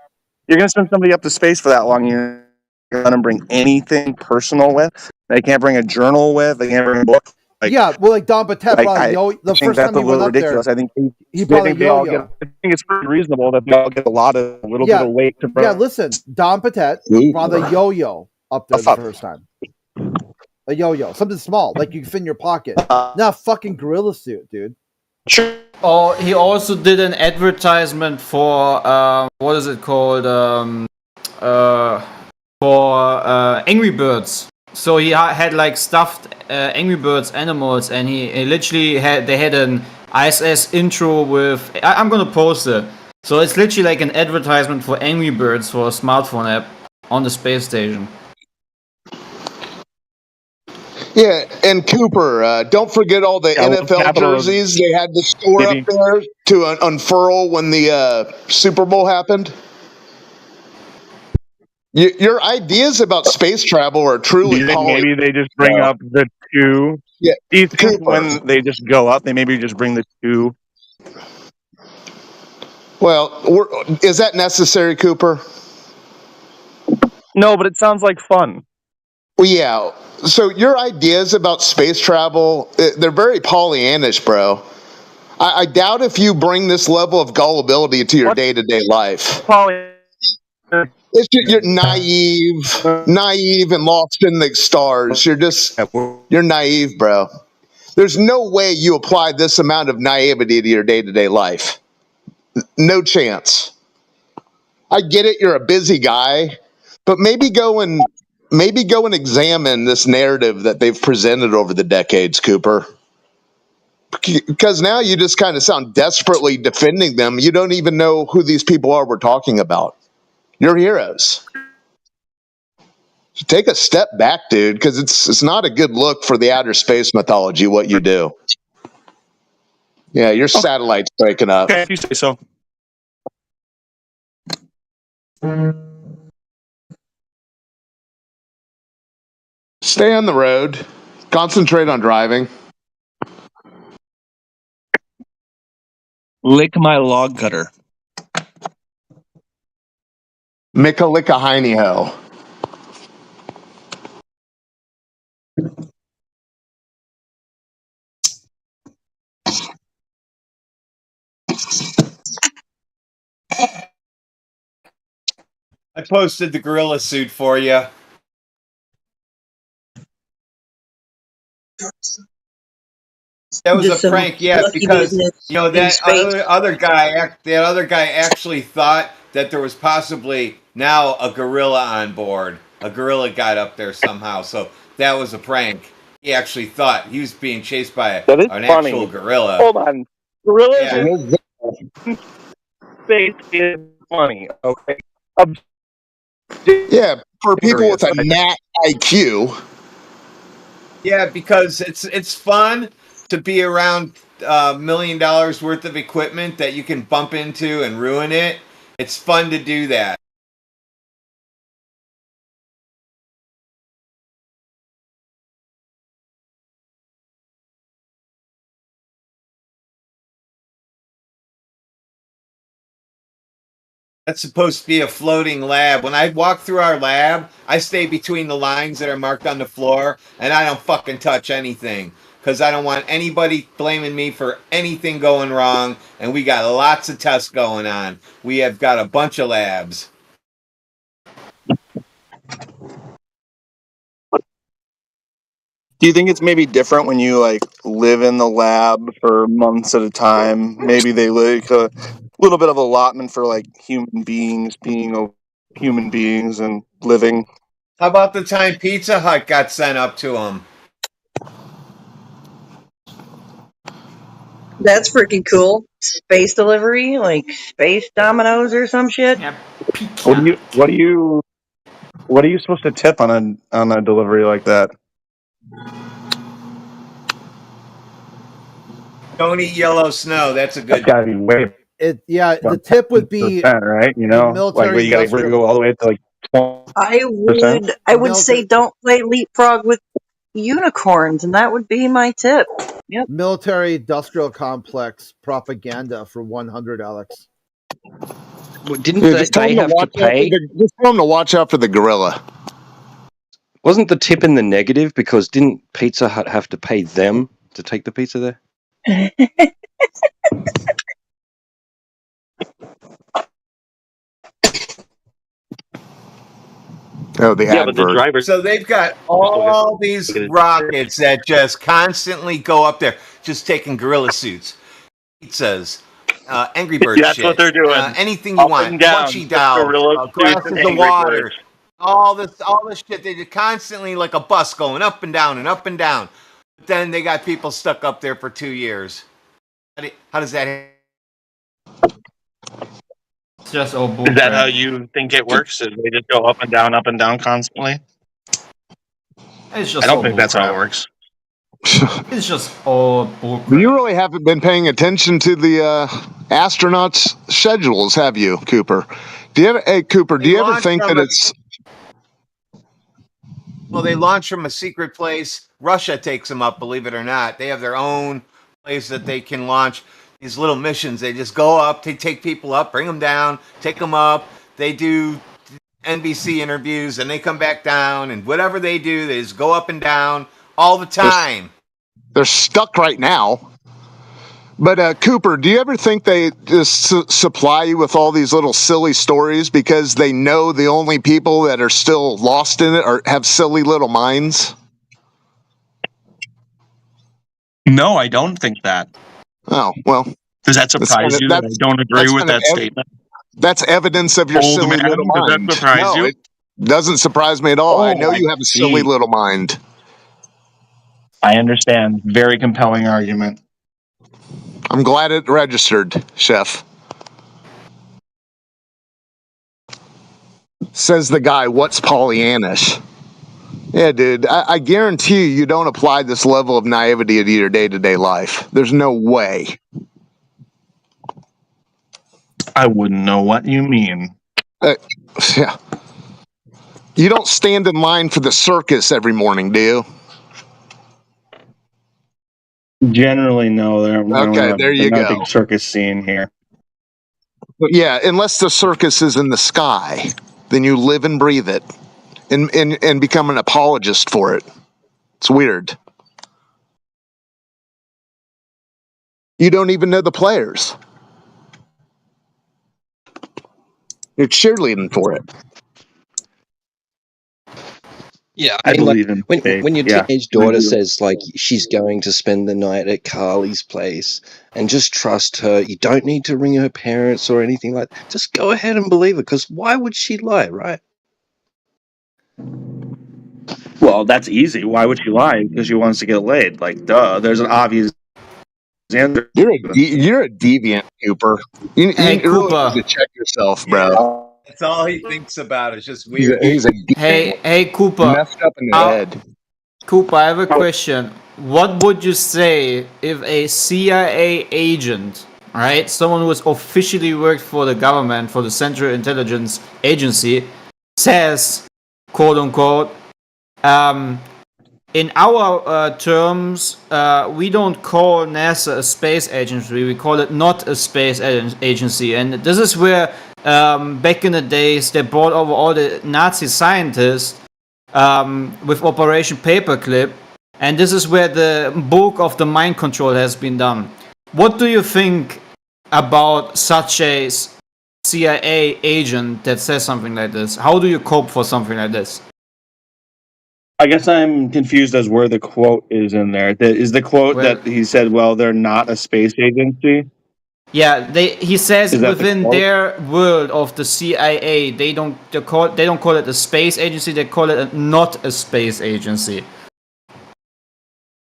C: You're going to send somebody up to space for that long. You're going to bring anything personal with. They can't bring a journal with. They can't bring a book.
R: Like Don Patet probably the first time he went up
C: ridiculous.
R: there.
C: I think
R: he probably
C: they all get. I think it's pretty reasonable that they all get a little bit of weight to bring.
R: Yeah, listen, Don Patet brought a yo-yo up there the first time. A yo-yo, something small, like you can fit in your pocket. Not a fucking gorilla suit, dude.
U: Oh, he also did an advertisement for what is it called? For Angry Birds. So he had like stuffed Angry Birds animals, and he literally had an ISS intro with. I'm gonna post it. So it's literally like an advertisement for Angry Birds for a smartphone app on the space station.
N: Yeah, and Cooper, don't forget all the NFL jerseys they had to store up there to unfurl when the Super Bowl happened. Your ideas about space travel are truly.
C: Maybe they just bring up the two.
N: Yeah,
C: do you think when they just go up, they maybe just bring the two?
N: Well, is that necessary, Cooper?
C: No, but it sounds like fun.
N: Well, yeah. So your ideas about space travel, they're very Pollyannish, bro. I doubt if you bring this level of gullibility to your day-to-day life. It's just, you're naive and lost in the stars. You're naive, bro. There's no way you apply this amount of naivety to your day-to-day life. No chance. I get it. You're a busy guy, but maybe go and examine this narrative that they've presented over the decades, Cooper. Because now you just kind of sound desperately defending them. You don't even know who these people are we're talking about. You're heroes. So take a step back, dude, because it's not a good look for the outer space mythology, what you do. Yeah, your satellite's breaking up.
C: Okay, if you say so.
N: Stay on the road. Concentrate on driving.
C: Lick my log cutter.
N: Micka licka hiney ho.
K: I posted the gorilla suit for you. That was
I: Just
K: a prank, yeah, because that other guy actually thought that there was possibly now a gorilla on board, a gorilla got up there somehow. So that was a prank. He actually thought he was being chased by
C: That is
K: an
C: funny.
K: actual gorilla.
C: Hold on. Gorillas
K: Yeah.
C: in space is funny. Okay.
N: Yeah, for people with a gnat IQ.
K: Yeah, because it's fun to be around $1 million worth of equipment that you can bump into and ruin it. It's fun to do that. That's supposed to be a floating lab. When I walk through our lab, I stay between the lines that are marked on the floor, and I don't fucking touch anything because I don't want anybody blaming me for anything going wrong. And we got lots of tests going on. We have got a bunch of labs.
C: Do you think it's maybe different when you like live in the lab for months at a time? Maybe they like a little bit of allotment for like human beings being human beings and living.
K: How about the time Pizza Hut got sent up to them?
I: That's freaking cool. Space delivery, like space Domino's or some shit.
C: What do you supposed to tip on a delivery like that?
K: Don't eat yellow snow. That's a good.
C: That's gotta be way.
R: The tip would be
C: right. You know,
R: military
C: like you gotta
R: industrial-
C: go all the way to like 20%.
I: I would say don't play leapfrog with unicorns, and that would be my tip. Yep.
R: Military industrial complex propaganda for 100, Alex.
W: Didn't
N: Dude,
W: they,
N: just tell
W: they
N: them
W: have
N: to
W: to
N: watch out for
W: pay?
N: just tell them to watch out for the gorilla.
W: Wasn't the tip in the negative because didn't Pizza Hut have to pay them to take the pizza there?
N: Oh, the
K: Yeah, but the
N: advert.
K: driver. So they've got all these rockets that just constantly go up there, just taking gorilla suits, pizzas, Angry Birds
C: That's
K: shit.
C: what they're doing.
K: Anything you
C: Up
K: want,
C: and down,
K: plushie
C: just
K: dolls,
C: gorilla suits
K: glasses
C: and
K: of
C: Angry
K: water,
C: Birds.
K: all this shit. They just constantly like a bus going up and down and up and down. But then they got people stuck up there for 2 years. How does that?
U: It's just all
C: Is that how you think it works? Is they just go up and down constantly?
U: It's just
C: I don't
U: all
C: think that's how it
U: bullcrap.
C: works.
U: It's just all bullcrap.
N: You really haven't been paying attention to the astronauts' schedules, have you, Cooper? Do you ever, hey, Cooper? Do you ever
K: launch
N: think
K: from
N: that
K: a-
N: it's
K: Well, they launch from a secret place. Russia takes them up, believe it or not. They have their own place that they can launch these little missions. They just go up, they take people up, bring them down, take them up. They do NBC interviews and they come back down, and whatever they do, they just go up and down all the time.
N: they're stuck right now? But Cooper, do you ever think they just supply you with all these little silly stories because they know the only people that are still lost in it or have silly little minds?
C: No, I don't think that.
N: Oh, well.
C: Does that surprise you that I don't agree with that statement?
N: That's evidence of your
C: Old
N: silly
C: man,
N: little
C: does that
N: mind.
C: surprise
N: No,
C: you?
N: it doesn't surprise me at all. I know you have a silly
C: see.
N: little mind.
C: I understand. Very compelling argument.
N: I'm glad it registered, Chef. Says the guy, what's Pollyannish? Yeah, dude, I guarantee you don't apply this level of naivety to your day-to-day life. There's no way.
C: I wouldn't know what you mean.
N: Yeah. You don't stand in line for the circus every morning, do you?
C: Generally, no.
N: Okay, there you
C: not a
N: go.
C: big circus scene here.
N: Yeah, unless the circus is in the sky, then you live and breathe it and become an apologist for it. It's weird. You don't even know the players. You're cheerleading for it.
W: Yeah, I mean, like,
C: in
W: when
C: faith,
W: when your
C: yeah.
W: teenage daughter says like she's going to spend the night at Carly's place, and just trust her. You don't need to ring her parents or anything like that. Just go ahead and believe it, because why would she lie, right?
C: Well, that's easy. Why would she lie? Because she wants to get laid. Like, duh. There's an obvious answer.
N: You're a deviant, Cooper. You
U: Hey,
N: really
U: Cooper.
N: need to check yourself, bro.
K: That's all he thinks about. It's just
N: He's a,
K: weird.
N: he's a
U: Hey, Cooper.
N: messed up in the head.
U: Cooper, I have a question. What would you say if a CIA agent, right, someone who has officially worked for the government, for the Central Intelligence Agency, says, quote unquote, in our terms, we don't call NASA a space agency. We call it not a space agency. And this is where, back in the days, they brought over all the Nazi scientists with Operation Paperclip. And this is where the bulk of the mind control has been done. What do you think about such a CIA agent that says something like this? How do you cope for something like this?
C: I guess I'm confused as where the quote is in there. Is the quote that he said, well, they're not a space agency?
U: Yeah, he says
C: Is that the
U: within
C: quote?
U: their world of the CIA, they don't call it a space agency. They call it not a space agency.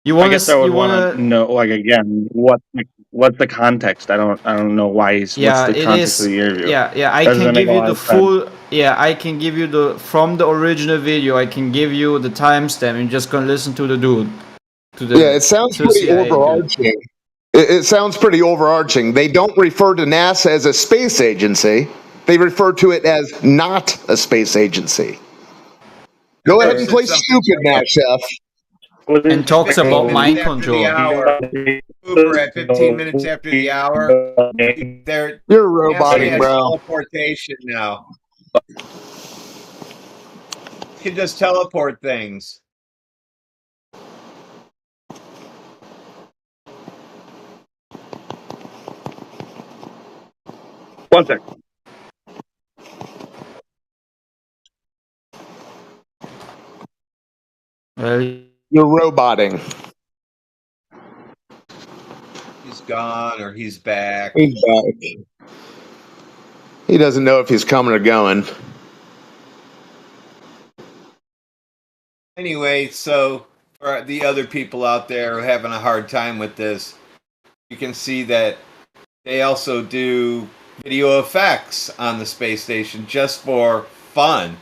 C: I guess I would want to know, like, again, what's the context? I don't know why he's.
U: Yeah,
C: what's the
U: it
C: context
U: is.
C: of the interview?
U: Yeah. I
C: Doesn't
U: can
C: make
U: give
C: a
U: you
C: lot
U: the
C: of sense.
U: full. Yeah, I can give you from the original video. I can give you the timestamp. You're just gonna listen to the dude.
N: It sounds pretty
U: CIA dude.
N: overarching. It sounds pretty overarching. They don't refer to NASA as a space agency. They refer to it as not a space agency. Go ahead and play stupid now, Chef.
U: And talks
K: 15
U: about
K: minutes
U: mind
K: after
U: control.
K: the hour. Cooper at 15 minutes after the hour. They're
N: You're
K: NASA
N: roboting,
K: has
N: bro.
K: teleportation now. You can just teleport things.
C: One sec.
N: You're roboting.
K: He's gone or he's back.
N: He's back. He doesn't know if he's coming or going.
K: Anyway, so for the other people out there who are having a hard time with this, you can see that they also do video effects on the space station just for fun.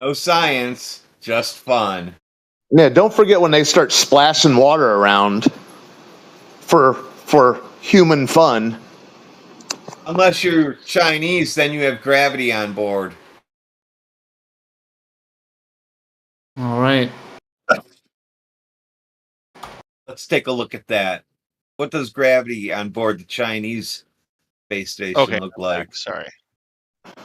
K: No science, just fun.
N: Yeah, don't forget when they start splashing water around for human fun.
K: Unless you're Chinese, then you have gravity on board.
U: All right.
K: Let's take a look at that. What does gravity on board the Chinese space station
F: Okay,
K: look like?
F: sorry.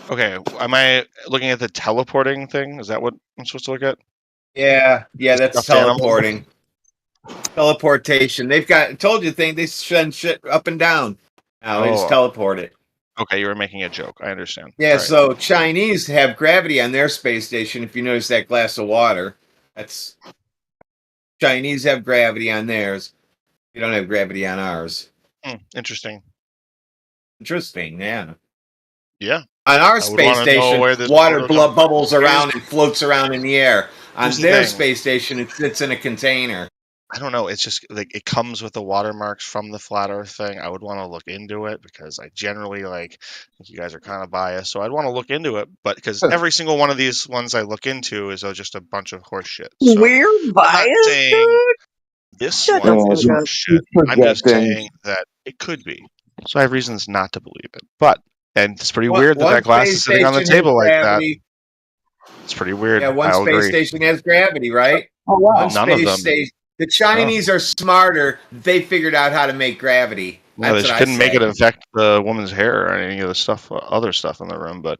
F: Okay, am I looking at the teleporting thing? Is that what I'm supposed to look at?
K: Yeah, that's
F: Stuffed animal?
K: teleporting. Teleportation. They've got told you thing. They send shit up and down. Now they just
F: Oh.
K: teleport it.
F: Okay, you were making a joke. I understand.
K: Yeah,
F: All right.
K: so Chinese have gravity on their space station. If you notice that glass of water, that's Chinese have gravity on theirs. We don't have gravity on ours.
F: Interesting.
K: Interesting, yeah.
F: Yeah.
K: On our
F: I would
K: space
F: wanna know where
K: station,
F: this
K: water
F: photo comes
K: bubbles
F: from.
K: around and floats around in the air. On
F: Here's the
K: their
F: thing.
K: space station, it sits in a container.
F: I don't know. It's just like it comes with the watermarks from the flat Earth thing. I would want to look into it because I generally think you guys are kind of biased, so I'd want to look into it. But because every single one of these ones I look into is just a bunch of horse shit. So
I: We're
F: I'm not
I: biased.
F: saying this
I: Shut
F: one
I: the
F: is
I: fuck up.
F: horse shit. I'm just saying that it could be. So I have reasons not to believe it. But and it's pretty weird that
K: One
F: that glass
K: space
F: is sitting on the
K: station has
F: table like that.
K: gravity.
F: It's pretty weird.
K: Yeah, one
F: I'll
K: space
F: agree.
K: station has gravity, right?
N: Oh wow.
K: One
F: None of
K: space
F: them.
K: station. The Chinese are smarter. They figured out how to make gravity.
F: No, they
K: That's
F: just
K: what I
F: couldn't make
K: say.
F: it affect the woman's hair or any of the stuff, other stuff in the room, but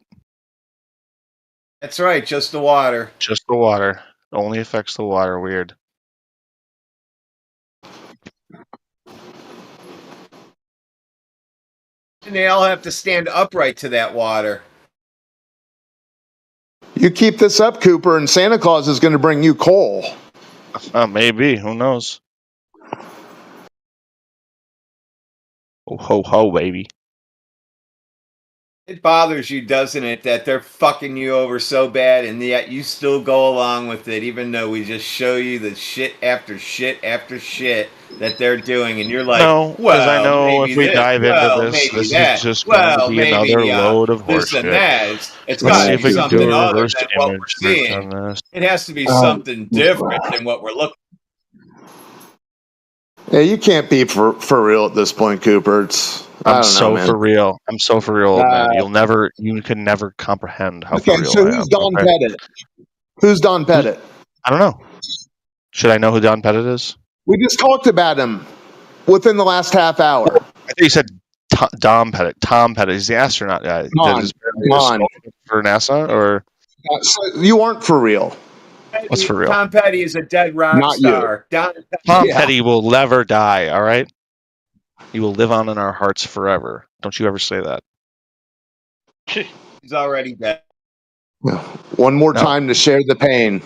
K: That's right, just the water.
F: just the water. Only affects the water. Weird.
K: And they all have to stand upright to that water.
N: You keep this up, Cooper, and Santa Claus is going to bring you coal.
F: Maybe. Who knows? Ho ho ho, baby.
K: It bothers you, doesn't it, that they're fucking you over so bad, and yet you still go along with it, even though we just show you the shit after shit after shit that they're doing, and you're like,
F: No, because
K: well,
F: I know
K: maybe
F: if we
K: this,
F: dive
K: well,
F: into this,
K: maybe
F: this
K: that,
F: is just going to
K: well,
F: be
K: maybe
F: another load of
K: this and
F: horseshit.
K: that. It's
F: Let's
K: got
F: see
K: to
F: if
K: be
F: we can do
K: something
F: a
K: other
F: reverse
K: than what we're
F: image search
K: seeing.
F: on this.
K: It has to be something different than what we're looking.
N: Yeah, you can't be for real at this point, Cooper. I
F: I'm
N: don't
F: so
N: know, man.
F: for real. I'm so for real, old man. You can never comprehend how
N: Okay,
F: for real
N: so
F: I
N: who's
F: am.
N: Don
F: Okay?
N: Pettit? Who's Don Pettit?
F: I don't know. Should I know who Don Pettit is?
N: We just talked about him within the last half hour.
F: I thought you said Dom Pettit. Tom Pettit. He's the astronaut guy. That is
N: Don.
F: for NASA, or
N: So you aren't for real.
F: what's for real?
K: Tom Petty is a dead rock
N: Not you.
K: star.
F: Tom
N: Yeah.
F: Petty will never die. All right. He will live on in our hearts forever. Don't you ever say that.
K: He's already dead.
N: One more time to share the pain.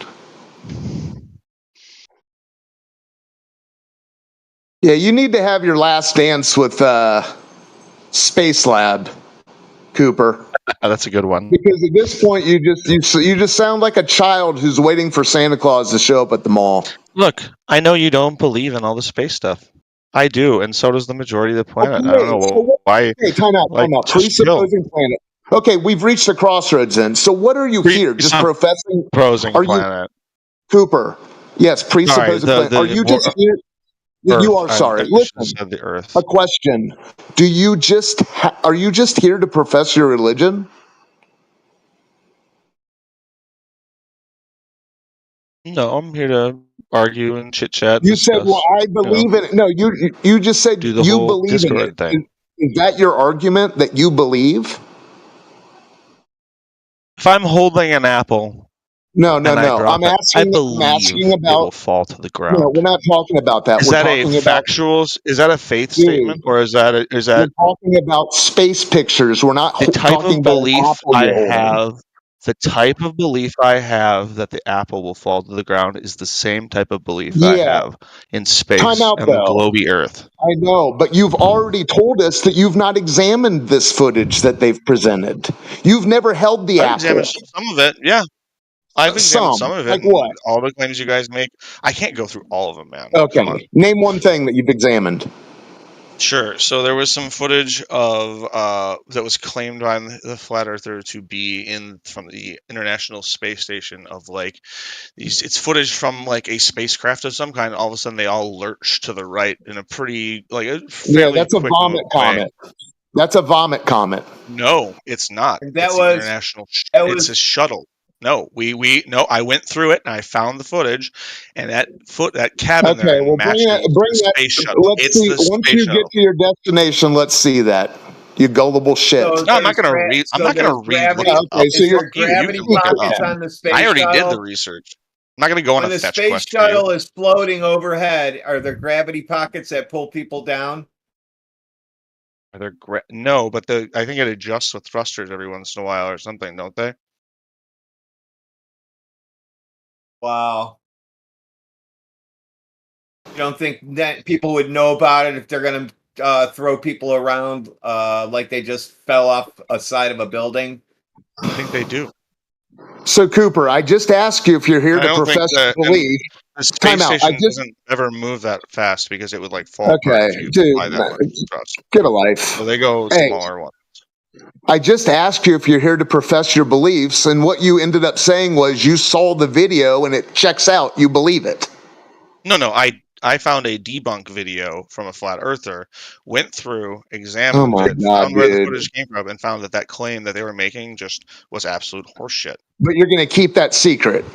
N: Yeah, you need to have your last dance with Space Lab, Cooper.
F: That's a good one.
N: Because at this point, you just sound like a child who's waiting for Santa Claus to show up at the mall.
F: Look, I know you don't believe in all the space stuff. I do, and so does the majority of the planet.
N: Okay,
F: I don't know why.
N: Hey, time out.
F: just chill.
N: Presupposing planet. Okay, we've reached the crossroads then. So what are you here? Just professing?
F: Presupposing
N: Are
F: planet.
N: you, Cooper? Yes, presupposing planet. Are you just here? You are sorry.
F: I
N: Listen,
F: said the Earth.
N: a question. Do you just are you just here to profess your religion?
F: No, I'm here to argue and chit chat.
N: You said, "Well, I believe in it." No, you just said
F: do the
N: you
F: whole
N: believe in
F: Discord
N: it.
F: thing.
N: Is that your argument that you believe?
F: If I'm holding an apple,
N: No.
F: and I drop
N: I'm
F: it,
N: asking.
F: believe
N: I'm asking
F: it will
N: about.
F: fall to the ground.
N: No, we're not talking about that.
F: Is
N: We're
F: that a
N: talking about.
F: factual? Is that a faith
N: Dude,
F: statement, or is that
N: We're talking about space pictures. We're not
F: the type
N: talking
F: of
N: about an
F: belief
N: apple
F: I
N: you're holding.
F: have? The type of belief I have that the apple will fall to the ground is the same type of belief I
N: Yeah.
F: have in space
N: Time out,
F: and the
N: though.
F: globy Earth.
N: I know, but you've already told us that you've not examined this footage that they've presented. You've never held the
F: I've
N: apple.
F: examined some of it. Yeah, I've examined some of it.
N: Like
F: and
N: what?
F: all the claims you guys make. I can't go through all of them, man.
N: Okay.
F: Come on.
N: Name one thing that you've examined.
F: Sure. So there was some footage of that was claimed by the flat earther to be from the International Space Station of like these. It's footage from like a spacecraft of some kind. All of a sudden, they all lurch to the right in a pretty
N: Yeah,
F: fairly
N: that's a
F: quick
N: vomit
F: way.
N: comet. That's a vomit comet.
F: No, it's not.
K: That
F: It's
K: was-
F: the international.
K: that
F: It's
K: was-
F: a shuttle. No, no. I went through it and I found the footage, and that cabin
N: Okay,
F: there
N: well,
F: matches
N: bring
F: the
N: that.
F: space shuttle.
N: Let's
F: It's
N: see.
F: the
N: Once
F: space
N: you
F: shuttle.
N: get to your destination, let's see that. You gullible shit.
K: So
F: No, I'm not
K: there's
F: going to read. I'm
K: so
F: not going
K: there's
F: to read.
K: gravity-
F: Look it up.
N: Okay, so
K: Is
N: you're
K: there
F: You
K: gravity
F: can look it
K: pockets
F: up.
K: on the space
F: I already
K: shuttle?
F: did the research. I'm not going to go on
K: When
F: a
K: the
F: fetch
K: space
F: quest for you.
K: shuttle is floating overhead, are there gravity pockets that pull people down?
F: Are there no, but I think it adjusts with thrusters every once in a while or something, don't they?
K: Wow. You don't think that people would know about it if they're going to throw people around like they just fell off a side of a building?
F: I think they do.
N: So, Cooper, I just asked you if you're here
F: I
N: to
F: don't think
N: profess
F: that-
N: belief.
F: The space
N: Time out. I
F: station
N: just
F: doesn't ever move that fast because it would like fall apart
N: okay,
F: if you
N: dude.
F: apply that much thrust.
N: Get a life.
F: So they go
N: Hey.
F: smaller ones.
N: I just asked you if you're here to profess your beliefs, and what you ended up saying was you saw the video and it checks out. You believe it.
F: No. I found a debunk video from a flat earther, went through, examined
N: Oh my
F: it,
N: God,
F: found where the
N: dude.
F: footage came from, and found that claim that they were making just was absolute horseshit.
N: But you're going to keep that secret.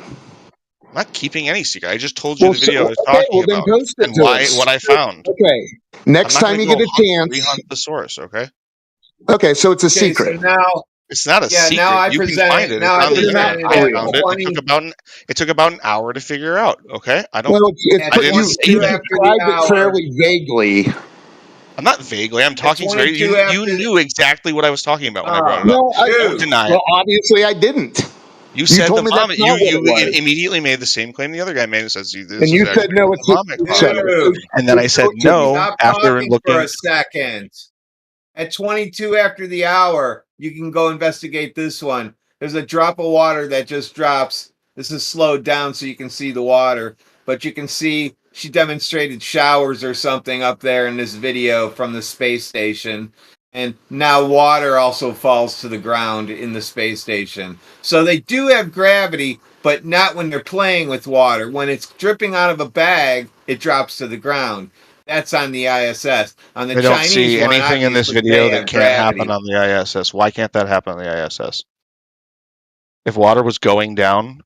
F: I'm not keeping any secret. I just told you
N: Well,
F: the video I was
N: okay,
F: talking
N: well, then
F: about
N: post it
F: and
N: to
F: why
N: us.
F: what I found.
N: Okay. Next
F: I'm not
N: time you
F: gonna
N: get
F: go
N: a chance.
F: rehunt the source, okay?
N: Okay, so it's a
K: Okay,
N: secret.
K: so now
F: It's not a
K: Yeah,
F: secret.
K: now I
F: You can
K: present
F: find
K: it-
F: it.
K: now
F: It's
K: I
F: on the
K: present
F: internet.
K: it
F: I
K: at
F: found it.
K: 20
F: It took about an hour to figure out. Okay, I don't.
N: Well, it's
F: I didn't
N: you
F: say
N: you
F: that.
N: described it fairly vaguely.
F: I'm not vaguely. I'm talking very.
K: 22
F: You
K: after
F: knew exactly what I was talking about when I brought it
N: No,
F: up.
N: I
F: Don't deny it.
N: well, obviously I didn't.
F: You said
N: told
F: the
N: me that's
F: vomit.
N: not
F: You
N: what it was.
F: immediately made the same claim the other guy made. It says this
N: And
F: is
N: you said
F: actually
N: no,
F: what
N: it's
F: the vomit
N: just
F: caused.
N: so.
F: And then I said no
K: Stop
F: after
K: talking
F: looking.
K: for a second. At 22 after the hour, you can go investigate this one. There's a drop of water that just drops. This is slowed down so you can see the water, but you can see she demonstrated showers or something up there in this video from the space station. And now water also falls to the ground in the space station. So they do have gravity, but not when they're playing with water. When it's dripping out of a bag, it drops to the ground. That's on the ISS. On the
F: I don't
K: Chinese
F: see
K: one,
F: anything in this
K: obviously,
F: video
K: they
F: that
K: have
F: can't happen
K: gravity.
F: on the ISS. Why can't that happen on the ISS? If water was going down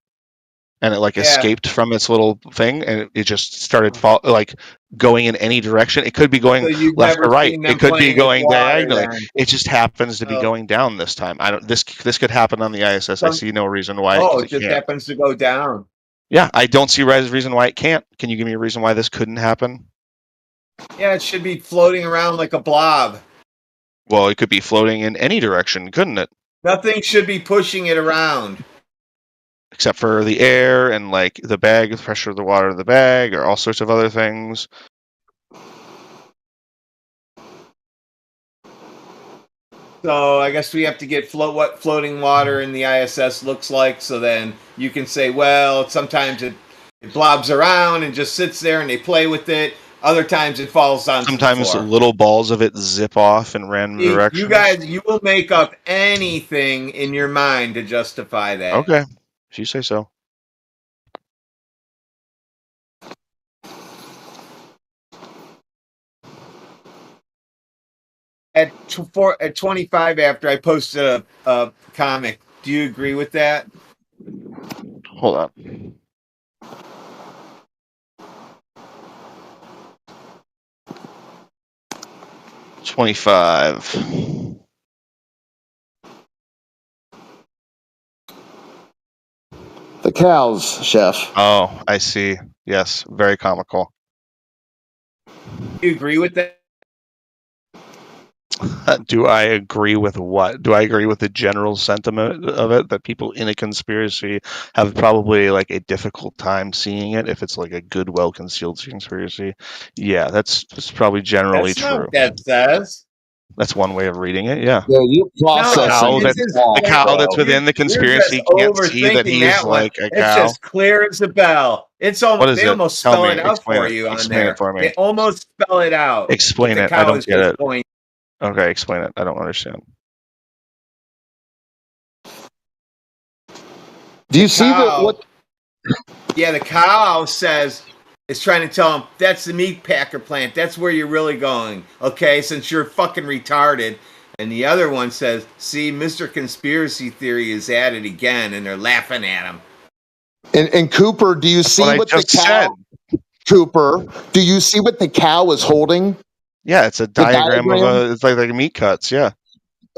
F: and it like
K: Yeah.
F: escaped from its little thing and it just started going in any direction, it could be going
K: So you've
F: left or
K: never
F: right.
K: seen them
F: It could be
K: playing with
F: going
K: water
F: diagonally.
K: then.
F: It just happens to be
K: Oh.
F: going down this time. I don't. This could happen on the ISS. I
K: Some-
F: see no reason why
K: Oh,
F: it
K: it just
F: can't.
K: happens to go down.
F: Yeah, I don't see reason why it can't. Can you give me a reason why this couldn't happen?
K: Yeah, it should be floating around like a blob.
F: Well, it could be floating in any direction, couldn't it?
K: Nothing should be pushing it around.
F: Except for the air and like the bag, the pressure of the water in the bag, or all sorts of other things.
K: So I guess we have to get what floating water in the ISS looks like. So then you can say, well, sometimes it blobs around and just sits there and they play with it. Other times it falls onto
F: Sometimes
K: the floor.
F: little balls of it zip off in random directions.
K: You guys, you will make up anything in your mind to justify that.
F: Okay, if you say so.
K: At 25 after I posted a comic, do you agree with that?
F: Hold on. $25.
N: The cows, chef.
F: Oh, I see. Yes, very comical.
K: Do you agree with that?
F: Do I agree with what? Do I agree with the general sentiment of it that people in a conspiracy have probably like a difficult time seeing it if it's like a good, well-concealed conspiracy? Yeah, that's probably generally
K: That's not
F: true.
K: what that says.
F: That's one way of reading it. Yeah.
N: Yeah, you
K: No,
F: The cow that's within the conspiracy can't see that he's like a
K: It's
F: cow.
K: just clear as a bell. It's
F: What
K: almost
F: is
K: they
F: it?
K: almost
F: Tell
K: spell
F: me.
K: it out
F: Explain
K: for
F: it.
K: you on
F: Explain
K: there.
F: it for me.
K: They almost spell it out.
F: Explain
K: The
F: it. I
K: cow
F: don't
K: is
F: get
K: just
F: it.
K: going.
F: Okay, explain it. I don't understand.
N: Do you see
K: cow-
N: what?
K: Yeah, the cow says is trying to tell him that's the meat packer plant. That's where you're really going. Okay, since you're fucking retarded. And the other one says, "See, Mr. Conspiracy Theory is at it again," and they're laughing at him.
N: And Cooper, do you see
F: what I
N: what the
F: just
N: cow? Cooper, do you see what the cow is holding?
F: Yeah, it's a diagram of it's like meat cuts. Yeah.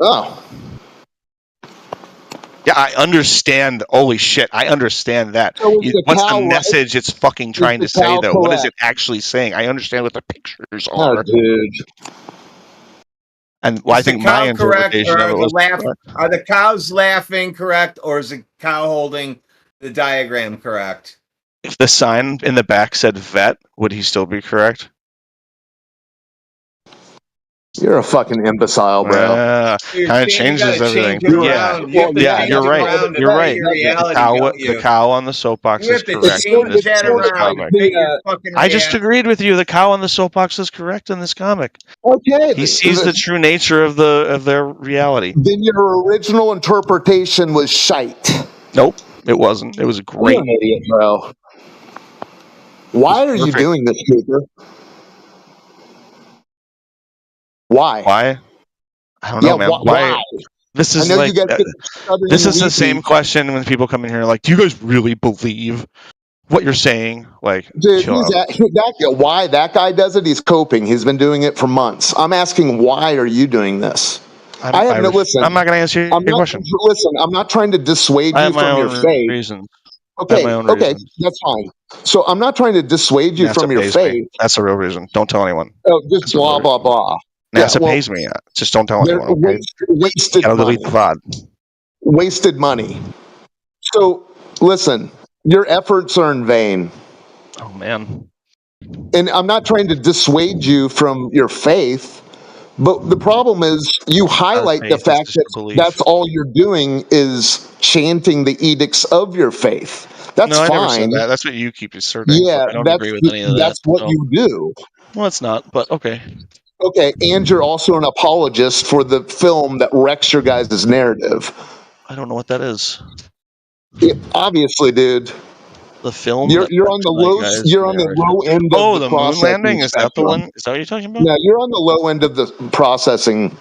N: Oh.
F: Yeah, I understand. Holy shit, I understand that.
N: So is the
F: What's
N: cow
F: the
N: right?
F: message it's fucking trying to
N: the
F: say,
N: cow
F: though? What is it
N: correct?
F: actually saying? I understand what the pictures
N: Oh,
F: are.
N: dude.
F: And well, I
K: Is the
F: think my
K: cow correct,
F: interpretation
K: or
F: of it
K: the
F: was
K: laugh?
F: correct.
K: Are the cows laughing correct, or is the cow holding the diagram correct?
F: If the sign in the back said vet, would he still be correct?
N: You're a fucking imbecile, bro.
K: You
F: Kind of
K: change- you
F: changes
K: gotta
F: everything.
K: change it
F: Yeah,
K: around. You have to
F: yeah,
K: change
F: you're
K: it
F: right.
K: around to
F: You're
K: fit
F: right.
K: your reality, don't you?
F: The cow on the soapbox
K: You
F: is
K: have to
F: correct in
K: change
F: this,
K: that
F: in this
K: around to
F: comic.
K: fit your fucking
F: I just
K: reality.
F: agreed with you. The cow on the soapbox is correct in this comic.
N: Okay.
F: He sees the true nature of their reality.
N: Then your original interpretation was shite.
F: Nope, it wasn't. It was great.
N: You're an idiot, bro. Why are you
F: perfect.
N: doing this, Cooper? Why?
F: Why? I don't know,
N: Yeah,
F: man.
N: why?
F: This
N: I
F: is
N: know
F: like
N: you guys get stuttering
F: this
N: and
F: is the same
N: weepy.
F: question when people come in here like, do you guys really believe what you're saying? Like,
N: Dude,
F: chill out.
N: why that guy does it? He's coping. He's been doing it for months. I'm asking, why are you doing this? Listen.
F: I'm not going to answer your question.
N: Listen, I'm not trying to dissuade
F: I
N: you
F: have my
N: from your
F: own
N: faith.
F: reasons. I
N: Okay,
F: have my own
N: okay,
F: reasons.
N: that's fine. So I'm not trying to dissuade you
F: NASA
N: from your
F: pays me.
N: faith.
F: That's the real reason. Don't tell anyone.
N: Oh, just blah blah blah.
F: NASA pays me. Just don't tell anyone. Okay?
N: Wasted
F: Gotta
N: money.
F: delete the VOD.
N: Wasted money. So listen, your efforts are in vain.
F: Oh man.
N: And I'm not trying to dissuade you from your faith, But the problem is you highlight the
F: faith is
N: fact
F: just
N: that
F: your belief.
N: that's all you're doing is chanting the edicts of your faith. That's
F: No, I never said
N: fine.
F: that. That's what you keep asserting. But
N: Yeah,
F: I don't agree with any of that.
N: that's what
F: So.
N: you do.
F: Well, it's not, but okay.
N: Okay, and you're also an apologist for the film that wrecks your guys' narrative.
F: I don't know what that is.
N: Obviously, dude.
F: The film.
N: You're
F: that
N: on the
F: wrecks my
N: low
F: guys'
N: you're on the
F: narrative.
N: low end
F: Oh,
N: of the
F: the moon
N: processing
F: landing. Is that the
N: spectrum.
F: one? Is that what you're talking about?
N: No, you're on the low end of the processing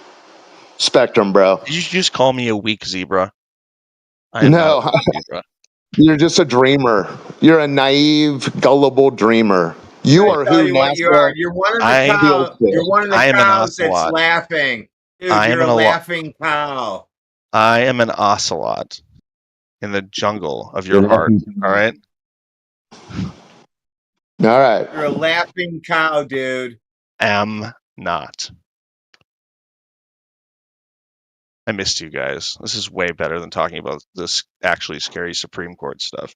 N: spectrum, bro.
F: Did you just call me a weak zebra? I am not
N: No,
F: a weak zebra.
N: you're just a dreamer. You're a naive, gullible dreamer. You are
K: Tell
N: who
K: you what you are.
N: NASA
K: You're one of the
F: I-
N: feels
K: cows.
N: for.
K: You're one of the
F: I am an
K: cows that's
F: ocelot.
K: laughing. Dude,
F: I am
K: you're
F: an
K: a
F: alo-
K: laughing cow.
F: I am an ocelot in the jungle of
H: You're
F: your heart.
H: laughing.
F: All right.
N: All right.
K: You're a laughing cow, dude.
F: Am not. I missed you guys. This is way better than talking about this actually scary Supreme Court stuff.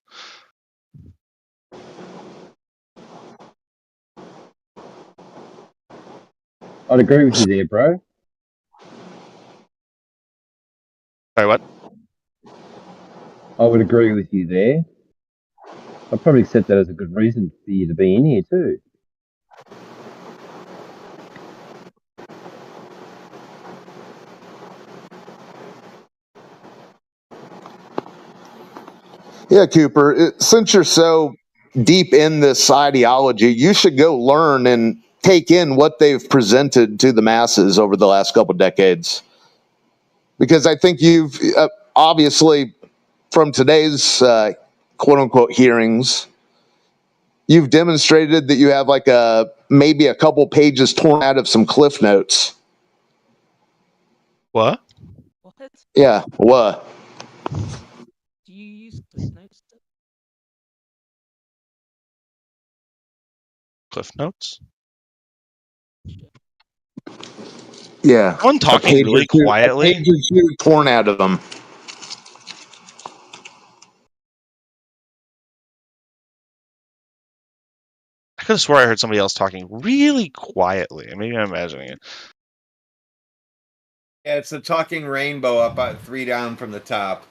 H: I'd agree with you there, bro.
F: Sorry, what?
H: I would agree with you there. I'd probably accept that as a good reason for you to be in here too.
N: Yeah, Cooper, since you're so deep in this ideology, you should go learn and take in what they've presented to the masses over the last couple of decades. Because I think you've obviously, from today's quote unquote hearings, you've demonstrated that you have like maybe a couple pages torn out of some cliff notes.
F: What?
N: Yeah, what?
P: Do you use Cliff Notes?
F: Cliff Notes?
N: Yeah.
F: Someone talking really quietly?
N: A page or two torn out of them.
F: I could have swore I heard somebody else talking really quietly. Maybe I'm imagining it.
K: Yeah, it's the talking rainbow up at 3 down from the top.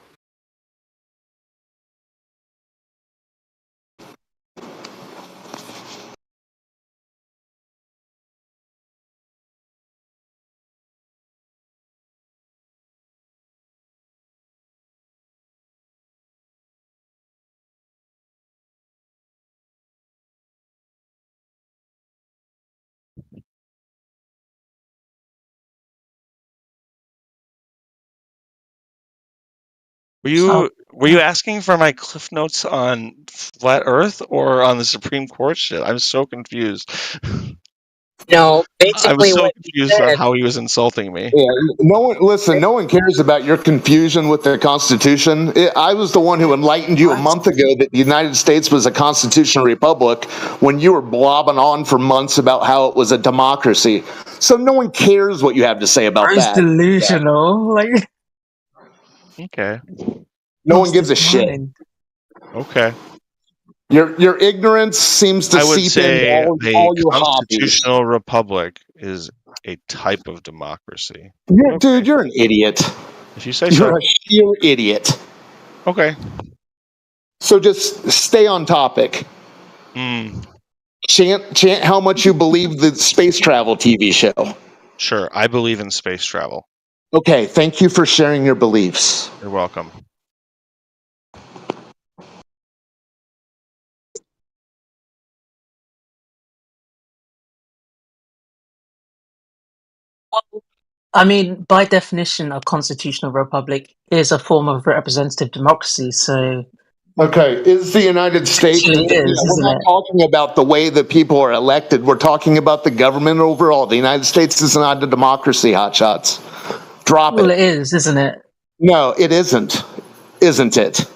F: Were you asking for my Cliff Notes on Flat Earth or on the Supreme Court shit? I'm so confused.
S: No,
F: I
S: basically
F: was so
S: what he
F: confused on
S: said.
F: how he was insulting me.
N: Yeah, no one cares about your confusion with the Constitution. I was the one who enlightened you a month ago that the United States was a constitutional republic when you were blobbing on for months about how it was a democracy. So no one cares what you have to say about
P: It's
N: that.
P: delusional. Like,
F: Okay.
N: No one gives a shit.
F: Okay.
N: Your ignorance seems to
F: I would
N: seep
F: say
N: into
F: a
N: all your hobbies.
F: constitutional republic is a type of democracy.
N: Dude, you're an idiot.
F: If you say
N: You're
F: so.
N: a sheer idiot.
F: Okay.
N: So just stay on topic. Chant how much you believe the space travel TV show.
F: Sure, I believe in space travel.
N: Okay, thank you for sharing your beliefs.
F: You're welcome.
P: I mean, by definition, a constitutional republic is a form of representative democracy. So,
N: Okay, is the United States?
P: Actually it is,
N: we're
P: isn't
N: not
P: it?
N: talking about the way that people are elected. We're talking about the government overall. The United States is not a democracy, hotshots. Drop
P: well,
N: it.
P: it is, isn't it?
N: No, it isn't. Isn't it?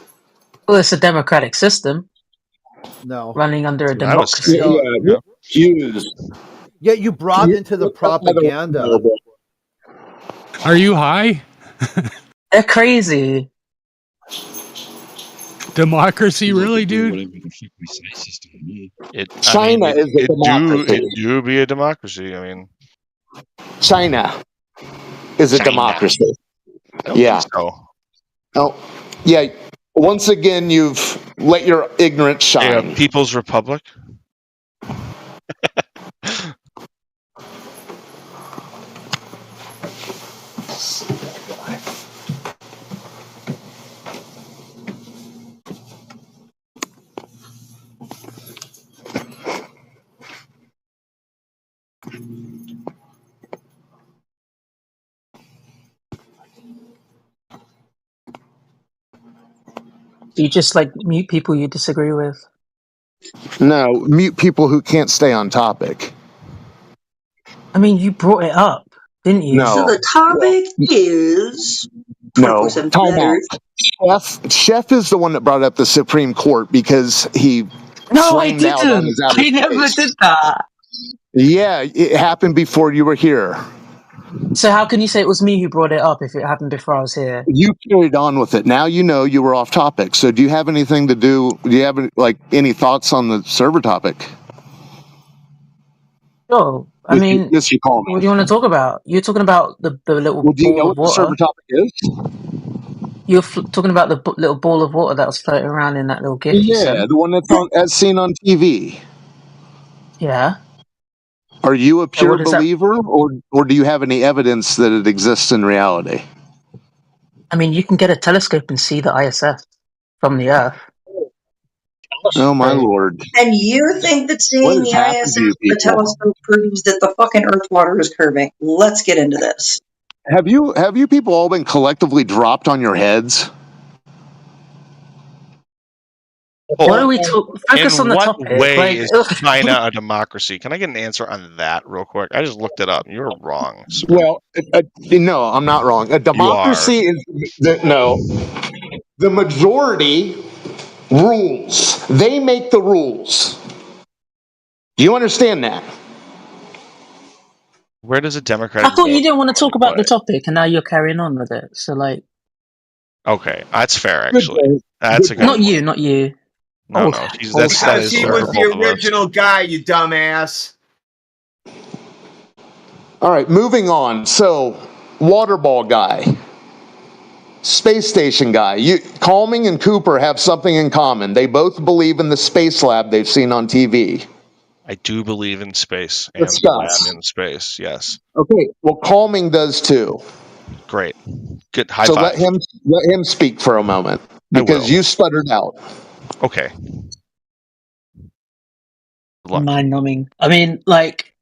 P: Well, it's a democratic system.
R: No.
P: Running under a
F: That's what I was
P: democracy.
F: saying.
R: Yeah, you brought into the propaganda.
Q: Are you high?
P: They're crazy.
Q: Democracy, really, dude?
F: It
N: China is a democracy.
F: It do be a democracy. I mean,
N: China is a
F: China.
N: democracy.
F: I don't
N: Yeah.
F: think so.
N: Oh, yeah. Once again, you've let your ignorance shine.
F: Yeah, People's Republic.
P: Do you just like mute people you disagree with?
N: No, mute people who can't stay on topic.
P: I mean, you brought it up, didn't you?
N: No.
I: So the topic is
N: No.
I: 24/7
N: Time
I: flat
N: out.
I: Earth.
N: Chef is the one that brought up the Supreme Court because he
P: No, I
N: flamed out on
P: didn't.
N: his outer
P: I never
N: space.
P: did that.
N: Yeah, it happened before you were here.
P: So how can you say it was me who brought it up if it happened before I was here?
N: You carried on with it. Now you know you were off topic. So do you have anything to do? Do you have any thoughts on the server topic?
P: Sure. I mean,
N: Mr. Coleman.
P: what do you want to talk about? You're talking about the little
N: Well, do you know
P: ball of
N: what the server
P: water.
N: topic is?
P: You're talking about the little ball of water that was floating around in that little GIF you
N: Yeah,
P: sent.
N: the one that's as seen on TV.
P: Yeah.
N: Are you a
P: So
N: pure
P: what is that?
N: believer, or do you have any evidence that it exists in reality?
P: I mean, you can get a telescope and see the ISS from the Earth.
N: Oh my lord!
I: And you think that
N: What
I: seeing
N: has
I: the
N: happened
I: ISS
N: to you
I: with a
N: people?
I: telescope proves that the fucking Earth water is curving? Let's get into this.
N: Have you people all been collectively dropped on your heads?
P: What are we talking? Focus on
F: In
P: the
F: what
P: topic.
F: way
P: Like,
F: is China a democracy? Can I get an answer on that real quick? I just looked it up. You're wrong, sir.
N: Well, no, I'm not wrong. A democracy is the majority rules. They make the rules. Do you understand that?
F: Where does a Democrat
P: I thought
F: vote
P: you didn't want to
F: come
P: talk
F: into
P: about the
F: play?
P: topic, and now you're carrying on with it. So, like,
F: Okay, that's fair,
N: Good
F: actually.
N: point.
F: That's a good
P: not
F: point.
P: you, not you.
F: No,
P: Old,
F: no, that
P: old
F: is
K: Because he
F: fair
K: was
F: for
K: the
F: both of us.
K: original guy, you dumbass.
N: All right, moving on. So, water ball guy, space station guy. Calming and Cooper have something in common. They both believe in the space lab they've seen on TV.
F: I do believe in space and the
N: Discuss.
F: lab in space. Yes.
N: Okay, well, Calming does too.
F: Great. Good. High
N: So
F: five.
N: let him speak for a moment
F: I
N: because
F: will.
N: you stuttered out.
F: Okay. Good luck.
P: mind numbing. I mean, like,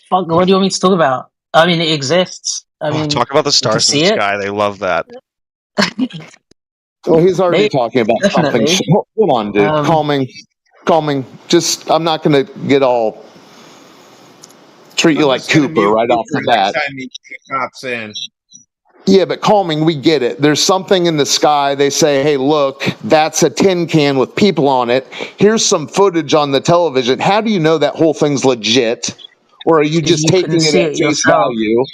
P: fuck. What do you want me to talk about? I mean, it exists. I mean,
F: Talk about the
P: you can
F: stars in the
P: see it.
F: sky. They love that.
N: Well, he's already
P: Maybe,
N: talking about something.
P: definitely.
N: Hold on, dude. Calming. Just, I'm not going to get all treat you
K: I'm
N: like
K: just gonna
N: Cooper
K: mute
N: right off
K: Cooper
N: the
K: next
N: bat.
K: time he pops in.
N: Yeah, but Calming, we get it. There's something in the sky. They say, hey, look, that's a tin can with people on it. Here's some footage on the television. How do you know that whole thing's legit? Or are you
P: Because
N: just
P: you can
N: taking it
P: see
N: at
P: it
N: face
P: yourself.
N: value?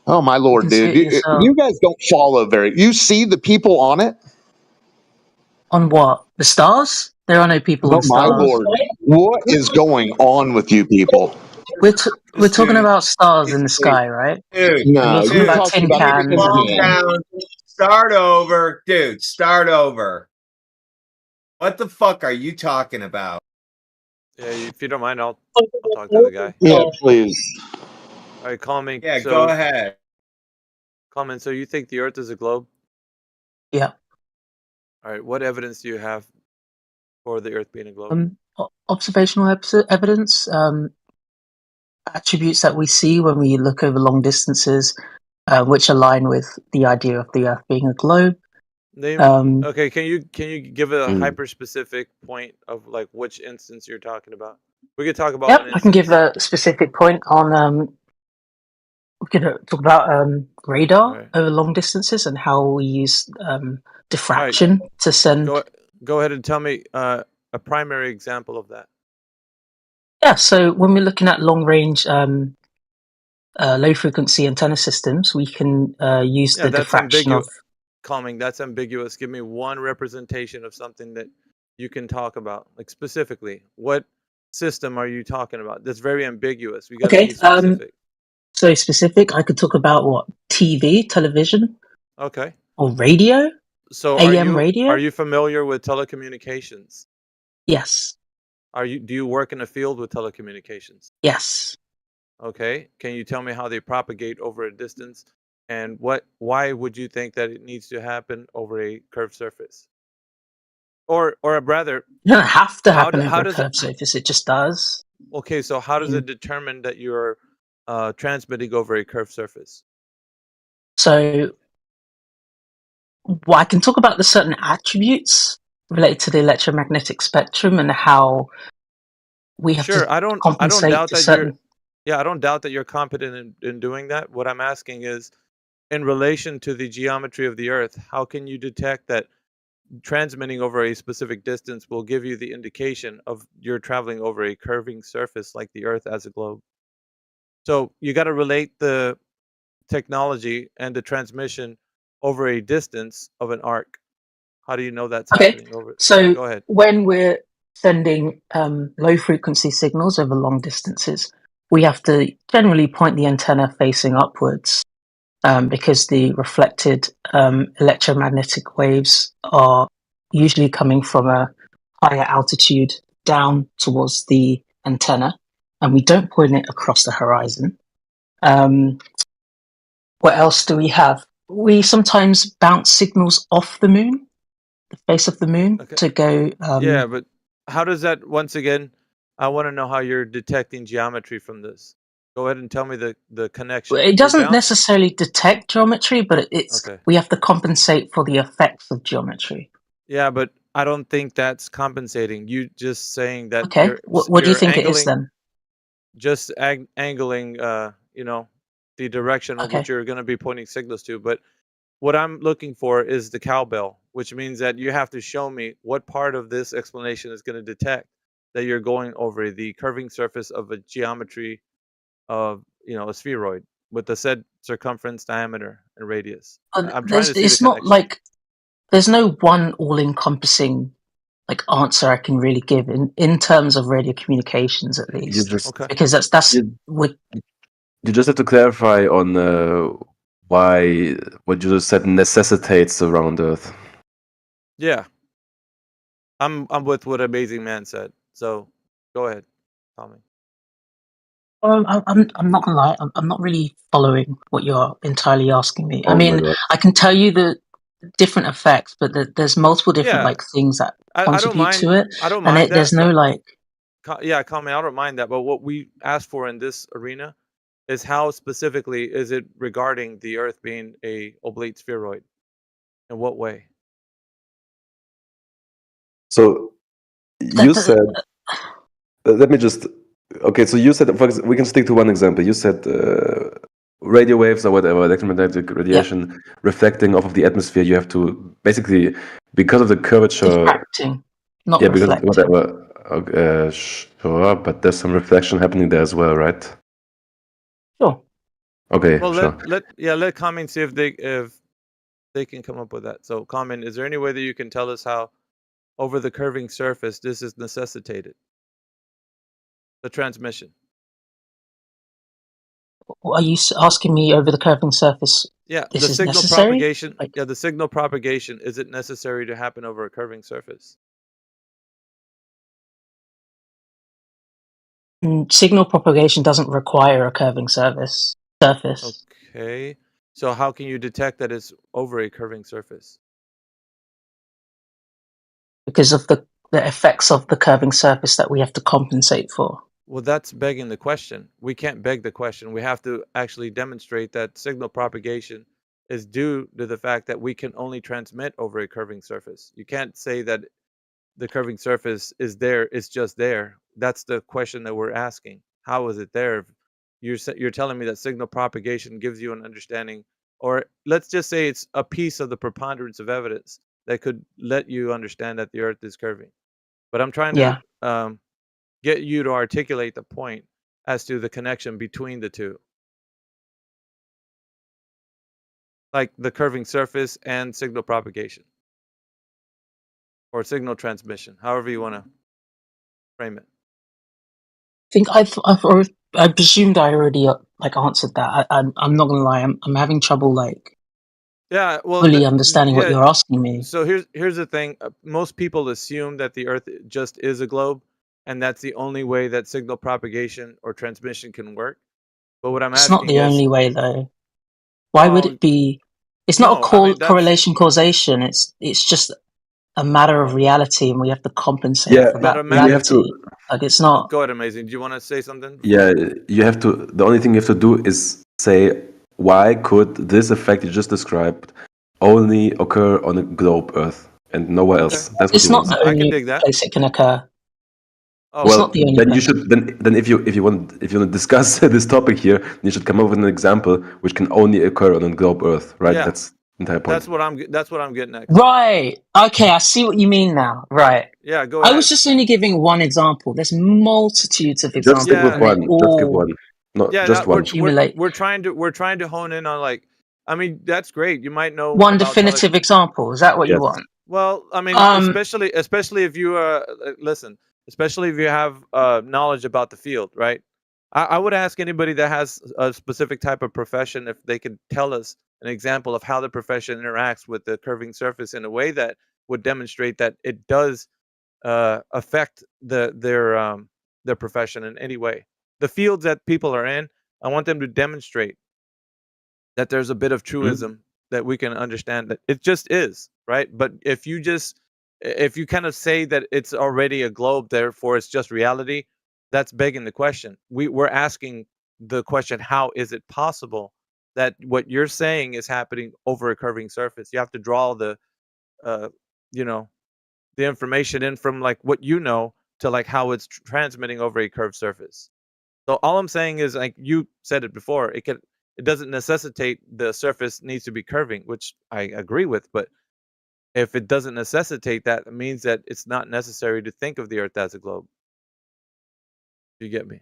N: Oh, my
P: You
N: Lord,
P: can see
N: dude.
P: it yourself.
N: You guys don't follow you see the people on it?
P: On what? The stars? There are no people
N: Oh,
P: on
N: my
P: stars.
N: Lord. What is going on with you people?
P: We're talking about stars in the sky, right?
K: Dude,
P: And you're
N: No,
P: talking
N: you're
P: about
N: talking
P: tin
N: about the
P: cans
N: tin
K: calm
P: and
N: can.
K: down. Start over. Dude, start over. What the fuck are you talking about?
B: Yeah, if you don't mind, I'll talk to the guy.
N: Yeah, please.
B: All right, Calming.
K: Yeah,
B: So,
K: go ahead.
B: Calming. So you think the Earth is a globe?
P: yeah.
B: All right. What evidence do you have for the Earth being a globe?
P: Observational evidence, attributes that we see when we look over long distances, which align with the idea of the Earth being a globe.
B: Name. Okay. Can you give a hyper specific point of like which instance you're talking about? We could talk about
P: Yep,
B: an
P: I can
B: instance.
P: give a specific point on. We could talk about radar over long distances and how we use diffraction to send.
B: Go ahead and tell me a primary example of that.
P: Yeah, so when we're looking at long range, low frequency antenna systems, we can use the
B: that's
P: diffraction of.
B: Calming. That's ambiguous. Give me one representation of something that you can talk about, like specifically. What system are you talking about? That's very ambiguous. We got to be specific.
P: so specific, I could talk about what television,
B: Okay.
P: or radio,
B: So
P: AM radio.
B: are you familiar with telecommunications?
P: Yes.
B: Do you work in a field with telecommunications?
P: Yes.
B: Okay. Can you tell me how they propagate over a distance, and why would you think that it needs to happen over a curved surface? Or rather,
P: You don't have to happen
B: how
P: over a
B: does
P: curved surface. It just does.
B: okay, so how does it determine that you're transmitting over a curved surface?
P: So, well, I can talk about the certain attributes related to the electromagnetic spectrum and how we have
B: Sure,
P: to
B: I don't
P: compensate
B: doubt
P: to
B: that
P: certain.
B: I don't doubt that you're competent in doing that. What I'm asking is, in relation to the geometry of the Earth, how can you detect that transmitting over a specific distance will give you the indication of you're traveling over a curving surface like the Earth as a globe? So you got to relate the technology and the transmission over a distance of an arc. How do you know that's
P: Okay,
B: happening over?
P: so
B: Go ahead.
P: when we're sending low frequency signals over long distances, we have to generally point the antenna facing upwards because the reflected electromagnetic waves are usually coming from a higher altitude down towards the antenna, and we don't point it across the horizon. What else do we have? We sometimes bounce signals off the moon, the face of the moon,
B: Okay.
P: to go.
B: Yeah, but how does that, once again, I want to know how you're detecting geometry from this. Go ahead and tell me the connection.
P: It
B: You're
P: doesn't necessarily detect geometry, but it's
B: Okay.
P: we have to compensate for the effects of geometry.
B: Yeah, but I don't think that's compensating. You just saying that
P: Okay, what do you think it is then?
B: Just angling, the direction of
P: Okay.
B: which you're going to be pointing signals to. But what I'm looking for is the cowbell, which means that you have to show me what part of this explanation is going to detect that you're going over the curving surface of a geometry of, a spheroid with the said circumference, diameter, and radius. I'm trying to see the
P: It's not
B: connection.
P: like there's no one all-encompassing answer I can really give in terms of radio communications, at
M: You
P: least.
M: just
P: Because that's
M: you,
P: with
M: you just have to clarify on why what you just said necessitates the round Earth.
B: Yeah. I'm with what Amazing Man said. So go ahead, Tommy.
P: I'm not gonna lie. I'm not really following what you're entirely asking me. I
M: Oh my
P: mean,
M: god.
P: I can tell you the different effects, but there's multiple different
B: Yeah.
P: things that
B: I don't
P: contribute to
B: mind.
P: it,
B: I don't
P: and
B: mind
P: there's
B: that.
P: no
B: But Tommy, I don't mind that. But what we asked for in this arena is how specifically is it regarding the Earth being a oblate spheroid? In what way?
M: So you said let me just okay, so you said we can stick to one example. You said radio waves or whatever, electromagnetic radiation reflecting off of the atmosphere, you have to basically, because of the curvature,
P: diffracting, not
M: because
P: reflecting.
M: whatever, sure, but there's some reflection happening there as well, right?
P: Sure.
M: Okay,
B: Well,
M: sure.
B: let Carmen see if they can come up with that. So, Carmen, is there any way that you can tell us how over the curving surface this is necessitated? The transmission.
P: Are you asking me over the curving surface?
B: Yeah,
P: This
B: the
P: is
B: signal
P: necessary?
B: propagation. Yeah, the signal propagation. Is it necessary to happen over a curving surface?
P: Signal propagation doesn't require a curving surface.
B: Okay. So how can you detect that it's over a curving surface?
P: Because of the effects of the curving surface that we have to compensate for.
B: Well, that's begging the question. We can't beg the question. We have to actually demonstrate that signal propagation is due to the fact that we can only transmit over a curving surface. You can't say that the curving surface is there, it's just there. That's the question that we're asking. How is it there? You're telling me that signal propagation gives you an understanding, or let's just say it's a piece of the preponderance of evidence that could let you understand that the Earth is curving. But I'm trying to get you to articulate the point as to the connection between the two, like the curving surface and signal propagation or signal transmission, however you want to frame it.
P: I think I've I presumed I already answered that. I'm not gonna lie. I'm having trouble
B: Yeah, well,
P: fully understanding what you're asking me.
B: So here's the thing. Most people assume that the Earth just is a globe, and that's the only way that signal propagation or transmission can work. But what I'm
P: It's
B: asking
P: not the
B: is,
P: only way, though. Why would
B: well,
P: it be? It's not a
B: no, I mean that's
P: correlation causation. It's just a matter of reality, and we have to compensate
M: Yeah,
P: for
B: not
P: that
B: a matter.
M: you have to.
P: reality. Like it's not.
B: Go ahead, Amazing. Do you want to say something?
M: Yeah, you have to. The only thing you have to do is say, why could this effect you just described only occur on a globe Earth and nowhere else? That's what
P: It's
M: he
P: not
M: wants.
P: the only place it can occur.
B: Oh,
P: It's
M: Well,
P: not the only
M: then you
P: place.
M: should then if you want to discuss this topic here, you should come up with an example which can only occur on a globe Earth, right?
B: Yeah.
M: That's the entire point.
B: That's what I'm getting at.
P: Right. Okay, I see what you mean now. Right.
B: Yeah, go
P: I
B: ahead.
P: was just only giving one example. There's multitudes of
M: Just
P: examples.
M: stick with
P: and they
M: one. Just give
P: all
M: one. Not
B: Yeah,
M: just one.
P: accumulate.
B: we're trying to hone in on I mean that's great. You might know
P: One
B: about
P: definitive example. Is that what you
M: Yes.
P: want?
B: Well, I mean, especially if you listen, especially if you have knowledge about the field, right? I would ask anybody that has a specific type of profession if they could tell us an example of how the profession interacts with the curving surface in a way that would demonstrate that it does affect their profession in any way. The fields that people are in, I want them to demonstrate that there's a bit of truism that we can understand that it just is, right? But if you kind of say that it's already a globe, therefore it's just reality, that's begging the question. We're asking the question, how is it possible that what you're saying is happening over a curving surface? You have to draw the the information in from what you know to how it's transmitting over a curved surface. So all I'm saying is, like you said it before, it doesn't necessitate the surface needs to be curving, which I agree with. But if it doesn't necessitate that, it means that it's not necessary to think of the Earth as a globe. You get me?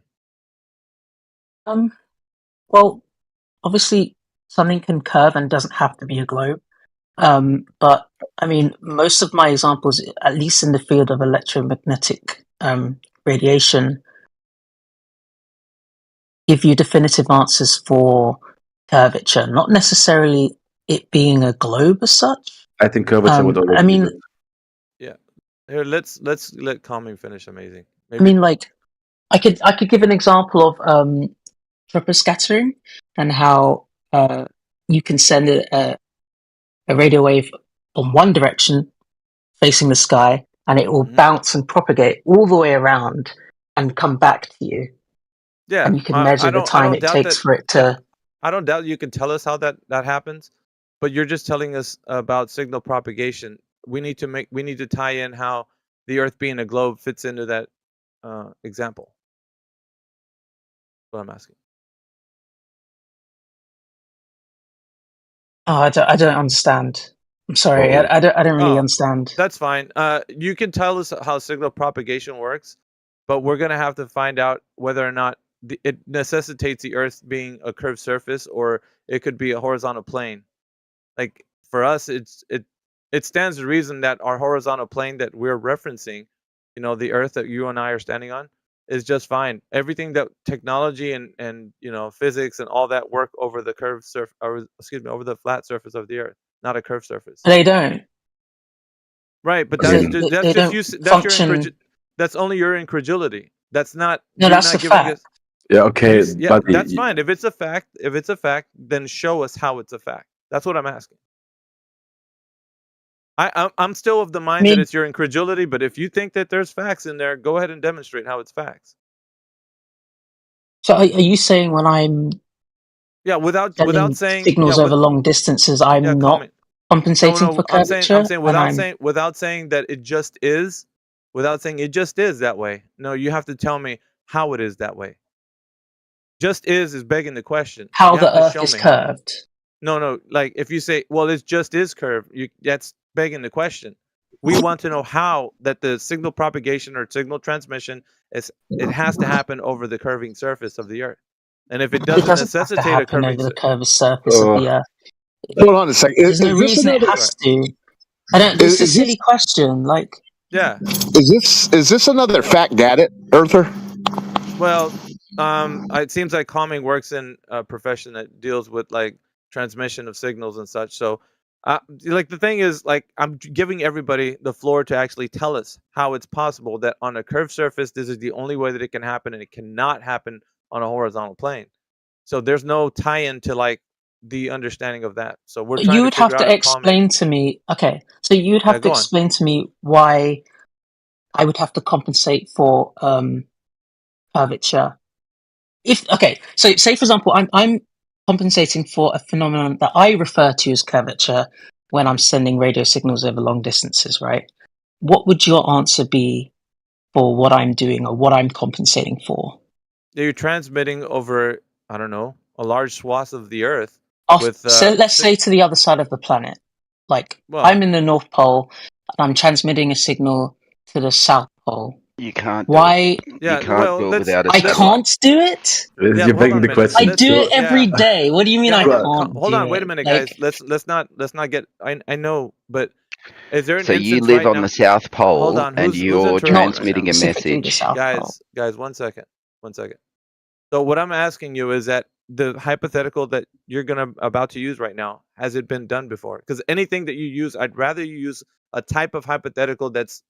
P: Well, obviously something can curve and doesn't have to be a globe. But I mean, most of my examples, at least in the field of electromagnetic radiation, give you definitive answers for curvature, not necessarily it being a globe as such.
M: I think curvature would already
P: I mean,
M: be good.
B: Yeah. Here, let's let Calming finish. Amazing.
P: I mean, like, I could give an example of troposcattering and how you can send a radio wave on one direction facing the sky, and it will bounce and propagate all the way around and come back to you.
B: Yeah,
P: And you can measure the time it takes for it to.
B: I don't doubt you can tell us how that happens, but you're just telling us about signal propagation. We need to tie in how the Earth being a globe fits into that example. That's what I'm asking.
P: Oh, I don't understand. I'm sorry, I don't really understand.
B: That's fine. You can tell us how signal propagation works, but we're gonna have to find out whether or not it necessitates the Earth being a curved surface, or it could be a horizontal plane. Like for us, it stands to reason that our horizontal plane that we're referencing, the Earth that you and I are standing on, is just fine. Everything that technology and physics and all that work over the curved surface, over the flat surface of the Earth, not a curved surface.
P: They don't.
B: Right, but
P: They
B: that's
P: function.
B: that's only your incredulity. That's not.
P: No,
B: you're
P: that's
B: not
P: the
B: giving
P: fact.
B: us.
M: Yeah, okay,
B: Yeah,
M: buddy.
B: that's fine. If it's a fact, then show us how it's a fact. That's what I'm asking. I'm still of the mind that it's your incredulity, but if you think that there's facts in there, go ahead and demonstrate how it's facts.
P: So are you saying when I'm
B: without saying
P: signals over long distances, I'm not compensating for
B: I'm
P: curvature?
B: saying without saying that it just is, without saying it just is that way. No, you have to tell me how it is that way. Just is begging the question.
P: How
B: You
P: the
B: have to
P: Earth
B: show
P: is
B: me.
P: curved.
B: No. Like if you say, well, it just is curved, that's begging the question. We want to know how that the signal propagation or signal transmission it has to happen over the curving surface of the Earth. And if it doesn't necessitate a curving
P: over the curved surface of the Earth.
N: Hold on a second.
P: There's no reason it has to. I don't. This is a silly question. Like,
B: yeah.
N: Is this another fact? Got it, Earther?
B: Well, It seems like calming works in a profession that deals with like transmission of signals and such. So, like the thing is, like I'm giving everybody the floor to actually tell us how it's possible that on a curved surface, this is the only way that it can happen, and it cannot happen on a horizontal plane. So there's no tie-in to like the understanding of that. So we're trying
P: You
B: to
P: would have
B: figure
P: to
B: out if calming.
P: explain to me. Okay, so you'd
B: Yeah,
P: have to
B: go on.
P: explain to me why I would have to compensate for curvature. So say for example, I'm compensating for a phenomenon that I refer to as curvature when I'm sending radio signals over long distances, right? What would your answer be for what I'm doing or what I'm compensating for?
B: You're transmitting over, I don't know, a large swath of the Earth with.
P: So let's say to the other side of the planet. Like
B: Well-
P: I'm in the North Pole and I'm transmitting a signal to the South Pole.
A: You can't.
P: Why?
B: Yeah,
A: you can't
B: well,
A: do it
B: let's-
A: without a
P: I
A: satellite.
P: can't do it.
B: Yeah,
M: You're
B: hold
M: begging
B: on a
M: the
B: minute.
M: question.
P: I do it every day. What do you mean I
B: hold
P: can't
B: on, hold
P: do
B: on, wait
P: it?
B: a minute,
P: Like,
B: guys. Let's not get. I know, but is there an
A: So
B: instance
A: you live
B: right
A: on
B: now?
A: the South Pole,
B: Hold on,
A: and
B: who's
A: you're
B: interrupting
A: transmitting
B: right
A: a
B: now?
P: specifically the
A: message.
P: South Pole.
B: Guys, one second. So what I'm asking you is that the hypothetical that you're about to use right now, has it been done before? Because anything that you use, I'd rather you use a type of hypothetical that's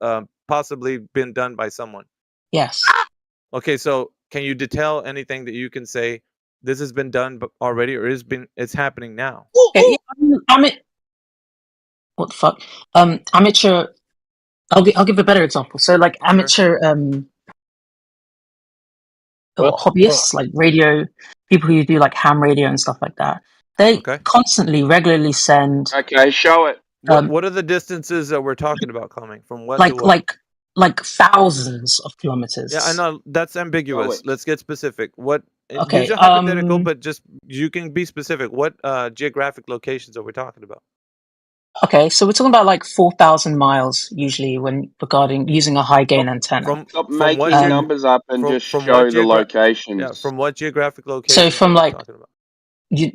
B: possibly been done by someone.
P: Yes.
B: Okay, so can you detail anything that you can say this has been done already, or it's happening now?
P: Okay, what the fuck? Amateur. I'll give a better example. So like amateur hobbyists, like radio people who do like ham radio and stuff like that. They constantly, regularly send.
A: Okay, show it.
B: What are the distances that we're talking about coming from? What to what?
P: like thousands of kilometers.
B: Yeah, I know that's ambiguous. Let's get specific. What?
P: Okay,
B: Use a hypothetical, but just you can be specific. What geographic locations are we talking about?
P: Okay, so we're talking about like 4,000 miles usually when regarding using a high gain antenna.
A: Stop making numbers up and just show the locations.
B: Yeah, from what geographic location?
P: So from like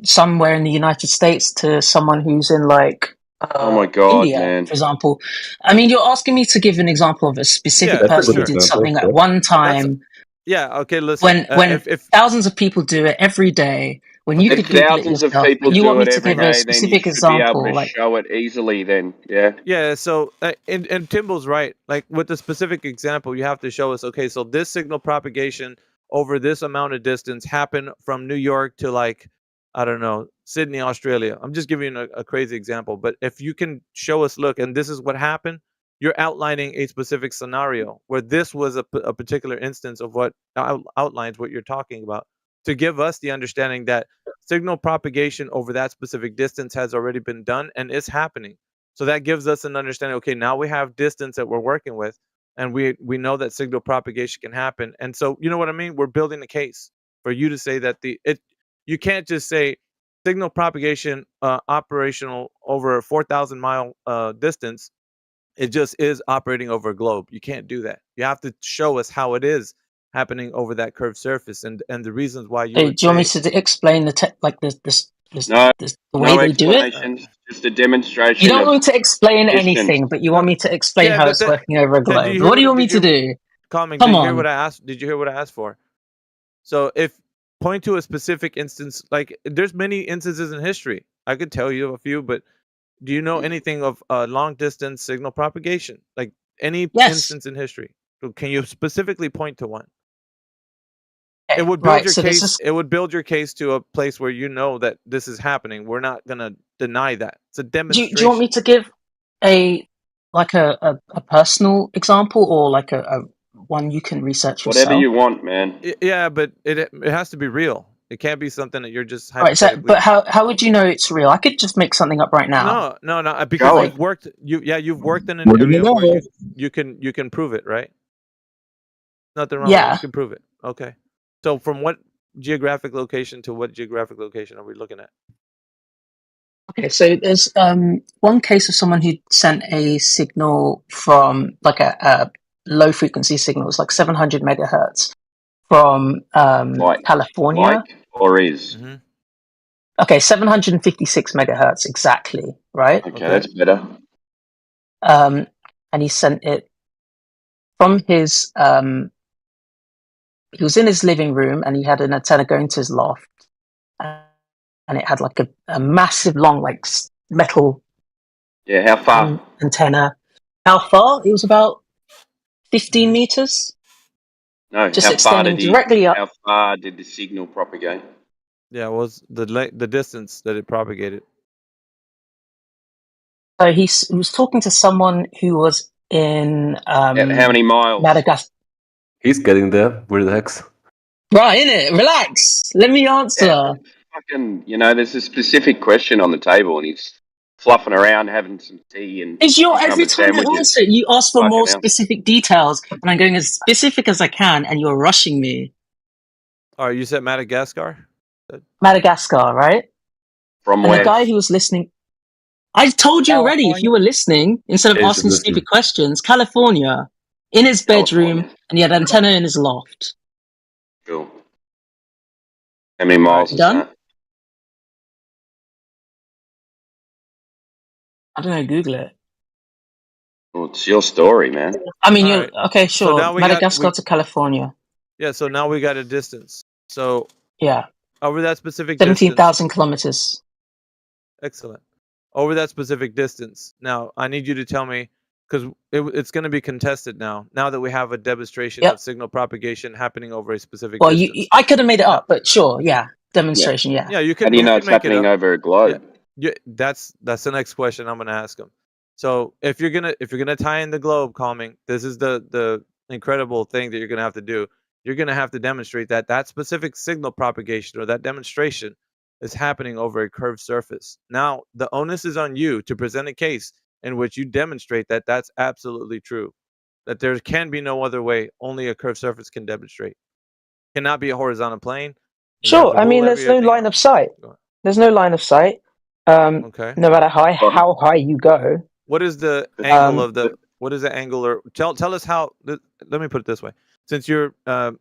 P: somewhere in the United States to someone who's in like
A: oh my god,
P: India,
A: man!
P: for example. I mean, you're asking me to give an example of a specific person who did something at one time.
B: Yeah. Okay. Listen.
P: When
B: if
P: thousands of people do it every day, when you could Google it
A: thousands
P: yourself,
A: of people
P: but you
A: do
P: want me
A: it
P: to
A: every
P: give a
A: day, then you
P: specific
A: should be
P: example,
A: able to
P: like
A: show it easily. Then, yeah.
B: Yeah. So, and Timble's right. Like with the specific example, you have to show us. Okay, so this signal propagation over this amount of distance happened from New York to like, I don't know, Sydney, Australia. I'm just giving you a crazy example, but if you can show us, look, and this is what happened, you're outlining a specific scenario where this was a particular instance of what outlines what you're talking about, to give us the understanding that signal propagation over that specific distance has already been done and is happening. So that gives us an understanding. Okay, now we have distance that we're working with, and we know that signal propagation can happen. And so, you know what I mean? We're building a case for you to say that you can't just say signal propagation operational over a 4,000 mile distance. It just is operating over a globe. You can't do that. You have to show us how it is happening over that curved surface and the reasons why you
P: Hey,
B: would
P: do you want me
B: say.
P: to explain the
A: No,
P: the way they do it?
A: explanation, just a demonstration.
P: You don't
A: of
P: want me to explain
A: distance.
P: anything, but you want me to explain
B: Yeah,
P: how
B: but
P: it's working over a
B: then
P: globe. What do you want me to do?
B: Calming,
P: Come
B: did you hear
P: on.
B: what I asked? Did you hear what I asked for? So if point to a specific instance, like there's many instances in history. I could tell you a few, but do you know anything of long distance signal propagation? Like any instance in history? So can you specifically point to one? It would build your case. It would build your case to a place where you know that this is happening. We're not gonna deny that. It's a demonstration.
P: Do you want me to give a personal example or like a one you can research yourself?
A: Whatever you want, man.
B: Yeah, but it has to be real. It can't be something that you're just
P: Right, so,
B: hypothetically.
P: but how would you know it's real? I could just make something up right now.
B: No, because you've worked. You've worked in an
P: What do you
B: area where
P: know?
B: you can prove it, right? Nothing wrong.
P: Yeah.
B: You can prove it. Okay. So from what geographic location to what geographic location are we looking at?
P: Okay, so there's one case of someone who sent a signal from like a low frequency signal, it's like 700 megahertz from California.
A: Or is.
B: Mm-hmm.
P: Okay, 756 megahertz exactly, right?
A: Okay, that's better.
P: And he sent it from his he was in his living room and he had an antenna going to his loft, and it had like a massive long like metal
A: Yeah, how far?
P: antenna. How far? It was about 15 meters.
A: No,
P: Just
A: how far
P: extending
A: did he?
P: directly up.
A: How far did the signal propagate?
B: Yeah, what was the distance that it propagated?
P: So he was talking to someone who was in
A: How many miles?
P: Madagascar.
M: He's getting there. Relax.
P: Right, innit? Relax. Let me answer.
A: Yeah, fucking, there's a specific question on the table, and he's fluffing around having some tea and
P: Is your
A: cucumber
P: every time I
A: sandwiches.
P: answer it, you ask for more
A: Fucking hell.
P: specific details, and I'm going as specific as I can, and you're rushing me.
B: All right, you said Madagascar?
P: Madagascar, right?
A: From
P: And
A: where?
P: the guy who was listening, I told you already. If you were listening, instead of
M: Yes,
P: asking
M: listen.
P: stupid questions, California, in his bedroom,
A: California.
P: and he had antenna in his loft.
A: Cool. How many miles is
P: Done?
A: that?
P: I don't know. Google it.
A: Well, it's your story, man.
P: I mean,
B: All
P: you're
B: right.
P: okay.
B: So
P: Sure,
B: now
P: Madagascar to California.
B: Yeah, so now we got a distance. So
P: Yeah,
B: over that specific
P: 17,000 kilometers.
B: Excellent. Over that specific distance. Now, I need you to tell me, because it's going to be contested now that we have a demonstration
P: Yep.
B: of signal propagation happening over a specific
P: Well,
B: distance.
P: I could have made it up, but sure, yeah, demonstration, yeah.
B: Yeah, you
A: How
B: can.
A: do you know
B: can
A: it's
B: make it
A: happening
B: up.
A: over a globe?
B: Yeah, that's the next question I'm going to ask him. So if you're gonna tie in the globe calming, this is the incredible thing that you're gonna have to do. You're gonna have to demonstrate that specific signal propagation or that demonstration is happening over a curved surface. Now the onus is on you to present a case in which you demonstrate that that's absolutely true. That there can be no other way. Only a curved surface can demonstrate. Cannot be a horizontal plane. You have
P: Sure.
B: to
P: I mean,
B: rule
P: there's no
B: everything
P: line
B: out.
P: of sight. There's no line of sight.
B: Okay.
P: No matter how high you go.
B: What is the angle of the? What is the angle? Or tell us how. Let me put it this way: since you're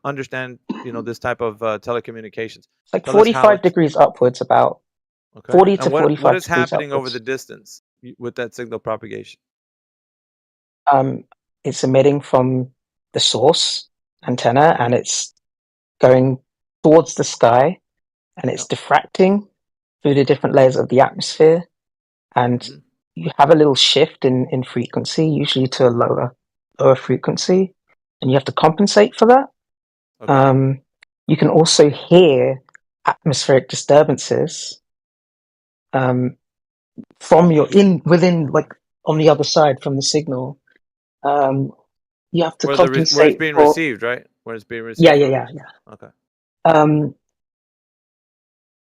B: understand, this type of telecommunications,
P: It's like
B: tell us how
P: 45 degrees upwards, about
B: Okay.
P: 40 to
B: And what
P: 45
B: is
P: degrees
B: happening over
P: upwards.
B: the distance with that signal propagation?
P: It's emitting from the source antenna, and it's going towards the sky, and it's diffracting through the different layers of the atmosphere, and you have a little shift in frequency, usually to a lower frequency, and you have to compensate for that. You can also hear atmospheric disturbances from within, like on the other side from the signal. You have to
B: Where
P: compensate
B: it's being
P: for,
B: received, right? Where it's being received.
P: yeah.
B: Okay.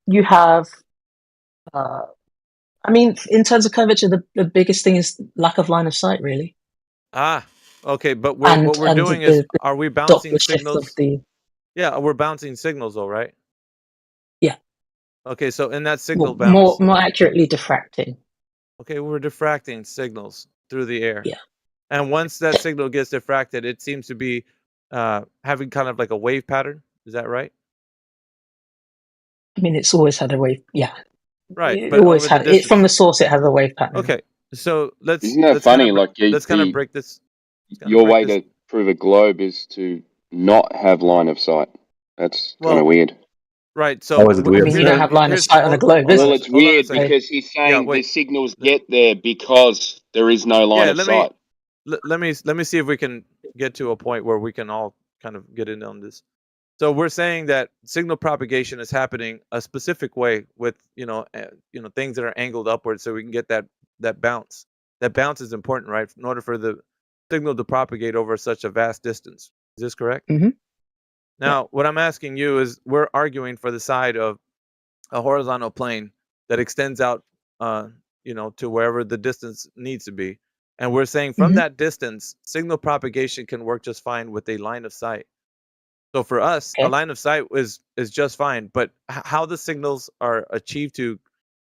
P: You have, I mean, in terms of curvature, the biggest thing is lack of line of sight, really.
B: Okay, but
P: And-
B: what we're
P: and
B: doing
P: the-
B: is,
P: the
B: are we bouncing
P: Doppler shift
B: signals?
P: of the-
B: Yeah, we're bouncing signals, though, right?
P: Yeah.
B: Okay, so in that signal
P: Well,
B: bounce,
P: more accurately diffracting.
B: okay, we're diffracting signals through the air.
P: Yeah.
B: And once that signal gets diffracted, it seems to be having kind of like a wave pattern. Is that right?
P: I mean, it's always had a wave. Yeah.
B: Right,
P: It
B: but
P: always
B: over the
P: had it
B: distance.
P: from the source. It has a wave pattern.
B: Okay, so let's.
A: Isn't that
B: let's kinda
A: funny? Like
B: let's kind of break this.
A: your way to prove a globe is to not have line of sight. That's kind of weird.
B: Right. So
M: How is it weird?
P: I mean, you don't have line of sight on a globe, is
A: Well,
P: it?
A: it's weird because he's saying the
B: wait.
A: signals get there because there is no line of sight.
B: Let me see if we can get to a point where we can all kind of get in on this. So we're saying that signal propagation is happening a specific way with things that are angled upwards, so we can get that bounce. That bounce is important, right? In order for the signal to propagate over such a vast distance. Is this correct?
P: Mm-hmm.
B: Now, what I'm asking you is, we're arguing for the side of a horizontal plane that extends out, to wherever the distance needs to be, and we're saying from that distance, signal propagation can work just fine with a line of sight. So for us, a line of sight is just fine, but how the signals are achieved to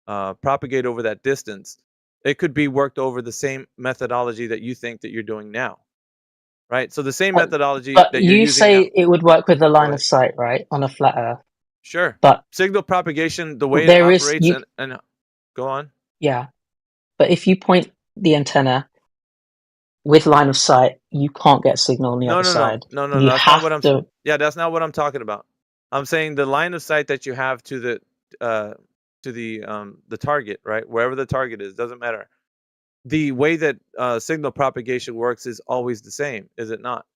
B: propagate over that distance, it could be worked over the same methodology that you think that you're doing now, right? So the same methodology
P: But
B: that you're
P: you
B: using
P: say
B: now.
P: it would work with the line of sight, right, on a flat Earth?
B: Sure.
P: But
B: signal propagation, the way it
P: there is-
B: operates,
P: you-
B: and go on.
P: Yeah, but if you point the antenna with line of sight, you can't get signal on the other side.
B: No,
P: You
B: that's
P: have
B: not what I'm.
P: to.
B: Yeah, that's not what I'm talking about. I'm saying the line of sight that you have to the target, right? Wherever the target is, doesn't matter. The way that signal propagation works is always the same, is it not?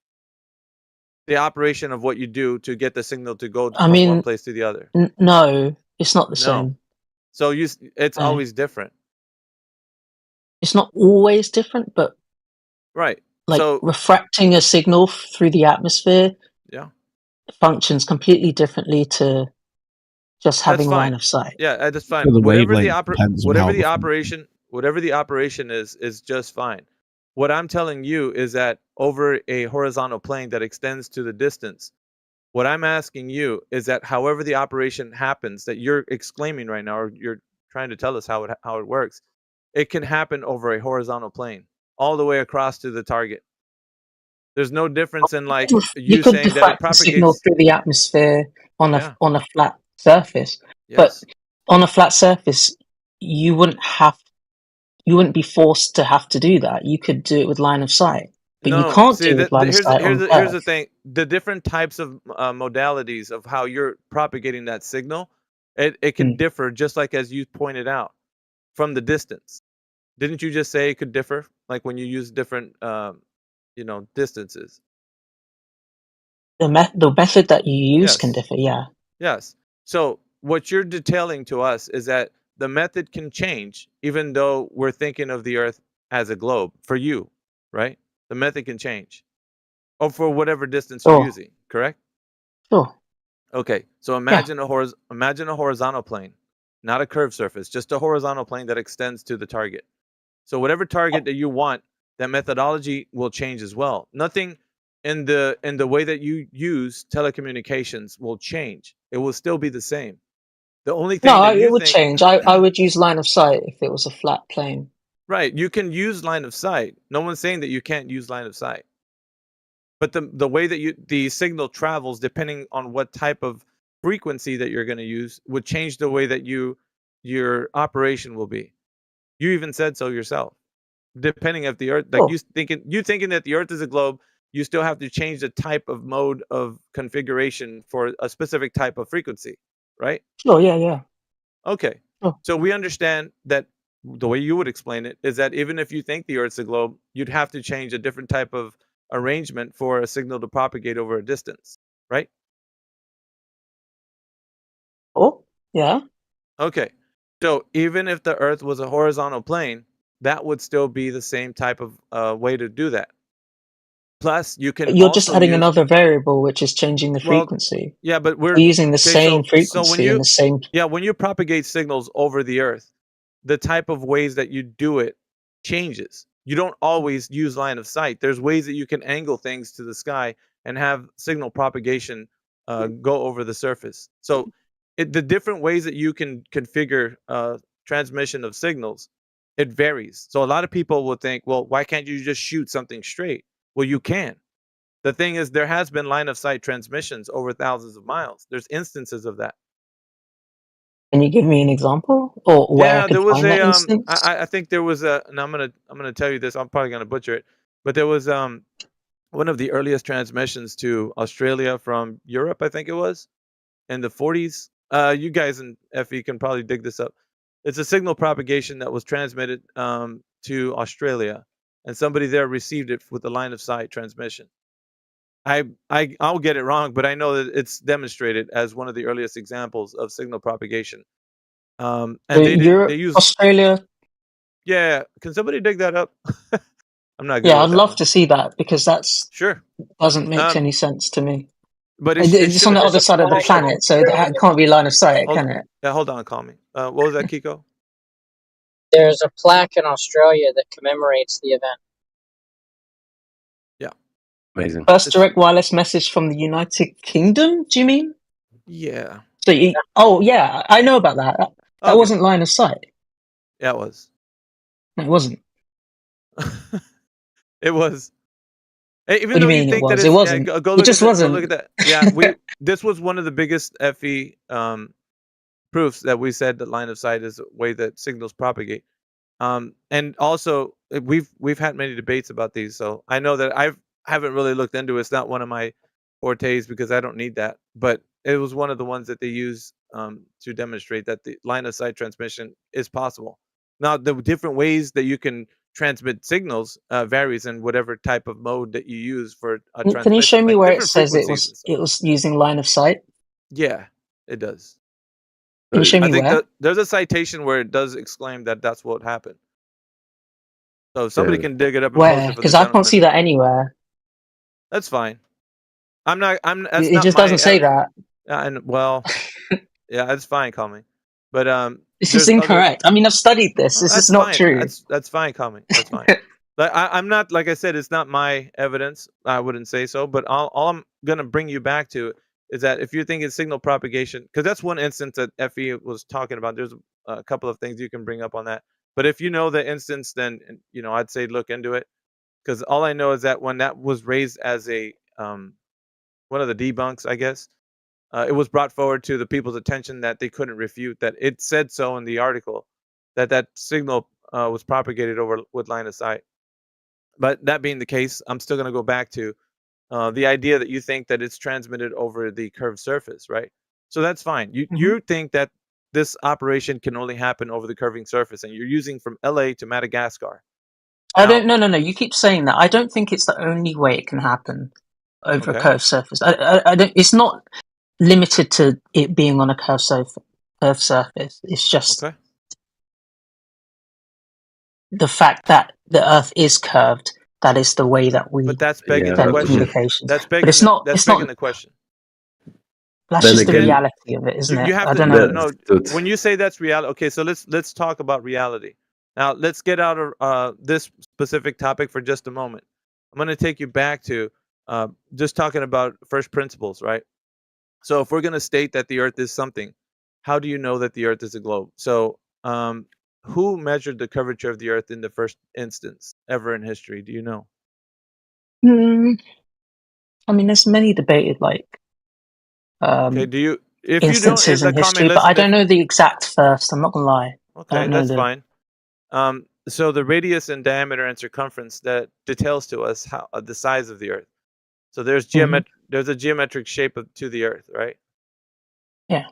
B: The operation of what you do to get the signal to go
P: I
B: from one
P: mean,
B: place to the other.
P: no, it's not the
B: No.
P: same.
B: So it's
P: No.
B: always different.
P: It's not always different, but
B: Right.
P: like
B: So
P: refracting a signal through the atmosphere
B: yeah,
P: functions completely differently to just
B: that's
P: having
B: fine.
P: ine of sight.
B: Yeah, that's fine.
L: So the
B: Whatever the
L: wavelength depends on how the
B: whatever the operation is just fine. What I'm telling you is that over a horizontal plane that extends to the distance, what I'm asking you is that however the operation happens that you're exclaiming right now, or you're trying to tell us how it works, it can happen over a horizontal plane all the way across to the target. There's no difference in like
P: You
B: you
P: could
B: saying that it
P: diffract the signal
B: propagates.
P: through the atmosphere on
B: Yeah.
P: a flat surface, but
B: Yes.
P: on a flat surface, you wouldn't be forced to have to do that. You could do it with line of sight, but you
B: No,
P: can't do
B: see
P: it with line of sight on
B: here's the
P: Earth.
B: thing. The different types of modalities of how you're propagating that signal, it can differ just like as you pointed out from the distance. Didn't you just say it could differ like when you use different distances?
P: The method that you use can
B: Yes.
P: differ. Yeah.
B: Yes. So what you're detailing to us is that the method can change even though we're thinking of the Earth as a globe for you, right? The method can change. Or for whatever distance you're
P: Sure.
B: using, correct?
P: Sure.
B: Okay. So
P: Yeah.
B: imagine a horizontal plane, not a curved surface, just a horizontal plane that extends to the target. So whatever target that you want, that methodology will change as well. Nothing in the way that you use telecommunications will change. It will still be the same. The only thing
P: No,
B: that
P: it
B: you
P: would
B: think
P: change. I would use line of sight if it was a flat plane.
B: right, you can use line of sight. No one's saying that you can't use line of sight. But the way that the signal travels, depending on what type of frequency that you're going to use, would change the way that your operation will be. You even said so yourself. Depending if the Earth, like
P: Sure.
B: you thinking that the Earth is a globe, you still have to change the type of mode of configuration for a specific type of frequency, right?
P: Sure. Yeah. Yeah.
B: Okay.
P: Sure.
B: So we understand that the way you would explain it is that even if you think the Earth's a globe, you'd have to change a different type of arrangement for a signal to propagate over a distance, right?
P: Oh. Yeah.
B: Okay. So even if the Earth was a horizontal plane, that would still be the same type of way to do that. Plus, you can
P: But you're just
B: also
P: adding
B: use
P: another variable, which is changing the
B: well,
P: frequency.
B: yeah, but
P: We're
B: we're
P: using the
B: okay.
P: same
B: So when
P: frequency and
B: you
P: the same.
B: when you propagate signals over the Earth, the type of ways that you do it changes. You don't always use line of sight. There's ways that you can angle things to the sky and have signal propagation go over the surface. So the different ways that you can configure transmission of signals, it varies. So a lot of people will think, well, why can't you just shoot something straight? Well, you can. The thing is, there has been line of sight transmissions over thousands of miles. There's instances of that.
P: Can you give me an example or where I
B: Yeah,
P: could
B: there was
P: find that
B: a
P: instance?
B: I think there was a, and I'm gonna tell you this. I'm probably gonna butcher it, but there was one of the earliest transmissions to Australia from Europe. I think it was in the 40s. You guys in FE can probably dig this up. It's a signal propagation that was transmitted to Australia, and somebody there received it with a line of sight transmission. I'll get it wrong, but I know that it's demonstrated as one of the earliest examples of signal propagation. And they
P: Europe,
B: use
P: Australia.
B: yeah. Can somebody dig that up? I'm not good
P: Yeah,
B: with
P: I'd
B: that
P: love
B: one.
P: to see that because that's
B: Sure.
P: doesn't make any sense to me.
B: But
P: It's
B: it
P: just on
B: should.
P: the other side of the planet, so it can't be line of sight,
B: Hold,
P: can it?
B: yeah, hold on, call me. What was that, Kiko?
T: There's a plaque in Australia that commemorates the event.
B: Yeah.
M: Amazing.
P: First direct wireless message from the United Kingdom, do you mean?
B: Yeah.
P: So oh yeah, I know about that. That
B: Okay.
P: wasn't line of sight.
B: Yeah, it was.
P: It wasn't.
B: It was. Hey, even
P: What do
B: though
P: you
B: you
P: mean it
B: think that
P: was? It
B: it's
P: wasn't.
B: go
P: It
B: look at
P: just
B: that. Go
P: wasn't.
B: look at that. Yeah, this was one of the biggest FE proofs that we said that line of sight is a way that signals propagate. And also we've had many debates about these, so I know that I haven't really looked into it. It's not one of my fortes because I don't need that. But it was one of the ones that they use to demonstrate that the line of sight transmission is possible. Now, the different ways that you can transmit signals varies in whatever type of mode that you use for a
P: Can you show
B: transmission,
P: me
B: like
P: where it
B: different
P: says it
B: frequencies and
P: was
B: stuff.
P: it was using line of sight?
B: Yeah, it does.
P: Can you show
B: I
P: me
B: think
P: where?
B: that there's a citation where it does exclaim that that's what happened. So if somebody
M: Yeah.
B: can dig it up and post
P: Where?
B: it for the
P: Because I can't see
B: gentleman,
P: that anywhere.
B: that's fine. I'm not. I'm. That's
P: It
B: not
P: just
B: my.
P: doesn't say that.
B: And well, yeah, it's fine. Call me. But
P: This is
B: there's other.
P: incorrect. I mean, I've studied this. This is
B: That's
P: not
B: fine.
P: true.
B: That's fine. Call me. That's fine. But I'm not, like I said, it's not my evidence. I wouldn't say so. But all I'm gonna bring you back to is that if you're thinking signal propagation, because that's one instance that FE was talking about. There's a couple of things you can bring up on that. But if you know the instance, then I'd say look into it, because all I know is that when that was raised as a one of the debunks, I guess, it was brought forward to the people's attention that they couldn't refute that it said so in the article that signal was propagated over with line of sight. But that being the case, I'm still going to go back to the idea that you think that it's transmitted over the curved surface, right? So that's fine. You think that this operation can only happen over the curving surface, and you're using from LA to Madagascar.
P: I don't. No. You keep saying that. I don't think it's the only way it can happen over a
B: Okay.
P: curved surface. I don't. It's not limited to it being on a curved surface. It's just
B: Okay.
P: the fact that the Earth is curved. That is the way that we
B: But that's begging
M: Yeah,
B: the
P: send
M: okay.
B: question.
P: communications.
B: That's
P: But
B: begging
P: it's
B: the,
P: not.
B: that's
P: It's not.
B: begging the question.
P: That's
M: Then
P: just the
M: again,
P: reality of it, isn't it?
B: You have
P: I
B: to
P: don't
B: no
P: know.
B: no.
M: Understood.
B: When you say that's reality, okay. So let's talk about reality. Now let's get out of this specific topic for just a moment. I'm going to take you back to just talking about first principles, right? So if we're going to state that the Earth is something, how do you know that the Earth is a globe? So who measured the curvature of the Earth in the first instance ever in history? Do you know?
P: I mean, there's many debated
B: Okay. Do you? If you don't,
P: instances in
B: the comment.
P: history, but I
B: Listen.
P: don't know the exact first. I'm not gonna lie. I
B: Okay,
P: don't know
B: that's
P: the.
B: fine. So the radius and diameter and circumference that details to us how the size of the Earth. So there's there's a geometric shape to the Earth, right?
P: Yeah.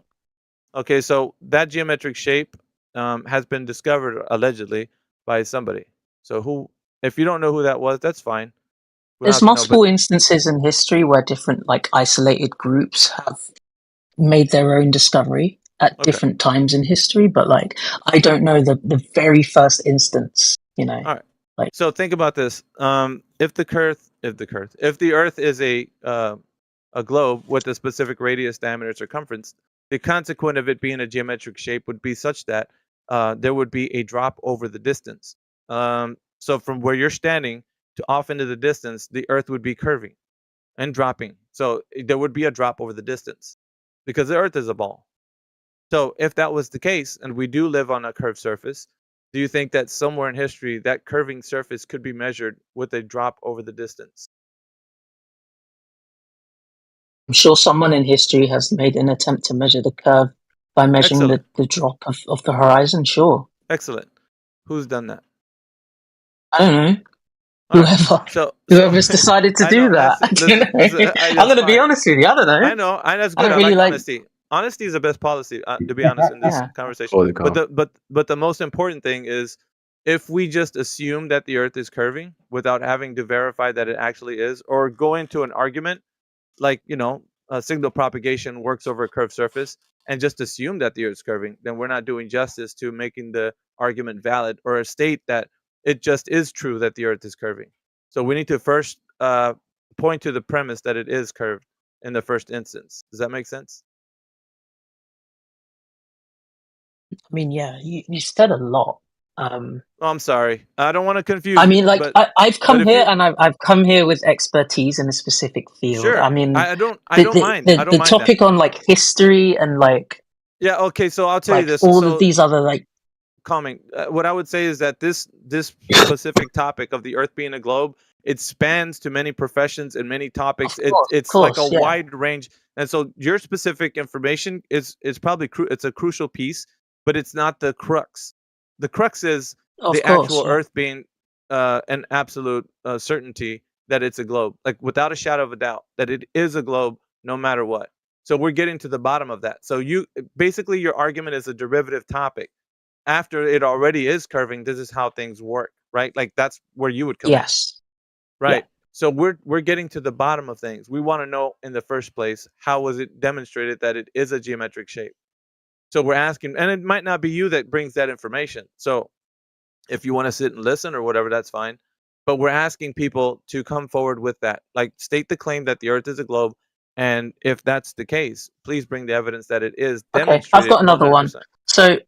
B: Okay, so that geometric shape has been discovered allegedly by somebody. So who? If you don't know who that was, that's fine. We don't
P: There's
B: have to know,
P: multiple instances in history where different isolated groups have made their own discovery at
B: Okay.
P: different times in history, but I don't know the very first instance.
B: All right. So think about this. If the Earth is a globe with a specific radius, diameter, circumference, the consequent of it being a geometric shape would be such that there would be a drop over the distance. So from where you're standing to off into the distance, the Earth would be curving and dropping. So there would be a drop over the distance because the Earth is a ball. So if that was the case, and we do live on a curved surface, do you think that somewhere in history that curving surface could be measured with a drop over the distance?
P: I'm sure someone in history has made an attempt to measure the curve by measuring
B: Excellent.
P: the drop of the horizon. Sure.
B: Excellent. Who's done that?
P: I don't know.
B: All right.
P: Whoever.
B: So
P: Whoever's decided to
B: I
P: do
B: know.
P: that. I
B: Listen,
P: don't know.
B: listen,
P: I'm
B: that's
P: gonna be
B: fine.
P: honest with you. I don't know.
B: I know, and that's
P: I
B: good.
P: don't
B: I
P: really
B: like
P: like.
B: honesty. Honesty is the best policy, to be honest, in this
P: Yeah.
B: conversation.
M: Holy
B: But
M: cow.
B: the most important thing is if we just assume that the Earth is curving without having to verify that it actually is, or go into an argument like signal propagation works over a curved surface, and just assume that the Earth is curving, then we're not doing justice to making the argument valid or state that it just is true that the Earth is curving. So we need to first point to the premise that it is curved in the first instance. Does that make sense?
P: I mean, yeah, you said a lot.
B: Oh, I'm sorry. I don't want to confuse
P: I
B: you,
P: mean,
B: but
P: I've come
B: if
P: here
B: you
P: and I've come here with expertise in a specific field.
B: sure,
P: I mean,
B: I don't
P: the
B: mind. I don't mind that.
P: topic on history and
B: Yeah. Okay. So I'll tell you this.
P: all
B: So
P: of these other
B: calming. What I would say is that this specific topic of the Earth being a globe, it spans to many professions and many topics. It's like a
P: yeah.
B: wide range, and so your specific information is probably it's a crucial piece, but it's not the crux. The crux is
P: Of
B: the
P: course,
B: actual
P: yeah.
B: Earth being an absolute certainty that it's a globe, like without a shadow of a doubt, that it is a globe no matter what. So we're getting to the bottom of that. So you basically your argument is a derivative topic. After it already is curving, this is how things work, right? Like that's where you would come in.
P: Yes.
B: Right. So we're getting to the bottom of things. We want to know in the first place, how was it demonstrated that it is a geometric shape? So we're asking, and it might not be you that brings that information. So if you want to sit and listen or whatever, that's fine. But we're asking people to come forward with that. Like state the claim that the Earth is a globe. And if that's the case, please bring the evidence that it is
P: Okay,
B: demonstrated.
P: I've got another one.
B: 100%.
P: So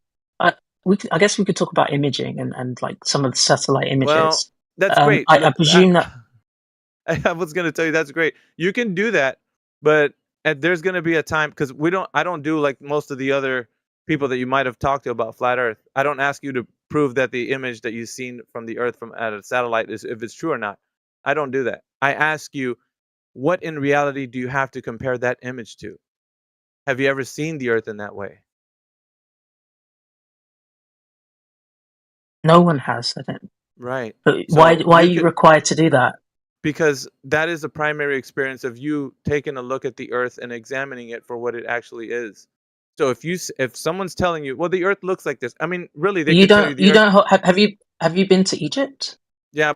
P: I guess we could talk about imaging and like some of the satellite images.
B: Well, that's great.
P: I presume that.
B: I was going to tell you that's great. You can do that, but there's going to be a time because I don't do like most of the other people that you might have talked to about flat Earth. I don't ask you to prove that the image that you've seen from the Earth from at a satellite is if it's true or not. I don't do that. I ask you, what in reality do you have to compare that image to? Have you ever seen the Earth in that way?
P: No one has, I think.
B: Right.
P: But
B: So
P: why are you
B: could-
P: required to do that?
B: Because that is the primary experience of you taking a look at the Earth and examining it for what it actually is. So if someone's telling you, well, the Earth looks like this, I mean, really, they
P: You
B: could tell you
P: don't.
B: the
P: You
B: Earth.
P: don't. Have you been to Egypt?